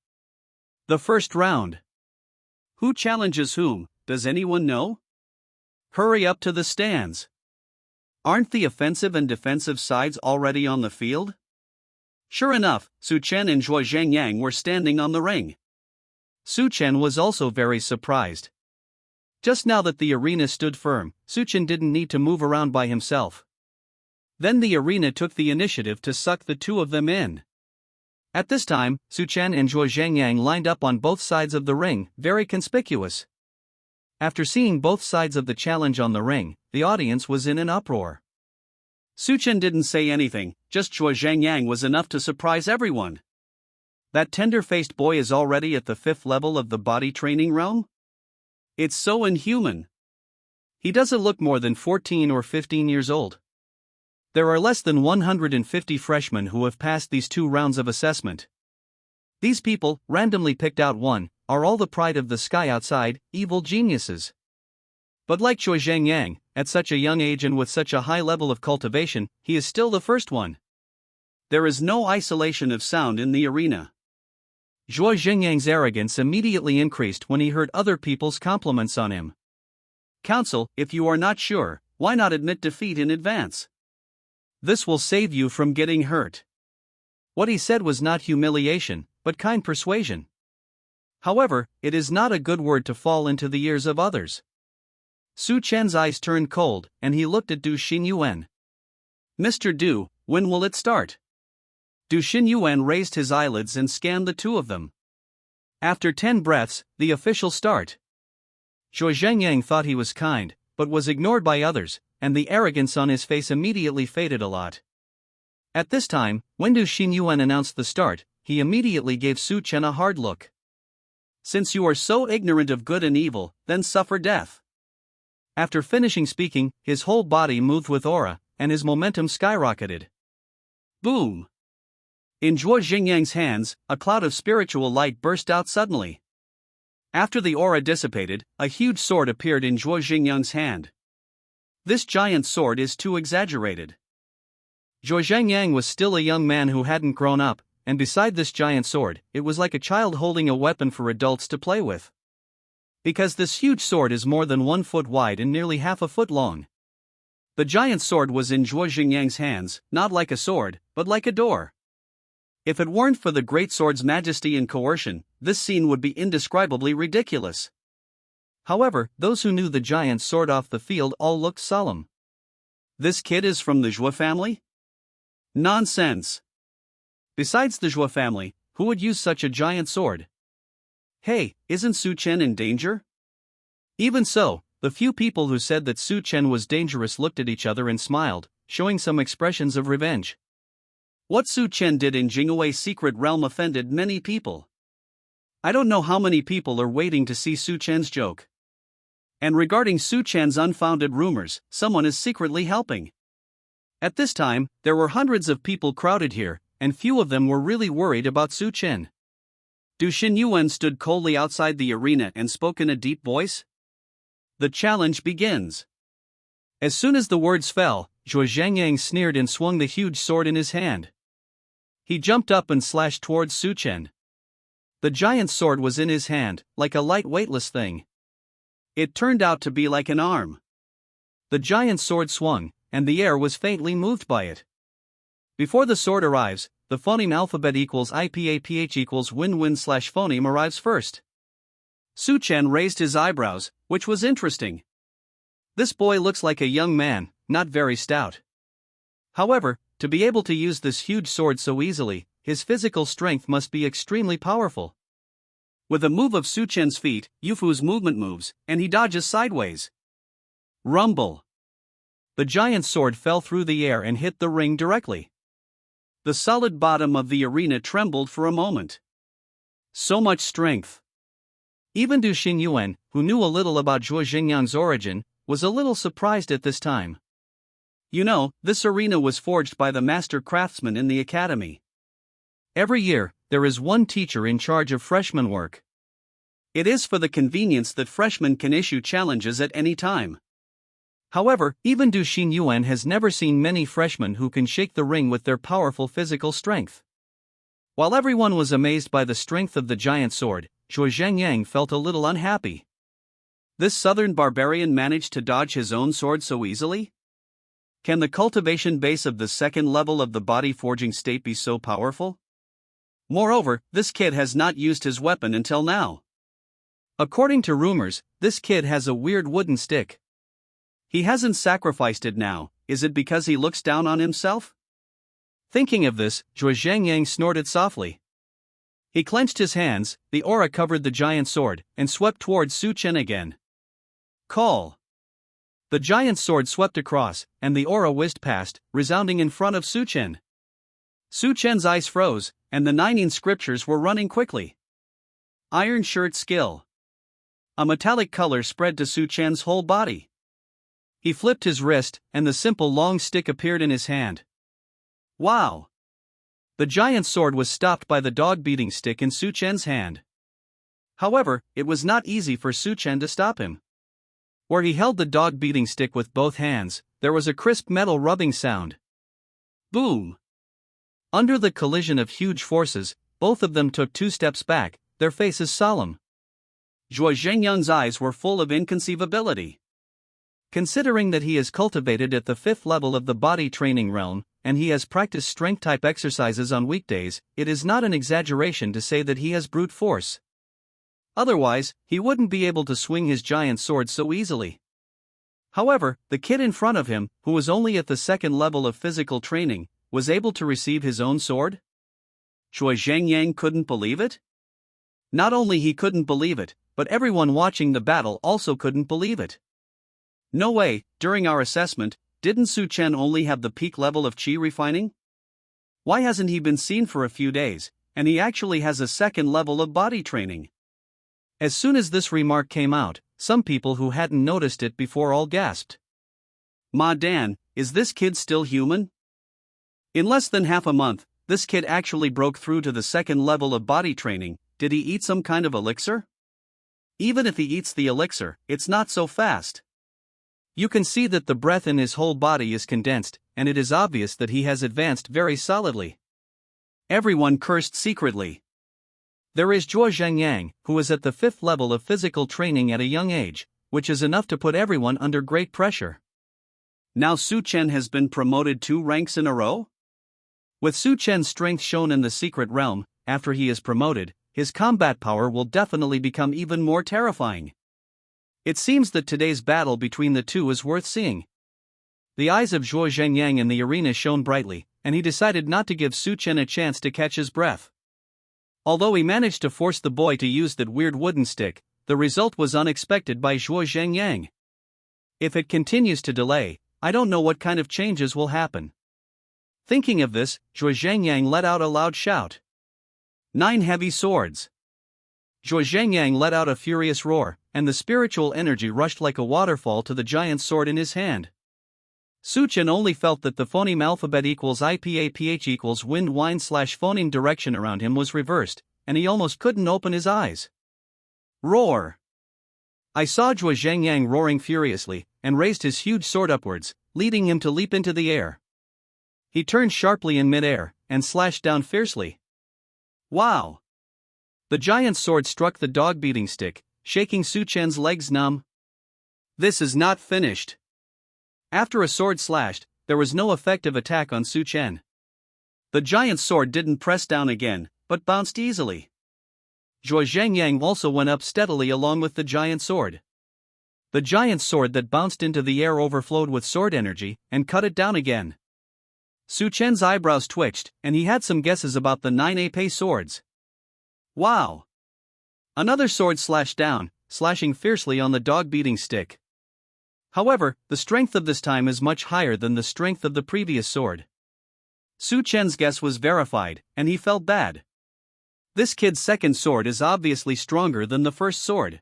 The first round. Who challenges whom, does anyone know? Hurry up to the stands. Aren't the offensive and defensive sides already on the field? Sure enough, Su Chen and Zhuo Zhengyang were standing on the ring. Su Chen was also very surprised. Just now that the arena stood firm, Su Chen didn't need to move around by himself. Then the arena took the initiative to suck the two of them in. At this time, Su Chen and Zhuo Zhengyang lined up on both sides of the ring, very conspicuous. After seeing both sides of the challenge on the ring, the audience was in an uproar. Su Chen didn't say anything, just Zhuo Zhengyang was enough to surprise everyone. That tender-faced boy is already at the 5th level of the body training realm? It's so inhuman. He doesn't look more than 14 or 15 years old. There are less than 150 freshmen who have passed these 2 rounds of assessment. These people, randomly picked out one, are all the pride of the sky outside, evil geniuses. But like Zhuo Zhengyang, at such a young age and with such a high level of cultivation, he is still the first one. There is no isolation of sound in the arena. Zhuo Zhengyang's arrogance immediately increased when he heard other people's compliments on him. Counsel, if you are not sure, why not admit defeat in advance? This will save you from getting hurt. What he said was not humiliation, but kind persuasion. However, it is not a good word to fall into the ears of others. Su Chen's eyes turned cold, and he looked at Du Xinyuan. Mr. Du, when will it start? Du Xinyuan raised his eyelids and scanned the two of them. After 10 breaths, the official start. Zhuo Zhengyang thought he was kind, but was ignored by others, and the arrogance on his face immediately faded a lot. At this time, when Du Xinyuan announced the start, he immediately gave Su Chen a hard look. Since you are so ignorant of good and evil, then suffer death. After finishing speaking, his whole body moved with aura, and his momentum skyrocketed. Boom! In Zhuo Zhengyang's hands, a cloud of spiritual light burst out suddenly. After the aura dissipated, a huge sword appeared in Zhuo Zhengyang's hand. This giant sword is too exaggerated. Zhuo Zhengyang was still a young man who hadn't grown up, and beside this giant sword, it was like a child holding a weapon for adults to play with. Because this huge sword is more than 1 foot wide and nearly half a foot long. The giant sword was in Zhuo Zhengyang's hands, not like a sword, but like a door. If it weren't for the great sword's majesty and coercion, this scene would be indescribably ridiculous. However, those who knew the giant sword off the field all looked solemn. This kid is from the Zhuo family? Nonsense! Besides the Zhuo family, who would use such a giant sword? Hey, isn't Su Chen in danger? Even so, the few people who said that Su Chen was dangerous looked at each other and smiled, showing some expressions of revenge. What Su Chen did in Jingwei's secret realm offended many people. I don't know how many people are waiting to see Su Chen's joke. And regarding Su Chen's unfounded rumors, someone is secretly helping. At this time, there were hundreds of people crowded here, and few of them were really worried about Su Chen. Du Xinyuan stood coldly outside the arena and spoke in a deep voice. The challenge begins. As soon as the words fell, Zhuo Zhengyang sneered and swung the huge sword in his hand. He jumped up and slashed towards Su Chen. The giant sword was in his hand, like a light weightless thing. It turned out to be like an arm. The giant sword swung, and the air was faintly moved by it. Before the sword arrives, the phoneme alphabet equals IPAPH equals win-win/phoneme arrives first. Su Chen raised his eyebrows, which was interesting. This boy looks like a young man, not very stout. However, to be able to use this huge sword so easily, his physical strength must be extremely powerful. With a move of Su Chen's feet, Yufu's movement moves, and he dodges sideways. Rumble! The giant sword fell through the air and hit the ring directly. The solid bottom of the arena trembled for a moment. So much strength. Even Du Xinyuan, who knew a little about Zhuo Zhengyang's origin, was a little surprised at this time. You know, this arena was forged by the master craftsman in the academy. Every year, there is one teacher in charge of freshman work. It is for the convenience that freshmen can issue challenges at any time. However, even Du Xinyuan has never seen many freshmen who can shake the ring with their powerful physical strength. While everyone was amazed by the strength of the giant sword, Zhuo Zhengyang felt a little unhappy. This southern barbarian managed to dodge his own sword so easily? Can the cultivation base of the second level of the body forging state be so powerful? Moreover, this kid has not used his weapon until now. According to rumors, this kid has a weird wooden stick. He hasn't sacrificed it now. Is it because he looks down on himself? Thinking of this, Zhuo Zhengyang snorted softly. He clenched his hands, the aura covered the giant sword, and swept towards Su Chen again. Call! The giant sword swept across, and the aura whizzed past, resounding in front of Su Chen. Su Chen's eyes froze, and the 9 scriptures were running quickly. Iron shirt skill. A metallic color spread to Su Chen's whole body. He flipped his wrist, and the simple long stick appeared in his hand. Wow! The giant sword was stopped by the dog-beating stick in Su Chen's hand. However, it was not easy for Su Chen to stop him. Where he held the dog-beating stick with both hands, there was a crisp metal rubbing sound. Boom! Under the collision of huge forces, both of them took 2 steps back, their faces solemn. Zhuo Zhengyang's eyes were full of inconceivability. Considering that he is cultivated at the 5th level of the body training realm, and he has practiced strength-type exercises on weekdays, it is not an exaggeration to say that he has brute force. Otherwise, he wouldn't be able to swing his giant sword so easily. However, the kid in front of him, who was only at the 2nd level of physical training, was able to receive his own sword? Zhuo Zhengyang couldn't believe it? Not only he couldn't believe it, but everyone watching the battle also couldn't believe it. No way, during our assessment, didn't Su Chen only have the peak level of qi refining? Why hasn't he been seen for a few days, and he actually has a 2nd level of body training? As soon as this remark came out, some people who hadn't noticed it before all gasped. Ma Dan, is this kid still human? In less than half a month, this kid actually broke through to the 2nd level of body training. Did he eat some kind of elixir? Even if he eats the elixir, it's not so fast. You can see that the breath in his whole body is condensed, and it is obvious that he has advanced very solidly. Everyone cursed secretly. There is Zhuo Zhengyang, who is at the 5th level of physical training at a young age, which is enough to put everyone under great pressure. Now Su Chen has been promoted 2 ranks in a row? With Su Chen's strength shown in the secret realm, after he is promoted, his combat power will definitely become even more terrifying. It seems that today's battle between the two is worth seeing. The eyes of Zhuo Zhengyang in the arena shone brightly, and he decided not to give Su Chen a chance to catch his breath. Although he managed to force the boy to use that weird wooden stick, the result was unexpected by Zhuo Zhengyang. If it continues to delay, I don't know what kind of changes will happen. Thinking of this, Zhuo Zhengyang let out a loud shout. 9 heavy swords! Zhuo Zhengyang let out a furious roar, and the spiritual energy rushed like a waterfall to the giant sword in his hand. Su Chen only felt that the phoneme alphabet equals IPAPH equals wind wine / phoneme direction around him was reversed, and he almost couldn't open his eyes. Roar! I saw Zhuo Zhengyang roaring furiously, and raised his huge sword upwards, leading him to leap into the air. He turned sharply in mid-air, and slashed down fiercely. Wow! The giant sword struck the dog-beating stick, shaking Su Chen's legs numb. This is not finished. After a sword slashed, there was no effective attack on Su Chen. The giant sword didn't press down again, but bounced easily. Zhuo Zhengyang also went up steadily along with the giant sword. The giant sword that bounced into the air overflowed with sword energy, and cut it down again. Su Chen's eyebrows twitched, and he had some guesses about the 9 épée swords. Wow! Another sword slashed down, slashing fiercely on the dog-beating stick. However, the strength of this time is much higher than the strength of the previous sword. Su Chen's guess was verified, and he felt bad. This kid's second sword is obviously stronger than the first sword.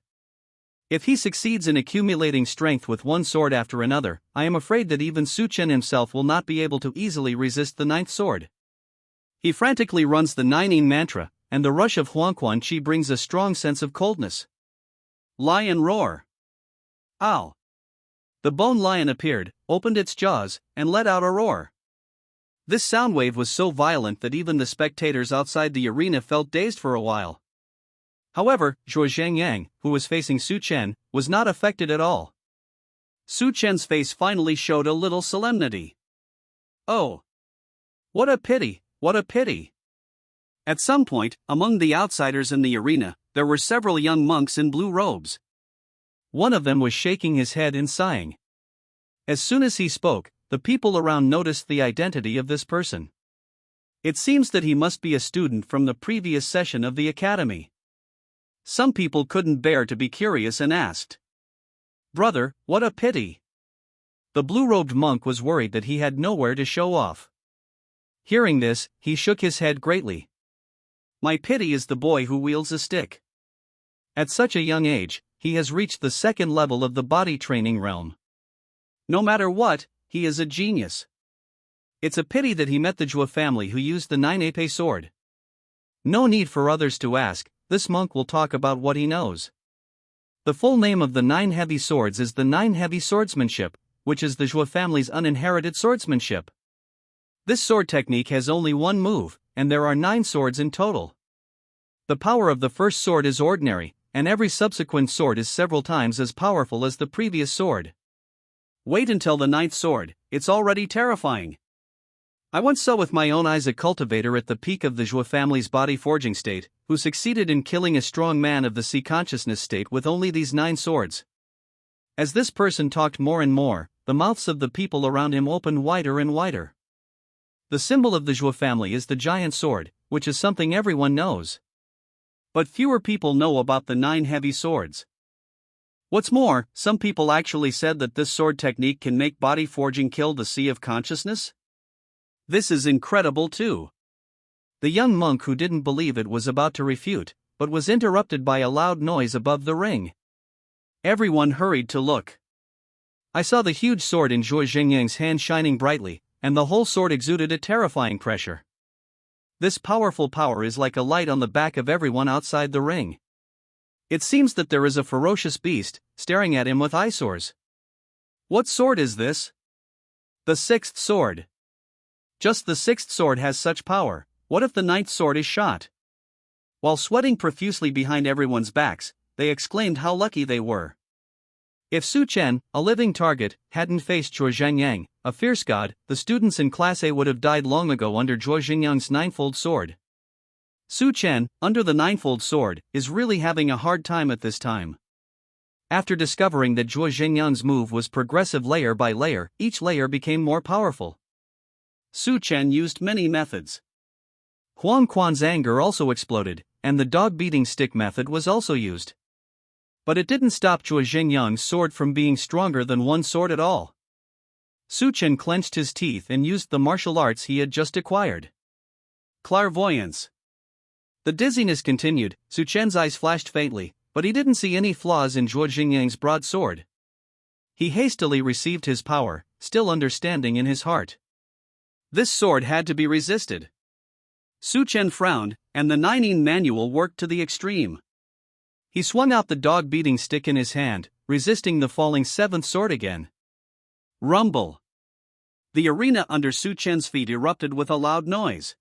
If he succeeds in accumulating strength with one sword after another, I am afraid that even Su Chen himself will not be able to easily resist the 9th sword. He frantically runs the 9 mantra, and the rush of Huangquan Qi brings a strong sense of coldness. Lion roar! Ow! The bone lion appeared, opened its jaws, and let out a roar. This sound wave was so violent that even the spectators outside the arena felt dazed for a while. However, Zhuo Zhengyang, who was facing Su Chen, was not affected at all. Su Chen's face finally showed a little solemnity. Oh! What a pity, what a pity! At some point, among the outsiders in the arena, there were several young monks in blue robes. One of them was shaking his head and sighing. As soon as he spoke, the people around noticed the identity of this person. It seems that he must be a student from the previous session of the academy. Some people couldn't bear to be curious and asked, "Brother, what a pity!" The blue-robed monk was worried that he had nowhere to show off. Hearing this, he shook his head greatly. My pity is the boy who wields a stick. At such a young age, he has reached the second level of the body training realm. No matter what, he is a genius. It's a pity that he met the Zhuo family who used the 9-épée sword. No need for others to ask, this monk will talk about what he knows. The full name of the 9 heavy swords is the 9 heavy swordsmanship, which is the Zhuo family's uninherited swordsmanship. This sword technique has only one move, and there are 9 swords in total. The power of the first sword is ordinary, and every subsequent sword is several times as powerful as the previous sword. Wait until the 9th sword, it's already terrifying. I once saw with my own eyes a cultivator at the peak of the Zhuo family's body forging state, who succeeded in killing a strong man of the sea consciousness state with only these 9 swords. As this person talked more and more, the mouths of the people around him opened wider and wider. The symbol of the Zhuo family is the giant sword, which is something everyone knows. But fewer people know about the 9 heavy swords. What's more, some people actually said that this sword technique can make body forging kill the sea of consciousness? This is incredible too. The young monk who didn't believe it was about to refute, but was interrupted by a loud noise above the ring. Everyone hurried to look. I saw the huge sword in Zhuo Zhengyang's hand shining brightly, and the whole sword exuded a terrifying pressure. This powerful power is like a light on the back of everyone outside the ring. It seems that there is a ferocious beast, staring at him with eyesores. What sword is this? The 6th sword. Just the 6th sword has such power, what if the 9th sword is shot? While sweating profusely behind everyone's backs, they exclaimed how lucky they were. If Su Chen, a living target, hadn't faced Zhuo Zhengyang, a fierce god, the students in Class A would have died long ago under Zhuo Zhengyang's 9-fold sword. Su Chen, under the 9-fold sword, is really having a hard time at this time. After discovering that Zhuo Zhengyang's move was progressive layer by layer, each layer became more powerful. Su Chen used many methods. Huang Quan's anger also exploded, and the dog-beating stick method was also used. But it didn't stop Zhuo Zhengyang's sword from being stronger than one sword at all. Su Chen clenched his teeth and used the martial arts he had just acquired. Clairvoyance. The dizziness continued, Su Chen's eyes flashed faintly, but he didn't see any flaws in Zhuo Zhengyang's broad sword. He hastily received his power, still understanding in his heart. This sword had to be resisted. Su Chen frowned, and the 9-yin manual worked to the extreme. He swung out the dog-beating stick in his hand, resisting the falling 7th sword again. Rumble. The arena under Su Chen's feet erupted with a loud noise.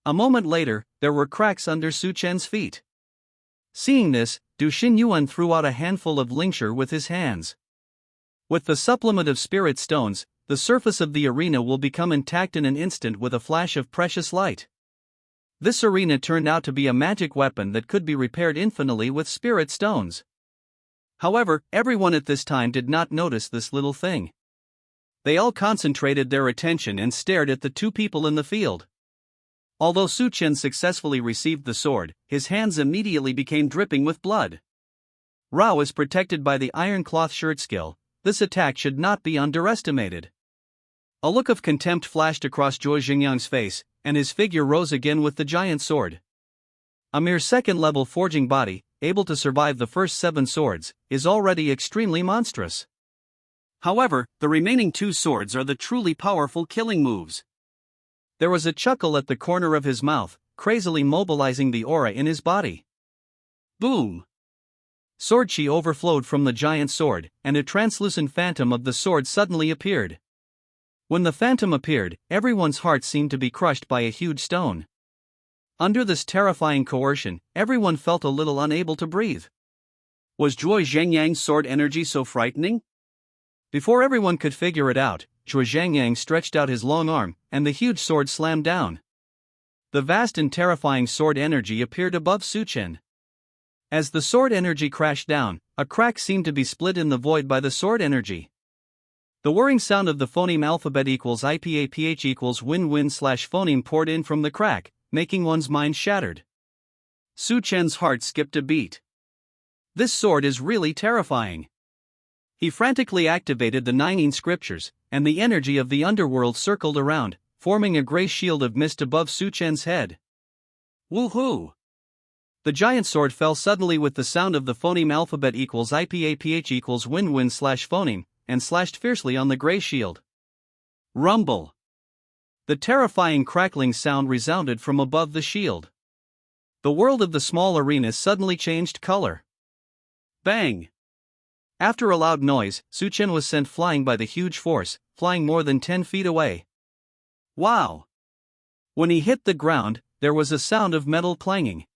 A moment later, there were cracks under Su Chen's feet. Seeing this, Du Xinyuan threw out a handful of lingsher with his hands. With the supplement of spirit stones, the surface of the arena will become intact in an instant with a flash of precious light. This arena turned out to be a magic weapon that could be repaired infinitely with spirit stones. However, everyone at this time did not notice this little thing. They all concentrated their attention and stared at the 2 people in the field. Although Su Chen successfully received the sword, his hands immediately became dripping with blood. Rao is protected by the iron cloth shirt skill. This attack should not be underestimated. A look of contempt flashed across Zhuo Zhengyang's face, and his figure rose again with the giant sword. A mere second-level forging body, able to survive the first 7 swords, is already extremely monstrous. However, the remaining 2 swords are the truly powerful killing moves. There was a chuckle at the corner of his mouth, crazily mobilizing the aura in his body. Boom! Sword chi overflowed from the giant sword, and a translucent phantom of the sword suddenly appeared. When the phantom appeared, everyone's heart seemed to be crushed by a huge stone. Under this terrifying coercion, everyone felt a little unable to breathe. Was Zhuo Zhengyang's sword energy so frightening? Before everyone could figure it out, Zhuo Zhengyang stretched out his long arm, and the huge sword slammed down. The vast and terrifying sword energy appeared above Su Chen. As the sword energy crashed down, a crack seemed to be split in the void by the sword energy. The whirring sound of the phoneme alphabet equals IPAPH equals win-win/phoneme poured in from the crack, making one's mind shattered. Su Chen's heart skipped a beat. This sword is really terrifying. He frantically activated the 19 scriptures, and the energy of the underworld circled around, forming a gray shield of mist above Su Chen's head. Woohoo! The giant sword fell suddenly with the sound of the phoneme alphabet equals IPAPH equals win-win/phoneme, and slashed fiercely on the gray shield. Rumble! The terrifying crackling sound resounded from above the shield. The world of the small arena suddenly changed color. Bang! After a loud noise, Su Chen was sent flying by the huge force, flying more than 10 feet away. Wow! When he hit the ground, there was a sound of metal clanging.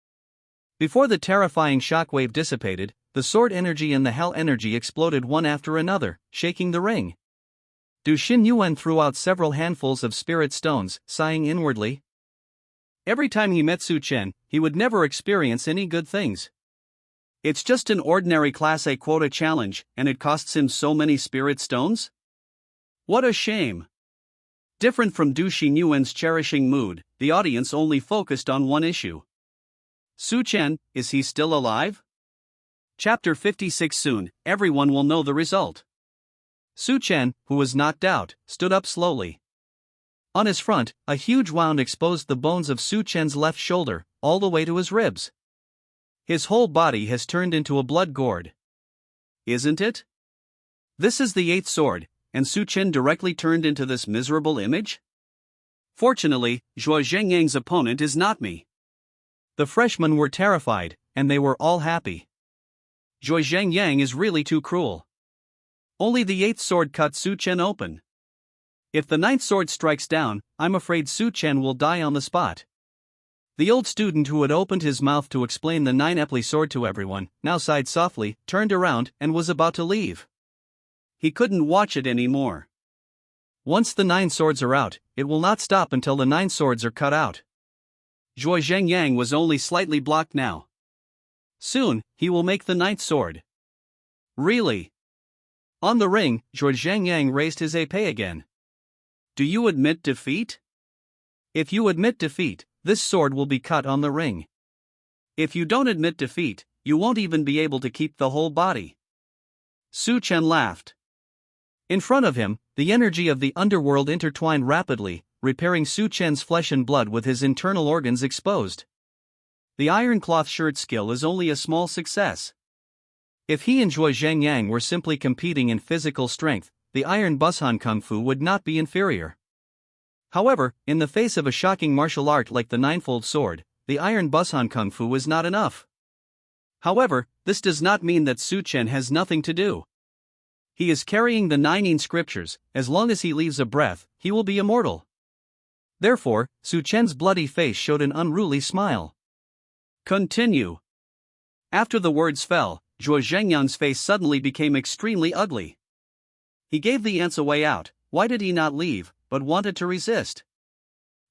Before the terrifying shockwave dissipated, the sword energy and the hell energy exploded one after another, shaking the ring. Du Xinyuan threw out several handfuls of spirit stones, sighing inwardly. Every time he met Su Chen, he would never experience any good things. It's just an ordinary Class A quota challenge, and it costs him so many spirit stones? What a shame! Different from Du Xinyuan's cherishing mood, the audience only focused on one issue. Su Chen, is he still alive? Chapter 56. Soon, everyone will know the result. Su Chen, who was knocked out, stood up slowly. On his front, a huge wound exposed the bones of Su Chen's left shoulder, all the way to his ribs. His whole body has turned into a blood gourd. Isn't it? This is the 8th sword, and Su Chen directly turned into this miserable image? Fortunately, Zhuo Zhengyang's opponent is not me. The freshmen were terrified, and they were all happy. Zhuo Zhengyang is really too cruel. Only the 8th sword cut Su Chen open. If the 9th sword strikes down, I'm afraid Su Chen will die on the spot. The old student who had opened his mouth to explain the 9 epli sword to everyone, now sighed softly, turned around, and was about to leave. He couldn't watch it anymore. Once the 9 swords are out, it will not stop until the 9 swords are cut out. Zhuo Zhengyang was only slightly blocked now. Soon, he will make the 9th sword. Really? On the ring, Zhuo Zhengyang raised his épée again. Do you admit defeat? If you admit defeat, this sword will be cut on the ring. If you don't admit defeat, you won't even be able to keep the whole body. Su Chen laughed. In front of him, the energy of the underworld intertwined rapidly, repairing Su Chen's flesh and blood with his internal organs exposed. The iron cloth shirt skill is only a small success. If he and Zhuo Zhengyang were simply competing in physical strength, the iron Bushan Kung Fu would not be inferior. However, in the face of a shocking martial art like the ninefold sword, the iron Bushan Kung Fu is not enough. However, this does not mean that Su Chen has nothing to do. He is carrying the 19 scriptures. As long as he leaves a breath, he will be immortal. Therefore, Su Chen's bloody face showed an unruly smile. Continue. After the words fell, Zhuo Zhengyang's face suddenly became extremely ugly. He gave the ants a way out. Why did he not leave, but wanted to resist?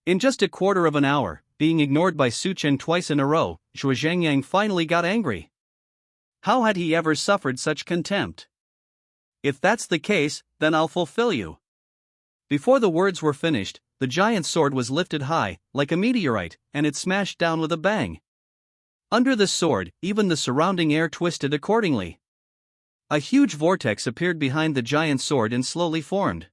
In just a quarter of an hour, being ignored by Su Chen twice in a row, Zhuo Zhengyang finally got angry. How had he ever suffered such contempt? If that's the case, then I'll fulfill you. Before the words were finished, the giant sword was lifted high, like a meteorite, and it smashed down with a bang. Under the sword, even the surrounding air twisted accordingly. A huge vortex appeared behind the giant sword and slowly formed.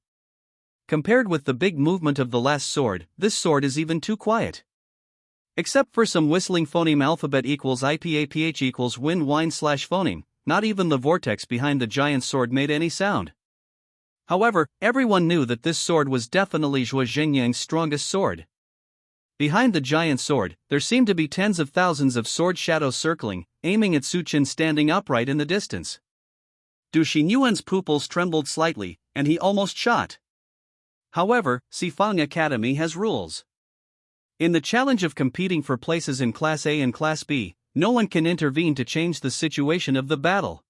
Compared with the big movement of the last sword, this sword is even too quiet. Except for some whistling phoneme alphabet equals IPAPH equals win-wine/phoneme, not even the vortex behind the giant sword made any sound. However, everyone knew that this sword was definitely Zhuo Zhengyang's strongest sword. Behind the giant sword, there seemed to be tens of thousands of sword shadows circling, aiming at Su Chen standing upright in the distance. Du Xinyuan's pupils trembled slightly, and he almost shot. However, Sifang Academy has rules. In the challenge of competing for places in Class A and Class B, no one can intervene to change the situation of the battle.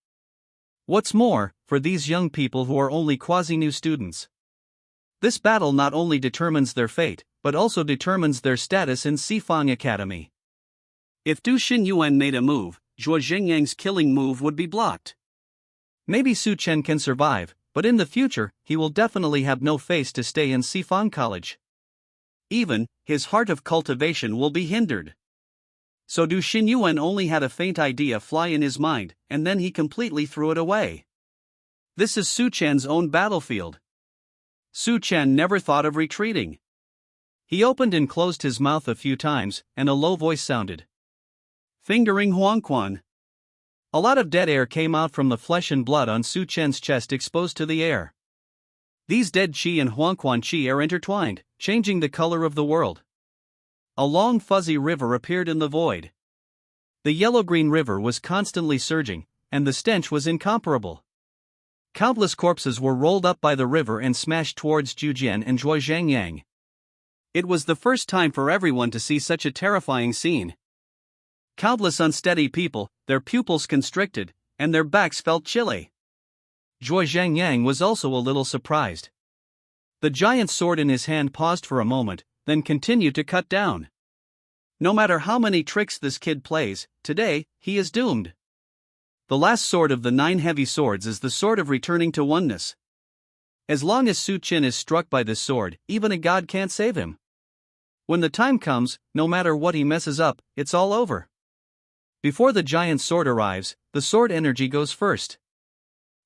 What's more, for these young people who are only quasi-new students, this battle not only determines their fate, but also determines their status in Sifang Academy. If Du Xinyuan made a move, Zhuo Zhengyang's killing move would be blocked. Maybe Su Chen can survive, but in the future, he will definitely have no face to stay in Sifang College. Even, his heart of cultivation will be hindered. So Du Xinyuan only had a faint idea fly in his mind, and then he completely threw it away. This is Su Chen's own battlefield. Su Chen never thought of retreating. He opened and closed his mouth a few times, and a low voice sounded. Fingering Huangquan. A lot of dead air came out from the flesh and blood on Su Chen's chest exposed to the air. These dead qi and Huangquan qi are intertwined, changing the color of the world. A long fuzzy river appeared in the void. The yellow-green river was constantly surging, and the stench was incomparable. Countless corpses were rolled up by the river and smashed towards Jujian and Zhuo Zhengyang. It was the first time for everyone to see such a terrifying scene. Countless unsteady people, their pupils constricted, and their backs felt chilly. Zhuo Zhengyang was also a little surprised. The giant sword in his hand paused for a moment, then continued to cut down. No matter how many tricks this kid plays, today, he is doomed. The last sword of the 9 heavy swords is the sword of returning to oneness. As long as Su Chen is struck by this sword, even a god can't save him. When the time comes, no matter what he messes up, it's all over. Before the giant sword arrives, the sword energy goes first.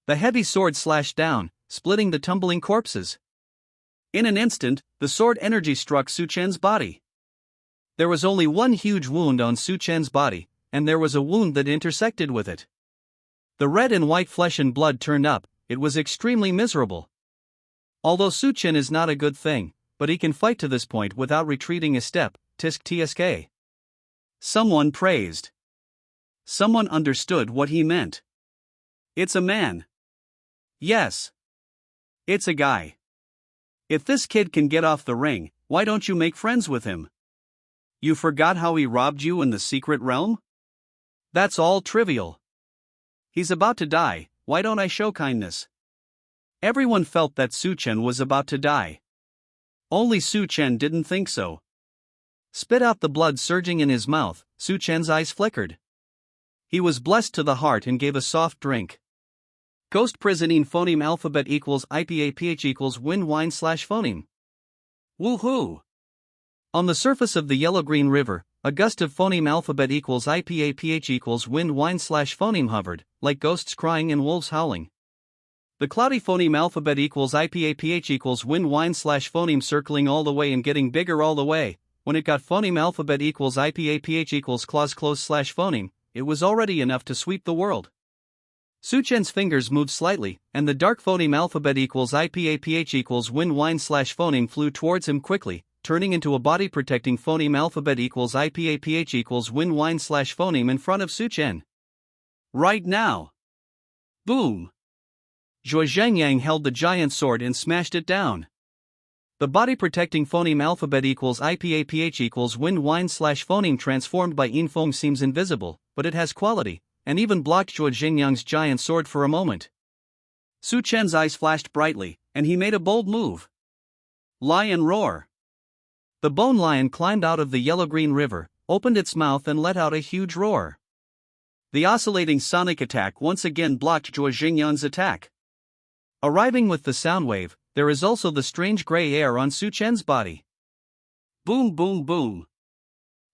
The heavy sword slashed down, splitting the tumbling corpses. In an instant, the sword energy struck Su Chen's body. There was only one huge wound on Su Chen's body, and there was a wound that intersected with it. The red and white flesh and blood turned up. It was extremely miserable. Although Su Chen is not a good thing, but he can fight to this point without retreating a step, tisk tsk. Someone praised. Someone understood what he meant. It's a man. Yes. It's a guy. If this kid can get off the ring, why don't you make friends with him? You forgot how he robbed you in the secret realm? That's all trivial. He's about to die, why don't I show kindness? Everyone felt that Su Chen was about to die. Only Su Chen didn't think so. Spit out the blood surging in his mouth, Su Chen's eyes flickered. He was blessed to the heart and gave a soft drink. Ghost prisonine phoneme alphabet equals IPAPH equals win wine slash phoneme. Woohoo! On the surface of the yellow-green river, a gust of phoneme alphabet equals IPAPH equals wind wine slash phoneme hovered, like ghosts crying and wolves howling. The cloudy phoneme alphabet equals IPAPH equals wind wine slash phoneme circling all the way and getting bigger all the way. When it got phoneme alphabet equals IPAPH equals clause close slash phoneme, it was already enough to sweep the world. Su Chen's fingers moved slightly, and the dark phoneme alphabet equals IPAPH equals wind wine slash phoneme flew towards him quickly, turning into a body-protecting phoneme alphabet equals IPAPH equals wind wine slash phoneme in front of Su Chen. Right now. Boom. Zhuo Zhengyang held the giant sword and smashed it down. The body-protecting phoneme alphabet equals IPAPH equals wind wine slash phoneme transformed by infong seems invisible, but it has quality, and even blocked Zhuo Zhengyang's giant sword for a moment. Su Chen's eyes flashed brightly, and he made a bold move. Lion roar. The bone lion climbed out of the yellow-green river, opened its mouth and let out a huge roar. The oscillating sonic attack once again blocked Zhuo Zhengyang's attack. Arriving with the sound wave, there is also the strange gray air on Su Chen's body. Boom boom boom.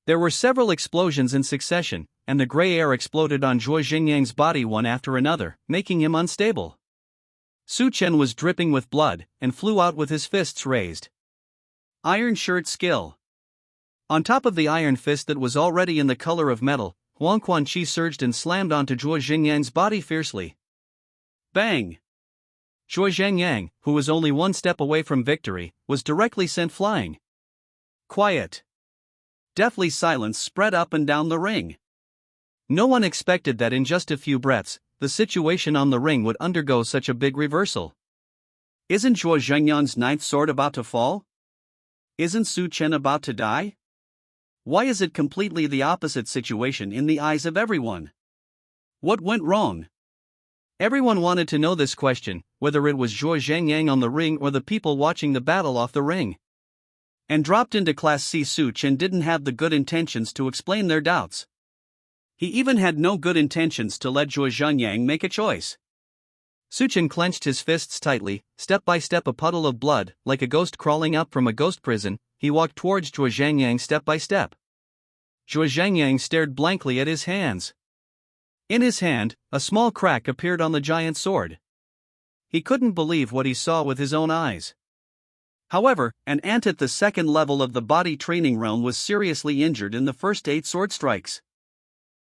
There were several explosions in succession, and the gray air exploded on Zhuo Zhengyang's body one after another, making him unstable. Su Chen was dripping with blood, and flew out with his fists raised. Iron shirt skill. On top of the iron fist that was already in the color of metal, Huangquan Qi surged and slammed onto Zhuo Zhengyang's body fiercely. Bang! Zhuo Zhengyang, who was only one step away from victory, was directly sent flying. Quiet. Deathly silence spread up and down the ring. No one expected that in just a few breaths, the situation on the ring would undergo such a big reversal. Isn't Zhuo Zhengyang's ninth sword about to fall? Isn't Su Chen about to die? Why is it completely the opposite situation in the eyes of everyone? What went wrong? Everyone wanted to know this question, whether it was Zhuo Zhengyang on the ring or the people watching the battle off the ring. And dropped into Class C, Su Chen didn't have the good intentions to explain their doubts. He even had no good intentions to let Zhuo Zhengyang make a choice. Su Chen clenched his fists tightly, step by step, a puddle of blood, like a ghost crawling up from a ghost prison. He walked towards Zhuo Zhengyang step by step. Zhuo Zhengyang stared blankly at his hands. In his hand, a small crack appeared on the giant sword. He couldn't believe what he saw with his own eyes. However, an ant at the second level of the body training realm was seriously injured in the first 8 sword strikes.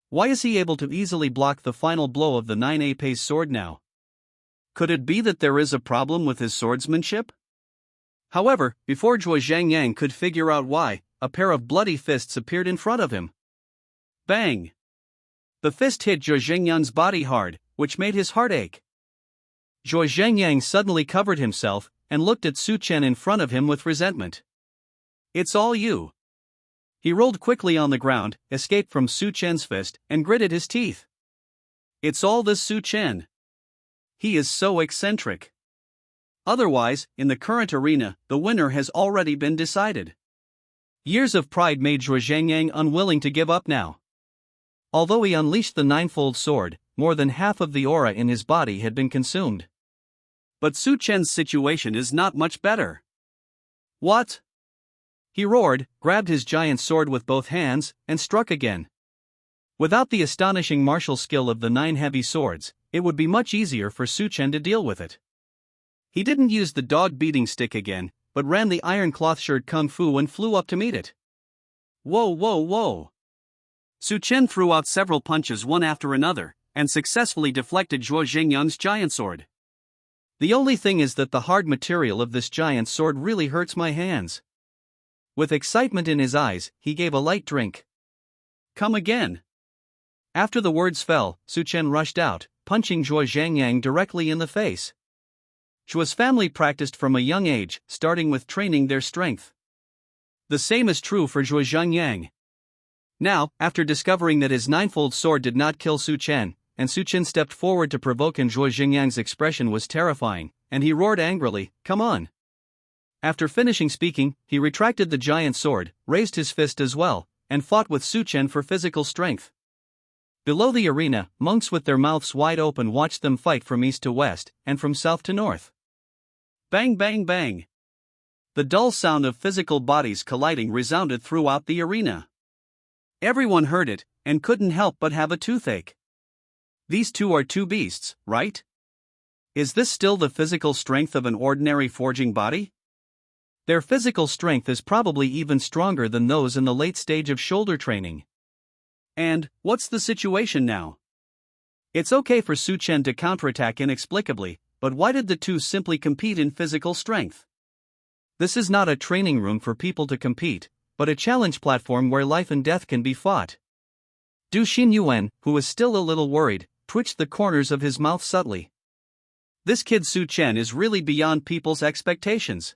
Why is he able to easily block the final blow of the 9 Ape's sword now? Could it be that there is a problem with his swordsmanship? However, before Zhuo Zhengyang could figure out why, a pair of bloody fists appeared in front of him. Bang! The fist hit Zhuo Zhengyang's body hard, which made his heart ache. Zhuo Zhengyang suddenly covered himself and looked at Su Chen in front of him with resentment. It's all you. He rolled quickly on the ground, escaped from Su Chen's fist, and gritted his teeth. It's all this Su Chen. He is so eccentric. Otherwise, in the current arena, the winner has already been decided. Years of pride made Zhuo Zhengyang unwilling to give up now. Although he unleashed the ninefold sword, more than half of the aura in his body had been consumed. But Su Chen's situation is not much better. What? He roared, grabbed his giant sword with both hands, and struck again. Without the astonishing martial skill of the 9 heavy swords, it would be much easier for Su Chen to deal with it. He didn't use the dog beating stick again, but ran the iron cloth shirt kung fu and flew up to meet it. Whoa, whoa, whoa! Su Chen threw out several punches one after another, and successfully deflected Zhuo Zhengyang's giant sword. The only thing is that the hard material of this giant sword really hurts my hands. With excitement in his eyes, he gave a light drink. Come again. After the words fell, Su Chen rushed out, punching Zhuo Zhengyang directly in the face. Zhuo's family practiced from a young age, starting with training their strength. The same is true for Zhuo Zhengyang. Now, after discovering that his ninefold sword did not kill Su Chen, and Su Chen stepped forward to provoke him, Zhuo Zhengyang's expression was terrifying, and he roared angrily, "Come on!" After finishing speaking, he retracted the giant sword, raised his fist as well, and fought with Su Chen for physical strength. Below the arena, monks with their mouths wide open watched them fight from east to west, and from south to north. Bang, bang, bang! The dull sound of physical bodies colliding resounded throughout the arena. Everyone heard it, and couldn't help but have a toothache. These two are two beasts, right? Is this still the physical strength of an ordinary forging body? Their physical strength is probably even stronger than those in the late stage of shoulder training. And, what's the situation now? It's okay for Su Chen to counterattack inexplicably, but why did the two simply compete in physical strength? This is not a training room for people to compete, but a challenge platform where life and death can be fought. Du Xinyuan, who was still a little worried, twitched the corners of his mouth subtly. This kid Su Chen is really beyond people's expectations.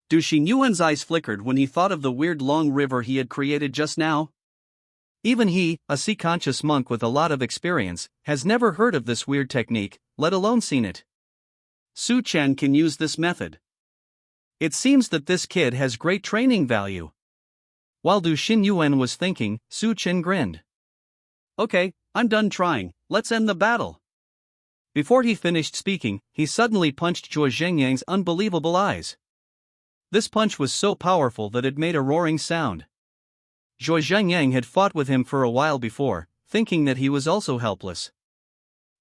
Du Xinyuan's eyes flickered when he thought of the weird long river he had created just now. Even he, a sea-conscious monk with a lot of experience, has never heard of this weird technique, let alone seen it. Su Chen can use this method. It seems that this kid has great training value. While Du Xinyuan was thinking, Su Chen grinned. Okay, I'm done trying, let's end the battle. Before he finished speaking, he suddenly punched Zhuo Zhengyang's unbelievable eyes. This punch was so powerful that it made a roaring sound. Zhuo Zhengyang had fought with him for a while before, thinking that he was also helpless.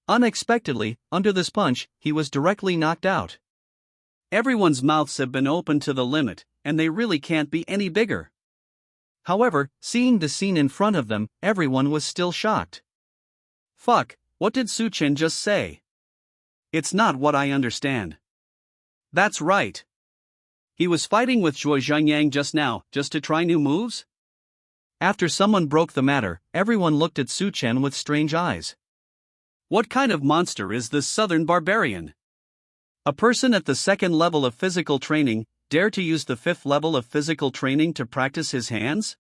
Unexpectedly, under this punch, he was directly knocked out. Everyone's mouths have been opened to the limit, and they really can't be any bigger. However, seeing the scene in front of them, everyone was still shocked. Fuck, what did Su Chen just say? It's not what I understand. That's right. He was fighting with Zhuo Zhengyang just now, just to try new moves? After someone broke the matter, everyone looked at Su Chen with strange eyes. What kind of monster is this southern barbarian? A person at the second level of physical training dare to use the fifth level of physical training to practice his hands?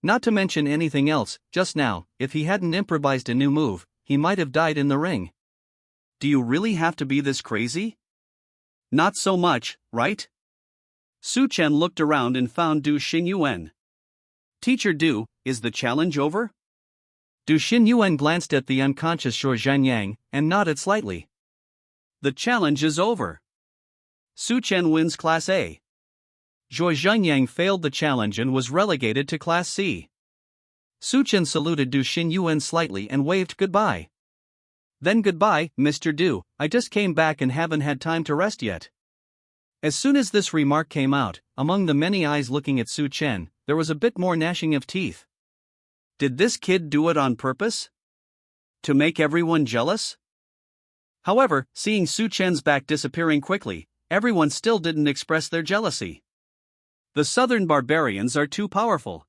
Not to mention anything else, just now, if he hadn't improvised a new move, he might have died in the ring. Do you really have to be this crazy? Not so much, right? Su Chen looked around and found Du Xingyuan. Teacher Du, is the challenge over? Du Xingyuan glanced at the unconscious Zhuo Zhanyang and nodded slightly. The challenge is over. Su Chen wins Class A. Zhuo Zhanyang failed the challenge and was relegated to Class C. Su Chen saluted Du Xingyuan slightly and waved goodbye. Then goodbye, Mr. Du, I just came back and haven't had time to rest yet. As soon as this remark came out, among the many eyes looking at Su Chen, there was a bit more gnashing of teeth. Did this kid do it on purpose? To make everyone jealous? However, seeing Su Chen's back disappearing quickly, everyone still didn't express their jealousy. The southern barbarians are too powerful.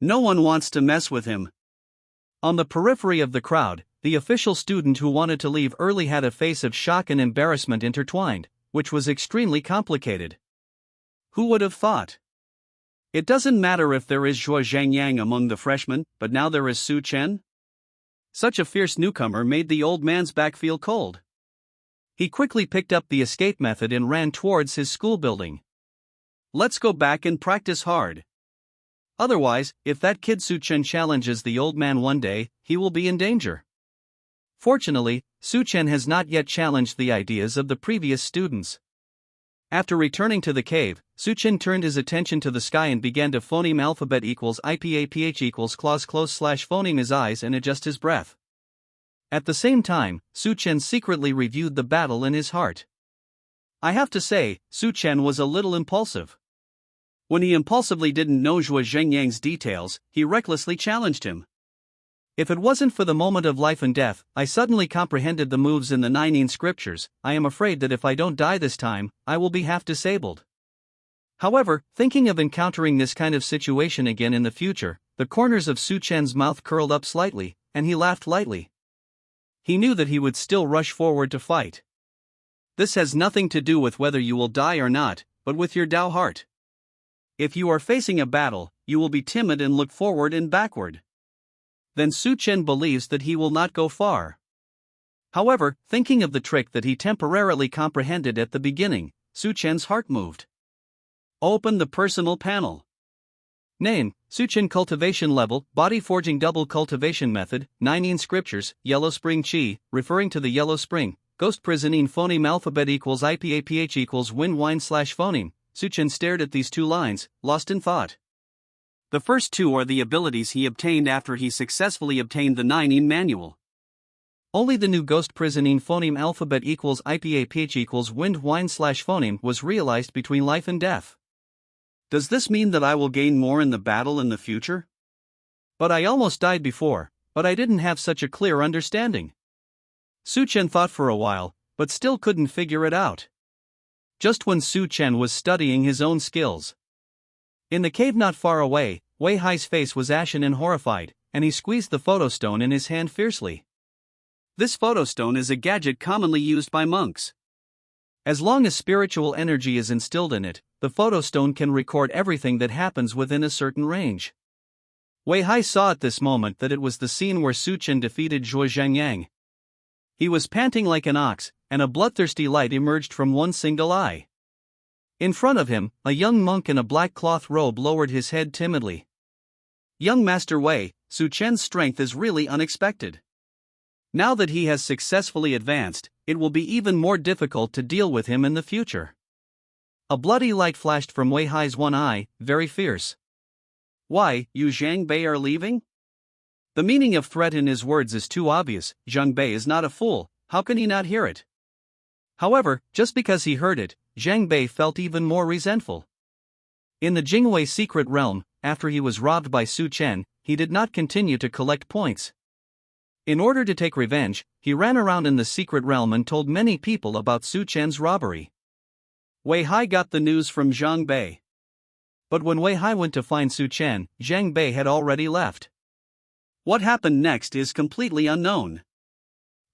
No one wants to mess with him. On the periphery of the crowd, the official student who wanted to leave early had a face of shock and embarrassment intertwined, which was extremely complicated. Who would have thought? It doesn't matter if there is Zhuo Zhangyang among the freshmen, but now there is Su Chen? Such a fierce newcomer made the old man's back feel cold. He quickly picked up the escape method and ran towards his school building. Let's go back and practice hard. Otherwise, if that kid Su Chen challenges the old man one day, he will be in danger. Fortunately, Su Chen has not yet challenged the ideas of the previous students. After returning to the cave, Su Chen turned his attention to the sky and began to phoneme alphabet equals IPAPH equals claws close slash phoneme his eyes and adjust his breath. At the same time, Su Chen secretly reviewed the battle in his heart. I have to say, Su Chen was a little impulsive. When he impulsively didn't know Zhuo Zhengyang's details, he recklessly challenged him. If it wasn't for the moment of life and death, I suddenly comprehended the moves in the 19 scriptures. I am afraid that if I don't die this time, I will be half disabled. However, thinking of encountering this kind of situation again in the future, the corners of Su Chen's mouth curled up slightly, and he laughed lightly. He knew that he would still rush forward to fight. This has nothing to do with whether you will die or not, but with your Dao heart. If you are facing a battle, you will be timid and look forward and backward. Then Su Chen believes that he will not go far. However, thinking of the trick that he temporarily comprehended at the beginning, Su Chen's heart moved. Open the personal panel. Name, Su Chen cultivation level, body forging double cultivation method, 19 scriptures, yellow spring chi, referring to the yellow spring, ghost prisonine phoneme alphabet equals IPAPH equals wind wine slash phoneme. Su Chen stared at these two lines, lost in thought. The first two are the abilities he obtained after he successfully obtained the 19 manual. Only the new ghost prisonine phoneme alphabet equals IPAPH equals wind wine slash phoneme was realized between life and death. Does this mean that I will gain more in the battle in the future? But I almost died before, but I didn't have such a clear understanding. Su Chen thought for a while, but still couldn't figure it out. Just when Su Chen was studying his own skills. In the cave not far away, Wei Hai's face was ashen and horrified, and he squeezed the photostone in his hand fiercely. This photostone is a gadget commonly used by monks. As long as spiritual energy is instilled in it, the photostone can record everything that happens within a certain range. Wei Hai saw at this moment that it was the scene where Su Chen defeated Zhuo Zhangyang. He was panting like an ox, and a bloodthirsty light emerged from one single eye. In front of him, a young monk in a black cloth robe lowered his head timidly. Young Master Wei, Su Chen's strength is really unexpected. Now that he has successfully advanced, it will be even more difficult to deal with him in the future. A bloody light flashed from Wei Hai's one eye, very fierce. Why, you Zhang Bei are leaving? The meaning of threat in his words is too obvious. Zhang Bei is not a fool, how can he not hear it? However, just because he heard it, Zhang Bei felt even more resentful. In the Jingwei secret realm, after he was robbed by Su Chen, he did not continue to collect points. In order to take revenge, he ran around in the secret realm and told many people about Su Chen's robbery. Wei Hai got the news from Zhang Bei. But when Wei Hai went to find Su Chen, Zhang Bei had already left. What happened next is completely unknown.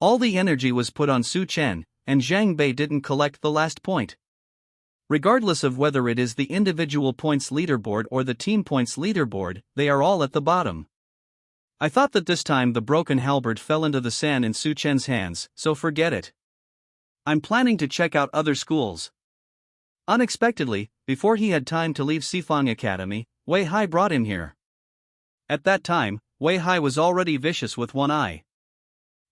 All the energy was put on Su Chen, and Zhang Bei didn't collect the last point. Regardless of whether it is the individual points leaderboard or the team points leaderboard, they are all at the bottom. I thought that this time the broken halberd fell into the sand in Su Chen's hands, so forget it. I'm planning to check out other schools. Unexpectedly, before he had time to leave Sifang Academy, Wei Hai brought him here. At that time, Wei Hai was already vicious with one eye.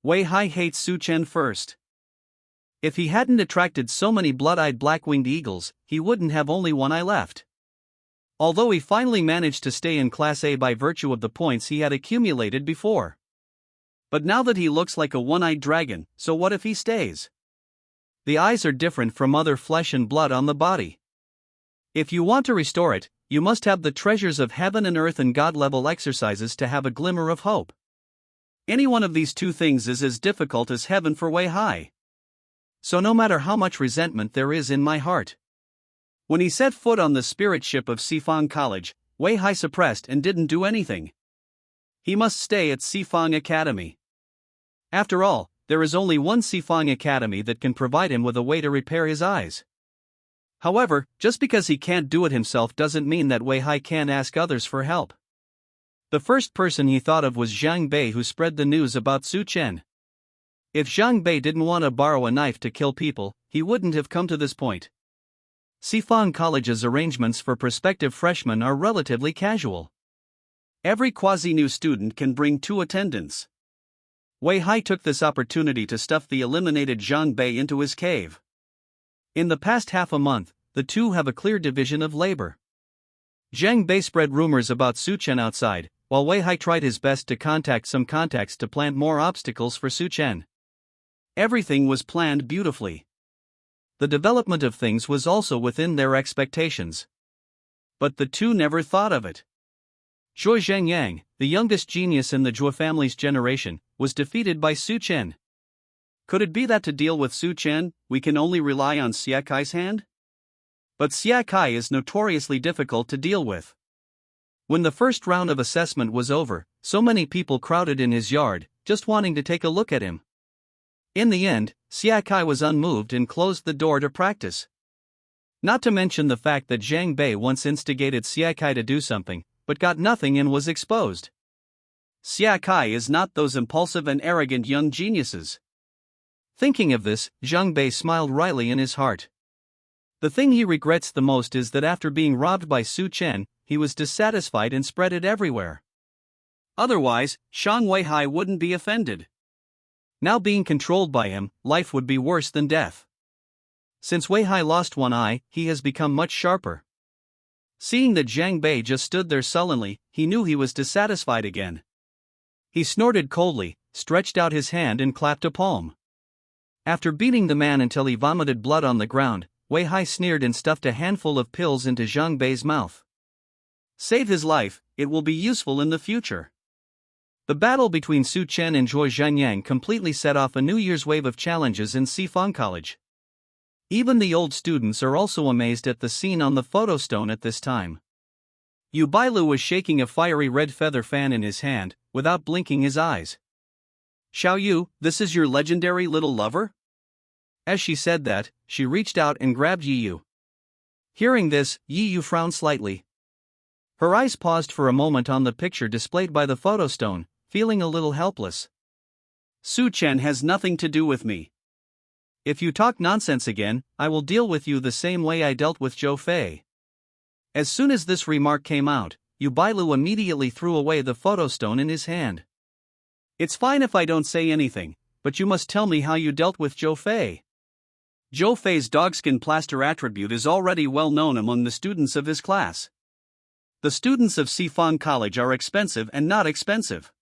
Wei Hai hates Su Chen first. If he hadn't attracted so many blood-eyed black-winged eagles, he wouldn't have only one eye left. Although he finally managed to stay in Class A by virtue of the points he had accumulated before. But now that he looks like a one-eyed dragon, so what if he stays? The eyes are different from other flesh and blood on the body. If you want to restore it, you must have the treasures of heaven and earth and God-level exercises to have a glimmer of hope. Any one of these two things is as difficult as heaven for Wei Hai. So no matter how much resentment there is in my heart. When he set foot on the spirit ship of Sifang College, Wei Hai suppressed and didn't do anything. He must stay at Sifang Academy. After all, there is only one Sifang Academy that can provide him with a way to repair his eyes. However, just because he can't do it himself doesn't mean that Wei Hai can't ask others for help. The first person he thought of was Zhang Bei, who spread the news about Su Chen. If Zhang Bei didn't want to borrow a knife to kill people, he wouldn't have come to this point. Sifang College's arrangements for prospective freshmen are relatively casual. Every quasi-new student can bring 2 attendants. Wei Hai took this opportunity to stuff the eliminated Zhang Bei into his cave. In the past half a month, the two have a clear division of labor. Zhang Bei spread rumors about Su Chen outside, while Wei Hai tried his best to contact some contacts to plant more obstacles for Su Chen. Everything was planned beautifully. The development of things was also within their expectations. But the two never thought of it. Zhuo Zhengyang, the youngest genius in the Zhuo family's generation, was defeated by Su Chen. Could it be that to deal with Su Chen, we can only rely on Xia Kai's hand? But Xia Kai is notoriously difficult to deal with. When the first round of assessment was over, so many people crowded in his yard, just wanting to take a look at him. In the end, Xia Kai was unmoved and closed the door to practice. Not to mention the fact that Zhang Bei once instigated Xia Kai to do something, but got nothing and was exposed. Xia Kai is not those impulsive and arrogant young geniuses. Thinking of this, Zhang Bei smiled wryly in his heart. The thing he regrets the most is that after being robbed by Su Chen, he was dissatisfied and spread it everywhere. Otherwise, Shang Wei Hai wouldn't be offended. Now being controlled by him, life would be worse than death. Since Wei Hai lost one eye, he has become much sharper. Seeing that Zhang Bei just stood there sullenly, he knew he was dissatisfied again. He snorted coldly, stretched out his hand and clapped a palm. After beating the man until he vomited blood on the ground, Wei Hai sneered and stuffed a handful of pills into Zhang Bei's mouth. Save his life, it will be useful in the future. The battle between Su Chen and Zhuo Zhenyang completely set off a New Year's wave of challenges in Sifang College. Even the old students are also amazed at the scene on the photo stone at this time. Yu Bailu was shaking a fiery red feather fan in his hand, without blinking his eyes. "Xiao Yu, this is your legendary little lover?" As she said that, she reached out and grabbed Yi Yu. Hearing this, Yi Yu frowned slightly. Her eyes paused for a moment on the picture displayed by the photo stone, feeling a little helpless. "Su Chen has nothing to do with me. If you talk nonsense again, I will deal with you the same way I dealt with Zhou Fei." As soon as this remark came out, Yu Bailu immediately threw away the photo stone in his hand. "It's fine if I don't say anything, but you must tell me how you dealt with Zhou Fei." Zhou Fei's dogskin plaster attribute is already well known among the students of his class. The students of Sifang College are expensive and not expensive.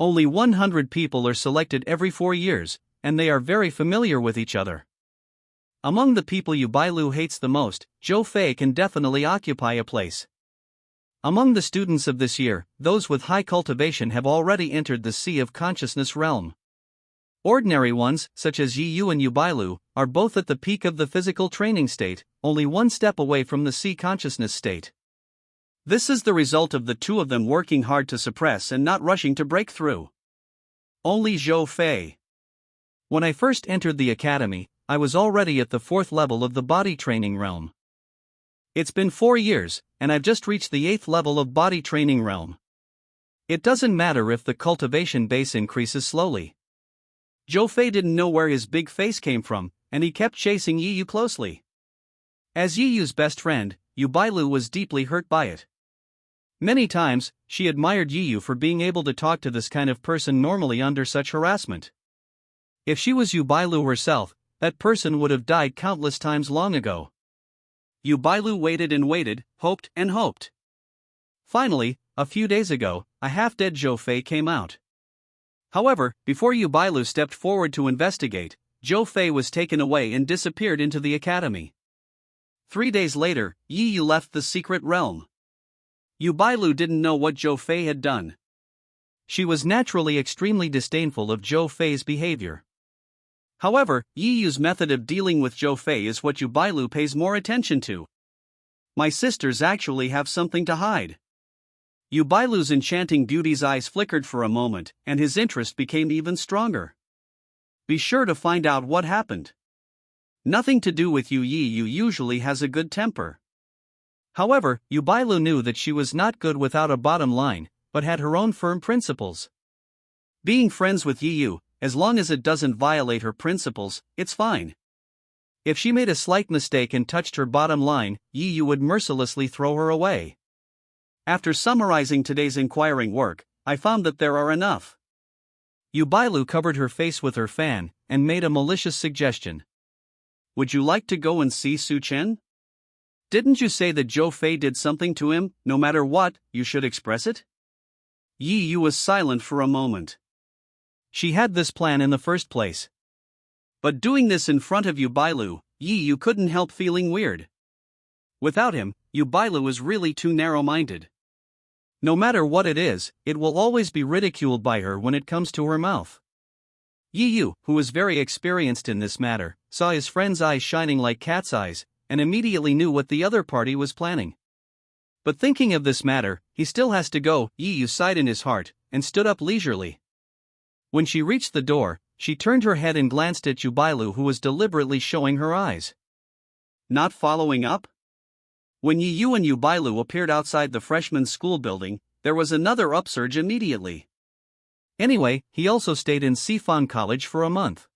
Only 100 people are selected every 4 years, and they are very familiar with each other. Among the people Yu Bailu hates the most, Zhou Fei can definitely occupy a place. Among the students of this year, those with high cultivation have already entered the Sea of Consciousness realm. Ordinary ones, such as Yi Yu and Yu Bailu, are both at the peak of the physical training state, only one step away from the Sea Consciousness state. This is the result of the two of them working hard to suppress and not rushing to break through. Only Zhou Fei. When I first entered the academy, I was already at the 4th level of the body training realm. It's been 4 years, and I've just reached the 8th level of body training realm. It doesn't matter if the cultivation base increases slowly. Zhou Fei didn't know where his big face came from, and he kept chasing Yi Yu closely. As Yi Yu's best friend, Yu Bailu was deeply hurt by it. Many times, she admired Yi Yu for being able to talk to this kind of person normally under such harassment. If she was Yu Bailu herself, that person would have died countless times long ago. Yu Bailu waited and waited, hoped and hoped. Finally, a few days ago, a half-dead Zhou Fei came out. However, before Yu Bailu stepped forward to investigate, Zhou Fei was taken away and disappeared into the academy. 3 days later, Yi Yu left the secret realm. Yu Bailu didn't know what Zhou Fei had done. She was naturally extremely disdainful of Zhou Fei's behavior. However, Yi Yu's method of dealing with Zhou Fei is what Yu Bailu pays more attention to. My sisters actually have something to hide. Yu Bailu's enchanting beauty's eyes flickered for a moment, and his interest became even stronger. Be sure to find out what happened. Nothing to do with you. Yi Yu usually has a good temper. However, Yu Bailu knew that she was not good without a bottom line, but had her own firm principles. Being friends with Yi Yu, as long as it doesn't violate her principles, it's fine. If she made a slight mistake and touched her bottom line, Yi Yu would mercilessly throw her away. After summarizing today's inquiring work, I found that there are enough. Yu Bailu covered her face with her fan, and made a malicious suggestion. Would you like to go and see Su Chen? Didn't you say that Zhou Fei did something to him? No matter what, you should express it? Yi Yu was silent for a moment. She had this plan in the first place. But doing this in front of Yu Bailu, Yi Yu couldn't help feeling weird. Without him, Yu Bailu was really too narrow-minded. No matter what it is, it will always be ridiculed by her when it comes to her mouth. Yi Yu, who was very experienced in this matter, saw his friend's eyes shining like cat's eyes, and immediately knew what the other party was planning. But thinking of this matter, he still has to go. Yi Yu sighed in his heart, and stood up leisurely. When she reached the door, she turned her head and glanced at Yu Bailu, who was deliberately showing her eyes. Not following up? When Yi Yu and Yu Bailu appeared outside the freshman's school building, there was another upsurge immediately. Anyway, he also stayed in Sifan College for a month.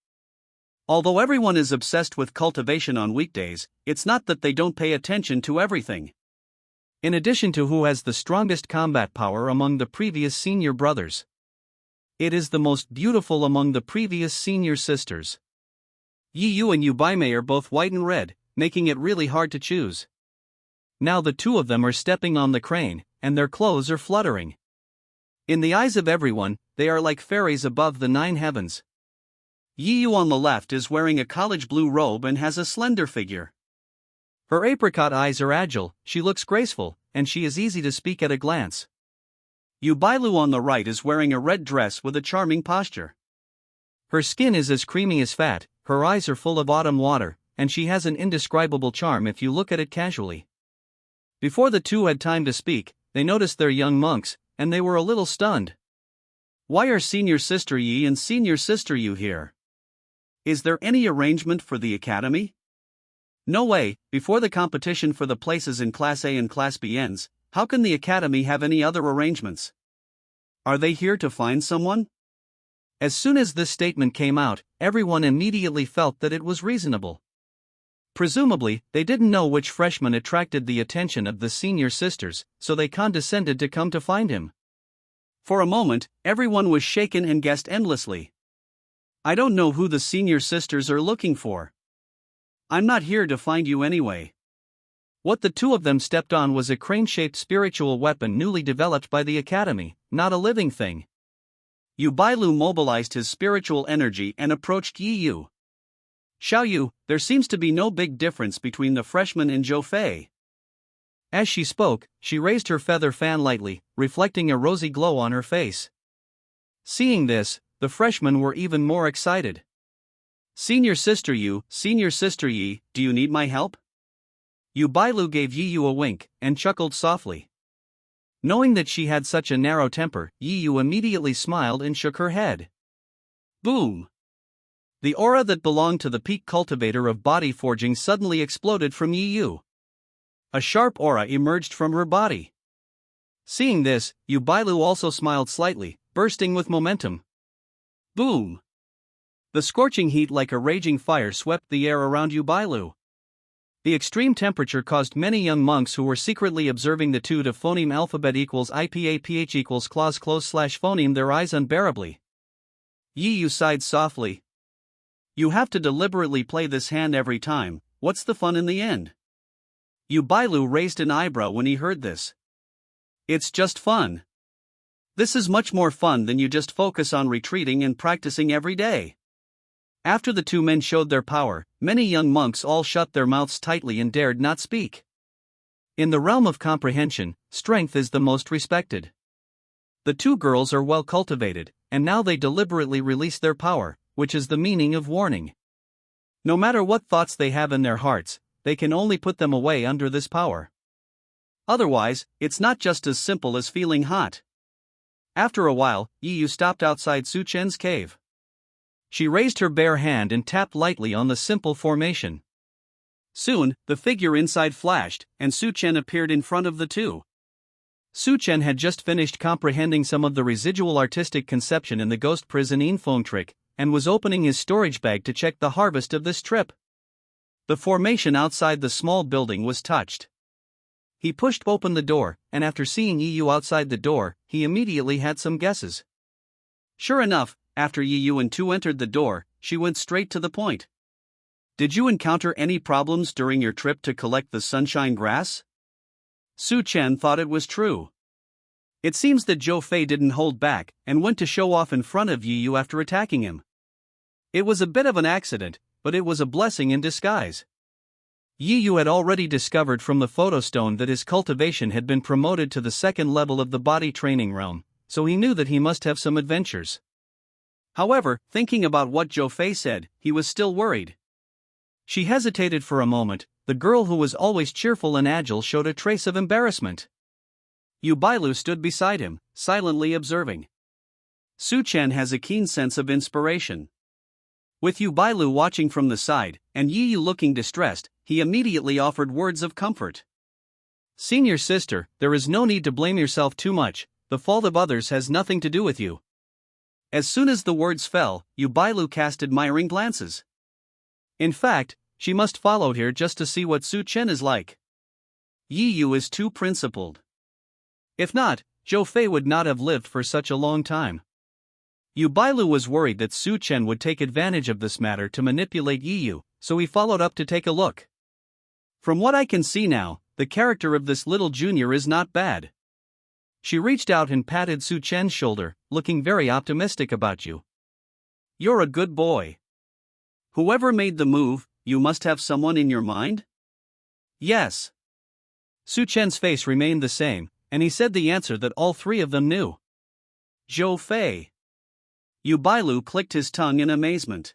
Although everyone is obsessed with cultivation on weekdays, it's not that they don't pay attention to everything. In addition to who has the strongest combat power among the previous senior brothers, it is the most beautiful among the previous senior sisters. Yi Yu and Yu Baimei are both white and red, making it really hard to choose. Now the two of them are stepping on the crane, and their clothes are fluttering. In the eyes of everyone, they are like fairies above the 9 heavens. Yi Yu on the left is wearing a college blue robe and has a slender figure. Her apricot eyes are agile, she looks graceful, and she is easy to speak at a glance. Yu Bailu on the right is wearing a red dress with a charming posture. Her skin is as creamy as fat, her eyes are full of autumn water, and she has an indescribable charm if you look at it casually. Before the two had time to speak, they noticed their young monks, and they were a little stunned. Why are Senior Sister Yi and Senior Sister Yu here? Is there any arrangement for the academy? No way. Before the competition for the places in Class A and Class B ends, how can the academy have any other arrangements? Are they here to find someone? As soon as this statement came out, everyone immediately felt that it was reasonable. Presumably, they didn't know which freshman attracted the attention of the senior sisters, so they condescended to come to find him. For a moment, everyone was shaken and guessed endlessly. I don't know who the senior sisters are looking for. I'm not here to find you anyway. What the two of them stepped on was a crane-shaped spiritual weapon newly developed by the academy, not a living thing. Yu Bailu mobilized his spiritual energy and approached Yi Yu. Xiao Yu, there seems to be no big difference between the freshman and Zhou Fei. As she spoke, she raised her feather fan lightly, reflecting a rosy glow on her face. Seeing this, the freshmen were even more excited. Senior Sister Yu, Senior Sister Yi, do you need my help? Yu Bailu gave Yi Yu a wink, and chuckled softly. Knowing that she had such a narrow temper, Yu immediately smiled and shook her head. Boom! The aura that belonged to the peak cultivator of body forging suddenly exploded from Yu. A sharp aura emerged from her body. Seeing this, Bailu also smiled slightly, bursting with momentum. Boom! The scorching heat like a raging fire swept the air around Bailu. The extreme temperature caused many young monks who were secretly observing the two to phoneme alphabet equals IPAPH equals clause close slash phoneme their eyes unbearably. Yu sighed softly. You have to deliberately play this hand every time, what's the fun in the end? Bailu raised an eyebrow when he heard this. It's just fun. This is much more fun than you just focus on retreating and practicing every day. After the two men showed their power, many young monks all shut their mouths tightly and dared not speak. In the realm of comprehension, strength is the most respected. The two girls are well cultivated, and now they deliberately release their power, which is the meaning of warning. No matter what thoughts they have in their hearts, they can only put them away under this power. Otherwise, it's not just as simple as feeling hot. After a while, Yu stopped outside Su Chen's cave. She raised her bare hand and tapped lightly on the simple formation. Soon, the figure inside flashed, and Su Chen appeared in front of the two. Su Chen had just finished comprehending some of the residual artistic conception in the ghost prison phone trick, and was opening his storage bag to check the harvest of this trip. The formation outside the small building was touched. He pushed open the door, and after seeing Yu outside the door, he immediately had some guesses. Sure enough, after Yu and Tu entered the door, she went straight to the point. Did you encounter any problems during your trip to collect the sunshine grass? Su Chen thought it was true. It seems that Zhou Fei didn't hold back, and went to show off in front of Yu after attacking him. It was a bit of an accident, but it was a blessing in disguise. Yu had already discovered from the photostone that his cultivation had been promoted to the second level of the body training realm, so he knew that he must have some adventures. However, thinking about what Zhou Fei said, he was still worried. She hesitated for a moment. The girl who was always cheerful and agile showed a trace of embarrassment. Bailu stood beside him, silently observing. Su Chen has a keen sense of inspiration. With Bailu watching from the side, and Yu looking distressed, he immediately offered words of comfort. Senior sister, there is no need to blame yourself too much, the fault of others has nothing to do with you. As soon as the words fell, Bailu cast admiring glances. In fact, she must follow here just to see what Su Chen is like. Yu is too principled. If not, Zhou Fei would not have lived for such a long time. Bailu was worried that Su Chen would take advantage of this matter to manipulate Yu, so he followed up to take a look. From what I can see now, the character of this little junior is not bad. She reached out and patted Su Chen's shoulder, looking very optimistic about you. You're a good boy. Whoever made the move, you must have someone in your mind? Yes. Su Chen's face remained the same, and he said the answer that all three of them knew. Zhou Fei. Bailu clicked his tongue in amazement.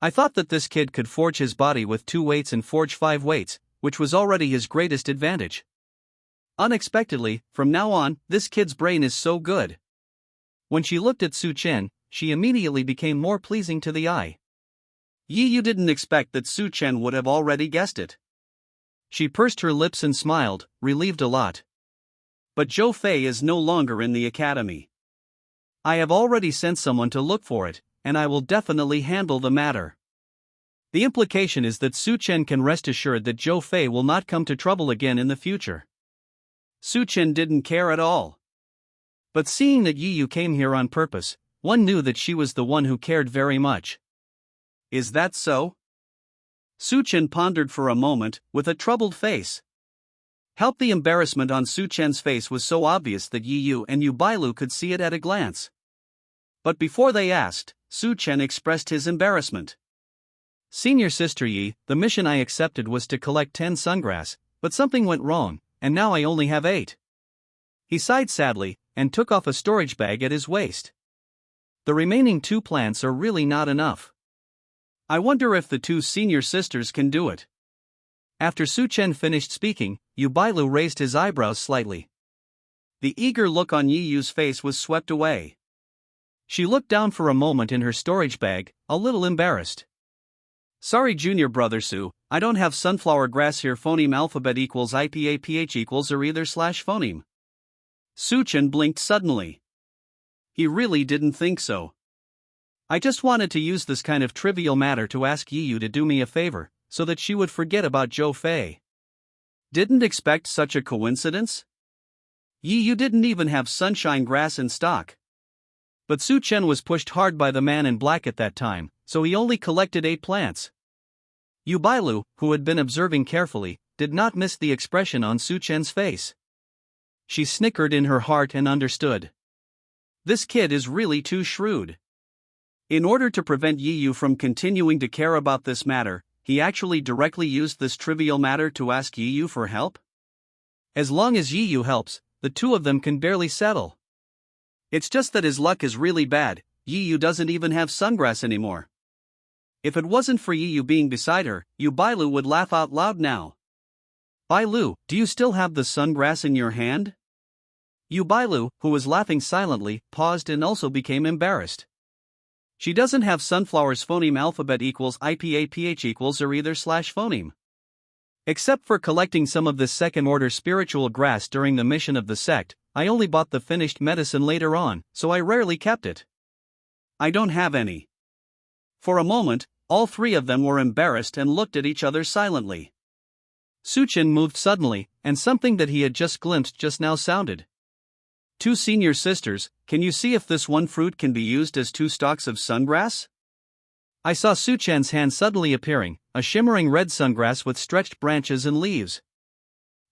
I thought that this kid could forge his body with 2 weights and forge 5 weights, which was already his greatest advantage. Unexpectedly, from now on, this kid's brain is so good. When she looked at Su Chen, she immediately became more pleasing to the eye. Yu didn't expect that Su Chen would have already guessed it. She pursed her lips and smiled, relieved a lot. But Zhou Fei is no longer in the academy. I have already sent someone to look for it, and I will definitely handle the matter. The implication is that Su Chen can rest assured that Zhou Fei will not come to trouble again in the future. Su Chen didn't care at all. But seeing that Yu came here on purpose, one knew that she was the one who cared very much. Is that so? Su Chen pondered for a moment, with a troubled face. The embarrassment on Su Chen's face was so obvious that Yu and Bailu could see it at a glance. But before they asked, Su Chen expressed his embarrassment. Senior sister Yi, the mission I accepted was to collect 10 sungrass, but something went wrong, and now I only have 8. He sighed sadly, and took off a storage bag at his waist. The remaining 2 plants are really not enough. I wonder if the 2 senior sisters can do it. After Su Chen finished speaking, Bailu raised his eyebrows slightly. the eager look on Yi Yu's face was swept away. She looked down for a moment in her storage bag, a little embarrassed. Sorry, junior brother Su, I don't have sunflower grass here. Phoneme alphabet equals IPAPH equals or either slash phoneme. Su-chan blinked suddenly. He really didn't think so. I just wanted to use this kind of trivial matter to ask Yi Yu to do me a favor, so that she would forget about Zhou Fei. Didn't expect such a coincidence? Yi Yu didn't even have sunshine grass in stock. But Su-chen was pushed hard by the man in black at that time, so he only collected 8 plants. Yu Bailu, who had been observing carefully, did not miss the expression on Su-chen's face. She snickered in her heart and understood. This kid is really too shrewd. In order to prevent Yi Yu from continuing to care about this matter, he actually directly used this trivial matter to ask Yi Yu for help? As long as Yi Yu helps, the two of them can barely settle. It's just that his luck is really bad. Yi Yu doesn't even have sungrass anymore. If it wasn't for Yi Yu being beside her, Yu Bailu would laugh out loud now. Bailu, do you still have the sungrass in your hand? Yu Bailu, who was laughing silently, paused and also became embarrassed. She doesn't have sunflowers. Phoneme alphabet equals IPAPH equals or either slash phoneme. Except for collecting some of this second-order spiritual grass during the mission of the sect, I only bought the finished medicine later on, so I rarely kept it. I don't have any. For a moment, all three of them were embarrassed and looked at each other silently. Su-chan moved suddenly, and something that he had just glimpsed just now sounded. 2 senior sisters, can you see if this one fruit can be used as 2 stalks of sungrass? I saw Su-chan's hand suddenly appearing, a shimmering red sungrass with stretched branches and leaves.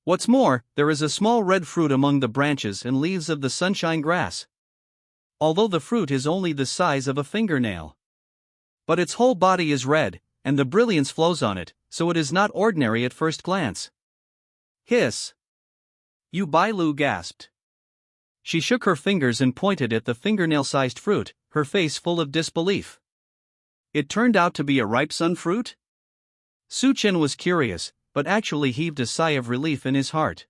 What's more, there is a small red fruit among the branches and leaves of the sunshine grass. Although the fruit is only the size of a fingernail. But its whole body is red, and the brilliance flows on it, so it is not ordinary at first glance. Hiss! Yu Bailu gasped. She shook her fingers and pointed at the fingernail-sized fruit, her face full of disbelief. It turned out to be a ripe sun fruit? Su-chen was curious, but actually heaved a sigh of relief in his heart.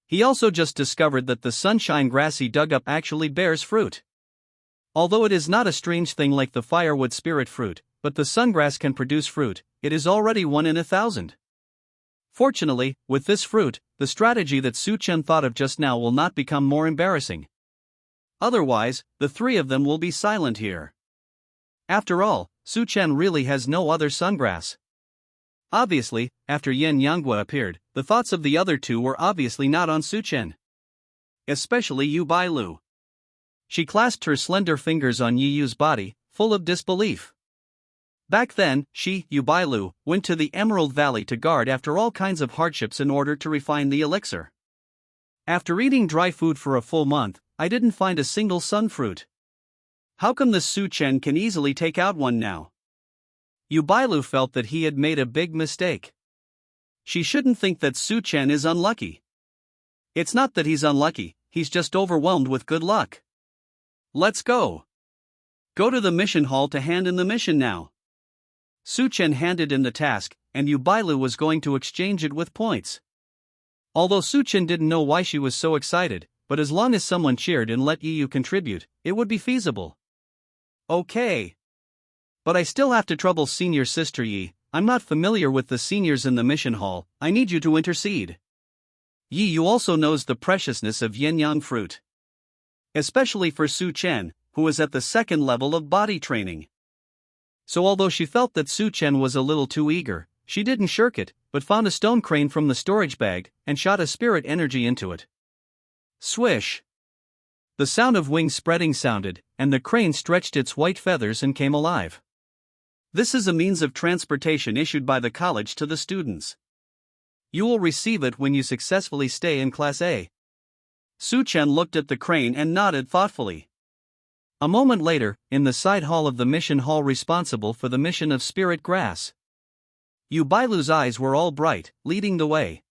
He also just discovered that the sunshine grass he dug up actually bears fruit. Although it is not a strange thing like the firewood spirit fruit, but the sungrass can produce fruit, it is already 1 in 1,000. Fortunately, with this fruit, the strategy that Su-chen thought of just now will not become more embarrassing. Otherwise, the 3 of them will be silent here. After all, Su-chen really has no other sungrass. Obviously, after Yin Yanghua appeared, the thoughts of the other 2 were obviously not on Su-chen. Especially Yu Bailu. She clasped her slender fingers on Yi Yu's body, full of disbelief. Back then, she, Yu Bailu, went to the Emerald Valley to guard after all kinds of hardships in order to refine the elixir. After eating dry food for a full month, I didn't find a single sun fruit. How come this Su-chen can easily take out one now? Yu Bailu felt that he had made a big mistake. She shouldn't think that Su-chen is unlucky. It's not that he's unlucky, he's just overwhelmed with good luck. Let's go. Go to the mission hall to hand in the mission now. Su-chen handed in the task, and Yu Bailu was going to exchange it with points. Although Su-chen didn't know why she was so excited, but as long as someone cheered and let Yi Yu contribute, it would be feasible. Okay. But I still have to trouble senior sister Yi. I'm not familiar with the seniors in the mission hall. I need you to intercede. Yi Yu also knows the preciousness of yin-yang fruit. Especially for Su-chen, who is at the 2nd level of body training. So although she felt that Su-chen was a little too eager, she didn't shirk it, but found a stone crane from the storage bag, and shot a spirit energy into it. Swish! The sound of wings spreading sounded, and the crane stretched its white feathers and came alive. This is a means of transportation issued by the college to the students. You will receive it when you successfully stay in Class A. Su-chen looked at the crane and nodded thoughtfully. A moment later, in the side hall of the mission hall responsible for the mission of Spirit Grass, Yu Bailu's eyes were all bright, leading the way.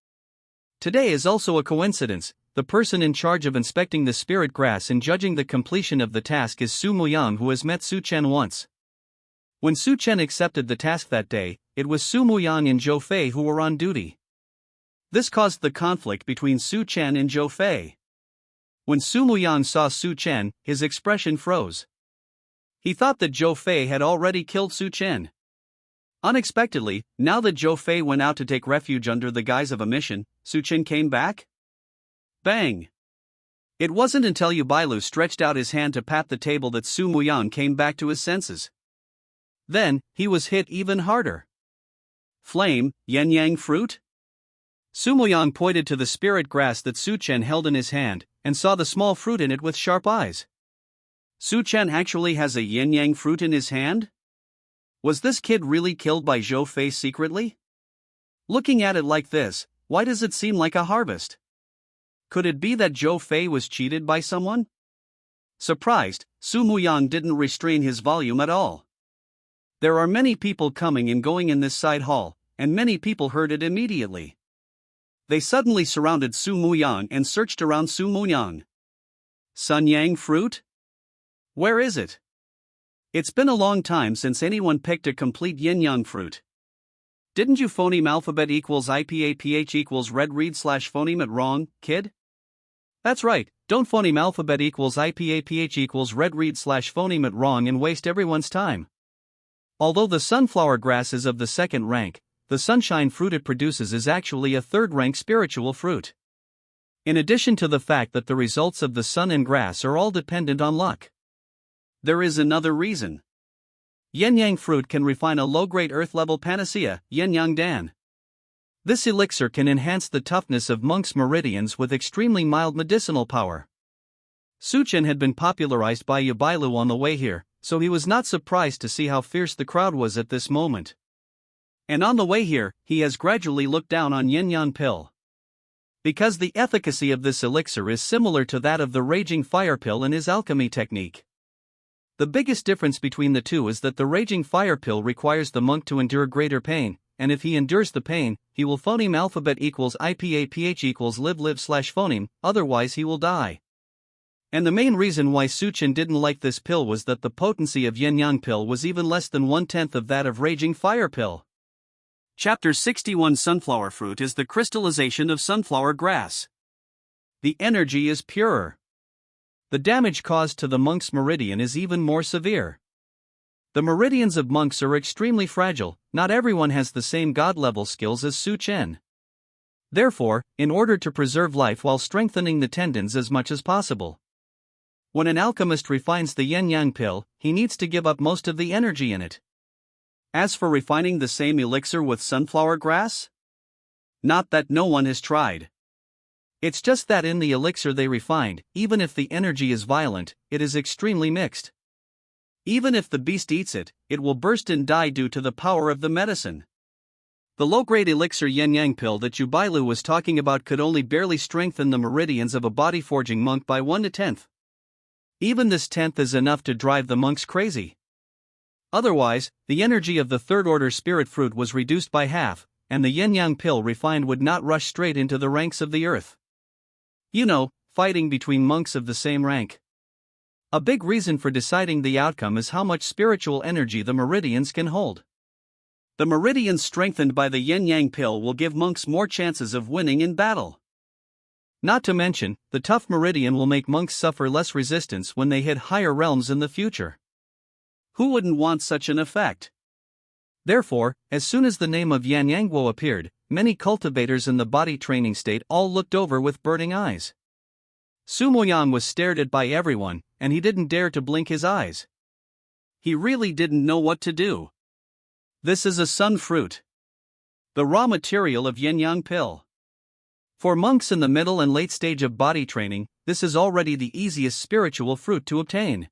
Today is also a coincidence. The person in charge of inspecting the spirit grass and judging the completion of the task is Su Muyang, who has met Su-chen once. When Su-chen accepted the task that day, it was Su Muyang and Zhou Fei who were on duty. This caused the conflict between Su-chen and Zhou Fei. When Su Muyang saw Su Chen, his expression froze. He thought that Zhou Fei had already killed Su Chen. Unexpectedly, now that Zhou Fei went out to take refuge under the guise of a mission, Su Chen came back? Bang! It wasn't until Yubailu stretched out his hand to pat the table that Su Muyang came back to his senses. Then, he was hit even harder. Flame, yin-yang fruit? Su Muyang pointed to the spirit grass that Su Chen held in his hand, and saw the small fruit in it with sharp eyes. Su Chen actually has a yin-yang fruit in his hand? Was this kid really killed by Zhou Fei secretly? Looking at it like this, why does it seem like a harvest? Could it be that Zhou Fei was cheated by someone? Surprised, Su Muyang didn't restrain his volume at all. There are many people coming and going in this side hall, and many people heard it immediately. They suddenly surrounded Su Muyang and searched around Su Muyang. Sun Yang fruit? Where is it? It's been a long time since anyone picked a complete yin-yang fruit. Didn't you phoneme alphabet equals IPAPH equals red read slash phoneme it wrong, kid? That's right, don't phoneme alphabet equals IPAPH equals red read slash phoneme it wrong and waste everyone's time. Although the sunflower grass is of the second rank, the sunshine fruit it produces is actually a third-rank spiritual fruit. In addition to the fact that the results of the sun and grass are all dependent on luck. There is another reason. Yin-yang fruit can refine a low-grade earth-level panacea, yin-yang dan. This elixir can enhance the toughness of monks' meridians with extremely mild medicinal power. Su Chen had been popularized by Yubailu on the way here, so he was not surprised to see how fierce the crowd was at this moment. And on the way here, he has gradually looked down on yin-yang pill. Because the efficacy of this elixir is similar to that of the raging fire pill in his alchemy technique. The biggest difference between the two is that the raging fire pill requires the monk to endure greater pain, and if he endures the pain, he will phoneme alphabet equals IPAPH equals live slash phoneme, otherwise he will die. And the main reason why Su Chen didn't like this pill was that the potency of yin-yang pill was even less than 1/10 of that of raging fire pill. Chapter 61 Sunflower fruit is the crystallization of sunflower grass. The energy is purer. The damage caused to the monk's meridian is even more severe. The meridians of monks are extremely fragile, not everyone has the same god-level skills as Su Chen. Therefore, in order to preserve life while strengthening the tendons as much as possible, when an alchemist refines the yin-yang pill, he needs to give up most of the energy in it. As for refining the same elixir with sunflower grass? Not that no one has tried. It's just that in the elixir they refined, even if the energy is violent, it is extremely mixed. Even if the beast eats it, it will burst and die due to the power of the medicine. The low-grade elixir yin-yang pill that Yubailu was talking about could only barely strengthen the meridians of a body-forging monk by 1/10. Even this 10th is enough to drive the monks crazy. Otherwise, the energy of the third-order spirit fruit was reduced by half, and the yin-yang pill refined would not rush straight into the ranks of the earth. You know, fighting between monks of the same rank. A big reason for deciding the outcome is how much spiritual energy the meridians can hold. The meridians strengthened by the yin-yang pill will give monks more chances of winning in battle. Not to mention, the tough meridian will make monks suffer less resistance when they hit higher realms in the future. Who wouldn't want such an effect? Therefore, as soon as the name of Yan Yangguo appeared, many cultivators in the body training state all looked over with burning eyes. Su Moyang was stared at by everyone, and he didn't dare to blink his eyes. He really didn't know what to do. This is a sun fruit, the raw material of yin yang pill. For monks in the middle and late stage of body training, this is already the easiest spiritual fruit to obtain.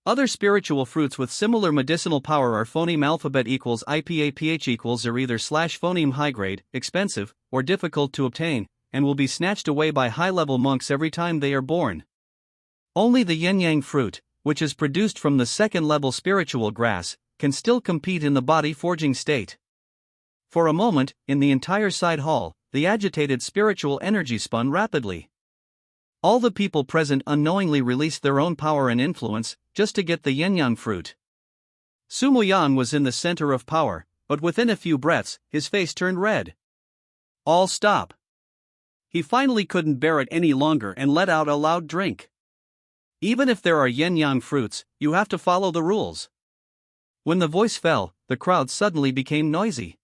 Other spiritual fruits with similar medicinal power are phoneme alphabet equals IPAPH equals are either slash phoneme high grade, expensive, or difficult to obtain, and will be snatched away by high-level monks every time they are born. Only the yin-yang fruit, which is produced from the second-level spiritual grass, can still compete in the body-forging state. For a moment, in the entire side hall, the agitated spiritual energy spun rapidly. All the people present unknowingly released their own power and influence, just to get the yin-yang fruit. Su Muyan was in the center of power, but within a few breaths, his face turned red. All stop. He finally couldn't bear it any longer and let out a loud drink. Even if there are yin-yang fruits, you have to follow the rules. When the voice fell, the crowd suddenly became noisy.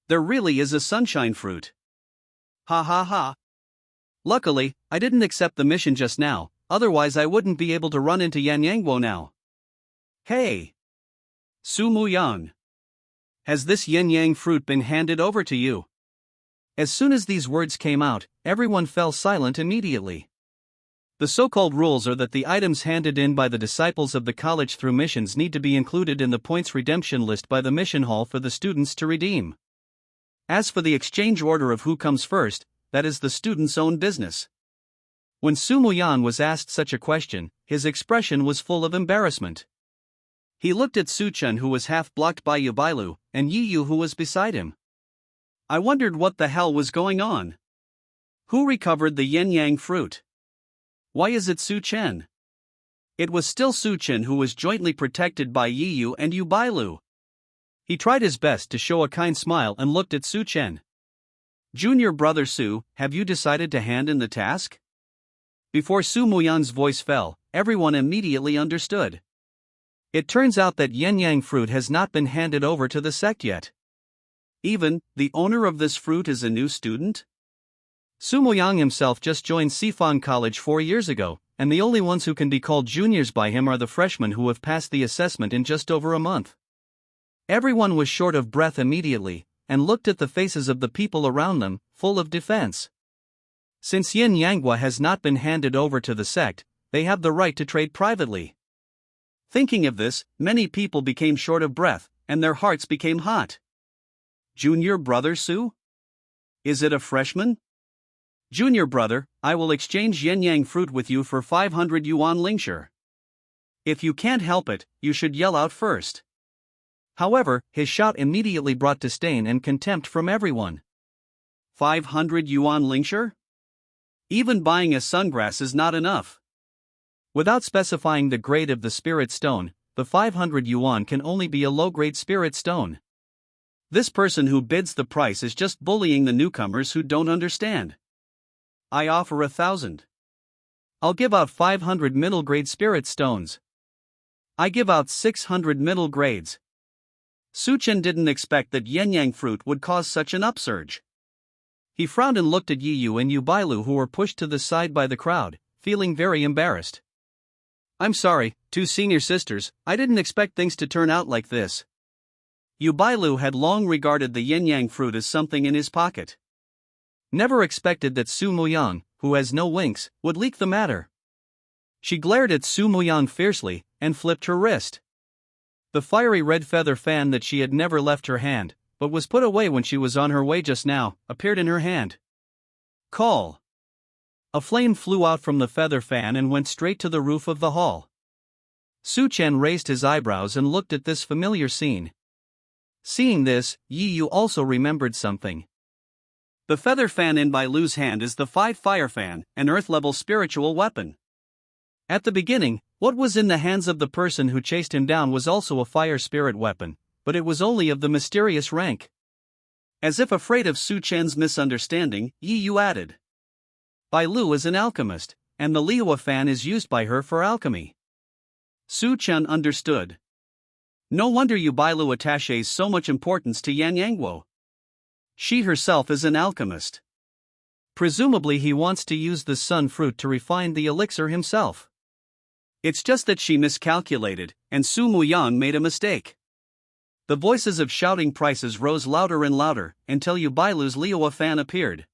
There really is a sunshine fruit. Ha ha ha. Luckily, I didn't accept the mission just now, otherwise I wouldn't be able to run into Yanyangwo now. Hey! Su Muyang. Has this yin-yang fruit been handed over to you? As soon as these words came out, everyone fell silent immediately. The so-called rules are that the items handed in by the disciples of the college through missions need to be included in the points redemption list by the mission hall for the students to redeem. As for the exchange order of who comes first, that is the student's own business. When Su Muyan was asked such a question, his expression was full of embarrassment. He looked at Su Chen, who was half blocked by Yubailu, and Yi Yu, who was beside him. I wondered what the hell was going on. Who recovered the yin-yang fruit? Why is it Su Chen? It was still Su Chen who was jointly protected by Yi Yu and Yubailu. He tried his best to show a kind smile and looked at Su Chen. Junior brother Su, have you decided to hand in the task? Before Su Muyan's voice fell, everyone immediately understood. It turns out that yin-yang fruit has not been handed over to the sect yet. Even, the owner of this fruit is a new student? Su Muyang himself just joined Sifan College 4 years ago, and the only ones who can be called juniors by him are the freshmen who have passed the assessment in just over a month. Everyone was short of breath immediately, and looked at the faces of the people around them, full of defense. Since Yin Yangwa has not been handed over to the sect, they have the right to trade privately. Thinking of this, many people became short of breath, and their hearts became hot. Junior brother Su? Is it a freshman? Junior brother, I will exchange yin-yang fruit with you for 500 yuan lingshur. If you can't help it, you should yell out first. However, his shout immediately brought disdain and contempt from everyone. 500 yuan lingshur? Even buying a sungrass is not enough. Without specifying the grade of the spirit stone, the 500 yuan can only be a low-grade spirit stone. This person who bids the price is just bullying the newcomers who don't understand. I offer 1,000. I'll give out 500 middle-grade spirit stones. I give out 600 middle grades. Su Chen didn't expect that yin-yang fruit would cause such an upsurge. He frowned and looked at Yi Yu and Yubailu, who were pushed to the side by the crowd, feeling very embarrassed. I'm sorry, two senior sisters, I didn't expect things to turn out like this. Yubailu had long regarded the yin-yang fruit as something in his pocket. Never expected that Su Muyang, who has no winks, would leak the matter. She glared at Su Muyang fiercely, and flipped her wrist. The fiery red feather fan that she had never left her hand, but was put away when she was on her way just now, appeared in her hand. Call! A flame flew out from the feather fan and went straight to the roof of the hall. Su Chen raised his eyebrows and looked at this familiar scene. Seeing this, Yi Yu also remembered something. The feather fan in Bai Lu's hand is the 5 fire fan, an earth-level spiritual weapon. At the beginning, what was in the hands of the person who chased him down was also a fire spirit weapon, but it was only of the mysterious rank. As if afraid of Su Chen's misunderstanding, Yi Yu added. Bai Lu is an alchemist, and the Liua fan is used by her for alchemy. Su Chen understood. No wonder Yubailu attaches so much importance to Yan Yangwo. She herself is an alchemist. Presumably he wants to use the sun fruit to refine the elixir himself. It's just that she miscalculated, and Su Muyang made a mistake. The voices of shouting prices rose louder and louder, until Yubailu's Liua fan appeared.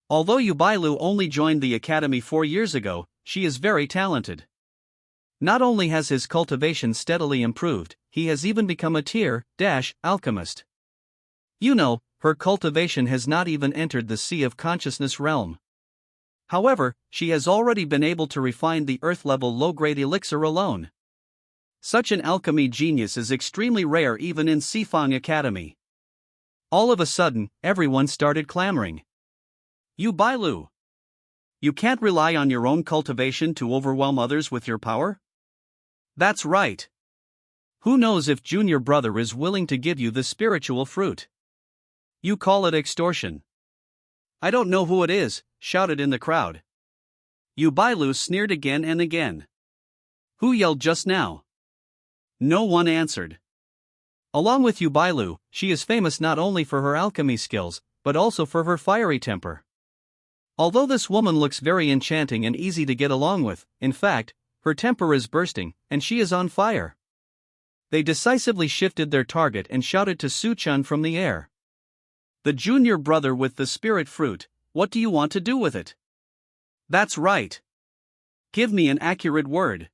Although Yubailu only joined the academy 4 years ago, she is very talented. Not only has his cultivation steadily improved, he has even become a tier-alchemist. You know, her cultivation has not even entered the sea of consciousness realm. However, she has already been able to refine the earth-level low-grade elixir alone. Such an alchemy genius is extremely rare even in Sifang Academy. All of a sudden, everyone started clamoring. Yubailu! You can't rely on your own cultivation to overwhelm others with your power? That's right. Who knows if junior brother is willing to give you the spiritual fruit? You call it extortion. "I don't know who it is," shouted in the crowd. Yubailu sneered again and again. "Who yelled just now?" No one answered. Along with Yubailu, she is famous not only for her alchemy skills, but also for her fiery temper. Although this woman looks very enchanting and easy to get along with, in fact, her temper is bursting, and she is on fire. They decisively shifted their target and shouted to Su-chan from the air. "The junior brother with the spirit fruit, what do you want to do with it?" "That's right. Give me an accurate word."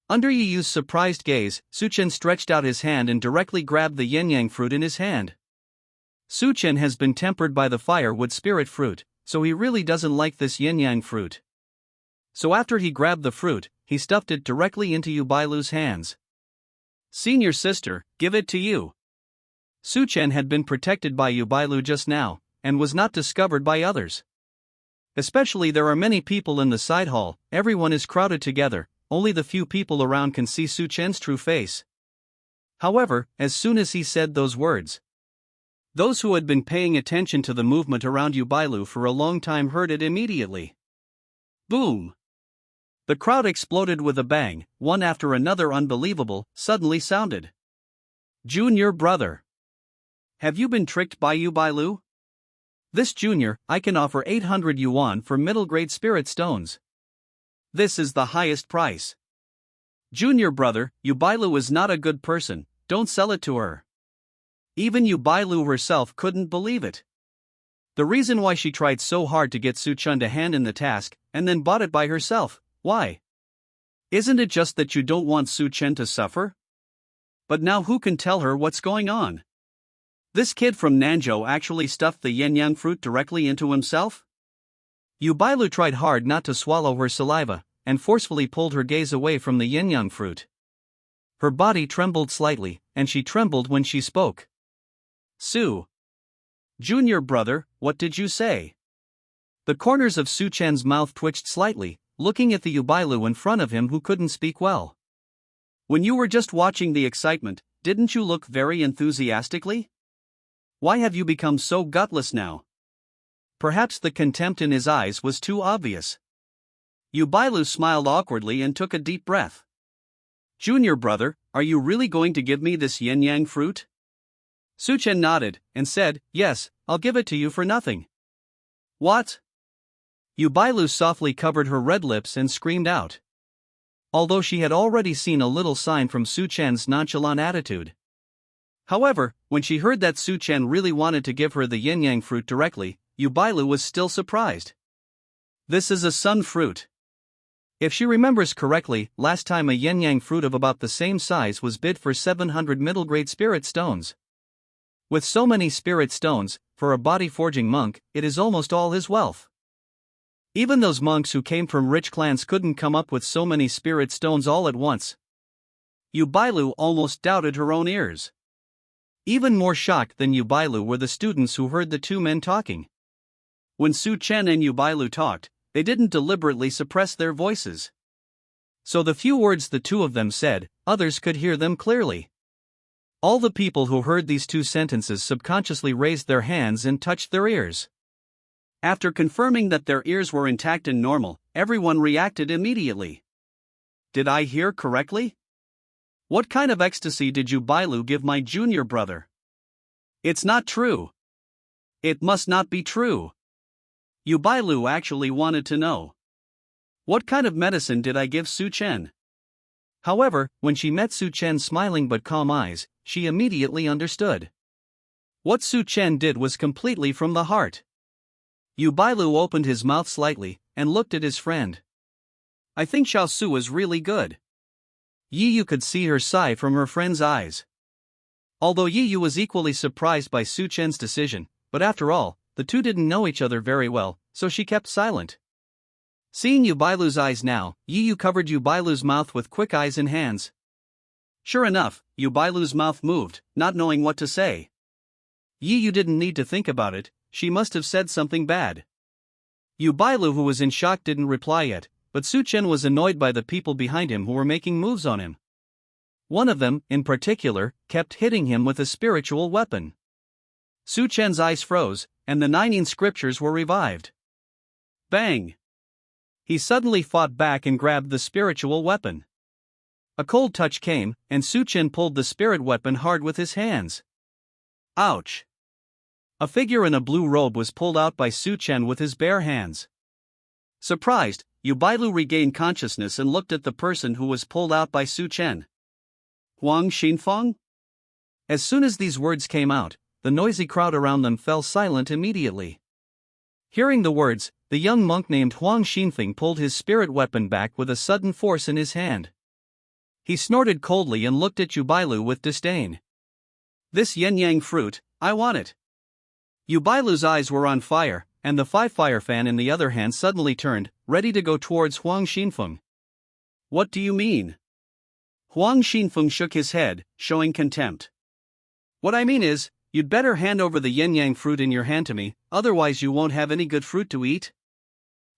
Under Yi Yu's surprised gaze, Su-chan stretched out his hand and directly grabbed the yin-yang fruit in his hand. Su-chan has been tempered by the firewood spirit fruit, so he really doesn't like this yin-yang fruit. So after he grabbed the fruit, he stuffed it directly into Yubailu's hands. "Senior sister, give it to you." Su-chan had been protected by Yubailu just now, and was not discovered by others. Especially there are many people in the side hall, everyone is crowded together, only the few people around can see Su-chan's true face. However, as soon as he said those words, those who had been paying attention to the movement around Yubailu for a long time heard it immediately. Boom! The crowd exploded with a bang, one after another unbelievable, suddenly sounded. "Junior brother. Have you been tricked by Yubailu? This junior, I can offer 800 yuan for middle grade spirit stones. This is the highest price. Junior brother, Yubailu is not a good person, don't sell it to her." Even Yubailu herself couldn't believe it. The reason why she tried so hard to get Su-chan to hand in the task, and then bought it by herself, why? Isn't it just that you don't want Su-chan to suffer? But now who can tell her what's going on? This kid from Nanzhou actually stuffed the yin-yang fruit directly into himself? Yubailu tried hard not to swallow her saliva, and forcefully pulled her gaze away from the yin-yang fruit. Her body trembled slightly, and she trembled when she spoke. "Su. Junior brother, what did you say?" The corners of Su-chan's mouth twitched slightly, looking at the Yubailu in front of him who couldn't speak well. "When you were just watching the excitement, didn't you look very enthusiastically? Why have you become so gutless now?" Perhaps the contempt in his eyes was too obvious. Yubailu smiled awkwardly and took a deep breath. "Junior brother, are you really going to give me this yin-yang fruit?" Su-chan nodded, and said, "Yes, I'll give it to you for nothing." "What?" Yubailu softly covered her red lips and screamed out. Although she had already seen a little sign from Su-chan's nonchalant attitude. However, when she heard that Su-chan really wanted to give her the yin-yang fruit directly, Yubailu was still surprised. This is a sun fruit. If she remembers correctly, last time a yin-yang fruit of about the same size was bid for 700 middle-grade spirit stones. With so many spirit stones, for a body-forging monk, it is almost all his wealth. Even those monks who came from rich clans couldn't come up with so many spirit stones all at once. Yubailu almost doubted her own ears. Even more shocked than Yubailu were the students who heard the two men talking. When Su-chan and Yubailu talked, they didn't deliberately suppress their voices. So the few words the two of them said, others could hear them clearly. All the people who heard these two sentences subconsciously raised their hands and touched their ears. After confirming that their ears were intact and normal, everyone reacted immediately. Did I hear correctly? What kind of ecstasy did Yubailu give my junior brother? It's not true. It must not be true. Yubailu actually wanted to know. What kind of medicine did I give Su-chan? However, when she met Su-chan's smiling but calm eyes, she immediately understood. What Su-chan did was completely from the heart. Yubailu opened his mouth slightly, and looked at his friend. I think Xiao Su is really good. Yi Yu could see her sigh from her friend's eyes. Although Yi Yu was equally surprised by Su-chan's decision, but after all, the two didn't know each other very well, so she kept silent. Seeing Yubailu's eyes now, Yi Yu covered Yubailu's mouth with quick eyes and hands. Sure enough, Yubailu's mouth moved, not knowing what to say. Yi Yu didn't need to think about it, she must have said something bad. Yubailu, who was in shock, didn't reply yet, but Su-chan was annoyed by the people behind him who were making moves on him. One of them, in particular, kept hitting him with a spiritual weapon. Su-chan's eyes froze, and the 9 scriptures were revived. Bang! He suddenly fought back and grabbed the spiritual weapon. A cold touch came, and Su-Chen pulled the spirit weapon hard with his hands. Ouch! A figure in a blue robe was pulled out by Su-Chen with his bare hands. Surprised, Yubailu regained consciousness and looked at the person who was pulled out by Su-Chen. Huang Xinfeng? As soon as these words came out, the noisy crowd around them fell silent immediately. Hearing the words, the young monk named Huang Xinfeng pulled his spirit weapon back with a sudden force in his hand. He snorted coldly and looked at Yubailu with disdain. This yin-yang fruit, I want it. Yubailu's eyes were on fire, and the 5-fire fan in the other hand suddenly turned, ready to go towards Huang Xinfeng. What do you mean? Huang Xinfeng shook his head, showing contempt. What I mean is, you'd better hand over the yin-yang fruit in your hand to me, otherwise you won't have any good fruit to eat.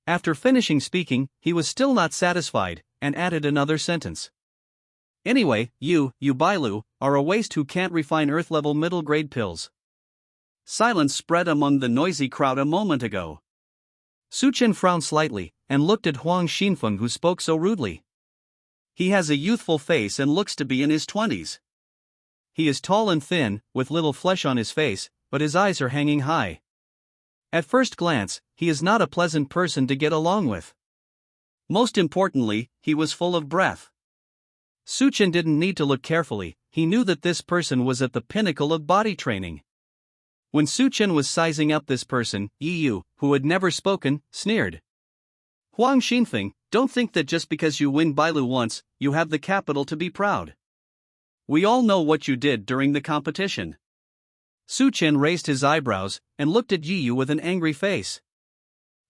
After finishing speaking, he was still not satisfied, and added another sentence. Anyway, you, Yubailu, are a waste who can't refine earth-level middle-grade pills. Silence spread among the noisy crowd a moment ago. Su-Chen frowned slightly, and looked at Huang Xinfeng who spoke so rudely. He has a youthful face and looks to be in his 20s. He is tall and thin, with little flesh on his face, but his eyes are hanging high. At first glance, he is not a pleasant person to get along with. Most importantly, he was full of breath. Su-Chen didn't need to look carefully, he knew that this person was at the pinnacle of body training. When Su-Chen was sizing up this person, Yu, who had never spoken, sneered. Huang Xinfeng, don't think that just because you win Bailu once, you have the capital to be proud. We all know what you did during the competition. Su-Chen raised his eyebrows, and looked at Yu with an angry face.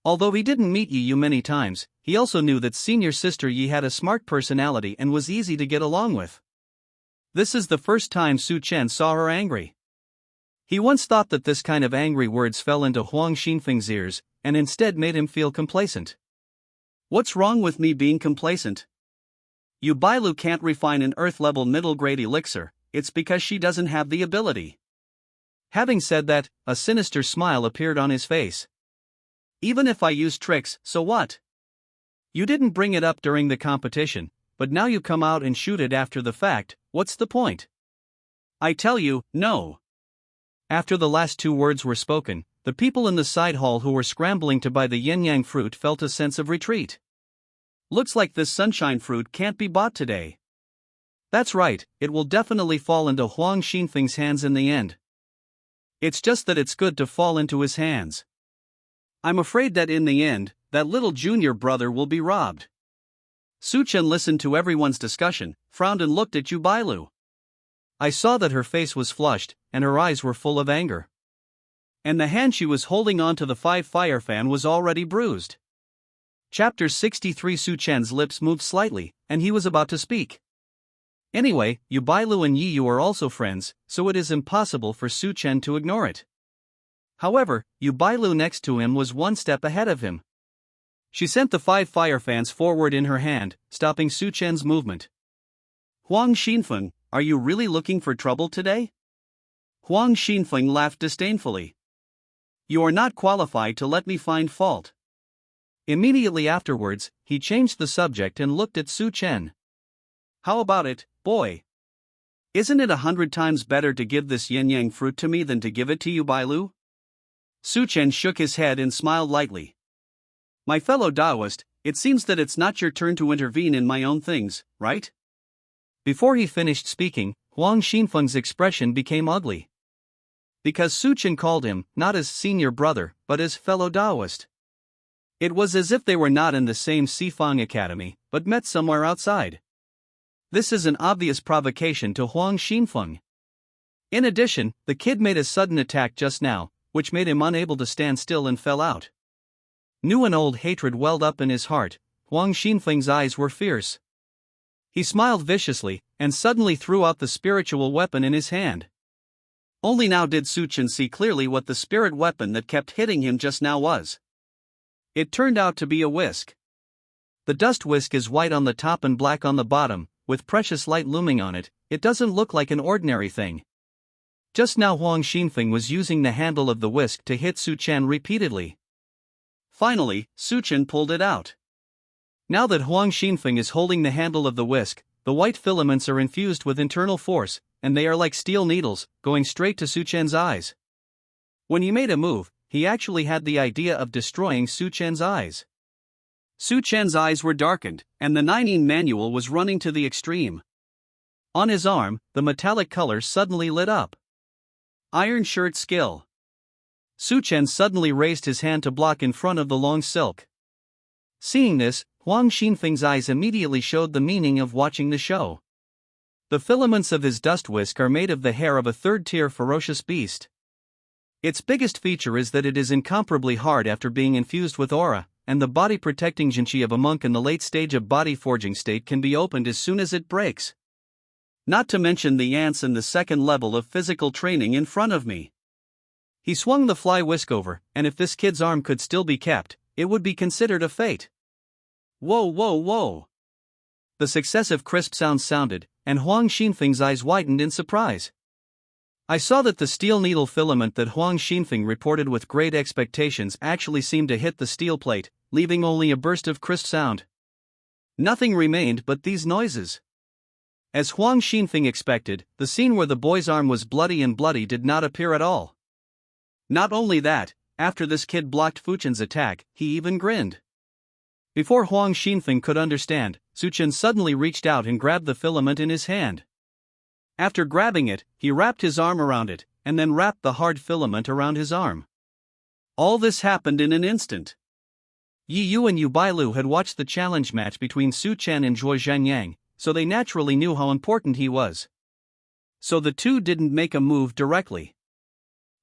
Although he didn't meet Yu many times, he also knew that senior sister Yi had a smart personality and was easy to get along with. This is the first time Su-Chen saw her angry. He once thought that this kind of angry words fell into Huang Xinfeng's ears, and instead made him feel complacent. What's wrong with me being complacent? Yubailu can't refine an earth-level middle-grade elixir, it's because she doesn't have the ability. Having said that, a sinister smile appeared on his face. Even if I use tricks, so what? You didn't bring it up during the competition, but now you come out and shoot it after the fact, what's the point? I tell you, no. After the last 2 words were spoken, the people in the side hall who were scrambling to buy the yin-yang fruit felt a sense of retreat. Looks like this sunshine fruit can't be bought today. That's right, it will definitely fall into Huang Xinfeng's hands in the end. It's just that it's good to fall into his hands. I'm afraid that in the end, that little junior brother will be robbed. Su-Chen listened to everyone's discussion, frowned and looked at Yubailu. I saw that her face was flushed, and her eyes were full of anger. And the hand she was holding onto the 5-fire fan was already bruised. Chapter 63. Su-Chen's lips moved slightly, and he was about to speak. Anyway, Yubailu and Yu are also friends, so it is impossible for Su-Chen to ignore it. However, Yubailu next to him was 1 step ahead of him. She sent the 5 fire fans forward in her hand, stopping Su-Chen's movement. Huang Xinfeng, are you really looking for trouble today? Huang Xinfeng laughed disdainfully. You are not qualified to let me find fault. Immediately afterwards, he changed the subject and looked at Su-Chen. How about it, boy? Isn't it 100 times better to give this yin-yang fruit to me than to give it to you, Bailu? Su-Chen shook his head and smiled lightly. My fellow Taoist, it seems that it's not your turn to intervene in my own things, right? Before he finished speaking, Huang Xinfeng's expression became ugly. Because Su-Chen called him, not as senior brother, but as fellow Taoist. It was as if they were not in the same Sifang Academy, but met somewhere outside. This is an obvious provocation to Huang Xinfeng. In addition, the kid made a sudden attack just now, which made him unable to stand still and fell out. New and old hatred welled up in his heart. Huang Xinfeng's eyes were fierce. He smiled viciously, and suddenly threw out the spiritual weapon in his hand. Only now did Su-Chen see clearly what the spirit weapon that kept hitting him just now was. It turned out to be a whisk. The dust whisk is white on the top and black on the bottom, with precious light looming on it. It doesn't look like an ordinary thing. Just now Huang Xinfeng was using the handle of the whisk to hit Su Chen repeatedly. Finally, Su Chen pulled it out. Now that Huang Xinfeng is holding the handle of the whisk, the white filaments are infused with internal force, and they are like steel needles, going straight to Su Chen's eyes. When he made a move, he actually had the idea of destroying Su Chen's eyes. Su Chen's eyes were darkened, and the Nining manual was running to the extreme. On his arm, the metallic color suddenly lit up. Iron shirt skill. Su Chen suddenly raised his hand to block in front of the long silk. Seeing this, Huang Xinfeng's eyes immediately showed the meaning of watching the show. The filaments of his dust whisk are made of the hair of a third-tier ferocious beast. Its biggest feature is that it is incomparably hard after being infused with aura, and the body-protecting jinchi of a monk in the late stage of body-forging state can be opened as soon as it breaks. Not to mention the ants in the second level of physical training in front of me. He swung the fly whisk over, and if this kid's arm could still be kept, it would be considered a fate. Whoa, whoa, whoa! The successive crisp sounds sounded, and Huang Xinfeng's eyes widened in surprise. I saw that the steel needle filament that Huang Xinfeng reported with great expectations actually seemed to hit the steel plate, leaving only a burst of crisp sound. Nothing remained but these noises. As Huang Xinfeng expected, the scene where the boy's arm was bloody did not appear at all. Not only that, after this kid blocked Fu Chen's attack, he even grinned. Before Huang Xinfeng could understand, Su Chen suddenly reached out and grabbed the filament in his hand. After grabbing it, he wrapped his arm around it, and then wrapped the hard filament around his arm. All this happened in an instant. Yi Yu and Yu Bailu had watched the challenge match between Su Chen and Zhuo Zhanyang, so they naturally knew how important he was. So the two didn't make a move directly.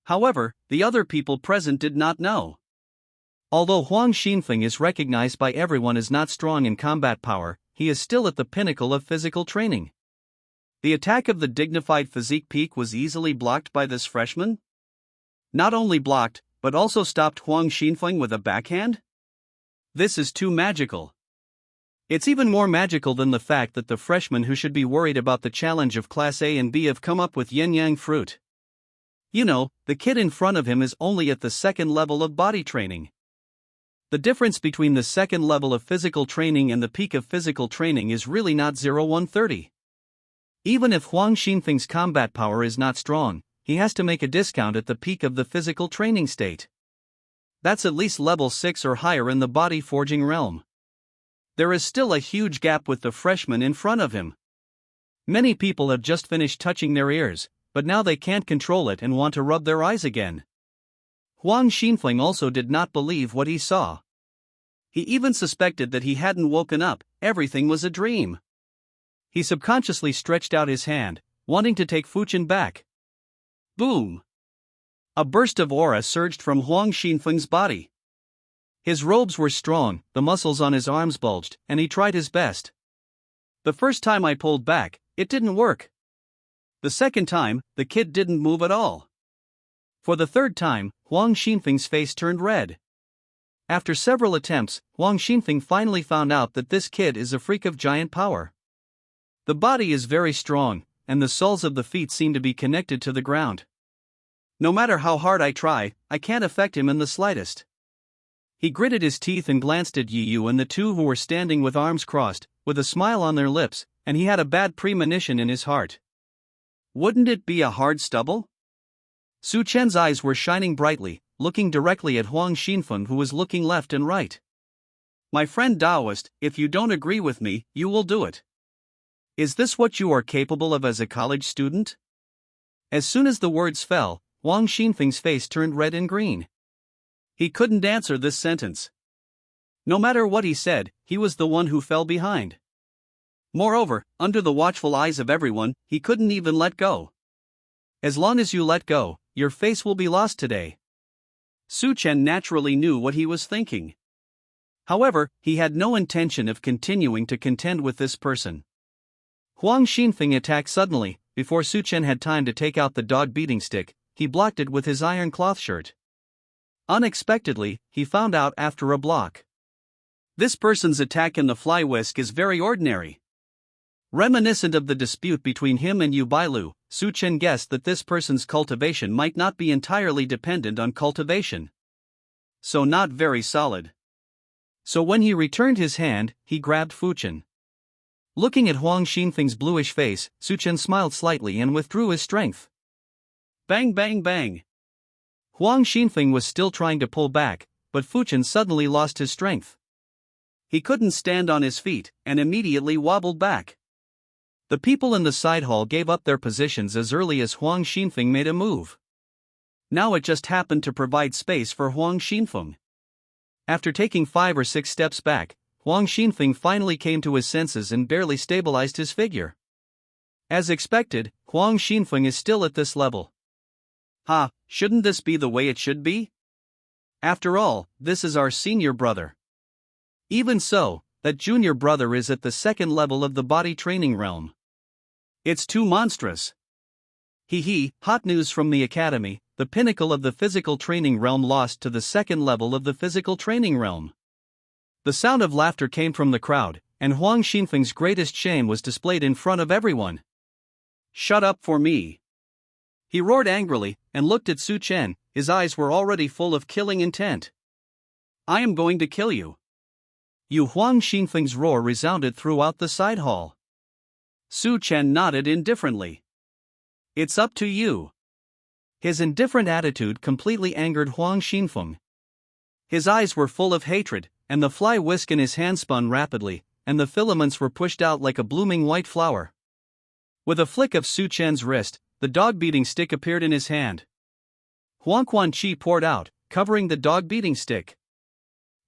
However, the other people present did not know. Although Huang Xinfeng is recognized by everyone as not strong in combat power, he is still at the pinnacle of physical training. The attack of the dignified physique peak was easily blocked by this freshman? Not only blocked, but also stopped Huang Xinfeng with a backhand? This is too magical. It's even more magical than the fact that the freshmen who should be worried about the challenge of Class A and B have come up with yin-yang fruit. You know, the kid in front of him is only at the second level of body training. The difference between the second level of physical training and the peak of physical training is really not 0130. Even if Huang Xinfeng's combat power is not strong, he has to make a discount at the peak of the physical training state. That's at least level 6 or higher in the body forging realm. There is still a huge gap with the freshman in front of him. Many people have just finished touching their ears, but now they can't control it and want to rub their eyes again. Huang Xinfeng also did not believe what he saw. He even suspected that he hadn't woken up, everything was a dream. He subconsciously stretched out his hand, wanting to take Fu Chen back. Boom! A burst of aura surged from Huang Xinfeng's body. His robes were strong, the muscles on his arms bulged, and he tried his best. The first time I pulled back, it didn't work. The second time, the kid didn't move at all. For the third time, Huang Xinfeng's face turned red. After several attempts, Huang Xinfeng finally found out that this kid is a freak of giant power. The body is very strong, and the soles of the feet seem to be connected to the ground. No matter how hard I try, I can't affect him in the slightest. He gritted his teeth and glanced at Yi Yu and the two who were standing with arms crossed, with a smile on their lips, and he had a bad premonition in his heart. Wouldn't it be a hard stubble? Su Chen's eyes were shining brightly, looking directly at Huang Xinfeng, who was looking left and right. My friend Taoist, if you don't agree with me, you will do it. Is this what you are capable of as a college student? As soon as the words fell, Huang Xinfeng's face turned red and green. He couldn't answer this sentence. No matter what he said, he was the one who fell behind. Moreover, under the watchful eyes of everyone, he couldn't even let go. As long as you let go, your face will be lost today. Su Chen naturally knew what he was thinking. However, he had no intention of continuing to contend with this person. Huang Xinfeng attacked suddenly. Before Su Chen had time to take out the dog beating stick, he blocked it with his iron cloth shirt. Unexpectedly, he found out after a block. This person's attack in the fly whisk is very ordinary. Reminiscent of the dispute between him and Yu Bailu, Su Chen guessed that this person's cultivation might not be entirely dependent on cultivation. So not very solid. So when he returned his hand, he grabbed Fu Chen. Looking at Huang Xinfeng's bluish face, Su Chen smiled slightly and withdrew his strength. Bang bang bang. Huang Xinfeng was still trying to pull back, but Fu Chen suddenly lost his strength. He couldn't stand on his feet, and immediately wobbled back. The people in the side hall gave up their positions as early as Huang Xinfeng made a move. Now it just happened to provide space for Huang Xinfeng. After taking 5 or 6 steps back, Huang Xinfeng finally came to his senses and barely stabilized his figure. As expected, Huang Xinfeng is still at this level. Shouldn't this be the way it should be? After all, this is our senior brother. Even so, that junior brother is at the second level of the body training realm. It's too monstrous. Hot news from the academy, the pinnacle of the physical training realm lost to the second level of the physical training realm. The sound of laughter came from the crowd, and Huang Xinfeng's greatest shame was displayed in front of everyone. Shut up for me. He roared angrily, and looked at Su Chen. His eyes were already full of killing intent. I am going to kill you. Huang Xinfeng's roar resounded throughout the side hall. Su Chen nodded indifferently. It's up to you. His indifferent attitude completely angered Huang Xinfeng. His eyes were full of hatred, and the fly whisk in his hand spun rapidly, and the filaments were pushed out like a blooming white flower. With a flick of Su Chen's wrist, the dog-beating stick appeared in his hand. Huang Quan Chi poured out, covering the dog-beating stick.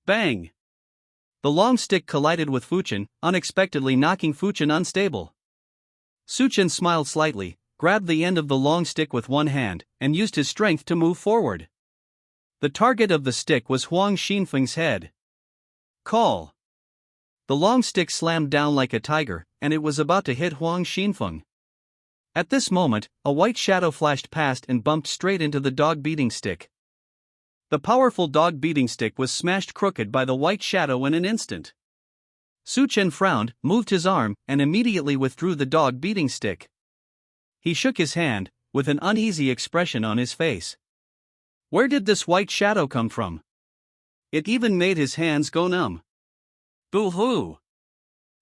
Bang! The long stick collided with Fu Chen, unexpectedly knocking Fu Chen unstable. Su Chen smiled slightly, grabbed the end of the long stick with one hand, and used his strength to move forward. The target of the stick was Huang Xinfeng's head. Call! The long stick slammed down like a tiger, and it was about to hit Huang Xinfeng. At this moment, a white shadow flashed past and bumped straight into the dog-beating stick. The powerful dog-beating stick was smashed crooked by the white shadow in an instant. Su Chen frowned, moved his arm, and immediately withdrew the dog-beating stick. He shook his hand, with an uneasy expression on his face. Where did this white shadow come from? It even made his hands go numb. Boo-hoo!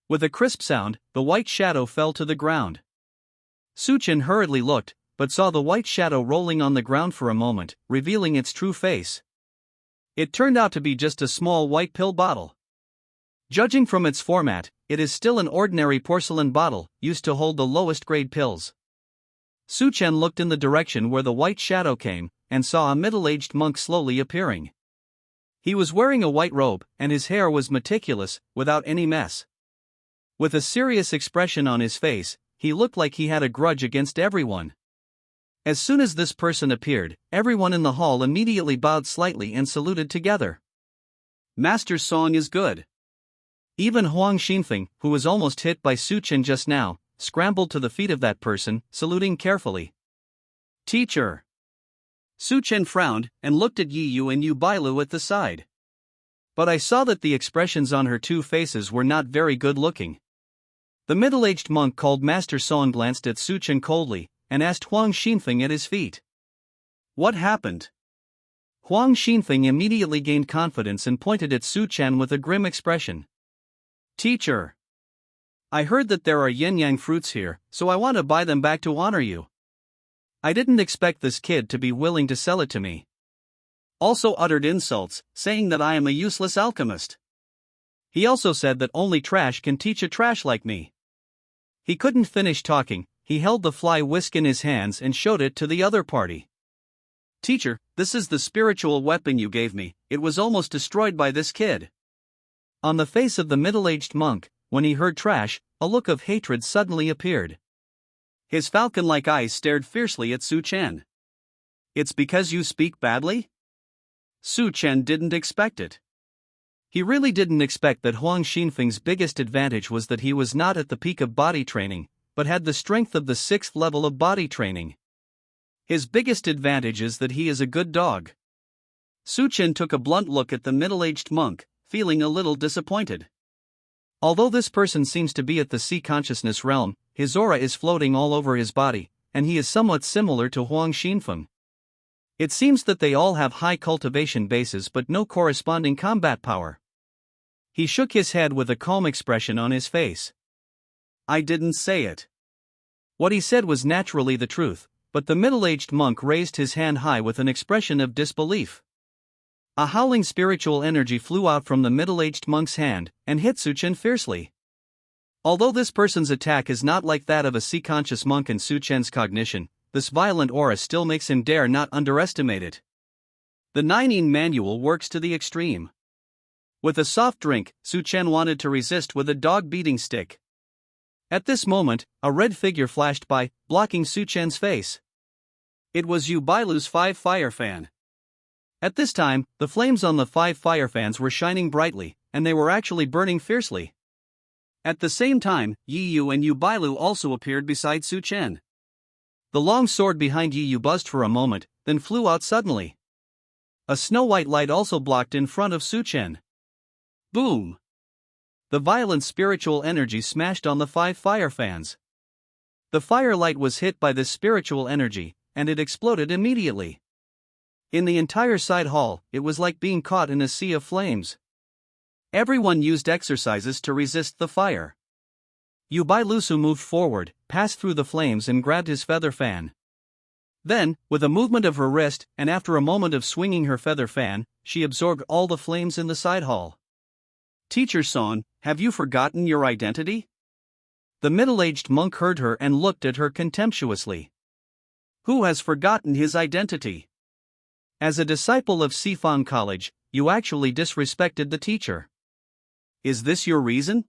With a crisp sound, the white shadow fell to the ground. Su Chen hurriedly looked, but saw the white shadow rolling on the ground for a moment, revealing its true face. It turned out to be just a small white pill bottle. Judging from its format, it is still an ordinary porcelain bottle, used to hold the lowest grade pills. Su Chen looked in the direction where the white shadow came, and saw a middle-aged monk slowly appearing. He was wearing a white robe, and his hair was meticulous, without any mess. With a serious expression on his face, he looked like he had a grudge against everyone. As soon as this person appeared, everyone in the hall immediately bowed slightly and saluted together. Master's song is good. Even Huang Xinfeng, who was almost hit by Su Chen just now, scrambled to the feet of that person, saluting carefully. Teacher. Su Chen frowned, and looked at Yi Yu and Yu Bailu at the side. But I saw that the expressions on her two faces were not very good looking. The middle-aged monk called Master Song glanced at Su Chen coldly, and asked Huang Xinfeng at his feet. What happened? Huang Xinfeng immediately gained confidence and pointed at Su Chen with a grim expression. Teacher. I heard that there are yin-yang fruits here, so I want to buy them back to honor you. I didn't expect this kid to be willing to sell it to me. Also uttered insults, saying that I am a useless alchemist. He also said that only trash can teach a trash like me. He couldn't finish talking. He held the fly whisk in his hands and showed it to the other party. Teacher, this is the spiritual weapon you gave me. It was almost destroyed by this kid. On the face of the middle-aged monk, when he heard trash, a look of hatred suddenly appeared. His falcon-like eyes stared fiercely at Su Chen. It's because you speak badly? Su Chen didn't expect it. He really didn't expect that Huang Xinfeng's biggest advantage was that he was not at the peak of body training, but had the strength of the 6th level of body training. His biggest advantage is that he is a good dog. Su Chen took a blunt look at the middle-aged monk, feeling a little disappointed. Although this person seems to be at the sea consciousness realm, his aura is floating all over his body, and he is somewhat similar to Huang Xinfeng. It seems that they all have high cultivation bases but no corresponding combat power. He shook his head with a calm expression on his face. I didn't say it. What he said was naturally the truth, but the middle-aged monk raised his hand high with an expression of disbelief. A howling spiritual energy flew out from the middle-aged monk's hand and hit Su Chen fiercely. Although this person's attack is not like that of a sea-conscious monk in Su Chen's cognition, this violent aura still makes him dare not underestimate it. The Nining manual works to the extreme. With a soft drink, Su Chen wanted to resist with a dog-beating stick. At this moment, a red figure flashed by, blocking Su Chen's face. It was Yu Bailu's 5 fire fan. At this time, the flames on the 5 fire fans were shining brightly, and they were actually burning fiercely. At the same time, Yi Yu and Yu Bailu also appeared beside Su Chen. The long sword behind Yi Yu buzzed for a moment, then flew out suddenly. A snow-white light also blocked in front of Su Chen. Boom! The violent spiritual energy smashed on the 5 fire fans. The firelight was hit by this spiritual energy, and it exploded immediately. In the entire side hall, it was like being caught in a sea of flames. Everyone used exercises to resist the fire. Yu Bailusu moved forward, passed through the flames and grabbed his feather fan. Then, with a movement of her wrist, and after a moment of swinging her feather fan, she absorbed all the flames in the side hall. Teacher Son, have you forgotten your identity? The middle-aged monk heard her and looked at her contemptuously. Who has forgotten his identity? As a disciple of Sifang College, you actually disrespected the teacher. Is this your reason?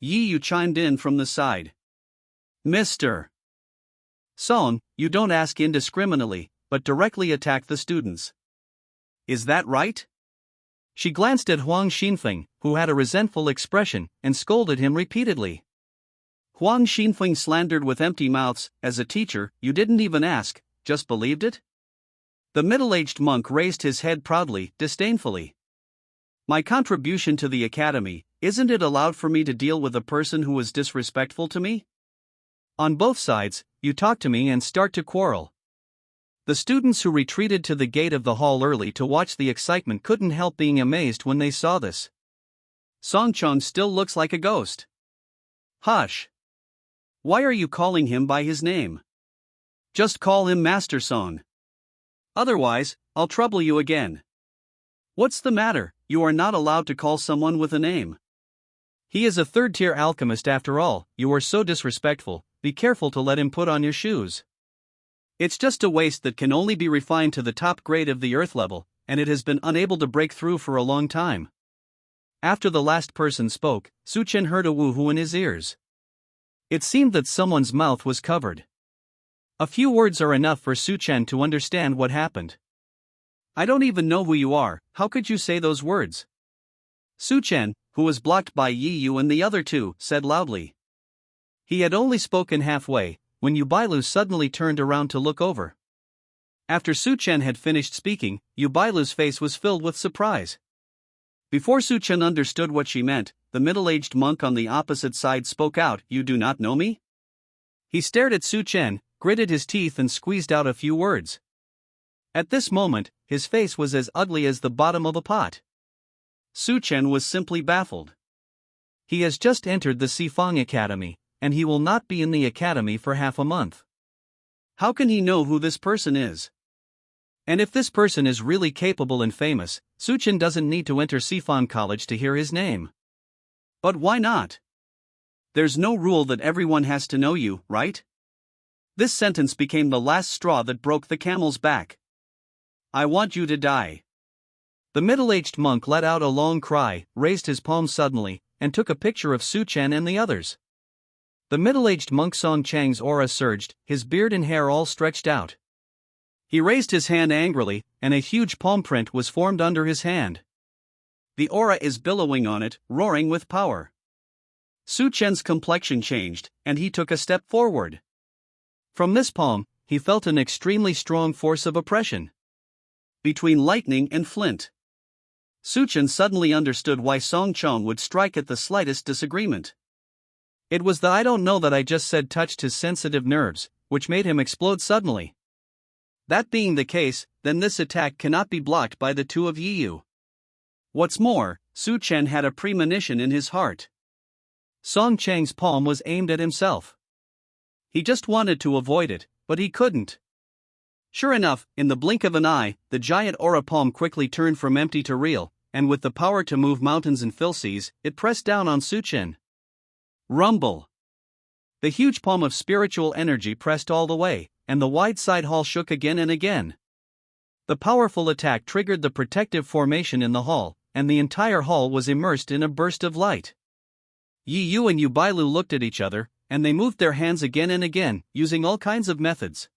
Yi Yu chimed in from the side. Mr. Son, you don't ask indiscriminately, but directly attack the students. Is that right? She glanced at Huang Xinfeng, who had a resentful expression, and scolded him repeatedly. Huang Xinfeng slandered with empty mouths, as a teacher, you didn't even ask, just believed it? The middle-aged monk raised his head proudly, disdainfully. My contribution to the academy, isn't it allowed for me to deal with a person who was disrespectful to me? On both sides, you talk to me and start to quarrel. The students who retreated to the gate of the hall early to watch the excitement couldn't help being amazed when they saw this. Songchong still looks like a ghost. Hush! Why are you calling him by his name? Just call him Master Song. Otherwise, I'll trouble you again. What's the matter? You are not allowed to call someone with a name. He is a third-tier alchemist after all. You are so disrespectful, be careful to let him put on your shoes. It's just a waste that can only be refined to the top grade of the earth level, and it has been unable to break through for a long time. After the last person spoke, Su Chen heard a woohoo in his ears. It seemed that someone's mouth was covered. A few words are enough for Su Chen to understand what happened. I don't even know who you are, how could you say those words? Su Chen, who was blocked by Yi Yu and the other two, said loudly. He had only spoken halfway, when Yu Bailu suddenly turned around to look over. After Su Chen had finished speaking, Yu Bailu's face was filled with surprise. Before Su Chen understood what she meant, the middle-aged monk on the opposite side spoke out, You do not know me? He stared at Su Chen, gritted his teeth and squeezed out a few words. At this moment, his face was as ugly as the bottom of a pot. Su Chen was simply baffled. He has just entered the Sifang Academy, and he will not be in the academy for half a month. How can he know who this person is? And if this person is really capable and famous, Su Chen doesn't need to enter Sifang College to hear his name. But why not? There's no rule that everyone has to know you, right? This sentence became the last straw that broke the camel's back. I want you to die. The middle-aged monk let out a long cry, raised his palm suddenly, and took a picture of Su Chen and the others. The middle-aged monk Song Chang's aura surged, his beard and hair all stretched out. He raised his hand angrily, and a huge palm print was formed under his hand. The aura is billowing on it, roaring with power. Su Chen's complexion changed, and he took a step forward. From this palm, he felt an extremely strong force of oppression. Between lightning and flint. Suchen suddenly understood why Song Chong would strike at the slightest disagreement. It was the "I don't know" that I just said touched his sensitive nerves, which made him explode suddenly. That being the case, then this attack cannot be blocked by the two of you. What's more, Su Chen had a premonition in his heart. Song Chang's palm was aimed at himself. He just wanted to avoid it, but he couldn't. Sure enough, in the blink of an eye, the giant aura palm quickly turned from empty to real, and with the power to move mountains and fill seas, it pressed down on Su Chen. Rumble! The huge palm of spiritual energy pressed all the way, and the wide side hall shook again and again. The powerful attack triggered the protective formation in the hall, and the entire hall was immersed in a burst of light. Yi Yu and Yu Bailu looked at each other, and they moved their hands again and again, using all kinds of methods.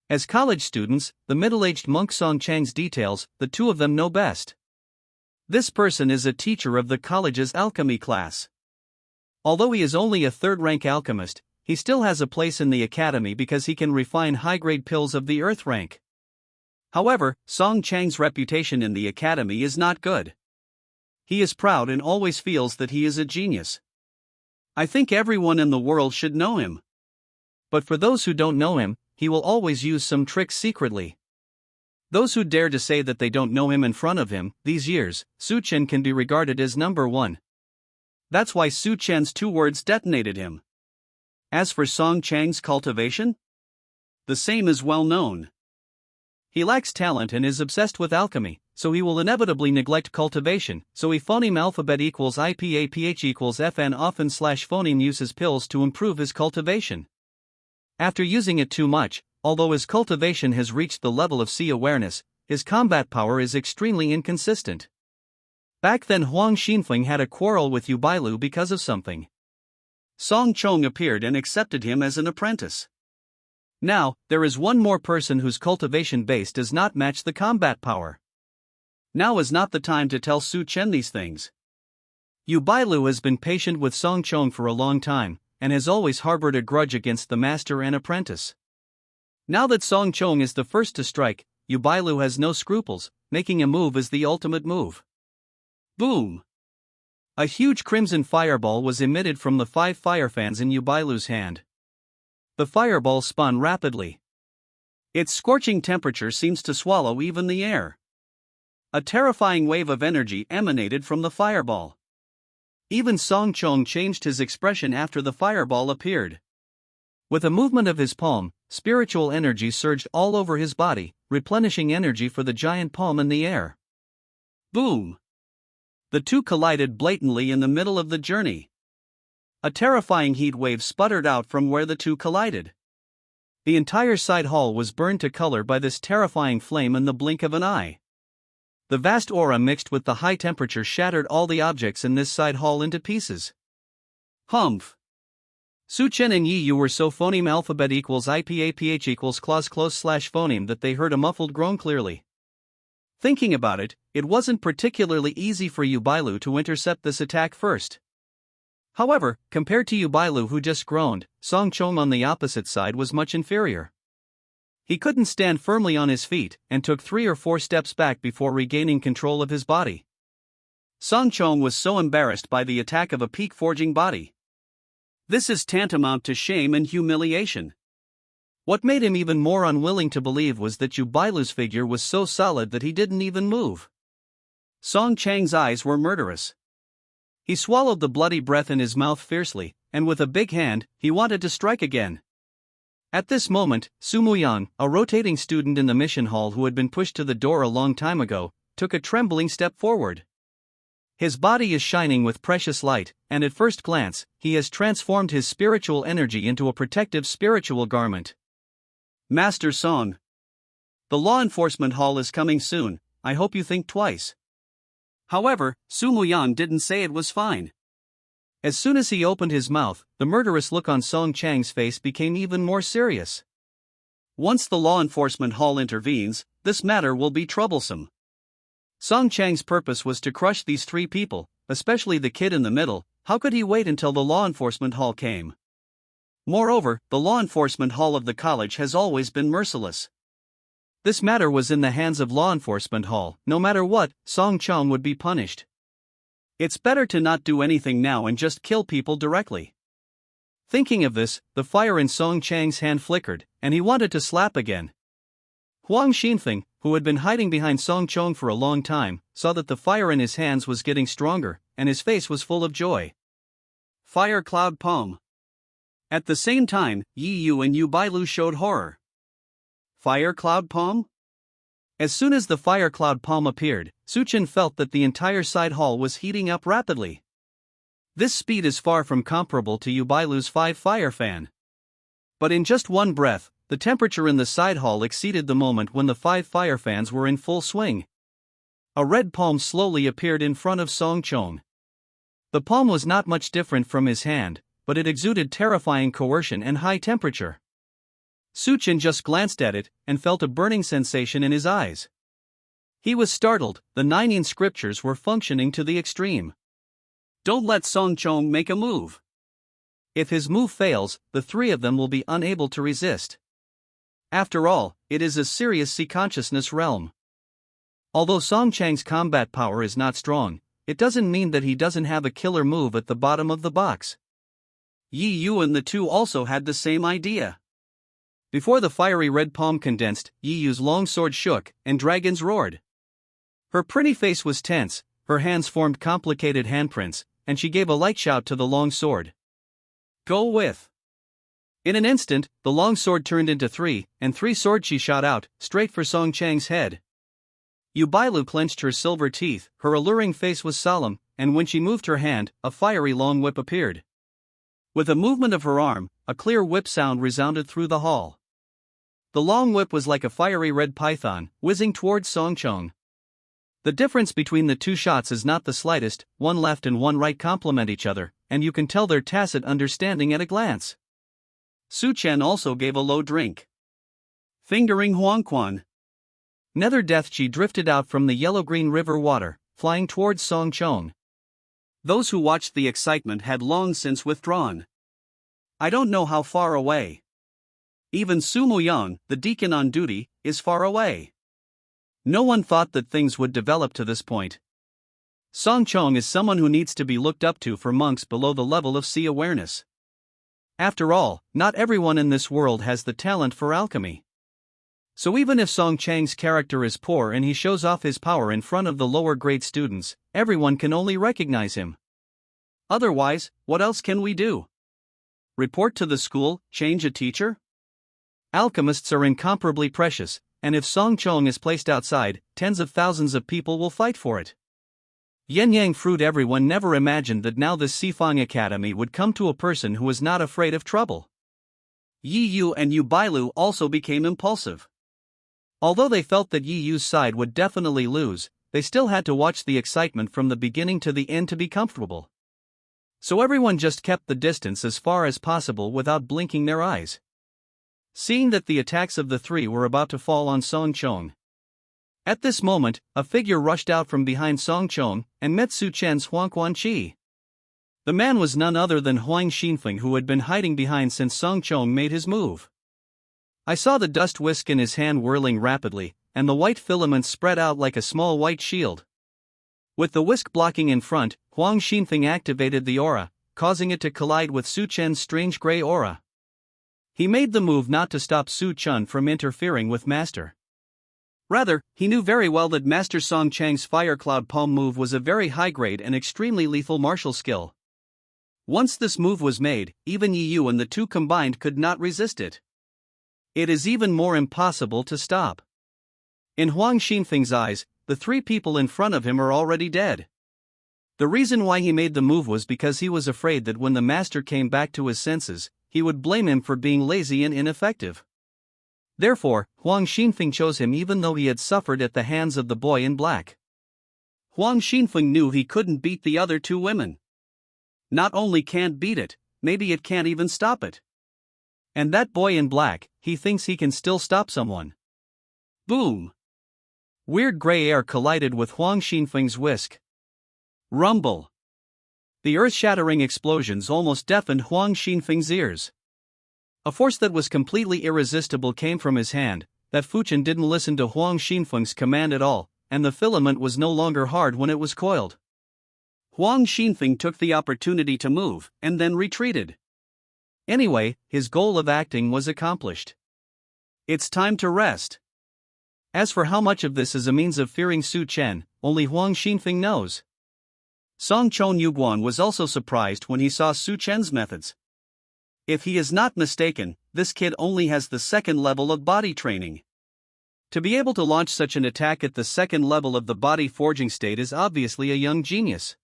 As college students, the middle-aged monk Song Chang's details, the two of them know best. This person is a teacher of the college's alchemy class. Although he is only a third-rank alchemist, he still has a place in the academy because he can refine high-grade pills of the earth rank. However, Song Chang's reputation in the academy is not good. He is proud and always feels that he is a genius. I think everyone in the world should know him. But for those who don't know him, he will always use some tricks secretly. Those who dare to say that they don't know him in front of him, these years, Su Chen can be regarded as number one. That's why Su Chen's two words detonated him. As for Song Chang's cultivation, the same is well known. He lacks talent and is obsessed with alchemy, so he will inevitably neglect cultivation, so he phoneme alphabet equals IPAPH equals FN often / phoneme uses pills to improve his cultivation. After using it too much, although his cultivation has reached the level of sea awareness, his combat power is extremely inconsistent. Back then Huang Xinfeng had a quarrel with Yu Bailu because of something. Song Chong appeared and accepted him as an apprentice. Now, there is one more person whose cultivation base does not match the combat power. Now is not the time to tell Su Chen these things. Yu Bailu has been patient with Song Chong for a long time, and has always harbored a grudge against the master and apprentice. Now that Song Chong is the first to strike, Yu Bailu has no scruples, making a move is the ultimate move. Boom! A huge crimson fireball was emitted from the 5 fire fans in Yu Bailu's hand. The fireball spun rapidly. Its scorching temperature seems to swallow even the air. A terrifying wave of energy emanated from the fireball. Even Song Chong changed his expression after the fireball appeared. With a movement of his palm, spiritual energy surged all over his body, replenishing energy for the giant palm in the air. Boom! The two collided blatantly in the middle of the journey. A terrifying heat wave sputtered out from where the two collided. The entire side hall was burned to color by this terrifying flame in the blink of an eye. The vast aura mixed with the high temperature shattered all the objects in this side hall into pieces. Humph! Su Chen and Yi Yu were so phoneme alphabet equals IPAPH equals clause close / phoneme that they heard a muffled groan clearly. Thinking about it, it wasn't particularly easy for Yu Bailu to intercept this attack first. However, compared to Yu Bailu who just groaned, Song Chong on the opposite side was much inferior. He couldn't stand firmly on his feet, and took 3 or 4 steps back before regaining control of his body. Song Chong was so embarrassed by the attack of a peak-forging body. This is tantamount to shame and humiliation. What made him even more unwilling to believe was that Yu Bailu's figure was so solid that he didn't even move. Song Chang's eyes were murderous. He swallowed the bloody breath in his mouth fiercely, and with a big hand, he wanted to strike again. At this moment, Su Muyang, a rotating student in the mission hall who had been pushed to the door a long time ago, took a trembling step forward. His body is shining with precious light, and at first glance, he has transformed his spiritual energy into a protective spiritual garment. Master Song. The law enforcement hall is coming soon, I hope you think twice. However, Su Muyang didn't say it was fine. As soon as he opened his mouth, the murderous look on Song Chang's face became even more serious. Once the law enforcement hall intervenes, this matter will be troublesome. Song Chang's purpose was to crush these 3 people, especially the kid in the middle. How could he wait until the law enforcement hall came? Moreover, the law enforcement hall of the college has always been merciless. This matter was in the hands of law enforcement hall. No matter what, Song Chong would be punished. It's better to not do anything now and just kill people directly. Thinking of this, the fire in Song Chang's hand flickered, and he wanted to slap again. Huang Xinfeng, who had been hiding behind Song Chong for a long time, saw that the fire in his hands was getting stronger, and his face was full of joy. Fire Cloud Palm. At the same time, Yi Yu and Yu Bailu showed horror. Fire Cloud Palm? As soon as the Fire Cloud Palm appeared, Su Chen felt that the entire side hall was heating up rapidly. This speed is far from comparable to Yu Bailu's 5 fire fan. But in just one breath, the temperature in the side hall exceeded the moment when the 5 fire fans were in full swing. A red palm slowly appeared in front of Song Chong. The palm was not much different from his hand, but it exuded terrifying coercion and high temperature. Su Chen just glanced at it and felt a burning sensation in his eyes. He was startled. The 9 yin scriptures were functioning to the extreme. Don't let Song Chong make a move. If his move fails, the 3 of them will be unable to resist. After all, it is a serious C-consciousness realm. Although Song Chang's combat power is not strong, it doesn't mean that he doesn't have a killer move at the bottom of the box. Yi Yu and the 2 also had the same idea. Before the fiery red palm condensed, Yi Yu's long sword shook, and dragons roared. Her pretty face was tense, her hands formed complicated handprints, and she gave a light shout to the long sword. Go with! In an instant, the long sword turned into 3, and 3 swords she shot out, straight for Song Chang's head. Yu Bailu clenched her silver teeth, her alluring face was solemn, and when she moved her hand, a fiery long whip appeared. With a movement of her arm, a clear whip sound resounded through the hall. The long whip was like a fiery red python, whizzing towards Song Chong. The difference between the 2 shots is not the slightest, one left and one right complement each other, and you can tell their tacit understanding at a glance. Su Chen also gave a low drink. Fingering Huang Quan. Nether Death Chi drifted out from the yellow-green river water, flying towards Song Chong. Those who watched the excitement had long since withdrawn. I don't know how far away. Even Su Muyang, the deacon on duty, is far away. No one thought that things would develop to this point. Song Chong is someone who needs to be looked up to for monks below the level of sea awareness. After all, not everyone in this world has the talent for alchemy. So even if Song Chang's character is poor and he shows off his power in front of the lower grade students, everyone can only recognize him. Otherwise, what else can we do? Report to the school, change a teacher? Alchemists are incomparably precious, and if Song Chong is placed outside, tens of thousands of people will fight for it. Yen Yang Fruit. Everyone never imagined that now this Sifang Academy would come to a person who is not afraid of trouble. Yi Yu and Yu Bailu also became impulsive. Although they felt that Yi Yu's side would definitely lose, they still had to watch the excitement from the beginning to the end to be comfortable. So everyone just kept the distance as far as possible without blinking their eyes. Seeing that the attacks of the 3 were about to fall on Song Chong. At this moment, a figure rushed out from behind Song Chong and met Su Chen's Huang Quan Chi. The man was none other than Huang Xinfeng, who had been hiding behind since Song Chong made his move. I saw the dust whisk in his hand whirling rapidly, and the white filaments spread out like a small white shield. With the whisk blocking in front, Huang Xinfeng activated the aura, causing it to collide with Su Chen's strange gray aura. He made the move not to stop Su Chen from interfering with Master. Rather, he knew very well that Master Song Chang's Fire Cloud Palm move was a very high-grade and extremely lethal martial skill. Once this move was made, even Yi Yu and the 2 combined could not resist it. It is even more impossible to stop. In Huang Xinfeng's eyes, the 3 people in front of him are already dead. The reason why he made the move was because he was afraid that when the Master came back to his senses, he would blame him for being lazy and ineffective. Therefore, Huang Xinfeng chose him even though he had suffered at the hands of the boy in black. Huang Xinfeng knew he couldn't beat the other 2 women. Not only can't beat it, maybe it can't even stop it. And that boy in black, he thinks he can still stop someone. Boom! Weird gray air collided with Huang Xinfeng's whisk. Rumble! The earth-shattering explosions almost deafened Huang Xinfeng's ears. A force that was completely irresistible came from his hand, that Fuchen didn't listen to Huang Xinfeng's command at all, and the filament was no longer hard when it was coiled. Huang Xinfeng took the opportunity to move, and then retreated. Anyway, his goal of acting was accomplished. It's time to rest. As for how much of this is a means of fearing Su Chen, only Huang Xinfeng knows. Song Chon Yuguan was also surprised when he saw Su Chen's methods. If he is not mistaken, this kid only has the second level of body training. To be able to launch such an attack at the second level of the body forging state is obviously a young genius.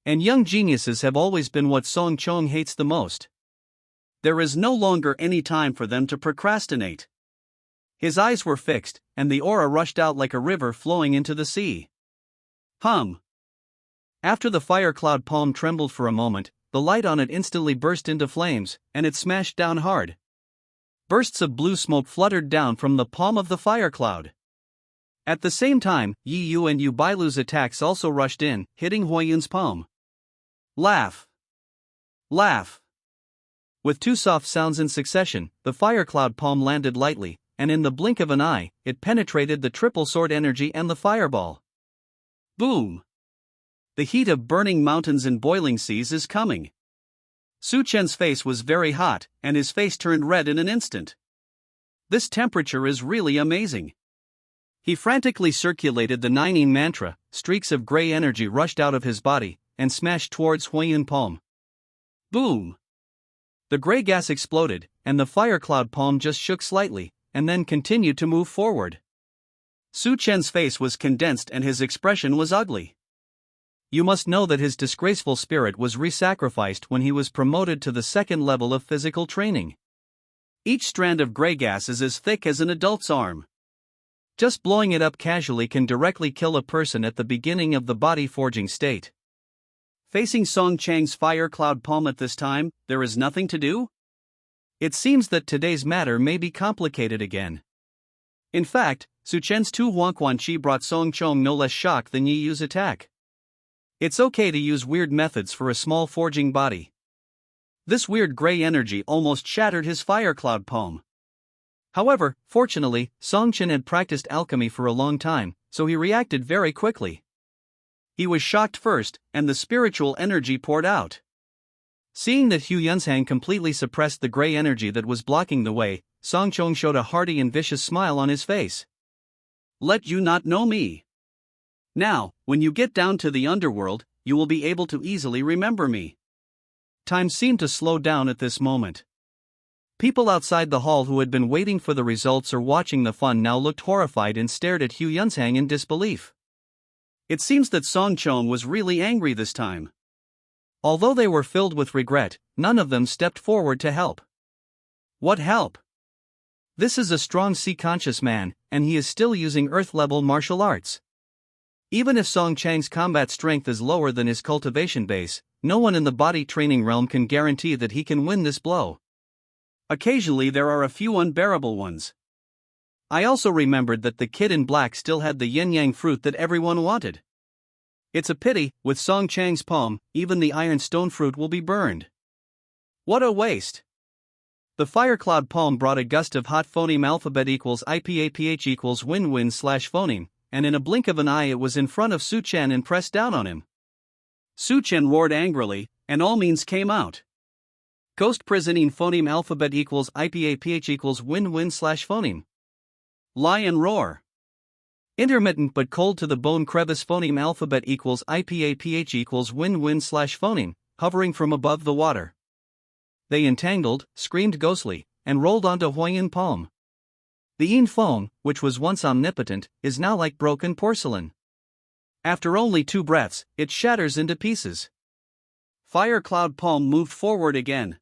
And young geniuses have always been what Song Chong hates the most. There is no longer any time for them to procrastinate. His eyes were fixed, and the aura rushed out like a river flowing into the sea. Hum. After the fire cloud palm trembled for a moment, the light on it instantly burst into flames, and it smashed down hard. Bursts of blue smoke fluttered down from the palm of the fire cloud. At the same time, Yi Yu and Yu Bailu's attacks also rushed in, hitting Huayun's palm. Laugh. Laugh. With two soft sounds in succession, the fire cloud palm landed lightly, and in the blink of an eye, it penetrated the triple sword energy and the fireball. Boom! The heat of burning mountains and boiling seas is coming. Su Chen's face was very hot, and his face turned red in an instant. This temperature is really amazing. He frantically circulated the Nining mantra, streaks of gray energy rushed out of his body, and smashed towards Huayun palm. Boom! The gray gas exploded, and the fire cloud palm just shook slightly, and then continued to move forward. Su Chen's face was condensed and his expression was ugly. You must know that his disgraceful spirit was re-sacrificed when he was promoted to the second level of physical training. Each strand of gray gas is as thick as an adult's arm. Just blowing it up casually can directly kill a person at the beginning of the body forging state. Facing Song Chang's fire cloud palm at this time, there is nothing to do? It seems that today's matter may be complicated again. In fact, Su Chen's two Huangquan Qi brought Song Chong no less shock than Yi Yu's attack. It's okay to use weird methods for a small forging body. This weird gray energy almost shattered his fire cloud palm. However, fortunately, Song Chen had practiced alchemy for a long time, so he reacted very quickly. He was shocked first, and the spiritual energy poured out. Seeing that Hu Yunzhang completely suppressed the gray energy that was blocking the way, Song Chong showed a hearty and vicious smile on his face. Let you not know me. Now, when you get down to the underworld, you will be able to easily remember me. Time seemed to slow down at this moment. People outside the hall who had been waiting for the results or watching the fun now looked horrified and stared at Hu Yunzhang in disbelief. It seems that Song Chong was really angry this time. Although they were filled with regret, none of them stepped forward to help. What help? This is a strong sea-conscious man, and he is still using Earth-level martial arts. Even if Song Chang's combat strength is lower than his cultivation base, no one in the body training realm can guarantee that he can win this blow. Occasionally there are a few unbearable ones. I also remembered that the kid in black still had the yin-yang fruit that everyone wanted. It's a pity, with Song Chang's palm, even the iron stone fruit will be burned. What a waste! The fire cloud palm brought a gust of hot phoneme alphabet equals IPAPH equals win-win slash phoneme, and in a blink of an eye it was in front of Su Chen and pressed down on him. Su Chen roared angrily, and all means came out. Ghost prisoning phoneme alphabet equals IPAPH equals win-win slash phoneme. Lie and roar. Intermittent but cold to the bone crevice phoneme alphabet equals IPAPH equals win-win slash phoneme, hovering from above the water. They entangled, screamed ghostly, and rolled onto Huayun palm. The yin phone, which was once omnipotent, is now like broken porcelain. After only 2 breaths, it shatters into pieces. Fire cloud palm moved forward again.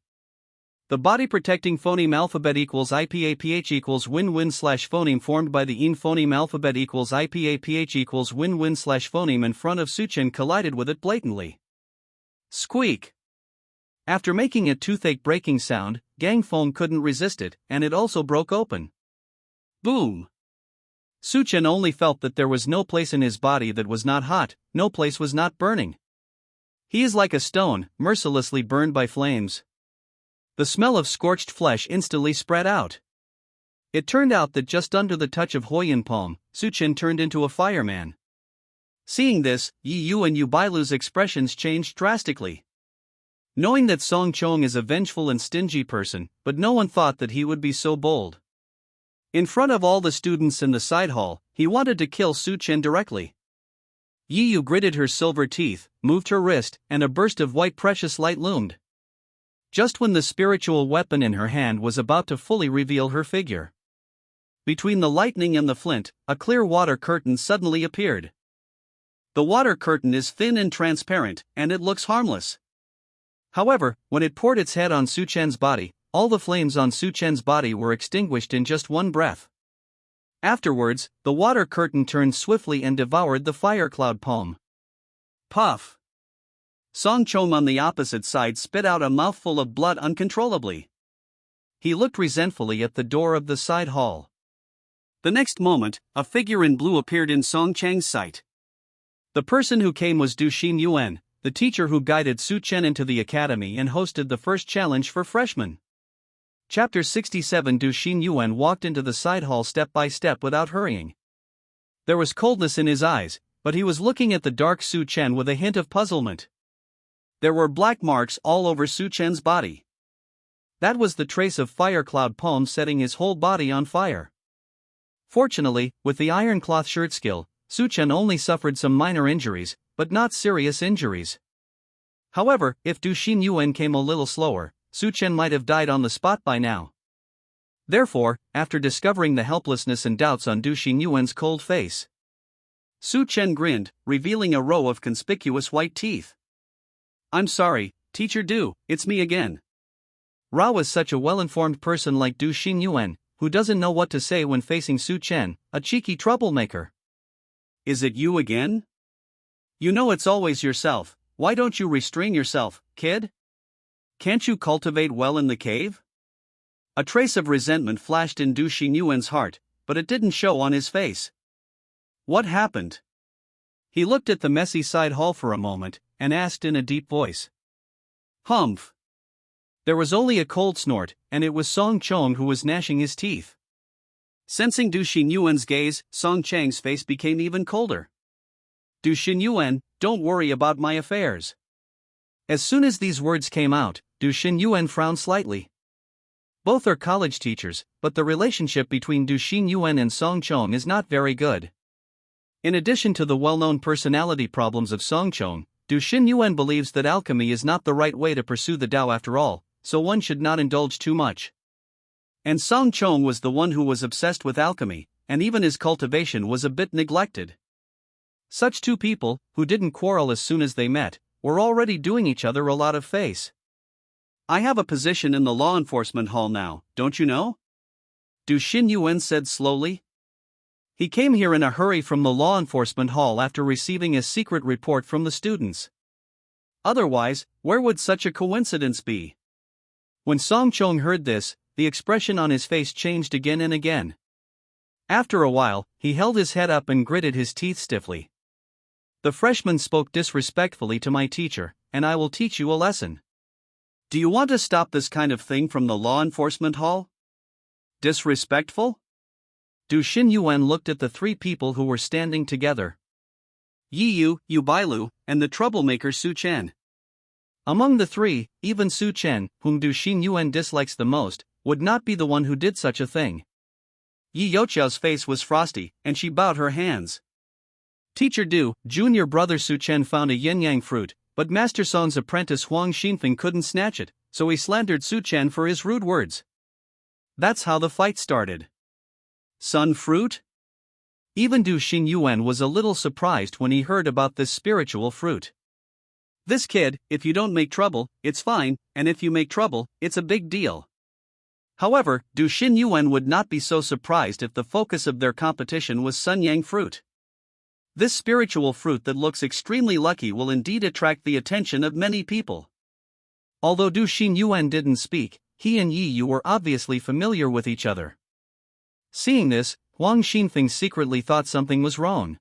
The body protecting phoneme alphabet equals IPAPH equals win-win slash phoneme formed by the yin phoneme alphabet equals IPAPH equals win-win slash phoneme in front of Su Chen collided with it blatantly. Squeak! After making a toothache breaking sound, Gang Feng couldn't resist it, and it also broke open. Boom! Su Chen only felt that there was no place in his body that was not hot, no place was not burning. He is like a stone, mercilessly burned by flames. The smell of scorched flesh instantly spread out. It turned out that just under the touch of Huoyan palm, Suchen turned into a fireman. Seeing this, Yi Yu and Yu Bailu's expressions changed drastically. Knowing that Song Chong is a vengeful and stingy person, but no one thought that he would be so bold. In front of all the students in the side hall, he wanted to kill Suchen directly. Yi Yu gritted her silver teeth, moved her wrist, and a burst of white precious light loomed. Just when the spiritual weapon in her hand was about to fully reveal her figure. Between the lightning and the flint, a clear water curtain suddenly appeared. The water curtain is thin and transparent, and it looks harmless. However, when it poured its head on Suchen's body, all the flames on Suchen's body were extinguished in just one breath. Afterwards, the water curtain turned swiftly and devoured the fire cloud palm. Puff! Song Chong on the opposite side spit out a mouthful of blood uncontrollably. He looked resentfully at the door of the side hall. The next moment, a figure in blue appeared in Song Chang's sight. The person who came was Du Xin Yuan, the teacher who guided Suchen into the academy and hosted the first challenge for freshmen. Chapter 67. Du Xin Yuan walked into the side hall step by step without hurrying. There was coldness in his eyes, but he was looking at the dark Suchen with a hint of puzzlement. There were black marks all over Suchen's body. That was the trace of fire cloud palm setting his whole body on fire. Fortunately, with the iron cloth shirt skill, Suchen only suffered some minor injuries, but not serious injuries. However, if Du Xin Yuan came a little slower, Suchen might have died on the spot by now. Therefore, after discovering the helplessness and doubts on Du Xin Yuan's cold face, Suchen grinned, revealing a row of conspicuous white teeth. "I'm sorry, Teacher Du, it's me again." Rao is such a well-informed person like Du Xin Yuan, who doesn't know what to say when facing Suchen, a cheeky troublemaker. "Is it you again? You know it's always yourself, why don't you restrain yourself, kid? Can't you cultivate well in the cave?" A trace of resentment flashed in Du Xin Yuan's heart, but it didn't show on his face. What happened? He looked at the messy side hall for a moment, and asked in a deep voice. "Humph." There was only a cold snort, and it was Song Chong who was gnashing his teeth. Sensing Du Xin Yuan's gaze, Song Chang's face became even colder. "Du Xin Yuan, don't worry about my affairs." As soon as these words came out, Du Xin Yuan frowned slightly. Both are college teachers, but the relationship between Du Xin Yuan and Song Chong is not very good. In addition to the well-known personality problems of Song Chong, Du Xin Yuan believes that alchemy is not the right way to pursue the Tao after all, so one should not indulge too much. And Song Chong was the one who was obsessed with alchemy, and even his cultivation was a bit neglected. Such two people, who didn't quarrel as soon as they met, were already doing each other a lot of face. "I have a position in the law enforcement hall now, don't you know?" Du Xin Yuan said slowly. He came here in a hurry from the law enforcement hall after receiving a secret report from the students. Otherwise, where would such a coincidence be? When Song Chong heard this, the expression on his face changed again and again. After a while, he held his head up and gritted his teeth stiffly. "The freshman spoke disrespectfully to my teacher, and I will teach you a lesson. Do you want to stop this kind of thing from the law enforcement hall?" "Disrespectful?" Du Xin Yuan looked at the three people who were standing together. Yi Yu, Yu Bailu, and the troublemaker Suchen. Among the three, even Suchen, whom Du Xin Yuan dislikes the most, would not be the one who did such a thing. Yi Youqiao's face was frosty, and she bowed her hands. "Teacher Du, junior brother Suchen found a yin-yang fruit, but Master Song's apprentice Huang Xinfeng couldn't snatch it, so he slandered Suchen for his rude words. That's how the fight started." Sun fruit? Even Du Xin Yuan was a little surprised when he heard about this spiritual fruit. This kid, if you don't make trouble, it's fine, and if you make trouble, it's a big deal. However, Du Xin Yuan would not be so surprised if the focus of their competition was Sun Yang fruit. This spiritual fruit that looks extremely lucky will indeed attract the attention of many people. Although Du Xin Yuan didn't speak, he and Yi Yu were obviously familiar with each other. Seeing this, Huang Xinfeng secretly thought something was wrong.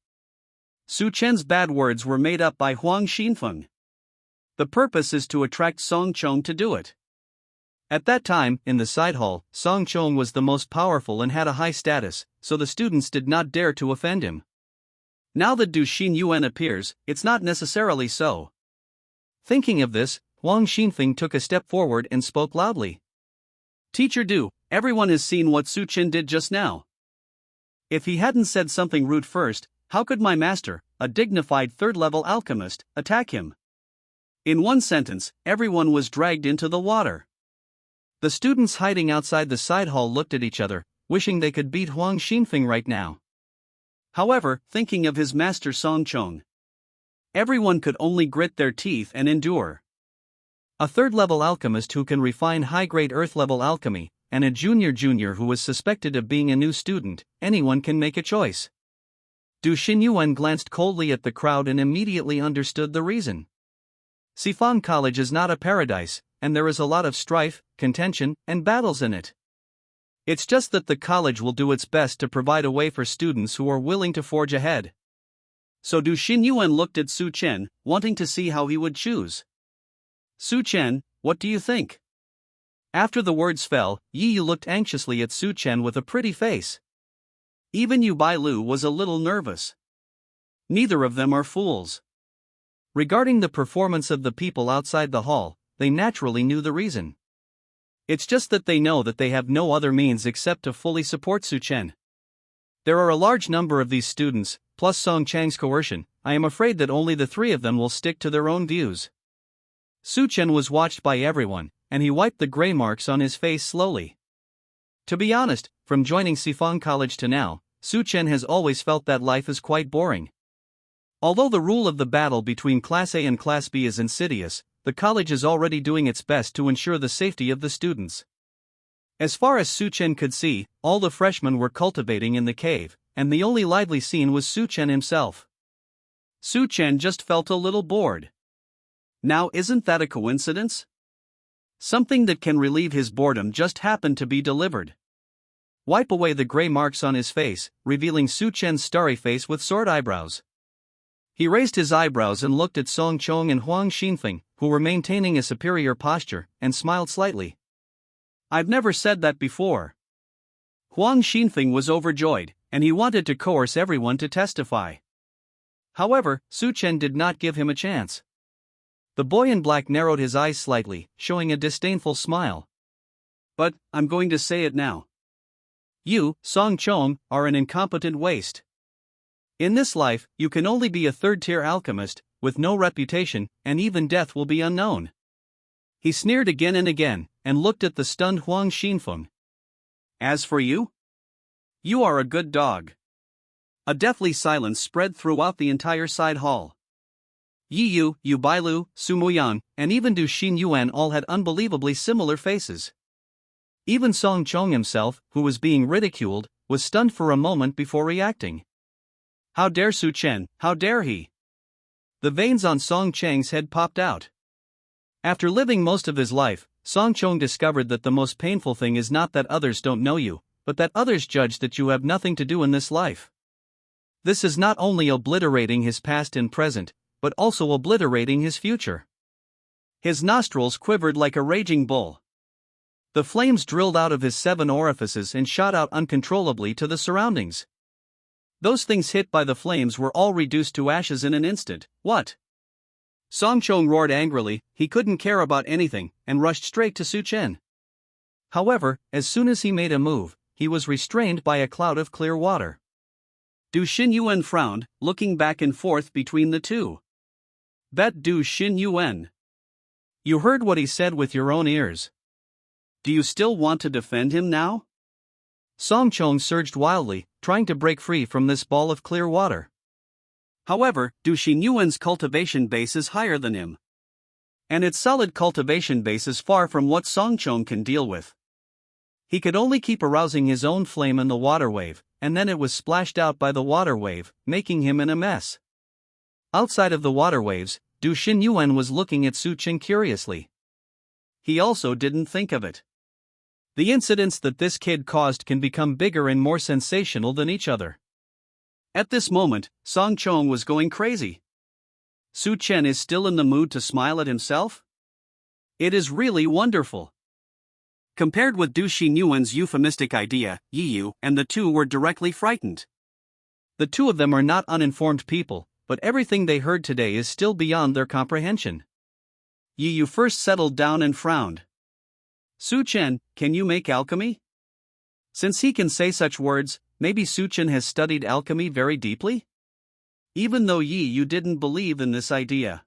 Su Chen's bad words were made up by Huang Xinfeng. The purpose is to attract Song Chong to do it. At that time, in the side hall, Song Chong was the most powerful and had a high status, so the students did not dare to offend him. Now that Du Xin Yuan appears, it's not necessarily so. Thinking of this, Huang Xinfeng took a step forward and spoke loudly. Teacher Du, everyone has seen what Su Chen did just now. If he hadn't said something rude first, how could my master, a dignified third-level alchemist, attack him? In one sentence, everyone was dragged into the water. The students hiding outside the side hall looked at each other, wishing they could beat Huang Xinfeng right now. However, thinking of his master Song Chong, everyone could only grit their teeth and endure. A third-level alchemist who can refine high-grade earth-level alchemy, and a junior who was suspected of being a new student, anyone can make a choice. Du Xinyuan glanced coldly at the crowd and immediately understood the reason. Sifang College is not a paradise, and there is a lot of strife, contention, and battles in it. It's just that the college will do its best to provide a way for students who are willing to forge ahead. So Du Xinyuan looked at Su Chen, wanting to see how he would choose. Su Chen, what do you think? After the words fell, Yi Yu looked anxiously at Su Chen with a pretty face. Even Yu Bailu was a little nervous. Neither of them are fools. Regarding the performance of the people outside the hall, they naturally knew the reason. It's just that they know that they have no other means except to fully support Su Chen. There are a large number of these students, plus Song Chang's coercion. I am afraid that only the three of them will stick to their own views. Su Chen was watched by everyone, and he wiped the gray marks on his face slowly. To be honest, from joining Sifang College to now, Su Chen has always felt that life is quite boring. Although the rule of the battle between Class A and Class B is insidious, the college is already doing its best to ensure the safety of the students. As far as Su Chen could see, all the freshmen were cultivating in the cave, and the only lively scene was Su Chen himself. Su Chen just felt a little bored. Now, isn't that a coincidence? Something that can relieve his boredom just happened to be delivered. Wipe away the gray marks on his face, revealing Su Chen's starry face with sword eyebrows. He raised his eyebrows and looked at Song Chong and Huang Xinfeng, who were maintaining a superior posture, and smiled slightly. I've never said that before. Huang Xinfeng was overjoyed, and he wanted to coerce everyone to testify. However, Su Chen did not give him a chance. The boy in black narrowed his eyes slightly, showing a disdainful smile. But, I'm going to say it now. You, Song Chong, are an incompetent waste. In this life, you can only be a third-tier alchemist, with no reputation, and even death will be unknown. He sneered again and again, and looked at the stunned Huang Xinfeng. As for you? You are a good dog. A deathly silence spread throughout the entire side hall. Yi Yu, Yu Bailu, Su Muyang, and even Du Xinyuan all had unbelievably similar faces. Even Song Chong himself, who was being ridiculed, was stunned for a moment before reacting. How dare Su Chen, how dare he? The veins on Song Chang's head popped out. After living most of his life, Song Chong discovered that the most painful thing is not that others don't know you, but that others judge that you have nothing to do in this life. This is not only obliterating his past and present, but also obliterating his future. His nostrils quivered like a raging bull. The flames drilled out of his 7 orifices and shot out uncontrollably to the surroundings. Those things hit by the flames were all reduced to ashes in an instant. What? Song Chong roared angrily. He couldn't care about anything, and rushed straight to Su Chen. However, as soon as he made a move, he was restrained by a cloud of clear water. Du Xinyuan frowned, looking back and forth between the two. Bet Du Xinyuan. You heard what he said with your own ears. Do you still want to defend him now? Song Chong surged wildly, trying to break free from this ball of clear water. However, Du Xinyuan's cultivation base is higher than him. And its solid cultivation base is far from what Song Chong can deal with. He could only keep arousing his own flame in the water wave, and then it was splashed out by the water wave, making him in a mess. Outside of the water waves, Du Xinyuan was looking at Su Chen curiously. He also didn't think of it. The incidents that this kid caused can become bigger and more sensational than each other. At this moment, Song Chong was going crazy. Su Chen is still in the mood to smile at himself? It is really wonderful. Compared with Du Xinyuan's euphemistic idea, Yiyu and the two were directly frightened. The two of them are not uninformed people, but everything they heard today is still beyond their comprehension. Yiyu first settled down and frowned. Su Chen, can you make alchemy? Since he can say such words, maybe Su Chen has studied alchemy very deeply? Even though Yiyu didn't believe in this idea.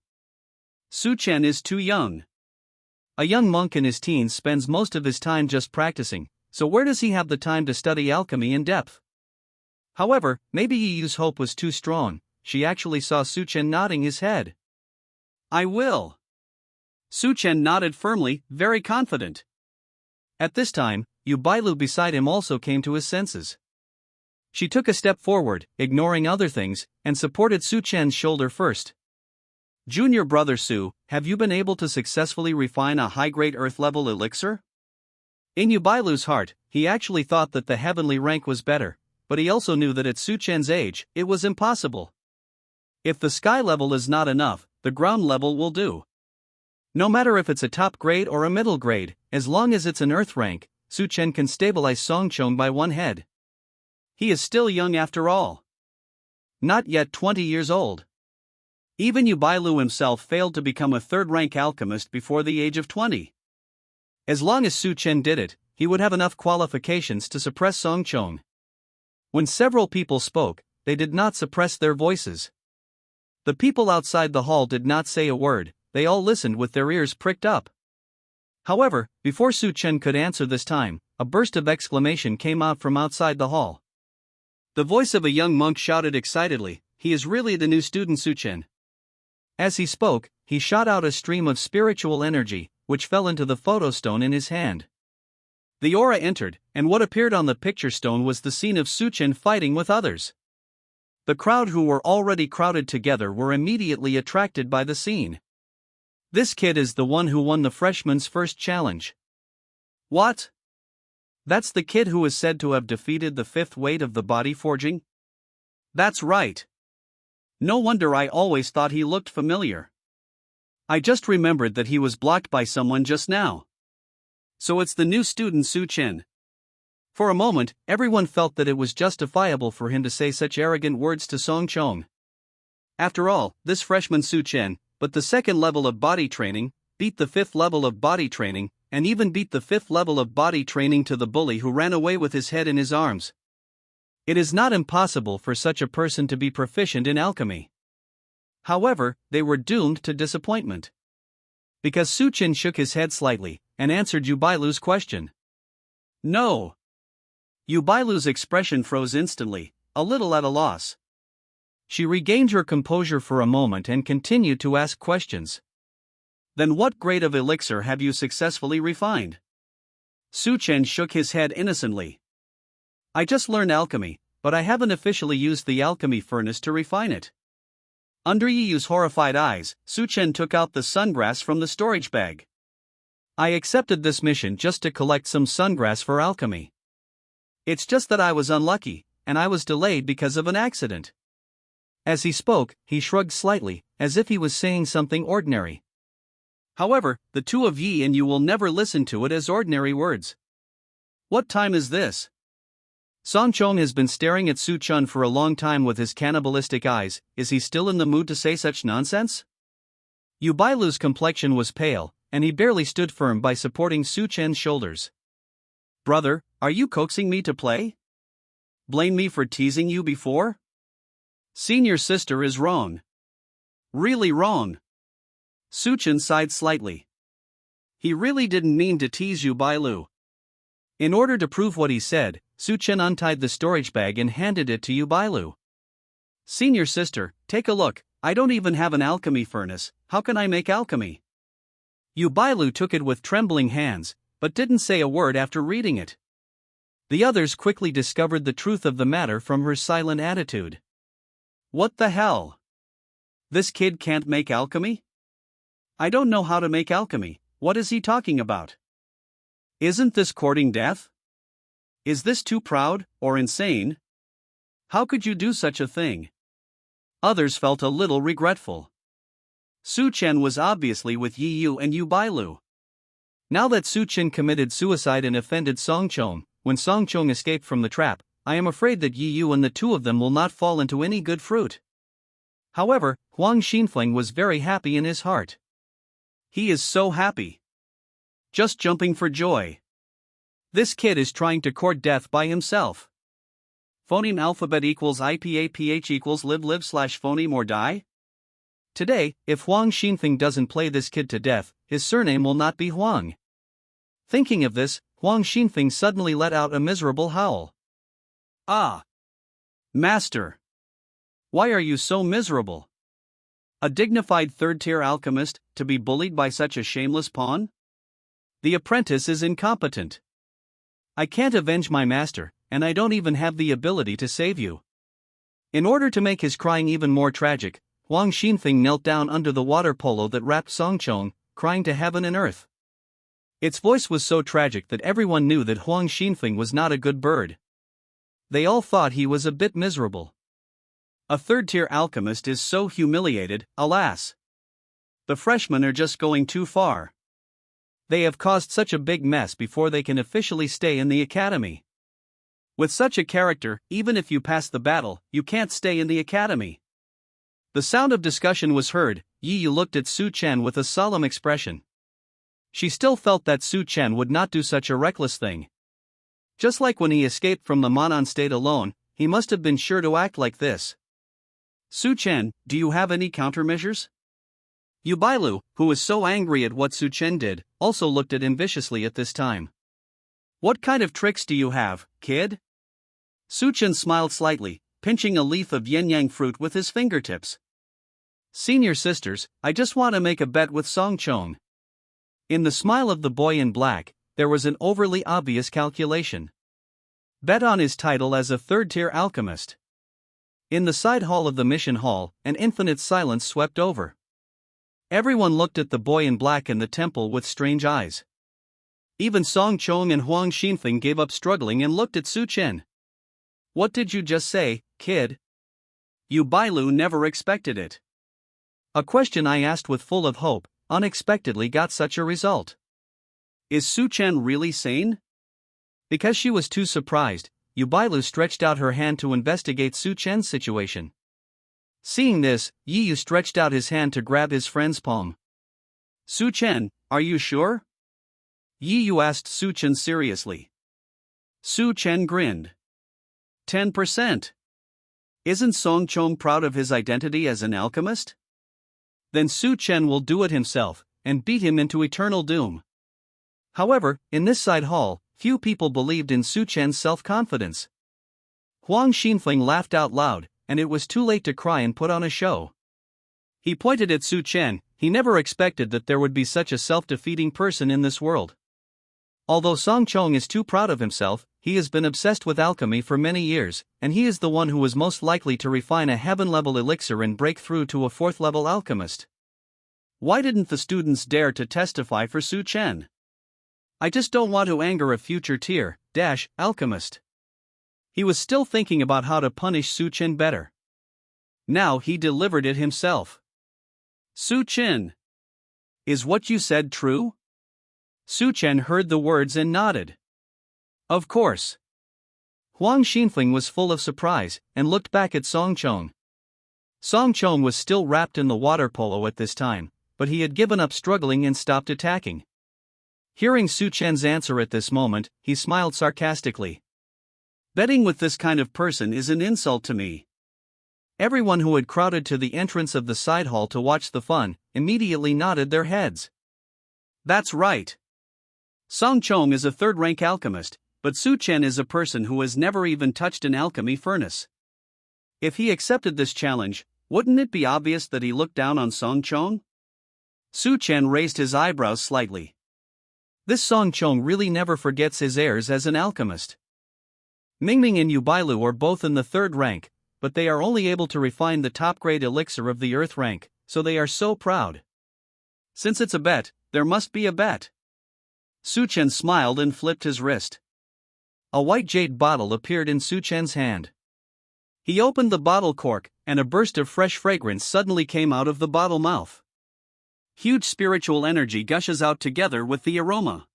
Su Chen is too young. A young monk in his teens spends most of his time just practicing, so where does he have the time to study alchemy in depth? However, maybe Yiyu's hope was too strong. She actually saw Su Chen nodding his head. I will. Su Chen nodded firmly, very confident. At this time, Yu Bailu beside him also came to his senses. She took a step forward, ignoring other things, and supported Su Chen's shoulder first. Junior brother Su, have you been able to successfully refine a high-grade earth-level elixir? In Yu Bailu's heart, he actually thought that the heavenly rank was better, but he also knew that at Su Chen's age, it was impossible. If the sky level is not enough, the ground level will do. No matter if it's a top grade or a middle grade, as long as it's an earth rank, Su Chen can stabilize Songchong by one head. He is still young after all. Not yet 20 years old. Even Yu Bailu himself failed to become a third-rank alchemist before the age of 20. As long as Su Chen did it, he would have enough qualifications to suppress Songchong. When several people spoke, they did not suppress their voices. The people outside the hall did not say a word, they all listened with their ears pricked up. However, before Su Chen could answer this time, a burst of exclamation came out from outside the hall. The voice of a young monk shouted excitedly, "He is really the new student Su Chen." As he spoke, he shot out a stream of spiritual energy, which fell into the photo stone in his hand. The aura entered, and what appeared on the picture stone was the scene of Su Chen fighting with others. The crowd who were already crowded together were immediately attracted by the scene. This kid is the one who won the freshman's first challenge. What? That's the kid who is said to have defeated the fifth weight of the body forging? That's right. No wonder I always thought he looked familiar. I just remembered that he was blocked by someone just now. So it's the new student Su Chen. For a moment, everyone felt that it was justifiable for him to say such arrogant words to Songchong. After all, this freshman Su Chen, but the second level of body training, beat the fifth level of body training, and even beat the fifth level of body training to the bully who ran away with his head in his arms. It is not impossible for such a person to be proficient in alchemy. However, they were doomed to disappointment. Because Su Chen shook his head slightly, and answered Yu Bailu's question. No. Yu Bailu's expression froze instantly, a little at a loss. She regained her composure for a moment and continued to ask questions. Then what grade of elixir have you successfully refined? Su Chen shook his head innocently. I just learned alchemy, but I haven't officially used the alchemy furnace to refine it. Under Yiyu's horrified eyes, Su Chen took out the sungrass from the storage bag. I accepted this mission just to collect some sungrass for alchemy. It's just that I was unlucky, and I was delayed because of an accident. As he spoke, he shrugged slightly, as if he was saying something ordinary. However, the two of Yi and you will never listen to it as ordinary words. What time is this? Songchong has been staring at Su Chen for a long time with his cannibalistic eyes. Is he still in the mood to say such nonsense? Yu Bailu's complexion was pale, and he barely stood firm by supporting Su Chen's shoulders. Brother, are you coaxing me to play? Blame me for teasing you before? Senior sister is wrong. Really wrong. Su Chen sighed slightly. He really didn't mean to tease Yu Bailu. In order to prove what he said, Su Chen untied the storage bag and handed it to Yu Bailu. Senior sister, take a look, I don't even have an alchemy furnace, how can I make alchemy? Yu Bailu took it with trembling hands, but didn't say a word after reading it. The others quickly discovered the truth of the matter from her silent attitude. What the hell? This kid can't make alchemy? I don't know how to make alchemy, what is he talking about? Isn't this courting death? Is this too proud, or insane? How could you do such a thing? Others felt a little regretful. Su Chen was obviously with Yi Yu and Yu Bailu. Now that Su Chen committed suicide and offended Song Chong, when Song Chong escaped from the trap, I am afraid that Yi Yu and the two of them will not fall into any good fruit. However, Huang Xinfeng was very happy in his heart. He is so happy. Just jumping for joy. This kid is trying to court death by himself. Phoneme alphabet equals IPAPH equals live/phoneme or die? Today, if Huang Xinfeng doesn't play this kid to death, his surname will not be Huang. Thinking of this, Huang Xinfeng suddenly let out a miserable howl. Ah! Master! Why are you so miserable? A dignified third-tier alchemist, to be bullied by such a shameless pawn? The apprentice is incompetent. I can't avenge my master, and I don't even have the ability to save you. In order to make his crying even more tragic, Huang Xinfeng knelt down under the water polo that wrapped Song Chong, crying to heaven and earth. Its voice was so tragic that everyone knew that Huang Xinfeng was not a good bird. They all thought he was a bit miserable. A third-tier alchemist is so humiliated, alas. The freshmen are just going too far. They have caused such a big mess before they can officially stay in the academy. With such a character, even if you pass the battle, you can't stay in the academy. The sound of discussion was heard. Yi Yu looked at Su Chen with a solemn expression. She still felt that Su Chen would not do such a reckless thing. Just like when he escaped from the Manan state alone, he must have been sure to act like this. Su Chen, do you have any countermeasures? Yu Bailu, who was so angry at what Su Chen did, also looked at him viciously at this time. What kind of tricks do you have, kid? Su Chen smiled slightly, pinching a leaf of yin-yang fruit with his fingertips. Senior sisters, I just want to make a bet with Song Chong. In the smile of the boy in black, there was an overly obvious calculation. Bet on his title as a third-tier alchemist. In the side hall of the mission hall, an infinite silence swept over. Everyone looked at the boy in black in the temple with strange eyes. Even Song Chong and Huang Xinfeng gave up struggling and looked at Su Chen. What did you just say, kid? Yu Bailu never expected it. A question I asked with full of hope, unexpectedly got such a result. Is Su Chen really sane? Because she was too surprised, Yu Bailu stretched out her hand to investigate Su Chen's situation. Seeing this, Yi Yu stretched out his hand to grab his friend's palm. Su Chen, are you sure? Yi Yu asked Su Chen seriously. Su Chen grinned. 10%. Isn't Song Chong proud of his identity as an alchemist? Then Su Chen will do it himself, and beat him into eternal doom. However, in this side hall, few people believed in Su Chen's self-confidence. Huang Xinfeng laughed out loud, and it was too late to cry and put on a show. He pointed at Su Chen. He never expected that there would be such a self-defeating person in this world. Although Song Chong is too proud of himself, he has been obsessed with alchemy for many years, and he is the one who is most likely to refine a heaven-level elixir and break through to a fourth-level alchemist. Why didn't the students dare to testify for Su Chen? I just don't want to anger a future tier-alchemist. He was still thinking about how to punish Su Chen better. Now he delivered it himself. Su Chen, is what you said true? Su Chen heard the words and nodded. Of course. Huang Xinfeng was full of surprise and looked back at Song Chong. Song Chong was still wrapped in the water polo at this time, but he had given up struggling and stopped attacking. Hearing Su Chen's answer at this moment, he smiled sarcastically. Betting with this kind of person is an insult to me. Everyone who had crowded to the entrance of the side hall to watch the fun immediately nodded their heads. That's right. Song Chong is a third-rank alchemist, but Su Chen is a person who has never even touched an alchemy furnace. If he accepted this challenge, wouldn't it be obvious that he looked down on Song Chong? Su Chen raised his eyebrows slightly. This Song Chong really never forgets his airs as an alchemist. Mingming and Yu Bailu are both in the third rank, but they are only able to refine the top-grade elixir of the earth rank, so they are so proud. Since it's a bet, there must be a bet. Su Chen smiled and flipped his wrist. A white jade bottle appeared in Su Chen's hand. He opened the bottle cork, and a burst of fresh fragrance suddenly came out of the bottle mouth. Huge spiritual energy gushes out together with the aroma.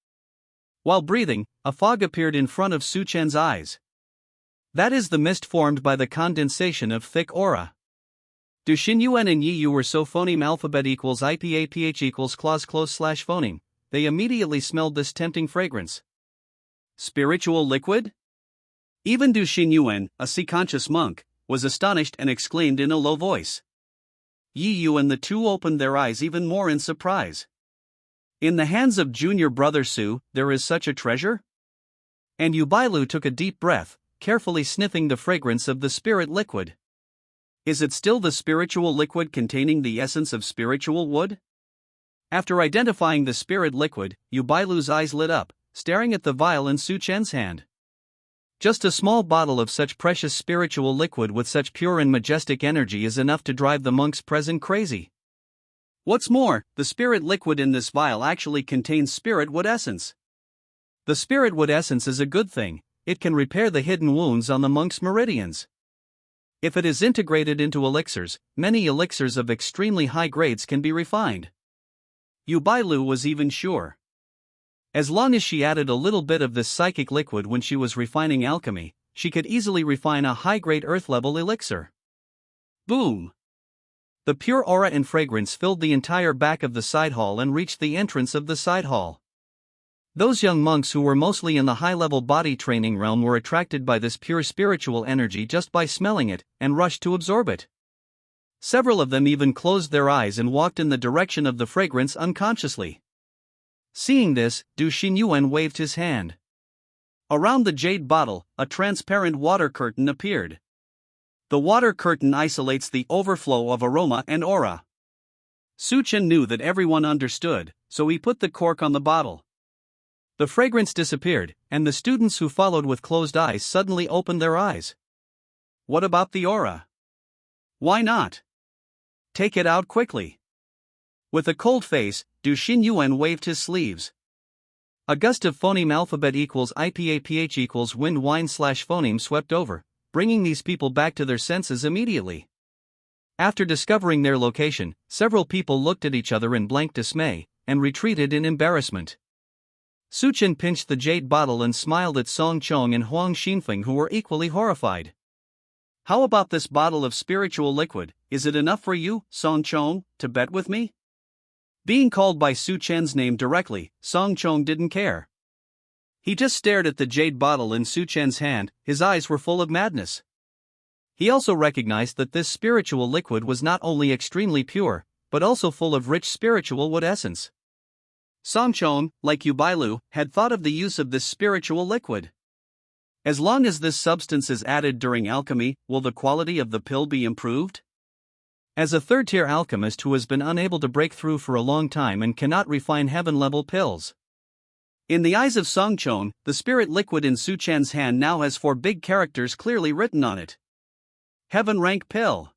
While breathing, a fog appeared in front of Su Chen's eyes. That is the mist formed by the condensation of thick aura. Du Xin Yuan and Yi Yu were so phoneme alphabet equals IPAPH equals clause close slash phoneme. They immediately smelled this tempting fragrance. Spiritual liquid? Even Du Xin Yuan, a sea-conscious monk, was astonished and exclaimed in a low voice. Yi Yu and the two opened their eyes even more in surprise. In the hands of junior brother Su, there is such a treasure? And Yu Bailu took a deep breath, carefully sniffing the fragrance of the spirit liquid. Is it still the spiritual liquid containing the essence of spiritual wood? After identifying the spirit liquid, Yu Bailu's eyes lit up, staring at the vial in Su Chen's hand. Just a small bottle of such precious spiritual liquid with such pure and majestic energy is enough to drive the monks present crazy. What's more, the spirit liquid in this vial actually contains spirit wood essence. The spirit wood essence is a good thing, it can repair the hidden wounds on the monk's meridians. If it is integrated into elixirs, many elixirs of extremely high grades can be refined. Yu Bailu was even sure. As long as she added a little bit of this psychic liquid when she was refining alchemy, she could easily refine a high-grade earth-level elixir. Boom! The pure aura and fragrance filled the entire back of the side hall and reached the entrance of the side hall. Those young monks who were mostly in the high-level body training realm were attracted by this pure spiritual energy just by smelling it, and rushed to absorb it. Several of them even closed their eyes and walked in the direction of the fragrance unconsciously. Seeing this, Du Xin Yuan waved his hand. Around the jade bottle, a transparent water curtain appeared. The water curtain isolates the overflow of aroma and aura. Su Chen knew that everyone understood, so he put the cork on the bottle. The fragrance disappeared, and the students who followed with closed eyes suddenly opened their eyes. What about the aura? Why not? Take it out quickly. With a cold face, Du Xin Yuan waved his sleeves. A gust of phoneme alphabet equals IPAPH equals wind wine slash phoneme swept over, bringing these people back to their senses immediately. After discovering their location, several people looked at each other in blank dismay, and retreated in embarrassment. Su Chen pinched the jade bottle and smiled at Song Chong and Huang Xinfeng, who were equally horrified. How about this bottle of spiritual liquid, is it enough for you, Song Chong, to bet with me? Being called by Su Chen's name directly, Song Chong didn't care. He just stared at the jade bottle in Su Chen's hand, his eyes were full of madness. He also recognized that this spiritual liquid was not only extremely pure, but also full of rich spiritual wood essence. Song Chong, like Yu Bailu, had thought of the use of this spiritual liquid. As long as this substance is added during alchemy, will the quality of the pill be improved? As a third-tier alchemist who has been unable to break through for a long time and cannot refine heaven-level pills. In the eyes of Song Chong, the spirit liquid in Su Chen's hand now has 4 big characters clearly written on it. Heaven rank pill.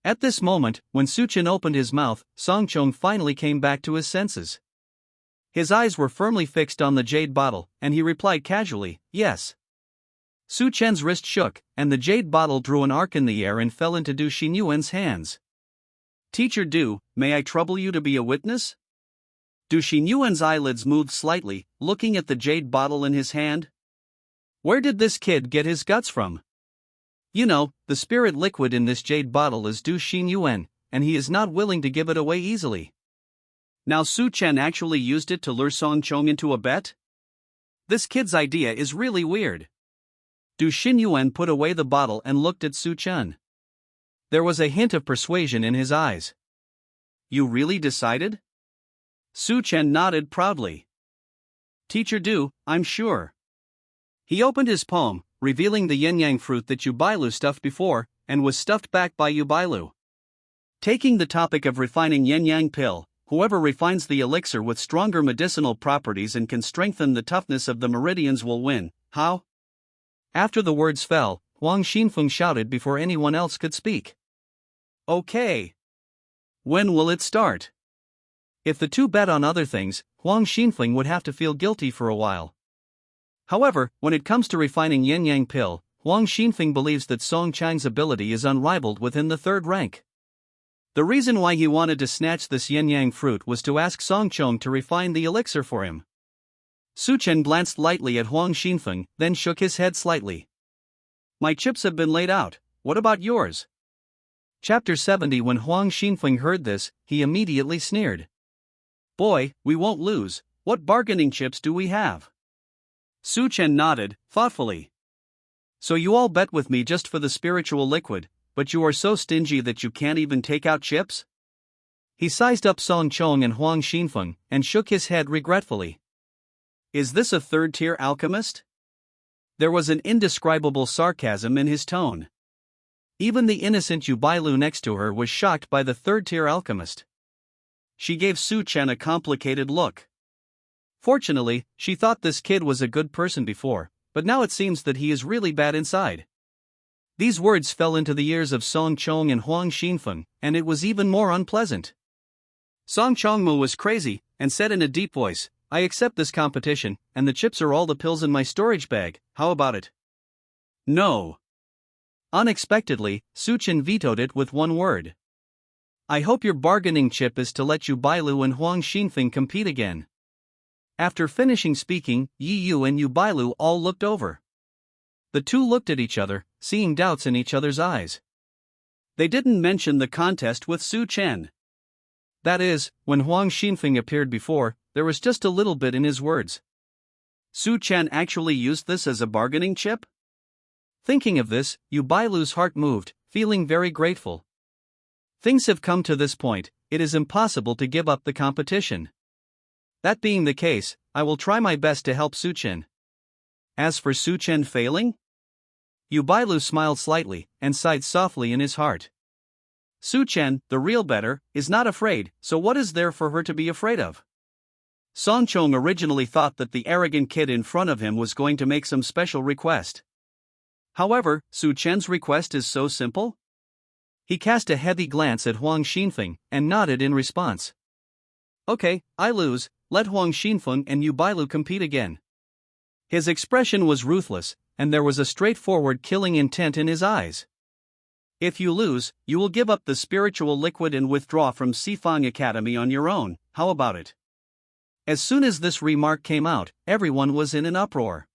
At this moment, when Su Chen opened his mouth, Song Chong finally came back to his senses. His eyes were firmly fixed on the jade bottle, and he replied casually, yes. Su Chen's wrist shook, and the jade bottle drew an arc in the air and fell into Du Xin Yuan's hands. Teacher Du, may I trouble you to be a witness? Du Xin Yuan's eyelids moved slightly, looking at the jade bottle in his hand. Where did this kid get his guts from? You know, the spirit liquid in this jade bottle is Du Xin Yuan, and he is not willing to give it away easily. Now Su Chen actually used it to lure Song Chong into a bet? This kid's idea is really weird. Du Xin Yuan put away the bottle and looked at Su Chen. There was a hint of persuasion in his eyes. You really decided? Su Chen nodded proudly. Teacher Du, I'm sure. He opened his palm, revealing the yin-yang fruit that Yu Bailu stuffed before, and was stuffed back by Yu Bailu. Taking the topic of refining yin-yang pill, whoever refines the elixir with stronger medicinal properties and can strengthen the toughness of the meridians will win. How? After the words fell, Huang Xinfeng shouted before anyone else could speak. Okay. When will it start? If the two bet on other things, Huang Xinfeng would have to feel guilty for a while. However, when it comes to refining yin-yang pill, Huang Xinfeng believes that Song Chang's ability is unrivaled within the third rank. The reason why he wanted to snatch this yin-yang fruit was to ask Song Chong to refine the elixir for him. Su Chen glanced lightly at Huang Xinfeng, then shook his head slightly. My chips have been laid out, what about yours? Chapter 70. When Huang Xinfeng heard this, he immediately sneered. Boy, we won't lose, what bargaining chips do we have? Su Chen nodded, thoughtfully. So you all bet with me just for the spiritual liquid, but you are so stingy that you can't even take out chips? He sized up Song Chong and Huang Xinfeng, and shook his head regretfully. Is this a third-tier alchemist? There was an indescribable sarcasm in his tone. Even the innocent Yu Bailu next to her was shocked by the third-tier alchemist. She gave Su Chen a complicated look. Fortunately, she thought this kid was a good person before, but now it seems that he is really bad inside. These words fell into the ears of Song Chong and Huang Xinfeng, and it was even more unpleasant. Song Chongmu was crazy, and said in a deep voice, I accept this competition, and the chips are all the pills in my storage bag, how about it? No. Unexpectedly, Su Chen vetoed it with one word. I hope your bargaining chip is to let Yu Bailu and Huang Xinfeng compete again. After finishing speaking, Yi Yu and Yu Bailu all looked over. The two looked at each other, seeing doubts in each other's eyes. They didn't mention the contest with Su Chen. That is, when Huang Xinfeng appeared before, there was just a little bit in his words. Su Chen actually used this as a bargaining chip? Thinking of this, Yu Bailu's heart moved, feeling very grateful. Things have come to this point, it is impossible to give up the competition. That being the case, I will try my best to help Su Chen. As for Su Chen failing? Yu Bailu smiled slightly, and sighed softly in his heart. Su Chen, the real better, is not afraid, so what is there for her to be afraid of? Song Chong originally thought that the arrogant kid in front of him was going to make some special request. However, Su Chen's request is so simple? He cast a heavy glance at Huang Xinfeng, and nodded in response. Okay, I lose, let Huang Xinfeng and Yu Bailu compete again. His expression was ruthless, and there was a straightforward killing intent in his eyes. If you lose, you will give up the spiritual liquid and withdraw from Sifang Academy on your own, how about it? As soon as this remark came out, everyone was in an uproar.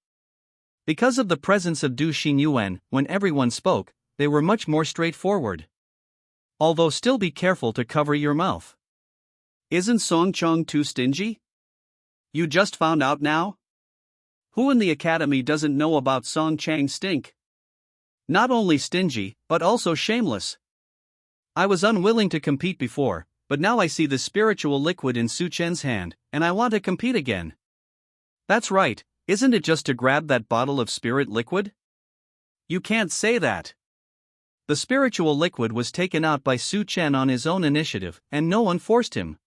Because of the presence of Du Xinyuan, when everyone spoke, they were much more straightforward. Although still be careful to cover your mouth. Isn't Song Chong too stingy? You just found out now? Who in the academy doesn't know about Song Chang's stink? Not only stingy, but also shameless. I was unwilling to compete before, but now I see the spiritual liquid in Su Chen's hand, and I want to compete again. That's right, isn't it just to grab that bottle of spirit liquid? You can't say that. The spiritual liquid was taken out by Su Chen on his own initiative, and no one forced him.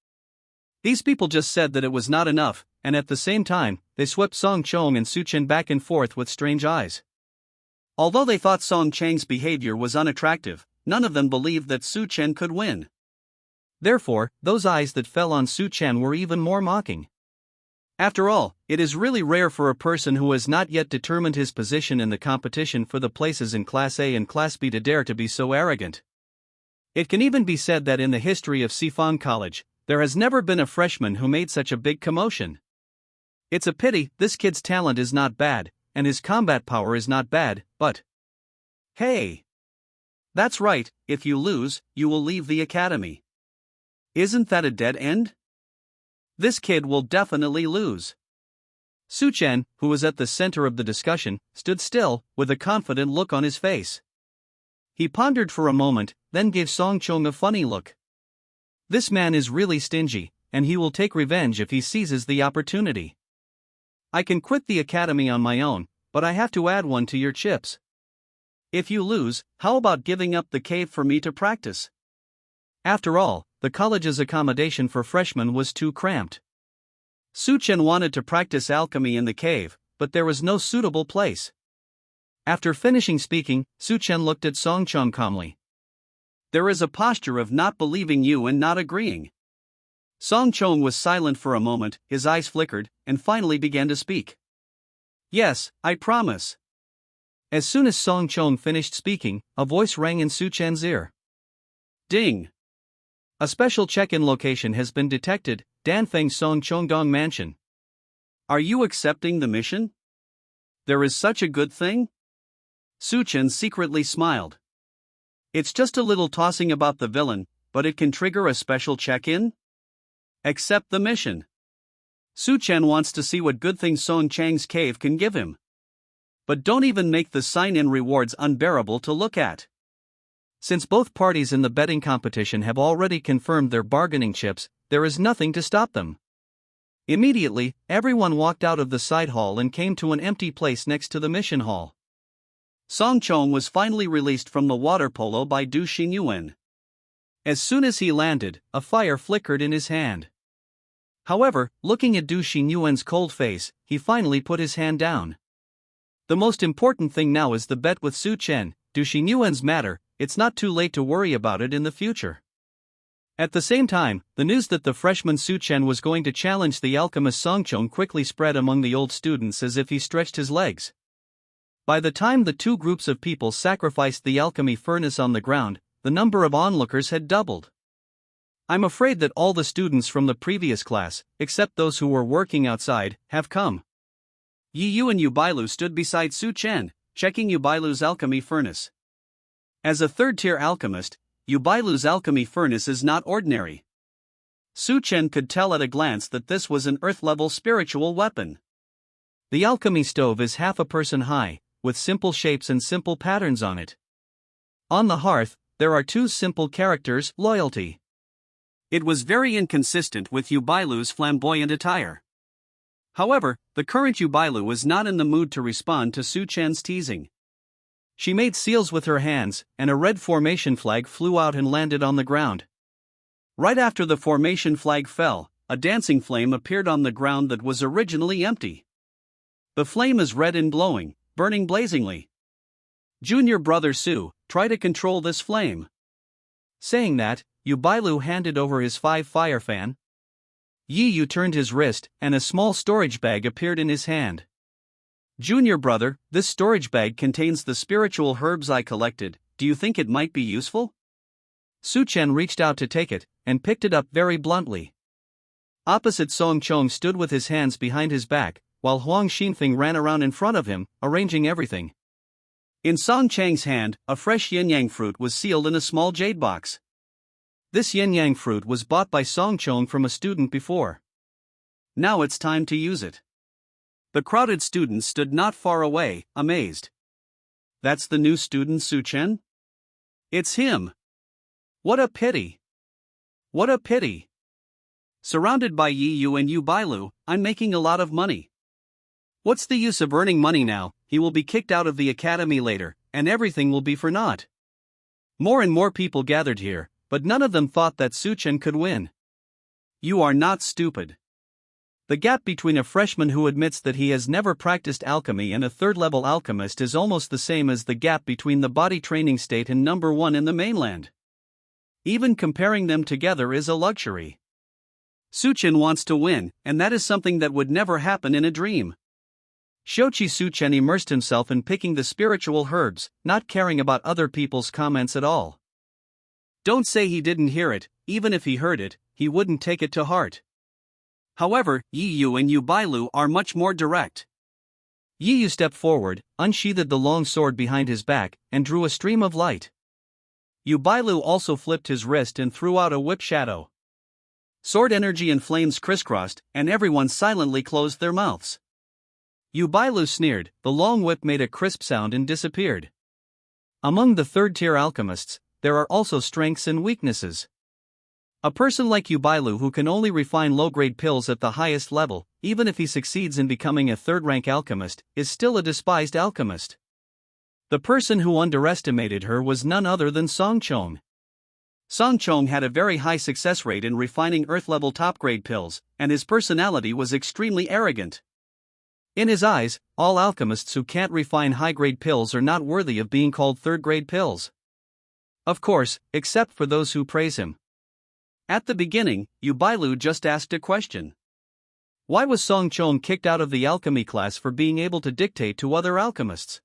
These people just said that it was not enough, and at the same time, they swept Song Chong and Su Chen back and forth with strange eyes. Although they thought Song Chang's behavior was unattractive, none of them believed that Su Chen could win. Therefore, those eyes that fell on Su Chen were even more mocking. After all, it is really rare for a person who has not yet determined his position in the competition for the places in Class A and Class B to dare to be so arrogant. It can even be said that in the history of Sifang College, there has never been a freshman who made such a big commotion. It's a pity, this kid's talent is not bad, and his combat power is not bad, but... Hey! That's right, if you lose, you will leave the academy. Isn't that a dead end? This kid will definitely lose. Su Chen, who was at the center of the discussion, stood still, with a confident look on his face. He pondered for a moment, then gave Song Chong a funny look. This man is really stingy, and he will take revenge if he seizes the opportunity. I can quit the academy on my own, but I have to add one to your chips. If you lose, how about giving up the cave for me to practice? After all, the college's accommodation for freshmen was too cramped. Su Chen wanted to practice alchemy in the cave, but there was no suitable place. After finishing speaking, Su Chen looked at Song Chong calmly. There is a posture of not believing you and not agreeing. Song Chong was silent for a moment, his eyes flickered, and finally began to speak. Yes, I promise. As soon as Song Chong finished speaking, a voice rang in Su Chen's ear. Ding! A special check-in location has been detected, Danfeng Song Chongdong Mansion. Are you accepting the mission? There is such a good thing? Suchen secretly smiled. It's just a little tossing about the villain, but it can trigger a special check-in? Accept the mission. Suchen wants to see what good things Song Chang's cave can give him. But don't even make the sign-in rewards unbearable to look at. Since both parties in the betting competition have already confirmed their bargaining chips, there is nothing to stop them. Immediately, everyone walked out of the side hall and came to an empty place next to the mission hall. Song Chong was finally released from the water polo by Du Xingyuan. As soon as he landed, a fire flickered in his hand. However, looking at Du Xingyuan's cold face, he finally put his hand down. The most important thing now is the bet with Su Chen, Du Xingyuan's matter. It's not too late to worry about it in the future. At the same time, the news that the freshman Su Chen was going to challenge the alchemist Song Chong quickly spread among the old students as if he stretched his legs. By the time the two groups of people sacrificed the alchemy furnace on the ground, the number of onlookers had doubled. I'm afraid that all the students from the previous class, except those who were working outside, have come. Yi Yu and Yu Bailu stood beside Su Chen, checking Yu Bailu's alchemy furnace. As a third-tier alchemist, Yu Bailu's alchemy furnace is not ordinary. Su Chen could tell at a glance that this was an earth-level spiritual weapon. The alchemy stove is half a person high, with simple shapes and simple patterns on it. On the hearth, there are two simple characters, loyalty. It was very inconsistent with Yu Bailu's flamboyant attire. However, the current Yu Bailu was not in the mood to respond to Su Chen's teasing. She made seals with her hands, and a red formation flag flew out and landed on the ground. Right after the formation flag fell, a dancing flame appeared on the ground that was originally empty. The flame is red and glowing, burning blazingly. Junior brother Su, try to control this flame. Saying that, Yu Bailu handed over his 5-fire fan. Yi Yu turned his wrist, and a small storage bag appeared in his hand. Junior brother, this storage bag contains the spiritual herbs I collected. Do you think it might be useful? Su Chen reached out to take it, and picked it up very bluntly. Opposite Song Chong stood with his hands behind his back, while Huang Xinfeng ran around in front of him, arranging everything. In Song Chang's hand, a fresh yin-yang fruit was sealed in a small jade box. This yin-yang fruit was bought by Song Chong from a student before. Now it's time to use it. The crowded students stood not far away, amazed. That's the new student Su Chen? It's him. What a pity. What a pity. Surrounded by Yi Yu and Yu Bailu, I'm making a lot of money. What's the use of earning money now? He will be kicked out of the academy later, and everything will be for naught. More and more people gathered here, but none of them thought that Su Chen could win. You are not stupid. The gap between a freshman who admits that he has never practiced alchemy and a third-level alchemist is almost the same as the gap between the body training state and number 1 in the mainland. Even comparing them together is a luxury. Su Chen wants to win, and that is something that would never happen in a dream. Shochi Su Chen immersed himself in picking the spiritual herbs, not caring about other people's comments at all. Don't say he didn't hear it. Even if he heard it, he wouldn't take it to heart. However, Yi Yu and Yu Bailu are much more direct. Yi Yu stepped forward, unsheathed the long sword behind his back, and drew a stream of light. Yu Bailu also flipped his wrist and threw out a whip shadow. Sword energy and flames crisscrossed, and everyone silently closed their mouths. Yu Bailu sneered, the long whip made a crisp sound and disappeared. Among the third-tier alchemists, there are also strengths and weaknesses. A person like Yu Bailu who can only refine low-grade pills at the highest level, even if he succeeds in becoming a third-rank alchemist, is still a despised alchemist. The person who underestimated her was none other than Song Chong. Song Chong had a very high success rate in refining earth-level top-grade pills, and his personality was extremely arrogant. In his eyes, all alchemists who can't refine high-grade pills are not worthy of being called third-grade pills. Of course, except for those who praise him. At the beginning, Yu Bailu just asked a question. Why was Song Chong kicked out of the alchemy class for being able to dictate to other alchemists?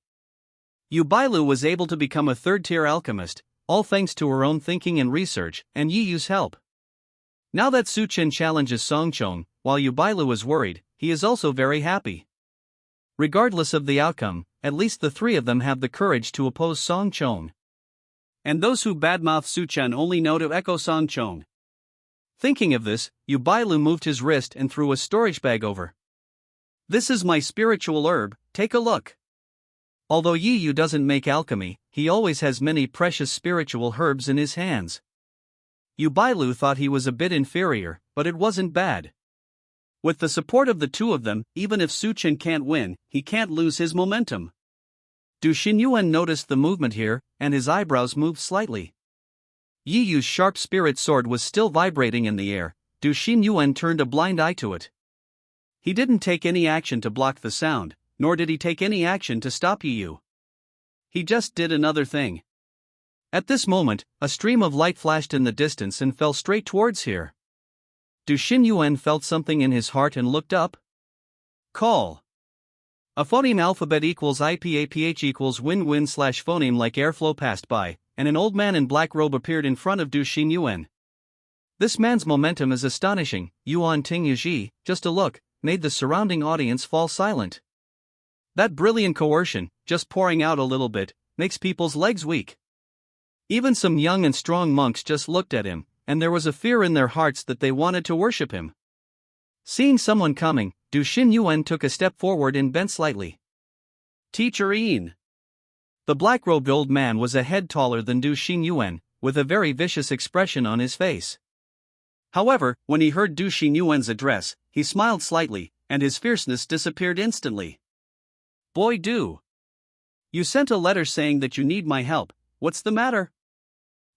Yu Bailu was able to become a third-tier alchemist, all thanks to her own thinking and research, and Yi Yu's help. Now that Su-chen challenges Song-chong, while Yubailu is worried, he is also very happy. Regardless of the outcome, at least the three of them have the courage to oppose Song-chong. And those who badmouth Su-chen only know to echo Song-chong. Thinking of this, Yubailu moved his wrist and threw a storage bag over. "This is my spiritual herb, take a look." Although Yi Yu doesn't make alchemy, he always has many precious spiritual herbs in his hands. Yubailu thought he was a bit inferior, but it wasn't bad. With the support of the two of them, even if Su-chen can't win, he can't lose his momentum. Du Xinyuan noticed the movement here, and his eyebrows moved slightly. Yi Yu's sharp spirit sword was still vibrating in the air. Du Xinyuan turned a blind eye to it. He didn't take any action to block the sound, nor did he take any action to stop Yi Yu. He just did another thing. At this moment, a stream of light flashed in the distance and fell straight towards here. Du Xinyuan felt something in his heart and looked up. Call. A phoneme alphabet equals IPAPH equals win-win/phoneme like airflow passed by, and an old man in black robe appeared in front of Du Xinyuan. This man's momentum is astonishing. Yuan Ting Yuji, just a look, made the surrounding audience fall silent. That brilliant coercion, just pouring out a little bit, makes people's legs weak. Even some young and strong monks just looked at him, and there was a fear in their hearts that they wanted to worship him. Seeing someone coming, Du Xinyuan took a step forward and bent slightly. Teacher Yin. The black-robed old man was a head taller than Du Xinyuan, with a very vicious expression on his face. However, when he heard Du Xinyuan's address, he smiled slightly, and his fierceness disappeared instantly. Boy Du. You sent a letter saying that you need my help, what's the matter?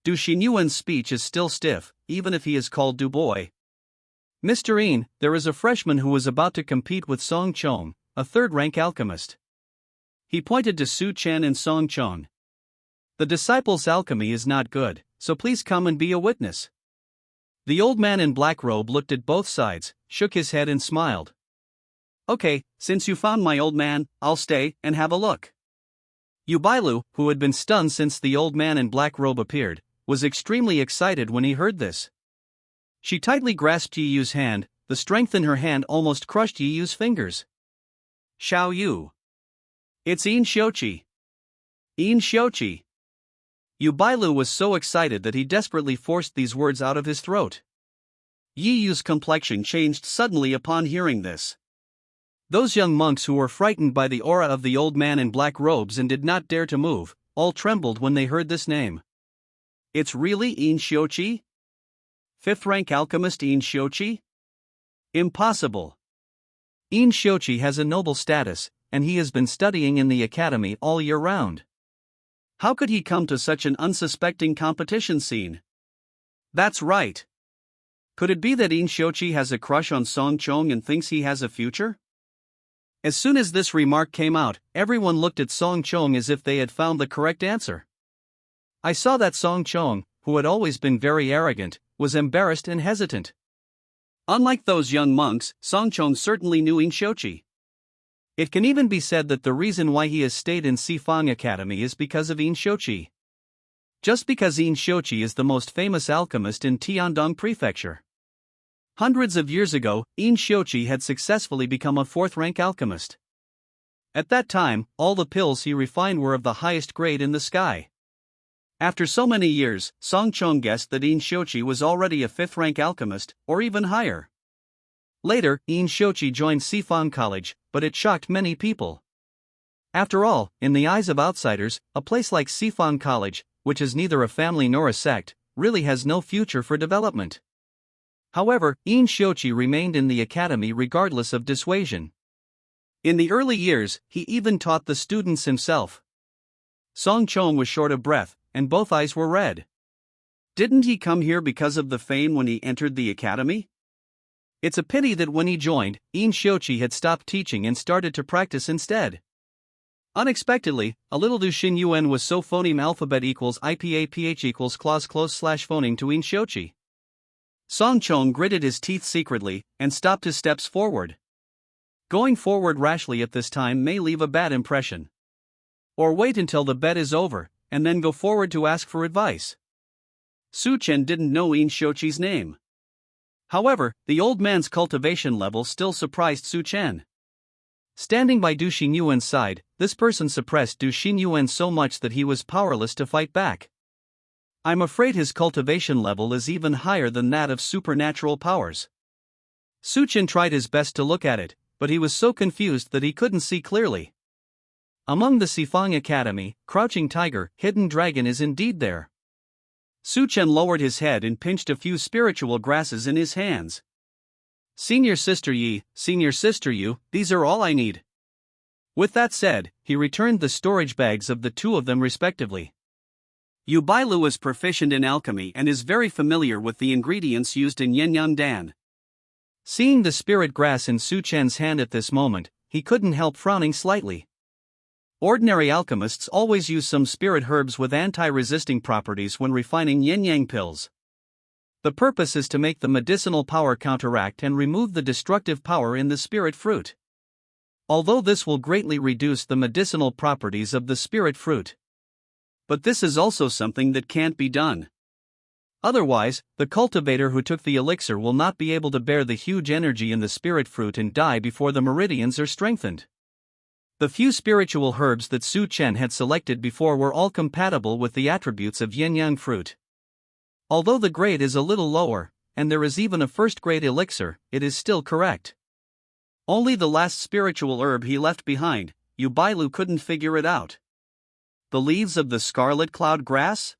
Du Xinyuan's speech is still stiff, even if he is called Du Boy. Mr. Yin, there is a freshman who is about to compete with Song-chong, a third-rank alchemist. He pointed to Su-chen and Song-chong. The disciple's alchemy is not good, so please come and be a witness. The old man in black robe looked at both sides, shook his head and smiled. Okay, since you found my old man, I'll stay and have a look. Yubailu, who had been stunned since the old man in black robe appeared, was extremely excited when he heard this. She tightly grasped Yi Yu's hand, the strength in her hand almost crushed Yi Yu's fingers. Xiao Yu. It's Yin Xiuqi. Yin Xiuqi. Yubailu was so excited that he desperately forced these words out of his throat. Yi Yu's complexion changed suddenly upon hearing this. Those young monks who were frightened by the aura of the old man in black robes and did not dare to move, all trembled when they heard this name. It's really Yin Xiuqi? Fifth-rank alchemist Yin Xiuqi? Impossible. Yin Xiuqi has a noble status, and he has been studying in the academy all year round. How could he come to such an unsuspecting competition scene? That's right. Could it be that Yin Xiuqi has a crush on Song-chong and thinks he has a future? As soon as this remark came out, everyone looked at Song-chong as if they had found the correct answer. I saw that Song-chong, who had always been very arrogant, was embarrassed and hesitant. Unlike those young monks, Song-chong certainly knew Yin Xiuqi. It can even be said that the reason why he has stayed in Sifang Academy is because of Yin Xiuqi. Just because Yin Xiuqi is the most famous alchemist in Tiandong Prefecture. Hundreds of years ago, Yin Xiuqi had successfully become a fourth-rank alchemist. At that time, all the pills he refined were of the highest grade in the sky. After so many years, Song-chong guessed that Yin Xiuqi was already a fifth-rank alchemist, or even higher. Later, Yin Xiuqi joined Sifang College, but it shocked many people. After all, in the eyes of outsiders, a place like Sifang College, which is neither a family nor a sect, really has no future for development. However, Yin Xiuqi remained in the academy regardless of dissuasion. In the early years, he even taught the students himself. Song-chong was short of breath, and both eyes were red. Didn't he come here because of the fame when he entered the academy? It's a pity that when he joined, Yin Xiuqi had stopped teaching and started to practice instead. Unexpectedly, a little Du Xinyuan was so phoneme alphabet equals IPAPH equals clause /phoneme to Yin Xiuqi. Song-chong gritted his teeth secretly, and stopped his steps forward. Going forward rashly at this time may leave a bad impression. Or wait until the bet is over, and then go forward to ask for advice. Su-chen didn't know Yin Xiuqi's name. However, the old man's cultivation level still surprised Su Chen. Standing by Du Xinyuan's side, this person suppressed Du Xinyuan so much that he was powerless to fight back. I'm afraid his cultivation level is even higher than that of supernatural powers. Su Chen tried his best to look at it, but he was so confused that he couldn't see clearly. Among the Sifang Academy, Crouching Tiger, Hidden Dragon is indeed there. Su Chen lowered his head and pinched a few spiritual grasses in his hands. Senior Sister Yi, Senior Sister Yu, these are all I need. With that said, he returned the storage bags of the two of them respectively. Yu Bailu is proficient in alchemy and is very familiar with the ingredients used in Yin Dan. Seeing the spirit grass in Su Chen's hand at this moment, he couldn't help frowning slightly. Ordinary alchemists always use some spirit herbs with anti-resisting properties when refining yin-yang pills. The purpose is to make the medicinal power counteract and remove the destructive power in the spirit fruit. Although this will greatly reduce the medicinal properties of the spirit fruit. But this is also something that can't be done. Otherwise, the cultivator who took the elixir will not be able to bear the huge energy in the spirit fruit and die before the meridians are strengthened. The few spiritual herbs that Su Chen had selected before were all compatible with the attributes of yin-yang fruit. Although the grade is a little lower, and there is even a first-grade elixir, it is still correct. Only the last spiritual herb he left behind, Yu Bailu couldn't figure it out. The leaves of the scarlet cloud grass?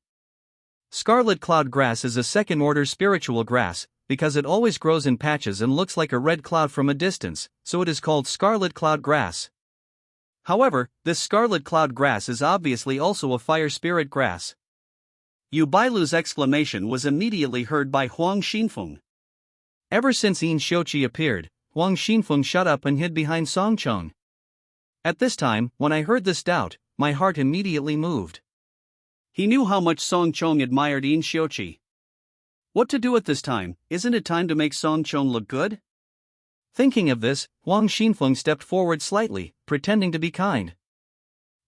Scarlet cloud grass is a second-order spiritual grass, because it always grows in patches and looks like a red cloud from a distance, so it is called scarlet cloud grass. However, this scarlet cloud grass is obviously also a fire spirit grass. Yu Bailu's exclamation was immediately heard by Huang Xinfeng. Ever since Yin Xiuqi appeared, Huang Xinfeng shut up and hid behind Song Chong. At this time, when I heard this doubt, my heart immediately moved. He knew how much Song Chong admired Yin Xiuqi. What to do at this time? Isn't it time to make Song Chong look good? Thinking of this, Huang Xinfeng stepped forward slightly, pretending to be kind.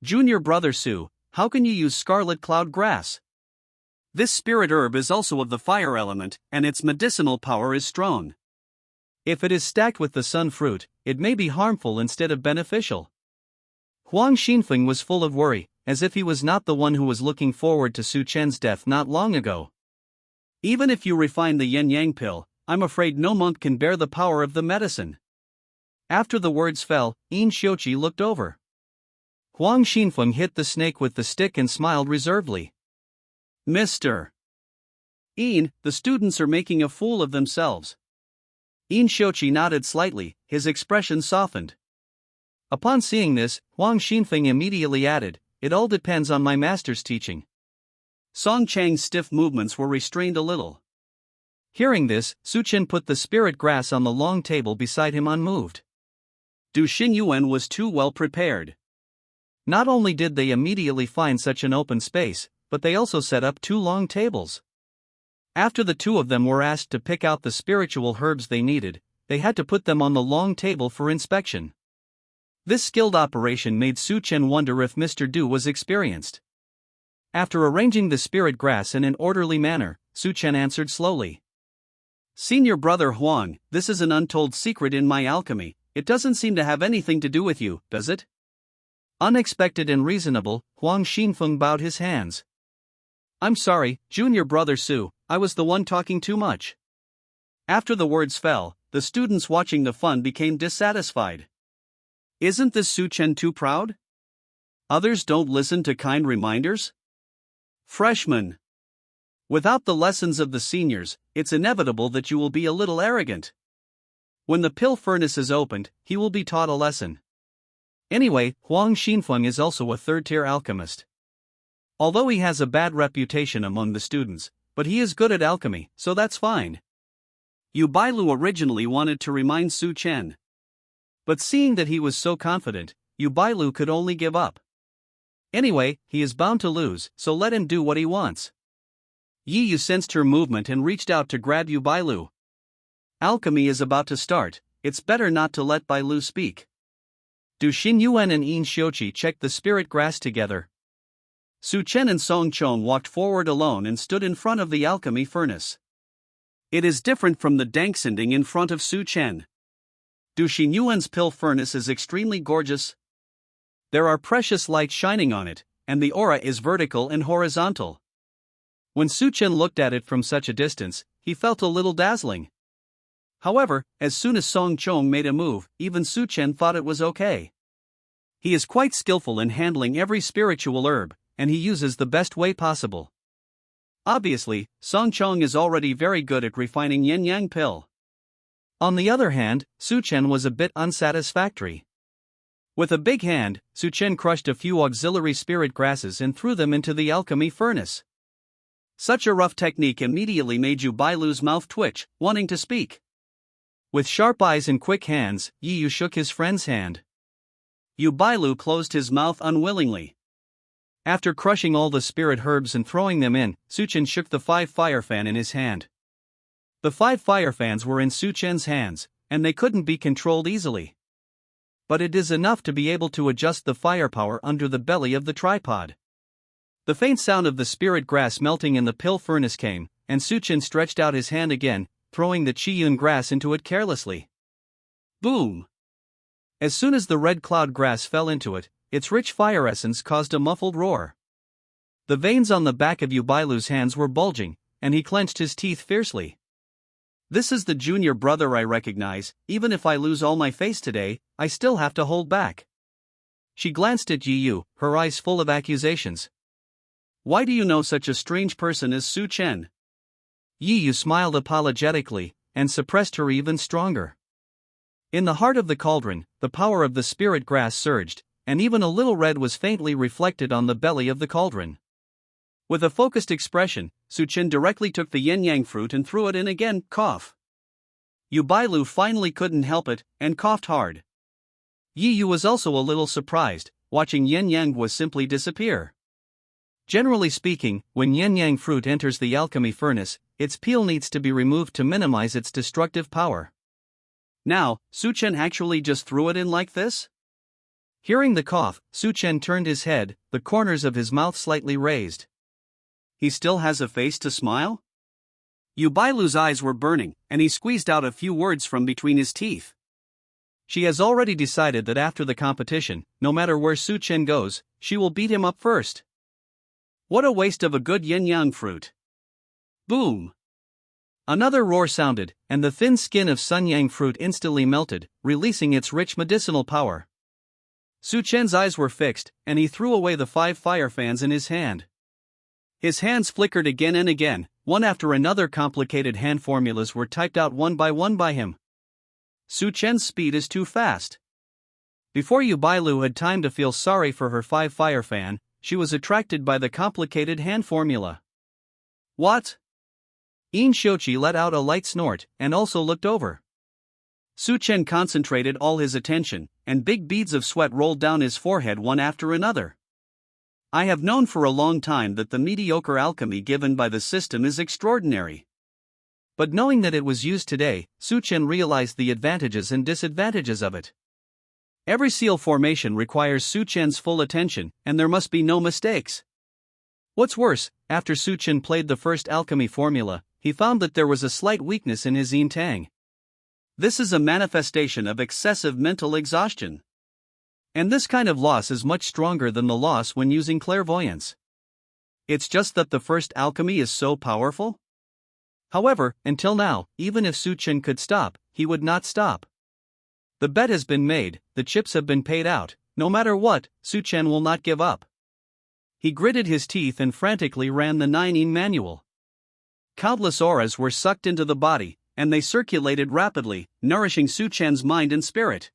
Junior brother Su, how can you use scarlet cloud grass? This spirit herb is also of the fire element, and its medicinal power is strong. If it is stacked with the sun fruit, it may be harmful instead of beneficial. Huang Xinfeng was full of worry, as if he was not the one who was looking forward to Su Chen's death not long ago. Even if you refine the yin-yang pill, I'm afraid no monk can bear the power of the medicine. After the words fell, Yin Xiuqi looked over. Huang Xinfeng hit the snake with the stick and smiled reservedly. Mr. Yin, the students are making a fool of themselves. Yin Xiuqi nodded slightly, his expression softened. Upon seeing this, Huang Xinfeng immediately added, it all depends on my master's teaching. Song Chang's stiff movements were restrained a little. Hearing this, Su Chen put the spirit grass on the long table beside him unmoved. Du Xinyuan was too well prepared. Not only did they immediately find such an open space, but they also set up two long tables. After the two of them were asked to pick out the spiritual herbs they needed, they had to put them on the long table for inspection. This skilled operation made Su Chen wonder if Mr. Du was experienced. After arranging the spirit grass in an orderly manner, Su Chen answered slowly. Senior brother Huang, this is an untold secret in my alchemy, it doesn't seem to have anything to do with you, does it? Unexpected and reasonable, Huang Xinfeng bowed his hands. I'm sorry, junior brother Su, I was the one talking too much. After the words fell, the students watching the fun became dissatisfied. Isn't this Su Chen too proud? Others don't listen to kind reminders? Freshman. Without the lessons of the seniors, it's inevitable that you will be a little arrogant. When the pill furnace is opened, he will be taught a lesson. Anyway, Huang Xinfeng is also a third-tier alchemist. Although he has a bad reputation among the students, but he is good at alchemy, so that's fine. Yu Bailu originally wanted to remind Su Chen. But seeing that he was so confident, Yu Bailu could only give up. Anyway, he is bound to lose, so let him do what he wants. Yi Yu sensed her movement and reached out to grab Yu Bailu. Alchemy is about to start, it's better not to let Bailu speak. Du Xinyuan and Yin Xiuqi checked the spirit grass together. Su Chen and Song Chong walked forward alone and stood in front of the alchemy furnace. It is different from the dank sending in front of Su Chen. Du Xinyuan's pill furnace is extremely gorgeous. There are precious lights shining on it, and the aura is vertical and horizontal. When Su Chen looked at it from such a distance, he felt a little dazzling. However, as soon as Song Chong made a move, even Su Chen thought it was okay. He is quite skillful in handling every spiritual herb, and he uses the best way possible. Obviously, Song Chong is already very good at refining yin-yang pill. On the other hand, Su Chen was a bit unsatisfactory. With a big hand, Su Chen crushed a few auxiliary spirit grasses and threw them into the alchemy furnace. Such a rough technique immediately made Yu Bailu's mouth twitch, wanting to speak. With sharp eyes and quick hands, Yi Yu shook his friend's hand. Yu Bailu closed his mouth unwillingly. After crushing all the spirit herbs and throwing them in, Su Chen shook the 5 fire fan in his hand. The 5 fire fans were in Su Chen's hands, and they couldn't be controlled easily. But it is enough to be able to adjust the firepower under the belly of the tripod. The faint sound of the spirit grass melting in the pill furnace came, and Su Chen stretched out his hand again, throwing the Qiyun grass into it carelessly. Boom! As soon as the red cloud grass fell into it, its rich fire essence caused a muffled roar. The veins on the back of Yu Bailu's hands were bulging, and he clenched his teeth fiercely. This is the junior brother I recognize. Even if I lose all my face today, I still have to hold back. She glanced at Yi Yu, her eyes full of accusations. Why do you know such a strange person as Su Chen? Yi Yu smiled apologetically, and suppressed her even stronger. In the heart of the cauldron, the power of the spirit grass surged, and even a little red was faintly reflected on the belly of the cauldron. With a focused expression, Su Chen directly took the yin-yang fruit and threw it in again, cough. Yu Bailu finally couldn't help it, and coughed hard. Yi Yu was also a little surprised, watching yin-yang was simply disappear. Generally speaking, when yin-yang fruit enters the alchemy furnace, its peel needs to be removed to minimize its destructive power. Now, Su Chen actually just threw it in like this? Hearing the cough, Su Chen turned his head, the corners of his mouth slightly raised. He still has a face to smile? Yu Bailu's eyes were burning, and he squeezed out a few words from between his teeth. She has already decided that after the competition, no matter where Su Chen goes, she will beat him up first. What a waste of a good yin-yang fruit. Boom! Another roar sounded, and the thin skin of sun-yang fruit instantly melted, releasing its rich medicinal power. Su Chen's eyes were fixed, and he threw away the 5 fire fans in his hand. His hands flickered again and again, one after another. Complicated hand formulas were typed out one by him. Su Chen's speed is too fast. Before Yu Bailu had time to feel sorry for her 5 fire fan, she was attracted by the complicated hand formula. What? Yin Xiuqi let out a light snort, and also looked over. Su Chen concentrated all his attention, and big beads of sweat rolled down his forehead one after another. I have known for a long time that the mediocre alchemy given by the system is extraordinary. But knowing that it was used today, Su Chen realized the advantages and disadvantages of it. Every seal formation requires Su Chen's full attention, and there must be no mistakes. What's worse, after Su Chen played the first alchemy formula, he found that there was a slight weakness in his yin tang. This is a manifestation of excessive mental exhaustion. And this kind of loss is much stronger than the loss when using clairvoyance. It's just that the first alchemy is so powerful. However, until now, even if Su Chen could stop, he would not stop. The bet has been made, the chips have been paid out. No matter what, Su Chen will not give up. He gritted his teeth and frantically ran the 9-yin manual. Countless auras were sucked into the body, and they circulated rapidly, nourishing Su Chen's mind and spirit.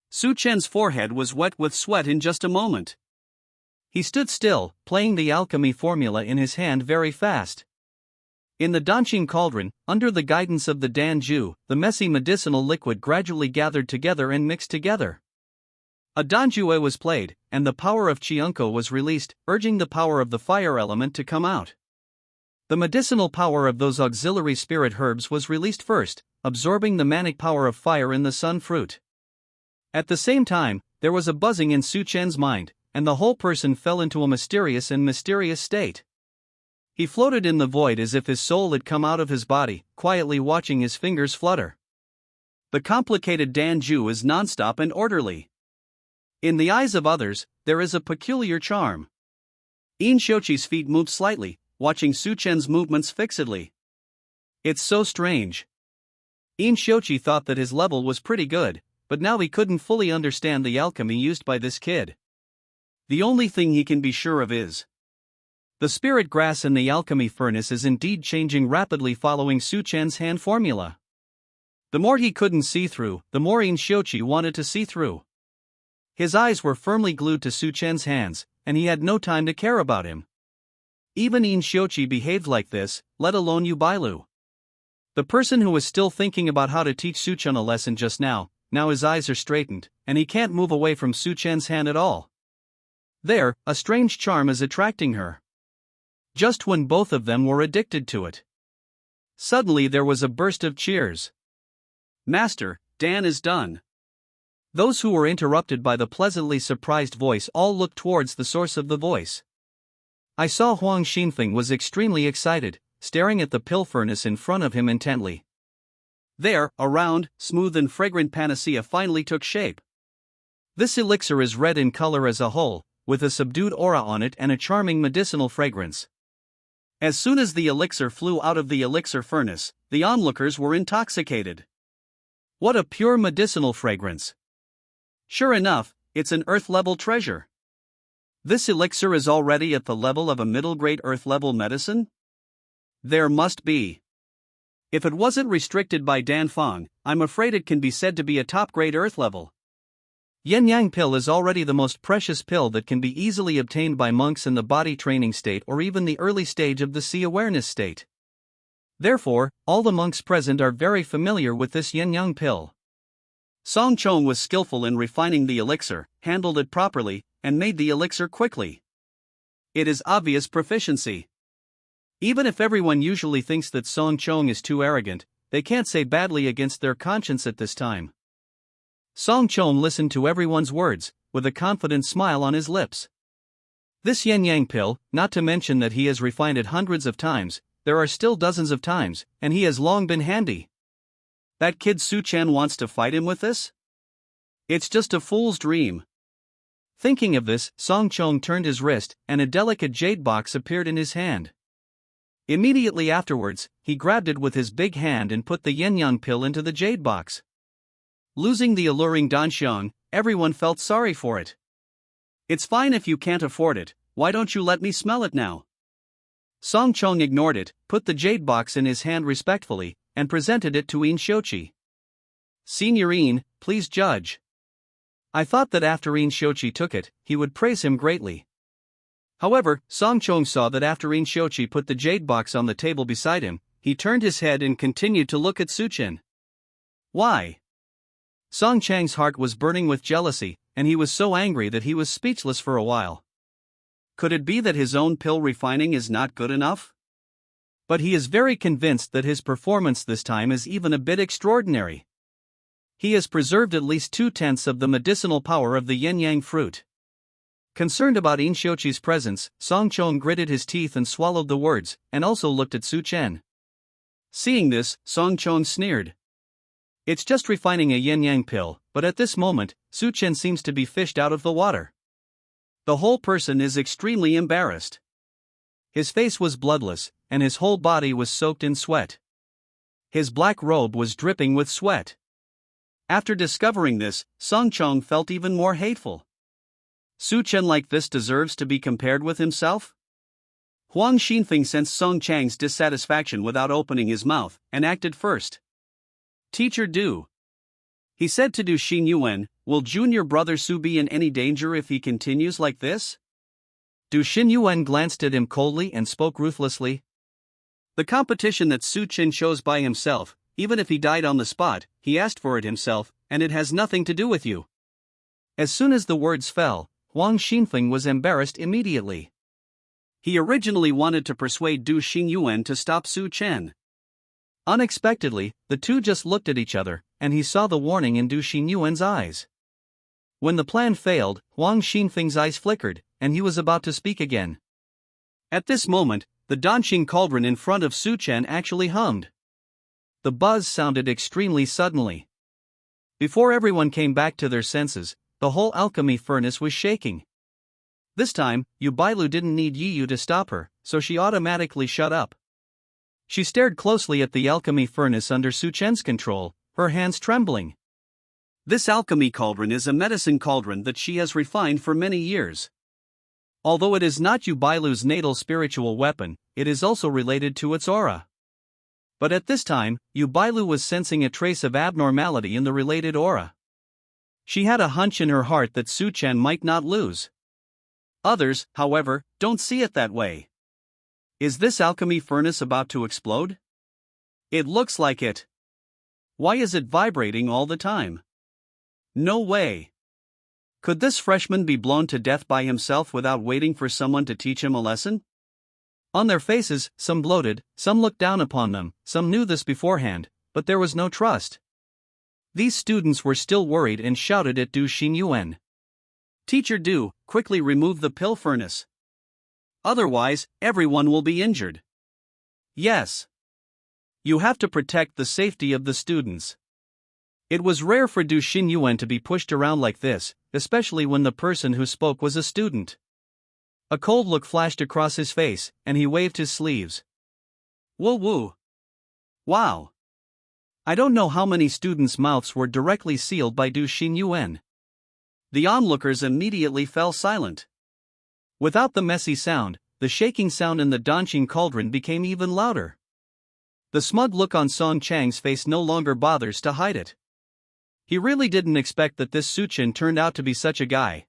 Su Chen's forehead was wet with sweat in just a moment. He stood still, playing the alchemy formula in his hand very fast. In the Danqing cauldron, under the guidance of the Danju, the messy medicinal liquid gradually gathered together and mixed together. A Danjue was played, and the power of Qianko was released, urging the power of the fire element to come out. The medicinal power of those auxiliary spirit herbs was released first, absorbing the manic power of fire in the sun fruit. At the same time, there was a buzzing in Su Chen's mind, and the whole person fell into a mysterious state. He floated in the void as if his soul had come out of his body, quietly watching his fingers flutter. The complicated Danju is nonstop and orderly. In the eyes of others, there is a peculiar charm. Inshochi's feet moved slightly, watching Suchen's movements fixedly. It's so strange. Inshochi thought that his level was pretty good, but now he couldn't fully understand the alchemy used by this kid. The only thing he can be sure of is the spirit grass in the alchemy furnace is indeed changing rapidly following Suchen's hand formula. The more he couldn't see through, the more Inshochi wanted to see through. His eyes were firmly glued to Suchen's hands, and he had no time to care about him. Even Inshochi behaved like this, let alone Yubailu. The person who was still thinking about how to teach Suchen a lesson just now his eyes are straightened, and he can't move away from Suchen's hand at all. There, a strange charm is attracting her. Just when both of them were addicted to it. Suddenly there was a burst of cheers. Master, Dan is done. Those who were interrupted by the pleasantly surprised voice all looked towards the source of the voice. I saw Huang Xinfeng was extremely excited, staring at the pill furnace in front of him intently. There, a round, smooth and fragrant panacea finally took shape. This elixir is red in color as a whole, with a subdued aura on it and a charming medicinal fragrance. As soon as the elixir flew out of the elixir furnace, the onlookers were intoxicated. What a pure medicinal fragrance! Sure enough, it's an Earth-level treasure. This elixir is already at the level of a middle-grade Earth-level medicine? There must be. If it wasn't restricted by Dan Feng, I'm afraid it can be said to be a top-grade Earth-level. Yin-Yang pill is already the most precious pill that can be easily obtained by monks in the body training state or even the early stage of the sea awareness state. Therefore, all the monks present are very familiar with this Yin-Yang pill. Song Chong was skillful in refining the elixir, handled it properly, and made the elixir quickly. It is obvious proficiency. Even if everyone usually thinks that Song Chong is too arrogant, they can't say badly against their conscience at this time. Song Chong listened to everyone's words, with a confident smile on his lips. This Yin-Yang pill, not to mention that he has refined it hundreds of times, there are still dozens of times, and he has long been handy. That kid Suchen wants to fight him with this? It's just a fool's dream. Thinking of this, Song Chong turned his wrist, and a delicate jade box appeared in his hand. Immediately afterwards, he grabbed it with his big hand and put the Yin-Yang pill into the jade box. Losing the alluring Danxiang, everyone felt sorry for it. It's fine if you can't afford it, why don't you let me smell it now? Song Chong ignored it, put the jade box in his hand respectfully, and presented it to Inshochi. Signorine, please judge. I thought that after Inshochi took it, he would praise him greatly. However, Song Chong saw that after Inshochi put the jade box on the table beside him, he turned his head and continued to look at Suchen. Why? Song Chang's heart was burning with jealousy, and he was so angry that he was speechless for a while. Could it be that his own pill refining is not good enough? But he is very convinced that his performance this time is even a bit extraordinary. He has preserved at least 2/10 of the medicinal power of the yin-yang fruit. Concerned about Inshochi's presence, Song Chong gritted his teeth and swallowed the words, and also looked at Suchen. Seeing this, Song Chong sneered. It's just refining a yin-yang pill, but at this moment, Suchen seems to be fished out of the water. The whole person is extremely embarrassed. His face was bloodless, and his whole body was soaked in sweat. His black robe was dripping with sweat. After discovering this, Song Chong felt even more hateful. Suchen like this deserves to be compared with himself? Huang Xinfeng sensed Song Chang's dissatisfaction without opening his mouth, and acted first. Teacher Du. He said to Du Xinyuan, will junior brother Su be in any danger if he continues like this? Du Xinyuan glanced at him coldly and spoke ruthlessly. The competition that Su Chen chose by himself, even if he died on the spot, he asked for it himself, and it has nothing to do with you. As soon as the words fell, Huang Xinfeng was embarrassed immediately. He originally wanted to persuade Du Xinyuan to stop Su Chen. Unexpectedly, the two just looked at each other, and he saw the warning in Du Xinyuan's eyes. When the plan failed, Huang Xinfeng's eyes flickered, and he was about to speak again. At this moment, The Danqing cauldron in front of Su Chen actually hummed. The buzz sounded extremely suddenly. Before everyone came back to their senses, the whole alchemy furnace was shaking. This time, Yu Bailu didn't need Yiyu to stop her, so she automatically shut up. She stared closely at the alchemy furnace under Su Chen's control, her hands trembling. This alchemy cauldron is a medicine cauldron that she has refined for many years. Although it is not Yu Bailu's natal spiritual weapon, it is also related to its aura. But at this time, Yu Bailu was sensing a trace of abnormality in the related aura. She had a hunch in her heart that Su Chen might not lose. Others, however, don't see it that way. Is this alchemy furnace about to explode? It looks like it. Why is it vibrating all the time? No way. Could this freshman be blown to death by himself without waiting for someone to teach him a lesson? On their faces, some gloated, some looked down upon them, some knew this beforehand, but there was no trust. These students were still worried and shouted at Du Xinyuan. Teacher Du, quickly remove the pill furnace. Otherwise, everyone will be injured. Yes. You have to protect the safety of the students. It was rare for Du Xinyuan to be pushed around like this, especially when the person who spoke was a student. A cold look flashed across his face, and he waved his sleeves. Woo woo. Wow. I don't know how many students' mouths were directly sealed by Du Xinyuan. The onlookers immediately fell silent. Without the messy sound, the shaking sound in the Danqing cauldron became even louder. The smug look on Song Chang's face no longer bothers to hide it. He really didn't expect that this Su Chen turned out to be such a guy.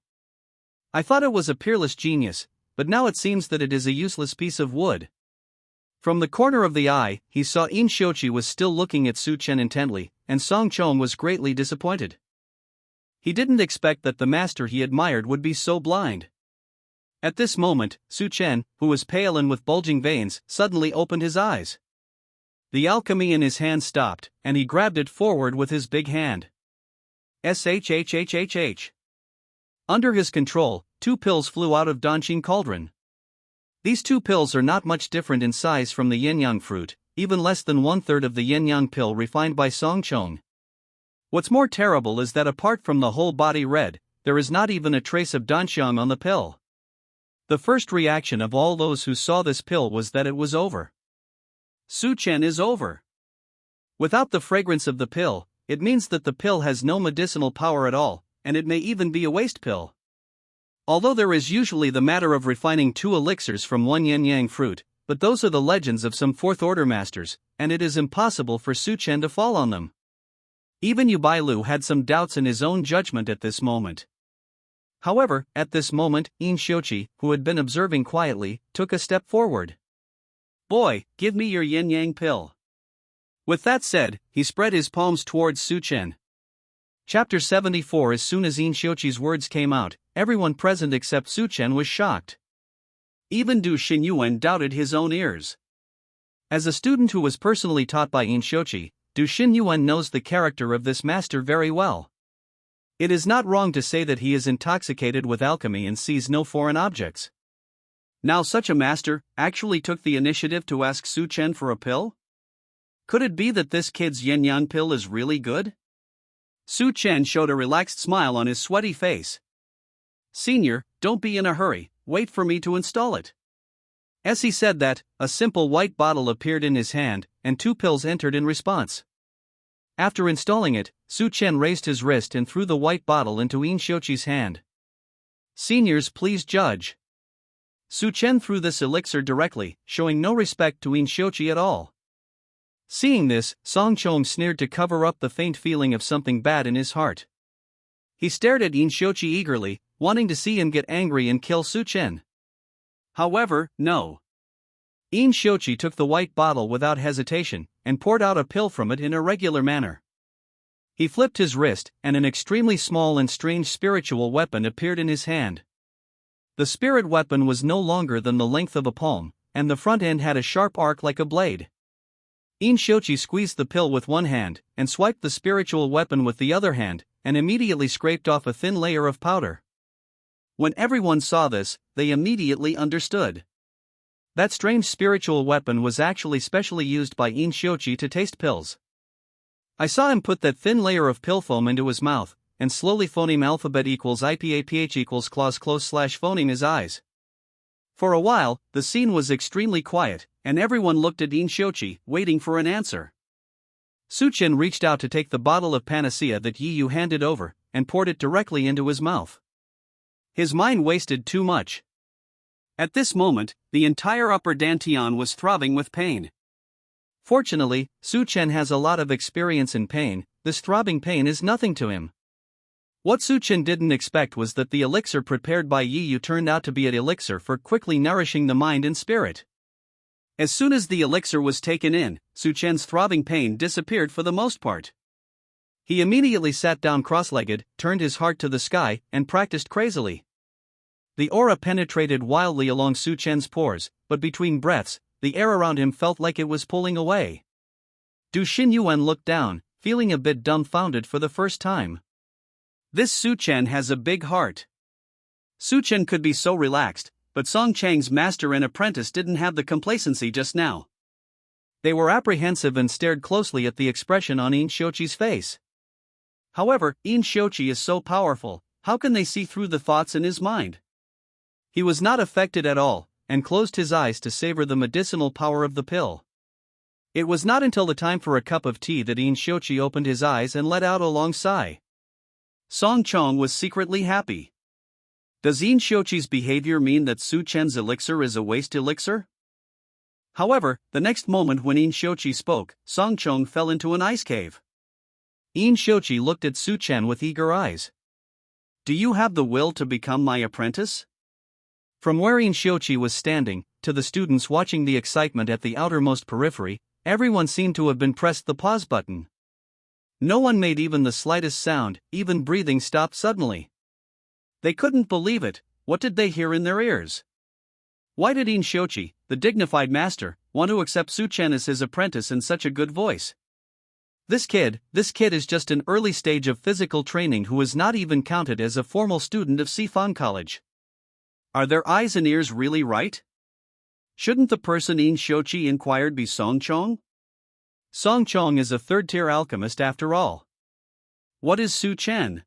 I thought it was a peerless genius, but now it seems that it is a useless piece of wood. From the corner of the eye, he saw In Shochi was still looking at Su Chen intently, and Song Chong was greatly disappointed. He didn't expect that the master he admired would be so blind. At this moment, Su Chen, who was pale and with bulging veins, suddenly opened his eyes. The alchemy in his hand stopped, and he grabbed it forward with his big hand. Shhhhhh. Under his control, 2 pills flew out of Danqing cauldron. These 2 pills are not much different in size from the yin-yang fruit, even less than 1/3 of the yin-yang pill refined by Song Chong. What's more terrible is that apart from the whole body red, there is not even a trace of danxiang on the pill. The first reaction of all those who saw this pill was that it was over. Su Chen is over. Without the fragrance of the pill, it means that the pill has no medicinal power at all, and it may even be a waste pill. Although there is usually the matter of refining 2 elixirs from 1 yin-yang fruit, but those are the legends of some 4th-order masters, and it is impossible for Su Chen to fall on them. Even Yu Bailu had some doubts in his own judgment at this moment. However, at this moment, In Shochi, who had been observing quietly, took a step forward. Boy, give me your yin-yang pill. With that said, he spread his palms towards Su Chen. Chapter 74. As soon as In Shochi's words came out, everyone present except Su Chen was shocked. Even Du Xinyuan doubted his own ears. As a student who was personally taught by In Shochi, Du Xinyuan knows the character of this master very well. It is not wrong to say that he is intoxicated with alchemy and sees no foreign objects. Now such a master actually took the initiative to ask Su Chen for a pill? Could it be that this kid's yin-yang pill is really good? Su Chen showed a relaxed smile on his sweaty face. Senior, don't be in a hurry, wait for me to install it. As he said that, a simple white bottle appeared in his hand, and 2 pills entered in response. After installing it, Su Chen raised his wrist and threw the white bottle into In Shochi's hand. Seniors, please judge. Su Chen threw this elixir directly, showing no respect to In Shochi at all. Seeing this, Song Chong sneered to cover up the faint feeling of something bad in his heart. He stared at In Shochi eagerly, wanting to see him get angry and kill Su Chen. However, no. In Shochi took the white bottle without hesitation, and poured out a pill from it in a regular manner. He flipped his wrist, and an extremely small and strange spiritual weapon appeared in his hand. The spirit weapon was no longer than the length of a palm, and the front end had a sharp arc like a blade. In Shochi squeezed the pill with one hand, and swiped the spiritual weapon with the other hand, and immediately scraped off a thin layer of powder. When everyone saw this, they immediately understood. That strange spiritual weapon was actually specially used by In Shiochi to taste pills. I saw him put that thin layer of pill foam into his mouth, and slowly phoneme alphabet equals IPAPH equals clause close slash phoneme his eyes. For a while, the scene was extremely quiet, and everyone looked at In Shiochi, waiting for an answer. Suchen reached out to take the bottle of panacea that Yi Yu handed over, and poured it directly into his mouth. His mind wasted too much. At this moment, the entire upper dantian was throbbing with pain. Fortunately, Suchen has a lot of experience in pain. This throbbing pain is nothing to him. What Suchen didn't expect was that the elixir prepared by Yi Yu turned out to be an elixir for quickly nourishing the mind and spirit. As soon as the elixir was taken in, Suchen's throbbing pain disappeared for the most part. He immediately sat down cross-legged, turned his heart to the sky, and practiced crazily. The aura penetrated wildly along Suchen's pores, but between breaths, the air around him felt like it was pulling away. Du Xinyuan looked down, feeling a bit dumbfounded for the first time. This Suchen has a big heart. Suchen could be so relaxed, but Song Chang's master and apprentice didn't have the complacency just now. They were apprehensive and stared closely at the expression on In Shiochi's face. However, In Shiochi is so powerful, how can they see through the thoughts in his mind? He was not affected at all, and closed his eyes to savor the medicinal power of the pill. It was not until the time for a cup of tea that In Shiochi opened his eyes and let out a long sigh. Song Chong was secretly happy. Does In Shiochi's behavior mean that Suchen's elixir is a waste elixir? However, the next moment when In Shiochi spoke, Song Chong fell into an ice cave. In Shiochi looked at Suchen with eager eyes. Do you have the will to become my apprentice? From where In Shiochi was standing, to the students watching the excitement at the outermost periphery, everyone seemed to have been pressed the pause button. No one made even the slightest sound, even breathing stopped suddenly. They couldn't believe it. What did they hear in their ears? Why did In Shiochi, the dignified master, want to accept Suchen as his apprentice in such a good voice? This kid is just an early stage of physical training who is not even counted as a formal student of Sifan College. Are their eyes and ears really right? Shouldn't the person In Shiochi inquired be Song Chong? Song Chong is a third-tier alchemist after all. What is Suchen?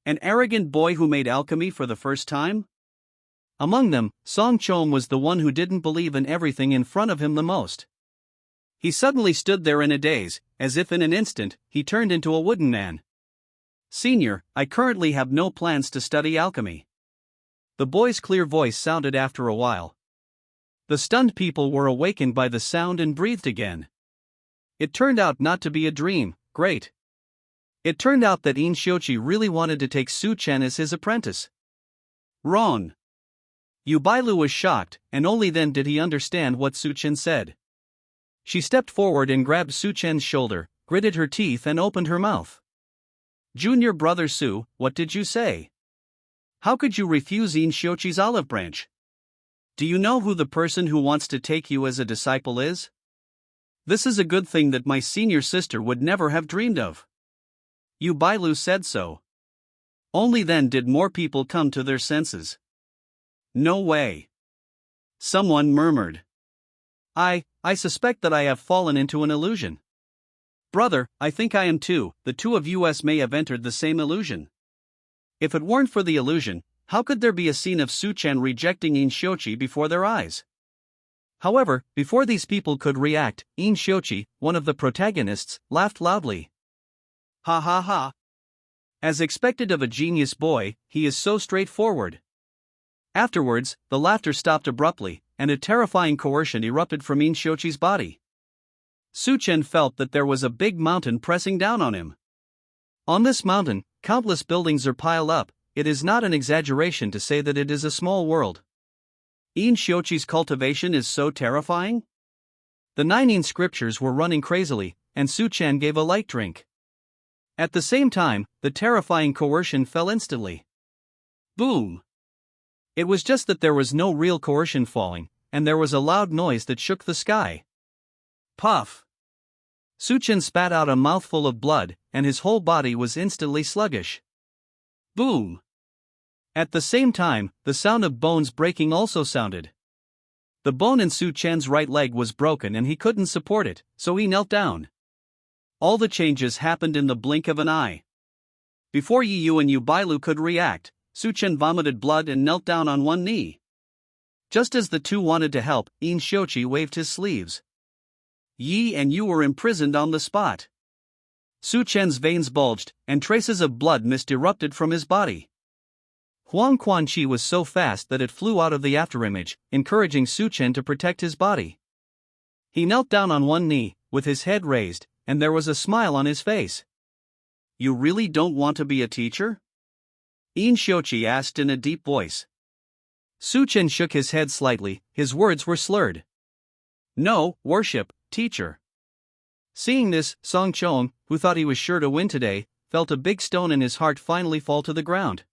An arrogant boy who made alchemy for the first time? Among them, Song Chong was the one who didn't believe in everything in front of him the most. He suddenly stood there in a daze, as if in an instant, he turned into a wooden man. Senior, I currently have no plans to study alchemy. The boy's clear voice sounded after a while. The stunned people were awakened by the sound and breathed again. It turned out not to be a dream. Great. It turned out that In Shiochi really wanted to take Suchen as his apprentice. Wrong. Yu Bailu was shocked, and only then did he understand what Suchen said. She stepped forward and grabbed Suchen's shoulder, gritted her teeth and opened her mouth. Junior brother Su, what did you say? How could you refuse In Shiochi's olive branch? Do you know who the person who wants to take you as a disciple is? This is a good thing that my senior sister would never have dreamed of. Yu Bailu said so. Only then did more people come to their senses. No way. Someone murmured. I suspect that I have fallen into an illusion. Brother, I think I am too. The two of us may have entered the same illusion. If it weren't for the illusion, how could there be a scene of Suchen rejecting In Shiochi before their eyes? However, before these people could react, In Shiochi, one of the protagonists, laughed loudly. Ha ha ha. As expected of a genius boy, he is so straightforward. Afterwards, the laughter stopped abruptly, and a terrifying coercion erupted from In Shiochi's body. Suchen felt that there was a big mountain pressing down on him. On this mountain, countless buildings are piled up. It is not an exaggeration to say that it is a small world. In Shiochi's cultivation is so terrifying? The 19 scriptures were running crazily, and Suchen gave a light drink. At the same time, the terrifying coercion fell instantly. Boom! It was just that there was no real coercion falling, and there was a loud noise that shook the sky. Puff! Suchen spat out a mouthful of blood, and his whole body was instantly sluggish. Boom! At the same time, the sound of bones breaking also sounded. The bone in Su Chen's right leg was broken and he couldn't support it, so he knelt down. All the changes happened in the blink of an eye. Before Yi Yu and Yu Bailu could react, Su Chen vomited blood and knelt down on one knee. Just as the two wanted to help, In Shochi waved his sleeves. Yi and Yu were imprisoned on the spot. Su Chen's veins bulged, and traces of blood mist erupted from his body. Huang Quanqi was so fast that it flew out of the afterimage, encouraging Su Chen to protect his body. He knelt down on one knee, with his head raised, and there was a smile on his face. "You really don't want to be a teacher?" In Shochi asked in a deep voice. Su Chen shook his head slightly, his words were slurred. "No, worship, teacher." Seeing this, Song Chong, who thought he was sure to win today, felt a big stone in his heart finally fall to the ground.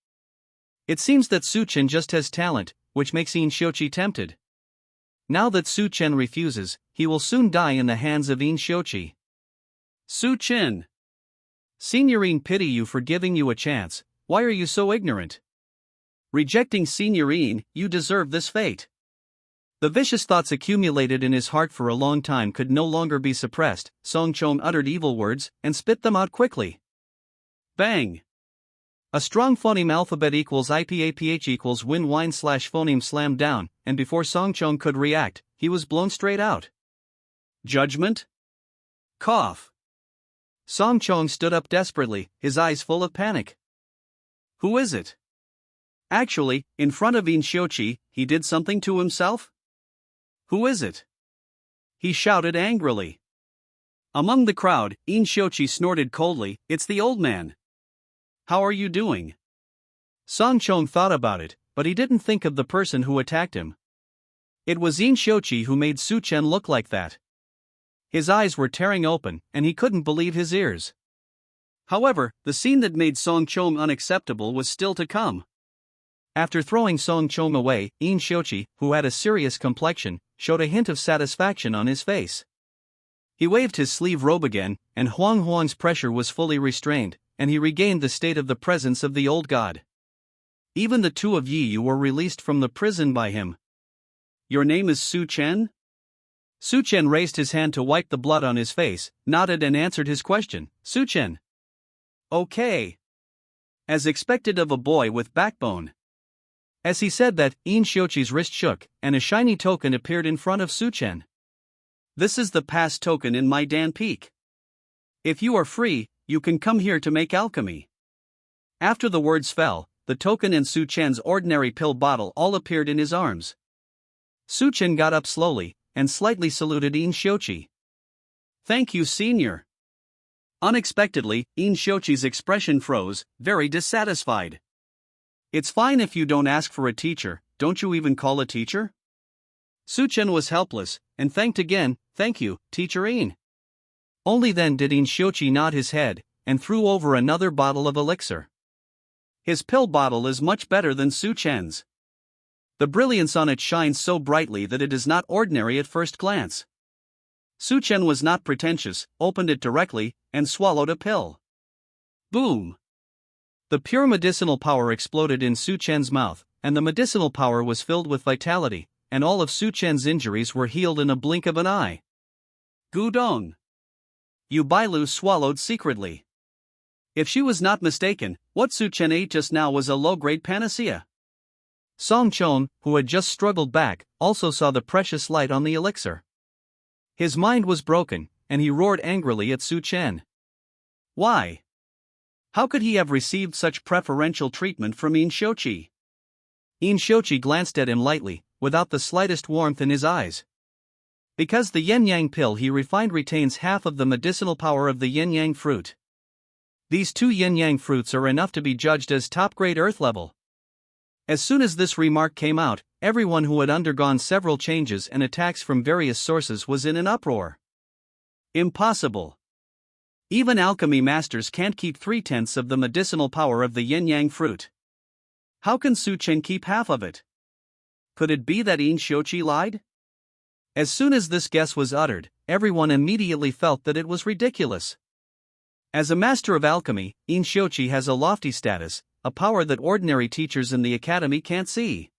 It seems that Su Chen just has talent, which makes In Shochi tempted. Now that Su Chen refuses, he will soon die in the hands of In Shochi. Su Chen. Signorine pity you for giving you a chance, why are you so ignorant? Rejecting Signorine, you deserve this fate. The vicious thoughts accumulated in his heart for a long time could no longer be suppressed. Song Chong uttered evil words, and spit them out quickly. Bang! A strong phoneme alphabet equals IPAPH equals win wine / phoneme slammed down, and before Song Chong could react, he was blown straight out. Judgment? Cough. Song Chong stood up desperately, his eyes full of panic. Who is it? Actually, in front of In Shochi, he did something to himself? Who is it? He shouted angrily. Among the crowd, In Shochi snorted coldly, "It's the old man." "How are you doing?" Song Chong thought about it, but he didn't think of the person who attacked him. It was In Shochi who made Su Chen look like that. His eyes were tearing open, and he couldn't believe his ears. However, the scene that made Song Chong unacceptable was still to come. After throwing Song Chong away, In Shochi, who had a serious complexion, showed a hint of satisfaction on his face. He waved his sleeve robe again, and Huang Huang's pressure was fully restrained, and he regained the state of the presence of the old god. Even the two of Yi Yu were released from the prison by him. "Your name is Su Chen?" Su Chen raised his hand to wipe the blood on his face, nodded and answered his question, "Su Chen." "Okay." As expected of a boy with backbone. As he said that, In Shochi's wrist shook, and a shiny token appeared in front of Su Chen. "This is the pass token in my Dan Peak. If you are free, you can come here to make alchemy." After the words fell, the token and Su Chen's ordinary pill bottle all appeared in his arms. Su Chen got up slowly, and slightly saluted In Shochi. "Thank you, senior." Unexpectedly, In Shochi's expression froze, very dissatisfied. "It's fine if you don't ask for a teacher, don't you even call a teacher?" Su Chen was helpless, and thanked again, "Thank you, Teacher In." Only then did In Shochi nod his head, and threw over another bottle of elixir. His pill bottle is much better than Su Chen's. The brilliance on it shines so brightly that it is not ordinary at first glance. Su Chen was not pretentious, opened it directly, and swallowed a pill. Boom! The pure medicinal power exploded in Su Chen's mouth, and the medicinal power was filled with vitality, and all of Su Chen's injuries were healed in a blink of an eye. Gudong! Yu Bailu swallowed secretly. If she was not mistaken, what Su Chen ate just now was a low-grade panacea. Song Chong, who had just struggled back, also saw the precious light on the elixir. His mind was broken, and he roared angrily at Su Chen. Why? How could he have received such preferential treatment from In Shochi? In Shochi glanced at him lightly, without the slightest warmth in his eyes. Because the yin-yang pill he refined retains half of the medicinal power of the yin-yang fruit. These two yin-yang fruits are enough to be judged as top-grade earth level. As soon as this remark came out, everyone who had undergone several changes and attacks from various sources was in an uproar. Impossible. Even alchemy masters can't keep 3/10 of the medicinal power of the yin-yang fruit. How can Su Chen keep half of it? Could it be that In Shochi lied? As soon as this guess was uttered, everyone immediately felt that it was ridiculous. As a master of alchemy, In Shochi has a lofty status, a power that ordinary teachers in the academy can't see.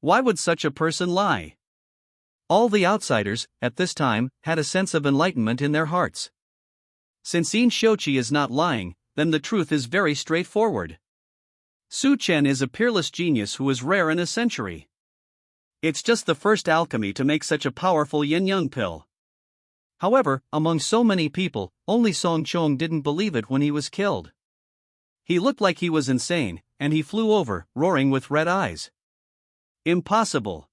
Why would such a person lie? All the outsiders, at this time, had a sense of enlightenment in their hearts. Since In Shochi is not lying, then the truth is very straightforward. Su Chen is a peerless genius who is rare in a century. It's just the first alchemy to make such a powerful yin-yang pill. However, among so many people, only Song Chong didn't believe it when he was killed. He looked like he was insane, and he flew over, roaring with red eyes. Impossible.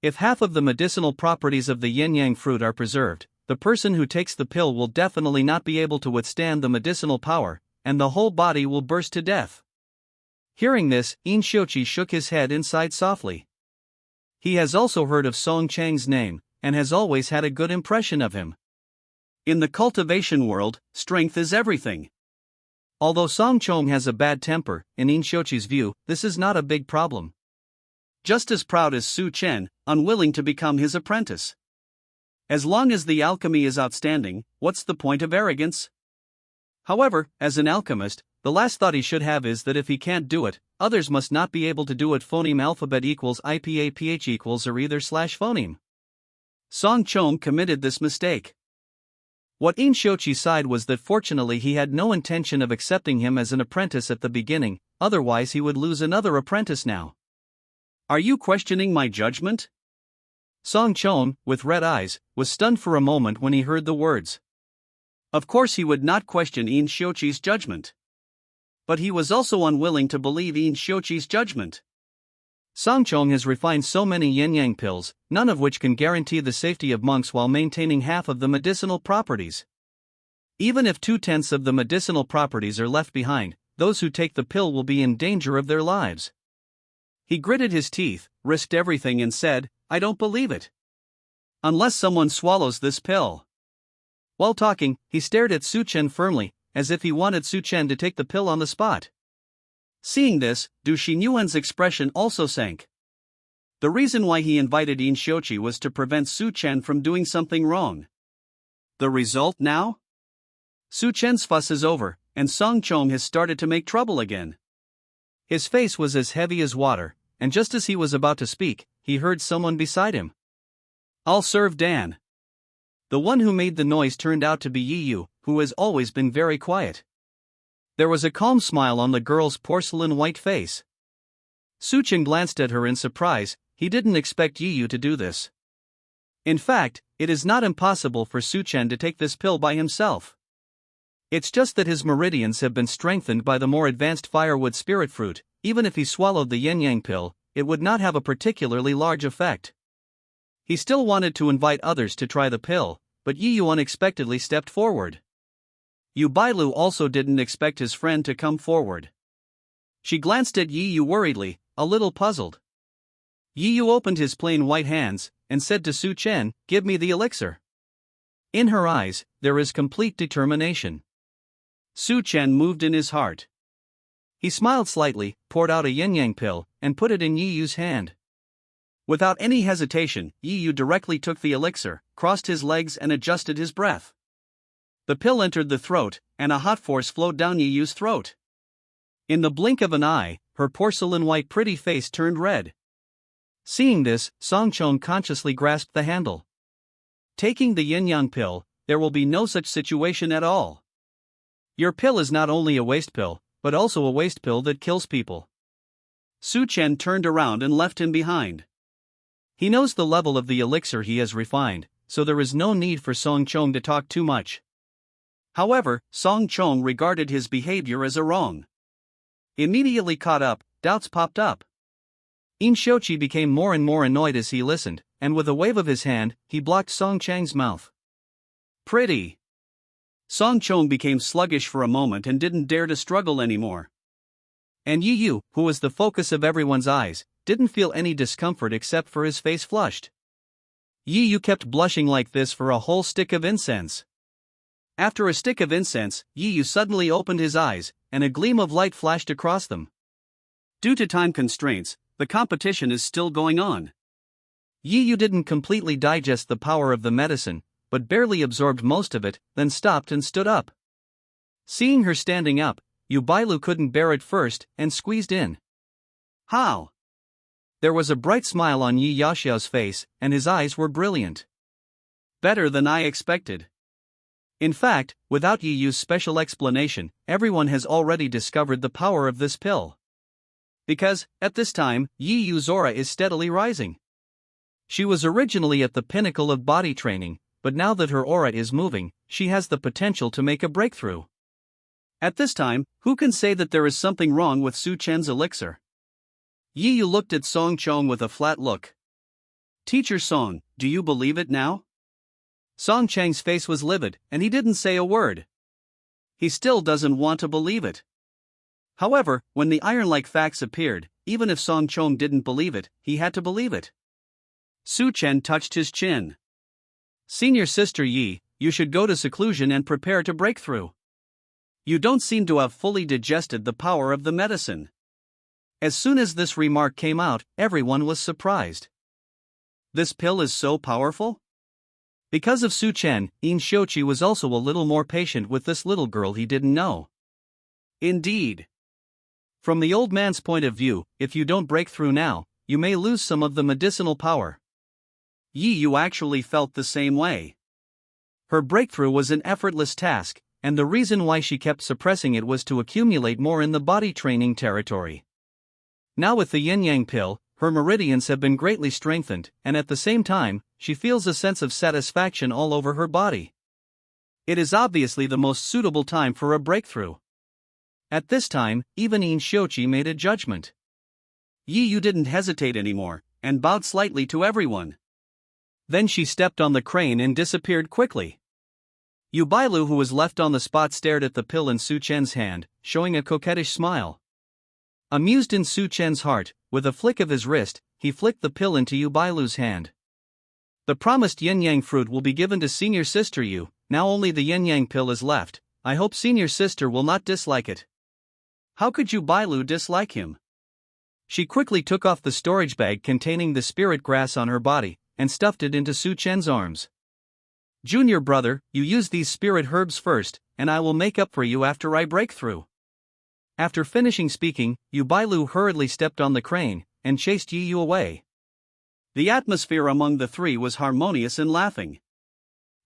If half of the medicinal properties of the yin-yang fruit are preserved, the person who takes the pill will definitely not be able to withstand the medicinal power, and the whole body will burst to death. Hearing this, In Shochi shook his head and sighed softly. He has also heard of Song Chang's name, and has always had a good impression of him. In the cultivation world, strength is everything. Although Song Chong has a bad temper, in In Shochi's view, this is not a big problem. Just as proud as Su Chen, unwilling to become his apprentice. As long as the alchemy is outstanding, what's the point of arrogance? However, as an alchemist, the last thought he should have is that if he can't do it, others must not be able to do it. Phoneme alphabet equals IPAPH equals or either / phoneme. Song Chong committed this mistake. What In Shochi sighed was that fortunately he had no intention of accepting him as an apprentice at the beginning, otherwise he would lose another apprentice now. Are you questioning my judgment? Song Chong, with red eyes, was stunned for a moment when he heard the words. Of course he would not question In Shochi's judgment. But he was also unwilling to believe In Shochi's judgment. Song Chong has refined so many yin-yang pills, none of which can guarantee the safety of monks while maintaining half of the medicinal properties. Even if 2/10 of the medicinal properties are left behind, those who take the pill will be in danger of their lives. He gritted his teeth, risked everything and said, I don't believe it. Unless someone swallows this pill. While talking, he stared at Su Chen firmly, as if he wanted Su Chen to take the pill on the spot. Seeing this, Du Xinyuan's expression also sank. The reason why he invited In Shochi was to prevent Su Chen from doing something wrong. The result now? Su Chen's fuss is over, and Song Chong has started to make trouble again. His face was as heavy as water, and just as he was about to speak, he heard someone beside him. I'll serve Dan. The one who made the noise turned out to be Yi Yu, who has always been very quiet. There was a calm smile on the girl's porcelain white face. Su Chen glanced at her in surprise. He didn't expect Yi Yu to do this. In fact, it is not impossible for Su Chen to take this pill by himself. It's just that his meridians have been strengthened by the more advanced firewood spirit fruit. Even if he swallowed the yin-yang pill, it would not have a particularly large effect. He still wanted to invite others to try the pill, but Yi Yu unexpectedly stepped forward. Yu Bailu also didn't expect his friend to come forward. She glanced at Yi Yu worriedly, a little puzzled. Yi Yu opened his plain white hands, and said to Su Chen, give me the elixir. In her eyes, there is complete determination. Su Chen moved in his heart. He smiled slightly, poured out a yin-yang pill, and put it in Yi Yu's hand. Without any hesitation, Yi Yu directly took the elixir, crossed his legs and adjusted his breath. The pill entered the throat, and a hot force flowed down Yi Yu's throat. In the blink of an eye, her porcelain white pretty face turned red. Seeing this, Song Chong consciously grasped the handle. Taking the yin-yang pill, there will be no such situation at all. Your pill is not only a waste pill, but also a waste pill that kills people. Su Chen turned around and left him behind. He knows the level of the elixir he has refined, so there is no need for Song Chong to talk too much. However, Song Chong regarded his behavior as a wrong. Immediately caught up, doubts popped up. In Shochi became more and more annoyed as he listened, and with a wave of his hand, he blocked Song Chang's mouth. Pretty. Song Chong became sluggish for a moment and didn't dare to struggle anymore. And Yi Yu, who was the focus of everyone's eyes, didn't feel any discomfort except for his face flushed. Yi Yu kept blushing like this for a whole stick of incense. After a stick of incense, Yi Yu suddenly opened his eyes, and a gleam of light flashed across them. Due to time constraints, the competition is still going on. Yi Yu didn't completely digest the power of the medicine, but barely absorbed most of it, then stopped and stood up. Seeing her standing up, Yu Bailu couldn't bear it first and squeezed in. How? There was a bright smile on Yi Yaxiao's face, and his eyes were brilliant. Better than I expected. In fact, without Yi Yu's special explanation, everyone has already discovered the power of this pill. Because, at this time, Yi Yu's aura is steadily rising. She was originally at the pinnacle of body training, but now that her aura is moving, she has the potential to make a breakthrough. At this time, who can say that there is something wrong with Su Chen's elixir? Yi Yu looked at Song Chong with a flat look. Teacher Song, do you believe it now? Song Chang's face was livid, and he didn't say a word. He still doesn't want to believe it. However, when the iron-like facts appeared, even if Song Chong didn't believe it, he had to believe it. Su Chen touched his chin. Senior Sister Yi, you should go to seclusion and prepare to break through. You don't seem to have fully digested the power of the medicine. As soon as this remark came out, everyone was surprised. This pill is so powerful? Because of Su Chen, Yin Xiuqi was also a little more patient with this little girl he didn't know. Indeed. From the old man's point of view, if you don't break through now, you may lose some of the medicinal power. Yi Yu actually felt the same way. Her breakthrough was an effortless task, and the reason why she kept suppressing it was to accumulate more in the body training territory. Now with the yin-yang pill, her meridians have been greatly strengthened, and at the same time, she feels a sense of satisfaction all over her body. It is obviously the most suitable time for a breakthrough. At this time, even Yin Xiuqi made a judgment. Yi Yu didn't hesitate anymore, and bowed slightly to everyone. Then she stepped on the crane and disappeared quickly. Yu Bailu, who was left on the spot, stared at the pill in Su Chen's hand, showing a coquettish smile. Amused in Su Chen's heart, with a flick of his wrist, he flicked the pill into Yu Bailu's hand. The promised yin-yang fruit will be given to Senior Sister Yu, now only the yin-yang pill is left. I hope Senior Sister will not dislike it. How could Yu Bailu dislike him? She quickly took off the storage bag containing the spirit grass on her body, and stuffed it into Su Chen's arms. Junior brother, you use these spirit herbs first, and I will make up for you after I break through. After finishing speaking, Yu Bailu hurriedly stepped on the crane, and chased Yi Yu away. The atmosphere among the three was harmonious and laughing.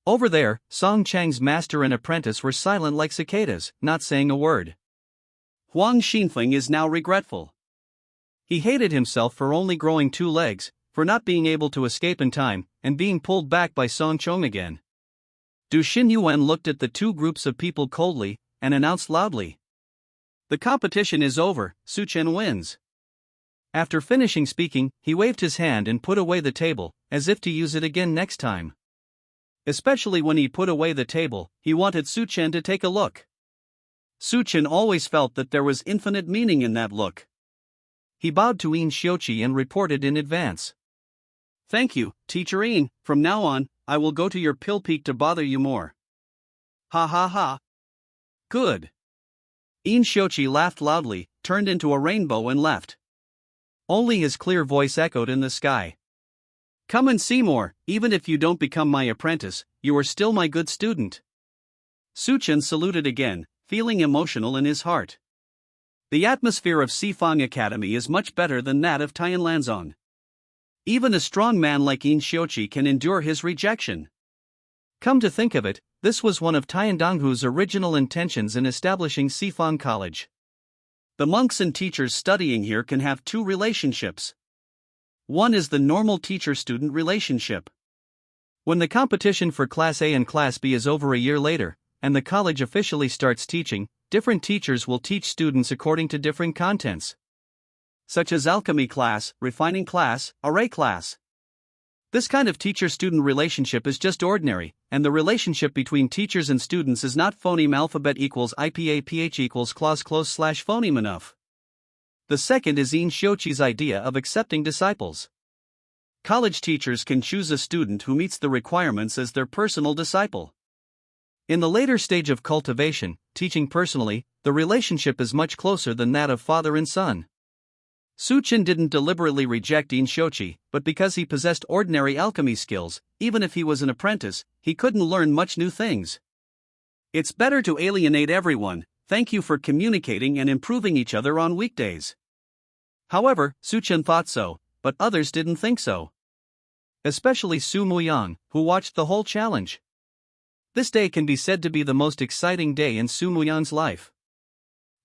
Over there, Song Chang's master and apprentice were silent like cicadas, not saying a word. Huang Xinfeng is now regretful. He hated himself for only growing 2 legs, for not being able to escape in time, and being pulled back by Song Chong again. Du Xinyuan looked at the 2 groups of people coldly, and announced loudly. The competition is over, Su Chen wins. After finishing speaking, he waved his hand and put away the table, as if to use it again next time. Especially when he put away the table, he wanted Su Chen to take a look. Su Chen always felt that there was infinite meaning in that look. He bowed to Yin Xiuqi and reported in advance. Thank you, Teacher Yin. From now on, I will go to your pill peak to bother you more. Ha ha ha. Good. Yin Xiuqi laughed loudly, turned into a rainbow and left. Only his clear voice echoed in the sky. Come and see more. Even if you don't become my apprentice, you are still my good student. Su Chen saluted again, feeling emotional in his heart. The atmosphere of Sifang Academy is much better than that of Tianlanzong. Even a strong man like Yin Xiuqi can endure his rejection. Come to think of it, this was one of Tiandonghu's original intentions in establishing Sifang College. The monks and teachers studying here can have 2 relationships. One is the normal teacher-student relationship. When the competition for Class A and Class B is over a year later, and the college officially starts teaching, different teachers will teach students according to different contents, such as alchemy class, refining class, array class. This kind of teacher-student relationship is just ordinary, and the relationship between teachers and students is not phoneme alphabet equals IPA PH equals clause close / phoneme enough. The second is Yin Xiuqi's idea of accepting disciples. College teachers can choose a student who meets the requirements as their personal disciple. In the later stage of cultivation, teaching personally, the relationship is much closer than that of father and son. Su Chen didn't deliberately reject Yin Xiuqi, but because he possessed ordinary alchemy skills, even if he was an apprentice, he couldn't learn much new things. It's better to alienate everyone. Thank you for communicating and improving each other on weekdays. However, Su Chen thought so, but others didn't think so. Especially Su Muyang, who watched the whole challenge. This day can be said to be the most exciting day in Su Muyang's life.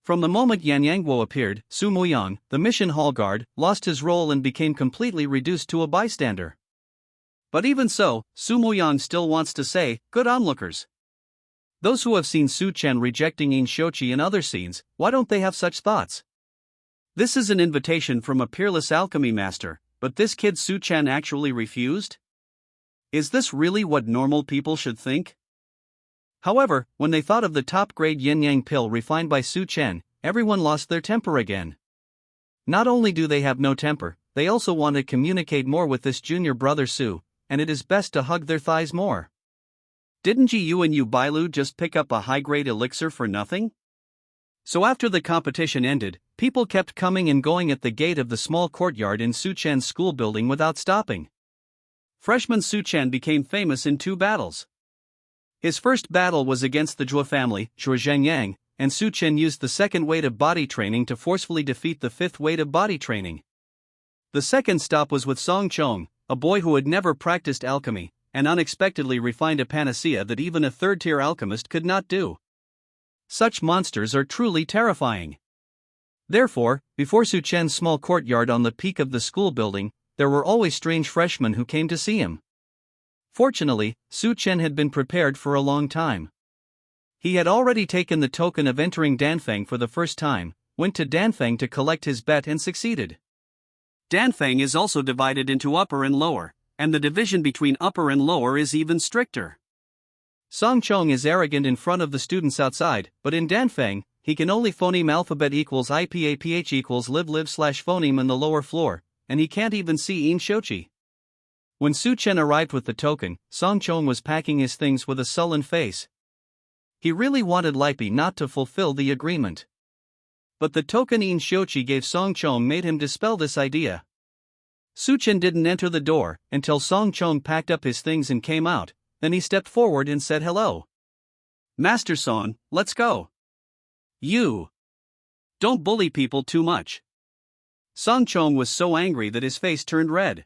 From the moment Yan Yangguo appeared, Su Muyang, the mission hall guard, lost his role and became completely reduced to a bystander. But even so, Su Muyang still wants to say, good onlookers. Those who have seen Su Chen rejecting In Shochi in other scenes, why don't they have such thoughts? This is an invitation from a peerless alchemy master, but this kid Su Chen actually refused? Is this really what normal people should think? However, when they thought of the top-grade yin-yang pill refined by Su Chen, everyone lost their temper again. Not only do they have no temper, they also want to communicate more with this junior brother Su, and it is best to hug their thighs more. Didn't Ji Yu and Yu Bailu just pick up a high-grade elixir for nothing? So after the competition ended, people kept coming and going at the gate of the small courtyard in Su Chen's school building without stopping. Freshman Su Chen became famous in 2 battles. His first battle was against the Zhuo family, Zhuo Zhengyang, and Su Chen used the 2nd weight of body training to forcefully defeat the 5th weight of body training. The second stop was with Song Chong, a boy who had never practiced alchemy, and unexpectedly refined a panacea that even a 3rd-tier alchemist could not do. Such monsters are truly terrifying. Therefore, before Su Chen's small courtyard on the peak of the school building, there were always strange freshmen who came to see him. Fortunately, Su Chen had been prepared for a long time. He had already taken the token of entering Danfeng for the first time, went to Danfeng to collect his bet and succeeded. Danfeng is also divided into upper and lower, and the division between upper and lower is even stricter. Song Chong is arrogant in front of the students outside, but in Danfeng, he can only phoneme alphabet equals IPAPH equals live/phoneme on the lower floor, and he can't even see In Shochi. When Su Chen arrived with the token, Song Chong was packing his things with a sullen face. He really wanted Lippi not to fulfill the agreement. But the token In Shochi gave Song Chong made him dispel this idea. Su Chen didn't enter the door until Song Chong packed up his things and came out, then he stepped forward and said hello. Master Son, let's go. You. Don't bully people too much. Song Chong was so angry that his face turned red.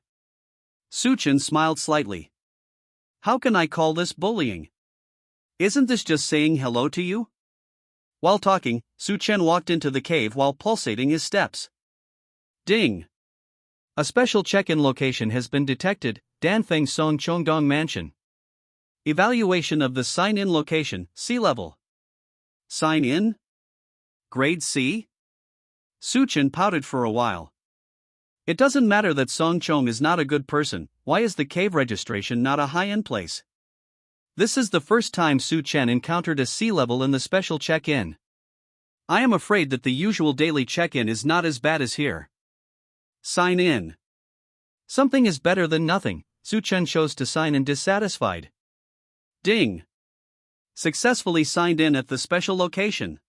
Su Chen smiled slightly. How can I call this bullying? Isn't this just saying hello to you? While talking, Su Chen walked into the cave while pulsating his steps. Ding! A special check-in location has been detected, Danfeng Song Chongdong Mansion. Evaluation of the sign-in location, C level. Sign in? Grade C? Su Chen pouted for a while. It doesn't matter that Song Chong is not a good person, why is the cave registration not a high-end place? This is the first time Su Chen encountered a C level in the special check-in. I am afraid that the usual daily check-in is not as bad as here. Sign in. Something is better than nothing, Su Chen chose to sign in dissatisfied. Ding. Successfully signed in at the special location.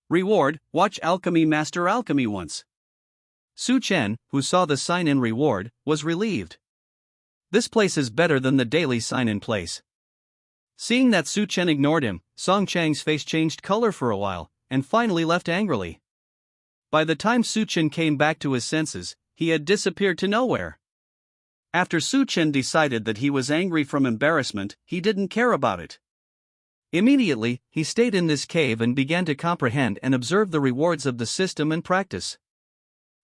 Reward, watch Alchemy Master Alchemy once. Su Chen, who saw the sign-in reward, was relieved. This place is better than the daily sign-in place. Seeing that Su Chen ignored him, Song Chang's face changed color for a while, and finally left angrily. By the time Su Chen came back to his senses, he had disappeared to nowhere. After Su Chen decided that he was angry from embarrassment, he didn't care about it. Immediately, he stayed in this cave and began to comprehend and observe the rewards of the system and practice.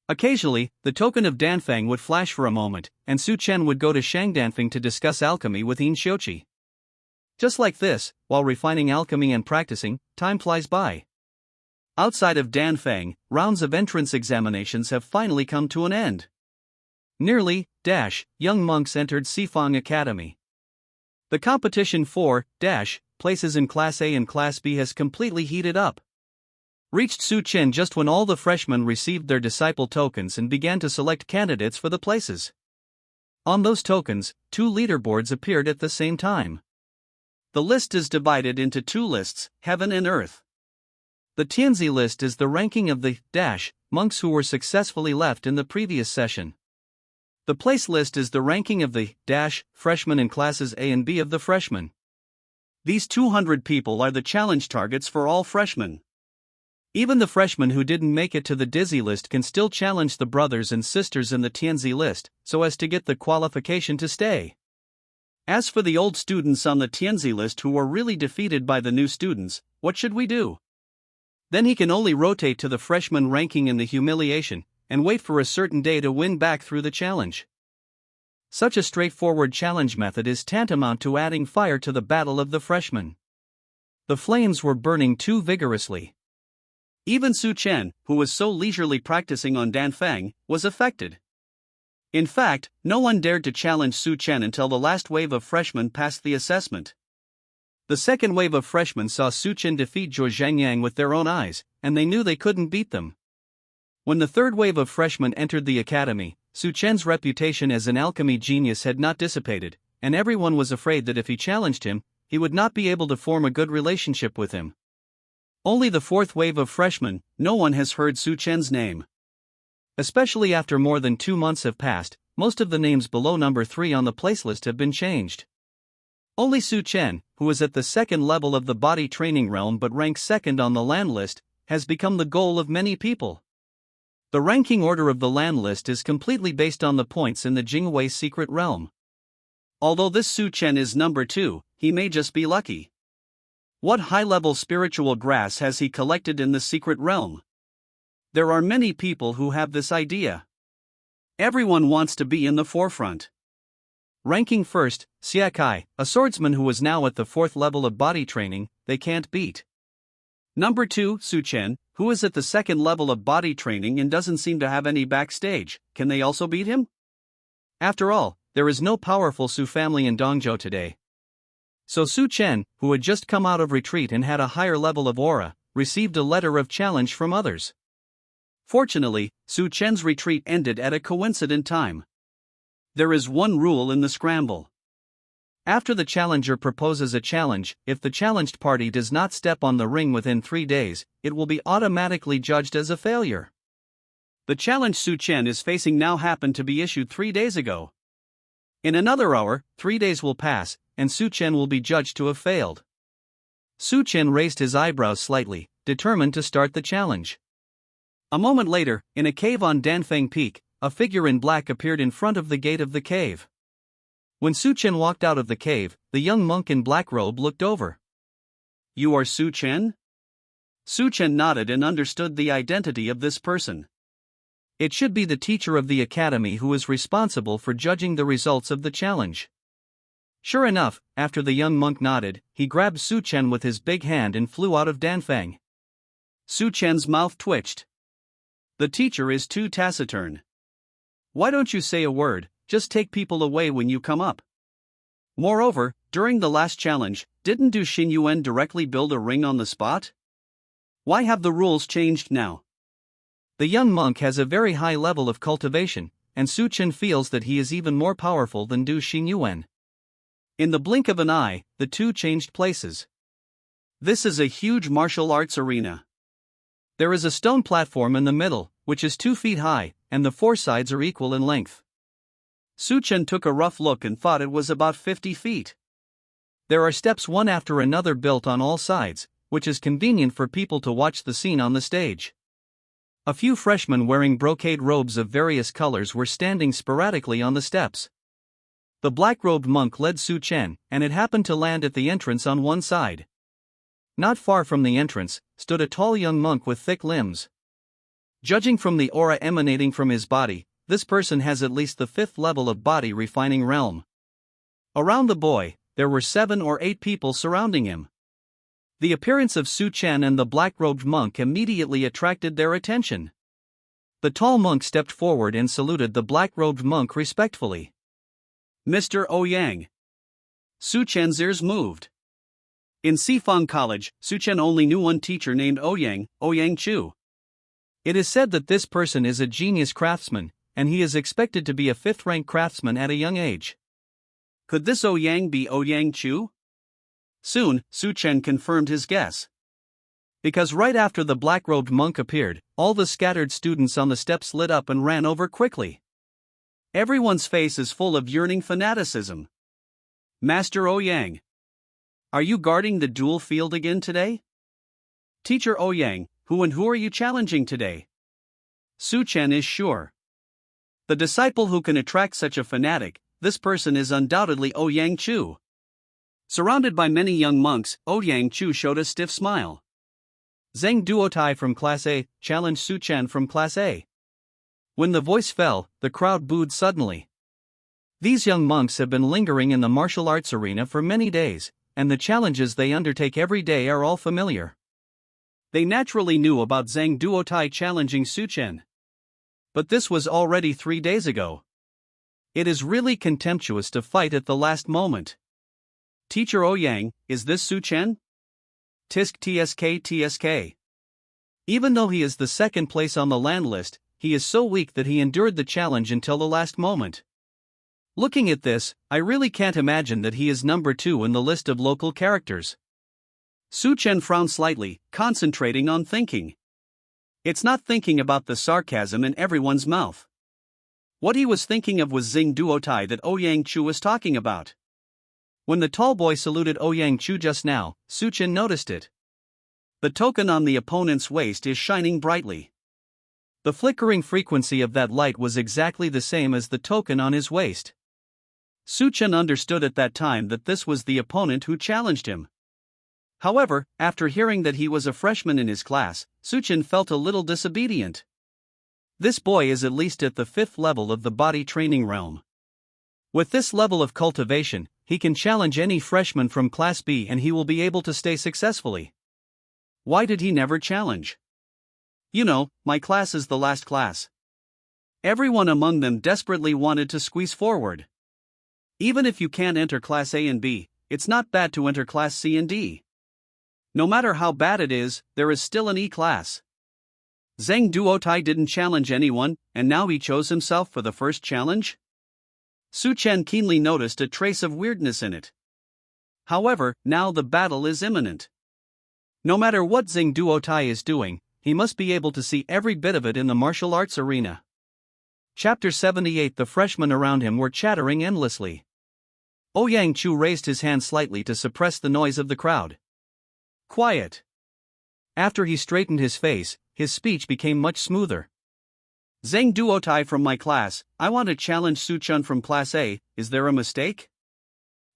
Occasionally, the token of Danfeng would flash for a moment, and Su Chen would go to Shangdanfeng to discuss alchemy with In Shochi. Just like this, while refining alchemy and practicing, time flies by. Outside of Danfeng, rounds of entrance examinations have finally come to an end. Nearly, young monks entered Sifang Academy. The competition for, places in Class A and Class B has completely heated up. Reached Su Chen just when all the freshmen received their disciple tokens and began to select candidates for the places. On those tokens, 2 leaderboards appeared at the same time. The list is divided into 2 lists, Heaven and Earth. The Tianzi list is the ranking of the monks who were successfully left in the previous session. The place list is the ranking of the freshmen in classes A and B of the freshmen. These 200 people are the challenge targets for all freshmen. Even the freshmen who didn't make it to the dizzy list can still challenge the brothers and sisters in the Tianzi list, so as to get the qualification to stay. As for the old students on the Tianzi list who were really defeated by the new students, what should we do? Then he can only rotate to the freshman ranking in the humiliation, and wait for a certain day to win back through the challenge. Such a straightforward challenge method is tantamount to adding fire to the battle of the freshmen. The flames were burning too vigorously. Even Su Chen, who was so leisurely practicing on Dan Feng, was affected. In fact, no one dared to challenge Su Chen until the last wave of freshmen passed the assessment. The second wave of freshmen saw Su Chen defeat Zhou Zhangyang with their own eyes, and they knew they couldn't beat them. When the third wave of freshmen entered the academy, Su Chen's reputation as an alchemy genius had not dissipated, and everyone was afraid that if he challenged him, he would not be able to form a good relationship with him. Only the fourth wave of freshmen, no one has heard Su Chen's name. Especially after more than 2 months have passed, most of the names below number 3 on the place list have been changed. Only Su Chen, who is at the second level of the body training realm but ranks second on the land list, has become the goal of many people. The ranking order of the land list is completely based on the points in the Jingwei secret realm. Although this Su Chen is number 2, he may just be lucky. What high-level spiritual grass has he collected in the secret realm? There are many people who have this idea. Everyone wants to be in the forefront. Ranking first, Xia Kai, a swordsman who was now at the 4th level of body training, they can't beat. Number 2, Su Chen, who is at the 2nd level of body training and doesn't seem to have any backstage, can they also beat him? After all, there is no powerful Su family in Dongzhou today. So Su Chen, who had just come out of retreat and had a higher level of aura, received a letter of challenge from others. Fortunately, Su Chen's retreat ended at a coincident time. There is one rule in the scramble. After the challenger proposes a challenge, if the challenged party does not step on the ring within 3 days, it will be automatically judged as a failure. The challenge Su Chen is facing now happened to be issued 3 days ago. In another hour, 3 days will pass, and Su Chen will be judged to have failed. Su Chen raised his eyebrows slightly, determined to start the challenge. A moment later, in a cave on Danfeng Peak, a figure in black appeared in front of the gate of the cave. When Su Chen walked out of the cave, the young monk in black robe looked over. "You are Su Chen?" Su Chen nodded and understood the identity of this person. It should be the teacher of the academy who is responsible for judging the results of the challenge. Sure enough, after the young monk nodded, he grabbed Su Chen with his big hand and flew out of Danfeng. Su Chen's mouth twitched. The teacher is too taciturn. Why don't you say a word, just take people away when you come up? Moreover, during the last challenge, didn't Du Xinyuan directly build a ring on the spot? Why have the rules changed now? The young monk has a very high level of cultivation, and Su Chen feels that he is even more powerful than Du Xinyuan. In the blink of an eye, the two changed places. This is a huge martial arts arena. There is a stone platform in the middle, which is 2 feet high, and the 4 sides are equal in length. Su Chen took a rough look and thought it was about 50 feet. There are steps one after another built on all sides, which is convenient for people to watch the scene on the stage. A few freshmen wearing brocade robes of various colors were standing sporadically on the steps. The black-robed monk led Su Chen, and it happened to land at the entrance on one side. Not far from the entrance, stood a tall young monk with thick limbs. Judging from the aura emanating from his body, this person has at least the 5th level of body refining realm. Around the boy, there were 7 or 8 people surrounding him. The appearance of Su Chen and the black-robed monk immediately attracted their attention. The tall monk stepped forward and saluted the black-robed monk respectfully. "Mr. Ouyang." Su Chen's ears moved. In Sifang College, Su Chen only knew one teacher named Ouyang Chu. It is said that this person is a genius craftsman, and he is expected to be a 5th-rank craftsman at a young age. Could this Ouyang be Ouyang Chu? Soon, Su Chen confirmed his guess. Because right after the black-robed monk appeared, all the scattered students on the steps lit up and ran over quickly. Everyone's face is full of yearning fanaticism. "Master Ouyang, are you guarding the duel field again today?" Teacher Ouyang, who are you challenging today? Su Chen is sure. The disciple who can attract such a fanatic, this person is undoubtedly Ouyang Chu. Surrounded by many young monks, Ouyang Chu showed a stiff smile. Zheng Duotai from Class A challenged Su Chen from Class A. When the voice fell, the crowd booed suddenly. These young monks have been lingering in the martial arts arena for many days, and the challenges they undertake every day are all familiar. They naturally knew about Zheng Duotai challenging Su Chen. But this was already 3 days ago. It is really contemptuous to fight at the last moment. Teacher Ouyang, is this Su Chen? Tisk tsk. Even though he is the second place on the land list, he is so weak that he endured the challenge until the last moment. Looking at this, I really can't imagine that he is number 2 in the list of local characters. Su Chen frowned slightly, concentrating on thinking. It's not thinking about the sarcasm in everyone's mouth. What he was thinking of was Zheng Duotai that Ouyang Chu was talking about. When the tall boy saluted Ouyang Chu just now, Su Chen noticed it. The token on the opponent's waist is shining brightly. The flickering frequency of that light was exactly the same as the token on his waist. Su Chen understood at that time that this was the opponent who challenged him. However, after hearing that he was a freshman in his class, Su Chen felt a little disobedient. This boy is at least at the 5th level of the body training realm. With this level of cultivation, he can challenge any freshman from Class B and he will be able to stay successfully. Why did he never challenge? You know, my class is the last class. Everyone among them desperately wanted to squeeze forward. Even if you can't enter Class A and B, it's not bad to enter Class C and D. No matter how bad it is, there is still an E class. Zheng Duotai didn't challenge anyone, and now he chose himself for the first challenge? Su Chen keenly noticed a trace of weirdness in it. However, now the battle is imminent. No matter what Zheng Duotai is doing, he must be able to see every bit of it in the martial arts arena. Chapter 78. The freshmen around him were chattering endlessly. Ouyang Chu raised his hand slightly to suppress the noise of the crowd. Quiet. After he straightened his face, his speech became much smoother. Zheng Duotai from my class, I want to challenge Su Chen from Class A, is there a mistake?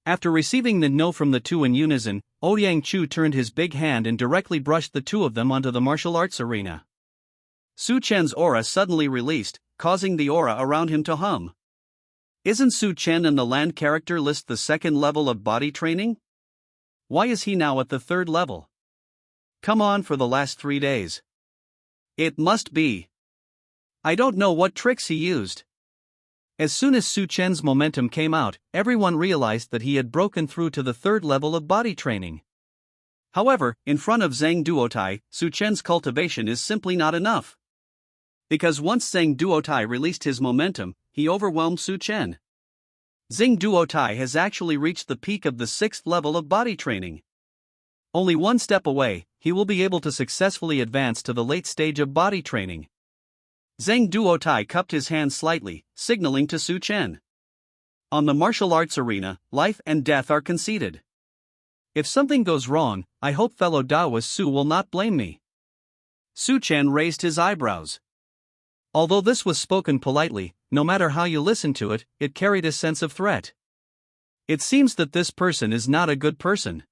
After receiving the no from the two in unison, Ouyang Chu turned his big hand and directly brushed the two of them onto the martial arts arena. Su Chen's aura suddenly released, causing the aura around him to hum. Isn't Su Chen in the land character list the 2nd level of body training? Why is he now at the 3rd level? Come on for the last 3 days. It must be. I don't know what tricks he used. As soon as Su Chen's momentum came out, everyone realized that he had broken through to the 3rd level of body training. However, in front of Zheng Duotai, Su Chen's cultivation is simply not enough. Because once Zheng Duotai released his momentum, he overwhelmed Su Chen. Zheng Duotai has actually reached the peak of the 6th level of body training. Only one step away, he will be able to successfully advance to the late stage of body training. Zheng Duotai cupped his hand slightly, signaling to Su Chen. On the martial arts arena, life and death are conceded. If something goes wrong, I hope fellow Daoist Su will not blame me. Su Chen raised his eyebrows. Although this was spoken politely, no matter how you listen to it, it carried a sense of threat. It seems that this person is not a good person.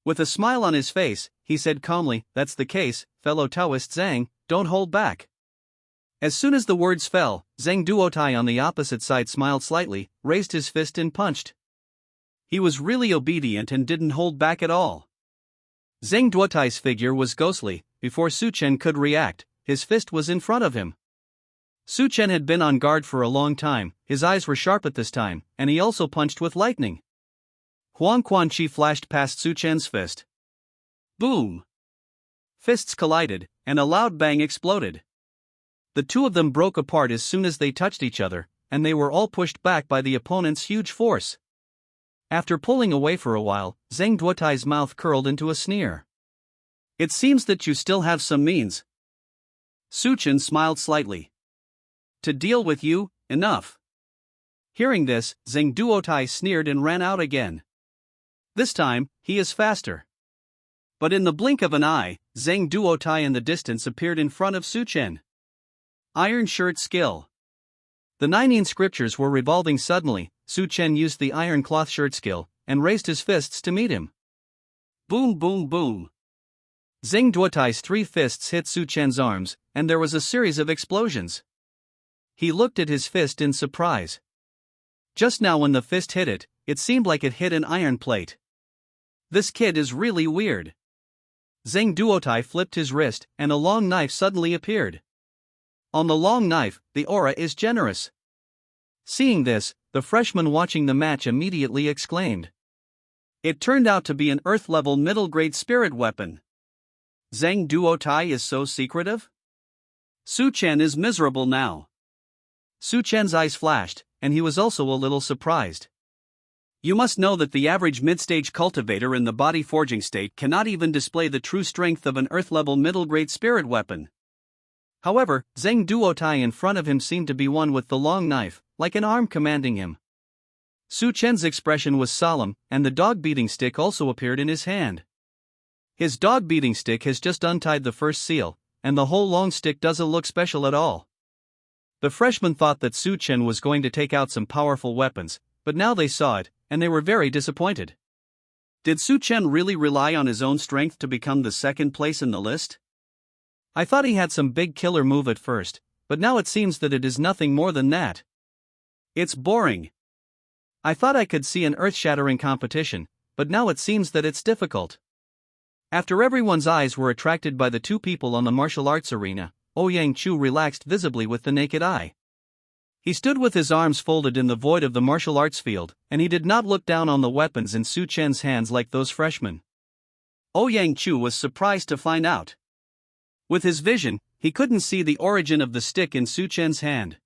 With a smile on his face, he said calmly, that's the case, fellow Taoist Zhang, don't hold back. As soon as the words fell, Zheng Duotai on the opposite side smiled slightly, raised his fist and punched. He was really obedient and didn't hold back at all. Zheng Duotai's figure was ghostly. Before Su Chen could react, his fist was in front of him. Su Chen had been on guard for a long time, his eyes were sharp at this time, and he also punched with lightning. Huang Quan-chi flashed past Su Chen's fist. Boom! Fists collided, and a loud bang exploded. The two of them broke apart as soon as they touched each other, and they were all pushed back by the opponent's huge force. After pulling away for a while, Zheng Duotai's mouth curled into a sneer. It seems that you still have some means. Su Chen smiled slightly. To deal with you, enough. Hearing this, Zheng Duotai sneered and ran out again. This time, he is faster. But in the blink of an eye, Zhang Duotai in the distance appeared in front of Su Chen. Iron Shirt Skill. The 19 scriptures were revolving suddenly. Su Chen used the iron cloth shirt skill and raised his fists to meet him. Boom boom boom. Zhang Duotai's 3 fists hit Su Chen's arms, and there was a series of explosions. He looked at his fist in surprise. Just now when the fist hit it, it seemed like it hit an iron plate. This kid is really weird. Zhang Duotai flipped his wrist, and a long knife suddenly appeared. On the long knife, the aura is generous. Seeing this, the freshman watching the match immediately exclaimed. It turned out to be an Earth-level middle-grade spirit weapon. Zhang Duotai is so secretive? Su Chen is miserable now. Su Chen's eyes flashed, and he was also a little surprised. You must know that the average mid-stage cultivator in the body forging state cannot even display the true strength of an Earth-level middle-grade spirit weapon. However, Zhang Duotai in front of him seemed to be one with the long knife, like an arm commanding him. Su Chen's expression was solemn, and the dog-beating stick also appeared in his hand. His dog-beating stick has just untied the first seal, and the whole long stick doesn't look special at all. The freshmen thought that Su Chen was going to take out some powerful weapons, but now they saw it, and they were very disappointed. Did Su Chen really rely on his own strength to become the second place in the list? I thought he had some big killer move at first, but now it seems that it is nothing more than that. It's boring. I thought I could see an earth-shattering competition, but now it seems that it's difficult. After everyone's eyes were attracted by the 2 people on the martial arts arena, Ouyang Chu relaxed visibly with the naked eye. He stood with his arms folded in the void of the martial arts field, and he did not look down on the weapons in Su Chen's hands like those freshmen. Ouyang Chu was surprised to find out. With his vision, he couldn't see the origin of the stick in Su Chen's hand.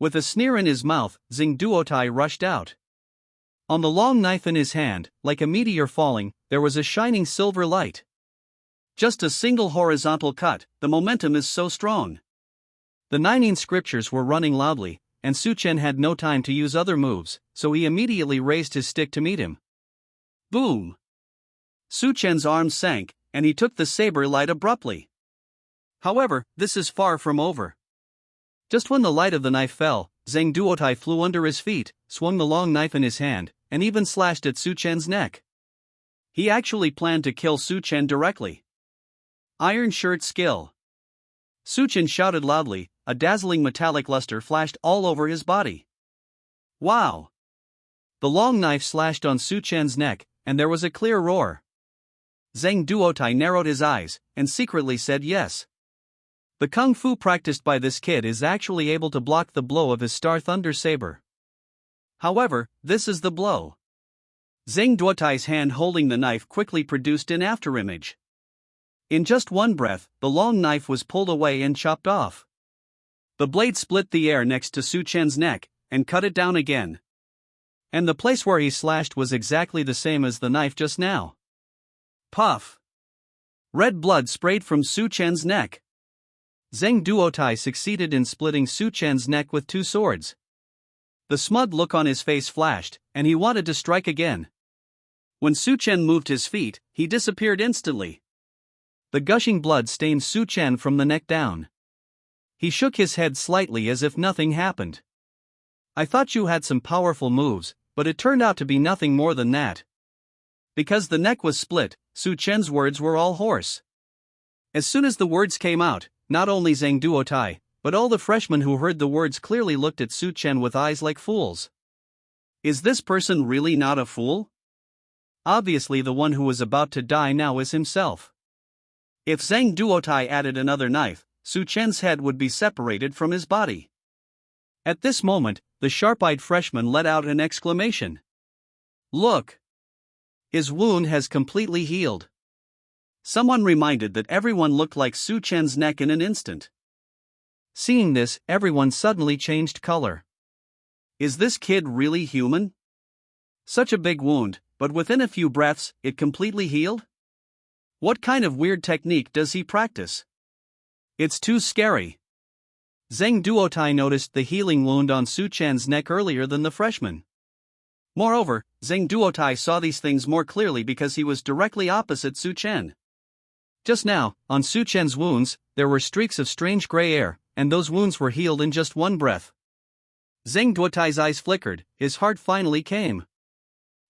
With a sneer in his mouth, Zhang Duotai rushed out. On the long knife in his hand, like a meteor falling, there was a shining silver light. Just a single horizontal cut, the momentum is so strong. The 19 scriptures were running loudly, and Su Chen had no time to use other moves, so he immediately raised his stick to meet him. Boom! Su Chen's arms sank, and he took the saber light abruptly. However, this is far from over. Just when the light of the knife fell, Zhang Duotai flew under his feet, swung the long knife in his hand, and even slashed at Su Chen's neck. He actually planned to kill Su Chen directly. Iron Shirt Skill. Su Chen shouted loudly, a dazzling metallic luster flashed all over his body. Wow! The long knife slashed on Su Chen's neck, and there was a clear roar. Zhang Duotai narrowed his eyes, and secretly said yes. The kung fu practiced by this kid is actually able to block the blow of his Star Thunder saber. However, this is the blow. Zhang Duotai's hand holding the knife quickly produced an afterimage. In just one breath, the long knife was pulled away and chopped off. The blade split the air next to Su Chen's neck, and cut it down again. And the place where he slashed was exactly the same as the knife just now. Puff! Red blood sprayed from Su Chen's neck. Zhang Duotai succeeded in splitting Su Chen's neck with 2 swords. The smug look on his face flashed, and he wanted to strike again. When Su Chen moved his feet, he disappeared instantly. The gushing blood stained Su Chen from the neck down. He shook his head slightly as if nothing happened. I thought you had some powerful moves, but it turned out to be nothing more than that. Because the neck was split, Su Chen's words were all hoarse. As soon as the words came out, not only Zhang Duotai, but all the freshmen who heard the words clearly looked at Su Chen with eyes like fools. Is this person really not a fool? Obviously the one who was about to die now is himself. If Zhang Duotai added another knife, Su Chen's head would be separated from his body. At this moment, the sharp-eyed freshman let out an exclamation. Look! His wound has completely healed. Someone reminded that everyone looked like Su Chen's neck in an instant. Seeing this, everyone suddenly changed color. Is this kid really human? Such a big wound, but within a few breaths, it completely healed? What kind of weird technique does he practice? It's too scary. Zhang Duotai noticed the healing wound on Su Chen's neck earlier than the freshman. Moreover, Zhang Duotai saw these things more clearly because he was directly opposite Su Chen. Just now, on Su Chen's wounds, there were streaks of strange gray air, and those wounds were healed in just one breath. Zheng Duotai's eyes flickered, his heart finally came.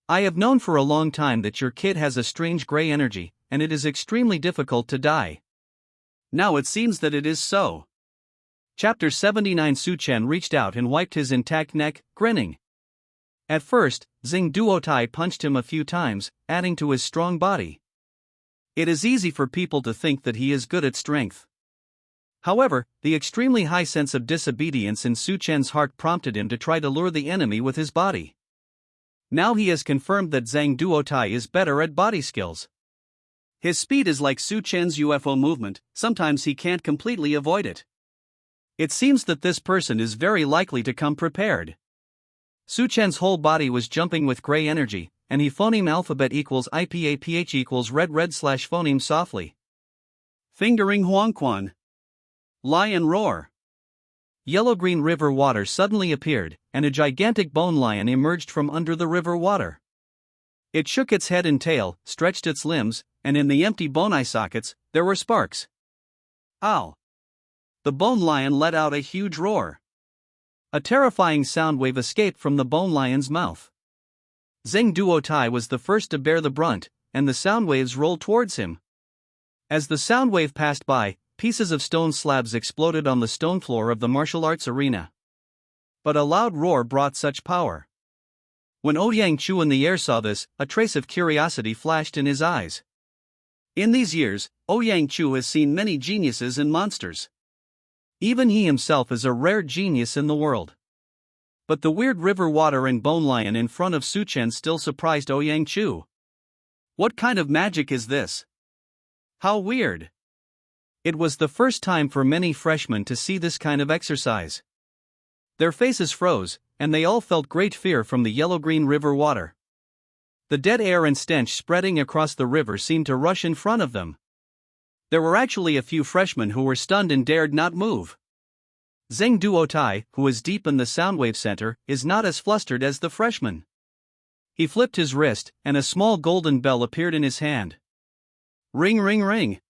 I have known for a long time that your kid has a strange gray energy, and it is extremely difficult to die. Now it seems that it is so. Chapter 79. Su Chen reached out and wiped his intact neck, grinning. At first, Zheng Duotai punched him a few times, adding to his strong body. It is easy for people to think that he is good at strength. However, the extremely high sense of disobedience in Su Chen's heart prompted him to try to lure the enemy with his body. Now he has confirmed that Zheng Duotai is better at body skills. His speed is like Su Chen's UFO movement, sometimes he can't completely avoid it. It seems that this person is very likely to come prepared. Su Chen's whole body was jumping with gray energy, and he phoneme alphabet equals IPAPH equals red / phoneme softly. Fingering Huangquan. Lion roar. Yellow-green river water suddenly appeared, and a gigantic bone lion emerged from under the river water. It shook its head and tail, stretched its limbs, and in the empty bone eye sockets, there were sparks. Ow! The bone lion let out a huge roar. A terrifying sound wave escaped from the bone lion's mouth. Zheng Duotai was the first to bear the brunt, and the sound waves rolled towards him. As the sound wave passed by, pieces of stone slabs exploded on the stone floor of the martial arts arena. But a loud roar brought such power. When Ouyang Chu in the air saw this, a trace of curiosity flashed in his eyes. In these years, Ouyang Chu has seen many geniuses and monsters. Even he himself is a rare genius in the world. But the weird river water and bone lion in front of Su Chen still surprised Ouyang Chu. What kind of magic is this? How weird! It was the first time for many freshmen to see this kind of exercise. Their faces froze, and they all felt great fear from the yellow-green river water. The dead air and stench spreading across the river seemed to rush in front of them. There were actually a few freshmen who were stunned and dared not move. Zheng Duotai, who is deep in the soundwave center, is not as flustered as the freshman. He flipped his wrist, and a small golden bell appeared in his hand. Ring ring ring.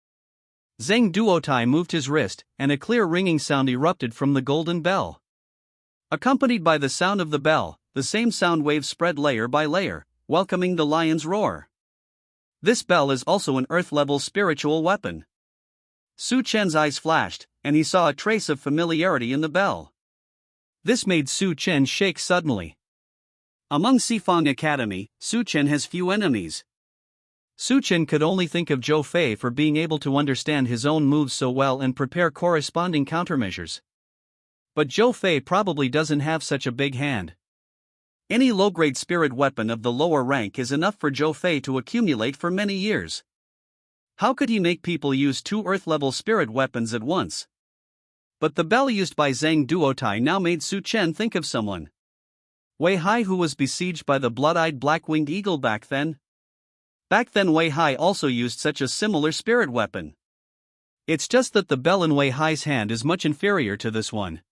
Zheng Duotai moved his wrist, and a clear ringing sound erupted from the golden bell. Accompanied by the sound of the bell, the same sound wave spread layer by layer, welcoming the lion's roar. This bell is also an earth-level spiritual weapon. Su Chen's eyes flashed, and he saw a trace of familiarity in the bell. This made Su Chen shake suddenly. Among Sifang Academy, Su Chen has few enemies. Su Chen could only think of Zhou Fei for being able to understand his own moves so well and prepare corresponding countermeasures. But Zhou Fei probably doesn't have such a big hand. Any low-grade spirit weapon of the lower rank is enough for Zhou Fei to accumulate for many years. How could he make people use 2 earth-level spirit weapons at once? But the bell used by Zheng Duotai now made Su Chen think of someone. Wei Hai, who was besieged by the blood-eyed black-winged eagle back then. Back then Wei Hai also used such a similar spirit weapon. It's just that the bell in Wei Hai's hand is much inferior to this one.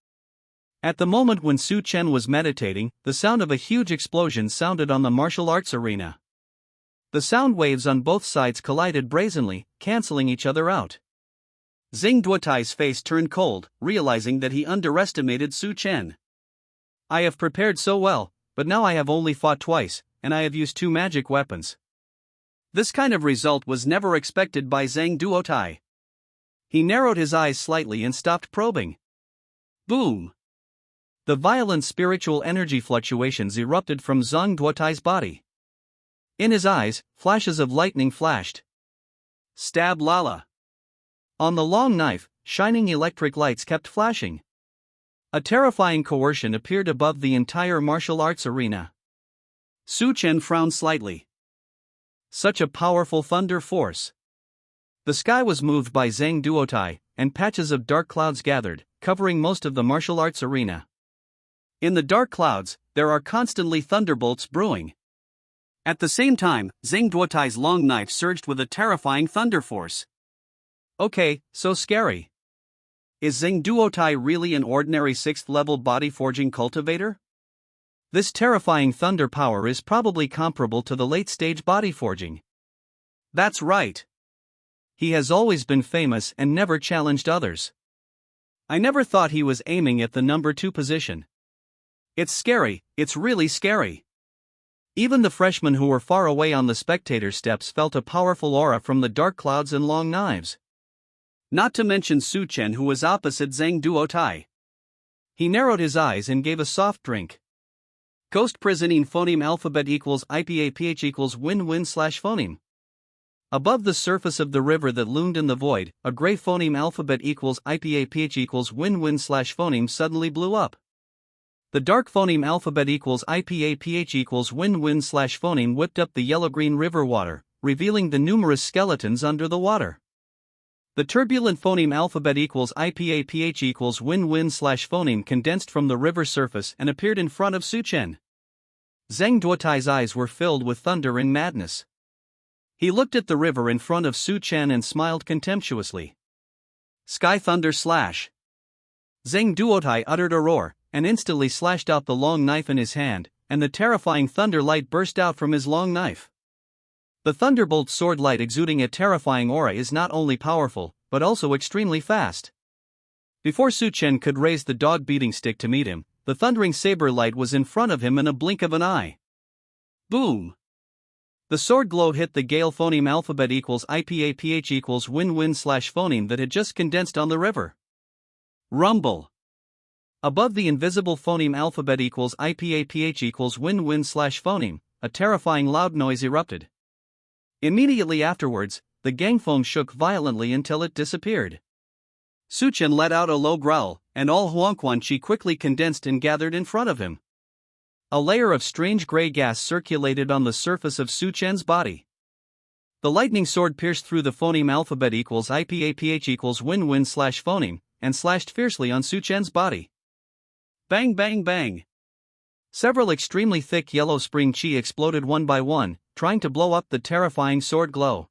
At the moment when Su Chen was meditating, the sound of a huge explosion sounded on the martial arts arena. The sound waves on both sides collided brazenly, canceling each other out. Zheng Duotai's face turned cold, realizing that he underestimated Su Chen. I have prepared so well, but now I have only fought twice, and I have used 2 magic weapons. This kind of result was never expected by Zheng Duotai. He narrowed his eyes slightly and stopped probing. Boom! The violent spiritual energy fluctuations erupted from Zheng Duotai's body. In his eyes, flashes of lightning flashed. Stab Lala. On the long knife, shining electric lights kept flashing. A terrifying coercion appeared above the entire martial arts arena. Su Chen frowned slightly. Such a powerful thunder force. The sky was moved by Zheng Duotai, and patches of dark clouds gathered, covering most of the martial arts arena. In the dark clouds, there are constantly thunderbolts brewing. At the same time, Zheng Duotai's long knife surged with a terrifying thunder force. Okay, so scary. Is Zheng Duotai really an ordinary 6th-level body-forging cultivator? This terrifying thunder power is probably comparable to the late-stage body forging. That's right. He has always been famous and never challenged others. I never thought he was aiming at the number 2 position. It's scary, it's really scary. Even the freshmen who were far away on the spectator steps felt a powerful aura from the dark clouds and long knives. Not to mention Su Chen, who was opposite Zhang Duotai. He narrowed his eyes and gave a soft drink. Ghost prisonine phoneme alphabet equals IPAPH equals win-win/phoneme. Above the surface of the river that loomed in the void, a gray phoneme alphabet equals IPAPH equals win-win/phoneme suddenly blew up. The dark phoneme alphabet equals IPAPH equals win-win/phoneme whipped up the yellow-green river water, revealing the numerous skeletons under the water. The turbulent phoneme alphabet equals IPAPH equals win-win/phoneme condensed from the river surface and appeared in front of Su Chen. Zhang Duotai's eyes were filled with thunder and madness. He looked at the river in front of Su Chen and smiled contemptuously. Sky thunder slash. Zhang Duotai uttered a roar, and instantly slashed out the long knife in his hand, and the terrifying thunder light burst out from his long knife. The thunderbolt sword light exuding a terrifying aura is not only powerful, but also extremely fast. Before Su Chen could raise the dog beating stick to meet him, the thundering saber light was in front of him in a blink of an eye. Boom! The sword glow hit the Gale phoneme alphabet equals IPAPH equals win-win/phoneme that had just condensed on the river. Rumble! Above the invisible phoneme alphabet equals IPAPH equals win-win/phoneme, a terrifying loud noise erupted. Immediately afterwards, the gangphone shook violently until it disappeared. Su Chen let out a low growl, and all Huangquan-chi quickly condensed and gathered in front of him. A layer of strange gray gas circulated on the surface of Su Chen's body. The lightning sword pierced through the phoneme alphabet equals IPAPH equals win-win/phoneme, and slashed fiercely on Su Chen's body. Bang bang bang! Several extremely thick yellow spring chi exploded one by one, trying to blow up the terrifying sword glow.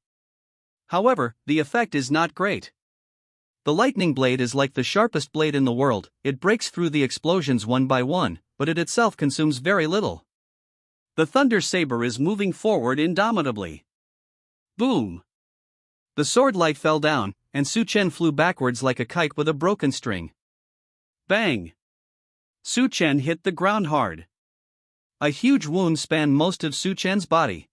However, the effect is not great. The lightning blade is like the sharpest blade in the world, it breaks through the explosions one by one, but it itself consumes very little. The thunder saber is moving forward indomitably. Boom! The sword light fell down, and Su Chen flew backwards like a kite with a broken string. Bang! Su Chen hit the ground hard. A huge wound spanned most of Su Chen's body.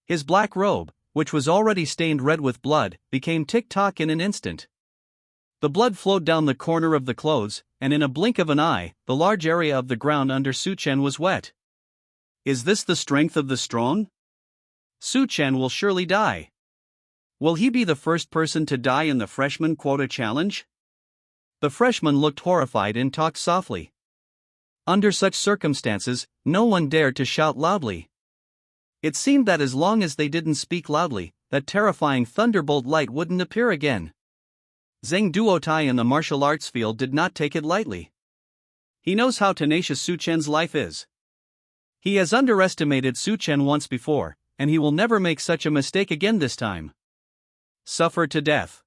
His black robe, which was already stained red with blood, became tick-tock in an instant. The blood flowed down the corner of the clothes, and in a blink of an eye, the large area of the ground under Su Chen was wet. Is this the strength of the strong? Su Chen will surely die. Will he be the first person to die in the freshman quota challenge? The freshman looked horrified and talked softly. Under such circumstances, no one dared to shout loudly. It seemed that as long as they didn't speak loudly, that terrifying thunderbolt light wouldn't appear again. Zhang Duotai in the martial arts field did not take it lightly. He knows how tenacious Su Chen's life is. He has underestimated Su Chen once before, and he will never make such a mistake again this time. Suffer to death.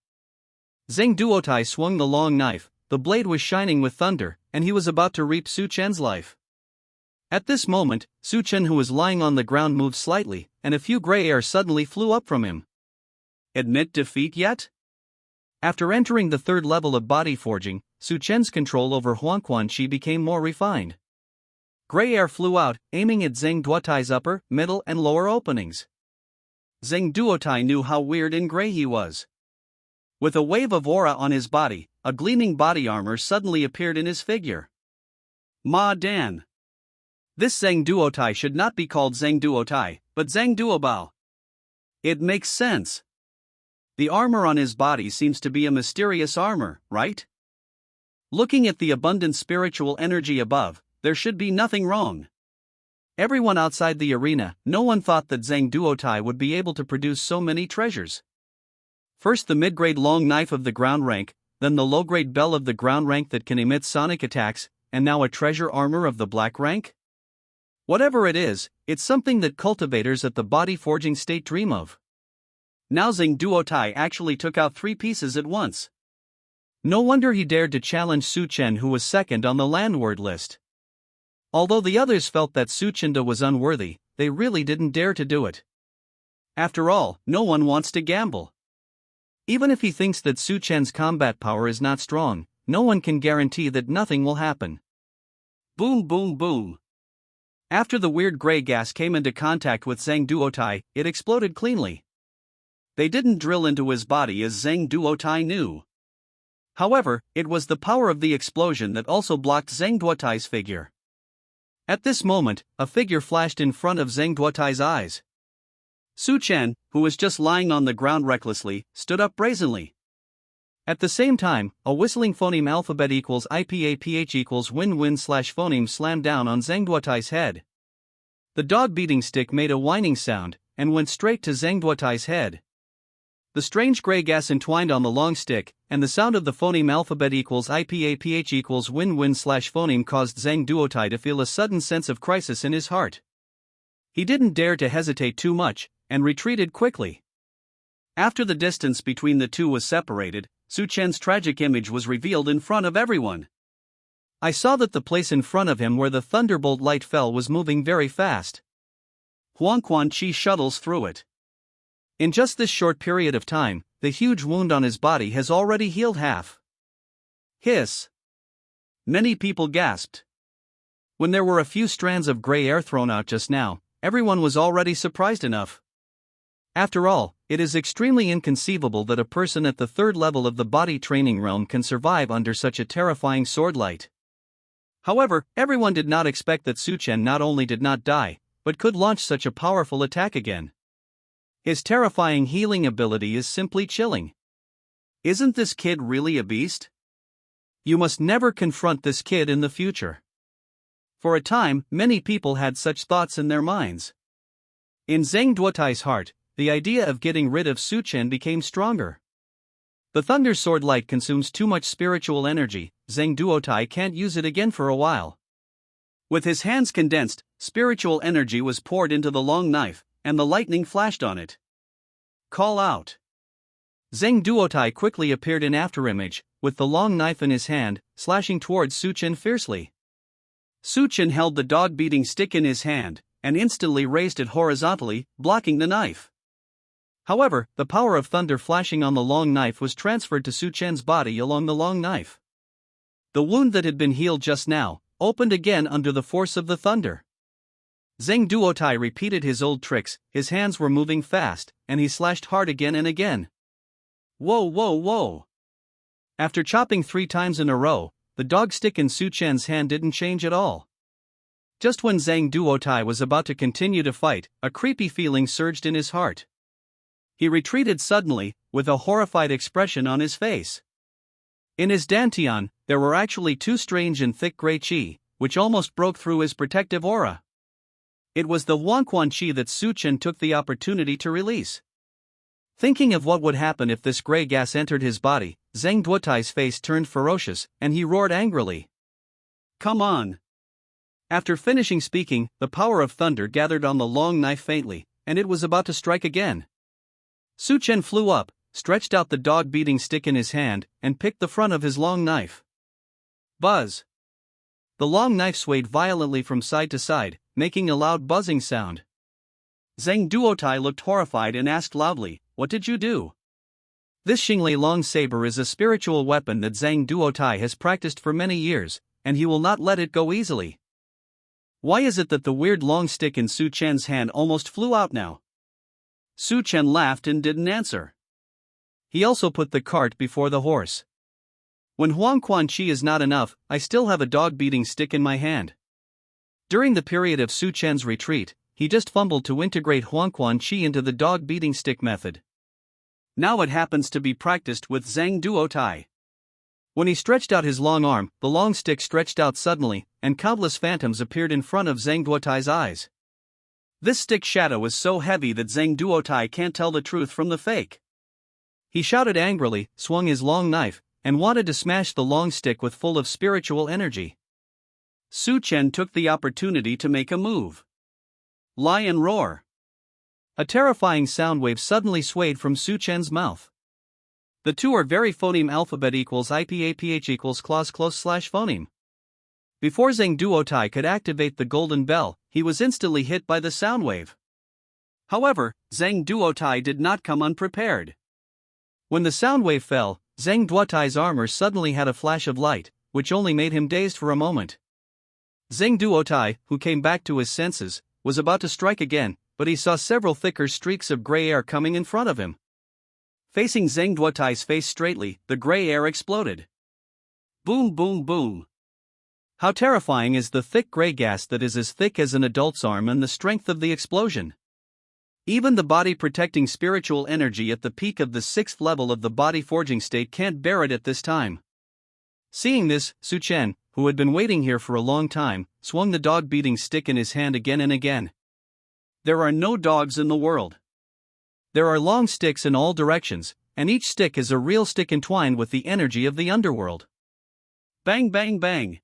Zhang Duotai swung the long knife, the blade was shining with thunder, and he was about to reap Su Chen's life. At this moment, Su Chen, who was lying on the ground, moved slightly, and a few gray air suddenly flew up from him. Admit defeat yet? After entering the third level of body forging, Su Chen's control over Huangquan-chi became more refined. Gray air flew out, aiming at Zhang Duotai's upper, middle, and lower openings. Zhang Duotai knew how weird and gray he was. With a wave of aura on his body, a gleaming body armor suddenly appeared in his figure. Ma Dan! This Zhang Duotai should not be called Zhang Duotai, but Zhang Duobao. It makes sense. The armor on his body seems to be a mysterious armor, right? Looking at the abundant spiritual energy above, there should be nothing wrong. Everyone outside the arena, no one thought that Zhang Duotai would be able to produce so many treasures. First the mid-grade long knife of the ground rank, then the low-grade bell of the ground rank that can emit sonic attacks, and now a treasure armor of the black rank? Whatever it is, it's something that cultivators at the body forging state dream of. Now Zhang Duotai actually took out 3 pieces at once. No wonder he dared to challenge Su Chen, who was second on the landward list. Although the others felt that Su Chinda was unworthy, they really didn't dare to do it. After all, no one wants to gamble. Even if he thinks that Su Chen's combat power is not strong, no one can guarantee that nothing will happen. Boom boom boom. After the weird gray gas came into contact with Zhang Duotai, it exploded cleanly. They didn't drill into his body as Zhang Duotai knew. However, it was the power of the explosion that also blocked Zhang Duotai's figure. At this moment, a figure flashed in front of Zhang Duotai's eyes. Su Chen, who was just lying on the ground recklessly, stood up brazenly. At the same time, a whistling phoneme alphabet equals IPAPH equals win-win slash phoneme slammed down on Zhang Duotai's head. The dog beating stick made a whining sound and went straight to Zhang Duotai's head. The strange gray gas entwined on the long stick, and the sound of the phoneme alphabet equals IPAPH equals win-win slash phoneme caused Zhang Duotai to feel a sudden sense of crisis in his heart. He didn't dare to hesitate too much, and retreated quickly. After the distance between the two was separated, Su Chen's tragic image was revealed in front of everyone. I saw that the place in front of him where the thunderbolt light fell was moving very fast. Huang Quan-chi shuttles through it. In just this short period of time, the huge wound on his body has already healed half. Hiss. Many people gasped. When there were a few strands of gray air thrown out just now, everyone was already surprised enough. After all, it is extremely inconceivable that a person at the third level of the body training realm can survive under such a terrifying sword light. However, everyone did not expect that Su Chen not only did not die, but could launch such a powerful attack again. His terrifying healing ability is simply chilling. Isn't this kid really a beast? You must never confront this kid in the future. For a time, many people had such thoughts in their minds. In Zhang Duotai's heart, the idea of getting rid of Su Chen became stronger. The Thunder Sword Light consumes too much spiritual energy, Zhang Duotai can't use it again for a while. With his hands condensed, spiritual energy was poured into the long knife, and the lightning flashed on it. Call out. Zhang Duotai quickly appeared in afterimage, with the long knife in his hand, slashing towards Su Chen fiercely. Su Chen held the dog-beating stick in his hand, and instantly raised it horizontally, blocking the knife. However, the power of thunder flashing on the long knife was transferred to Su Chen's body along the long knife. The wound that had been healed just now opened again under the force of the thunder. Zhang Duotai repeated his old tricks, his hands were moving fast, and he slashed hard again and again. Whoa whoa whoa! After chopping 3 times in a row, the dog stick in Su Chen's hand didn't change at all. Just when Zhang Duotai was about to continue to fight, a creepy feeling surged in his heart. He retreated suddenly, with a horrified expression on his face. In his dantian, there were actually 2 strange and thick gray qi, which almost broke through his protective aura. It was the Huang Quan qi that Su Chen took the opportunity to release. Thinking of what would happen if this gray gas entered his body, Zhang Duotai's face turned ferocious, and he roared angrily. Come on! After finishing speaking, the power of thunder gathered on the long knife faintly, and it was about to strike again. Su Chen flew up, stretched out the dog-beating stick in his hand, and picked the front of his long knife. Buzz! The long knife swayed violently from side to side, making a loud buzzing sound. Zhang Duotai looked horrified and asked loudly, "What did you do?" This Xinglei long saber is a spiritual weapon that Zhang Duotai has practiced for many years, and he will not let it go easily. Why is it that the weird long stick in Su Chen's hand almost flew out now? Su Chen laughed and didn't answer. He also put the cart before the horse. When Huang Quan Chi is not enough, I still have a dog-beating stick in my hand. During the period of Su Chen's retreat, he just fumbled to integrate Huang Quan Chi into the dog-beating stick method. Now it happens to be practiced with Zhang Duotai. When he stretched out his long arm, the long stick stretched out suddenly, and countless phantoms appeared in front of Zhang Duotai's eyes. This stick shadow is so heavy that Zhang Duotai can't tell the truth from the fake. He shouted angrily, swung his long knife, and wanted to smash the long stick with full of spiritual energy. Su Chen took the opportunity to make a move. Lion roar. A terrifying sound wave suddenly swayed from Su Chen's mouth. The two are very phoneme alphabet equals IPAPH equals clause close slash phoneme. Before Zhang Duotai could activate the golden bell, he was instantly hit by the sound wave. However, Zhang Duotai did not come unprepared. When the sound wave fell, Zhang Duotai's armor suddenly had a flash of light, which only made him dazed for a moment. Zhang Duotai, who came back to his senses, was about to strike again, but he saw several thicker streaks of gray air coming in front of him. Facing Zhang Duotai's face straightly, the gray air exploded. Boom, boom, boom. How terrifying is the thick gray gas that is as thick as an adult's arm and the strength of the explosion. Even the body-protecting spiritual energy at the peak of the 6th level of the body-forging state can't bear it at this time. Seeing this, Su Chen, who had been waiting here for a long time, swung the dog-beating stick in his hand again and again. There are no dogs in the world. There are long sticks in all directions, and each stick is a real stick entwined with the energy of the underworld. Bang, bang, bang.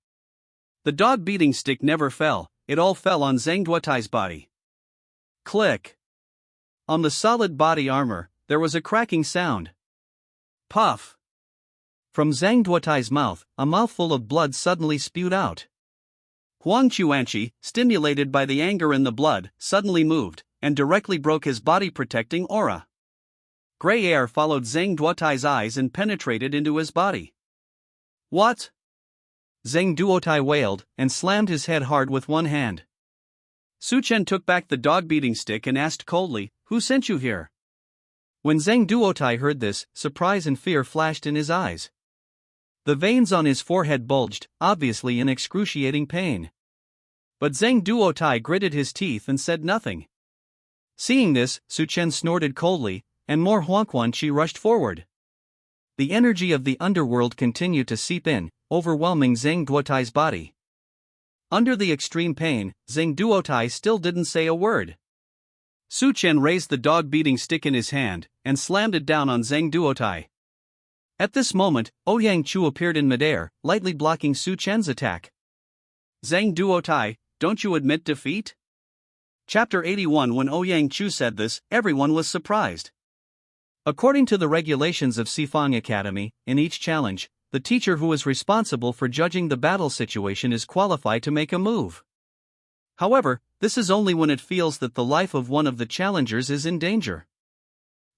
The dog-beating stick never fell, it all fell on Zhang Duotai's body. Click. On the solid body armor, there was a cracking sound. Puff. From Zhang Duotai's mouth, a mouthful of blood suddenly spewed out. Huang Chuanchi, stimulated by the anger in the blood, suddenly moved, and directly broke his body-protecting aura. Gray air followed Zhang Duotai's eyes and penetrated into his body. What? Zhang Duotai wailed, and slammed his head hard with one hand. Su Chen took back the dog-beating stick and asked coldly, "Who sent you here?" When Zhang Duotai heard this, surprise and fear flashed in his eyes. The veins on his forehead bulged, obviously in excruciating pain. But Zhang Duotai gritted his teeth and said nothing. Seeing this, Su Chen snorted coldly, and more Huangquanqi rushed forward. The energy of the underworld continued to seep in, overwhelming Zhang Duotai's body. Under the extreme pain, Zhang Duotai still didn't say a word. Su Chen raised the dog-beating stick in his hand, and slammed it down on Zhang Duotai. At this moment, Ouyang Chu appeared in midair, lightly blocking Su Chen's attack. Zhang Duotai, don't you admit defeat? Chapter 81. When Ouyang Chu said this, everyone was surprised. According to the regulations of Sifang Academy, in each challenge, the teacher who is responsible for judging the battle situation is qualified to make a move. However, this is only when it feels that the life of one of the challengers is in danger.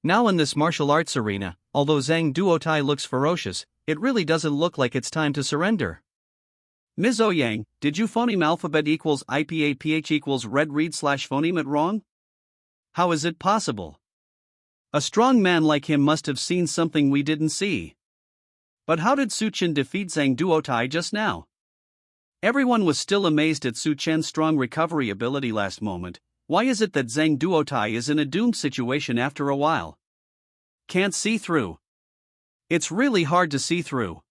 Now in this martial arts arena, although Zhang Duotai looks ferocious, it really doesn't look like it's time to surrender. Ms. Ouyang, did you phoneme alphabet equals IPAPH equals red read / phoneme it wrong? How is it possible? A strong man like him must have seen something we didn't see. But how did Su Chen defeat Zhang Duotai just now? Everyone was still amazed at Su Chen's strong recovery ability last moment. Why is it that Zhang Duotai is in a doomed situation after a while? Can't see through. It's really hard to see through.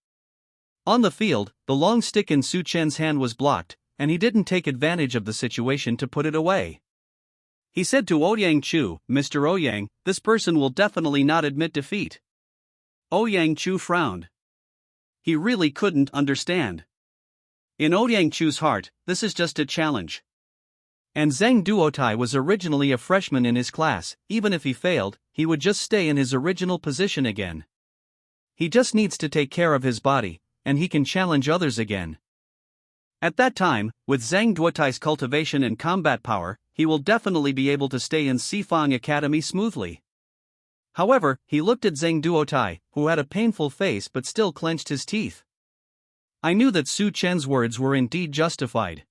On the field, the long stick in Su Chen's hand was blocked, and he didn't take advantage of the situation to put it away. He said to Ouyang Chu, "Mr. Ouyang, this person will definitely not admit defeat." Ouyang Chu frowned. He really couldn't understand. In Ouyang Chu's heart, this is just a challenge. And Zhang Duotai was originally a freshman in his class. Even if he failed, he would just stay in his original position again. He just needs to take care of his body, and he can challenge others again. At that time, with Zhang Duotai's cultivation and combat power, he will definitely be able to stay in Sifang Academy smoothly. However, he looked at Zhang Duotai, who had a painful face but still clenched his teeth. I knew that Su Chen's words were indeed justified.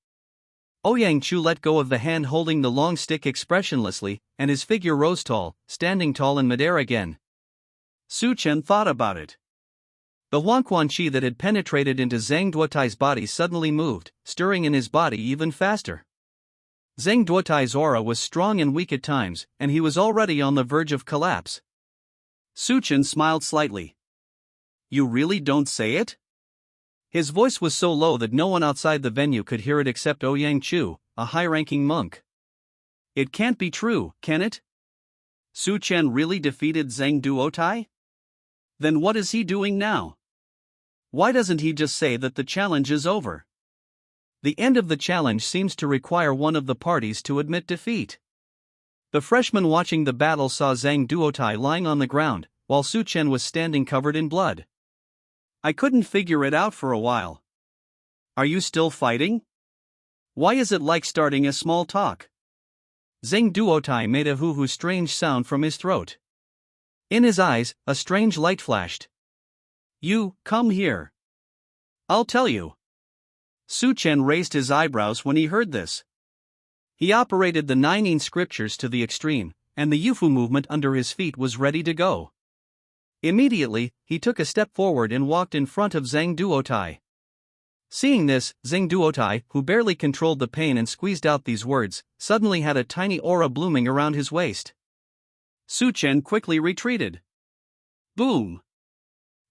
Ouyang Chu let go of the hand holding the long stick expressionlessly, and his figure rose tall, standing tall in midair again. Su Chen thought about it. The Huangquanqi that had penetrated into Zhang Duotai's body suddenly moved, stirring in his body even faster. Zhang Duotai's aura was strong and weak at times, and he was already on the verge of collapse. Su Chen smiled slightly. You really don't say it? His voice was so low that no one outside the venue could hear it except Ouyang Chu, a high-ranking monk. It can't be true, can it? Su Chen really defeated Zhang Duotai? Then what is he doing now? Why doesn't he just say that the challenge is over? The end of the challenge seems to require one of the parties to admit defeat. The freshman watching the battle saw Zhang Duotai lying on the ground, while Su Chen was standing covered in blood. I couldn't figure it out for a while. Are you still fighting? Why is it like starting a small talk? Zhang Duotai made a hoo-hoo strange sound from his throat. In his eyes, a strange light flashed. You, come here. I'll tell you. Su Chen raised his eyebrows when he heard this. He operated the 19 scriptures to the extreme, and the Yufu movement under his feet was ready to go. Immediately, he took a step forward and walked in front of Zhang Duotai. Seeing this, Zhang Duotai, who barely controlled the pain and squeezed out these words, suddenly had a tiny aura blooming around his waist. Su Chen quickly retreated. Boom!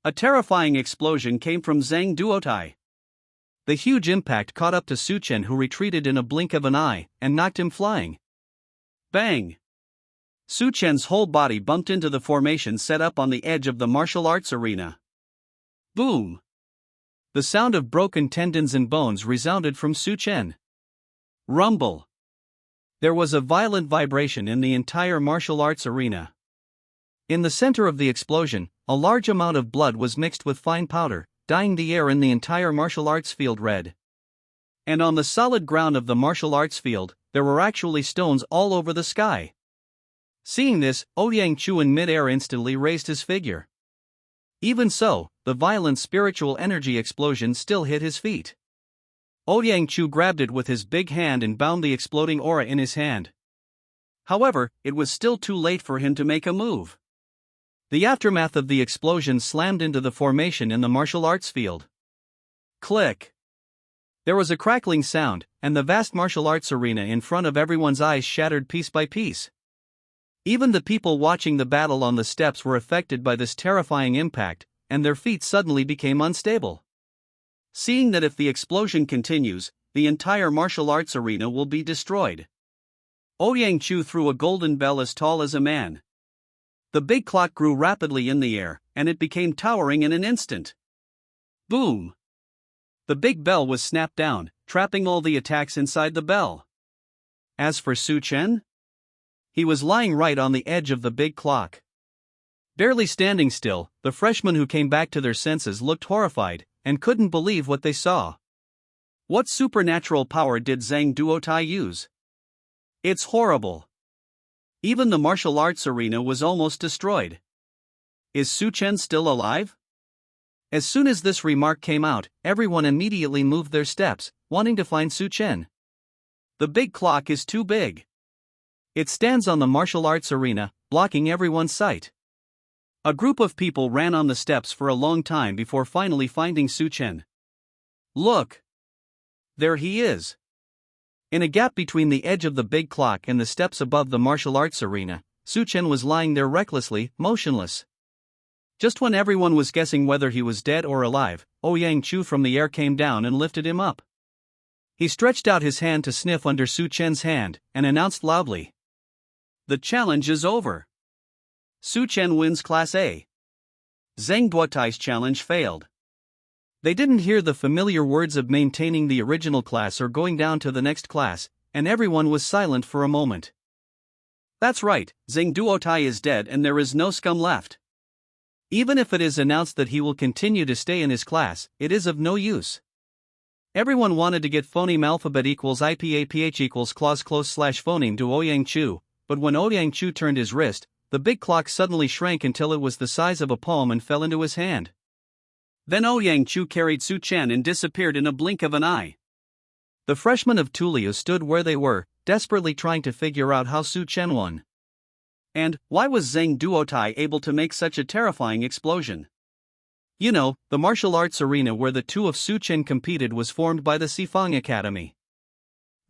A terrifying explosion came from Zhang Duotai. The huge impact caught up to Su Chen, who retreated in a blink of an eye, and knocked him flying. Bang! Su Chen's whole body bumped into the formation set up on the edge of the martial arts arena. Boom! The sound of broken tendons and bones resounded from Su Chen. Rumble! There was a violent vibration in the entire martial arts arena. In the center of the explosion, a large amount of blood was mixed with fine powder, dyeing the air in the entire martial arts field red. And on the solid ground of the martial arts field, there were actually stones all over the sky. Seeing this, Ouyang Chu in mid-air instantly raised his figure. Even so, the violent spiritual energy explosion still hit his feet. Ouyang Chu grabbed it with his big hand and bound the exploding aura in his hand. However, it was still too late for him to make a move. The aftermath of the explosion slammed into the formation in the martial arts field. Click! There was a crackling sound, and the vast martial arts arena in front of everyone's eyes shattered piece by piece. Even the people watching the battle on the steps were affected by this terrifying impact, and their feet suddenly became unstable. Seeing that if the explosion continues, the entire martial arts arena will be destroyed. Ouyang Chu threw a golden bell as tall as a man. The big clock grew rapidly in the air, and it became towering in an instant. Boom! The big bell was snapped down, trapping all the attacks inside the bell. As for Su Chen, he was lying right on the edge of the big clock. Barely standing still, the freshmen who came back to their senses looked horrified, and couldn't believe what they saw. What supernatural power did Zhang Duotai use? It's horrible. Even the martial arts arena was almost destroyed. Is Su Chen still alive? As soon as this remark came out, everyone immediately moved their steps, wanting to find Su Chen. The big clock is too big. It stands on the martial arts arena, blocking everyone's sight. A group of people ran on the steps for a long time before finally finding Su Chen. Look! There he is. In a gap between the edge of the big clock and the steps above the martial arts arena, Su Chen was lying there recklessly, motionless. Just when everyone was guessing whether he was dead or alive, Ouyang Chu from the air came down and lifted him up. He stretched out his hand to sniff under Su Chen's hand, and announced loudly, "The challenge is over. Su Chen wins Class A." Zhang Duotai's challenge failed. They didn't hear the familiar words of maintaining the original class or going down to the next class, and everyone was silent for a moment. That's right, Zhang Duotai is dead and there is no scum left. Even if it is announced that he will continue to stay in his class, it is of no use. Everyone wanted to get phoneme alphabet equals IPAPH equals clause close slash phoneme to Ouyang Chu, but when Ouyang Chu turned his wrist, the big clock suddenly shrank until it was the size of a palm and fell into his hand. Then Ouyang Chu carried Su Chen and disappeared in a blink of an eye. The freshmen of Tuliu stood where they were, desperately trying to figure out how Su Chen won. And why was Zhang Duotai able to make such a terrifying explosion? You know, the martial arts arena where the two of Su Chen competed was formed by the Sifang Academy.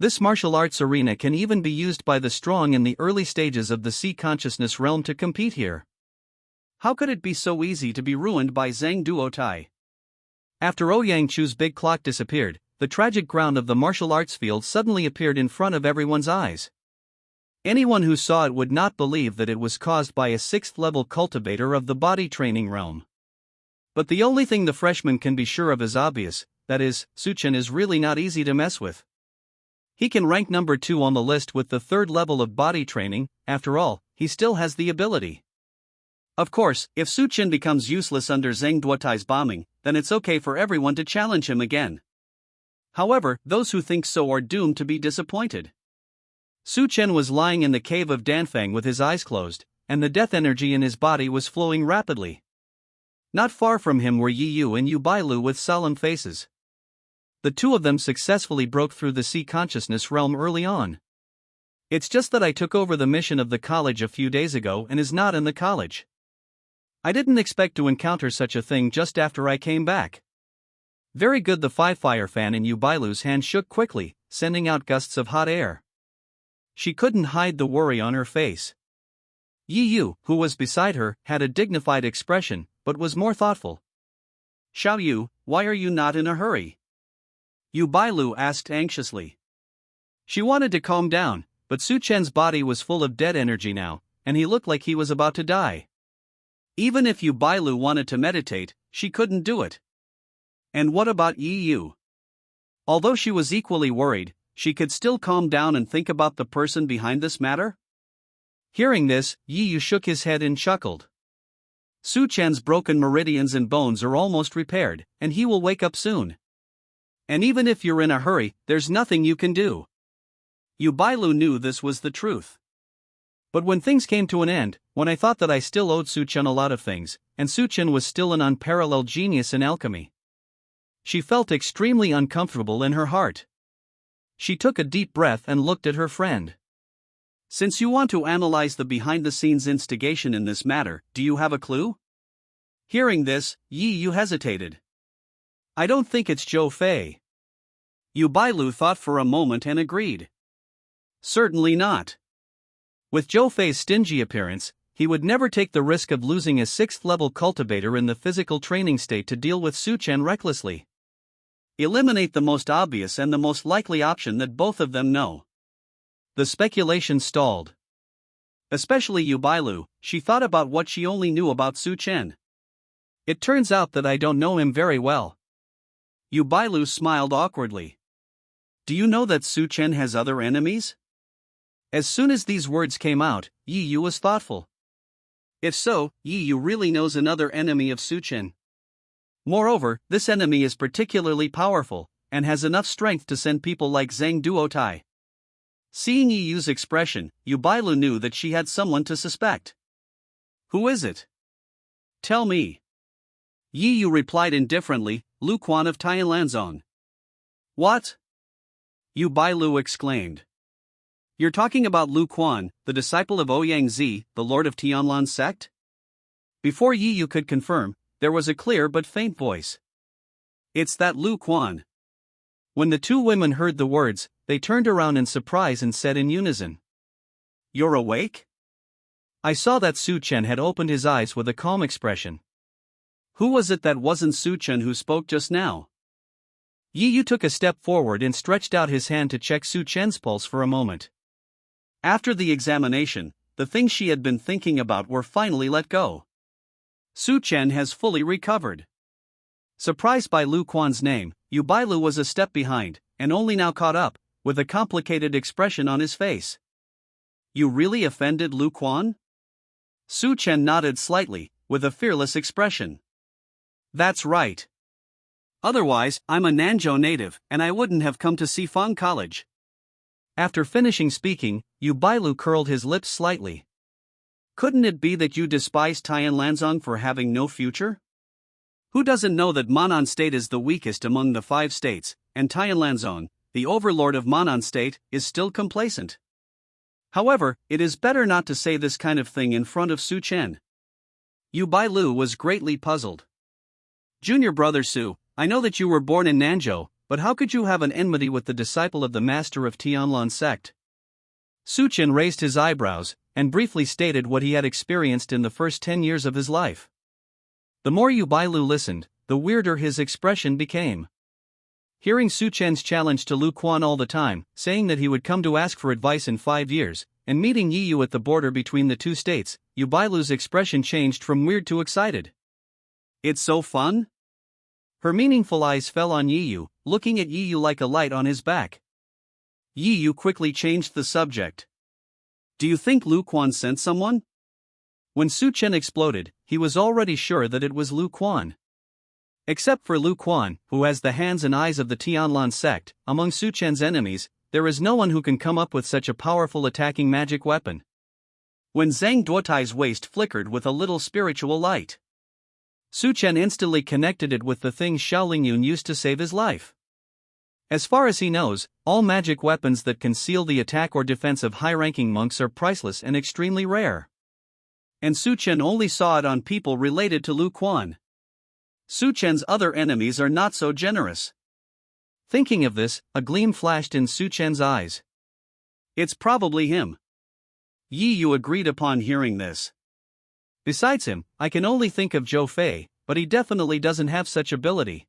This martial arts arena can even be used by the strong in the early stages of the sea consciousness realm to compete here. How could it be so easy to be ruined by Zhang Duotai? After Ouyang Chu's big clock disappeared, the tragic ground of the martial arts field suddenly appeared in front of everyone's eyes. Anyone who saw it would not believe that it was caused by a 6th-level cultivator of the body training realm. But the only thing the freshman can be sure of is obvious, that is, Su Chen is really not easy to mess with. He can rank number 2 on the list with the 3rd level of body training. After all, he still has the ability. Of course, if Su Chen becomes useless under Zhang Duotai's bombing, then it's okay for everyone to challenge him again. However, those who think so are doomed to be disappointed. Su Chen was lying in the cave of Danfang with his eyes closed, and the death energy in his body was flowing rapidly. Not far from him were Yi Yu and Yu Bailu with solemn faces. The two of them successfully broke through the sea consciousness realm early on. It's just that I took over the mission of the college a few days ago and is not in the college. I didn't expect to encounter such a thing just after I came back. Very good. The fire fan in Yu Bailu's hand shook quickly, sending out gusts of hot air. She couldn't hide the worry on her face. Yi Yu, who was beside her, had a dignified expression, but was more thoughtful. Xiao Yu, why are you not in a hurry? Yu Bailu asked anxiously. She wanted to calm down, but Su Chen's body was full of dead energy now, and he looked like he was about to die. Even if Yu Bailu wanted to meditate, she couldn't do it. And what about Yi Yu? Although she was equally worried, she could still calm down and think about the person behind this matter. Hearing this, Yi Yu shook his head and chuckled. Su Chen's broken meridians and bones are almost repaired, and he will wake up soon. And even if you're in a hurry, there's nothing you can do. Yu Bailu knew this was the truth. But when things came to an end, when I thought that I still owed Su Chen a lot of things, and Su Chen was still an unparalleled genius in alchemy, she felt extremely uncomfortable in her heart. She took a deep breath and looked at her friend. Since you want to analyze the behind-the-scenes instigation in this matter, do you have a clue? Hearing this, Yi Yu hesitated. I don't think it's Zhou Fei. Yu Bailu thought for a moment and agreed. Certainly not. With Zhou Fei's stingy appearance, he would never take the risk of losing a 6th-level cultivator in the physical training state to deal with Su Chen recklessly. Eliminate the most obvious and the most likely option that both of them know. The speculation stalled. Especially Yu Bailu, she thought about what she only knew about Su Chen. It turns out that I don't know him very well. Yu Bailu smiled awkwardly. Do you know that Su Chen has other enemies? As soon as these words came out, Yi Yu was thoughtful. If so, Yi Yu really knows another enemy of Su Chen. Moreover, this enemy is particularly powerful, and has enough strength to send people like Zhang Duotai. Seeing Yi Yu's expression, Yu Bailu knew that she had someone to suspect. Who is it? Tell me. Yi Yu replied indifferently, Lu Quan of Tianlanzong. What? Yu Bailu exclaimed. You're talking about Lu Quan, the disciple of Ouyang Zi, the lord of Tianlan sect? Before Yi Yu could confirm, there was a clear but faint voice. It's that Lu Quan. When the two women heard the words, they turned around in surprise and said in unison. You're awake? I saw that Su Chen had opened his eyes with a calm expression. Who was it that wasn't Su Chen who spoke just now? Yi Yu took a step forward and stretched out his hand to check Su Chen's pulse for a moment. After the examination, the things she had been thinking about were finally let go. Su Chen has fully recovered. Surprised by Lu Quan's name, Yu Bailu was a step behind, and only now caught up, with a complicated expression on his face. You really offended Lu Quan? Su Chen nodded slightly, with a fearless expression. That's right. Otherwise, I'm a Nanzhou native, and I wouldn't have come to Sifang College. After finishing speaking, Yu Bailu curled his lips slightly. Couldn't it be that you despise Tianlanzong for having no future? Who doesn't know that Manan State is the weakest among the 5 states, and Tianlanzong, the overlord of Manan State, is still complacent? However, it is better not to say this kind of thing in front of Su Chen. Yu Bailu was greatly puzzled. Junior brother Su, I know that you were born in Nanzhou, but how could you have an enmity with the disciple of the master of Tianlan sect? Su Chen raised his eyebrows, and briefly stated what he had experienced in the first 10 years of his life. The more Yu Bailu listened, the weirder his expression became. Hearing Su Chen's challenge to Lu Quan all the time, saying that he would come to ask for advice in 5 years, and meeting Yi Yu at the border between the 2 states, Yu Bailu's expression changed from weird to excited. It's so fun? Her meaningful eyes fell on Yi Yu, looking at Yi Yu like a light on his back. Yi Yu quickly changed the subject. Do you think Lu Quan sent someone? When Su Chen exploded, he was already sure that it was Lu Quan. Except for Lu Quan, who has the hands and eyes of the Tianlan sect, among Su Chen's enemies, there is no one who can come up with such a powerful attacking magic weapon. when Zhang Duotai's waist flickered with a little spiritual light. Su Chen instantly connected it with the things Xiaoling Yun used to save his life. As far as he knows, all magic weapons that conceal the attack or defense of high-ranking monks are priceless and extremely rare. And Su Chen only saw it on people related to Lu Quan. Su Chen's other enemies are not so generous. Thinking of this, a gleam flashed in Su Chen's eyes. It's probably him. Yi Yu agreed upon hearing this. Besides him, I can only think of Zhou Fei, but he definitely doesn't have such ability.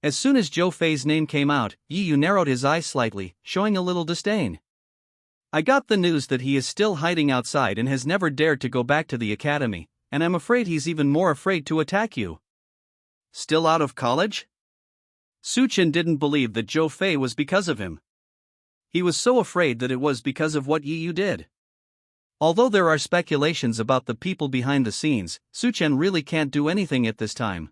As soon as Zhou Fei's name came out, Yi Yu narrowed his eyes slightly, showing a little disdain. I got the news that he is still hiding outside and has never dared to go back to the academy, and I'm afraid he's even more afraid to attack you. Still out of college? Su Chen didn't believe that Zhou Fei was because of him. He was so afraid that it was because of what Yi Yu did. Although there are speculations about the people behind the scenes, Su Chen really can't do anything at this time.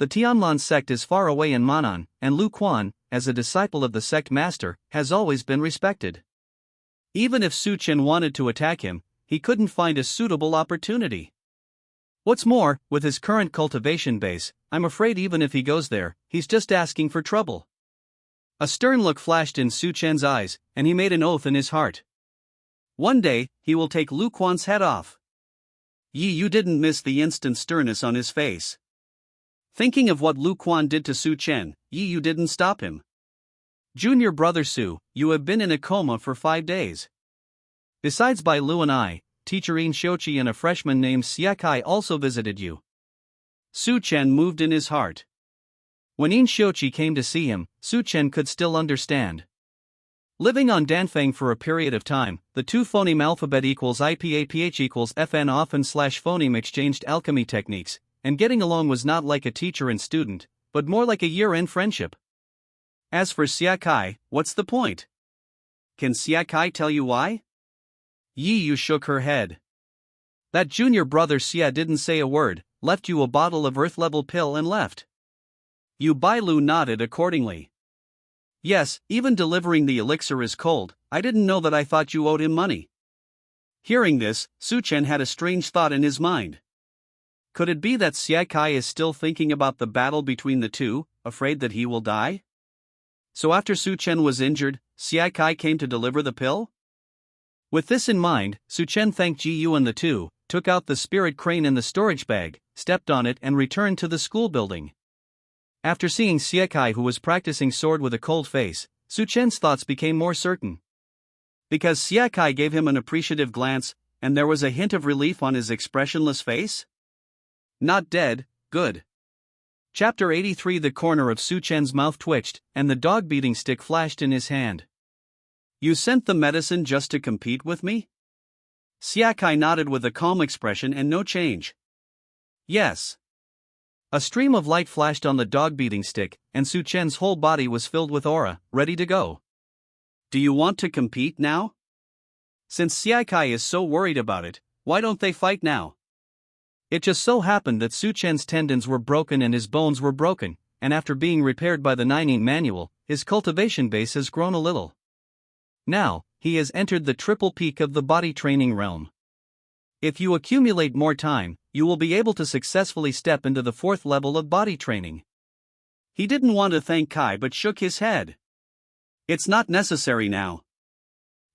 The Tianlan sect is far away in Manan, and Lu Quan, as a disciple of the sect master, has always been respected. Even if Su Chen wanted to attack him, he couldn't find a suitable opportunity. What's more, with his current cultivation base, I'm afraid even if he goes there, he's just asking for trouble. A stern look flashed in Su Chen's eyes, and he made an oath in his heart. One day, he will take Lu Quan's head off. Yi Yu didn't miss the instant sternness on his face. Thinking of what Lu Quan did to Su Chen, Yi Yu didn't stop him. Junior brother Su, you have been in a coma for 5 days. Besides Bai Lu and I, teacher In Xiuqi and a freshman named Xia Kai also visited you. Su Chen moved in his heart. When In Xiuqi came to see him, Su Chen could still understand. Living on Danfeng for a period of time, the two phoneme alphabet equals IPAPH equals FN often / phoneme exchanged alchemy techniques, and getting along was not like a teacher and student, but more like a year-end friendship. As for Xia Kai, what's the point? Can Xia Kai tell you why? Yi Yu shook her head. That junior brother Xia didn't say a word, left you a bottle of earth-level pill and left. Yu Bailu nodded accordingly. Yes, even delivering the elixir is cold. I didn't know that. I thought you owed him money. Hearing this, Su Chen had a strange thought in his mind. Could it be that Xia Kai is still thinking about the battle between the two, afraid that he will die? So after Su Chen was injured, Xia Kai came to deliver the pill? With this in mind, Su Chen thanked Ji Yu and the two, took out the spirit crane in the storage bag, stepped on it and returned to the school building. After seeing Xia Kai, who was practicing sword with a cold face, Su Chen's thoughts became more certain. Because Xia Kai gave him an appreciative glance, and there was a hint of relief on his expressionless face? Not dead, good. Chapter 83. The corner of Su Chen's mouth twitched, and the dog-beating stick flashed in his hand. You sent the medicine just to compete with me? Xia Kai nodded with a calm expression and no change. Yes. A stream of light flashed on the dog-beating stick, and Su Chen's whole body was filled with aura, ready to go. Do you want to compete now? Since Xia Kai is so worried about it, why don't they fight now? It just so happened that Su Chen's tendons were broken and his bones were broken, and after being repaired by the Nining manual, his cultivation base has grown a little. Now, he has entered the triple peak of the body training realm. If you accumulate more time, you will be able to successfully step into the 4th level of body training. He didn't want to thank Kai but shook his head. It's not necessary now.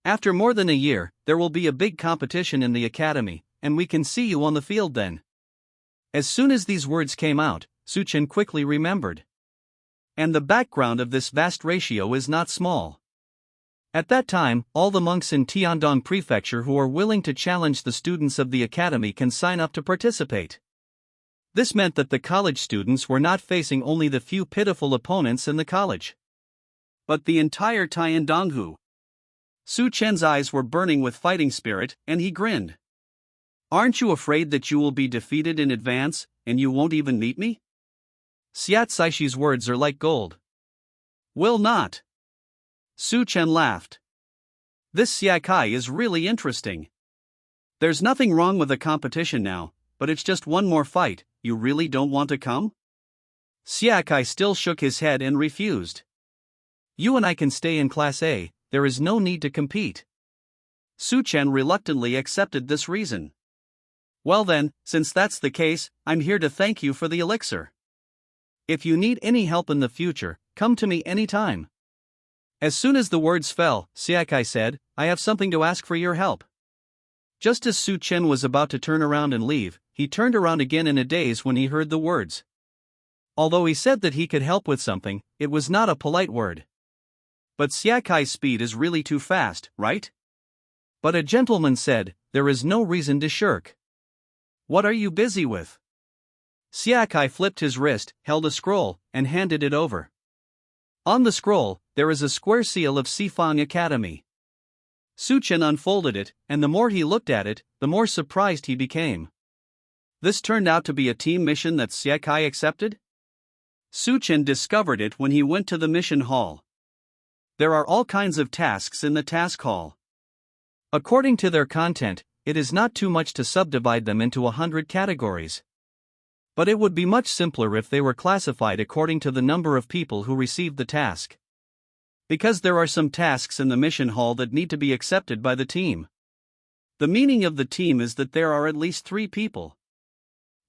After more than a year, there will be a big competition in the academy, and we can see you on the field then. As soon as these words came out, Su Chen quickly remembered. And the background of this vast ratio is not small. At that time, all the monks in Tiandong Prefecture who are willing to challenge the students of the academy can sign up to participate. This meant that the college students were not facing only the few pitiful opponents in the college, but the entire Tiandonghu. Su Chen's eyes were burning with fighting spirit, and he grinned. Aren't you afraid that you will be defeated in advance, and you won't even meet me? Xiat Saishi's words are like gold. Will not. Su Chen laughed. This Xia Kai is really interesting. There's nothing wrong with the competition now, but it's just one more fight. You really don't want to come? Xia Kai still shook his head and refused. You and I can stay in Class A, there is no need to compete. Su Chen reluctantly accepted this reason. Well then, since that's the case, I'm here to thank you for the elixir. If you need any help in the future, come to me anytime. As soon as the words fell, Siakai said, I have something to ask for your help. Just as Su Chen was about to turn around and leave, he turned around again in a daze when he heard the words. Although he said that he could help with something, it was not a polite word. But Siakai's speed is really too fast, right? But a gentleman said, there is no reason to shirk. What are you busy with? Siakai flipped his wrist, held a scroll, and handed it over. On the scroll, there is a square seal of Sifang Academy. Su Chen unfolded it, and the more he looked at it, the more surprised he became. This turned out to be a team mission that Siakai accepted? Su Chen discovered it when he went to the mission hall. There are all kinds of tasks in the task hall. According to their content, it is not too much to subdivide them into 100 categories. But it would be much simpler if they were classified according to the number of people who received the task. Because there are some tasks in the mission hall that need to be accepted by the team. The meaning of the team is that there are at least 3 people.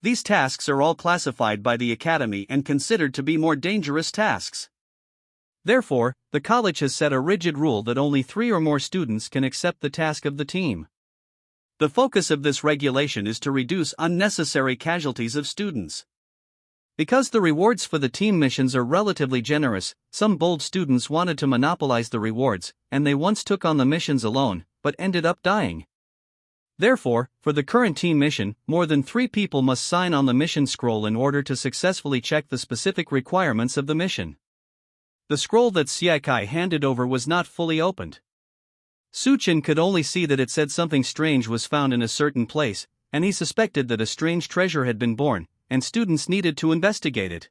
These tasks are all classified by the academy and considered to be more dangerous tasks. Therefore, the college has set a rigid rule that only 3 or more students can accept the task of the team. The focus of this regulation is to reduce unnecessary casualties of students. Because the rewards for the team missions are relatively generous, some bold students wanted to monopolize the rewards, and they once took on the missions alone, but ended up dying. Therefore, for the current team mission, more than 3 people must sign on the mission scroll in order to successfully check the specific requirements of the mission. The scroll that Siakai handed over was not fully opened. Su Chen could only see that it said something strange was found in a certain place, and he suspected that a strange treasure had been born, and students needed to investigate it.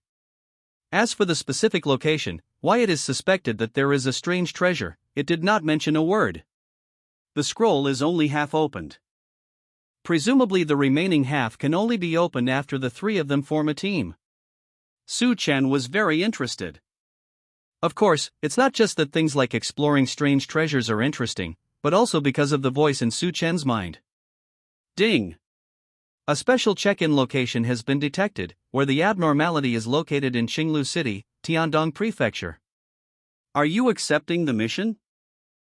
As for the specific location, why it is suspected that there is a strange treasure, it did not mention a word. The scroll is only half opened. Presumably the remaining half can only be opened after the 3 of them form a team. Su Chen was very interested. Of course, it's not just that things like exploring strange treasures are interesting, but also because of the voice in Su Chen's mind. Ding! A special check-in location has been detected, where the abnormality is located in Qinglu City, Tiandong Prefecture. Are you accepting the mission?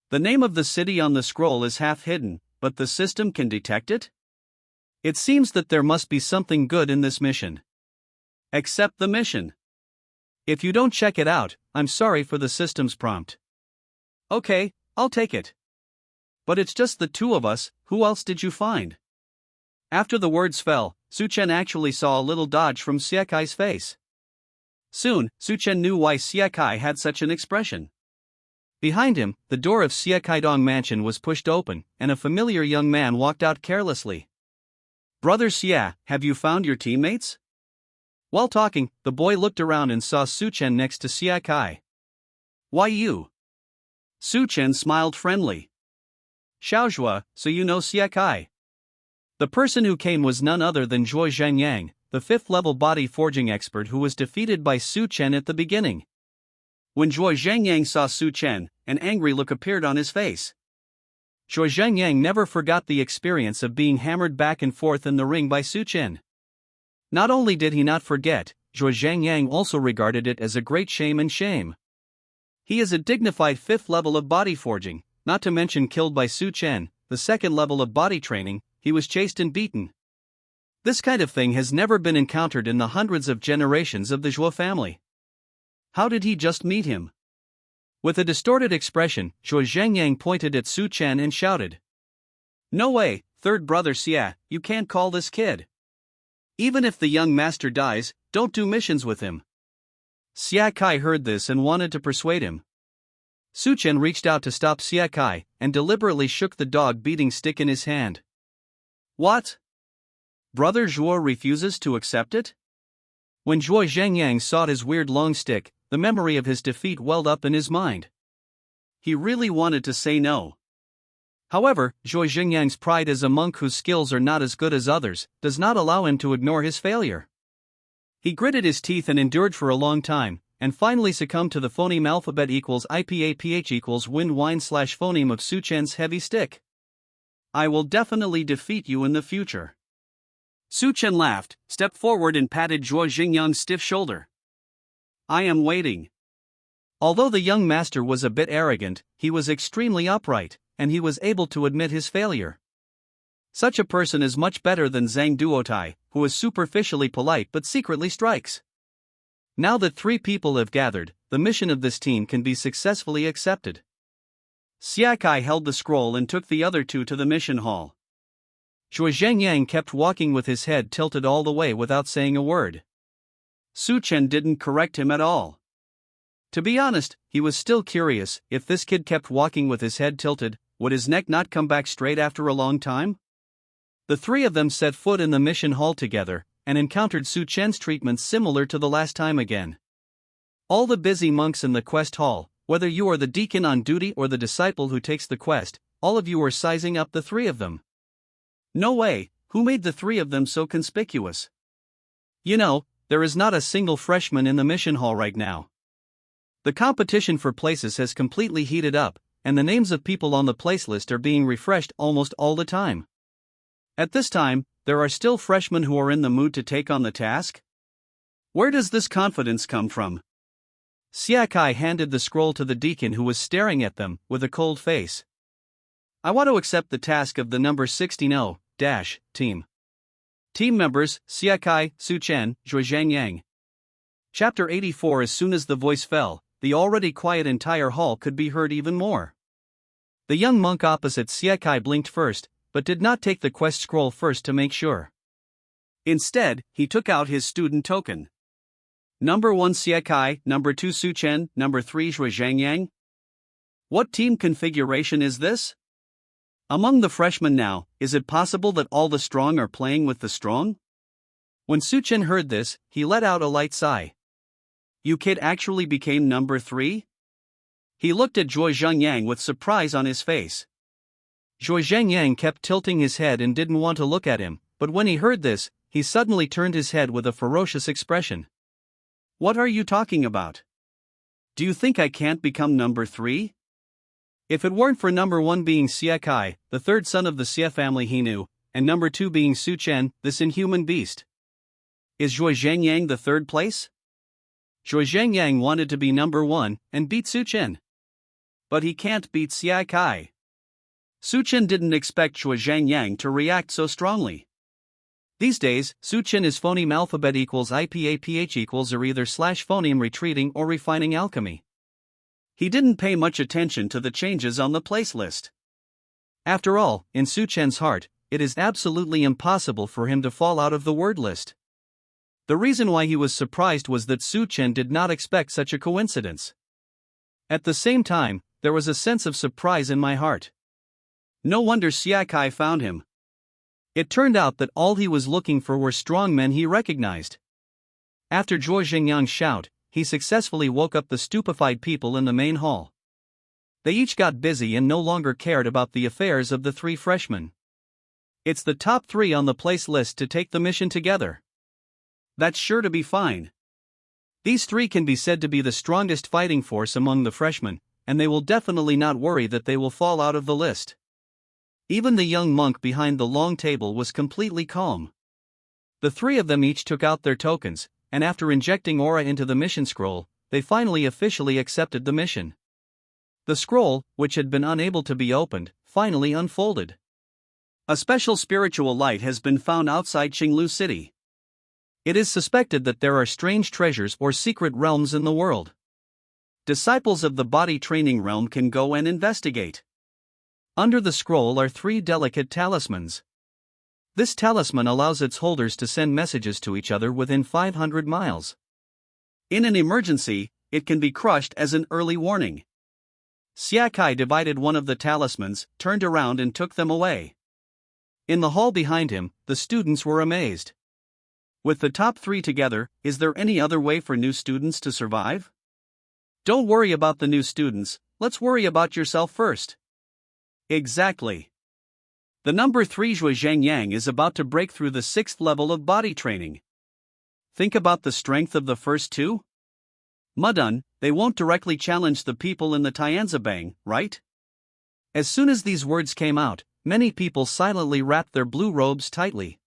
The name of the city on the scroll is half hidden, but the system can detect it? It seems that there must be something good in this mission. Accept the mission. If you don't check it out, I'm sorry for the system's prompt. Okay, I'll take it. But it's just the 2 of us, who else did you find? After the words fell, Su Chen actually saw a little dodge from Siakai's face. Soon, Su Chen knew why Siakai had such an expression. Behind him, the door of Siakaidong Mansion was pushed open, and a familiar young man walked out carelessly. Brother Xia, have you found your teammates? While talking, the boy looked around and saw Su Chen next to Siakai. Why you? Su Chen smiled friendly. Xiaozhua, so you know Siakai. The person who came was none other than Zhuo Zhengyang, the 5th-level body forging expert who was defeated by Su Chen at the beginning. When Zhuo Zhengyang saw Su Chen, an angry look appeared on his face. Zhuo Zhengyang never forgot the experience of being hammered back and forth in the ring by Su Chen. Not only did he not forget, Zhuo Zhengyang also regarded it as a great shame and shame. He is a dignified 5th level of body forging, not to mention killed by Su Chen, the 2nd level of body training. He was chased and beaten. This kind of thing has never been encountered in the hundreds of generations of the Zhuo family. How did he just meet him? With a distorted expression, Zhuo Zhengyang pointed at Su Chen and shouted. No way, 3rd brother Xia, you can't call this kid. Even if the young master dies, don't do missions with him. Xia Kai heard this and wanted to persuade him. Su Chen reached out to stop Xia Kai, and deliberately shook the dog-beating stick in his hand. What? Brother Zhuo refuses to accept it? When Zhuo Zhengyang saw his weird long stick, the memory of his defeat welled up in his mind. He really wanted to say no. However, Zhuo Zhengyang's pride as a monk whose skills are not as good as others does not allow him to ignore his failure. He gritted his teeth and endured for a long time, and finally succumbed to the phoneme alphabet equals IPAPH equals wind wine / phoneme of Su Chen's heavy stick. I will definitely defeat you in the future. Su Chen laughed, stepped forward and patted Zhuo Xingyang's stiff shoulder. I am waiting. Although the young master was a bit arrogant, he was extremely upright, and he was able to admit his failure. Such a person is much better than Zhang Duotai, who is superficially polite but secretly strikes. Now that 3 people have gathered, the mission of this team can be successfully accepted. Xia Kai held the scroll and took the other 2 to the mission hall. Zhuo Zhengyang kept walking with his head tilted all the way without saying a word. Su Chen didn't correct him at all. To be honest, he was still curious, if this kid kept walking with his head tilted, would his neck not come back straight after a long time? The 3 of them set foot in the mission hall together, and encountered Su Chen's treatment similar to the last time again. All the busy monks in the quest hall, whether you are the deacon on duty or the disciple who takes the quest, all of you are sizing up the 3 of them. No way, who made the 3 of them so conspicuous? You know, there is not a single freshman in the mission hall right now. The competition for places has completely heated up, and the names of people on the place list are being refreshed almost all the time. At this time, there are still freshmen who are in the mood to take on the task? Where does this confidence come from? Xia Kai handed the scroll to the deacon who was staring at them, with a cold face. I want to accept the task of the number 16 team. Team members, Xia Kai, Su Chen, Zhuo Zhengyang. Chapter 84. As soon as the voice fell, the already quiet entire hall could be heard even more. The young monk opposite Xia Kai blinked first, but did not take the quest scroll first to make sure. Instead, he took out his student token. Number 1 Xia Kai, number 2 Su Chen, number 3 Zhuo Zhengyang. What team configuration is this? Among the freshmen now, is it possible that all the strong are playing with the strong? When Su Chen heard this, he let out a light sigh. You kid actually became number 3? He looked at Zhuo Zhengyang with surprise on his face. Zhuo Zhengyang kept tilting his head and didn't want to look at him, but when he heard this, he suddenly turned his head with a ferocious expression. What are you talking about? Do you think I can't become number 3? If it weren't for number 1 being Xia Kai, the 3rd son of the Xia family he knew, and number 2 being Su Chen, this inhuman beast. Is Zhuo Zhengyang the 3rd place? Zhuo Zhengyang wanted to be number 1 and beat Su Chen. But he can't beat Xia Kai. Su Chen didn't expect Zhuo Zhengyang to react so strongly. These days, Su Chen is phoneme alphabet equals IPAPH equals or either slash phoneme retreating or refining alchemy. He didn't pay much attention to the changes on the place list. After all, in Su Chen's heart, it is absolutely impossible for him to fall out of the word list. The reason why he was surprised was that Su Chen did not expect such a coincidence. At the same time, there was a sense of surprise in my heart. No wonder Xia Kai found him. It turned out that all he was looking for were strong men he recognized. After Zhuo Zhengyang's shout, he successfully woke up the stupefied people in the main hall. They each got busy and no longer cared about the affairs of the 3 freshmen. It's the top 3 on the place list to take the mission together. That's sure to be fine. These 3 can be said to be the strongest fighting force among the freshmen, and they will definitely not worry that they will fall out of the list. Even the young monk behind the long table was completely calm. The 3 of them each took out their tokens, and after injecting aura into the mission scroll, they finally officially accepted the mission. The scroll, which had been unable to be opened, finally unfolded. A special spiritual light has been found outside Qinglu City. It is suspected that there are strange treasures or secret realms in the world. Disciples of the body training realm can go and investigate. Under the scroll are 3 delicate talismans. This talisman allows its holders to send messages to each other within 500 miles. In an emergency, it can be crushed as an early warning. Xia Kai divided one of the talismans, turned around and took them away. In the hall behind him, the students were amazed. With the top 3 together, is there any other way for new students to survive? Don't worry about the new students, let's worry about yourself first. Exactly. The number 3 Zhuo Zhengyang is about to break through the 6th level of body training. Think about the strength of the first 2? Mudun, they won't directly challenge the people in the Tianzabang, right? As soon as these words came out, many people silently wrapped their blue robes tightly.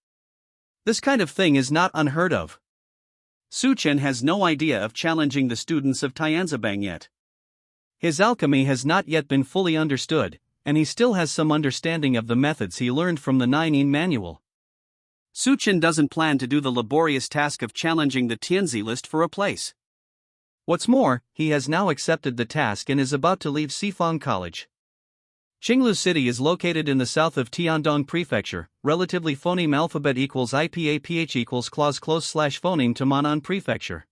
This kind of thing is not unheard of. Su Chen has no idea of challenging the students of Tianzibang yet. His alchemy has not yet been fully understood, and he still has some understanding of the methods he learned from the Nine manual. Su Chen doesn't plan to do the laborious task of challenging the Tianzi list for a place. What's more, he has now accepted the task and is about to leave Sifang College. Qinglu City is located in the south of Tiandong Prefecture, relatively phoneme alphabet equals IPAPH equals clause close slash phoneme to Manan Prefecture.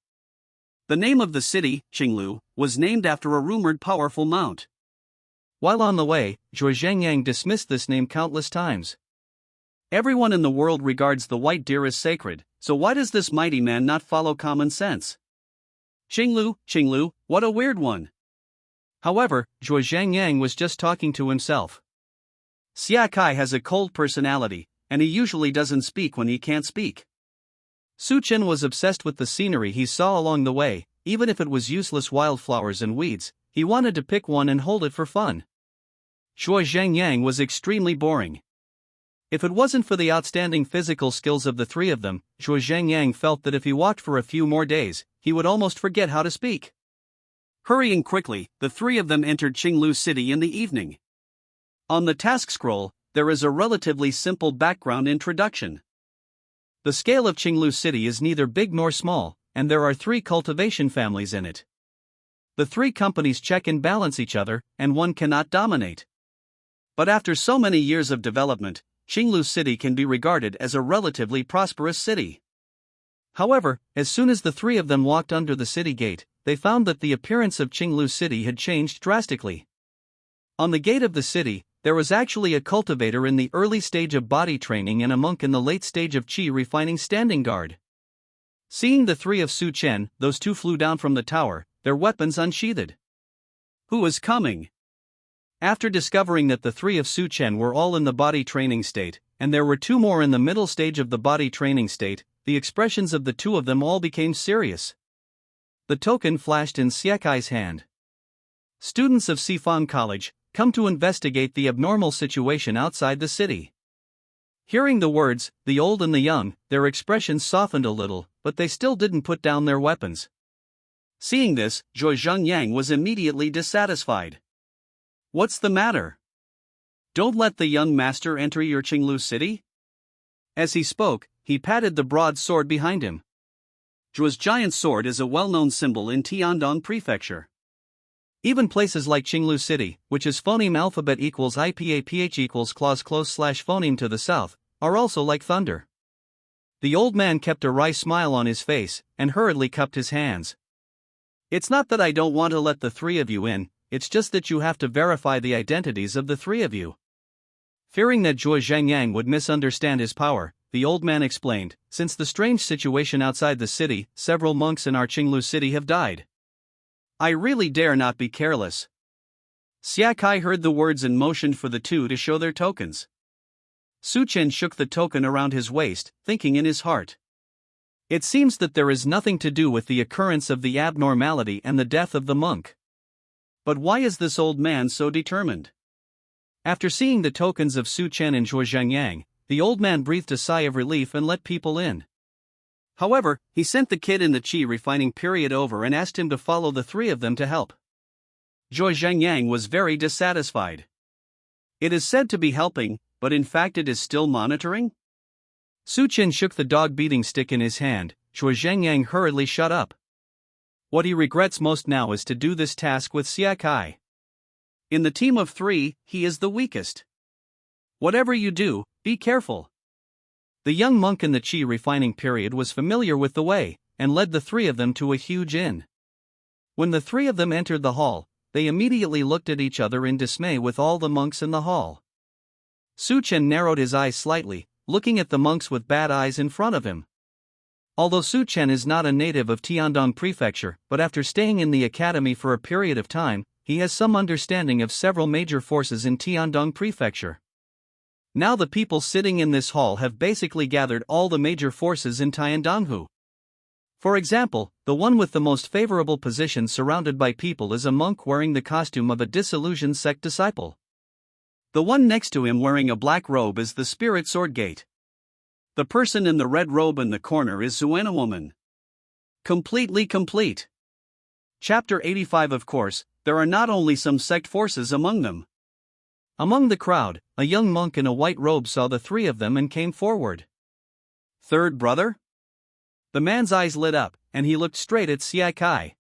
The name of the city, Qinglu, was named after a rumored powerful mount. While on the way, Zhuo Zhengyang dismissed this name countless times. Everyone in the world regards the white deer as sacred, so why does this mighty man not follow common sense? Qinglu, what a weird one. However, Zhuo Zhengyang was just talking to himself. Xia Kai has a cold personality, and he usually doesn't speak when he can't speak. Su Chen was obsessed with the scenery he saw along the way, even if it was useless wildflowers and weeds, he wanted to pick one and hold it for fun. Zhuo Zhengyang was extremely boring. If it wasn't for the outstanding physical skills of the three of them, Zhuo Zhengyang felt that if he walked for a few more days, he would almost forget how to speak. Hurrying quickly, the three of them entered Qinglu City in the evening. On the task scroll, there is a relatively simple background introduction. The scale of Qinglu City is neither big nor small, and there are 3 cultivation families in it. The 3 companies check and balance each other, and one cannot dominate. But after so many years of development, Qinglu City can be regarded as a relatively prosperous city. However, as soon as the 3 of them walked under the city gate, they found that the appearance of Qinglu City had changed drastically. On the gate of the city, there was actually a cultivator in the early stage of body training and a monk in the late stage of qi refining standing guard. Seeing the 3 of Su Chen, those 2 flew down from the tower, their weapons unsheathed. Who is coming? After discovering that the 3 of Su Chen were all in the body training state, and there were 2 more in the middle stage of the body training state, the expressions of the 2 of them all became serious. The token flashed in Siekai's hand. Students of Sifang College, come to investigate the abnormal situation outside the city. Hearing the words, the old and the young, their expressions softened a little, but they still didn't put down their weapons. Seeing this, Zhuo Zhengyang was immediately dissatisfied. What's the matter? Don't let the young master enter your Qinglu city? As he spoke, he patted the broad sword behind him. Zhuo's giant sword is a well-known symbol in Tiandong Prefecture. Even places like Qinglu City, which is phoneme alphabet equals IPAPH equals clause close slash phoneme to the south, are also like thunder. The old man kept a wry smile on his face, and hurriedly cupped his hands. It's not that I don't want to let the 3 of you in, it's just that you have to verify the identities of the 3 of you. Fearing that Zhuo Zhengyang would misunderstand his power, the old man explained, since the strange situation outside the city, several monks in our Qinglu city have died. I really dare not be careless. Xia Kai heard the words and motioned for the 2 to show their tokens. Su Chen shook the token around his waist, thinking in his heart. It seems that there is nothing to do with the occurrence of the abnormality and the death of the monk. But why is this old man so determined? After seeing the tokens of Su Chen and Zhuo Zhengyang, the old man breathed a sigh of relief and let people in. However, he sent the kid in the qi refining period over and asked him to follow the 3 of them to help. Zhuo Zhengyang was very dissatisfied. It is said to be helping, but in fact it is still monitoring? Su Chen shook the dog beating stick in his hand. Zhuo Zhengyang hurriedly shut up. What he regrets most now is to do this task with Xia Kai. In the team of 3, he is the weakest. Whatever you do, be careful. The young monk in the qi refining period was familiar with the way, and led the 3 of them to a huge inn. When the 3 of them entered the hall, they immediately looked at each other in dismay with all the monks in the hall. Su Chen narrowed his eyes slightly, looking at the monks with bad eyes in front of him. Although Su Chen is not a native of Tiandong Prefecture, but after staying in the academy for a period of time, he has some understanding of several major forces in Tiandong Prefecture. Now the people sitting in this hall have basically gathered all the major forces in Tiandonghu. For example, the one with the most favorable position surrounded by people is a monk wearing the costume of a disillusioned sect disciple. The one next to him wearing a black robe is the spirit sword gate. The person in the red robe in the corner is Zuena woman. Completely complete. Chapter 85. Of course, there are not only some sect forces among them. Among the crowd, a young monk in a white robe saw the three of them and came forward. Third brother? The man's eyes lit up, and he looked straight at Xia Kai.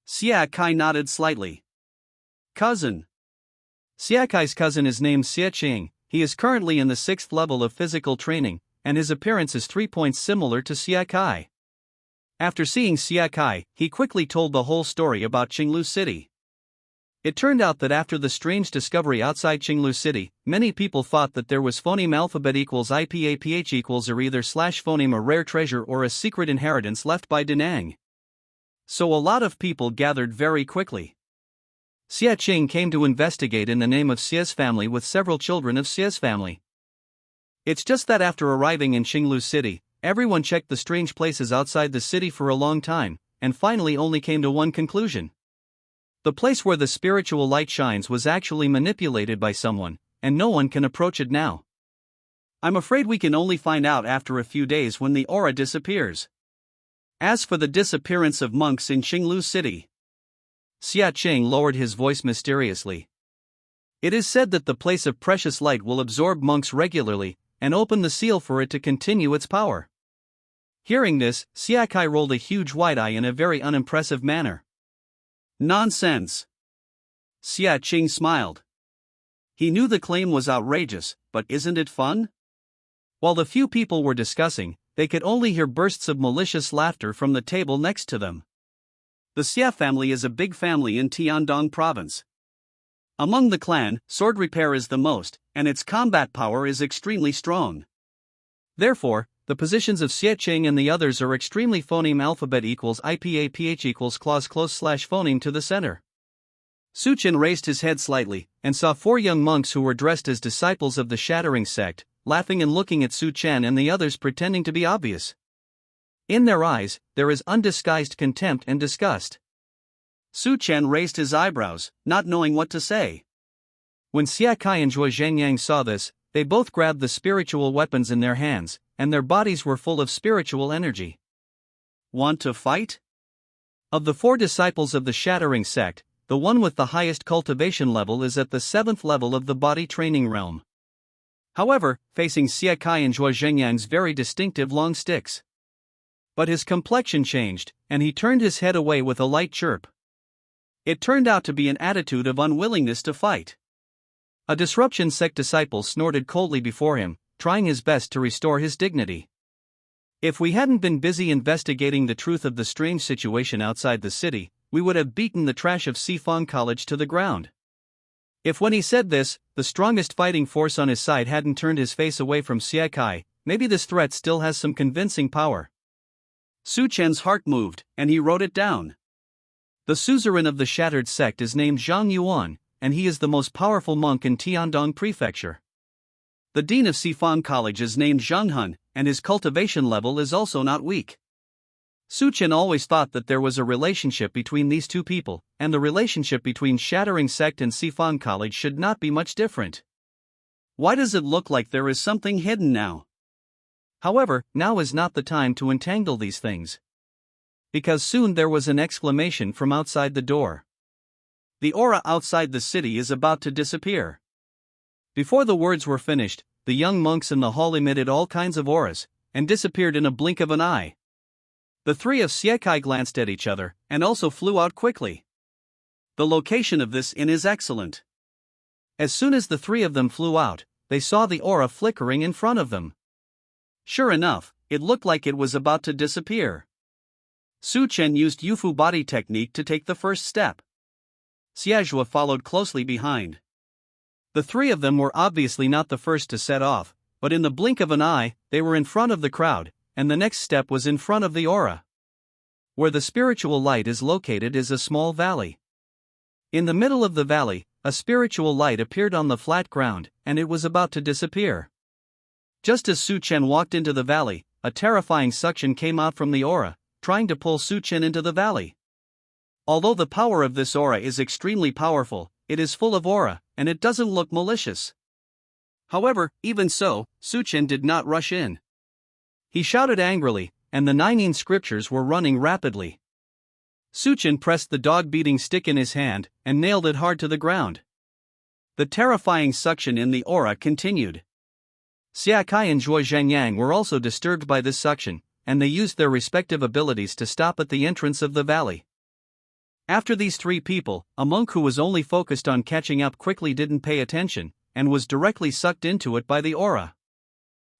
Xia Kai nodded slightly. Cousin. Xia Kai's cousin is named Xia Qing. He is currently in the 6th level of physical training, and his appearance is 3 points similar to Xia Kai. After seeing Xia Kai, he quickly told the whole story about Qinglu City. It turned out that after the strange discovery outside Qinglu City, many people thought that there was phoneme alphabet equals IPAPH equals or either slash phoneme a rare treasure or a secret inheritance left by Danang. So a lot of people gathered very quickly. Xia Qing came to investigate in the name of Xia's family with several children of Xia's family. It's just that after arriving in Qinglu City, everyone checked the strange places outside the city for a long time, and finally only came to one conclusion. The place where the spiritual light shines was actually manipulated by someone, and no one can approach it now. I'm afraid we can only find out after a few days when the aura disappears. As for the disappearance of monks in Qinglu City, Xia Qing lowered his voice mysteriously. It is said that the place of precious light will absorb monks regularly, and open the seal for it to continue its power. Hearing this, Xia Kai rolled a huge wide eye in a very unimpressive manner. Nonsense. Xia Qing smiled. He knew the claim was outrageous, but isn't it fun? While the few people were discussing, they could only hear bursts of malicious laughter from the table next to them. The Xia family is a big family in Tiandong province. Among the clan, sword repair is the most, and its combat power is extremely strong. Therefore, the positions of Xia Qing and the others are extremely phoneme alphabet equals IPAPH equals clause close slash phoneme to the center. Su Chen raised his head slightly, and saw 4 young monks who were dressed as disciples of the Shattering sect, laughing and looking at Su Chen and the others pretending to be obvious. In their eyes, there is undisguised contempt and disgust. Su Chen raised his eyebrows, not knowing what to say. When Xia Kai and Zhuo Zhengyang saw this, they both grabbed the spiritual weapons in their hands, and their bodies were full of spiritual energy. Want to fight? Of the 4 disciples of the Shattering sect, the one with the highest cultivation level is at the 7th level of the body training realm. However, facing Xia Kai and Zhuo Zhengyang's very distinctive long sticks. But his complexion changed, and he turned his head away with a light chirp. It turned out to be an attitude of unwillingness to fight. A disruption sect disciple snorted coldly before him, trying his best to restore his dignity. If we hadn't been busy investigating the truth of the strange situation outside the city, we would have beaten the trash of Sifang College to the ground. If when he said this, the strongest fighting force on his side hadn't turned his face away from Xia Kai, maybe this threat still has some convincing power. Su Chen's heart moved, and he wrote it down. The suzerain of the Shattered sect is named Zhang Yuan, and he is the most powerful monk in Tiandong Prefecture. The dean of Sifang College is named Zhang Hun, and his cultivation level is also not weak. Su Chen always thought that there was a relationship between these two people, and the relationship between Shattering sect and Sifang College should not be much different. Why does it look like there is something hidden now? However, now is not the time to entangle these things. Because soon there was an exclamation from outside the door. The aura outside the city is about to disappear. Before the words were finished, the young monks in the hall emitted all kinds of auras, and disappeared in a blink of an eye. The 3 of Xia Kai glanced at each other, and also flew out quickly. The location of this inn is excellent. As soon as the 3 of them flew out, they saw the aura flickering in front of them. Sure enough, it looked like it was about to disappear. Su Chen used Yufu body technique to take the first step. Xiazhua followed closely behind. The 3 of them were obviously not the first to set off, but in the blink of an eye, they were in front of the crowd, and the next step was in front of the aura. Where the spiritual light is located is a small valley. In the middle of the valley, a spiritual light appeared on the flat ground, and it was about to disappear. Just as Su Chen walked into the valley, a terrifying suction came out from the aura, trying to pull Su Chen into the valley. Although the power of this aura is extremely powerful, it is full of aura, and it doesn't look malicious. However, even so, Suchen did not rush in. He shouted angrily, and the 19 scriptures were running rapidly. Suchen pressed the dog-beating stick in his hand, and nailed it hard to the ground. The terrifying suction in the aura continued. Xiakai and Zhuo Zhengyang were also disturbed by this suction, and they used their respective abilities to stop at the entrance of the valley. After these three people, a monk who was only focused on catching up quickly didn't pay attention, and was directly sucked into it by the aura.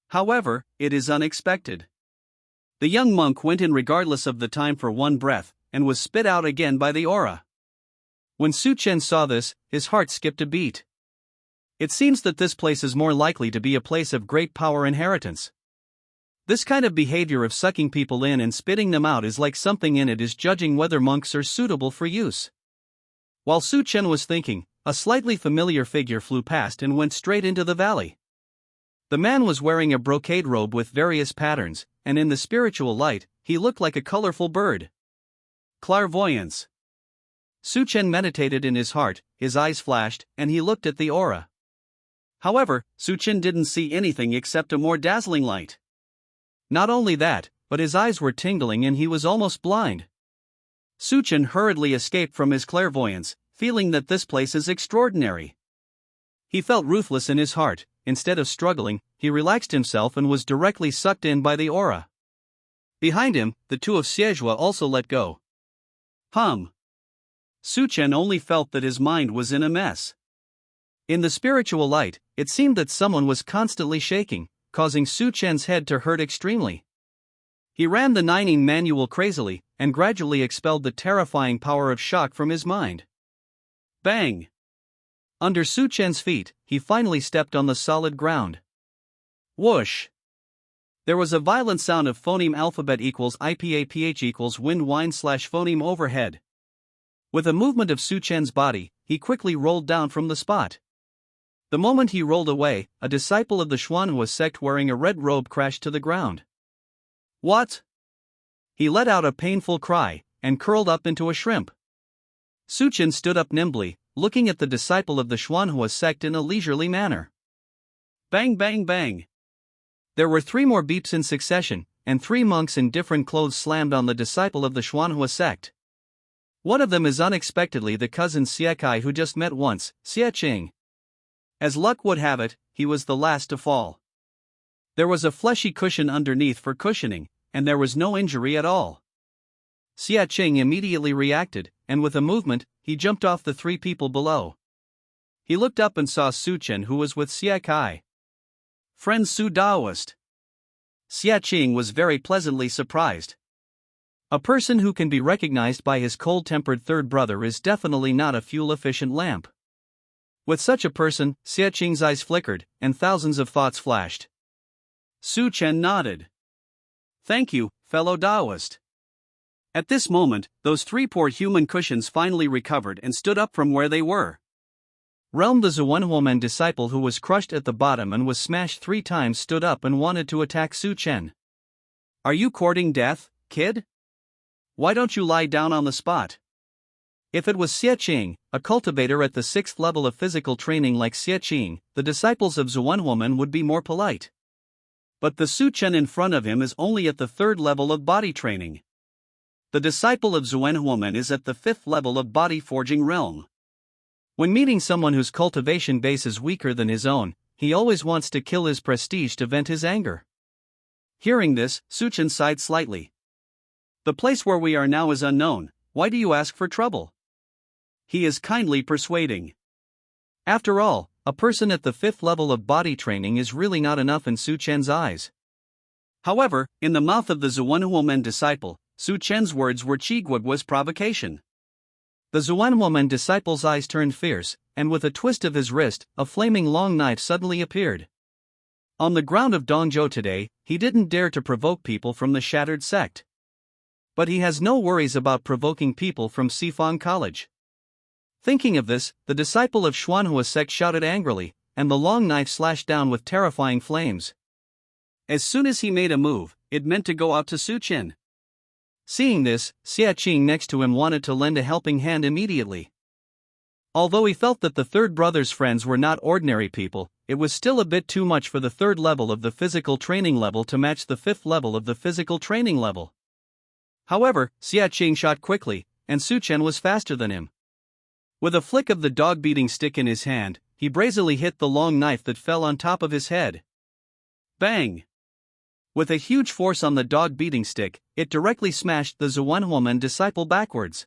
However, it is unexpected. The young monk went in regardless of the time for one breath, and was spit out again by the aura. When Suchen saw this, his heart skipped a beat. It seems that this place is more likely to be a place of great power inheritance. This kind of behavior of sucking people in and spitting them out is like something in it is judging whether monks are suitable for use. While Suchen was thinking, a slightly familiar figure flew past and went straight into the valley. The man was wearing a brocade robe with various patterns, and in the spiritual light, he looked like a colorful bird. Clairvoyance. Suchen meditated in his heart, his eyes flashed, and he looked at the aura. However, Suchen didn't see anything except a more dazzling light. Not only that, but his eyes were tingling and he was almost blind. Suchen hurriedly escaped from his clairvoyance, feeling that this place is extraordinary. He felt ruthless in his heart. Instead of struggling, he relaxed himself and was directly sucked in by the aura. Behind him, the two of Xiejua also let go. Suchen only felt that his mind was in a mess. In the spiritual light, it seemed that someone was constantly shaking, causing Suchen's head to hurt extremely. He ran the Nining manual crazily, and gradually expelled the terrifying power of shock from his mind. Bang! Under Suchen's feet, he finally stepped on the solid ground. Whoosh! There was a violent sound of phoneme alphabet equals IPAPH equals wind whine / phoneme overhead. With a movement of Suchen's body, he quickly rolled down from the spot. The moment he rolled away, a disciple of the Xuanhua sect wearing a red robe crashed to the ground. What? He let out a painful cry, and curled up into a shrimp. Suchen stood up nimbly, looking at the disciple of the Xuanhua sect in a leisurely manner. Bang bang bang! There were 3 more beeps in succession, and 3 monks in different clothes slammed on the disciple of the Xuanhua sect. One of them is unexpectedly the cousin Xiakai who just met once, Xiaqing. As luck would have it, he was the last to fall. There was a fleshy cushion underneath for cushioning, and there was no injury at all. Xiaqing immediately reacted, and with a movement, he jumped off the 3 people below. He looked up and saw Suchen who was with Xiakai. Friend Su Daoist. Xiaqing was very pleasantly surprised. A person who can be recognized by his cold-tempered third brother is definitely not a fuel-efficient lamp. With such a person, Xiaqing's eyes flickered, and thousands of thoughts flashed. Suchen nodded. Thank you, fellow Daoist. At this moment, those 3 poor human cushions finally recovered and stood up from where they were. Realm the Zhuanhuomen disciple who was crushed at the bottom and was smashed 3 times stood up and wanted to attack Suchen. Are you courting death, kid? Why don't you lie down on the spot? If it was Xiaqing, a cultivator at the 6th level of physical training like Xiaqing, the disciples of Zhuanhuomen would be more polite. But the Suchen in front of him is only at the 3rd level of body training. The disciple of Zhuanhuomen is at the 5th level of body forging realm. When meeting someone whose cultivation base is weaker than his own, he always wants to kill his prestige to vent his anger. Hearing this, Suchen sighed slightly. The place where we are now is unknown, why do you ask for trouble? He is kindly persuading. After all, a person at the 5th level of body training is really not enough in Suchen's eyes. However, in the mouth of the Zhuanhuomen disciple, Suchen's words were Qiguagua's provocation. The Zhuanhuomen disciple's eyes turned fierce, and with a twist of his wrist, a flaming long knife suddenly appeared. On the ground of Dongzhou today, he didn't dare to provoke people from the shattered sect. But he has no worries about provoking people from Sifang College. Thinking of this, the disciple of Xuanhua sect shouted angrily, and the long knife slashed down with terrifying flames. As soon as he made a move, it meant to go out to Suchen. Seeing this, Xiaqing next to him wanted to lend a helping hand immediately. Although he felt that the third brother's friends were not ordinary people, it was still a bit too much for the third level of the physical training level to match the fifth level of the physical training level. However, Xia Qing shot quickly, and Su Chen was faster than him. With a flick of the dog-beating stick in his hand, he brazenly hit the long knife that fell on top of his head. Bang! With a huge force on the dog-beating stick, it directly smashed the Zhuanhuomen disciple backwards.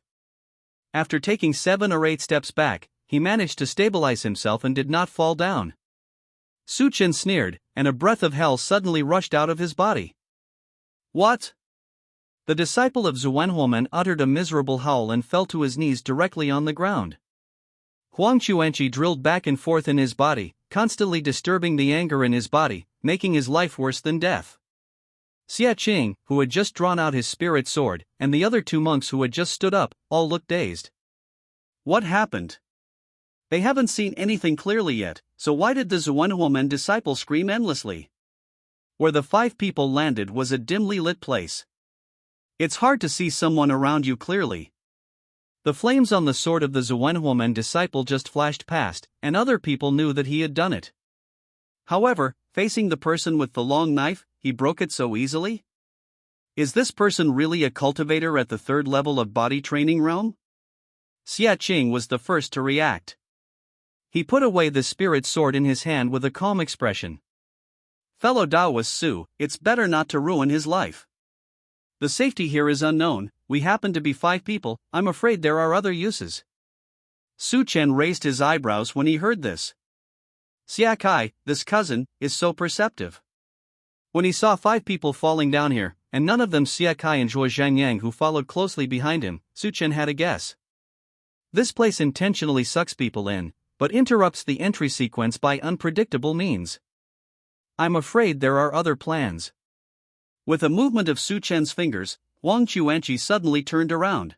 After taking 7 or 8 steps back, he managed to stabilize himself and did not fall down. Su Chen sneered, and a breath of hell suddenly rushed out of his body. What? The disciple of Zhuanhuomen uttered a miserable howl and fell to his knees directly on the ground. Huang Chuanqi drilled back and forth in his body, constantly disturbing the anger in his body, making his life worse than death. Xia Qing, who had just drawn out his spirit sword, and the other 2 monks who had just stood up, all looked dazed. What happened? They haven't seen anything clearly yet, so why did the Zhuanhuomen disciple scream endlessly? Where the 5 people landed was a dimly lit place. It's hard to see someone around you clearly. The flames on the sword of the Zhuanhuomen disciple just flashed past, and other people knew that he had done it. However, facing the person with the long knife, he broke it so easily? Is this person really a cultivator at the 3rd level of body training realm? Xia Qing was the first to react. He put away the spirit sword in his hand with a calm expression. Fellow Taoist Su, it's better not to ruin his life. The safety here is unknown, we happen to be 5 people, I'm afraid there are other uses. Su Chen raised his eyebrows when he heard this. Xia Kai, this cousin, is so perceptive. When he saw 5 people falling down here, and none of them Xia Kai and Zhuo Zhangyang who followed closely behind him, Su Chen had a guess. This place intentionally sucks people in, but interrupts the entry sequence by unpredictable means. I'm afraid there are other plans. With a movement of Su Chen's fingers, Huang Chuanqi suddenly turned around.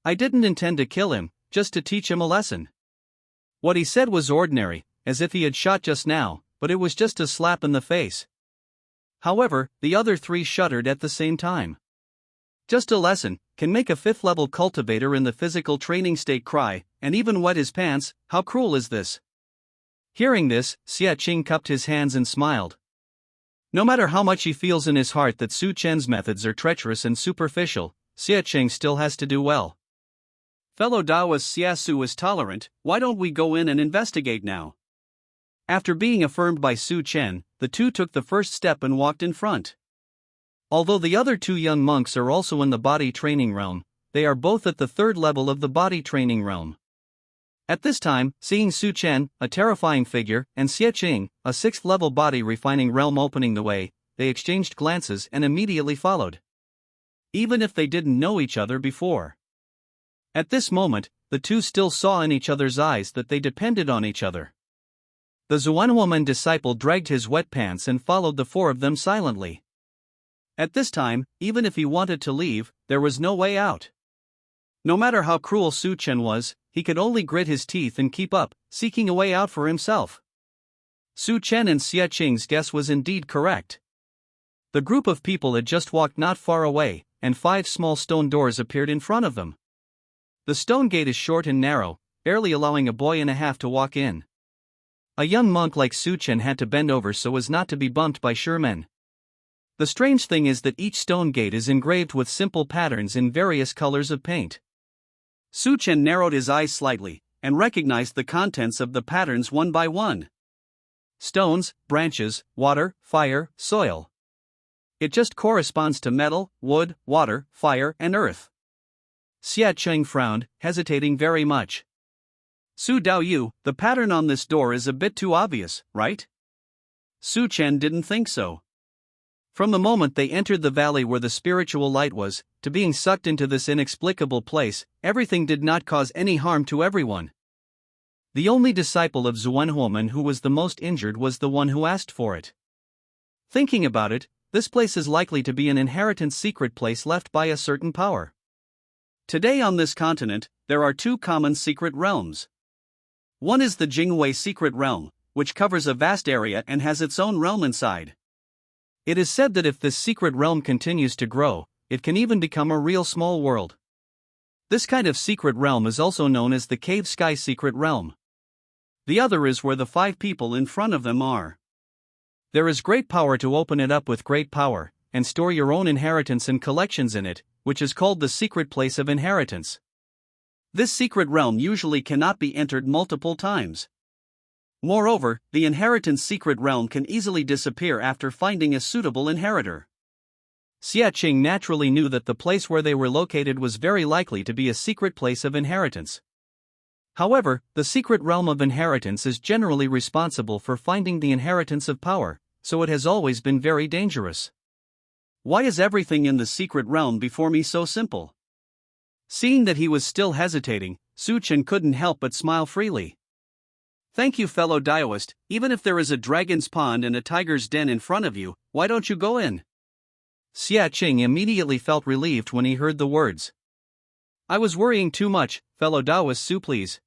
I didn't intend to kill him, just to teach him a lesson. What he said was ordinary, as if he had shot just now, but it was just a slap in the face. However, the other 3 shuddered at the same time. Just a lesson can make a 5th level cultivator in the physical training state cry, and even wet his pants. How cruel is this? Hearing this, Xia Qing cupped his hands and smiled. No matter how much he feels in his heart that Su Chen's methods are treacherous and superficial, Xia Qing still has to do well. Fellow Taoist Xia Su is tolerant, why don't we go in and investigate now? After being affirmed by Su Chen, the 2 took the first step and walked in front. Although the other 2 young monks are also in the body training realm, they are both at the 3rd level of the body training realm. At this time, seeing Su Chen, a terrifying figure, and Xia Qing, a 6th level body refining realm opening the way, they exchanged glances and immediately followed. Even if they didn't know each other before. At this moment, the 2 still saw in each other's eyes that they depended on each other. The Zhuanhuomen disciple dragged his wet pants and followed the 4 of them silently. At this time, even if he wanted to leave, there was no way out. No matter how cruel Su Chen was, he could only grit his teeth and keep up, seeking a way out for himself. Su Chen and Xia Qing's guess was indeed correct. The group of people had just walked not far away, and 5 small stone doors appeared in front of them. The stone gate is short and narrow, barely allowing a boy and a half to walk in. A young monk like Su Chen had to bend over so as not to be bumped by Sherman. The strange thing is that each stone gate is engraved with simple patterns in various colors of paint. Su Chen narrowed his eyes slightly, and recognized the contents of the patterns one by one. Stones, branches, water, fire, soil. It just corresponds to metal, wood, water, fire, and earth. Xia Qing frowned, hesitating very much. Su Daoyu, the pattern on this door is a bit too obvious, right? Su Chen didn't think so. From the moment they entered the valley where the spiritual light was, to being sucked into this inexplicable place, everything did not cause any harm to everyone. The only disciple of Zhuanhuomen who was the most injured was the one who asked for it. Thinking about it, this place is likely to be an inheritance secret place left by a certain power. Today on this continent, there are 2 common secret realms. One is the Jingwei secret realm, which covers a vast area and has its own realm inside. It is said that if this secret realm continues to grow, it can even become a real small world. This kind of secret realm is also known as the Cave Sky Secret Realm. The other is where the 5 people in front of them are. There is great power to open it up with great power, and store your own inheritance and collections in it, which is called the secret place of inheritance. This secret realm usually cannot be entered multiple times. Moreover, the inheritance secret realm can easily disappear after finding a suitable inheritor. Xia Qing naturally knew that the place where they were located was very likely to be a secret place of inheritance. However, the secret realm of inheritance is generally responsible for finding the inheritance of power, so it has always been very dangerous. Why is everything in the secret realm before me so simple? Seeing that he was still hesitating, Su Chen couldn't help but smile freely. Thank you, fellow Daoist. Even if there is a dragon's pond and a tiger's den in front of you, why don't you go in? Xia Qing immediately felt relieved when he heard the words. I was worrying too much, fellow Daoist Su, please.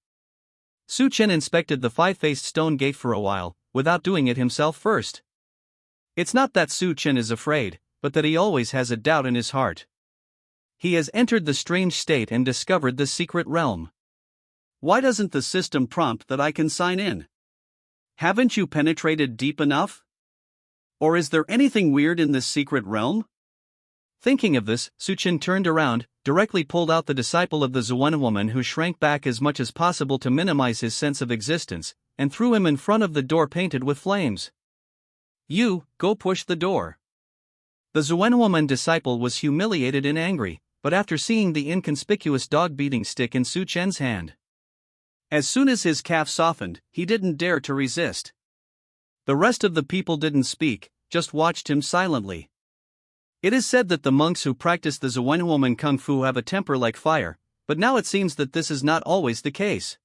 Su Chen inspected the 5-faced stone gate for a while, without doing it himself first. It's not that Su Chen is afraid, but that he always has a doubt in his heart. He has entered the strange state and discovered the secret realm. Why doesn't the system prompt that I can sign in? Haven't you penetrated deep enough? Or is there anything weird in this secret realm? Thinking of this, Su Chen turned around, directly pulled out the disciple of the Zuan woman who shrank back as much as possible to minimize his sense of existence, and threw him in front of the door painted with flames. You, go push the door. The Zuan woman disciple was humiliated and angry, but after seeing the inconspicuous dog-beating stick in Su Chen's hand. As soon as his calf softened, he didn't dare to resist. The rest of the people didn't speak, just watched him silently. It is said that the monks who practice the Zuan woman kung fu have a temper like fire, but now it seems that this is not always the case.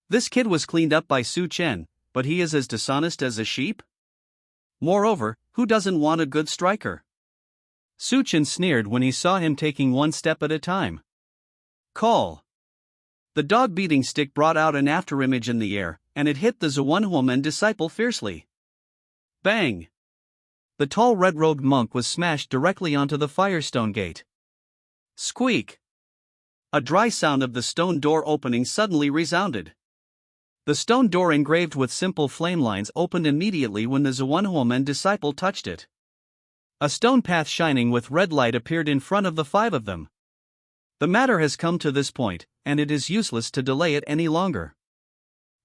This kid was cleaned up by Su Chen, but he is as dishonest as a sheep? Moreover, who doesn't want a good striker? Su Chen sneered when he saw him taking one step at a time. Call. The dog-beating stick brought out an afterimage in the air, and it hit the Zuan woman disciple fiercely. Bang! The tall red-robed monk was smashed directly onto the firestone gate. Squeak! A dry sound of the stone door opening suddenly resounded. The stone door engraved with simple flame lines opened immediately when the Zuan woman disciple touched it. A stone path shining with red light appeared in front of the 5 of them. The matter has come to this point, and it is useless to delay it any longer.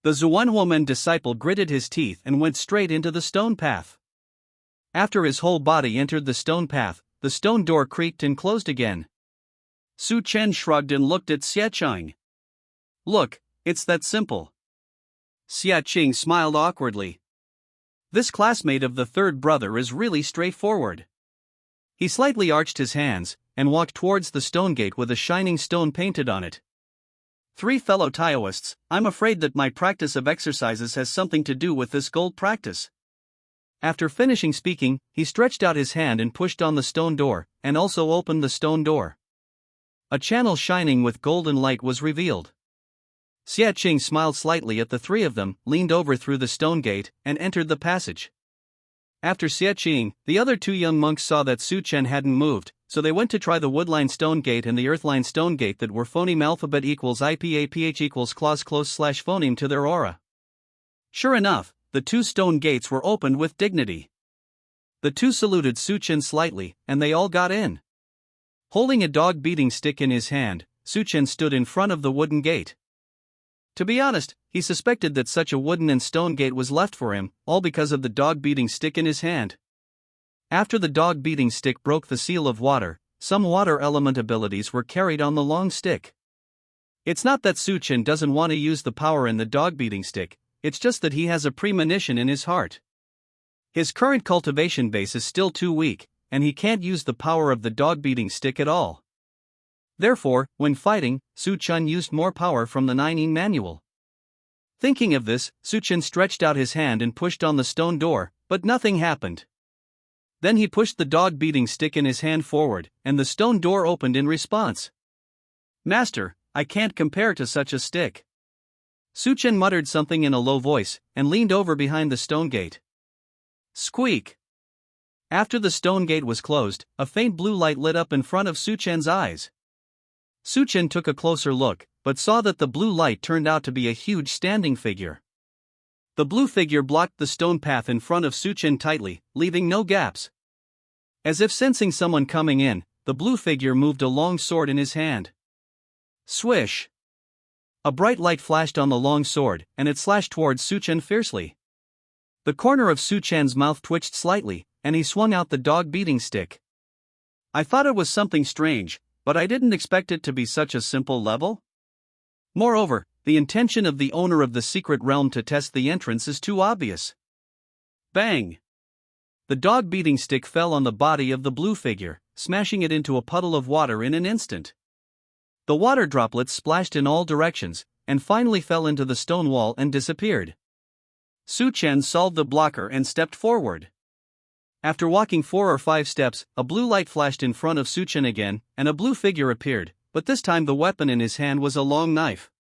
The Zuan woman disciple gritted his teeth and went straight into the stone path. After his whole body entered the stone path, the stone door creaked and closed again. Su Chen shrugged and looked at Xia Qing. Look, it's that simple. Xia Qing smiled awkwardly. This classmate of the 3rd brother is really straightforward. He slightly arched his hands, and walked towards the stone gate with a shining stone painted on it. 3 fellow Taoists, I'm afraid that my practice of exercises has something to do with this gold practice. After finishing speaking, he stretched out his hand and pushed on the stone door, and also opened the stone door. A channel shining with golden light was revealed. Xia Qing smiled slightly at the 3 of them, leaned over through the stone gate, and entered the passage. After Xia Qing, the other 2 young monks saw that Su Chen hadn't moved, so they went to try the woodline stone gate and the earthline stone gate that were phoneme alphabet equals IPAPH equals clause close slash phoneme to their aura. Sure enough, the 2 stone gates were opened with dignity. The 2 saluted Su Chen slightly, and they all got in. Holding a dog-beating stick in his hand, Su Chen stood in front of the wooden gate. To be honest, he suspected that such a wooden and stone gate was left for him, all because of the dog-beating stick in his hand. After the dog-beating stick broke the seal of water, some water element abilities were carried on the long stick. It's not that Su Chen doesn't want to use the power in the dog-beating stick, it's just that he has a premonition in his heart. His current cultivation base is still too weak, and he can't use the power of the dog-beating stick at all. Therefore, when fighting, Su Chen used more power from the 9 manual. Thinking of this, Su Chen stretched out his hand and pushed on the stone door, but nothing happened. Then he pushed the dog-beating stick in his hand forward, and the stone door opened in response. Master, I can't compare to such a stick. Su Chen muttered something in a low voice, and leaned over behind the stone gate. Squeak! After the stone gate was closed, a faint blue light lit up in front of Su Chen's eyes. Su Chen took a closer look, but saw that the blue light turned out to be a huge standing figure. The blue figure blocked the stone path in front of Su Chen tightly, leaving no gaps. As if sensing someone coming in, the blue figure moved a long sword in his hand. Swish! A bright light flashed on the long sword, and it slashed towards Su Chen fiercely. The corner of Su Chen's mouth twitched slightly, and he swung out the dog beating stick. I thought it was something strange, but I didn't expect it to be such a simple level. Moreover, the intention of the owner of the secret realm to test the entrance is too obvious. Bang! The dog beating stick fell on the body of the blue figure, smashing it into a puddle of water in an instant. The water droplets splashed in all directions, and finally fell into the stone wall and disappeared. Su Chen solved the blocker and stepped forward. After walking 4 or 5 steps, a blue light flashed in front of Su Chen again, and a blue figure appeared, but this time the weapon in his hand was a long knife.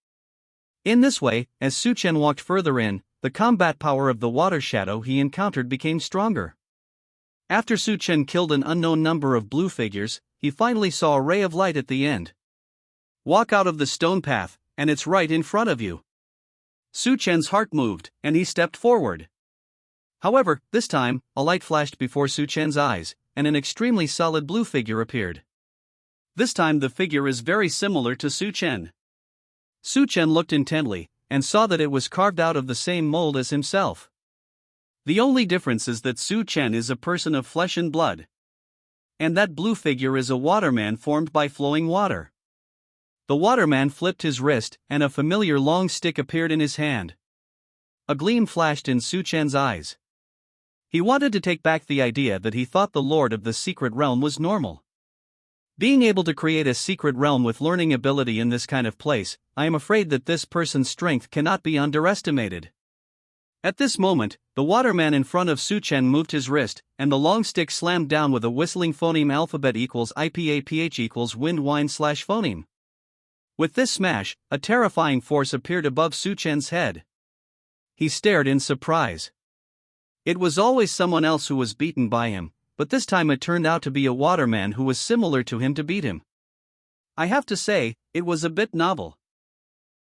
In this way, as Su Chen walked further in, the combat power of the water shadow he encountered became stronger. After Su Chen killed an unknown number of blue figures, he finally saw a ray of light at the end. Walk out of the stone path, and it's right in front of you. Su Chen's heart moved, and he stepped forward. However, this time, a light flashed before Su Chen's eyes, and an extremely solid blue figure appeared. This time the figure is very similar to Su Chen. Su Chen looked intently, and saw that it was carved out of the same mold as himself. The only difference is that Su Chen is a person of flesh and blood. And that blue figure is a waterman formed by flowing water. The waterman flipped his wrist, and a familiar long stick appeared in his hand. A gleam flashed in Su Chen's eyes. He wanted to take back the idea that he thought the Lord of the Secret Realm was normal. Being able to create a secret realm with learning ability in this kind of place, I am afraid that this person's strength cannot be underestimated. At this moment, the waterman in front of Su Chen moved his wrist, and the long stick slammed down with a whistling phoneme alphabet equals IPAPH equals wind whine / phoneme. With this smash, a terrifying force appeared above Su Chen's head. He stared in surprise. It was always someone else who was beaten by him, but this time it turned out to be a waterman who was similar to him to beat him. I have to say, it was a bit novel.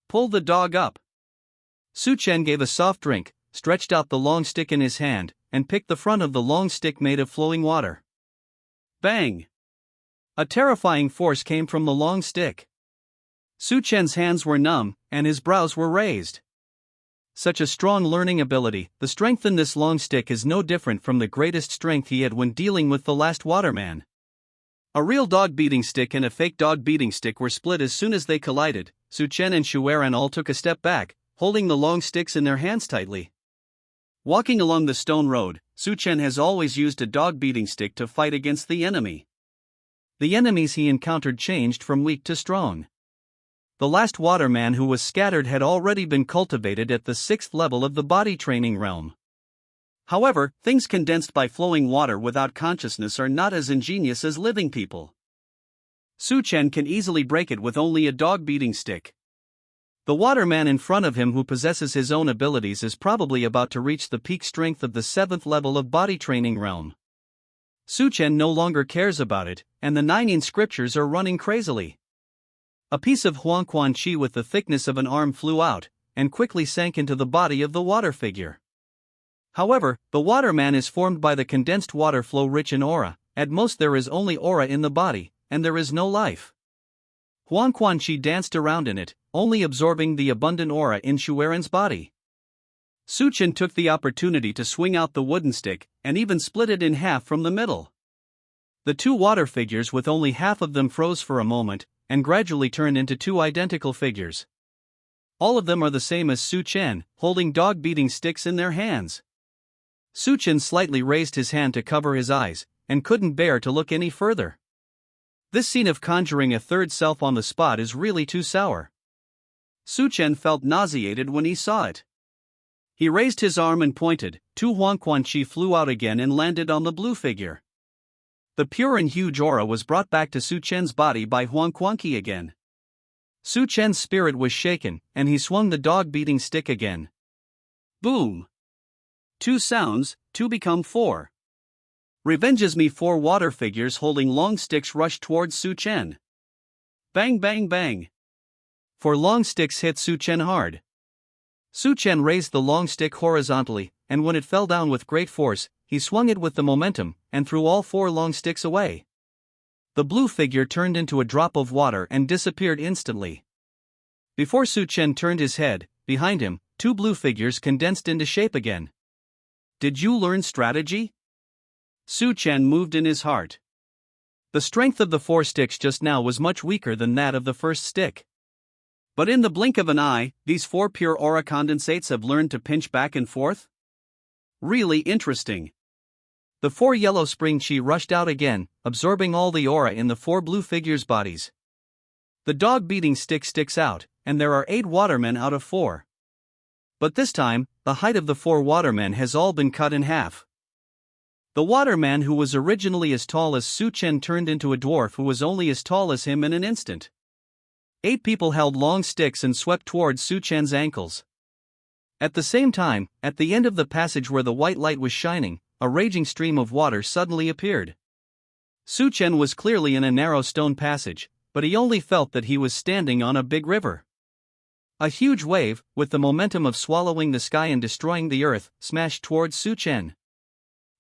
Pull the dog up. Su Chen gave a soft drink, stretched out the long stick in his hand, and picked the front of the long stick made of flowing water. Bang! A terrifying force came from the long stick. Su Chen's hands were numb, and his brows were raised. Such a strong learning ability, the strength in this long stick is no different from the greatest strength he had when dealing with the last waterman. A real dog beating stick and a fake dog beating stick were split as soon as they collided. Su Chen and Xueran all took a step back, holding the long sticks in their hands tightly. Walking along the stone road, Su Chen has always used a dog beating stick to fight against the enemy. The enemies he encountered changed from weak to strong. The last waterman who was scattered had already been cultivated at the 6th level of the body training realm. However, things condensed by flowing water without consciousness are not as ingenious as living people. Su Chen can easily break it with only a dog beating stick. The waterman in front of him who possesses his own abilities is probably about to reach the peak strength of the 7th level of body training realm. Su Chen no longer cares about it, and the 9 inscriptures are running crazily. A piece of Huangquan Qi with the thickness of an arm flew out, and quickly sank into the body of the water figure. However, the waterman is formed by the condensed water flow rich in aura. At most there is only aura in the body, and there is no life. Huangquan Qi danced around in it, only absorbing the abundant aura in Xueran's body. Su Chen took the opportunity to swing out the wooden stick, and even split it in half from the middle. The 2 water figures with only half of them froze for a moment, and gradually turned into 2 identical figures. All of them are the same as Su Chen, holding dog beating sticks in their hands. Su Chen slightly raised his hand to cover his eyes, and couldn't bear to look any further. This scene of conjuring a third self on the spot is really too sour. Su Chen felt nauseated when he saw it. He raised his arm and pointed. 2 Huangquan Qi flew out again and landed on the blue figure. The pure and huge aura was brought back to Su Chen's body by Huangquan Qi again. Su Chen's spirit was shaken, and he swung the dog-beating stick again. Boom! 2 sounds, 2 become 4. Revenges me 4 water figures holding long sticks rushed towards Su Chen. Bang bang bang. 4 long sticks hit Su Chen hard. Su Chen raised the long stick horizontally, and when it fell down with great force, he swung it with the momentum, and threw all 4 long sticks away. The blue figure turned into a drop of water and disappeared instantly. Before Su Chen turned his head, behind him, 2 blue figures condensed into shape again. Did you learn strategy? Su Chen moved in his heart. The strength of the 4 sticks just now was much weaker than that of the first stick. But in the blink of an eye, these 4 pure aura condensates have learned to pinch back and forth? Really interesting. The 4 yellow spring chi rushed out again, absorbing all the aura in the 4 blue figures' bodies. The dog beating stick sticks out, and there are 8 watermen out of 4. But this time, the height of the 4 watermen has all been cut in half. The waterman who was originally as tall as Su Chen turned into a dwarf who was only as tall as him in an instant. 8 people held long sticks and swept towards Su Chen's ankles. At the same time, at the end of the passage where the white light was shining, a raging stream of water suddenly appeared. Su Chen was clearly in a narrow stone passage, but he only felt that he was standing on a big river. A huge wave, with the momentum of swallowing the sky and destroying the earth, smashed towards Su Chen.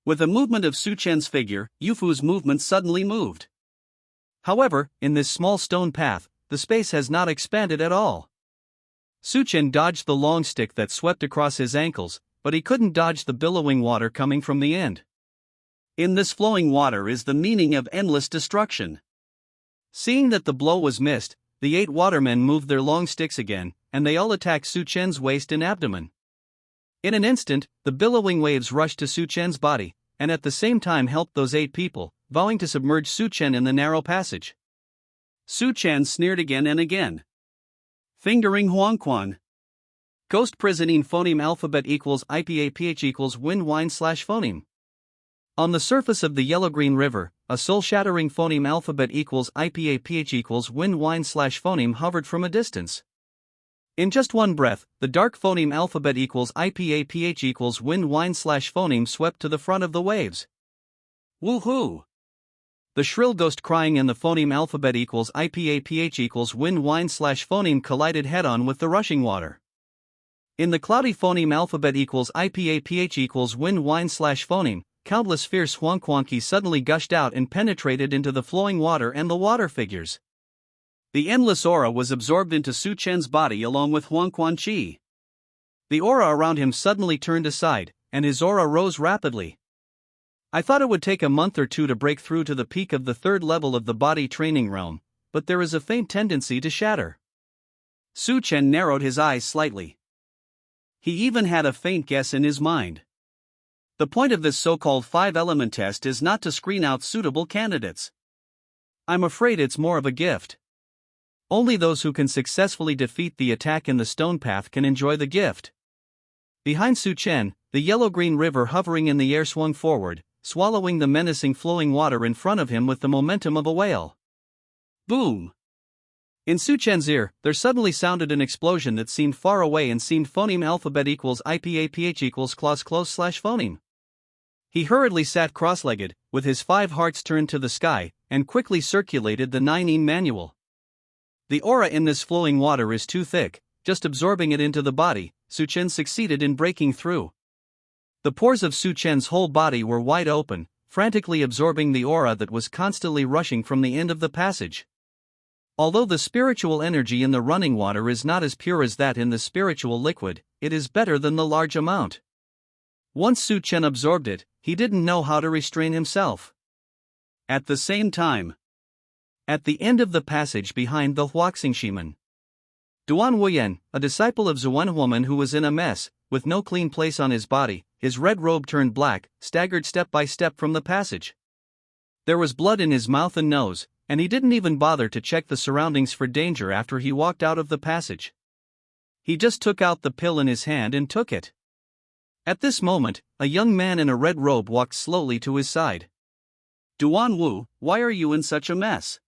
With a movement of Su Chen's figure, Yufu's movement suddenly moved. However, in this small stone path, the space has not expanded at all. Su Chen dodged the long stick that swept across his ankles, but he couldn't dodge the billowing water coming from the end. In this flowing water is the meaning of endless destruction. Seeing that the blow was missed, the 8 watermen moved their long sticks again, and they all attacked Su Chen's waist and abdomen. In an instant, the billowing waves rushed to Su Chen's body, and at the same time helped those 8 people, vowing to submerge Su Chen in the narrow passage. Su Chen sneered again and again. Fingering Huangquan. Ghost prisoning phoneme alphabet equals IPAPH equals wind wine / phoneme. On the surface of the yellow-green river, a soul-shattering phoneme alphabet equals IPAPH equals wind wine / phoneme hovered from a distance. In just one breath, the dark phoneme alphabet equals IPAPH equals wind wine / phoneme swept to the front of the waves. Woohoo! The shrill ghost crying in the phoneme alphabet equals IPAPH equals wind wine / phoneme collided head-on with the rushing water. In the cloudy phoneme alphabet equals IPAPH equals wind wine / phoneme, countless fierce huanquanqi suddenly gushed out and penetrated into the flowing water and the water figures. The endless aura was absorbed into Su Chen's body along with Huangquan Qi. The aura around him suddenly turned aside, and his aura rose rapidly. I thought it would take a month or 2 to break through to the peak of the 3rd level of the body training realm, but there is a faint tendency to shatter. Su Chen narrowed his eyes slightly. He even had a faint guess in his mind. The point of this so-called 5-element test is not to screen out suitable candidates. I'm afraid it's more of a gift. Only those who can successfully defeat the attack in the stone path can enjoy the gift. Behind Su Chen, the yellow-green river hovering in the air swung forward, swallowing the menacing flowing water in front of him with the momentum of a whale. Boom! In Su Chen's ear, there suddenly sounded an explosion that seemed far away and seemed phoneme alphabet equals IPAPH equals clause close / phoneme. He hurriedly sat cross-legged, with his 5 hearts turned to the sky, and quickly circulated the 9-ine manual. The aura in this flowing water is too thick, just absorbing it into the body, Su Chen succeeded in breaking through. The pores of Su Chen's whole body were wide open, frantically absorbing the aura that was constantly rushing from the end of the passage. Although the spiritual energy in the running water is not as pure as that in the spiritual liquid, it is better than the large amount. Once Su Chen absorbed it, he didn't know how to restrain himself. At the same time, at the end of the passage behind the Huaxingshiman, Duan Wuyan, a disciple of Zuan woman who was in a mess, with no clean place on his body, his red robe turned black, staggered step by step from the passage. There was blood in his mouth and nose, and he didn't even bother to check the surroundings for danger after he walked out of the passage. He just took out the pill in his hand and took it. At this moment, a young man in a red robe walked slowly to his side. Duan Wu, why are you in such a mess?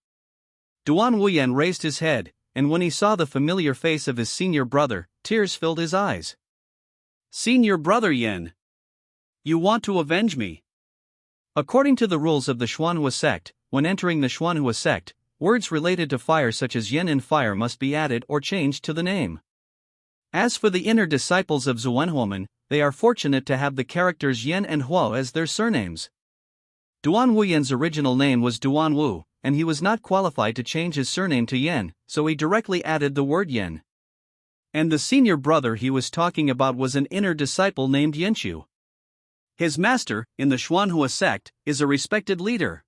Duan Wuyan raised his head, and when he saw the familiar face of his senior brother, tears filled his eyes. Senior brother Yen, you want to avenge me? According to the rules of the Xuanhua sect, when entering the Xuanhua sect, words related to fire such as yen and fire must be added or changed to the name. As for the inner disciples of Zuanhuomen, they are fortunate to have the characters Yen and Huo as their surnames. Duan Wuyan's original name was Duan Wu, and he was not qualified to change his surname to Yen, so he directly added the word Yen. And the senior brother he was talking about was an inner disciple named Yenshu. His master, in the Xuanhua sect, is a respected leader.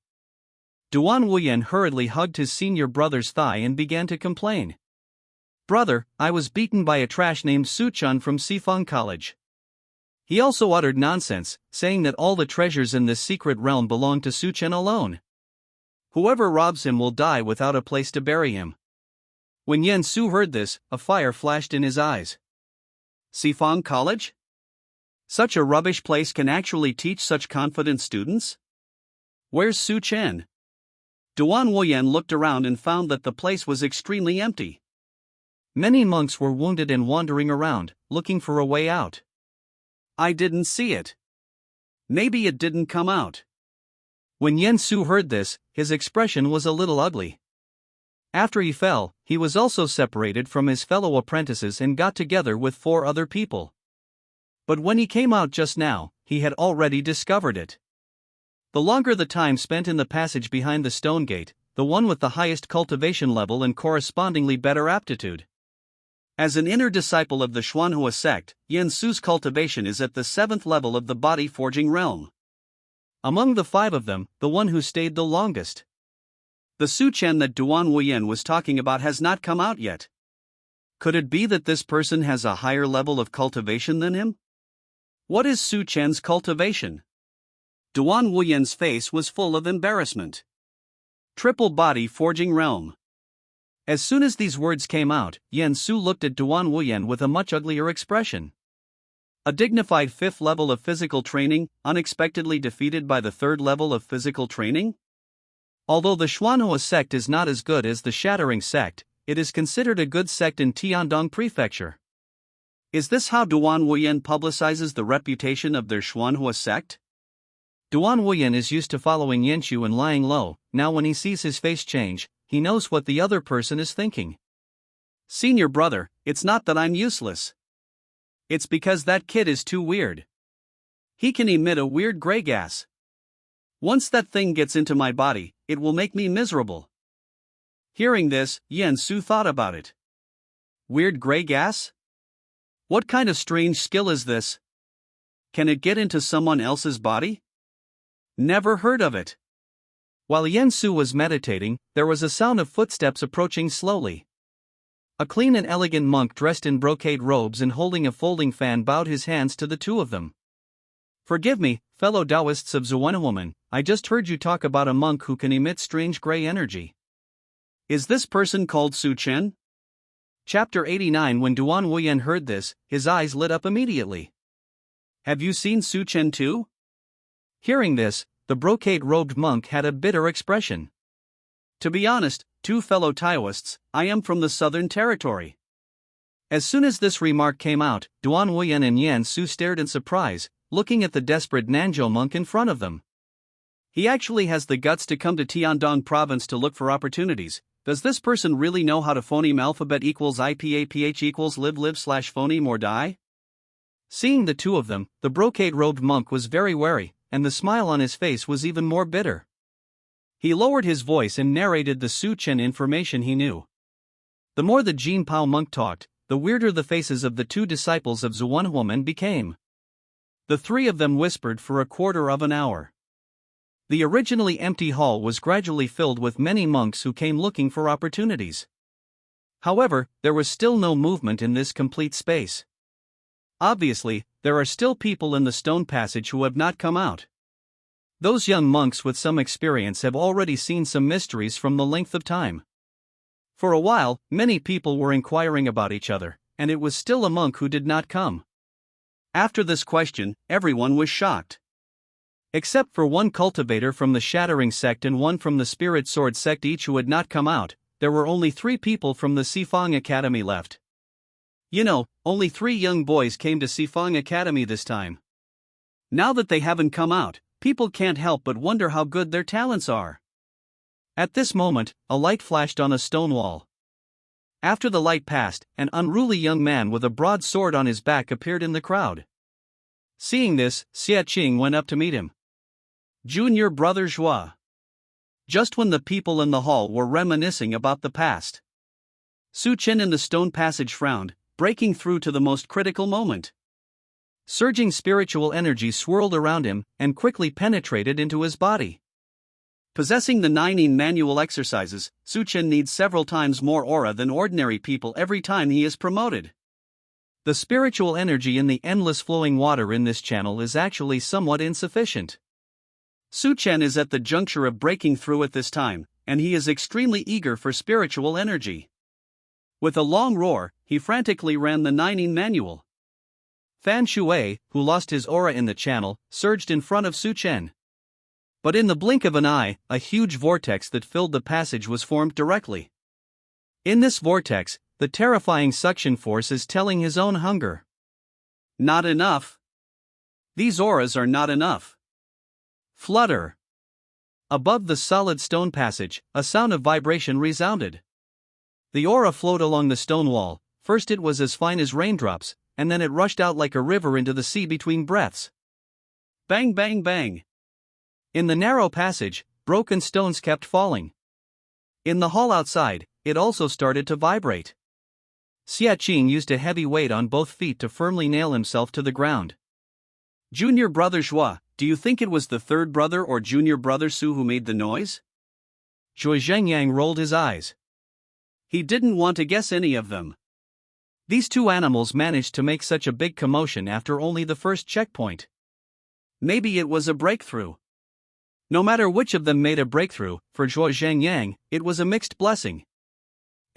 Duan Wuyan hurriedly hugged his senior brother's thigh and began to complain. "Brother, I was beaten by a trash named Suchun from Sifang College." He also uttered nonsense, saying that all the treasures in this secret realm belong to Suchen alone. Whoever robs him will die without a place to bury him. When Yen Su heard this, a fire flashed in his eyes. Sifang College? Such a rubbish place can actually teach such confident students? Where's Su Chen? Duan Wuyan looked around and found that the place was extremely empty. Many monks were wounded and wandering around, looking for a way out. I didn't see it. Maybe it didn't come out. When Yen Su heard this, his expression was a little ugly. After he fell, he was also separated from his fellow apprentices and got together with 4 other people. But when he came out just now, he had already discovered it. The longer the time spent in the passage behind the stone gate, the one with the highest cultivation level and correspondingly better aptitude. As an inner disciple of the Xuanhua sect, Yen Su's cultivation is at the 7th level of the body forging realm. Among the 5 of them, the one who stayed the longest. The Su Chen that Duan Wuyan was talking about has not come out yet. Could it be that this person has a higher level of cultivation than him? What is Su Chen's cultivation? Duan Wuyan's face was full of embarrassment. Triple body forging realm. As soon as these words came out, Yen Su looked at Duan Wuyan with a much uglier expression. A dignified 5th level of physical training, unexpectedly defeated by the 3rd level of physical training? Although the Xuanhua sect is not as good as the Shattering sect, it is considered a good sect in Tiandong Prefecture. Is this how Duan Wuyan publicizes the reputation of their Xuanhua sect? Duan Wuyan is used to following Yenshu and lying low. Now when he sees his face change, he knows what the other person is thinking. Senior brother, it's not that I'm useless. It's because that kid is too weird. He can emit a weird gray gas. Once that thing gets into my body, it will make me miserable. Hearing this, Yen Su thought about it. Weird gray gas? What kind of strange skill is this? Can it get into someone else's body? Never heard of it. While Yen Su was meditating, there was a sound of footsteps approaching slowly. A clean and elegant monk dressed in brocade robes and holding a folding fan bowed his hands to the 2 of them. Forgive me, fellow Taoists of Zuanhuomen, I just heard you talk about a monk who can emit strange gray energy. Is this person called Su Chen? Chapter 89. When Duan Wuyan heard this, his eyes lit up immediately. Have you seen Su Chen too? Hearing this, the brocade-robed monk had a bitter expression. To be honest, 2 fellow Taoists, I am from the Southern Territory. As soon as this remark came out, Duan Wuyan and Yen Su stared in surprise, looking at the desperate Nanzhou monk in front of them. He actually has the guts to come to Tiandong province to look for opportunities. Does this person really know how to phoneme alphabet equals IPAPH equals live/phoneme or die? Seeing the 2 of them, the brocade-robed monk was very wary, and the smile on his face was even more bitter. He lowered his voice and narrated the Su Chen information he knew. The more the Jin Pao monk talked, the weirder the faces of the 2 disciples of Zuanhuomen became. The 3 of them whispered for a quarter of an hour. The originally empty hall was gradually filled with many monks who came looking for opportunities. However, there was still no movement in this complete space. Obviously, there are still people in the stone passage who have not come out. Those young monks with some experience have already seen some mysteries from the length of time. For a while, many people were inquiring about each other, and it was still a monk who did not come. After this question, everyone was shocked. Except for 1 cultivator from the Shattering sect and 1 from the Spirit Sword sect, each who had not come out, there were only 3 people from the Sifang Academy left. You know, only 3 young boys came to Sifang Academy this time. Now that they haven't come out, people can't help but wonder how good their talents are. At this moment, a light flashed on a stone wall. After the light passed, an unruly young man with a broad sword on his back appeared in the crowd. Seeing this, Xia Qing went up to meet him. Junior brother Zhua. Just when the people in the hall were reminiscing about the past, Su Chen in the stone passage frowned, breaking through to the most critical moment. Surging spiritual energy swirled around him and quickly penetrated into his body. Possessing the 9 manual exercises, Su Chen needs several times more aura than ordinary people every time he is promoted. The spiritual energy in the endless flowing water in this channel is actually somewhat insufficient. Su Chen is at the juncture of breaking through at this time, and he is extremely eager for spiritual energy. With a long roar, he frantically ran the 9 manual. Fan Shui, who lost his aura in the channel, surged in front of Su Chen. But in the blink of an eye, a huge vortex that filled the passage was formed directly. In this vortex, the terrifying suction force is telling his own hunger. Not enough. These auras are not enough. Flutter. Above the solid stone passage, a sound of vibration resounded. The aura flowed along the stone wall. First it was as fine as raindrops, and then it rushed out like a river into the sea between breaths. Bang bang bang. In the narrow passage, broken stones kept falling. In the hall outside, it also started to vibrate. Xia Qing used a heavy weight on both feet to firmly nail himself to the ground. Junior brother Zhua, do you think it was the third brother or junior brother Su who made the noise? Zhuo Zhengyang rolled his eyes. He didn't want to guess any of them. These two animals managed to make such a big commotion after only the first checkpoint. Maybe it was a breakthrough. No matter which of them made a breakthrough, for Zhuo Zhengyang, it was a mixed blessing.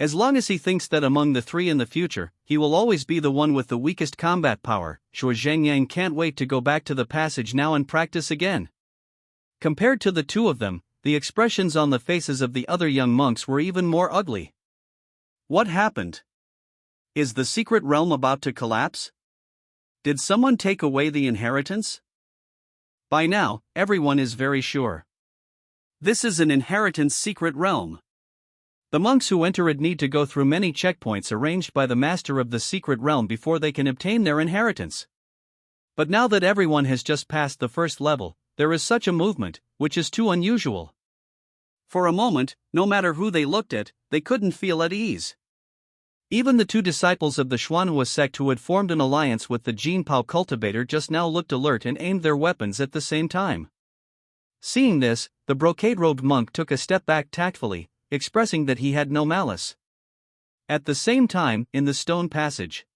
As long as he thinks that among the three in the future, he will always be the one with the weakest combat power, Zhuo Zhengyang can't wait to go back to the passage now and practice again. Compared to the two of them, the expressions on the faces of the other young monks were even more ugly. What happened? Is the secret realm about to collapse? Did someone take away the inheritance? By now, everyone is very sure. This is an inheritance secret realm. The monks who enter it need to go through many checkpoints arranged by the master of the secret realm before they can obtain their inheritance. But now that everyone has just passed the first level, there is such a movement, which is too unusual. For a moment, no matter who they looked at, they couldn't feel at ease. Even the two disciples of the Xuanhua sect who had formed an alliance with the Jinpao cultivator just now looked alert and aimed their weapons at the same time. Seeing this, the brocade-robed monk took a step back tactfully, expressing that he had no malice. At the same time, in the stone passage,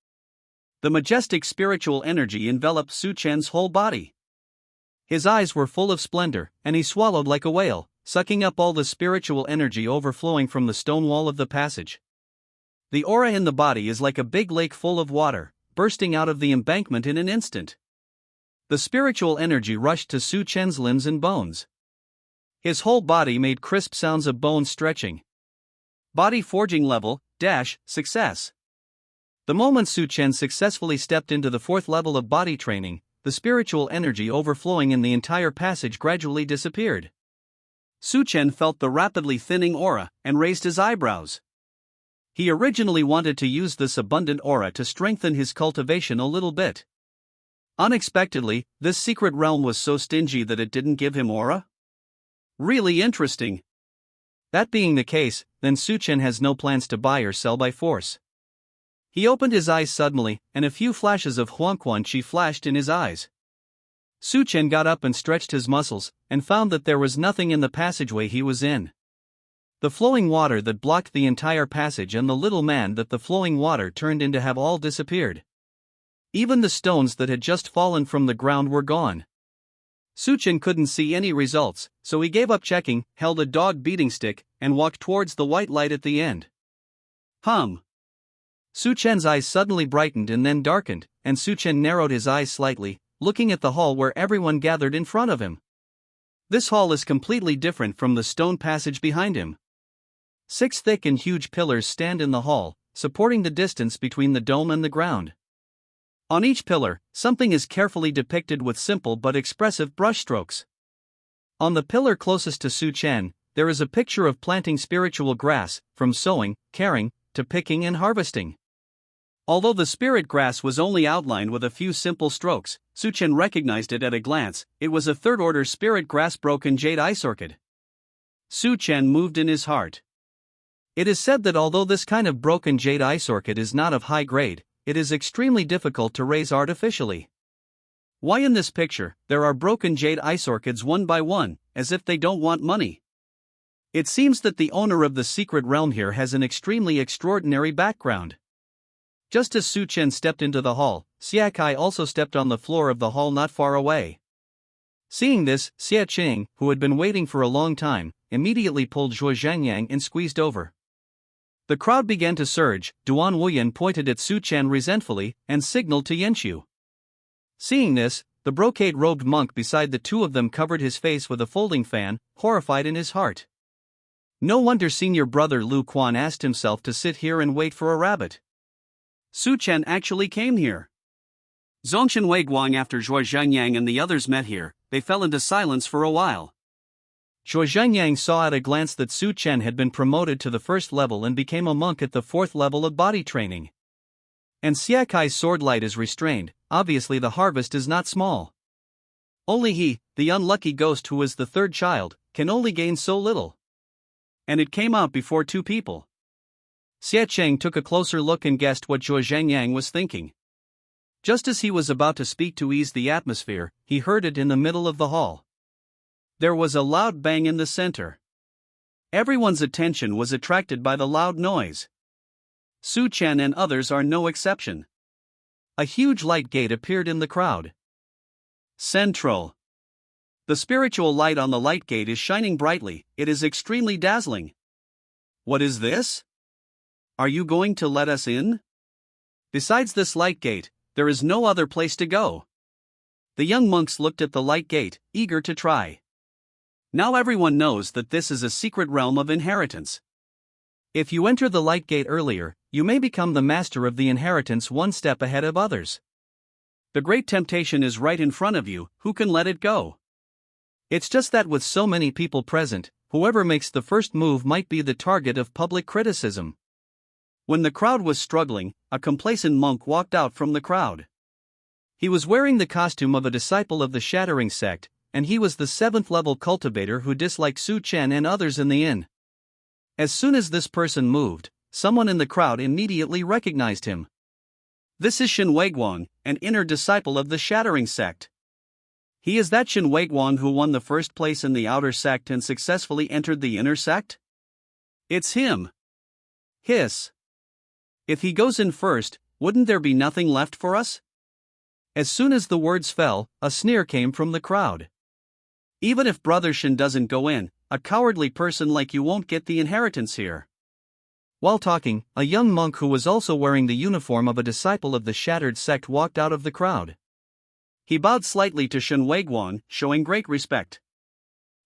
the majestic spiritual energy enveloped Su Chen's whole body. His eyes were full of splendor, and he swallowed like a whale, sucking up all the spiritual energy overflowing from the stone wall of the passage. The aura in the body is like a big lake full of water, bursting out of the embankment in an instant. The spiritual energy rushed to Su Chen's limbs and bones. His whole body made crisp sounds of bone stretching. Body forging level, success. The moment Su Chen successfully stepped into the 4th level of body training, the spiritual energy overflowing in the entire passage gradually disappeared. Su Chen felt the rapidly thinning aura and raised his eyebrows. He originally wanted to use this abundant aura to strengthen his cultivation a little bit. Unexpectedly, this secret realm was so stingy that it didn't give him aura? Really interesting. That being the case, then Su Chen has no plans to buy or sell by force. He opened his eyes suddenly, and a few flashes of Huangquan Qi flashed in his eyes. Su Chen got up and stretched his muscles, and found that there was nothing in the passageway he was in. The flowing water that blocked the entire passage and the little man that the flowing water turned into have all disappeared. Even the stones that had just fallen from the ground were gone. Su Chen couldn't see any results, so he gave up checking, held a dog beating stick, and walked towards the white light at the end. Su Chen's eyes suddenly brightened and then darkened, and Su Chen narrowed his eyes slightly, looking at the hall where everyone gathered in front of him. This hall is completely different from the stone passage behind him. 6 thick and huge pillars stand in the hall, supporting the distance between the dome and the ground. On each pillar, something is carefully depicted with simple but expressive brushstrokes. On the pillar closest to Su Chen, there is a picture of planting spiritual grass, from sowing, caring, to picking and harvesting. Although the spirit grass was only outlined with a few simple strokes, Su-chen recognized it at a glance. It was a third-order spirit grass broken jade ice orchid. Su-chen moved in his heart. It is said that although this kind of broken jade ice orchid is not of high grade, it is extremely difficult to raise artificially. Why in this picture, there are broken jade ice orchids one by one, as if they don't want money? It seems that the owner of the secret realm here has an extremely extraordinary background. Just as Su-chen stepped into the hall, Xiakai also stepped on the floor of the hall not far away. Seeing this, Xia Qing, who had been waiting for a long time, immediately pulled Zhuo Zhangyang and squeezed over. The crowd began to surge. Duan Wuyan pointed at Su-chen resentfully and signaled to Yanqiu. Seeing this, the brocade-robed monk beside the two of them covered his face with a folding fan, horrified in his heart. No wonder senior brother Lu Quan asked himself to sit here and wait for a rabbit. Su-chen actually came here. Zongshan Weiguang. After Zhuo Zhangyang and the others met here, they fell into silence for a while. Zhuo Zhangyang saw at a glance that Su-chen had been promoted to the first level and became a monk at the fourth level of body training. And Xiakai's sword light is restrained. Obviously the harvest is not small. Only he, the unlucky ghost who is the third child, can only gain so little. And it came out before two people. Xia Cheng took a closer look and guessed what Zhuo Zhangyang was thinking. Just as he was about to speak to ease the atmosphere, he heard it in the middle of the hall. There was a loud bang in the center. Everyone's attention was attracted by the loud noise. Su-chen and others are no exception. A huge light gate appeared in the crowd. Central. The spiritual light on the light gate is shining brightly. It is extremely dazzling. What is this? Are you going to let us in? Besides this light gate, there is no other place to go. The young monks looked at the light gate, eager to try. Now everyone knows that this is a secret realm of inheritance. If you enter the light gate earlier, you may become the master of the inheritance one step ahead of others. The great temptation is right in front of you. Who can let it go? It's just that with so many people present, whoever makes the first move might be the target of public criticism. When the crowd was struggling, a complacent monk walked out from the crowd. He was wearing the costume of a disciple of the Shattering sect, and he was the 7th level cultivator who disliked Su-chen and others in the inn. As soon as this person moved, someone in the crowd immediately recognized him. This is Shen Weiguang, an inner disciple of the Shattering sect. He is that Shen Weiguang who won the first place in the outer sect and successfully entered the inner sect? It's him. Hiss. If he goes in first, wouldn't there be nothing left for us? As soon as the words fell, a sneer came from the crowd. Even if Brother Shen doesn't go in, a cowardly person like you won't get the inheritance here. While talking, a young monk who was also wearing the uniform of a disciple of the Shattered sect walked out of the crowd. He bowed slightly to Shen Weiguang, showing great respect.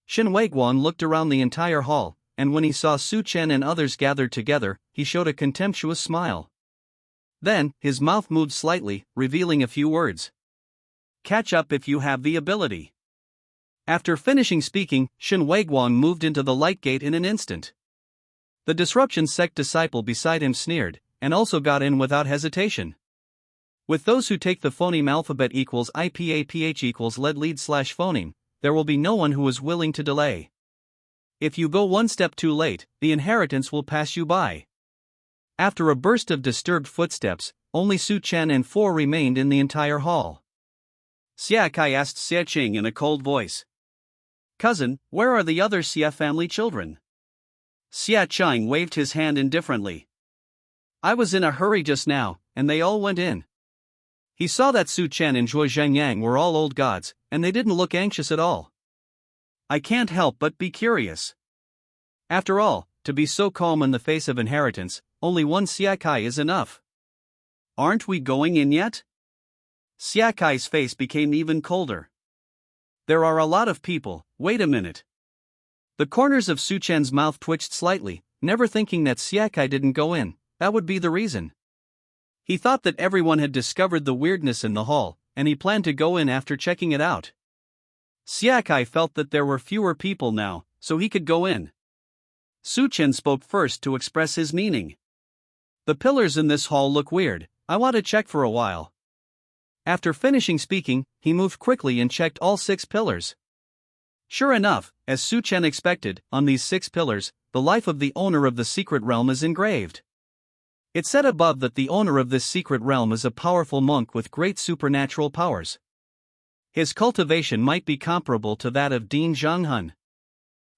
Shen Weiguang looked around the entire hall, and when he saw Su-chen and others gathered together, he showed a contemptuous smile. Then, his mouth moved slightly, revealing a few words. Catch up if you have the ability. After finishing speaking, Shen Weiguang moved into the light gate in an instant. The Disruption sect disciple beside him sneered, and also got in without hesitation. With those who take the phoneme alphabet equals IPAPH equals lead/phoneme, there will be no one who is willing to delay. If you go one step too late, the inheritance will pass you by. After a burst of disturbed footsteps, only Su-chen and 4 remained in the entire hall. Xia Kai asked Xia Qing in a cold voice. Cousin, where are the other Xia family children? Xia Qing waved his hand indifferently. I was in a hurry just now, and they all went in. He saw that Su-chen and Zhuo Zhangyang were all old gods, and they didn't look anxious at all. I can't help but be curious. After all, to be so calm in the face of inheritance, only one Xia Kai is enough. Aren't we going in yet? Xia Kai's face became even colder. There are a lot of people, wait a minute. The corners of Su-chen's mouth twitched slightly, never thinking that Xia Kai didn't go in. That would be the reason. He thought that everyone had discovered the weirdness in the hall, and he planned to go in after checking it out. Xia Kai felt that there were fewer people now, so he could go in. Su Chen spoke first to express his meaning. The pillars in this hall look weird, I want to check for a while. After finishing speaking, he moved quickly and checked all 6 pillars. Sure enough, as Su Chen expected, on these 6 pillars, the life of the owner of the secret realm is engraved. It said above that the owner of this secret realm is a powerful monk with great supernatural powers. His cultivation might be comparable to that of Dean Zhonghun.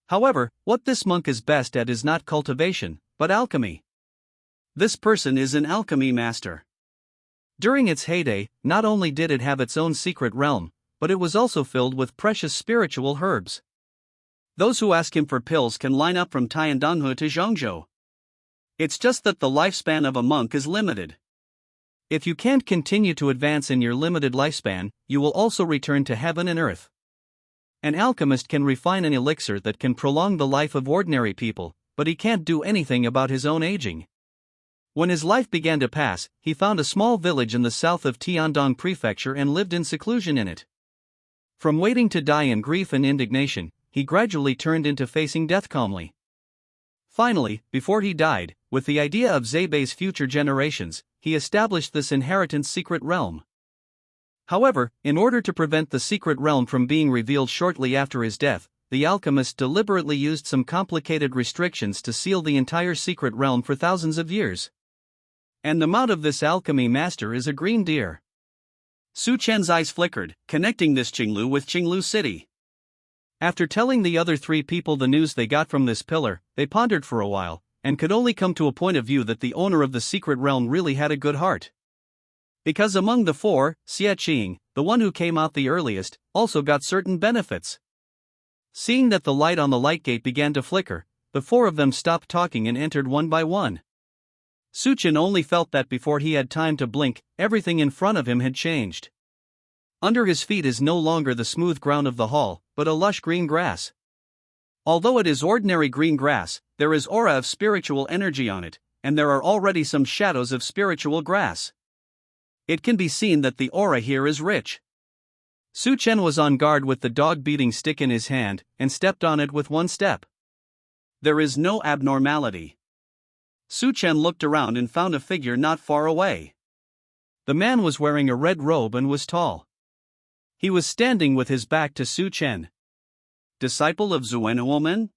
However, what this monk is best at is not cultivation, but alchemy. This person is an alchemy master. During its heyday, not only did it have its own secret realm, but it was also filled with precious spiritual herbs. Those who ask him for pills can line up from Tiandanhe to Zhongzhou. It's just that the lifespan of a monk is limited. If you can't continue to advance in your limited lifespan, you will also return to heaven and earth. An alchemist can refine an elixir that can prolong the life of ordinary people, but he can't do anything about his own aging. When his life began to pass, he found a small village in the south of Tiandong Prefecture and lived in seclusion in it. From waiting to die in grief and indignation, he gradually turned into facing death calmly. Finally, before he died, with the idea of Zebei's future generations, he established this inheritance secret realm. However, in order to prevent the secret realm from being revealed shortly after his death, the alchemist deliberately used some complicated restrictions to seal the entire secret realm for thousands of years. And the mount of this alchemy master is a green deer. Su Chen's eyes flickered, connecting this Qinglu with Qinglu City. After telling the other 3 people the news they got from this pillar, they pondered for a while, and could only come to a point of view that the owner of the secret realm really had a good heart. Because among the 4, Xie Qing, the one who came out the earliest, also got certain benefits. Seeing that the light on the light gate began to flicker, the 4 of them stopped talking and entered one by one. Su Chen only felt that before he had time to blink, everything in front of him had changed. Under his feet is no longer the smooth ground of the hall, but a lush green grass. Although it is ordinary green grass, there is aura of spiritual energy on it, and there are already some shadows of spiritual grass. It can be seen that the aura here is rich. Su Chen was on guard with the dog-beating stick in his hand, and stepped on it with one step. There is no abnormality. Su Chen looked around and found a figure not far away. The man was wearing a red robe and was tall. He was standing with his back to Su Chen. Disciple of Zuenhuomen?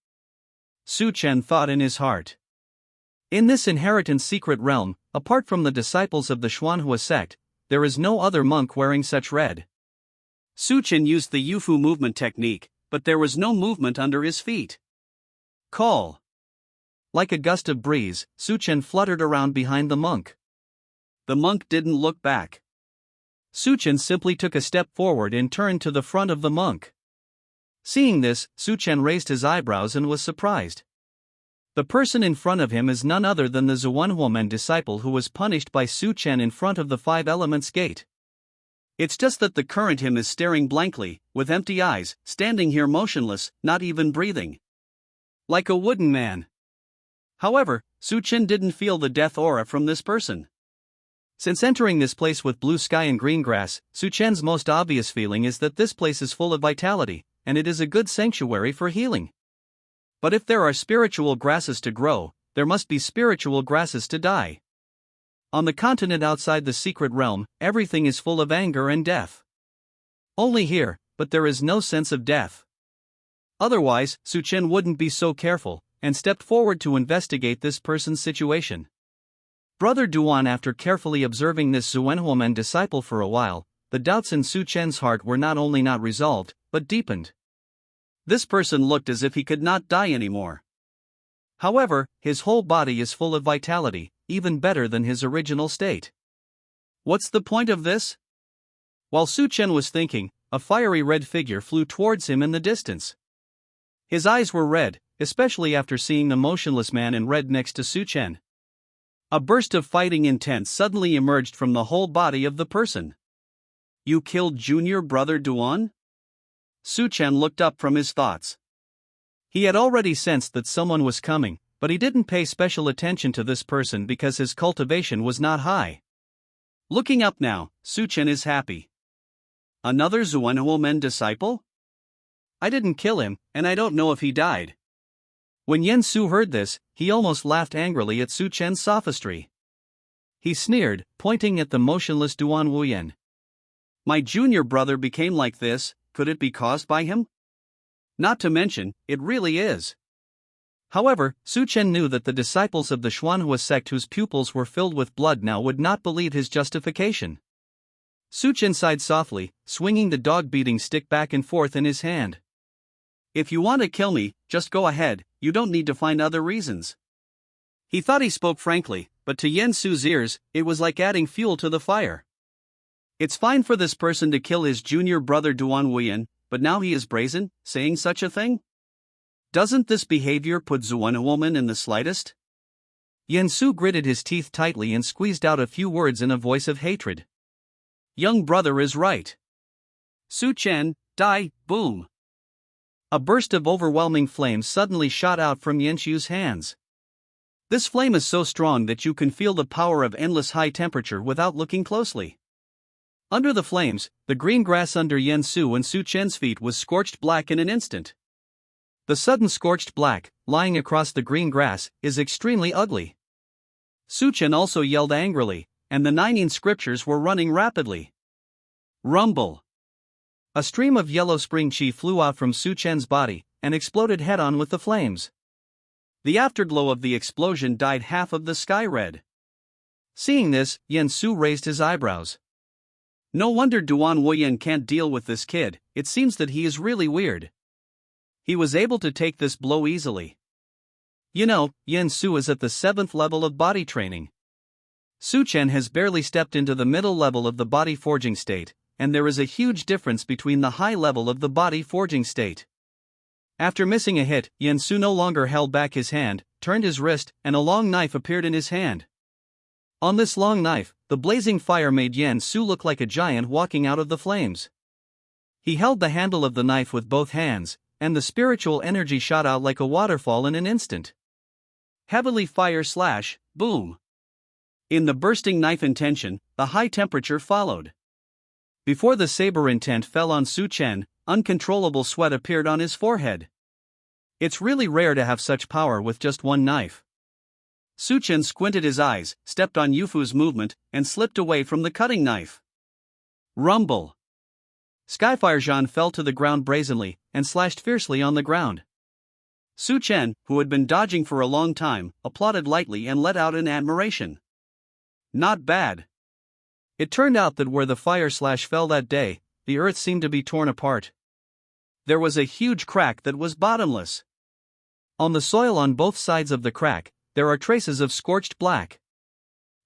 Su Chen thought in his heart. In this inheritance secret realm, apart from the disciples of the Xuanhua sect, there is no other monk wearing such red. Su Chen used the Yufu movement technique, but there was no movement under his feet. Call. Like a gust of breeze, Su Chen fluttered around behind the monk. The monk didn't look back. Su Chen simply took a step forward and turned to the front of the monk. Seeing this, Su Chen raised his eyebrows and was surprised. The person in front of him is none other than the Zuenhuomen disciple who was punished by Su Chen in front of the 5 Elements Gate. It's just that the current him is staring blankly, with empty eyes, standing here motionless, not even breathing. Like a wooden man. However, Su Chen didn't feel the death aura from this person. Since entering this place with blue sky and green grass, Su Chen's most obvious feeling is that this place is full of vitality, and it is a good sanctuary for healing. But if there are spiritual grasses to grow, there must be spiritual grasses to die. On the continent outside the secret realm, everything is full of anger and death. Only here, but there is no sense of death. Otherwise, Su Chen wouldn't be so careful, and stepped forward to investigate this person's situation. Brother Duan, after carefully observing this Zuenhuomen disciple for a while, the doubts in Su Chen's heart were not only not resolved, but deepened. This person looked as if he could not die anymore. However, his whole body is full of vitality, even better than his original state. What's the point of this? While Su Chen was thinking, a fiery red figure flew towards him in the distance. His eyes were red, especially after seeing the motionless man in red next to Su Chen. A burst of fighting intent suddenly emerged from the whole body of the person. You killed Junior Brother Duan? Su Chen looked up from his thoughts. He had already sensed that someone was coming, but he didn't pay special attention to this person because his cultivation was not high. Looking up now, Su Chen is happy. Another Zuenhuomen disciple? I didn't kill him, and I don't know if he died. When Yen Su heard this, he almost laughed angrily at Su Chen's sophistry. He sneered, pointing at the motionless Duan Wuyan. My junior brother became like this, could it be caused by him? Not to mention, it really is. However, Su Chen knew that the disciples of the Xuanhua sect whose pupils were filled with blood now would not believe his justification. Su Chen sighed softly, swinging the dog-beating stick back and forth in his hand. If you want to kill me, just go ahead, you don't need to find other reasons. He thought he spoke frankly, but to Yen Su's ears, it was like adding fuel to the fire. It's fine for this person to kill his junior brother Duan Wuyan, but now he is brazen, saying such a thing? Doesn't this behavior put Xuan woman in the slightest? Yen Su gritted his teeth tightly and squeezed out a few words in a voice of hatred. Young brother is right. Su Chen, die, boom. A burst of overwhelming flames suddenly shot out from Yen Su's hands. This flame is so strong that you can feel the power of endless high temperature without looking closely. Under the flames, the green grass under Yen Su and Su Chen's feet was scorched black in an instant. The sudden scorched black, lying across the green grass, is extremely ugly. Su Chen also yelled angrily, and the 9 scriptures were running rapidly. Rumble! A stream of yellow spring qi flew out from Su Chen's body, and exploded head-on with the flames. The afterglow of the explosion dyed half of the sky red. Seeing this, Yen Su raised his eyebrows. No wonder Duan Wuyan can't deal with this kid, it seems that he is really weird. He was able to take this blow easily. You know, Yen Su is at the 7th level of body training. Su Chen has barely stepped into the middle level of the body forging state, and there is a huge difference between the high level of the body forging state. After missing a hit, Yen Su no longer held back his hand, turned his wrist, and a long knife appeared in his hand. On this long knife, the blazing fire made Yen Su look like a giant walking out of the flames. He held the handle of the knife with both hands, and the spiritual energy shot out like a waterfall in an instant. Heavily fire slash, boom. In the bursting knife intention, the high temperature followed. Before the saber intent fell on Su Chen, uncontrollable sweat appeared on his forehead. It's really rare to have such power with just one knife. Su Chen squinted his eyes, stepped on Yufu's movement, and slipped away from the cutting knife. Rumble! Skyfire Zhan fell to the ground brazenly, and slashed fiercely on the ground. Su Chen, who had been dodging for a long time, applauded lightly and let out an admiration. Not bad. It turned out that where the fire slash fell that day, the earth seemed to be torn apart. There was a huge crack that was bottomless. On the soil on both sides of the crack, there are traces of scorched black.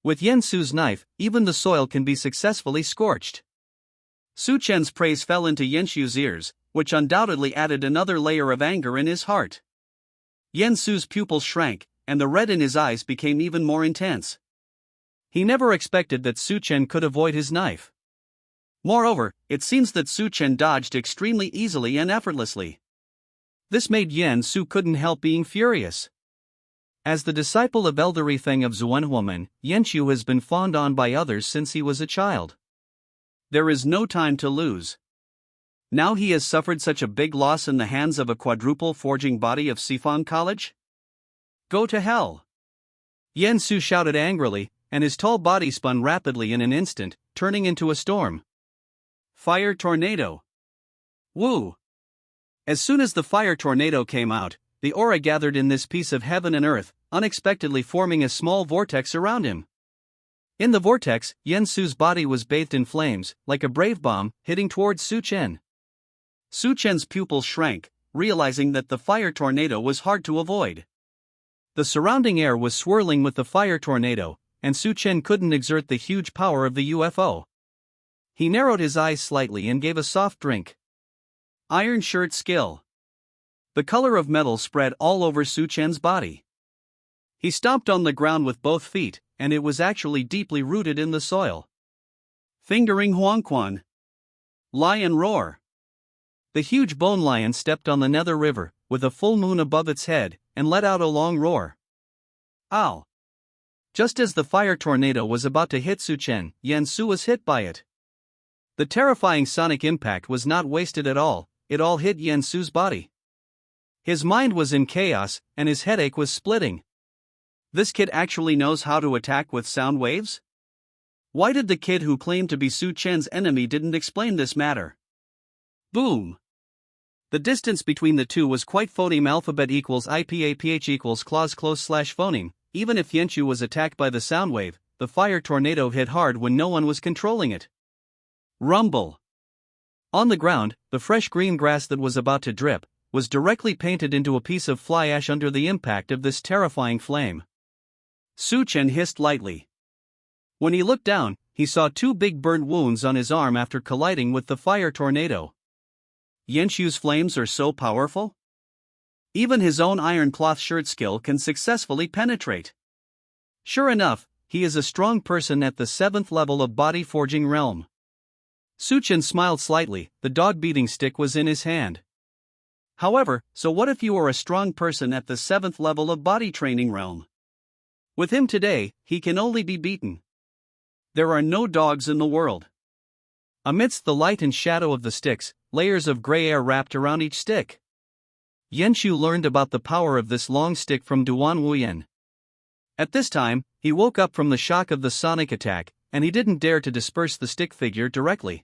With Yen Su's knife, even the soil can be successfully scorched. Su Chen's praise fell into Yen Su's ears, which undoubtedly added another layer of anger in his heart. Yen Su's pupils shrank, and the red in his eyes became even more intense. He never expected that Su Chen could avoid his knife. Moreover, it seems that Su Chen dodged extremely easily and effortlessly. This made Yen Su couldn't help being furious. As the disciple of Elder Thing of Xuanhuamen, Yen Su has been fawned on by others since he was a child. There is no time to lose. Now he has suffered such a big loss in the hands of a quadruple forging body of Sifan College? Go to hell! Yen Su shouted angrily, and his tall body spun rapidly in an instant, turning into a storm. Fire tornado! Woo! As soon as the fire tornado came out, the aura gathered in this piece of heaven and earth, unexpectedly forming a small vortex around him. In the vortex, Yen Su's body was bathed in flames, like a brave bomb, hitting towards Su Chen. Su Chen's pupils shrank, realizing that the fire tornado was hard to avoid. The surrounding air was swirling with the fire tornado, and Su Chen couldn't exert the huge power of the UFO. He narrowed his eyes slightly and gave a soft drink. Iron shirt skill. The color of metal spread all over Su Chen's body. He stomped on the ground with both feet, and it was actually deeply rooted in the soil. Fingering Huangquan. Lion roar. The huge bone lion stepped on the Nether River, with a full moon above its head, and let out a long roar. Ow! Just as the fire tornado was about to hit Su Chen, Yen Su was hit by it. The terrifying sonic impact was not wasted at all, it all hit Yen Su's body. His mind was in chaos, and his headache was splitting. This kid actually knows how to attack with sound waves? Why did the kid who claimed to be Su Chen's enemy didn't explain this matter? Boom! The distance between the two was quite phoneme alphabet equals IPAPH equals clause close slash phoneme. Even if Yenshu was attacked by the sound wave, the fire tornado hit hard when no one was controlling it. Rumble! On the ground, the fresh green grass that was about to drip was directly painted into a piece of fly ash under the impact of this terrifying flame. Su Chen hissed lightly. When he looked down, he saw two big burnt wounds on his arm after colliding with the fire tornado. Yenshu's flames are so powerful? Even his own iron cloth shirt skill can successfully penetrate. Sure enough, he is a strong person at the 7th level of body forging realm. Su Chen smiled slightly. The dog beating stick was in his hand. However, so what if you are a strong person at the 7th level of body training realm? With him today, he can only be beaten. There are no dogs in the world. Amidst the light and shadow of the sticks, layers of gray air wrapped around each stick. Yenshu learned about the power of this long stick from Duan Wuyan. At this time, he woke up from the shock of the sonic attack, and he didn't dare to disperse the stick figure directly.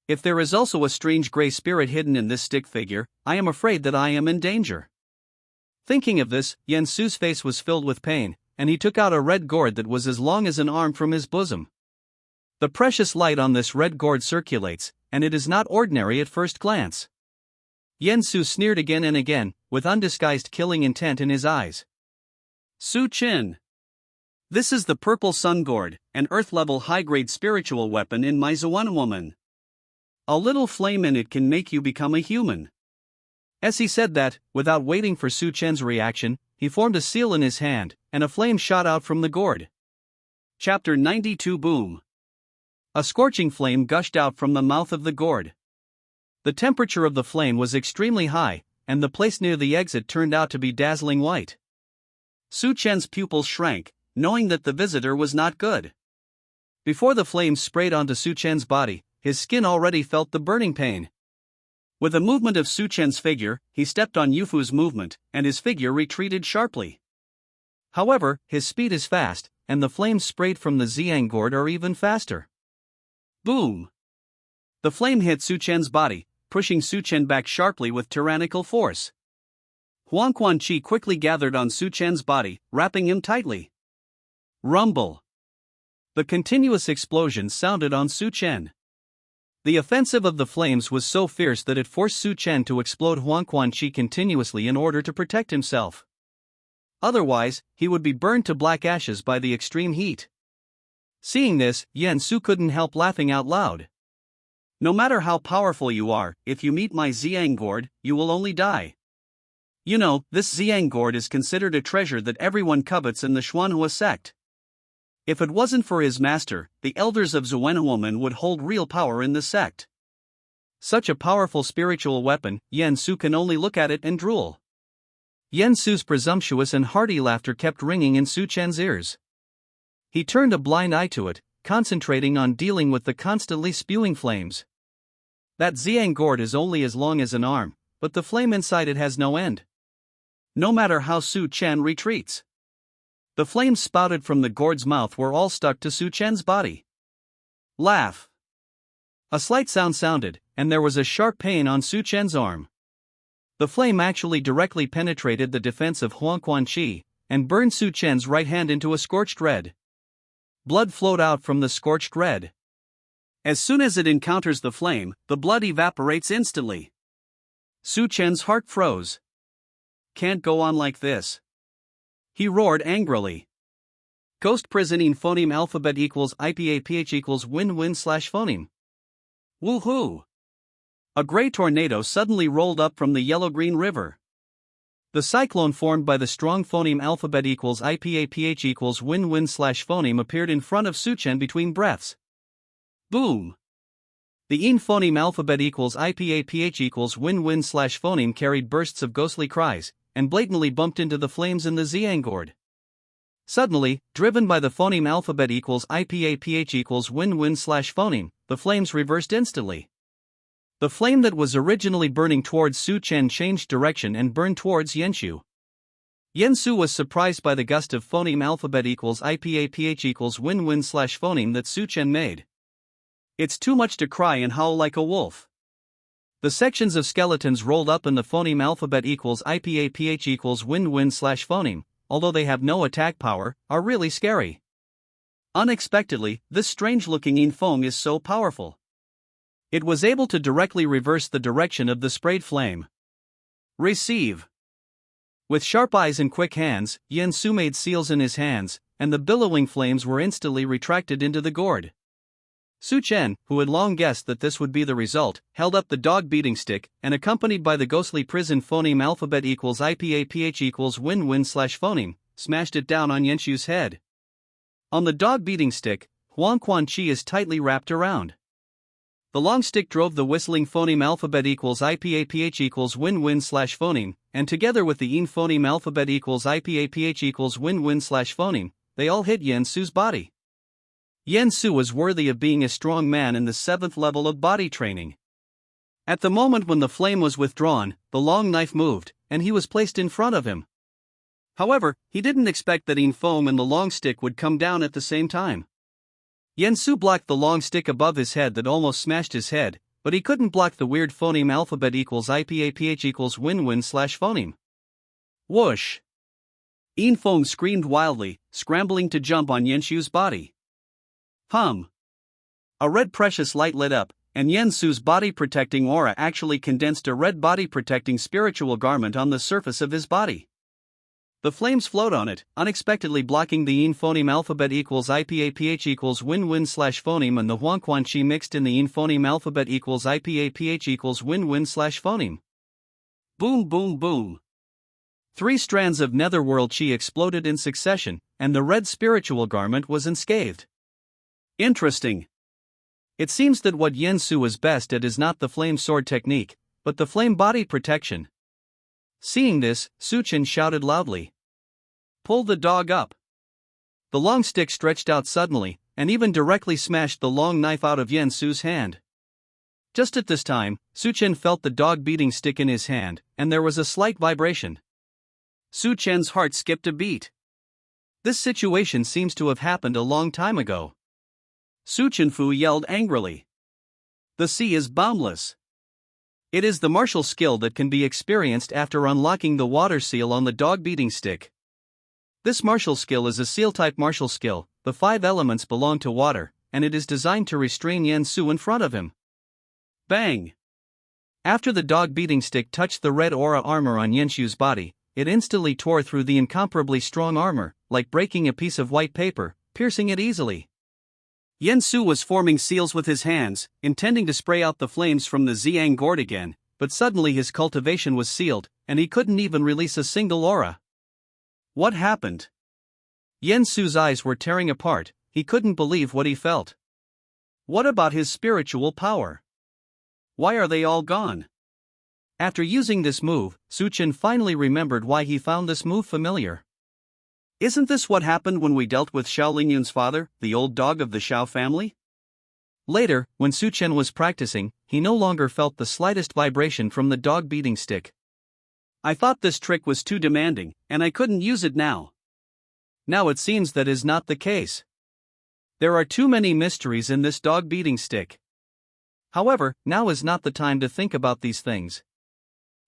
If there is also a strange gray spirit hidden in this stick figure, I am afraid that I am in danger. Thinking of this, Yensu's face was filled with pain, and he took out a red gourd that was as long as an arm from his bosom. The precious light on this red gourd circulates, and it is not ordinary at first glance. Yensu sneered again and again, with undisguised killing intent in his eyes. Su Chen. This is the purple sun gourd, an earth-level high-grade spiritual weapon in my Zuan woman. A little flame in it can make you become a human. As he said that, without waiting for Su Chen's reaction, he formed a seal in his hand, and a flame shot out from the gourd. Chapter 92 Boom! A scorching flame gushed out from the mouth of the gourd. The temperature of the flame was extremely high, and the place near the exit turned out to be dazzling white. Su Chen's pupils shrank, knowing that the visitor was not good. Before the flames sprayed onto Su Chen's body, his skin already felt the burning pain. With a movement of Su Chen's figure, he stepped on Yufu's movement, and his figure retreated sharply. However, his speed is fast, and the flames sprayed from the Xiang gourd are even faster. Boom! The flame hit Su Chen's body, pushing Su Chen back sharply with tyrannical force. Huang Quan-chi quickly gathered on Su Chen's body, wrapping him tightly. Rumble! The continuous explosion sounded on Su Chen. The offensive of the flames was so fierce that it forced Su Chen to explode Huang Quan-chi continuously in order to protect himself. Otherwise, he would be burned to black ashes by the extreme heat. Seeing this, Yensu couldn't help laughing out loud. No matter how powerful you are, if you meet my Xiang gourd, you will only die. You know, this Xiang gourd is considered a treasure that everyone covets in the Xuanhua sect. If it wasn't for his master, the elders of Zuenhuomen would hold real power in the sect. Such a powerful spiritual weapon, Yensu can only look at it and drool. Yensu's presumptuous and hearty laughter kept ringing in Su Chen's ears. He turned a blind eye to it, concentrating on dealing with the constantly spewing flames. That Xiang gourd is only as long as an arm, but the flame inside it has no end. No matter how Su Chen retreats, the flames spouted from the gourd's mouth were all stuck to Su Chen's body. Laugh! A slight sound sounded, and there was a sharp pain on Su Chen's arm. The flame actually directly penetrated the defense of Huang Quan-chi, and burned Su Chen's right hand into a scorched red. Blood flowed out from the scorched red. As soon as it encounters the flame, the blood evaporates instantly. Su Chen's heart froze. Can't go on like this. He roared angrily. Ghost prisoning phoneme alphabet equals IPAPH equals win-win slash phoneme. Woohoo! A gray tornado suddenly rolled up from the yellow-green river. The cyclone formed by the strong phoneme alphabet equals IPAPH equals win-win slash phoneme appeared in front of Su Chen between breaths. Boom! The in phoneme alphabet equals IPAPH equals win-win slash phoneme carried bursts of ghostly cries, and blatantly bumped into the flames in the Xiang gourd. Suddenly, driven by the phoneme alphabet equals IPAPH equals win-win slash phoneme, the flames reversed instantly. The flame that was originally burning towards Su Chen changed direction and burned towards Yensu. Yensu was surprised by the gust of phoneme alphabet equals IPAPH equals win-win slash phoneme that Su Chen made. It's too much to cry and howl like a wolf. The sections of skeletons rolled up in the phoneme alphabet equals IPAPH equals win-win slash phoneme, although they have no attack power, are really scary. Unexpectedly, this strange-looking yin foam is so powerful. It was able to directly reverse the direction of the sprayed flame. Receive. With sharp eyes and quick hands, Yensu made seals in his hands, and the billowing flames were instantly retracted into the gourd. Su Chen, who had long guessed that this would be the result, held up the dog beating stick, and accompanied by the ghostly prison phoneme alphabet equals IPAPH equals win-win slash phoneme, smashed it down on Yensu's head. On the dog beating stick, Huang Quan Chi is tightly wrapped around. The long stick drove the whistling phoneme alphabet equals IPAPH equals win-win slash phoneme, and together with the yin phoneme alphabet equals IPAPH equals win-win slash phoneme, they all hit Yensu's body. Yensu was worthy of being a strong man in the 7th level of body training. At the moment when the flame was withdrawn, the long knife moved, and he was placed in front of him. However, he didn't expect that yin foam and the long stick would come down at the same time. Yensu blocked the long stick above his head that almost smashed his head, but he couldn't block the weird phoneme alphabet equals IPAPH equals win-win slash phoneme. Whoosh! Yin foam screamed wildly, scrambling to jump on Yensu's body. Hum! A red precious light lit up, and Yensu's body-protecting aura actually condensed a red body-protecting spiritual garment on the surface of his body. The flames flowed on it, unexpectedly blocking the yin phoneme alphabet equals IPAPH equals win-win slash phoneme and the Huang Quan Chi mixed in the yin phoneme alphabet equals IPAPH equals win-win slash phoneme. Boom boom boom. 3 strands of netherworld chi exploded in succession, and the red spiritual garment was unscathed. Interesting. It seems that what Yensu was best at is not the flame sword technique, but the flame body protection. Seeing this, Su Chen shouted loudly. Pull the dog up. The long stick stretched out suddenly, and even directly smashed the long knife out of Yensu's hand. Just at this time, Su Chen felt the dog beating stick in his hand, and there was a slight vibration. Su Chen's heart skipped a beat. This situation seems to have happened a long time ago. Su Chenfu yelled angrily. The sea is boundless. It is the martial skill that can be experienced after unlocking the water seal on the dog beating stick. This martial skill is a seal-type martial skill, the 5 elements belong to water, and it is designed to restrain Yensu in front of him. Bang! After the dog beating stick touched the red aura armor on Yensu's body, it instantly tore through the incomparably strong armor, like breaking a piece of white paper, piercing it easily. Yensu was forming seals with his hands, intending to spray out the flames from the Ziyang gourd again, but suddenly his cultivation was sealed, and he couldn't even release a single aura. What happened? Yensu's eyes were tearing apart, he couldn't believe what he felt. What about his spiritual power? Why are they all gone? After using this move, Su Chen finally remembered why he found this move familiar. Isn't this what happened when we dealt with Xiao Lingyun's father, the old dog of the Xiao family? Later, when Su Chen was practicing, he no longer felt the slightest vibration from the dog beating stick. I thought this trick was too demanding, and I couldn't use it now. Now it seems that is not the case. There are too many mysteries in this dog beating stick. However, now is not the time to think about these things.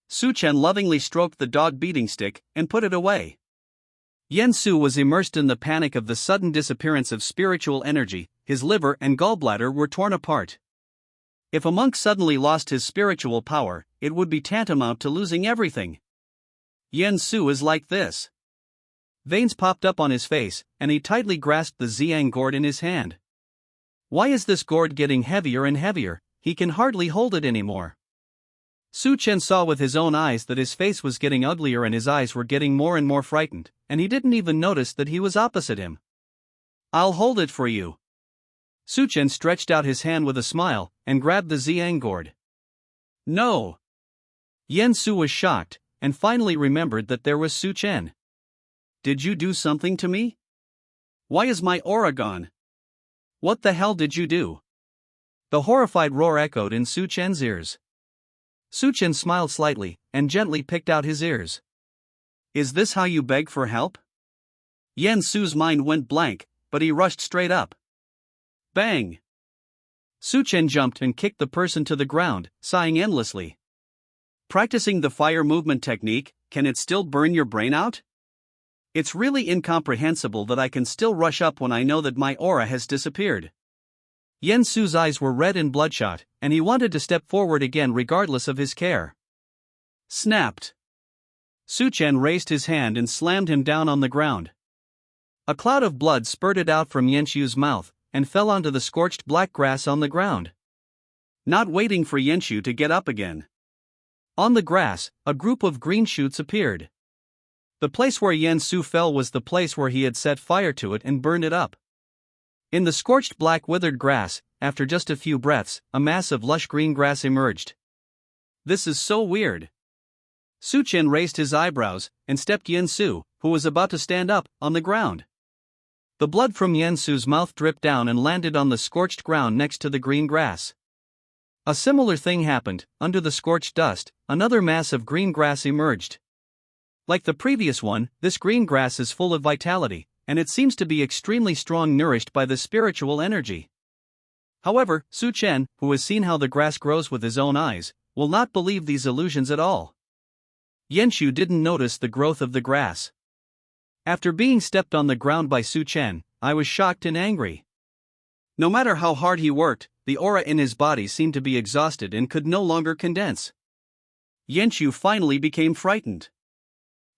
Su Chen lovingly stroked the dog beating stick and put it away. Yensu was immersed in the panic of the sudden disappearance of spiritual energy, his liver and gallbladder were torn apart. If a monk suddenly lost his spiritual power, it would be tantamount to losing everything. Yensu is like this. Veins popped up on his face, and he tightly grasped the Ziyang gourd in his hand. Why is this gourd getting heavier and heavier? He can hardly hold it anymore. Su Chen saw with his own eyes that his face was getting uglier and his eyes were getting more and more frightened, and he didn't even notice that he was opposite him. I'll hold it for you. Su Chen stretched out his hand with a smile, and grabbed the Ziyang gourd. No! Yensu was shocked, and finally remembered that there was Su Chen. Did you do something to me? Why is my aura gone? What the hell did you do? The horrified roar echoed in Su Chen's ears. Suchen smiled slightly, and gently picked out his ears. Is this how you beg for help? Yen Su's mind went blank, but he rushed straight up. Bang! Suchen jumped and kicked the person to the ground, sighing endlessly. Practicing the fire movement technique, can it still burn your brain out? It's really incomprehensible that I can still rush up when I know that my aura has disappeared. Yen Su's eyes were red and bloodshot, and he wanted to step forward again regardless of his care. Snapped. Suchen raised his hand and slammed him down on the ground. A cloud of blood spurted out from Yen Su's mouth, and fell onto the scorched black grass on the ground. Not waiting for Yen Su to get up again. On the grass, a group of green shoots appeared. The place where Yen Su fell was the place where he had set fire to it and burned it up. In the scorched black withered grass, after just a few breaths, a mass of lush green grass emerged. This is so weird. Suchen raised his eyebrows, and stepped Yen Su, who was about to stand up, on the ground. The blood from Yen Su's mouth dripped down and landed on the scorched ground next to the green grass. A similar thing happened. Under the scorched dust, another mass of green grass emerged. Like the previous one, this green grass is full of vitality, and it seems to be extremely strong, nourished by the spiritual energy. However, Suchen, who has seen how the grass grows with his own eyes, will not believe these illusions at all. Yen Su didn't notice the growth of the grass. After being stepped on the ground by Suchen, I was shocked and angry. No matter how hard he worked, the aura in his body seemed to be exhausted and could no longer condense. Yen Su finally became frightened.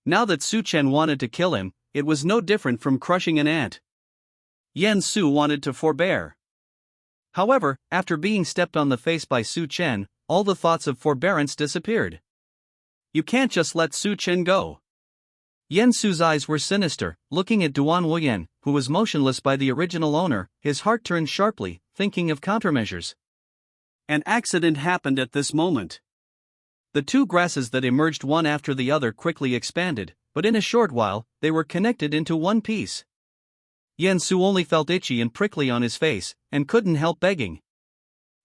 Now that Suchen wanted to kill him, it was no different from crushing an ant. Yen Su wanted to forbear. However, after being stepped on the face by Suchen, all the thoughts of forbearance disappeared. You can't just let Suchen go. Yen Su's eyes were sinister, looking at Duan Wuyen, who was motionless by the original owner. His heart turned sharply, thinking of countermeasures. An accident happened at this moment. The two grasses that emerged one after the other quickly expanded, but in a short while, they were connected into one piece. Yen Su only felt itchy and prickly on his face, and couldn't help begging.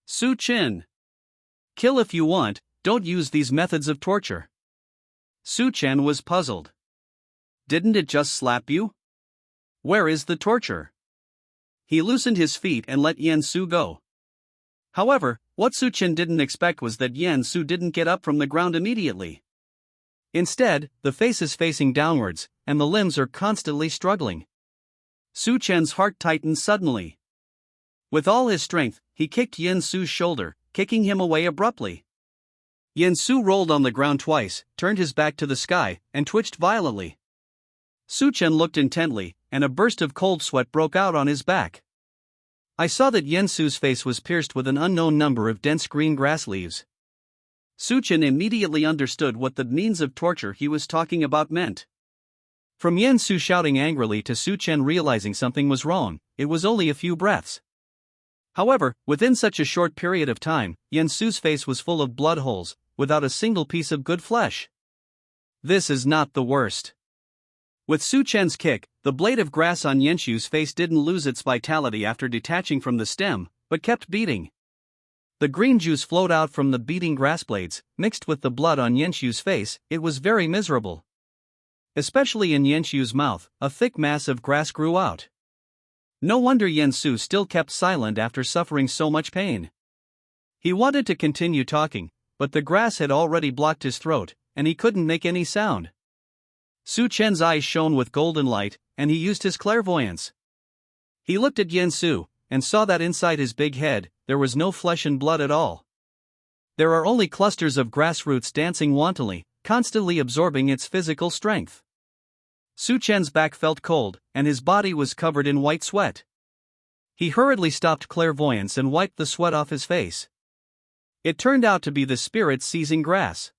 Suchen! Kill if you want, don't use these methods of torture. Suchen was puzzled. Didn't it just slap you? Where is the torture? He loosened his feet and let Yen Su go. However, what Suchen didn't expect was that Yen Su didn't get up from the ground immediately. Instead, the face is facing downwards, and the limbs are constantly struggling. Suchen's heart tightened suddenly. With all his strength, he kicked Yen Su's shoulder, kicking him away abruptly. Yen Su rolled on the ground twice, turned his back to the sky, and twitched violently. Suchen looked intently, and a burst of cold sweat broke out on his back. I saw that Yen Su's face was pierced with an unknown number of dense green grass leaves. Suchen immediately understood what the means of torture he was talking about meant. From Yen Su shouting angrily to Suchen realizing something was wrong, it was only a few breaths. However, within such a short period of time, Yen Su's face was full of blood holes, without a single piece of good flesh. This is not the worst. With Suchen's kick, the blade of grass on Yen Su's face didn't lose its vitality after detaching from the stem, but kept beating. The green juice flowed out from the beating grass blades, mixed with the blood on Yen Su's face. It was very miserable. Especially in Yen Su's mouth, a thick mass of grass grew out. No wonder Yen Su still kept silent after suffering so much pain. He wanted to continue talking, but the grass had already blocked his throat, and he couldn't make any sound. Suchen's eyes shone with golden light, and he used his clairvoyance. He looked at Yen Su, and saw that inside his big head, there was no flesh and blood at all. There are only clusters of grass roots dancing wantonly, constantly absorbing its physical strength. Suchen's back felt cold, and his body was covered in white sweat. He hurriedly stopped clairvoyance and wiped the sweat off his face. It turned out to be the spirits seizing grass.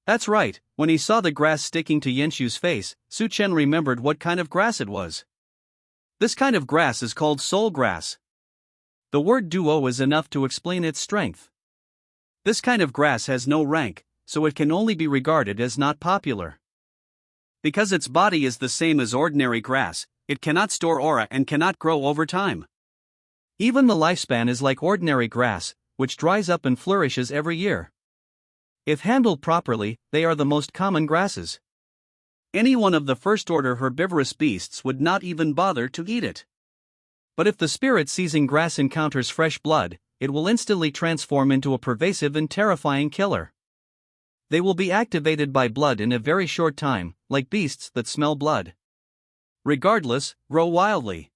That's right, when he saw the grass sticking to Yen Su's face, Suchen remembered what kind of grass it was. This kind of grass is called soul grass. The word duo is enough to explain its strength. This kind of grass has no rank, so it can only be regarded as not popular. Because its body is the same as ordinary grass, it cannot store aura and cannot grow over time. Even the lifespan is like ordinary grass, which dries up and flourishes every year. If handled properly, they are the most common grasses. Any one of the first-order herbivorous beasts would not even bother to eat it. But if the spirit-seizing grass encounters fresh blood, it will instantly transform into a pervasive and terrifying killer. They will be activated by blood in a very short time, like beasts that smell blood. Regardless, grow wildly.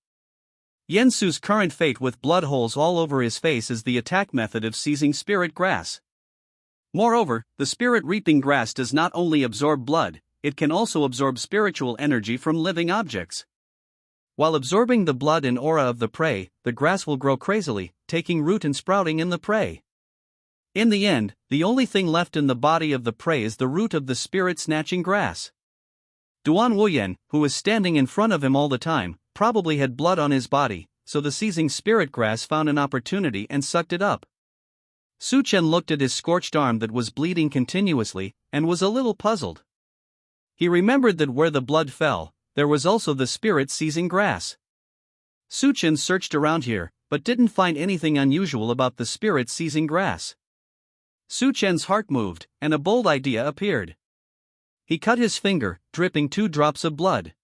Yensu's current fate with blood holes all over his face is the attack method of seizing spirit grass. Moreover, the spirit-reaping grass does not only absorb blood, it can also absorb spiritual energy from living objects. While absorbing the blood and aura of the prey, the grass will grow crazily, taking root and sprouting in the prey. In the end, the only thing left in the body of the prey is the root of the spirit-snatching grass. Duan Wuyan, who was standing in front of him all the time, probably had blood on his body, so the seizing spirit grass found an opportunity and sucked it up. Su Chen looked at his scorched arm that was bleeding continuously, and was a little puzzled. He remembered that where the blood fell, there was also the spirit-seizing grass. Su Chen searched around here, but didn't find anything unusual about the spirit-seizing grass. Su Chen's heart moved, and a bold idea appeared. He cut his finger, dripping 2 drops of blood.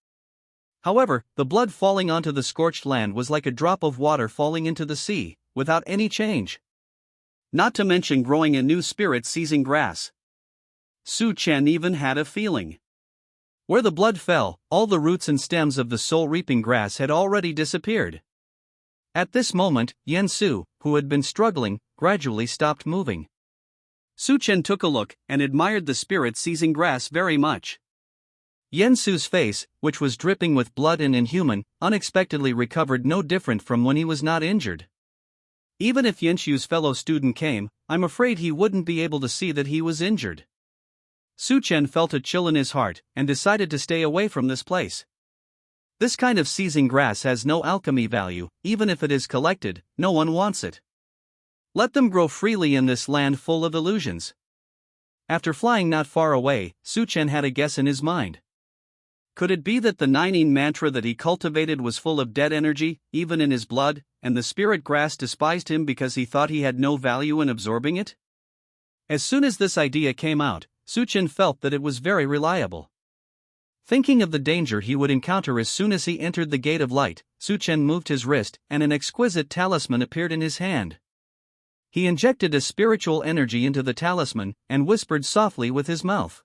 However, the blood falling onto the scorched land was like a drop of water falling into the sea, without any change. Not to mention growing a new spirit-seizing grass. Su Chen even had a feeling. Where the blood fell, all the roots and stems of the soul-reaping grass had already disappeared. At this moment, Yensu, who had been struggling, gradually stopped moving. Su Chen took a look and admired the spirit-seizing grass very much. Yensu's face, which was dripping with blood and inhuman, unexpectedly recovered no different from when he was not injured. Even if Yensu's fellow student came, I'm afraid he wouldn't be able to see that he was injured. Su Chen felt a chill in his heart and decided to stay away from this place. This kind of seizing grass has no alchemy value, even if it is collected, no one wants it. Let them grow freely in this land full of illusions. After flying not far away, Su Chen had a guess in his mind. Could it be that the Nine mantra that he cultivated was full of dead energy, even in his blood, and the spirit grass despised him because he thought he had no value in absorbing it? As soon as this idea came out, Su Chen felt that it was very reliable. Thinking of the danger he would encounter as soon as he entered the Gate of Light, Su Chen moved his wrist and an exquisite talisman appeared in his hand. He injected a spiritual energy into the talisman and whispered softly with his mouth.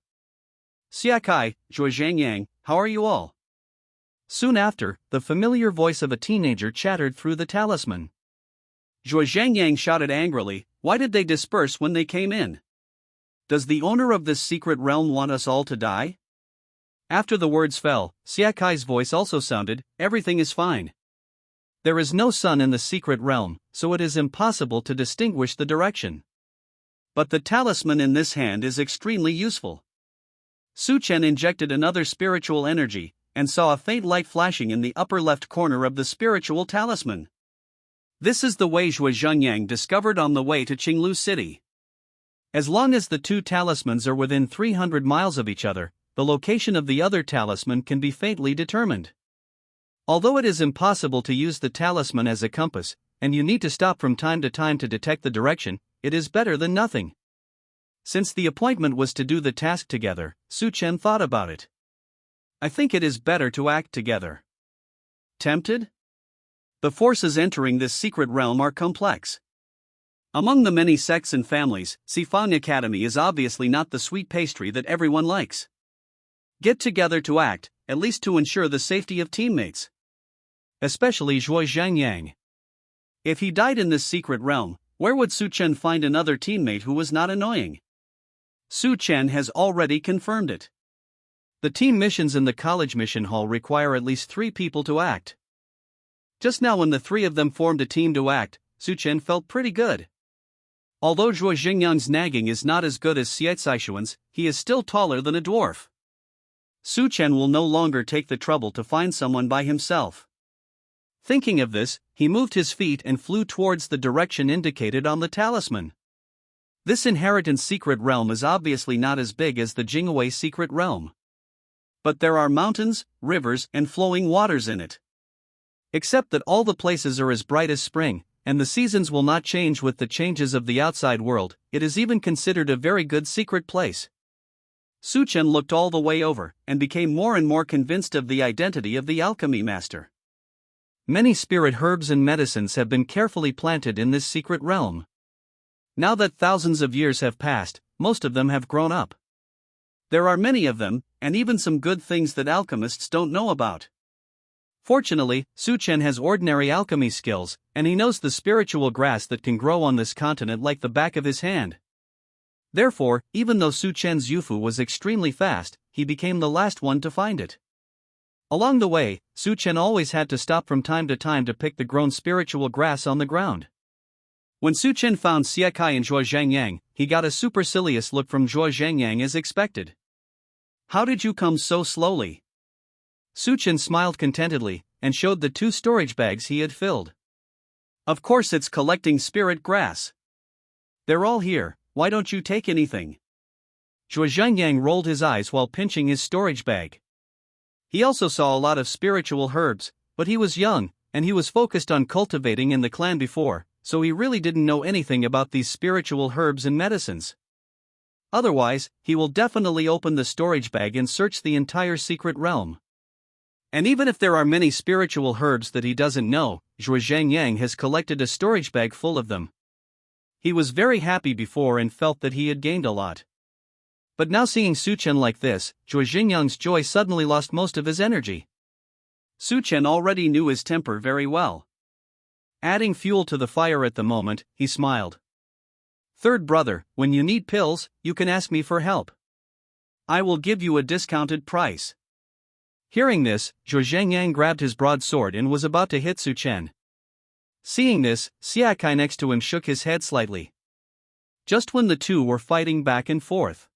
"Xiakai, Zhuozhangyang, how are you all?" Soon after, the familiar voice of a teenager chattered through the talisman. Zhuozhangyang shouted angrily, "Why did they disperse when they came in? Does the owner of this secret realm want us all to die?" After the words fell, Xiakai's voice also sounded, "Everything is fine. There is no sun in the secret realm, so it is impossible to distinguish the direction. But the talisman in this hand is extremely useful." Su Chen injected another spiritual energy, and saw a faint light flashing in the upper left corner of the spiritual talisman. This is the way Zhuozhangyang discovered on the way to Qinglu City. As long as the 2 talismans are within 300 miles of each other, the location of the other talisman can be faintly determined. Although it is impossible to use the talisman as a compass, and you need to stop from time to time to detect the direction, it is better than nothing. Since the appointment was to do the task together, Su Chen thought about it. I think it is better to act together. Tempted? The forces entering this secret realm are complex. Among the many sects and families, Sifang Academy is obviously not the sweet pastry that everyone likes. Get together to act, at least to ensure the safety of teammates. Especially Zhuozhangyang. If he died in this secret realm, where would Su Chen find another teammate who was not annoying? Su Chen has already confirmed it. The team missions in the college mission hall require at least 3 people to act. Just now when the 3 of them formed a team to act, Su Chen felt pretty good. Although Zhuozhangyang's nagging is not as good as Xiaoxuan's, he is still taller than a dwarf. Su Chen will no longer take the trouble to find someone by himself. Thinking of this, he moved his feet and flew towards the direction indicated on the talisman. This inheritance secret realm is obviously not as big as the Jingwei secret realm. But there are mountains, rivers, and flowing waters in it. Except that all the places are as bright as spring, and the seasons will not change with the changes of the outside world. It is even considered a very good secret place. Su Chen looked all the way over, and became more and more convinced of the identity of the alchemy master. Many spirit herbs and medicines have been carefully planted in this secret realm. Now that thousands of years have passed, most of them have grown up. There are many of them, and even some good things that alchemists don't know about. Fortunately, Su Chen has ordinary alchemy skills, and he knows the spiritual grass that can grow on this continent like the back of his hand. Therefore, even though Su Chen's Yufu was extremely fast, he became the last one to find it. Along the way, Su Chen always had to stop from time to time to pick the grown spiritual grass on the ground. When Su Chen found Xia Kai and Zhuo Zhangyang, he got a supercilious look from Zhuo Zhangyang as expected. "How did you come so slowly?" Su Chen smiled contentedly, and showed the 2 storage bags he had filled. "Of course it's collecting spirit grass. They're all here, why don't you take anything?" Zhuo Zhangyang rolled his eyes while pinching his storage bag. He also saw a lot of spiritual herbs, but he was young, and he was focused on cultivating in the clan before, so he really didn't know anything about these spiritual herbs and medicines. Otherwise, he will definitely open the storage bag and search the entire secret realm. And even if there are many spiritual herbs that he doesn't know, Zhuo Zhangyang has collected a storage bag full of them. He was very happy before and felt that he had gained a lot. But now seeing Su Chen like this, Zhuo Zhangyang's joy suddenly lost most of his energy. Su Chen already knew his temper very well. Adding fuel to the fire at the moment, he smiled. "Third brother, when you need pills, you can ask me for help. I will give you a discounted price." Hearing this, Zhuo Zhangyang grabbed his broadsword and was about to hit Su Chen. Seeing this, Xia Kai next to him shook his head slightly. Just when the two were fighting back and forth,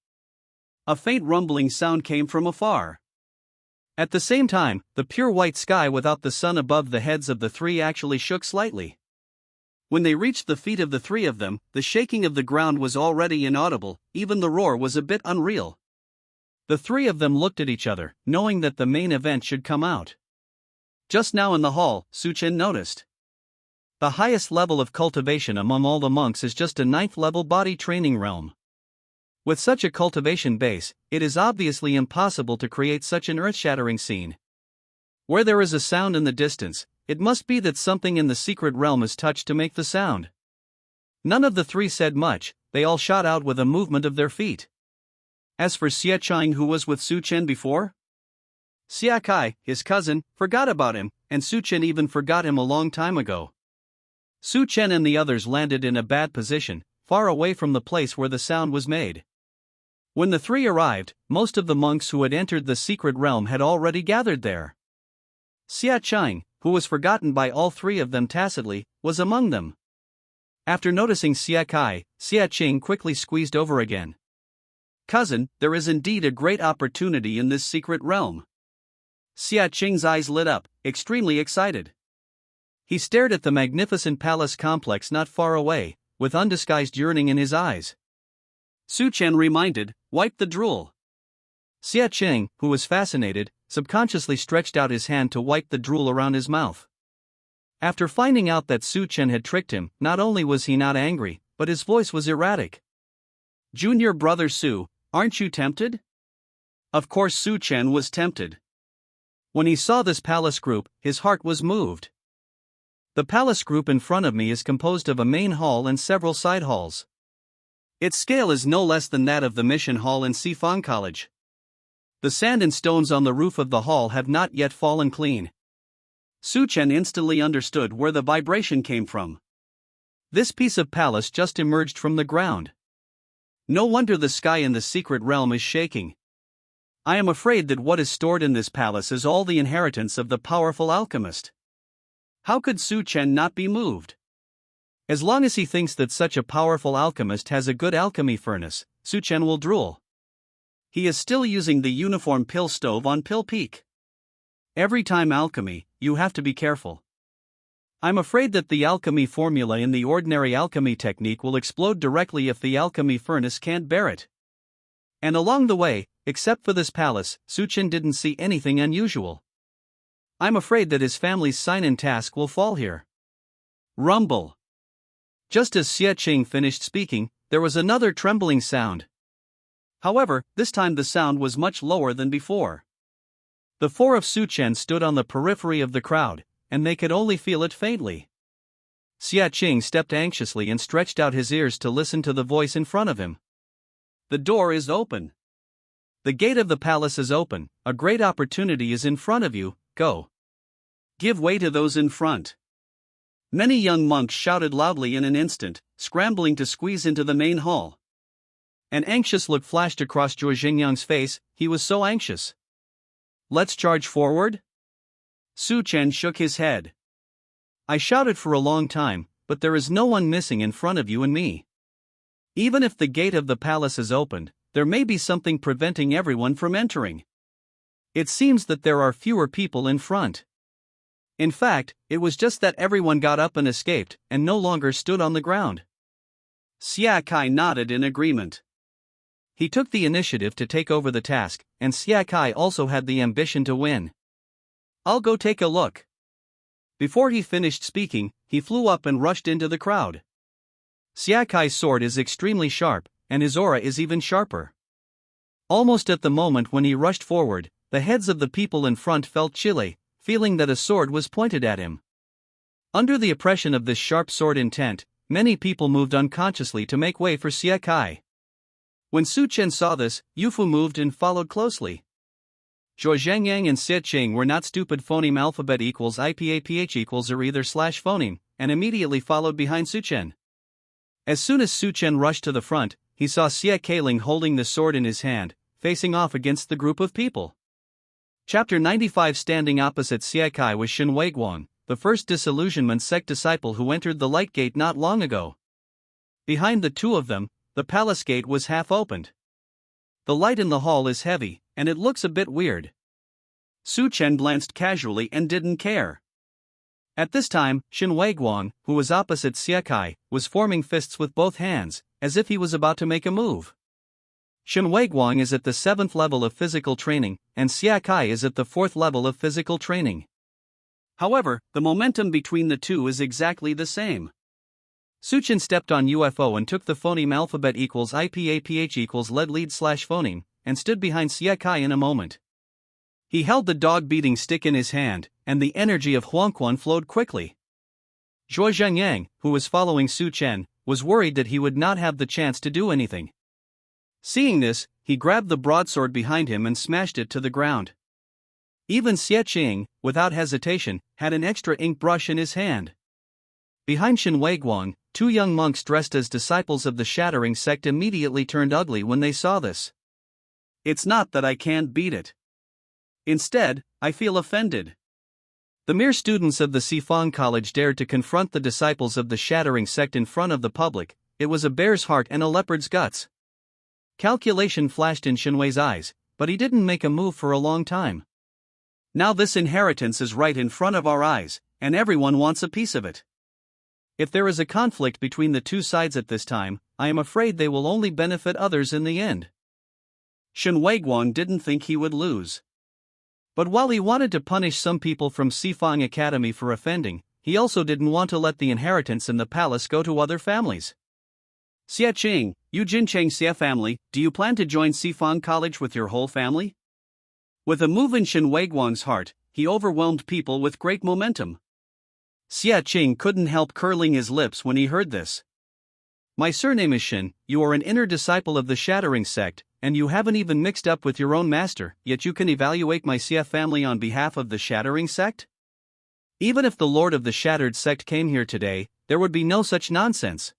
a faint rumbling sound came from afar. At the same time, the pure white sky without the sun above the heads of the 3 actually shook slightly. When they reached the feet of the 3 of them, the shaking of the ground was already inaudible, even the roar was a bit unreal. The 3 of them looked at each other, knowing that the main event should come out. Just now in the hall, Su Chen noticed. The highest level of cultivation among all the monks is just a 9th level body training realm. With such a cultivation base, it is obviously impossible to create such an earth-shattering scene. Where there is a sound in the distance, it must be that something in the secret realm is touched to make the sound. None of the 3 said much, they all shot out with a movement of their feet. As for Xia Chang, who was with Su Chen before, Xia Kai, his cousin, forgot about him, and Su Chen even forgot him a long time ago. Su Chen and the others landed in a bad position, far away from the place where the sound was made. When the 3 arrived, most of the monks who had entered the secret realm had already gathered there. Xia Chang, who was forgotten by all 3 of them tacitly, was among them. After noticing Xia Kai, Xia Ching quickly squeezed over again. "Cousin, there is indeed a great opportunity in this secret realm." Xia Qing's eyes lit up, extremely excited. He stared at the magnificent palace complex not far away, with undisguised yearning in his eyes. Su Chen reminded, "Wipe the drool." Xia Qing, who was fascinated, subconsciously stretched out his hand to wipe the drool around his mouth. After finding out that Su Chen had tricked him, not only was he not angry, but his voice was erratic. "Junior brother Su, aren't you tempted?" Of course Su Chen was tempted. When he saw this palace group, his heart was moved. The palace group in front of me is composed of a main hall and several side halls. Its scale is no less than that of the mission hall in Sifang College. The sand and stones on the roof of the hall have not yet fallen clean. Su Chen instantly understood where the vibration came from. This piece of palace just emerged from the ground. No wonder the sky in the secret realm is shaking. I am afraid that what is stored in this palace is all the inheritance of the powerful alchemist. How could Su Chen not be moved? As long as he thinks that such a powerful alchemist has a good alchemy furnace, Su Chen will drool. He is still using the uniform pill stove on Pill Peak. Every time alchemy, you have to be careful. I'm afraid that the alchemy formula in the ordinary alchemy technique will explode directly if the alchemy furnace can't bear it. And along the way, except for this palace, Su Chen didn't see anything unusual. I'm afraid that his family's sign-in task will fall here. Rumble. Just as Xie Qing finished speaking, there was another trembling sound. However, this time the sound was much lower than before. The four of Su Chen stood on the periphery of the crowd, and they could only feel it faintly. Xie Qing stepped anxiously and stretched out his ears to listen to the voice in front of him. The door is open. The gate of the palace is open, a great opportunity is in front of you, go. Give way to those in front. Many young monks shouted loudly in an instant, scrambling to squeeze into the main hall. An anxious look flashed across Zhuo Xingyang's face, he was so anxious. Let's charge forward? Su Chen shook his head. I shouted for a long time, but there is no one missing in front of you and me. Even if the gate of the palace is opened, there may be something preventing everyone from entering. It seems that there are fewer people in front. In fact, it was just that everyone got up and escaped, and no longer stood on the ground. Xia Kai nodded in agreement. He took the initiative to take over the task, and Xia Kai also had the ambition to win. I'll go take a look. Before he finished speaking, he flew up and rushed into the crowd. Xia Kai's sword is extremely sharp, and his aura is even sharper. Almost at the moment when he rushed forward, the heads of the people in front felt chilly, feeling that a sword was pointed at him. Under the oppression of this sharp sword intent, many people moved unconsciously to make way for Xia Kai. When Su Chen saw this, Yufu moved and followed closely. Zhuo Zhengyang and Xie Qing were not stupid. Phoneme alphabet equals IPAPH equals or either slash phoneme, and immediately followed behind Su Chen. As soon as Su Chen rushed to the front, he saw Xie Kailing holding the sword in his hand, facing off against the group of people. Chapter 95. Standing opposite Xie Kai was Shen Weiguang, the first disillusionment sect disciple who entered the light gate not long ago. Behind the two of them, the palace gate was half opened. The light in the hall is heavy, and it looks a bit weird. Su Chen glanced casually and didn't care. At this time, Shen Weiguang, who was opposite Xie Kai, was forming fists with both hands, as if he was about to make a move. Shen Weiguang is at the 7th level of physical training, and Xie Kai is at the 4th level of physical training. However, the momentum between the two is exactly the same. Su Chen stepped on UFO and took the phoneme alphabet equals IPAPH equals lead slash phoneme, and stood behind Xie Kai in a moment. He held the dog-beating stick in his hand, and the energy of Huangquan flowed quickly. Zhuo Zhengyang, who was following Su Chen, was worried that he would not have the chance to do anything. Seeing this, he grabbed the broadsword behind him and smashed it to the ground. Even Xie Qing, without hesitation, had an extra ink brush in his hand. Behind Shen Weiguang, two young monks dressed as disciples of the Shattering sect immediately turned ugly when they saw this. It's not that I can't beat it. Instead, I feel offended. The mere students of the Sifang College dared to confront the disciples of the Shattering sect in front of the public. It was a bear's heart and a leopard's guts. Calculation flashed in Shenwei's eyes, but he didn't make a move for a long time. Now this inheritance is right in front of our eyes, and everyone wants a piece of it. If there is a conflict between the two sides at this time, I am afraid they will only benefit others in the end. Shen Weiguang didn't think he would lose. But while he wanted to punish some people from Sifang Academy for offending, he also didn't want to let the inheritance in the palace go to other families. Xie Qing, you Jincheng Xie family, do you plan to join Sifang College with your whole family? With a move in Shen Weiguang's heart, he overwhelmed people with great momentum. Xie Qing couldn't help curling his lips when he heard this. My surname is Shen, you are an inner disciple of the Shattering sect, and you haven't even mixed up with your own master, yet you can evaluate my Xie family on behalf of the Shattering sect? Even if the Lord of the Shattered sect came here today, there would be no such nonsense.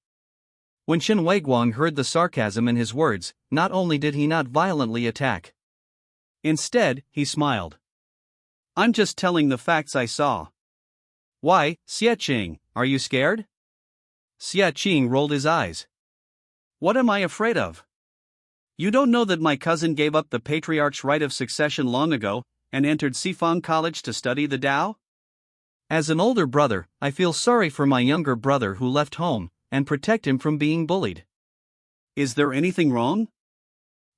When Shen Weiguang heard the sarcasm in his words, not only did he not violently attack. Instead, he smiled. I'm just telling the facts I saw. Why, Xie Qing, are you scared? Xie Qing rolled his eyes. What am I afraid of? You don't know that my cousin gave up the patriarch's right of succession long ago, and entered Sifang College to study the Tao? As an older brother, I feel sorry for my younger brother who left home, and protect him from being bullied. Is there anything wrong?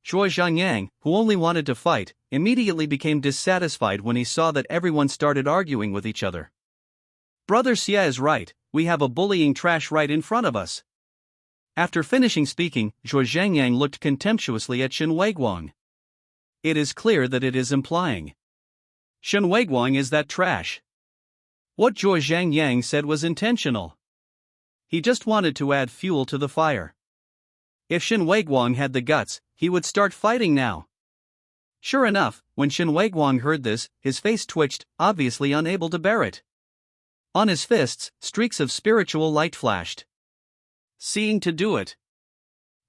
Zhuo Zhengyang, who only wanted to fight, immediately became dissatisfied when he saw that everyone started arguing with each other. Brother Xie is right, we have a bullying trash right in front of us. After finishing speaking, Zhuo Zhangyang looked contemptuously at Shen Weiguang. It is clear that it is implying Shen Weiguang is that trash. What Zhuo Zhangyang said was intentional. He just wanted to add fuel to the fire. If Shen Weiguang had the guts, he would start fighting now. Sure enough, when Shen Weiguang heard this, his face twitched, obviously unable to bear it. On his fists, streaks of spiritual light flashed. Seeing to do it.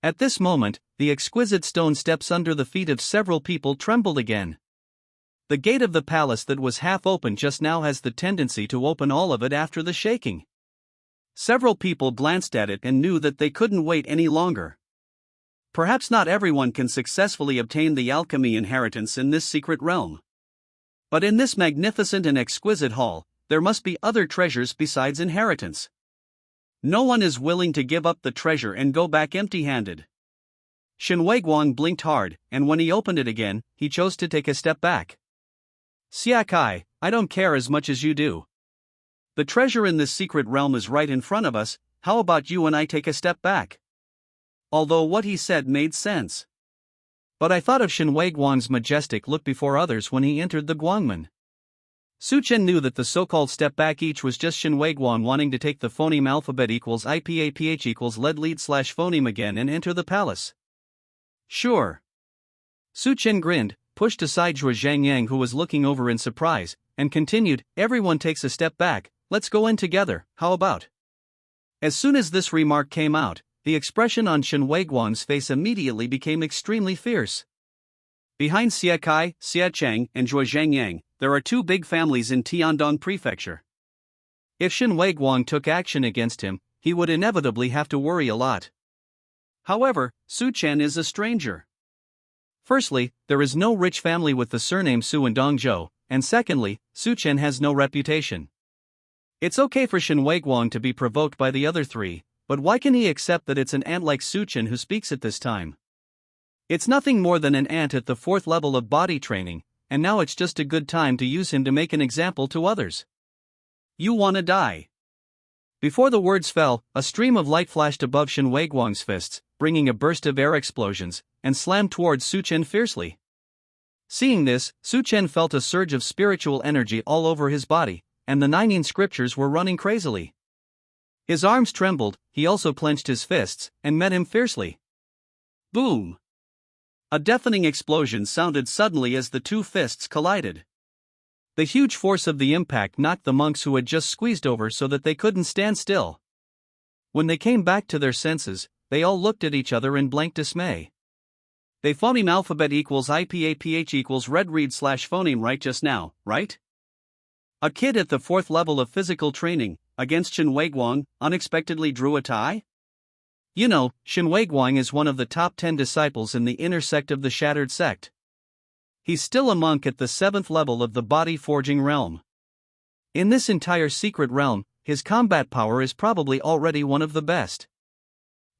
At this moment, the exquisite stone steps under the feet of several people trembled again. The gate of the palace that was half open just now has the tendency to open all of it after the shaking. Several people glanced at it and knew that they couldn't wait any longer. Perhaps not everyone can successfully obtain the alchemy inheritance in this secret realm. But in this magnificent and exquisite hall, there must be other treasures besides inheritance. No one is willing to give up the treasure and go back empty-handed. Shen Weiguang blinked hard, and when he opened it again, he chose to take a step back. Xia Kai, I don't care as much as you do. The treasure in this secret realm is right in front of us, how about you and I take a step back? Although what he said made sense. But I thought of Shen Weiguang's majestic look before others when he entered the Guangmen. Su Chen knew that the so-called step back each was just Shen Weiguang wanting to take the phoneme alphabet equals IPAPH equals lead phoneme again and enter the palace. Sure. Su Chen grinned, pushed aside Zhuo Zhangyang who was looking over in surprise, and continued, everyone takes a step back, let's go in together, how about? As soon as this remark came out, the expression on Shen Weiguang's face immediately became extremely fierce. Behind Xia Kai, Xia Cheng, and Zhuo Zhangyang, there are two big families in Tiandong Prefecture. If Shen Weiguang took action against him, he would inevitably have to worry a lot. However, Su Chen is a stranger. Firstly, there is no rich family with the surname Su in Dongzhou, and secondly, Su Chen has no reputation. It's okay for Shen Weiguang to be provoked by the other three, but why can he accept that it's an ant like Su Chen who speaks at this time? It's nothing more than an ant at the 4th level of body training, and now it's just a good time to use him to make an example to others. You wanna die. Before the words fell, a stream of light flashed above Shen Weiguang's fists, bringing a burst of air explosions, and slammed towards Su Chen fiercely. Seeing this, Su Chen felt a surge of spiritual energy all over his body, and the 9 scriptures were running crazily. His arms trembled, he also clenched his fists, and met him fiercely. Boom! A deafening explosion sounded suddenly as the two fists collided. The huge force of the impact knocked the monks who had just squeezed over so that they couldn't stand still. When they came back to their senses, they all looked at each other in blank dismay. They phoneme alphabet equals IPAPH equals red read / phoneme right just now, right? A kid at the 4th level of physical training, against Shen Weiguang, unexpectedly drew a tie? You know, Shen Weiguang is one of the top 10 disciples in the inner sect of the Shattered Sect. He's still a monk at the 7th level of the body forging realm. In this entire secret realm, his combat power is probably already one of the best.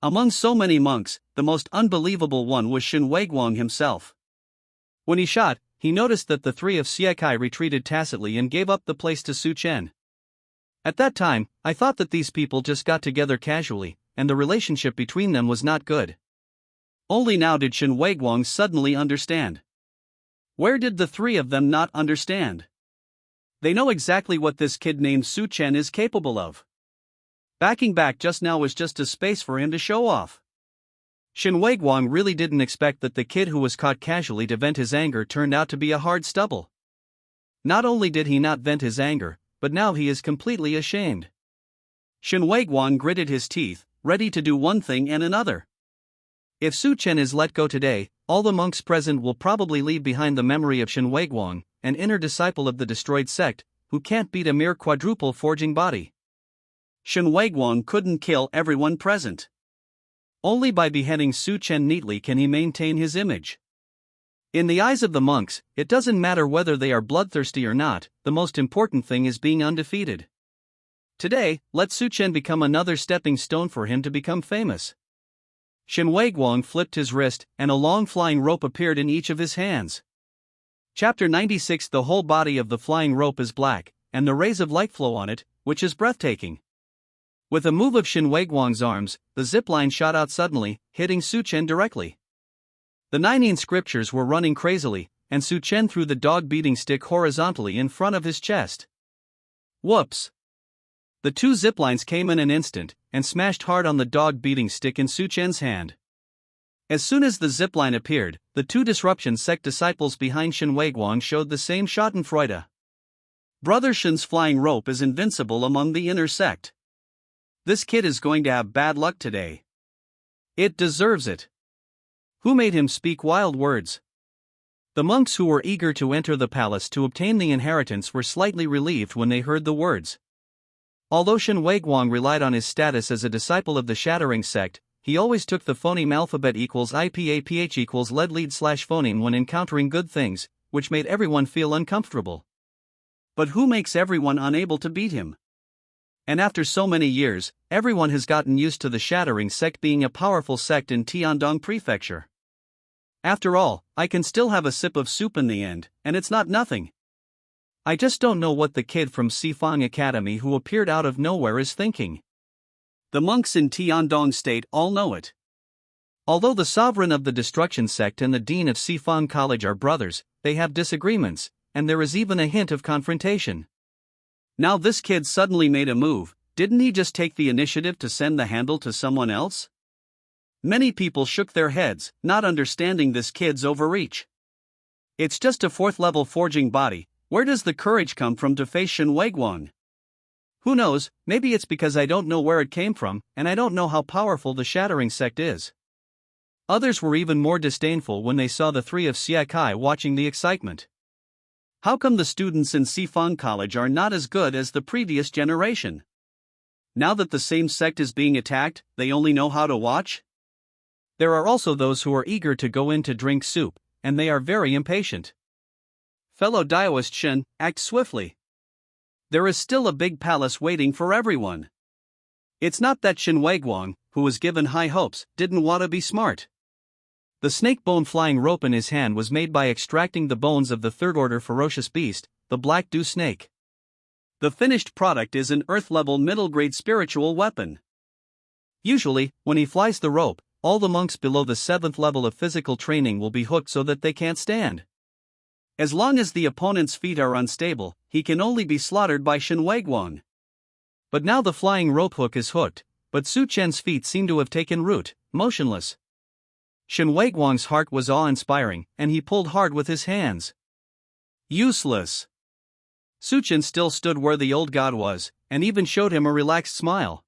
Among so many monks, the most unbelievable one was Shen Weiguang himself. When he shot, he noticed that the three of Xia Kai retreated tacitly and gave up the place to Su Chen. At that time, I thought that these people just got together casually, and the relationship between them was not good. Only now did Shen Weiguang suddenly understand. Where did the three of them not understand? They know exactly what this kid named Su Chen is capable of. Backing back just now was just a space for him to show off. Shen Weiguang really didn't expect that the kid who was caught casually to vent his anger turned out to be a hard stubble. Not only did he not vent his anger, but now he is completely ashamed. Shen Weiguang gritted his teeth, ready to do one thing and another. If Su Chen is let go today, all the monks present will probably leave behind the memory of Shen Weiguang, an inner disciple of the destroyed sect, who can't beat a mere quadruple forging body. Shen Weiguang couldn't kill everyone present. Only by beheading Su Chen neatly can he maintain his image. In the eyes of the monks, it doesn't matter whether they are bloodthirsty or not, the most important thing is being undefeated. Today, let Su Chen become another stepping stone for him to become famous. Shen Weiguang flipped his wrist, and a long flying rope appeared in each of his hands. Chapter 96. The whole body of the flying rope is black, and the rays of light flow on it, which is breathtaking. With a move of Shin Weiguang's arms, the zipline shot out suddenly, hitting Su Chen directly. The 19 scriptures were running crazily, and Su Chen threw the dog-beating stick horizontally in front of his chest. Whoops! The two ziplines came in an instant, and smashed hard on the dog-beating stick in Su Chen's hand. As soon as the zipline appeared, the two disruption sect disciples behind Shin Weiguang showed the same schadenfreude. Brother Shin's flying rope is invincible among the inner sect. This kid is going to have bad luck today. It deserves it. Who made him speak wild words? The monks who were eager to enter the palace to obtain the inheritance were slightly relieved when they heard the words. Although Shin Weiguang relied on his status as a disciple of the Shattering sect, he always took the phoneme alphabet equals IPAPH equals lead / phoneme when encountering good things, which made everyone feel uncomfortable. But who makes everyone unable to beat him? And after so many years, everyone has gotten used to the Shattering sect being a powerful sect in Tiandong Prefecture. After all, I can still have a sip of soup in the end, and it's not nothing. I just don't know what the kid from Sifang Academy who appeared out of nowhere is thinking. The monks in Tiandong State all know it. Although the sovereign of the Destruction sect and the dean of Sifang College are brothers, they have disagreements, and there is even a hint of confrontation. Now this kid suddenly made a move. Didn't he just take the initiative to send the handle to someone else? Many people shook their heads, not understanding this kid's overreach. It's just a 4th level forging body. Where does the courage come from to face Shin Weiguang? Who knows, maybe it's because I don't know where it came from, and I don't know how powerful the Shattering sect is. Others were even more disdainful when they saw the three of Siakai watching the excitement. How come the students in Sifang College are not as good as the previous generation? Now that the same sect is being attacked, they only know how to watch? There are also those who are eager to go in to drink soup, and they are very impatient. Fellow Daoist Shin, act swiftly. There is still a big palace waiting for everyone. It's not that Shin Weiguang, who was given high hopes, didn't want to be smart. The snake bone flying rope in his hand was made by extracting the bones of the third-order ferocious beast, the Black Dew Snake. The finished product is an Earth-level middle-grade spiritual weapon. Usually, when he flies the rope, all the monks below the 7th level of physical training will be hooked so that they can't stand. As long as the opponent's feet are unstable, he can only be slaughtered by Shin Weiguang. But now the flying rope hook is hooked, but Su Chen's feet seem to have taken root, motionless. Shin Weiguang's heart was awe-inspiring, and he pulled hard with his hands. Useless. Su Chen still stood where the old god was, and even showed him a relaxed smile.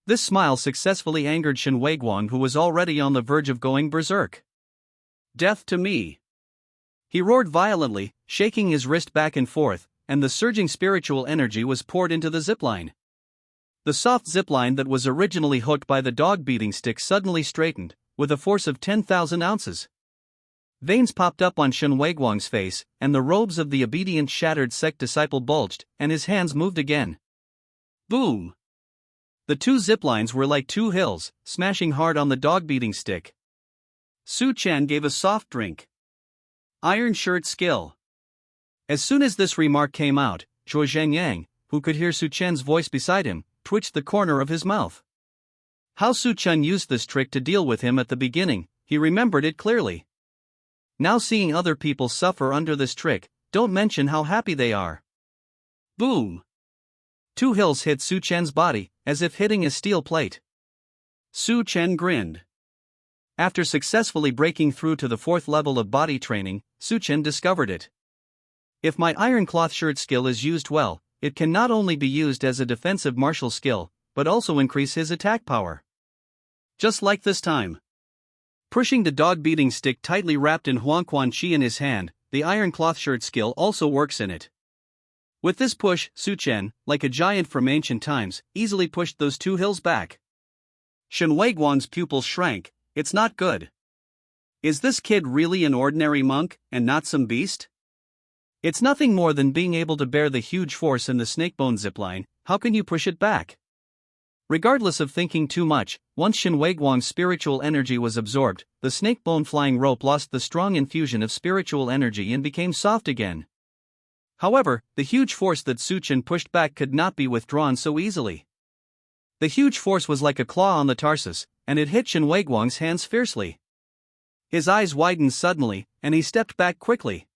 This smile successfully angered Shin Weiguang, who was already on the verge of going berserk. Death to me! He roared violently, shaking his wrist back and forth, and the surging spiritual energy was poured into the zipline. The soft zipline that was originally hooked by the dog-beating stick suddenly straightened, with a force of 10,000 ounces. Veins popped up on Shin Weiguang's face, and the robes of the obedient shattered sect disciple bulged, and his hands moved again. Boom! The two ziplines were like two hills, smashing hard on the dog-beating stick. Su Chen gave a soft drink. Iron shirt skill. As soon as this remark came out, Zhuo Zhengyang, who could hear Su Chen's voice beside him, twitched the corner of his mouth. How Su Chen used this trick to deal with him at the beginning, he remembered it clearly. Now seeing other people suffer under this trick, don't mention how happy they are. Boom! Two hills hit Su Chen's body, as if hitting a steel plate. Su Chen grinned. After successfully breaking through to the 4th level of body training, Su Chen discovered it. If my iron cloth shirt skill is used well, it can not only be used as a defensive martial skill, but also increase his attack power. Just like this time. Pushing the dog-beating stick tightly wrapped in Huangquan Qi in his hand, the iron cloth shirt skill also works in it. With this push, Su Chen, like a giant from ancient times, easily pushed those two hills back. Shin Weiguang's pupils shrank. It's not good. Is this kid really an ordinary monk, and not some beast? It's nothing more than being able to bear the huge force in the snakebone zipline. How can you push it back? Regardless of thinking too much, once Shin Weiguang's spiritual energy was absorbed, the snakebone flying rope lost the strong infusion of spiritual energy and became soft again. However, the huge force that Su Chen pushed back could not be withdrawn so easily. The huge force was like a claw on the tarsus, and it hit Shen Weiguang's hands fiercely. His eyes widened suddenly, and he stepped back quickly.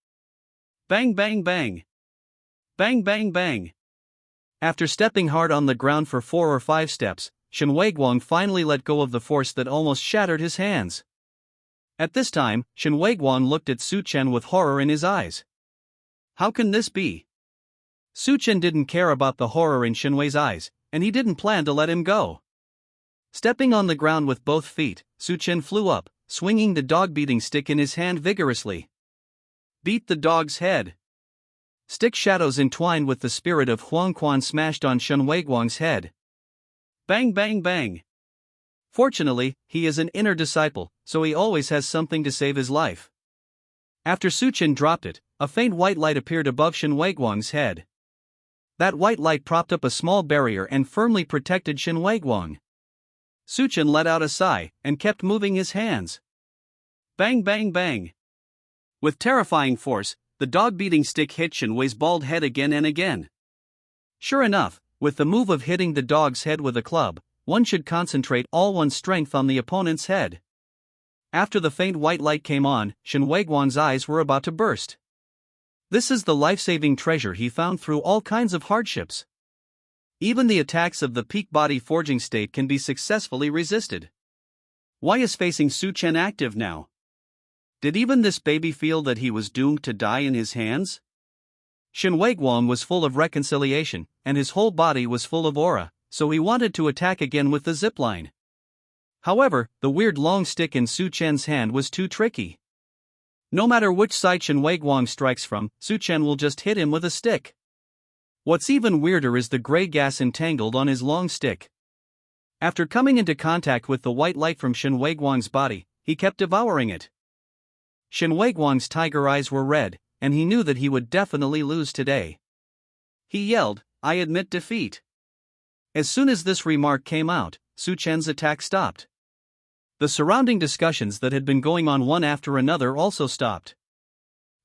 Bang bang bang. Bang bang bang. After stepping hard on the ground for 4 or 5 steps, Shen Weiguang finally let go of the force that almost shattered his hands. At this time, Shen Weiguang looked at Su Chen with horror in his eyes. How can this be? Su Chen didn't care about the horror in Shen Wei's eyes, and he didn't plan to let him go. Stepping on the ground with both feet, Su Chen flew up, swinging the dog-beating stick in his hand vigorously. Beat the dog's head. Stick shadows entwined with the spirit of Huang Quan smashed on Shen Weiguang's head. Bang bang bang. Fortunately, he is an inner disciple, so he always has something to save his life. After Su Chen dropped it, a faint white light appeared above Shen Weiguang's head. That white light propped up a small barrier and firmly protected Shen Weiguang. Su Chen let out a sigh, and kept moving his hands. Bang bang bang. With terrifying force, the dog-beating stick hit Shen Wei's bald head again and again. Sure enough, with the move of hitting the dog's head with a club, one should concentrate all one's strength on the opponent's head. After the faint white light came on, Shen Weiguang's eyes were about to burst. This is the life-saving treasure he found through all kinds of hardships. Even the attacks of the peak body forging state can be successfully resisted. Why is facing Su Chen active now? Did even this baby feel that he was doomed to die in his hands? Shen Weiguang was full of reconciliation, and his whole body was full of aura, so he wanted to attack again with the zipline. However, the weird long stick in Su Chen's hand was too tricky. No matter which side Shen Weiguang strikes from, Su Chen will just hit him with a stick. What's even weirder is the gray gas entangled on his long stick. After coming into contact with the white light from Shen Weiguang's body, he kept devouring it. Shen Weiguang's tiger eyes were red, and he knew that he would definitely lose today. He yelled, "I admit defeat." As soon as this remark came out, Su Chen's attack stopped. The surrounding discussions that had been going on one after another also stopped.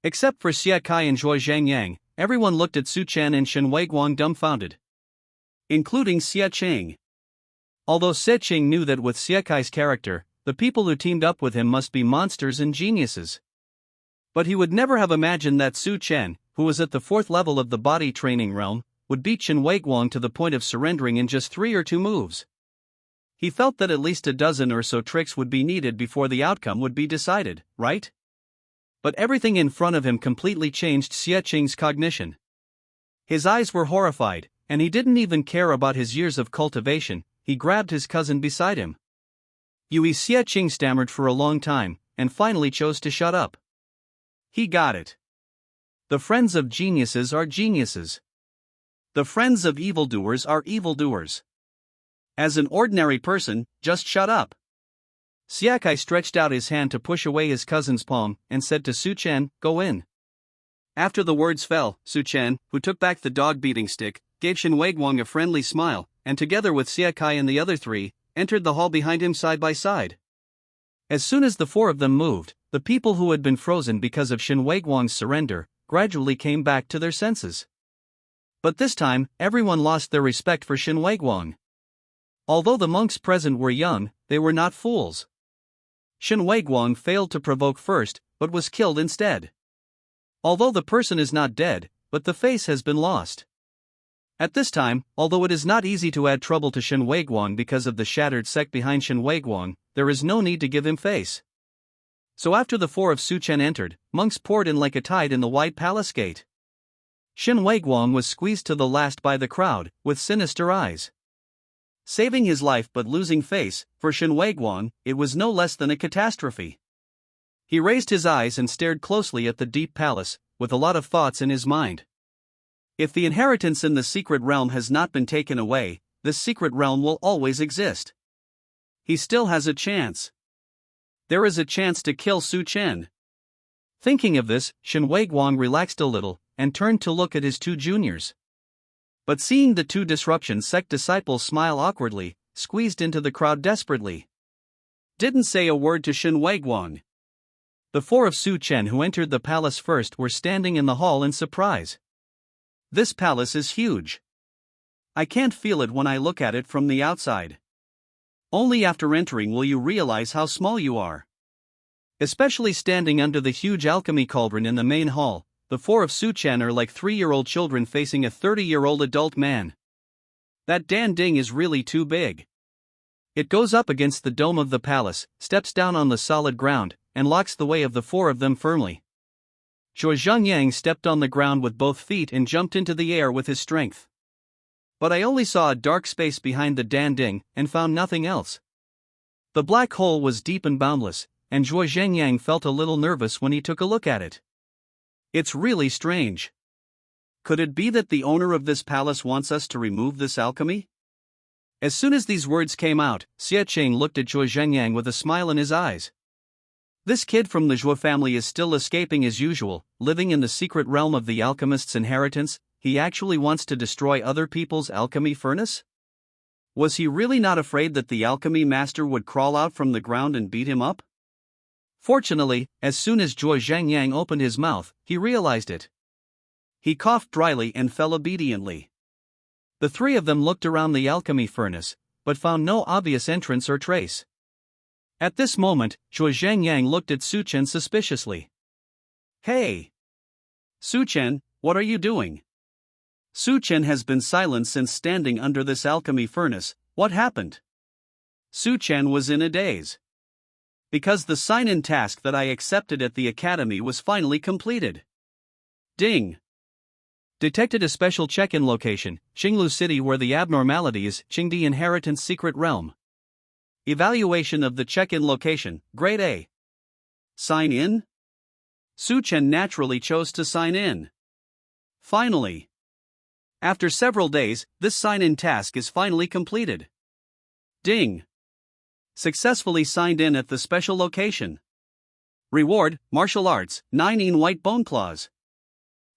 Except for Xie Kai and Zhuo Zhangyang, everyone looked at Su Chen and Shen Weiguang dumbfounded. Including Xie Qing. Although Xie Qing knew that with Xie Kai's character, the people who teamed up with him must be monsters and geniuses. But he would never have imagined that Su Chen, who was at the 4th level of the body training realm, would beat Shen Weiguang to the point of surrendering in just 3 or 2 moves. He felt that at least a dozen or so tricks would be needed before the outcome would be decided, right? But everything in front of him completely changed Xie Qing's cognition. His eyes were horrified, and he didn't even care about his years of cultivation. He grabbed his cousin beside him. Yui. Xie Qing stammered for a long time, and finally chose to shut up. He got it. The friends of geniuses are geniuses. The friends of evildoers are evildoers. As an ordinary person, just shut up. Xie Kai stretched out his hand to push away his cousin's palm, and said to Su Chen, "Go in." After the words fell, Su Chen, who took back the dog-beating stick, gave Shen Weiguang a friendly smile, and together with Xie Kai and the other 3, entered the hall behind him side by side. As soon as the 4 of them moved, the people who had been frozen because of Shen Weiguang's surrender gradually came back to their senses. But this time, everyone lost their respect for Shen Weiguang. Although the monks present were young, they were not fools. Shen Weiguang failed to provoke first, but was killed instead. Although the person is not dead, but the face has been lost. At this time, although it is not easy to add trouble to Shen Weiguang because of the shattered sect behind Shen Weiguang, there is no need to give him face. So after the 4 of Su Chen entered, monks poured in like a tide in the wide palace gate. Shen Weiguang was squeezed to the last by the crowd, with sinister eyes. Saving his life but losing face, for Shen Weiguang, it was no less than a catastrophe. He raised his eyes and stared closely at the deep palace, with a lot of thoughts in his mind. If the inheritance in the secret realm has not been taken away, this secret realm will always exist. He still has a chance. There is a chance to kill Su Chen. Thinking of this, Shen Weiguang relaxed a little, and turned to look at his 2 juniors. But seeing the 2 disruption sect disciples smile awkwardly, squeezed into the crowd desperately. Didn't say a word to Shen Weiguang. The 4 of Su Chen who entered the palace first were standing in the hall in surprise. This palace is huge. I can't feel it when I look at it from the outside. Only after entering will you realize how small you are. Especially standing under the huge alchemy cauldron in the main hall, the four of Su-chan are like 3-year-old children facing a 30-year-old adult man. That Dan Ding is really too big. It goes up against the dome of the palace, steps down on the solid ground, and locks the way of the four of them firmly. Zhuo Zhengyang stepped on the ground with both feet and jumped into the air with his strength. But I only saw a dark space behind the Dan Ding and found nothing else. The black hole was deep and boundless, and Zhuo Zhengyang felt a little nervous when he took a look at it. It's really strange. Could it be that the owner of this palace wants us to remove this alchemy? As soon as these words came out, Xie Cheng looked at Zhuo Zhengyang with a smile in his eyes. This kid from the Zhuo family is still escaping as usual, living in the secret realm of the alchemist's inheritance. He actually wants to destroy other people's alchemy furnace? Was he really not afraid that the alchemy master would crawl out from the ground and beat him up? Fortunately, as soon as Zhuo Zhengyang opened his mouth, he realized it. He coughed dryly and fell obediently. The three of them looked around the alchemy furnace, but found no obvious entrance or trace. At this moment, Zhuo Zhengyang looked at Su-chen suspiciously. Hey! Su-chen, what are you doing? Su-chen has been silent since standing under this alchemy furnace. What happened? Su-chen was in a daze. Because the sign-in task that I accepted at the academy was finally completed. Ding! Detected a special check-in location, Qinglu City, where the abnormality is Qingdi Inheritance Secret Realm. Evaluation of the check-in location, Grade A. Sign in? Su-chen naturally chose to sign in. Finally. After several days, this sign-in task is finally completed. Ding! Successfully signed in at the special location. Reward, Martial Arts, 9 White Bone Claws.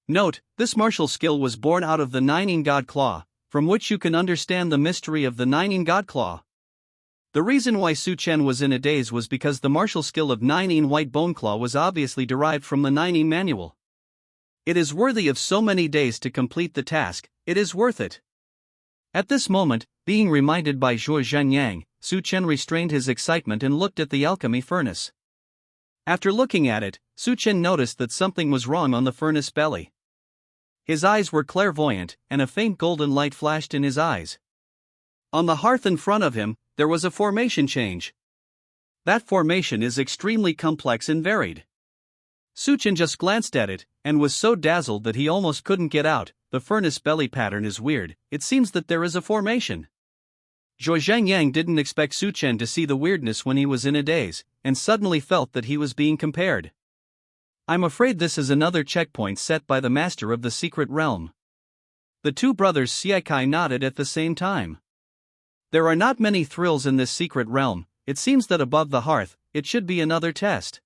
Note, this martial skill was born out of the 9 God Claw, from which you can understand the mystery of the 9 God Claw. The reason why Su-chen was in a daze was because the martial skill of 9 White Bone Claw was obviously derived from the 9 manual. It is worthy of so many days to complete the task, it is worth it. At this moment, being reminded by Zhuo Zhengyang, Su-chen restrained his excitement and looked at the alchemy furnace. After looking at it, Su-chen noticed that something was wrong on the furnace belly. His eyes were clairvoyant, and a faint golden light flashed in his eyes. On the hearth in front of him, there was a formation change. That formation is extremely complex and varied. Su-chen just glanced at it, and was so dazzled that he almost couldn't get out. The furnace belly pattern is weird, it seems that there is a formation. Zhuo Zhengyang didn't expect Su-chen to see the weirdness when he was in a daze, and suddenly felt that he was being compared. I'm afraid this is another checkpoint set by the master of the secret realm. The two brothers Siekai nodded at the same time. There are not many thrills in this secret realm. It seems that above the hearth, it should be another test.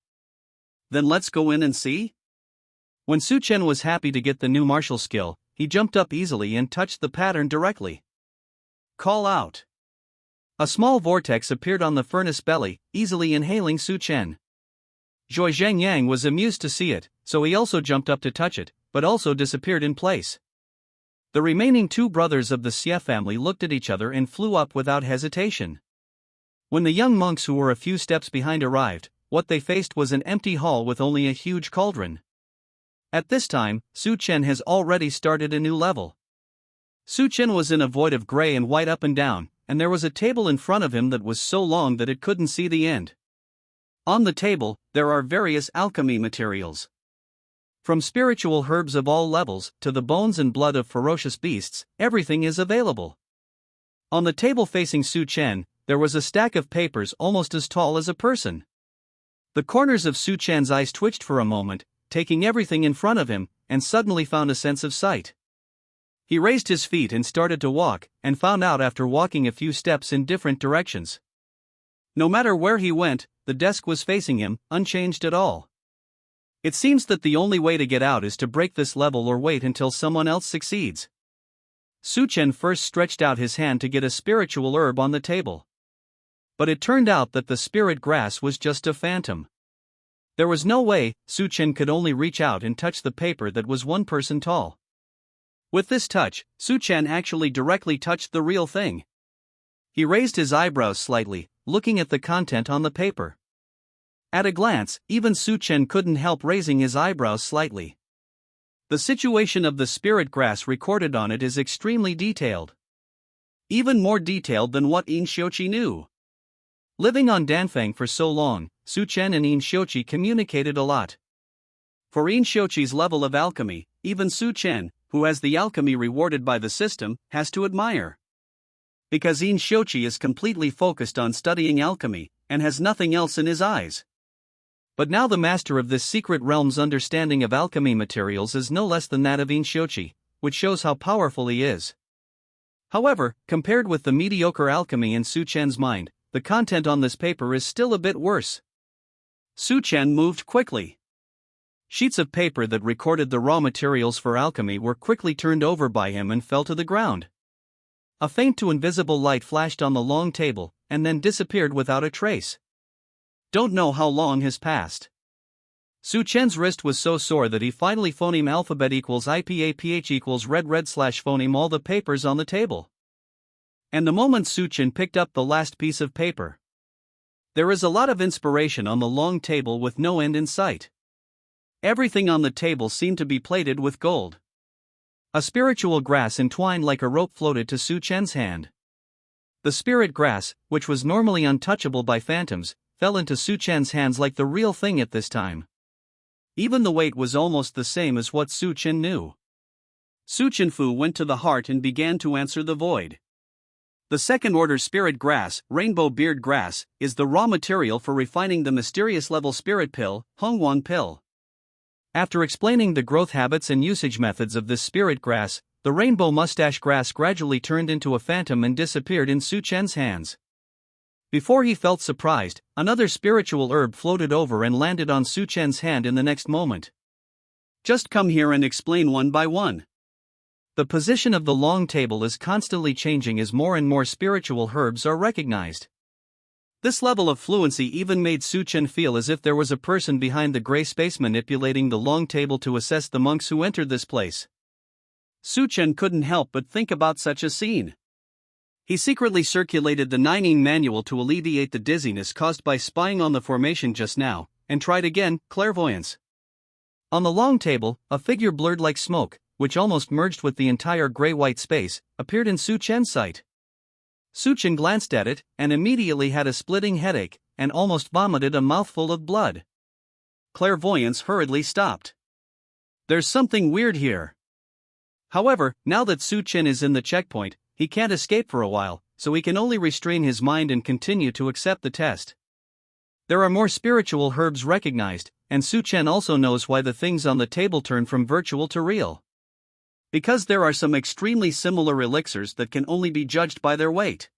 Then let's go in and see? When Su-chen was happy to get the new martial skill, he jumped up easily and touched the pattern directly. Call out. A small vortex appeared on the furnace belly, easily inhaling Su-chen. Zhuo Zhengyang was amused to see it, so he also jumped up to touch it, but also disappeared in place. The remaining two brothers of the Xie family looked at each other and flew up without hesitation. When the young monks who were a few steps behind arrived, what they faced was an empty hall with only a huge cauldron. At this time, Su-chen has already started a new level. Su-chen was in a void of gray and white up and down, and there was a table in front of him that was so long that it couldn't see the end. On the table, there are various alchemy materials. From spiritual herbs of all levels to the bones and blood of ferocious beasts, everything is available. On the table facing Su-chen, there was a stack of papers almost as tall as a person. The corners of Su-chen's eyes twitched for a moment, taking everything in front of him, and suddenly found a sense of sight. He raised his feet and started to walk, and found out after walking a few steps in different directions. No matter where he went, the desk was facing him, unchanged at all. It seems that the only way to get out is to break this level or wait until someone else succeeds. Su-chen first stretched out his hand to get a spiritual herb on the table. But it turned out that the spirit grass was just a phantom. There was no way Su-chen could only reach out and touch the paper that was one person tall. With this touch, Su Chen actually directly touched the real thing. He raised his eyebrows slightly, looking at the content on the paper. At a glance, even Su Chen couldn't help raising his eyebrows slightly. The situation of the spirit grass recorded on it is extremely detailed. Even more detailed than what In Xiuqi knew. Living on Danfeng for so long, Su Chen and In Xiuqi communicated a lot. For In Xiuqi's level of alchemy, even Su Chen, who has the alchemy rewarded by the system, has to admire. Because In Xiuqi is completely focused on studying alchemy, and has nothing else in his eyes. But now the master of this secret realm's understanding of alchemy materials is no less than that of In Xiuqi, which shows how powerful he is. However, compared with the mediocre alchemy in Su Chen's mind, the content on this paper is still a bit worse. Su Chen moved quickly. Sheets of paper that recorded the raw materials for alchemy were quickly turned over by him and fell to the ground. A faint to invisible light flashed on the long table, and then disappeared without a trace. Don't know how long has passed. Su Chen's wrist was so sore that he finally phoneme alphabet equals IPAPH equals red phoneme all the papers on the table. And the moment Su Chen picked up the last piece of paper. There is a lot of inspiration on the long table with no end in sight. Everything on the table seemed to be plated with gold. A spiritual grass entwined like a rope floated to Su Chen's hand. The spirit grass, which was normally untouchable by phantoms, fell into Su Chen's hands like the real thing at this time. Even the weight was almost the same as what Su Chen knew. Su Chenfu went to the heart and began to answer the void. The second-order spirit grass, rainbow beard grass, is the raw material for refining the mysterious level spirit pill, Hongwan pill. After explaining the growth habits and usage methods of this spirit grass, the rainbow mustache grass gradually turned into a phantom and disappeared in Su Chen's hands. Before he felt surprised, another spiritual herb floated over and landed on Su Chen's hand in the next moment. Just come here and explain one by one. The position of the long table is constantly changing as more and more spiritual herbs are recognized. This level of fluency even made Su Chen feel as if there was a person behind the gray space manipulating the long table to assess the monks who entered this place. Su Chen couldn't help but think about such a scene. He secretly circulated the Nining manual to alleviate the dizziness caused by spying on the formation just now, and tried again, clairvoyance. On the long table, a figure blurred like smoke, which almost merged with the entire gray-white space, appeared in Su Chen's sight. Su Chen glanced at it, and immediately had a splitting headache, and almost vomited a mouthful of blood. Clairvoyance hurriedly stopped. There's something weird here. However, now that Su Chen is in the checkpoint, he can't escape for a while, so he can only restrain his mind and continue to accept the test. There are more spiritual herbs recognized, and Su Chen also knows why the things on the table turn from virtual to real. Because there are some extremely similar elixirs that can only be judged by their weight.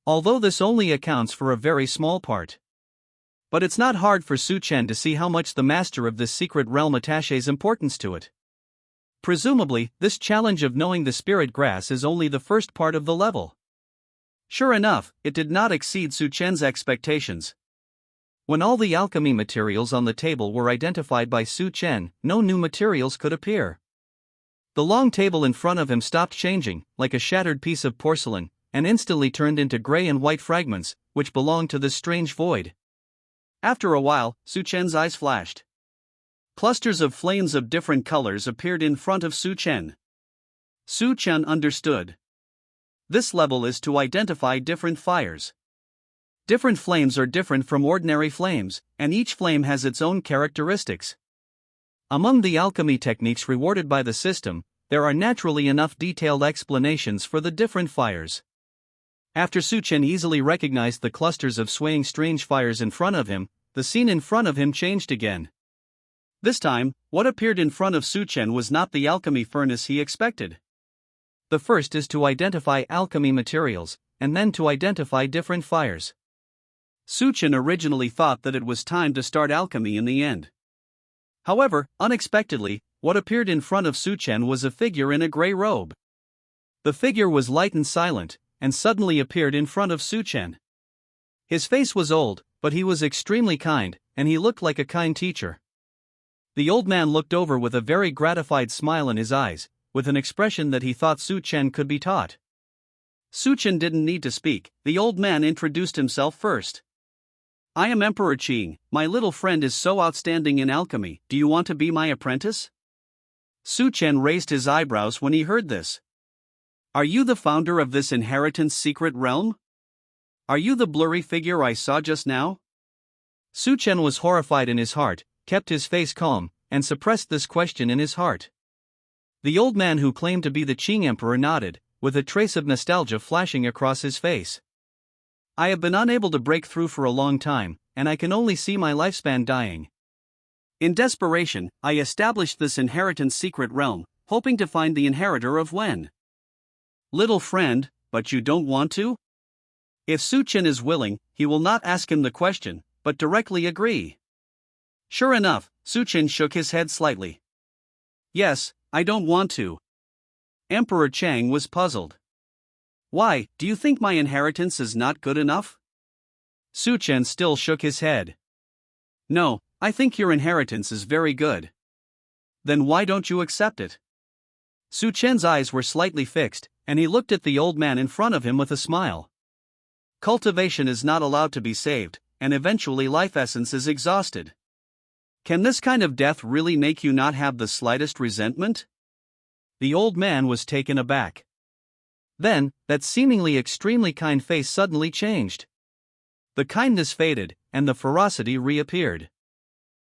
Although this only accounts for a very small part. But it's not hard for Su Chen to see how much the master of this secret realm attaches importance to it. Presumably, this challenge of knowing the spirit grass is only the first part of the level. Sure enough, it did not exceed Su Chen's expectations. When all the alchemy materials on the table were identified by Su Chen, no new materials could appear. The long table in front of him stopped changing, like a shattered piece of porcelain, and instantly turned into gray and white fragments, which belonged to this strange void. After a while, Su Chen's eyes flashed. Clusters of flames of different colors appeared in front of Su Chen. Su Chen understood. This level is to identify different fires. Different flames are different from ordinary flames, and each flame has its own characteristics. Among the alchemy techniques rewarded by the system, there are naturally enough detailed explanations for the different fires. After Su Chen easily recognized the clusters of swaying strange fires in front of him, the scene in front of him changed again. This time, what appeared in front of Su Chen was not the alchemy furnace he expected. The first is to identify alchemy materials, and then to identify different fires. Su Chen originally thought that it was time to start alchemy in the end. However, unexpectedly, what appeared in front of Su Chen was a figure in a gray robe. The figure was light and silent, and suddenly appeared in front of Su Chen. His face was old, but he was extremely kind, and he looked like a kind teacher. The old man looked over with a very gratified smile in his eyes, with an expression that he thought Su Chen could be taught. Su Chen didn't need to speak, the old man introduced himself first. I am Emperor Qing, my little friend is so outstanding in alchemy, do you want to be my apprentice? Su Chen raised his eyebrows when he heard this. Are you the founder of this inheritance secret realm? Are you the blurry figure I saw just now? Su Chen was horrified in his heart, kept his face calm, and suppressed this question in his heart. The old man who claimed to be the Qing emperor nodded, with a trace of nostalgia flashing across his face. I have been unable to break through for a long time, and I can only see my lifespan dying. In desperation, I established this inheritance secret realm, hoping to find the inheritor of Wen. Little friend, but you don't want to? If Su Chen is willing, he will not ask him the question, but directly agree. Sure enough, Su Chen shook his head slightly. Yes, I don't want to. Emperor Chang was puzzled. Why, do you think my inheritance is not good enough? Su Chen still shook his head. No, I think your inheritance is very good. Then why don't you accept it? Su Chen's eyes were slightly fixed, and he looked at the old man in front of him with a smile. Cultivation is not allowed to be saved, and eventually life essence is exhausted. Can this kind of death really make you not have the slightest resentment? The old man was taken aback. Then, that seemingly extremely kind face suddenly changed. The kindness faded, and the ferocity reappeared.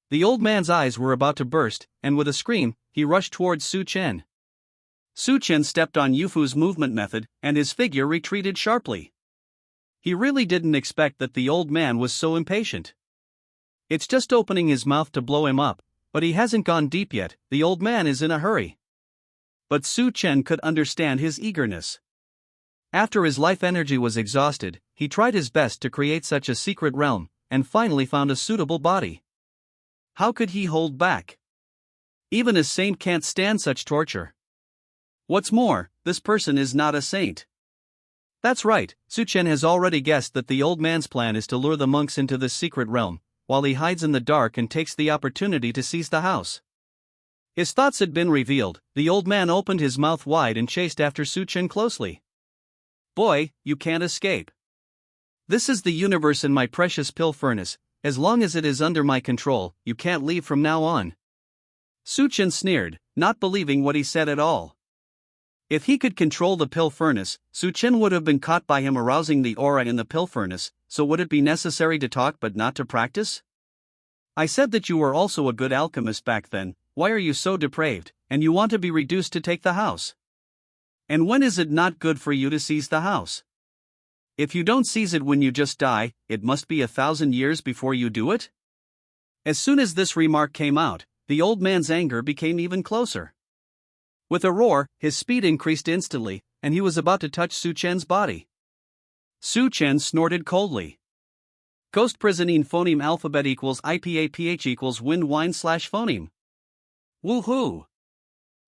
The old man's eyes were about to burst, and with a scream, he rushed towards Su Chen. Su Chen stepped on Yufu's movement method, and his figure retreated sharply. He really didn't expect that the old man was so impatient. It's just opening his mouth to blow him up, but he hasn't gone deep yet, the old man is in a hurry. But Su Chen could understand his eagerness. After his life energy was exhausted, he tried his best to create such a secret realm, and finally found a suitable body. How could he hold back? Even a saint can't stand such torture. What's more, this person is not a saint. That's right, Su Chen has already guessed that the old man's plan is to lure the monks into this secret realm, while he hides in the dark and takes the opportunity to seize the house. His thoughts had been revealed, the old man opened his mouth wide and chased after Su Chen closely. Boy, you can't escape. This is the universe in my precious pill furnace, as long as it is under my control, you can't leave from now on. Su Chen sneered, not believing what he said at all. If he could control the pill furnace, Su Chen would have been caught by him arousing the aura in the pill furnace, so would it be necessary to talk but not to practice? I said that you were also a good alchemist back then, why are you so depraved, and you want to be reduced to take the house? And when is it not good for you to seize the house? If you don't seize it when you just die, it must be 1,000 years before you do it? As soon as this remark came out, the old man's anger became even closer. With a roar, his speed increased instantly, and he was about to touch Su Chen's body. Su Chen snorted coldly. Ghost prisonine phoneme alphabet equals IPAPH equals wind wine / phoneme. Woohoo!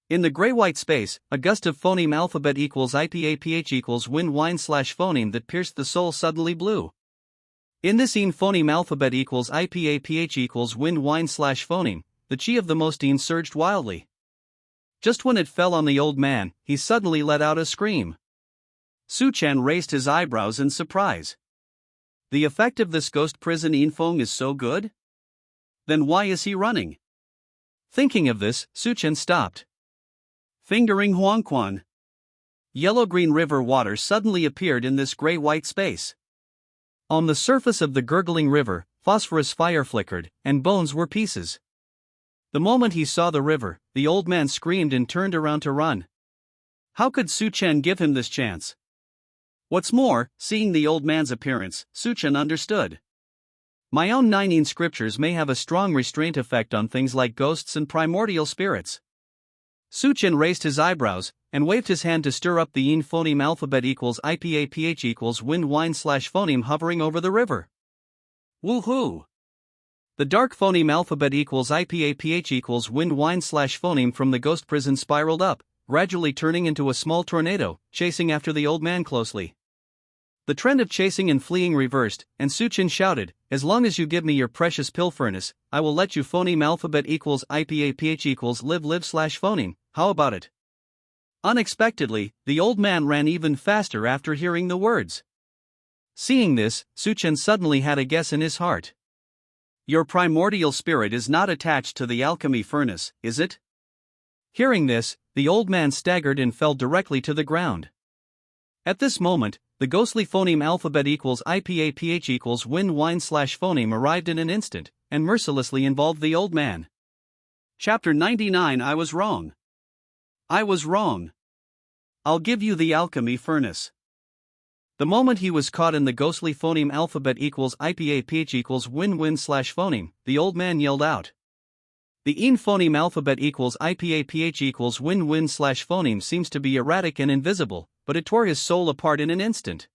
In the gray-white space, a gust of phoneme alphabet equals IPAPH equals wind wine / phoneme that pierced the soul suddenly blew. In this phoneme alphabet equals IPAPH equals wind wine / phoneme, the chi of the most surged wildly. Just when it fell on the old man, he suddenly let out a scream. Su Chen raised his eyebrows in surprise. The effect of this ghost prison infong is so good? Then why is he running? Thinking of this, Su Chen stopped. Fingering Huangquan. Yellow-green river water suddenly appeared in this gray-white space. On the surface of the gurgling river, phosphorus fire flickered, and bones were pieces. The moment he saw the river, the old man screamed and turned around to run. How could Su Chen give him this chance? What's more, seeing the old man's appearance, Su Chen understood. My own 9 scriptures may have a strong restraint effect on things like ghosts and primordial spirits. Su Chen raised his eyebrows, and waved his hand to stir up the phoneme alphabet equals IPAPH equals wind wine / phoneme hovering over the river. Woohoo! The dark phoneme alphabet equals IPAPH equals wind wine / phoneme from the ghost prison spiraled up, gradually turning into a small tornado, chasing after the old man closely. The trend of chasing and fleeing reversed, and Su Chen shouted, as long as you give me your precious pill furnace, I will let you phoneme alphabet equals IPAPH equals live / phoneme, how about it? Unexpectedly, the old man ran even faster after hearing the words. Seeing this, Suchen suddenly had a guess in his heart. Your primordial spirit is not attached to the alchemy furnace, is it? Hearing this, the old man staggered and fell directly to the ground. At this moment, the ghostly phoneme alphabet equals IPAPH equals win wine / phoneme arrived in an instant, and mercilessly involved the old man. Chapter 99. I was wrong. I was wrong. I'll give you the alchemy furnace. The moment he was caught in the ghostly phoneme alphabet equals IPAPH equals win win / phoneme, the old man yelled out. The EN phoneme alphabet equals IPAPH equals win win / phoneme seems to be erratic and invisible, but it tore his soul apart in an instant.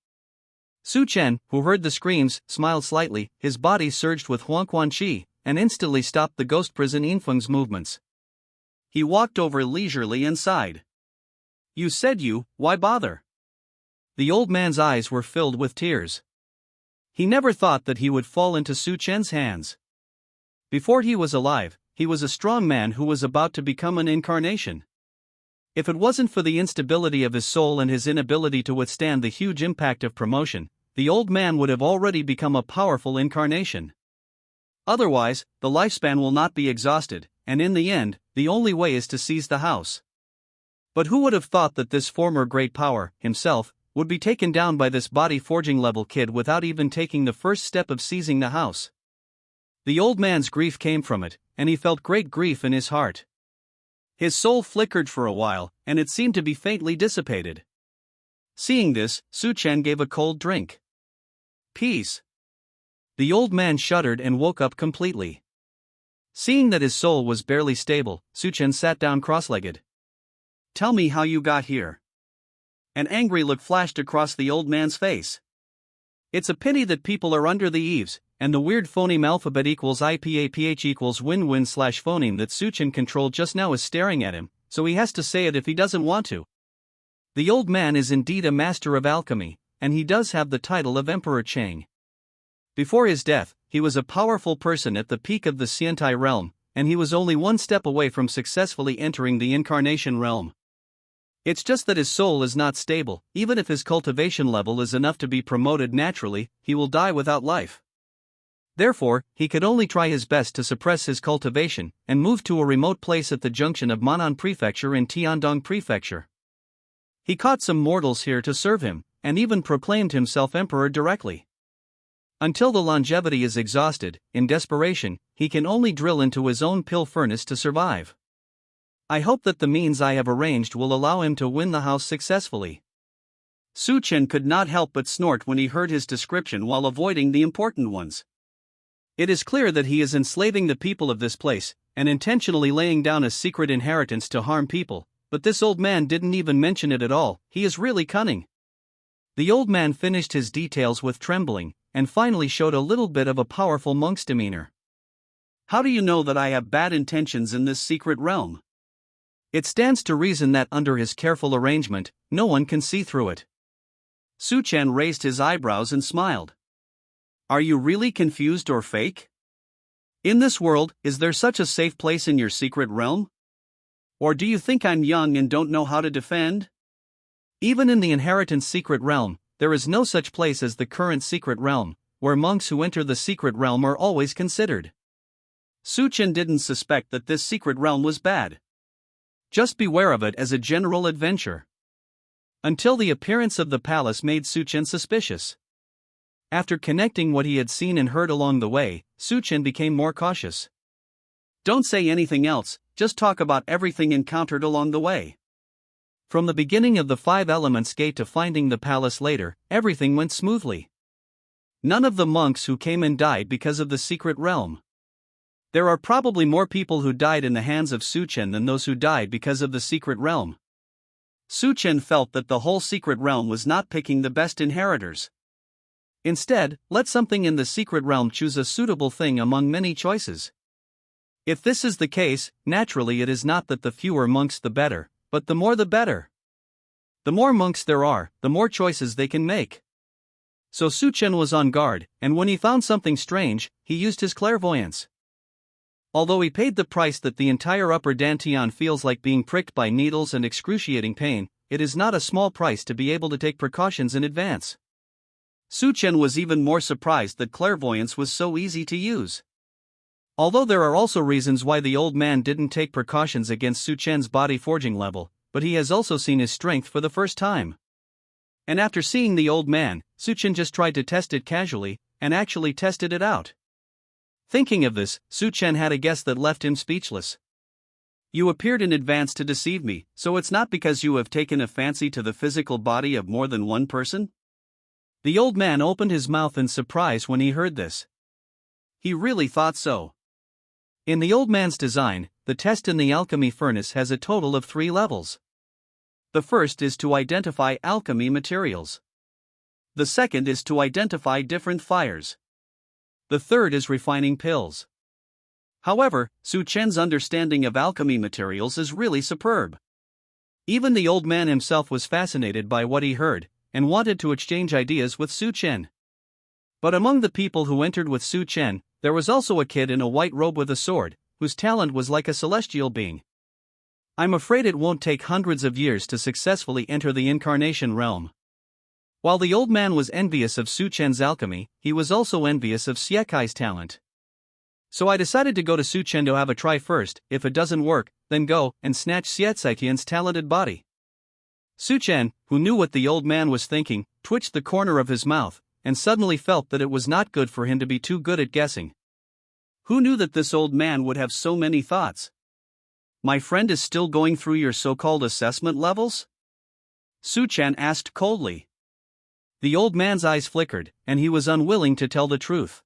Suchen, who heard the screams, smiled slightly, his body surged with Huangquan Qi, and instantly stopped the ghost prison Enfeng's movements. He walked over leisurely and sighed. You said why bother? The old man's eyes were filled with tears. He never thought that he would fall into Suchen's hands. Before he was alive, he was a strong man who was about to become an incarnation. If it wasn't for the instability of his soul and his inability to withstand the huge impact of promotion, the old man would have already become a powerful incarnation. Otherwise, the lifespan will not be exhausted, and in the end, the only way is to seize the house. But who would have thought that this former great power, himself, would be taken down by this body-forging level kid without even taking the first step of seizing the house? The old man's grief came from it, and he felt great grief in his heart. His soul flickered for a while, and it seemed to be faintly dissipated. Seeing this, Suchen gave a cold drink. Peace. The old man shuddered and woke up completely. Seeing that his soul was barely stable, Suchen sat down cross-legged. Tell me how you got here. An angry look flashed across the old man's face. It's a pity that people are under the eaves, and the weird phoneme alphabet equals IPAPH equals win win / phoneme that Suchen controlled just now is staring at him, so he has to say it if he doesn't want to. The old man is indeed a master of alchemy, and he does have the title of Emperor Chang. Before his death, he was a powerful person at the peak of the Xiantai realm, and he was only one step away from successfully entering the incarnation realm. It's just that his soul is not stable. Even if his cultivation level is enough to be promoted naturally, he will die without life. Therefore, he could only try his best to suppress his cultivation, and move to a remote place at the junction of Manan Prefecture and Tiandong Prefecture. He caught some mortals here to serve him, and even proclaimed himself emperor directly. Until the longevity is exhausted, in desperation, he can only drill into his own pill furnace to survive. I hope that the means I have arranged will allow him to win the house successfully. Suchen could not help but snort when he heard his description while avoiding the important ones. It is clear that he is enslaving the people of this place, and intentionally laying down a secret inheritance to harm people, but this old man didn't even mention it at all. He is really cunning. The old man finished his details with trembling, and finally showed a little bit of a powerful monk's demeanor. How do you know that I have bad intentions in this secret realm? It stands to reason that under his careful arrangement, no one can see through it. Suchen raised his eyebrows and smiled. Are you really confused or fake? In this world, is there such a safe place in your secret realm? Or do you think I'm young and don't know how to defend? Even in the inheritance secret realm, there is no such place as the current secret realm, where monks who enter the secret realm are always considered. Suchen didn't suspect that this secret realm was bad. Just beware of it as a general adventure. Until the appearance of the palace made Suchen suspicious. After connecting what he had seen and heard along the way, Suchen became more cautious. Don't say anything else, just talk about everything encountered along the way. From the beginning of the 5 Elements Gate to finding the palace later, everything went smoothly. None of the monks who came and died because of the secret realm. There are probably more people who died in the hands of Suchen than those who died because of the secret realm. Suchen felt that the whole secret realm was not picking the best inheritors. Instead, let something in the secret realm choose a suitable thing among many choices. If this is the case, naturally it is not that the fewer monks the better, but the more the better. The more monks there are, the more choices they can make. So Suchen was on guard, and when he found something strange, he used his clairvoyance. Although he paid the price that the entire upper dantian feels like being pricked by needles and excruciating pain, it is not a small price to be able to take precautions in advance. Su Chen was even more surprised that clairvoyance was so easy to use. Although there are also reasons why the old man didn't take precautions against Su Chen's body forging level, but he has also seen his strength for the first time. And after seeing the old man, Su Chen just tried to test it casually, and actually tested it out. Thinking of this, Su Chen had a guess that left him speechless. You appeared in advance to deceive me, so it's not because you have taken a fancy to the physical body of more than one person? The old man opened his mouth in surprise when he heard this. He really thought so. In the old man's design, the test in the alchemy furnace has a total of 3 levels. The first is to identify alchemy materials. The second is to identify different fires. The third is refining pills. However, Su Chen's understanding of alchemy materials is really superb. Even the old man himself was fascinated by what he heard, and wanted to exchange ideas with Su Chen. But among the people who entered with Su Chen, there was also a kid in a white robe with a sword, whose talent was like a celestial being. I'm afraid it won't take hundreds of years to successfully enter the incarnation realm. While the old man was envious of Su Chen's alchemy, he was also envious of Siekai's talent. So I decided to go to Su Chen to have a try first. If it doesn't work, then go and snatch Siekai's talented body. Su Chen, who knew what the old man was thinking, twitched the corner of his mouth, and suddenly felt that it was not good for him to be too good at guessing. Who knew that this old man would have so many thoughts? My friend is still going through your so-called assessment levels? Su Chen asked coldly. The old man's eyes flickered, and he was unwilling to tell the truth.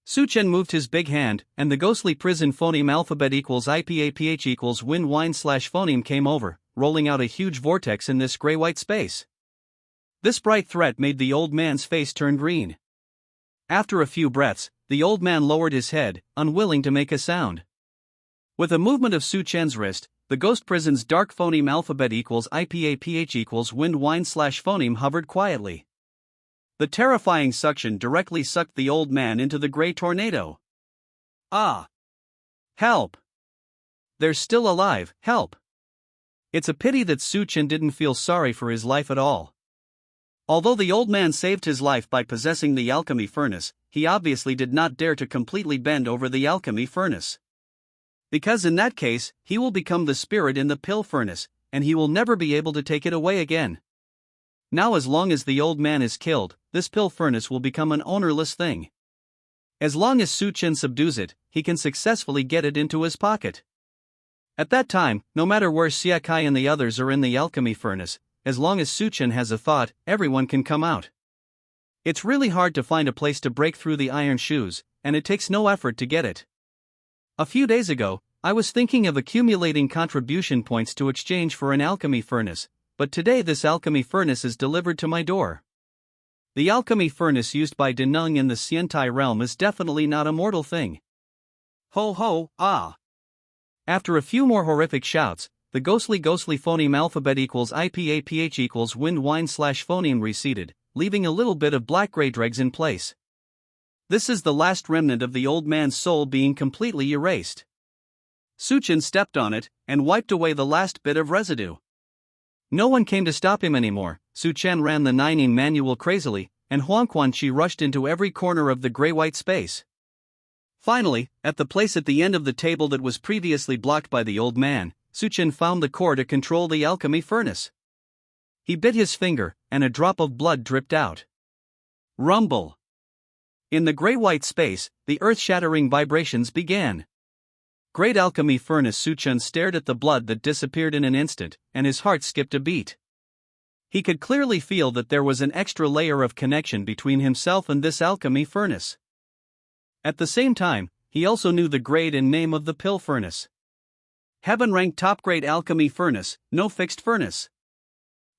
Su Chen moved his big hand, and the ghostly prison phoneme alphabet equals IPAPH equals win wine / phoneme came over, rolling out a huge vortex in this gray-white space. This bright threat made the old man's face turn green. After a few breaths, the old man lowered his head, unwilling to make a sound. With a movement of Su Chen's wrist, the ghost prison's dark phoneme alphabet equals IPAPH equals wind wine / phoneme hovered quietly. The terrifying suction directly sucked the old man into the gray tornado. Ah! Help! They're still alive, help! It's a pity that Su Chen didn't feel sorry for his life at all. Although the old man saved his life by possessing the alchemy furnace, he obviously did not dare to completely bend over the alchemy furnace. Because in that case, he will become the spirit in the pill furnace, and he will never be able to take it away again. Now as long as the old man is killed, this pill furnace will become an ownerless thing. As long as Su Chen subdues it, he can successfully get it into his pocket. At that time, no matter where Siekai and the others are in the alchemy furnace, as long as Su Chen has a thought, everyone can come out. It's really hard to find a place to break through the iron shoes, and it takes no effort to get it. A few days ago, I was thinking of accumulating contribution points to exchange for an alchemy furnace, but today this alchemy furnace is delivered to my door. The alchemy furnace used by Denung in the Xiantai realm is definitely not a mortal thing. Ho ho, ah! After a few more horrific shouts, the ghostly phoneme alphabet equals IPAPH equals wind wine / phoneme receded, leaving a little bit of black-gray dregs in place. This is the last remnant of the old man's soul being completely erased. Su Chen stepped on it, and wiped away the last bit of residue. No one came to stop him anymore. Su Chen ran the Nining manual crazily, and Huang Quanqi rushed into every corner of the gray-white space. Finally, at the place at the end of the table that was previously blocked by the old man, Su Chen found the core to control the alchemy furnace. He bit his finger, and a drop of blood dripped out. Rumble! In the gray-white space, the earth-shattering vibrations began. Great alchemy furnace Su Chen stared at the blood that disappeared in an instant, and his heart skipped a beat. He could clearly feel that there was an extra layer of connection between himself and this alchemy furnace. At the same time, he also knew the grade and name of the pill furnace. Heaven-ranked top-grade alchemy furnace, no fixed furnace.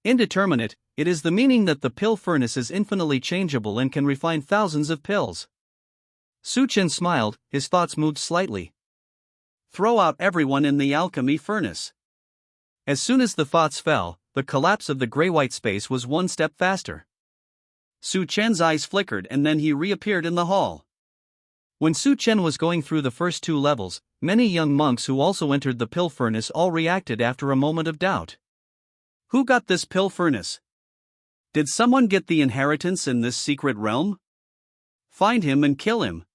Indeterminate, it is the meaning that the pill furnace is infinitely changeable and can refine thousands of pills. Su Chen smiled, his thoughts moved slightly. Throw out everyone in the alchemy furnace. As soon as the thoughts fell, the collapse of the gray-white space was one step faster. Su Chen's eyes flickered and then he reappeared in the hall. When Su Chen was going through the first 2 levels, many young monks who also entered the pill furnace all reacted after a moment of doubt. Who got this pill furnace? Did someone get the inheritance in this secret realm? Find him and kill him.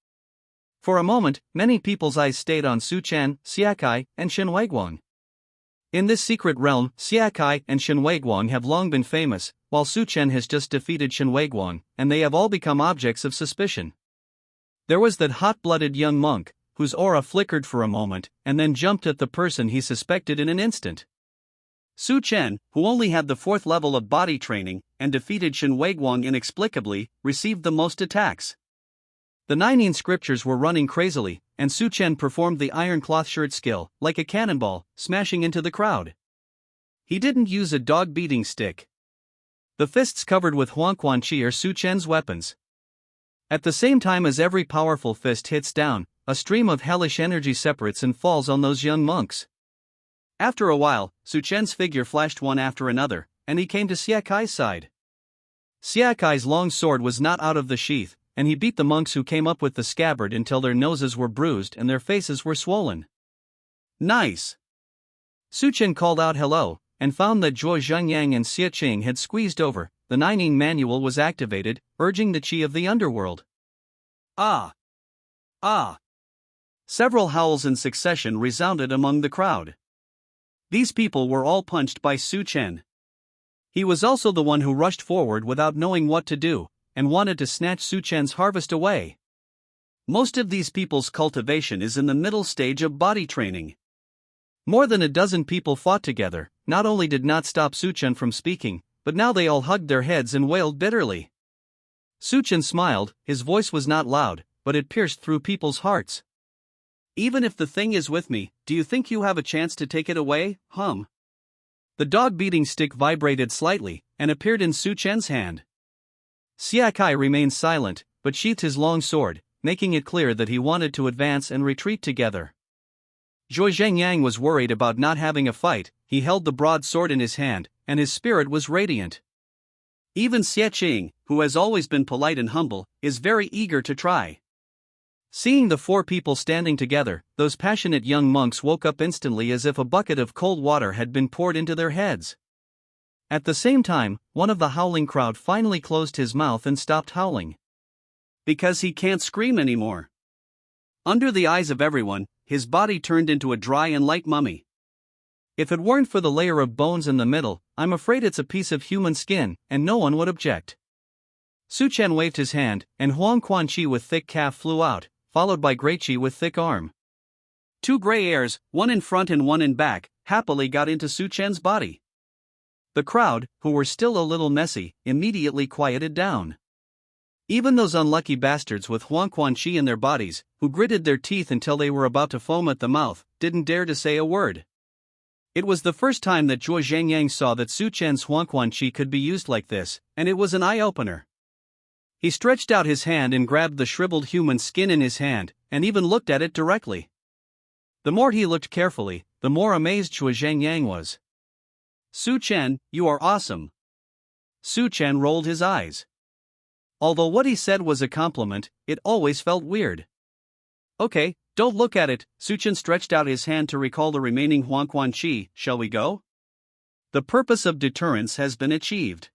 For a moment, many people's eyes stayed on Su Chen, Xiakai, and Shen Weiguang. In this secret realm, Xiakai and Shen Weiguang have long been famous, while Su Chen has just defeated Shen Weiguang, and they have all become objects of suspicion. There was that hot-blooded young monk, whose aura flickered for a moment, and then jumped at the person he suspected in an instant. Su Chen, who only had the 4th level of body training, and defeated Shen Weiguang inexplicably, received the most attacks. The 19 scriptures were running crazily, and Su Chen performed the iron cloth shirt skill, like a cannonball, smashing into the crowd. He didn't use a dog-beating stick. The fists covered with Huangquan Qi are Su Chen's weapons. At the same time as every powerful fist hits down, a stream of hellish energy separates and falls on those young monks. After a while, Su Chen's figure flashed one after another, and he came to Xiakai's side. Xiakai's long sword was not out of the sheath, and he beat the monks who came up with the scabbard until their noses were bruised and their faces were swollen. Nice! Su Chen called out hello, and found that Zhuo Zhengyang and Xie Qing had squeezed over. The Nining manual was activated, urging the qi of the underworld. Ah! Ah! Several howls in succession resounded among the crowd. These people were all punched by Su Chen. He was also the one who rushed forward without knowing what to do, and wanted to snatch Su Chen's harvest away. Most of these people's cultivation is in the middle stage of body training. More than a dozen people fought together, not only did not stop Su Chen from speaking, but now they all hugged their heads and wailed bitterly. Su Chen smiled, his voice was not loud, but it pierced through people's hearts. Even if the thing is with me, do you think you have a chance to take it away, hum? The dog-beating stick vibrated slightly, and appeared in Su Chen's hand. Xiakai remained silent, but sheathed his long sword, making it clear that he wanted to advance and retreat together. Zhuo Zhengyang was worried about not having a fight. He held the broad sword in his hand, and his spirit was radiant. Even Xie Qing, who has always been polite and humble, is very eager to try. Seeing the 4 people standing together, those passionate young monks woke up instantly as if a bucket of cold water had been poured into their heads. At the same time, one of the howling crowd finally closed his mouth and stopped howling. Because he can't scream anymore. Under the eyes of everyone, his body turned into a dry and light mummy. If it weren't for the layer of bones in the middle, I'm afraid it's a piece of human skin, and no one would object. Su Chen waved his hand, and Huangquan Qi with thick calf flew out, followed by Grey Qi with thick arm. 2 gray airs, one in front and one in back, happily got into Su Chen's body. The crowd, who were still a little messy, immediately quieted down. Even those unlucky bastards with Huangquan Qi in their bodies, who gritted their teeth until they were about to foam at the mouth, didn't dare to say a word. It was the first time that Zhuo Zhengyang saw that Su Chen's Huangquan Qi could be used like this, and it was an eye-opener. He stretched out his hand and grabbed the shriveled human skin in his hand, and even looked at it directly. The more he looked carefully, the more amazed Zhuo Zhengyang was. Su Chen, you are awesome. Su Chen rolled his eyes. Although what he said was a compliment, it always felt weird. Okay, don't look at it. Su Chen stretched out his hand to recall the remaining Huangquan Qi. Shall we go? The purpose of deterrence has been achieved.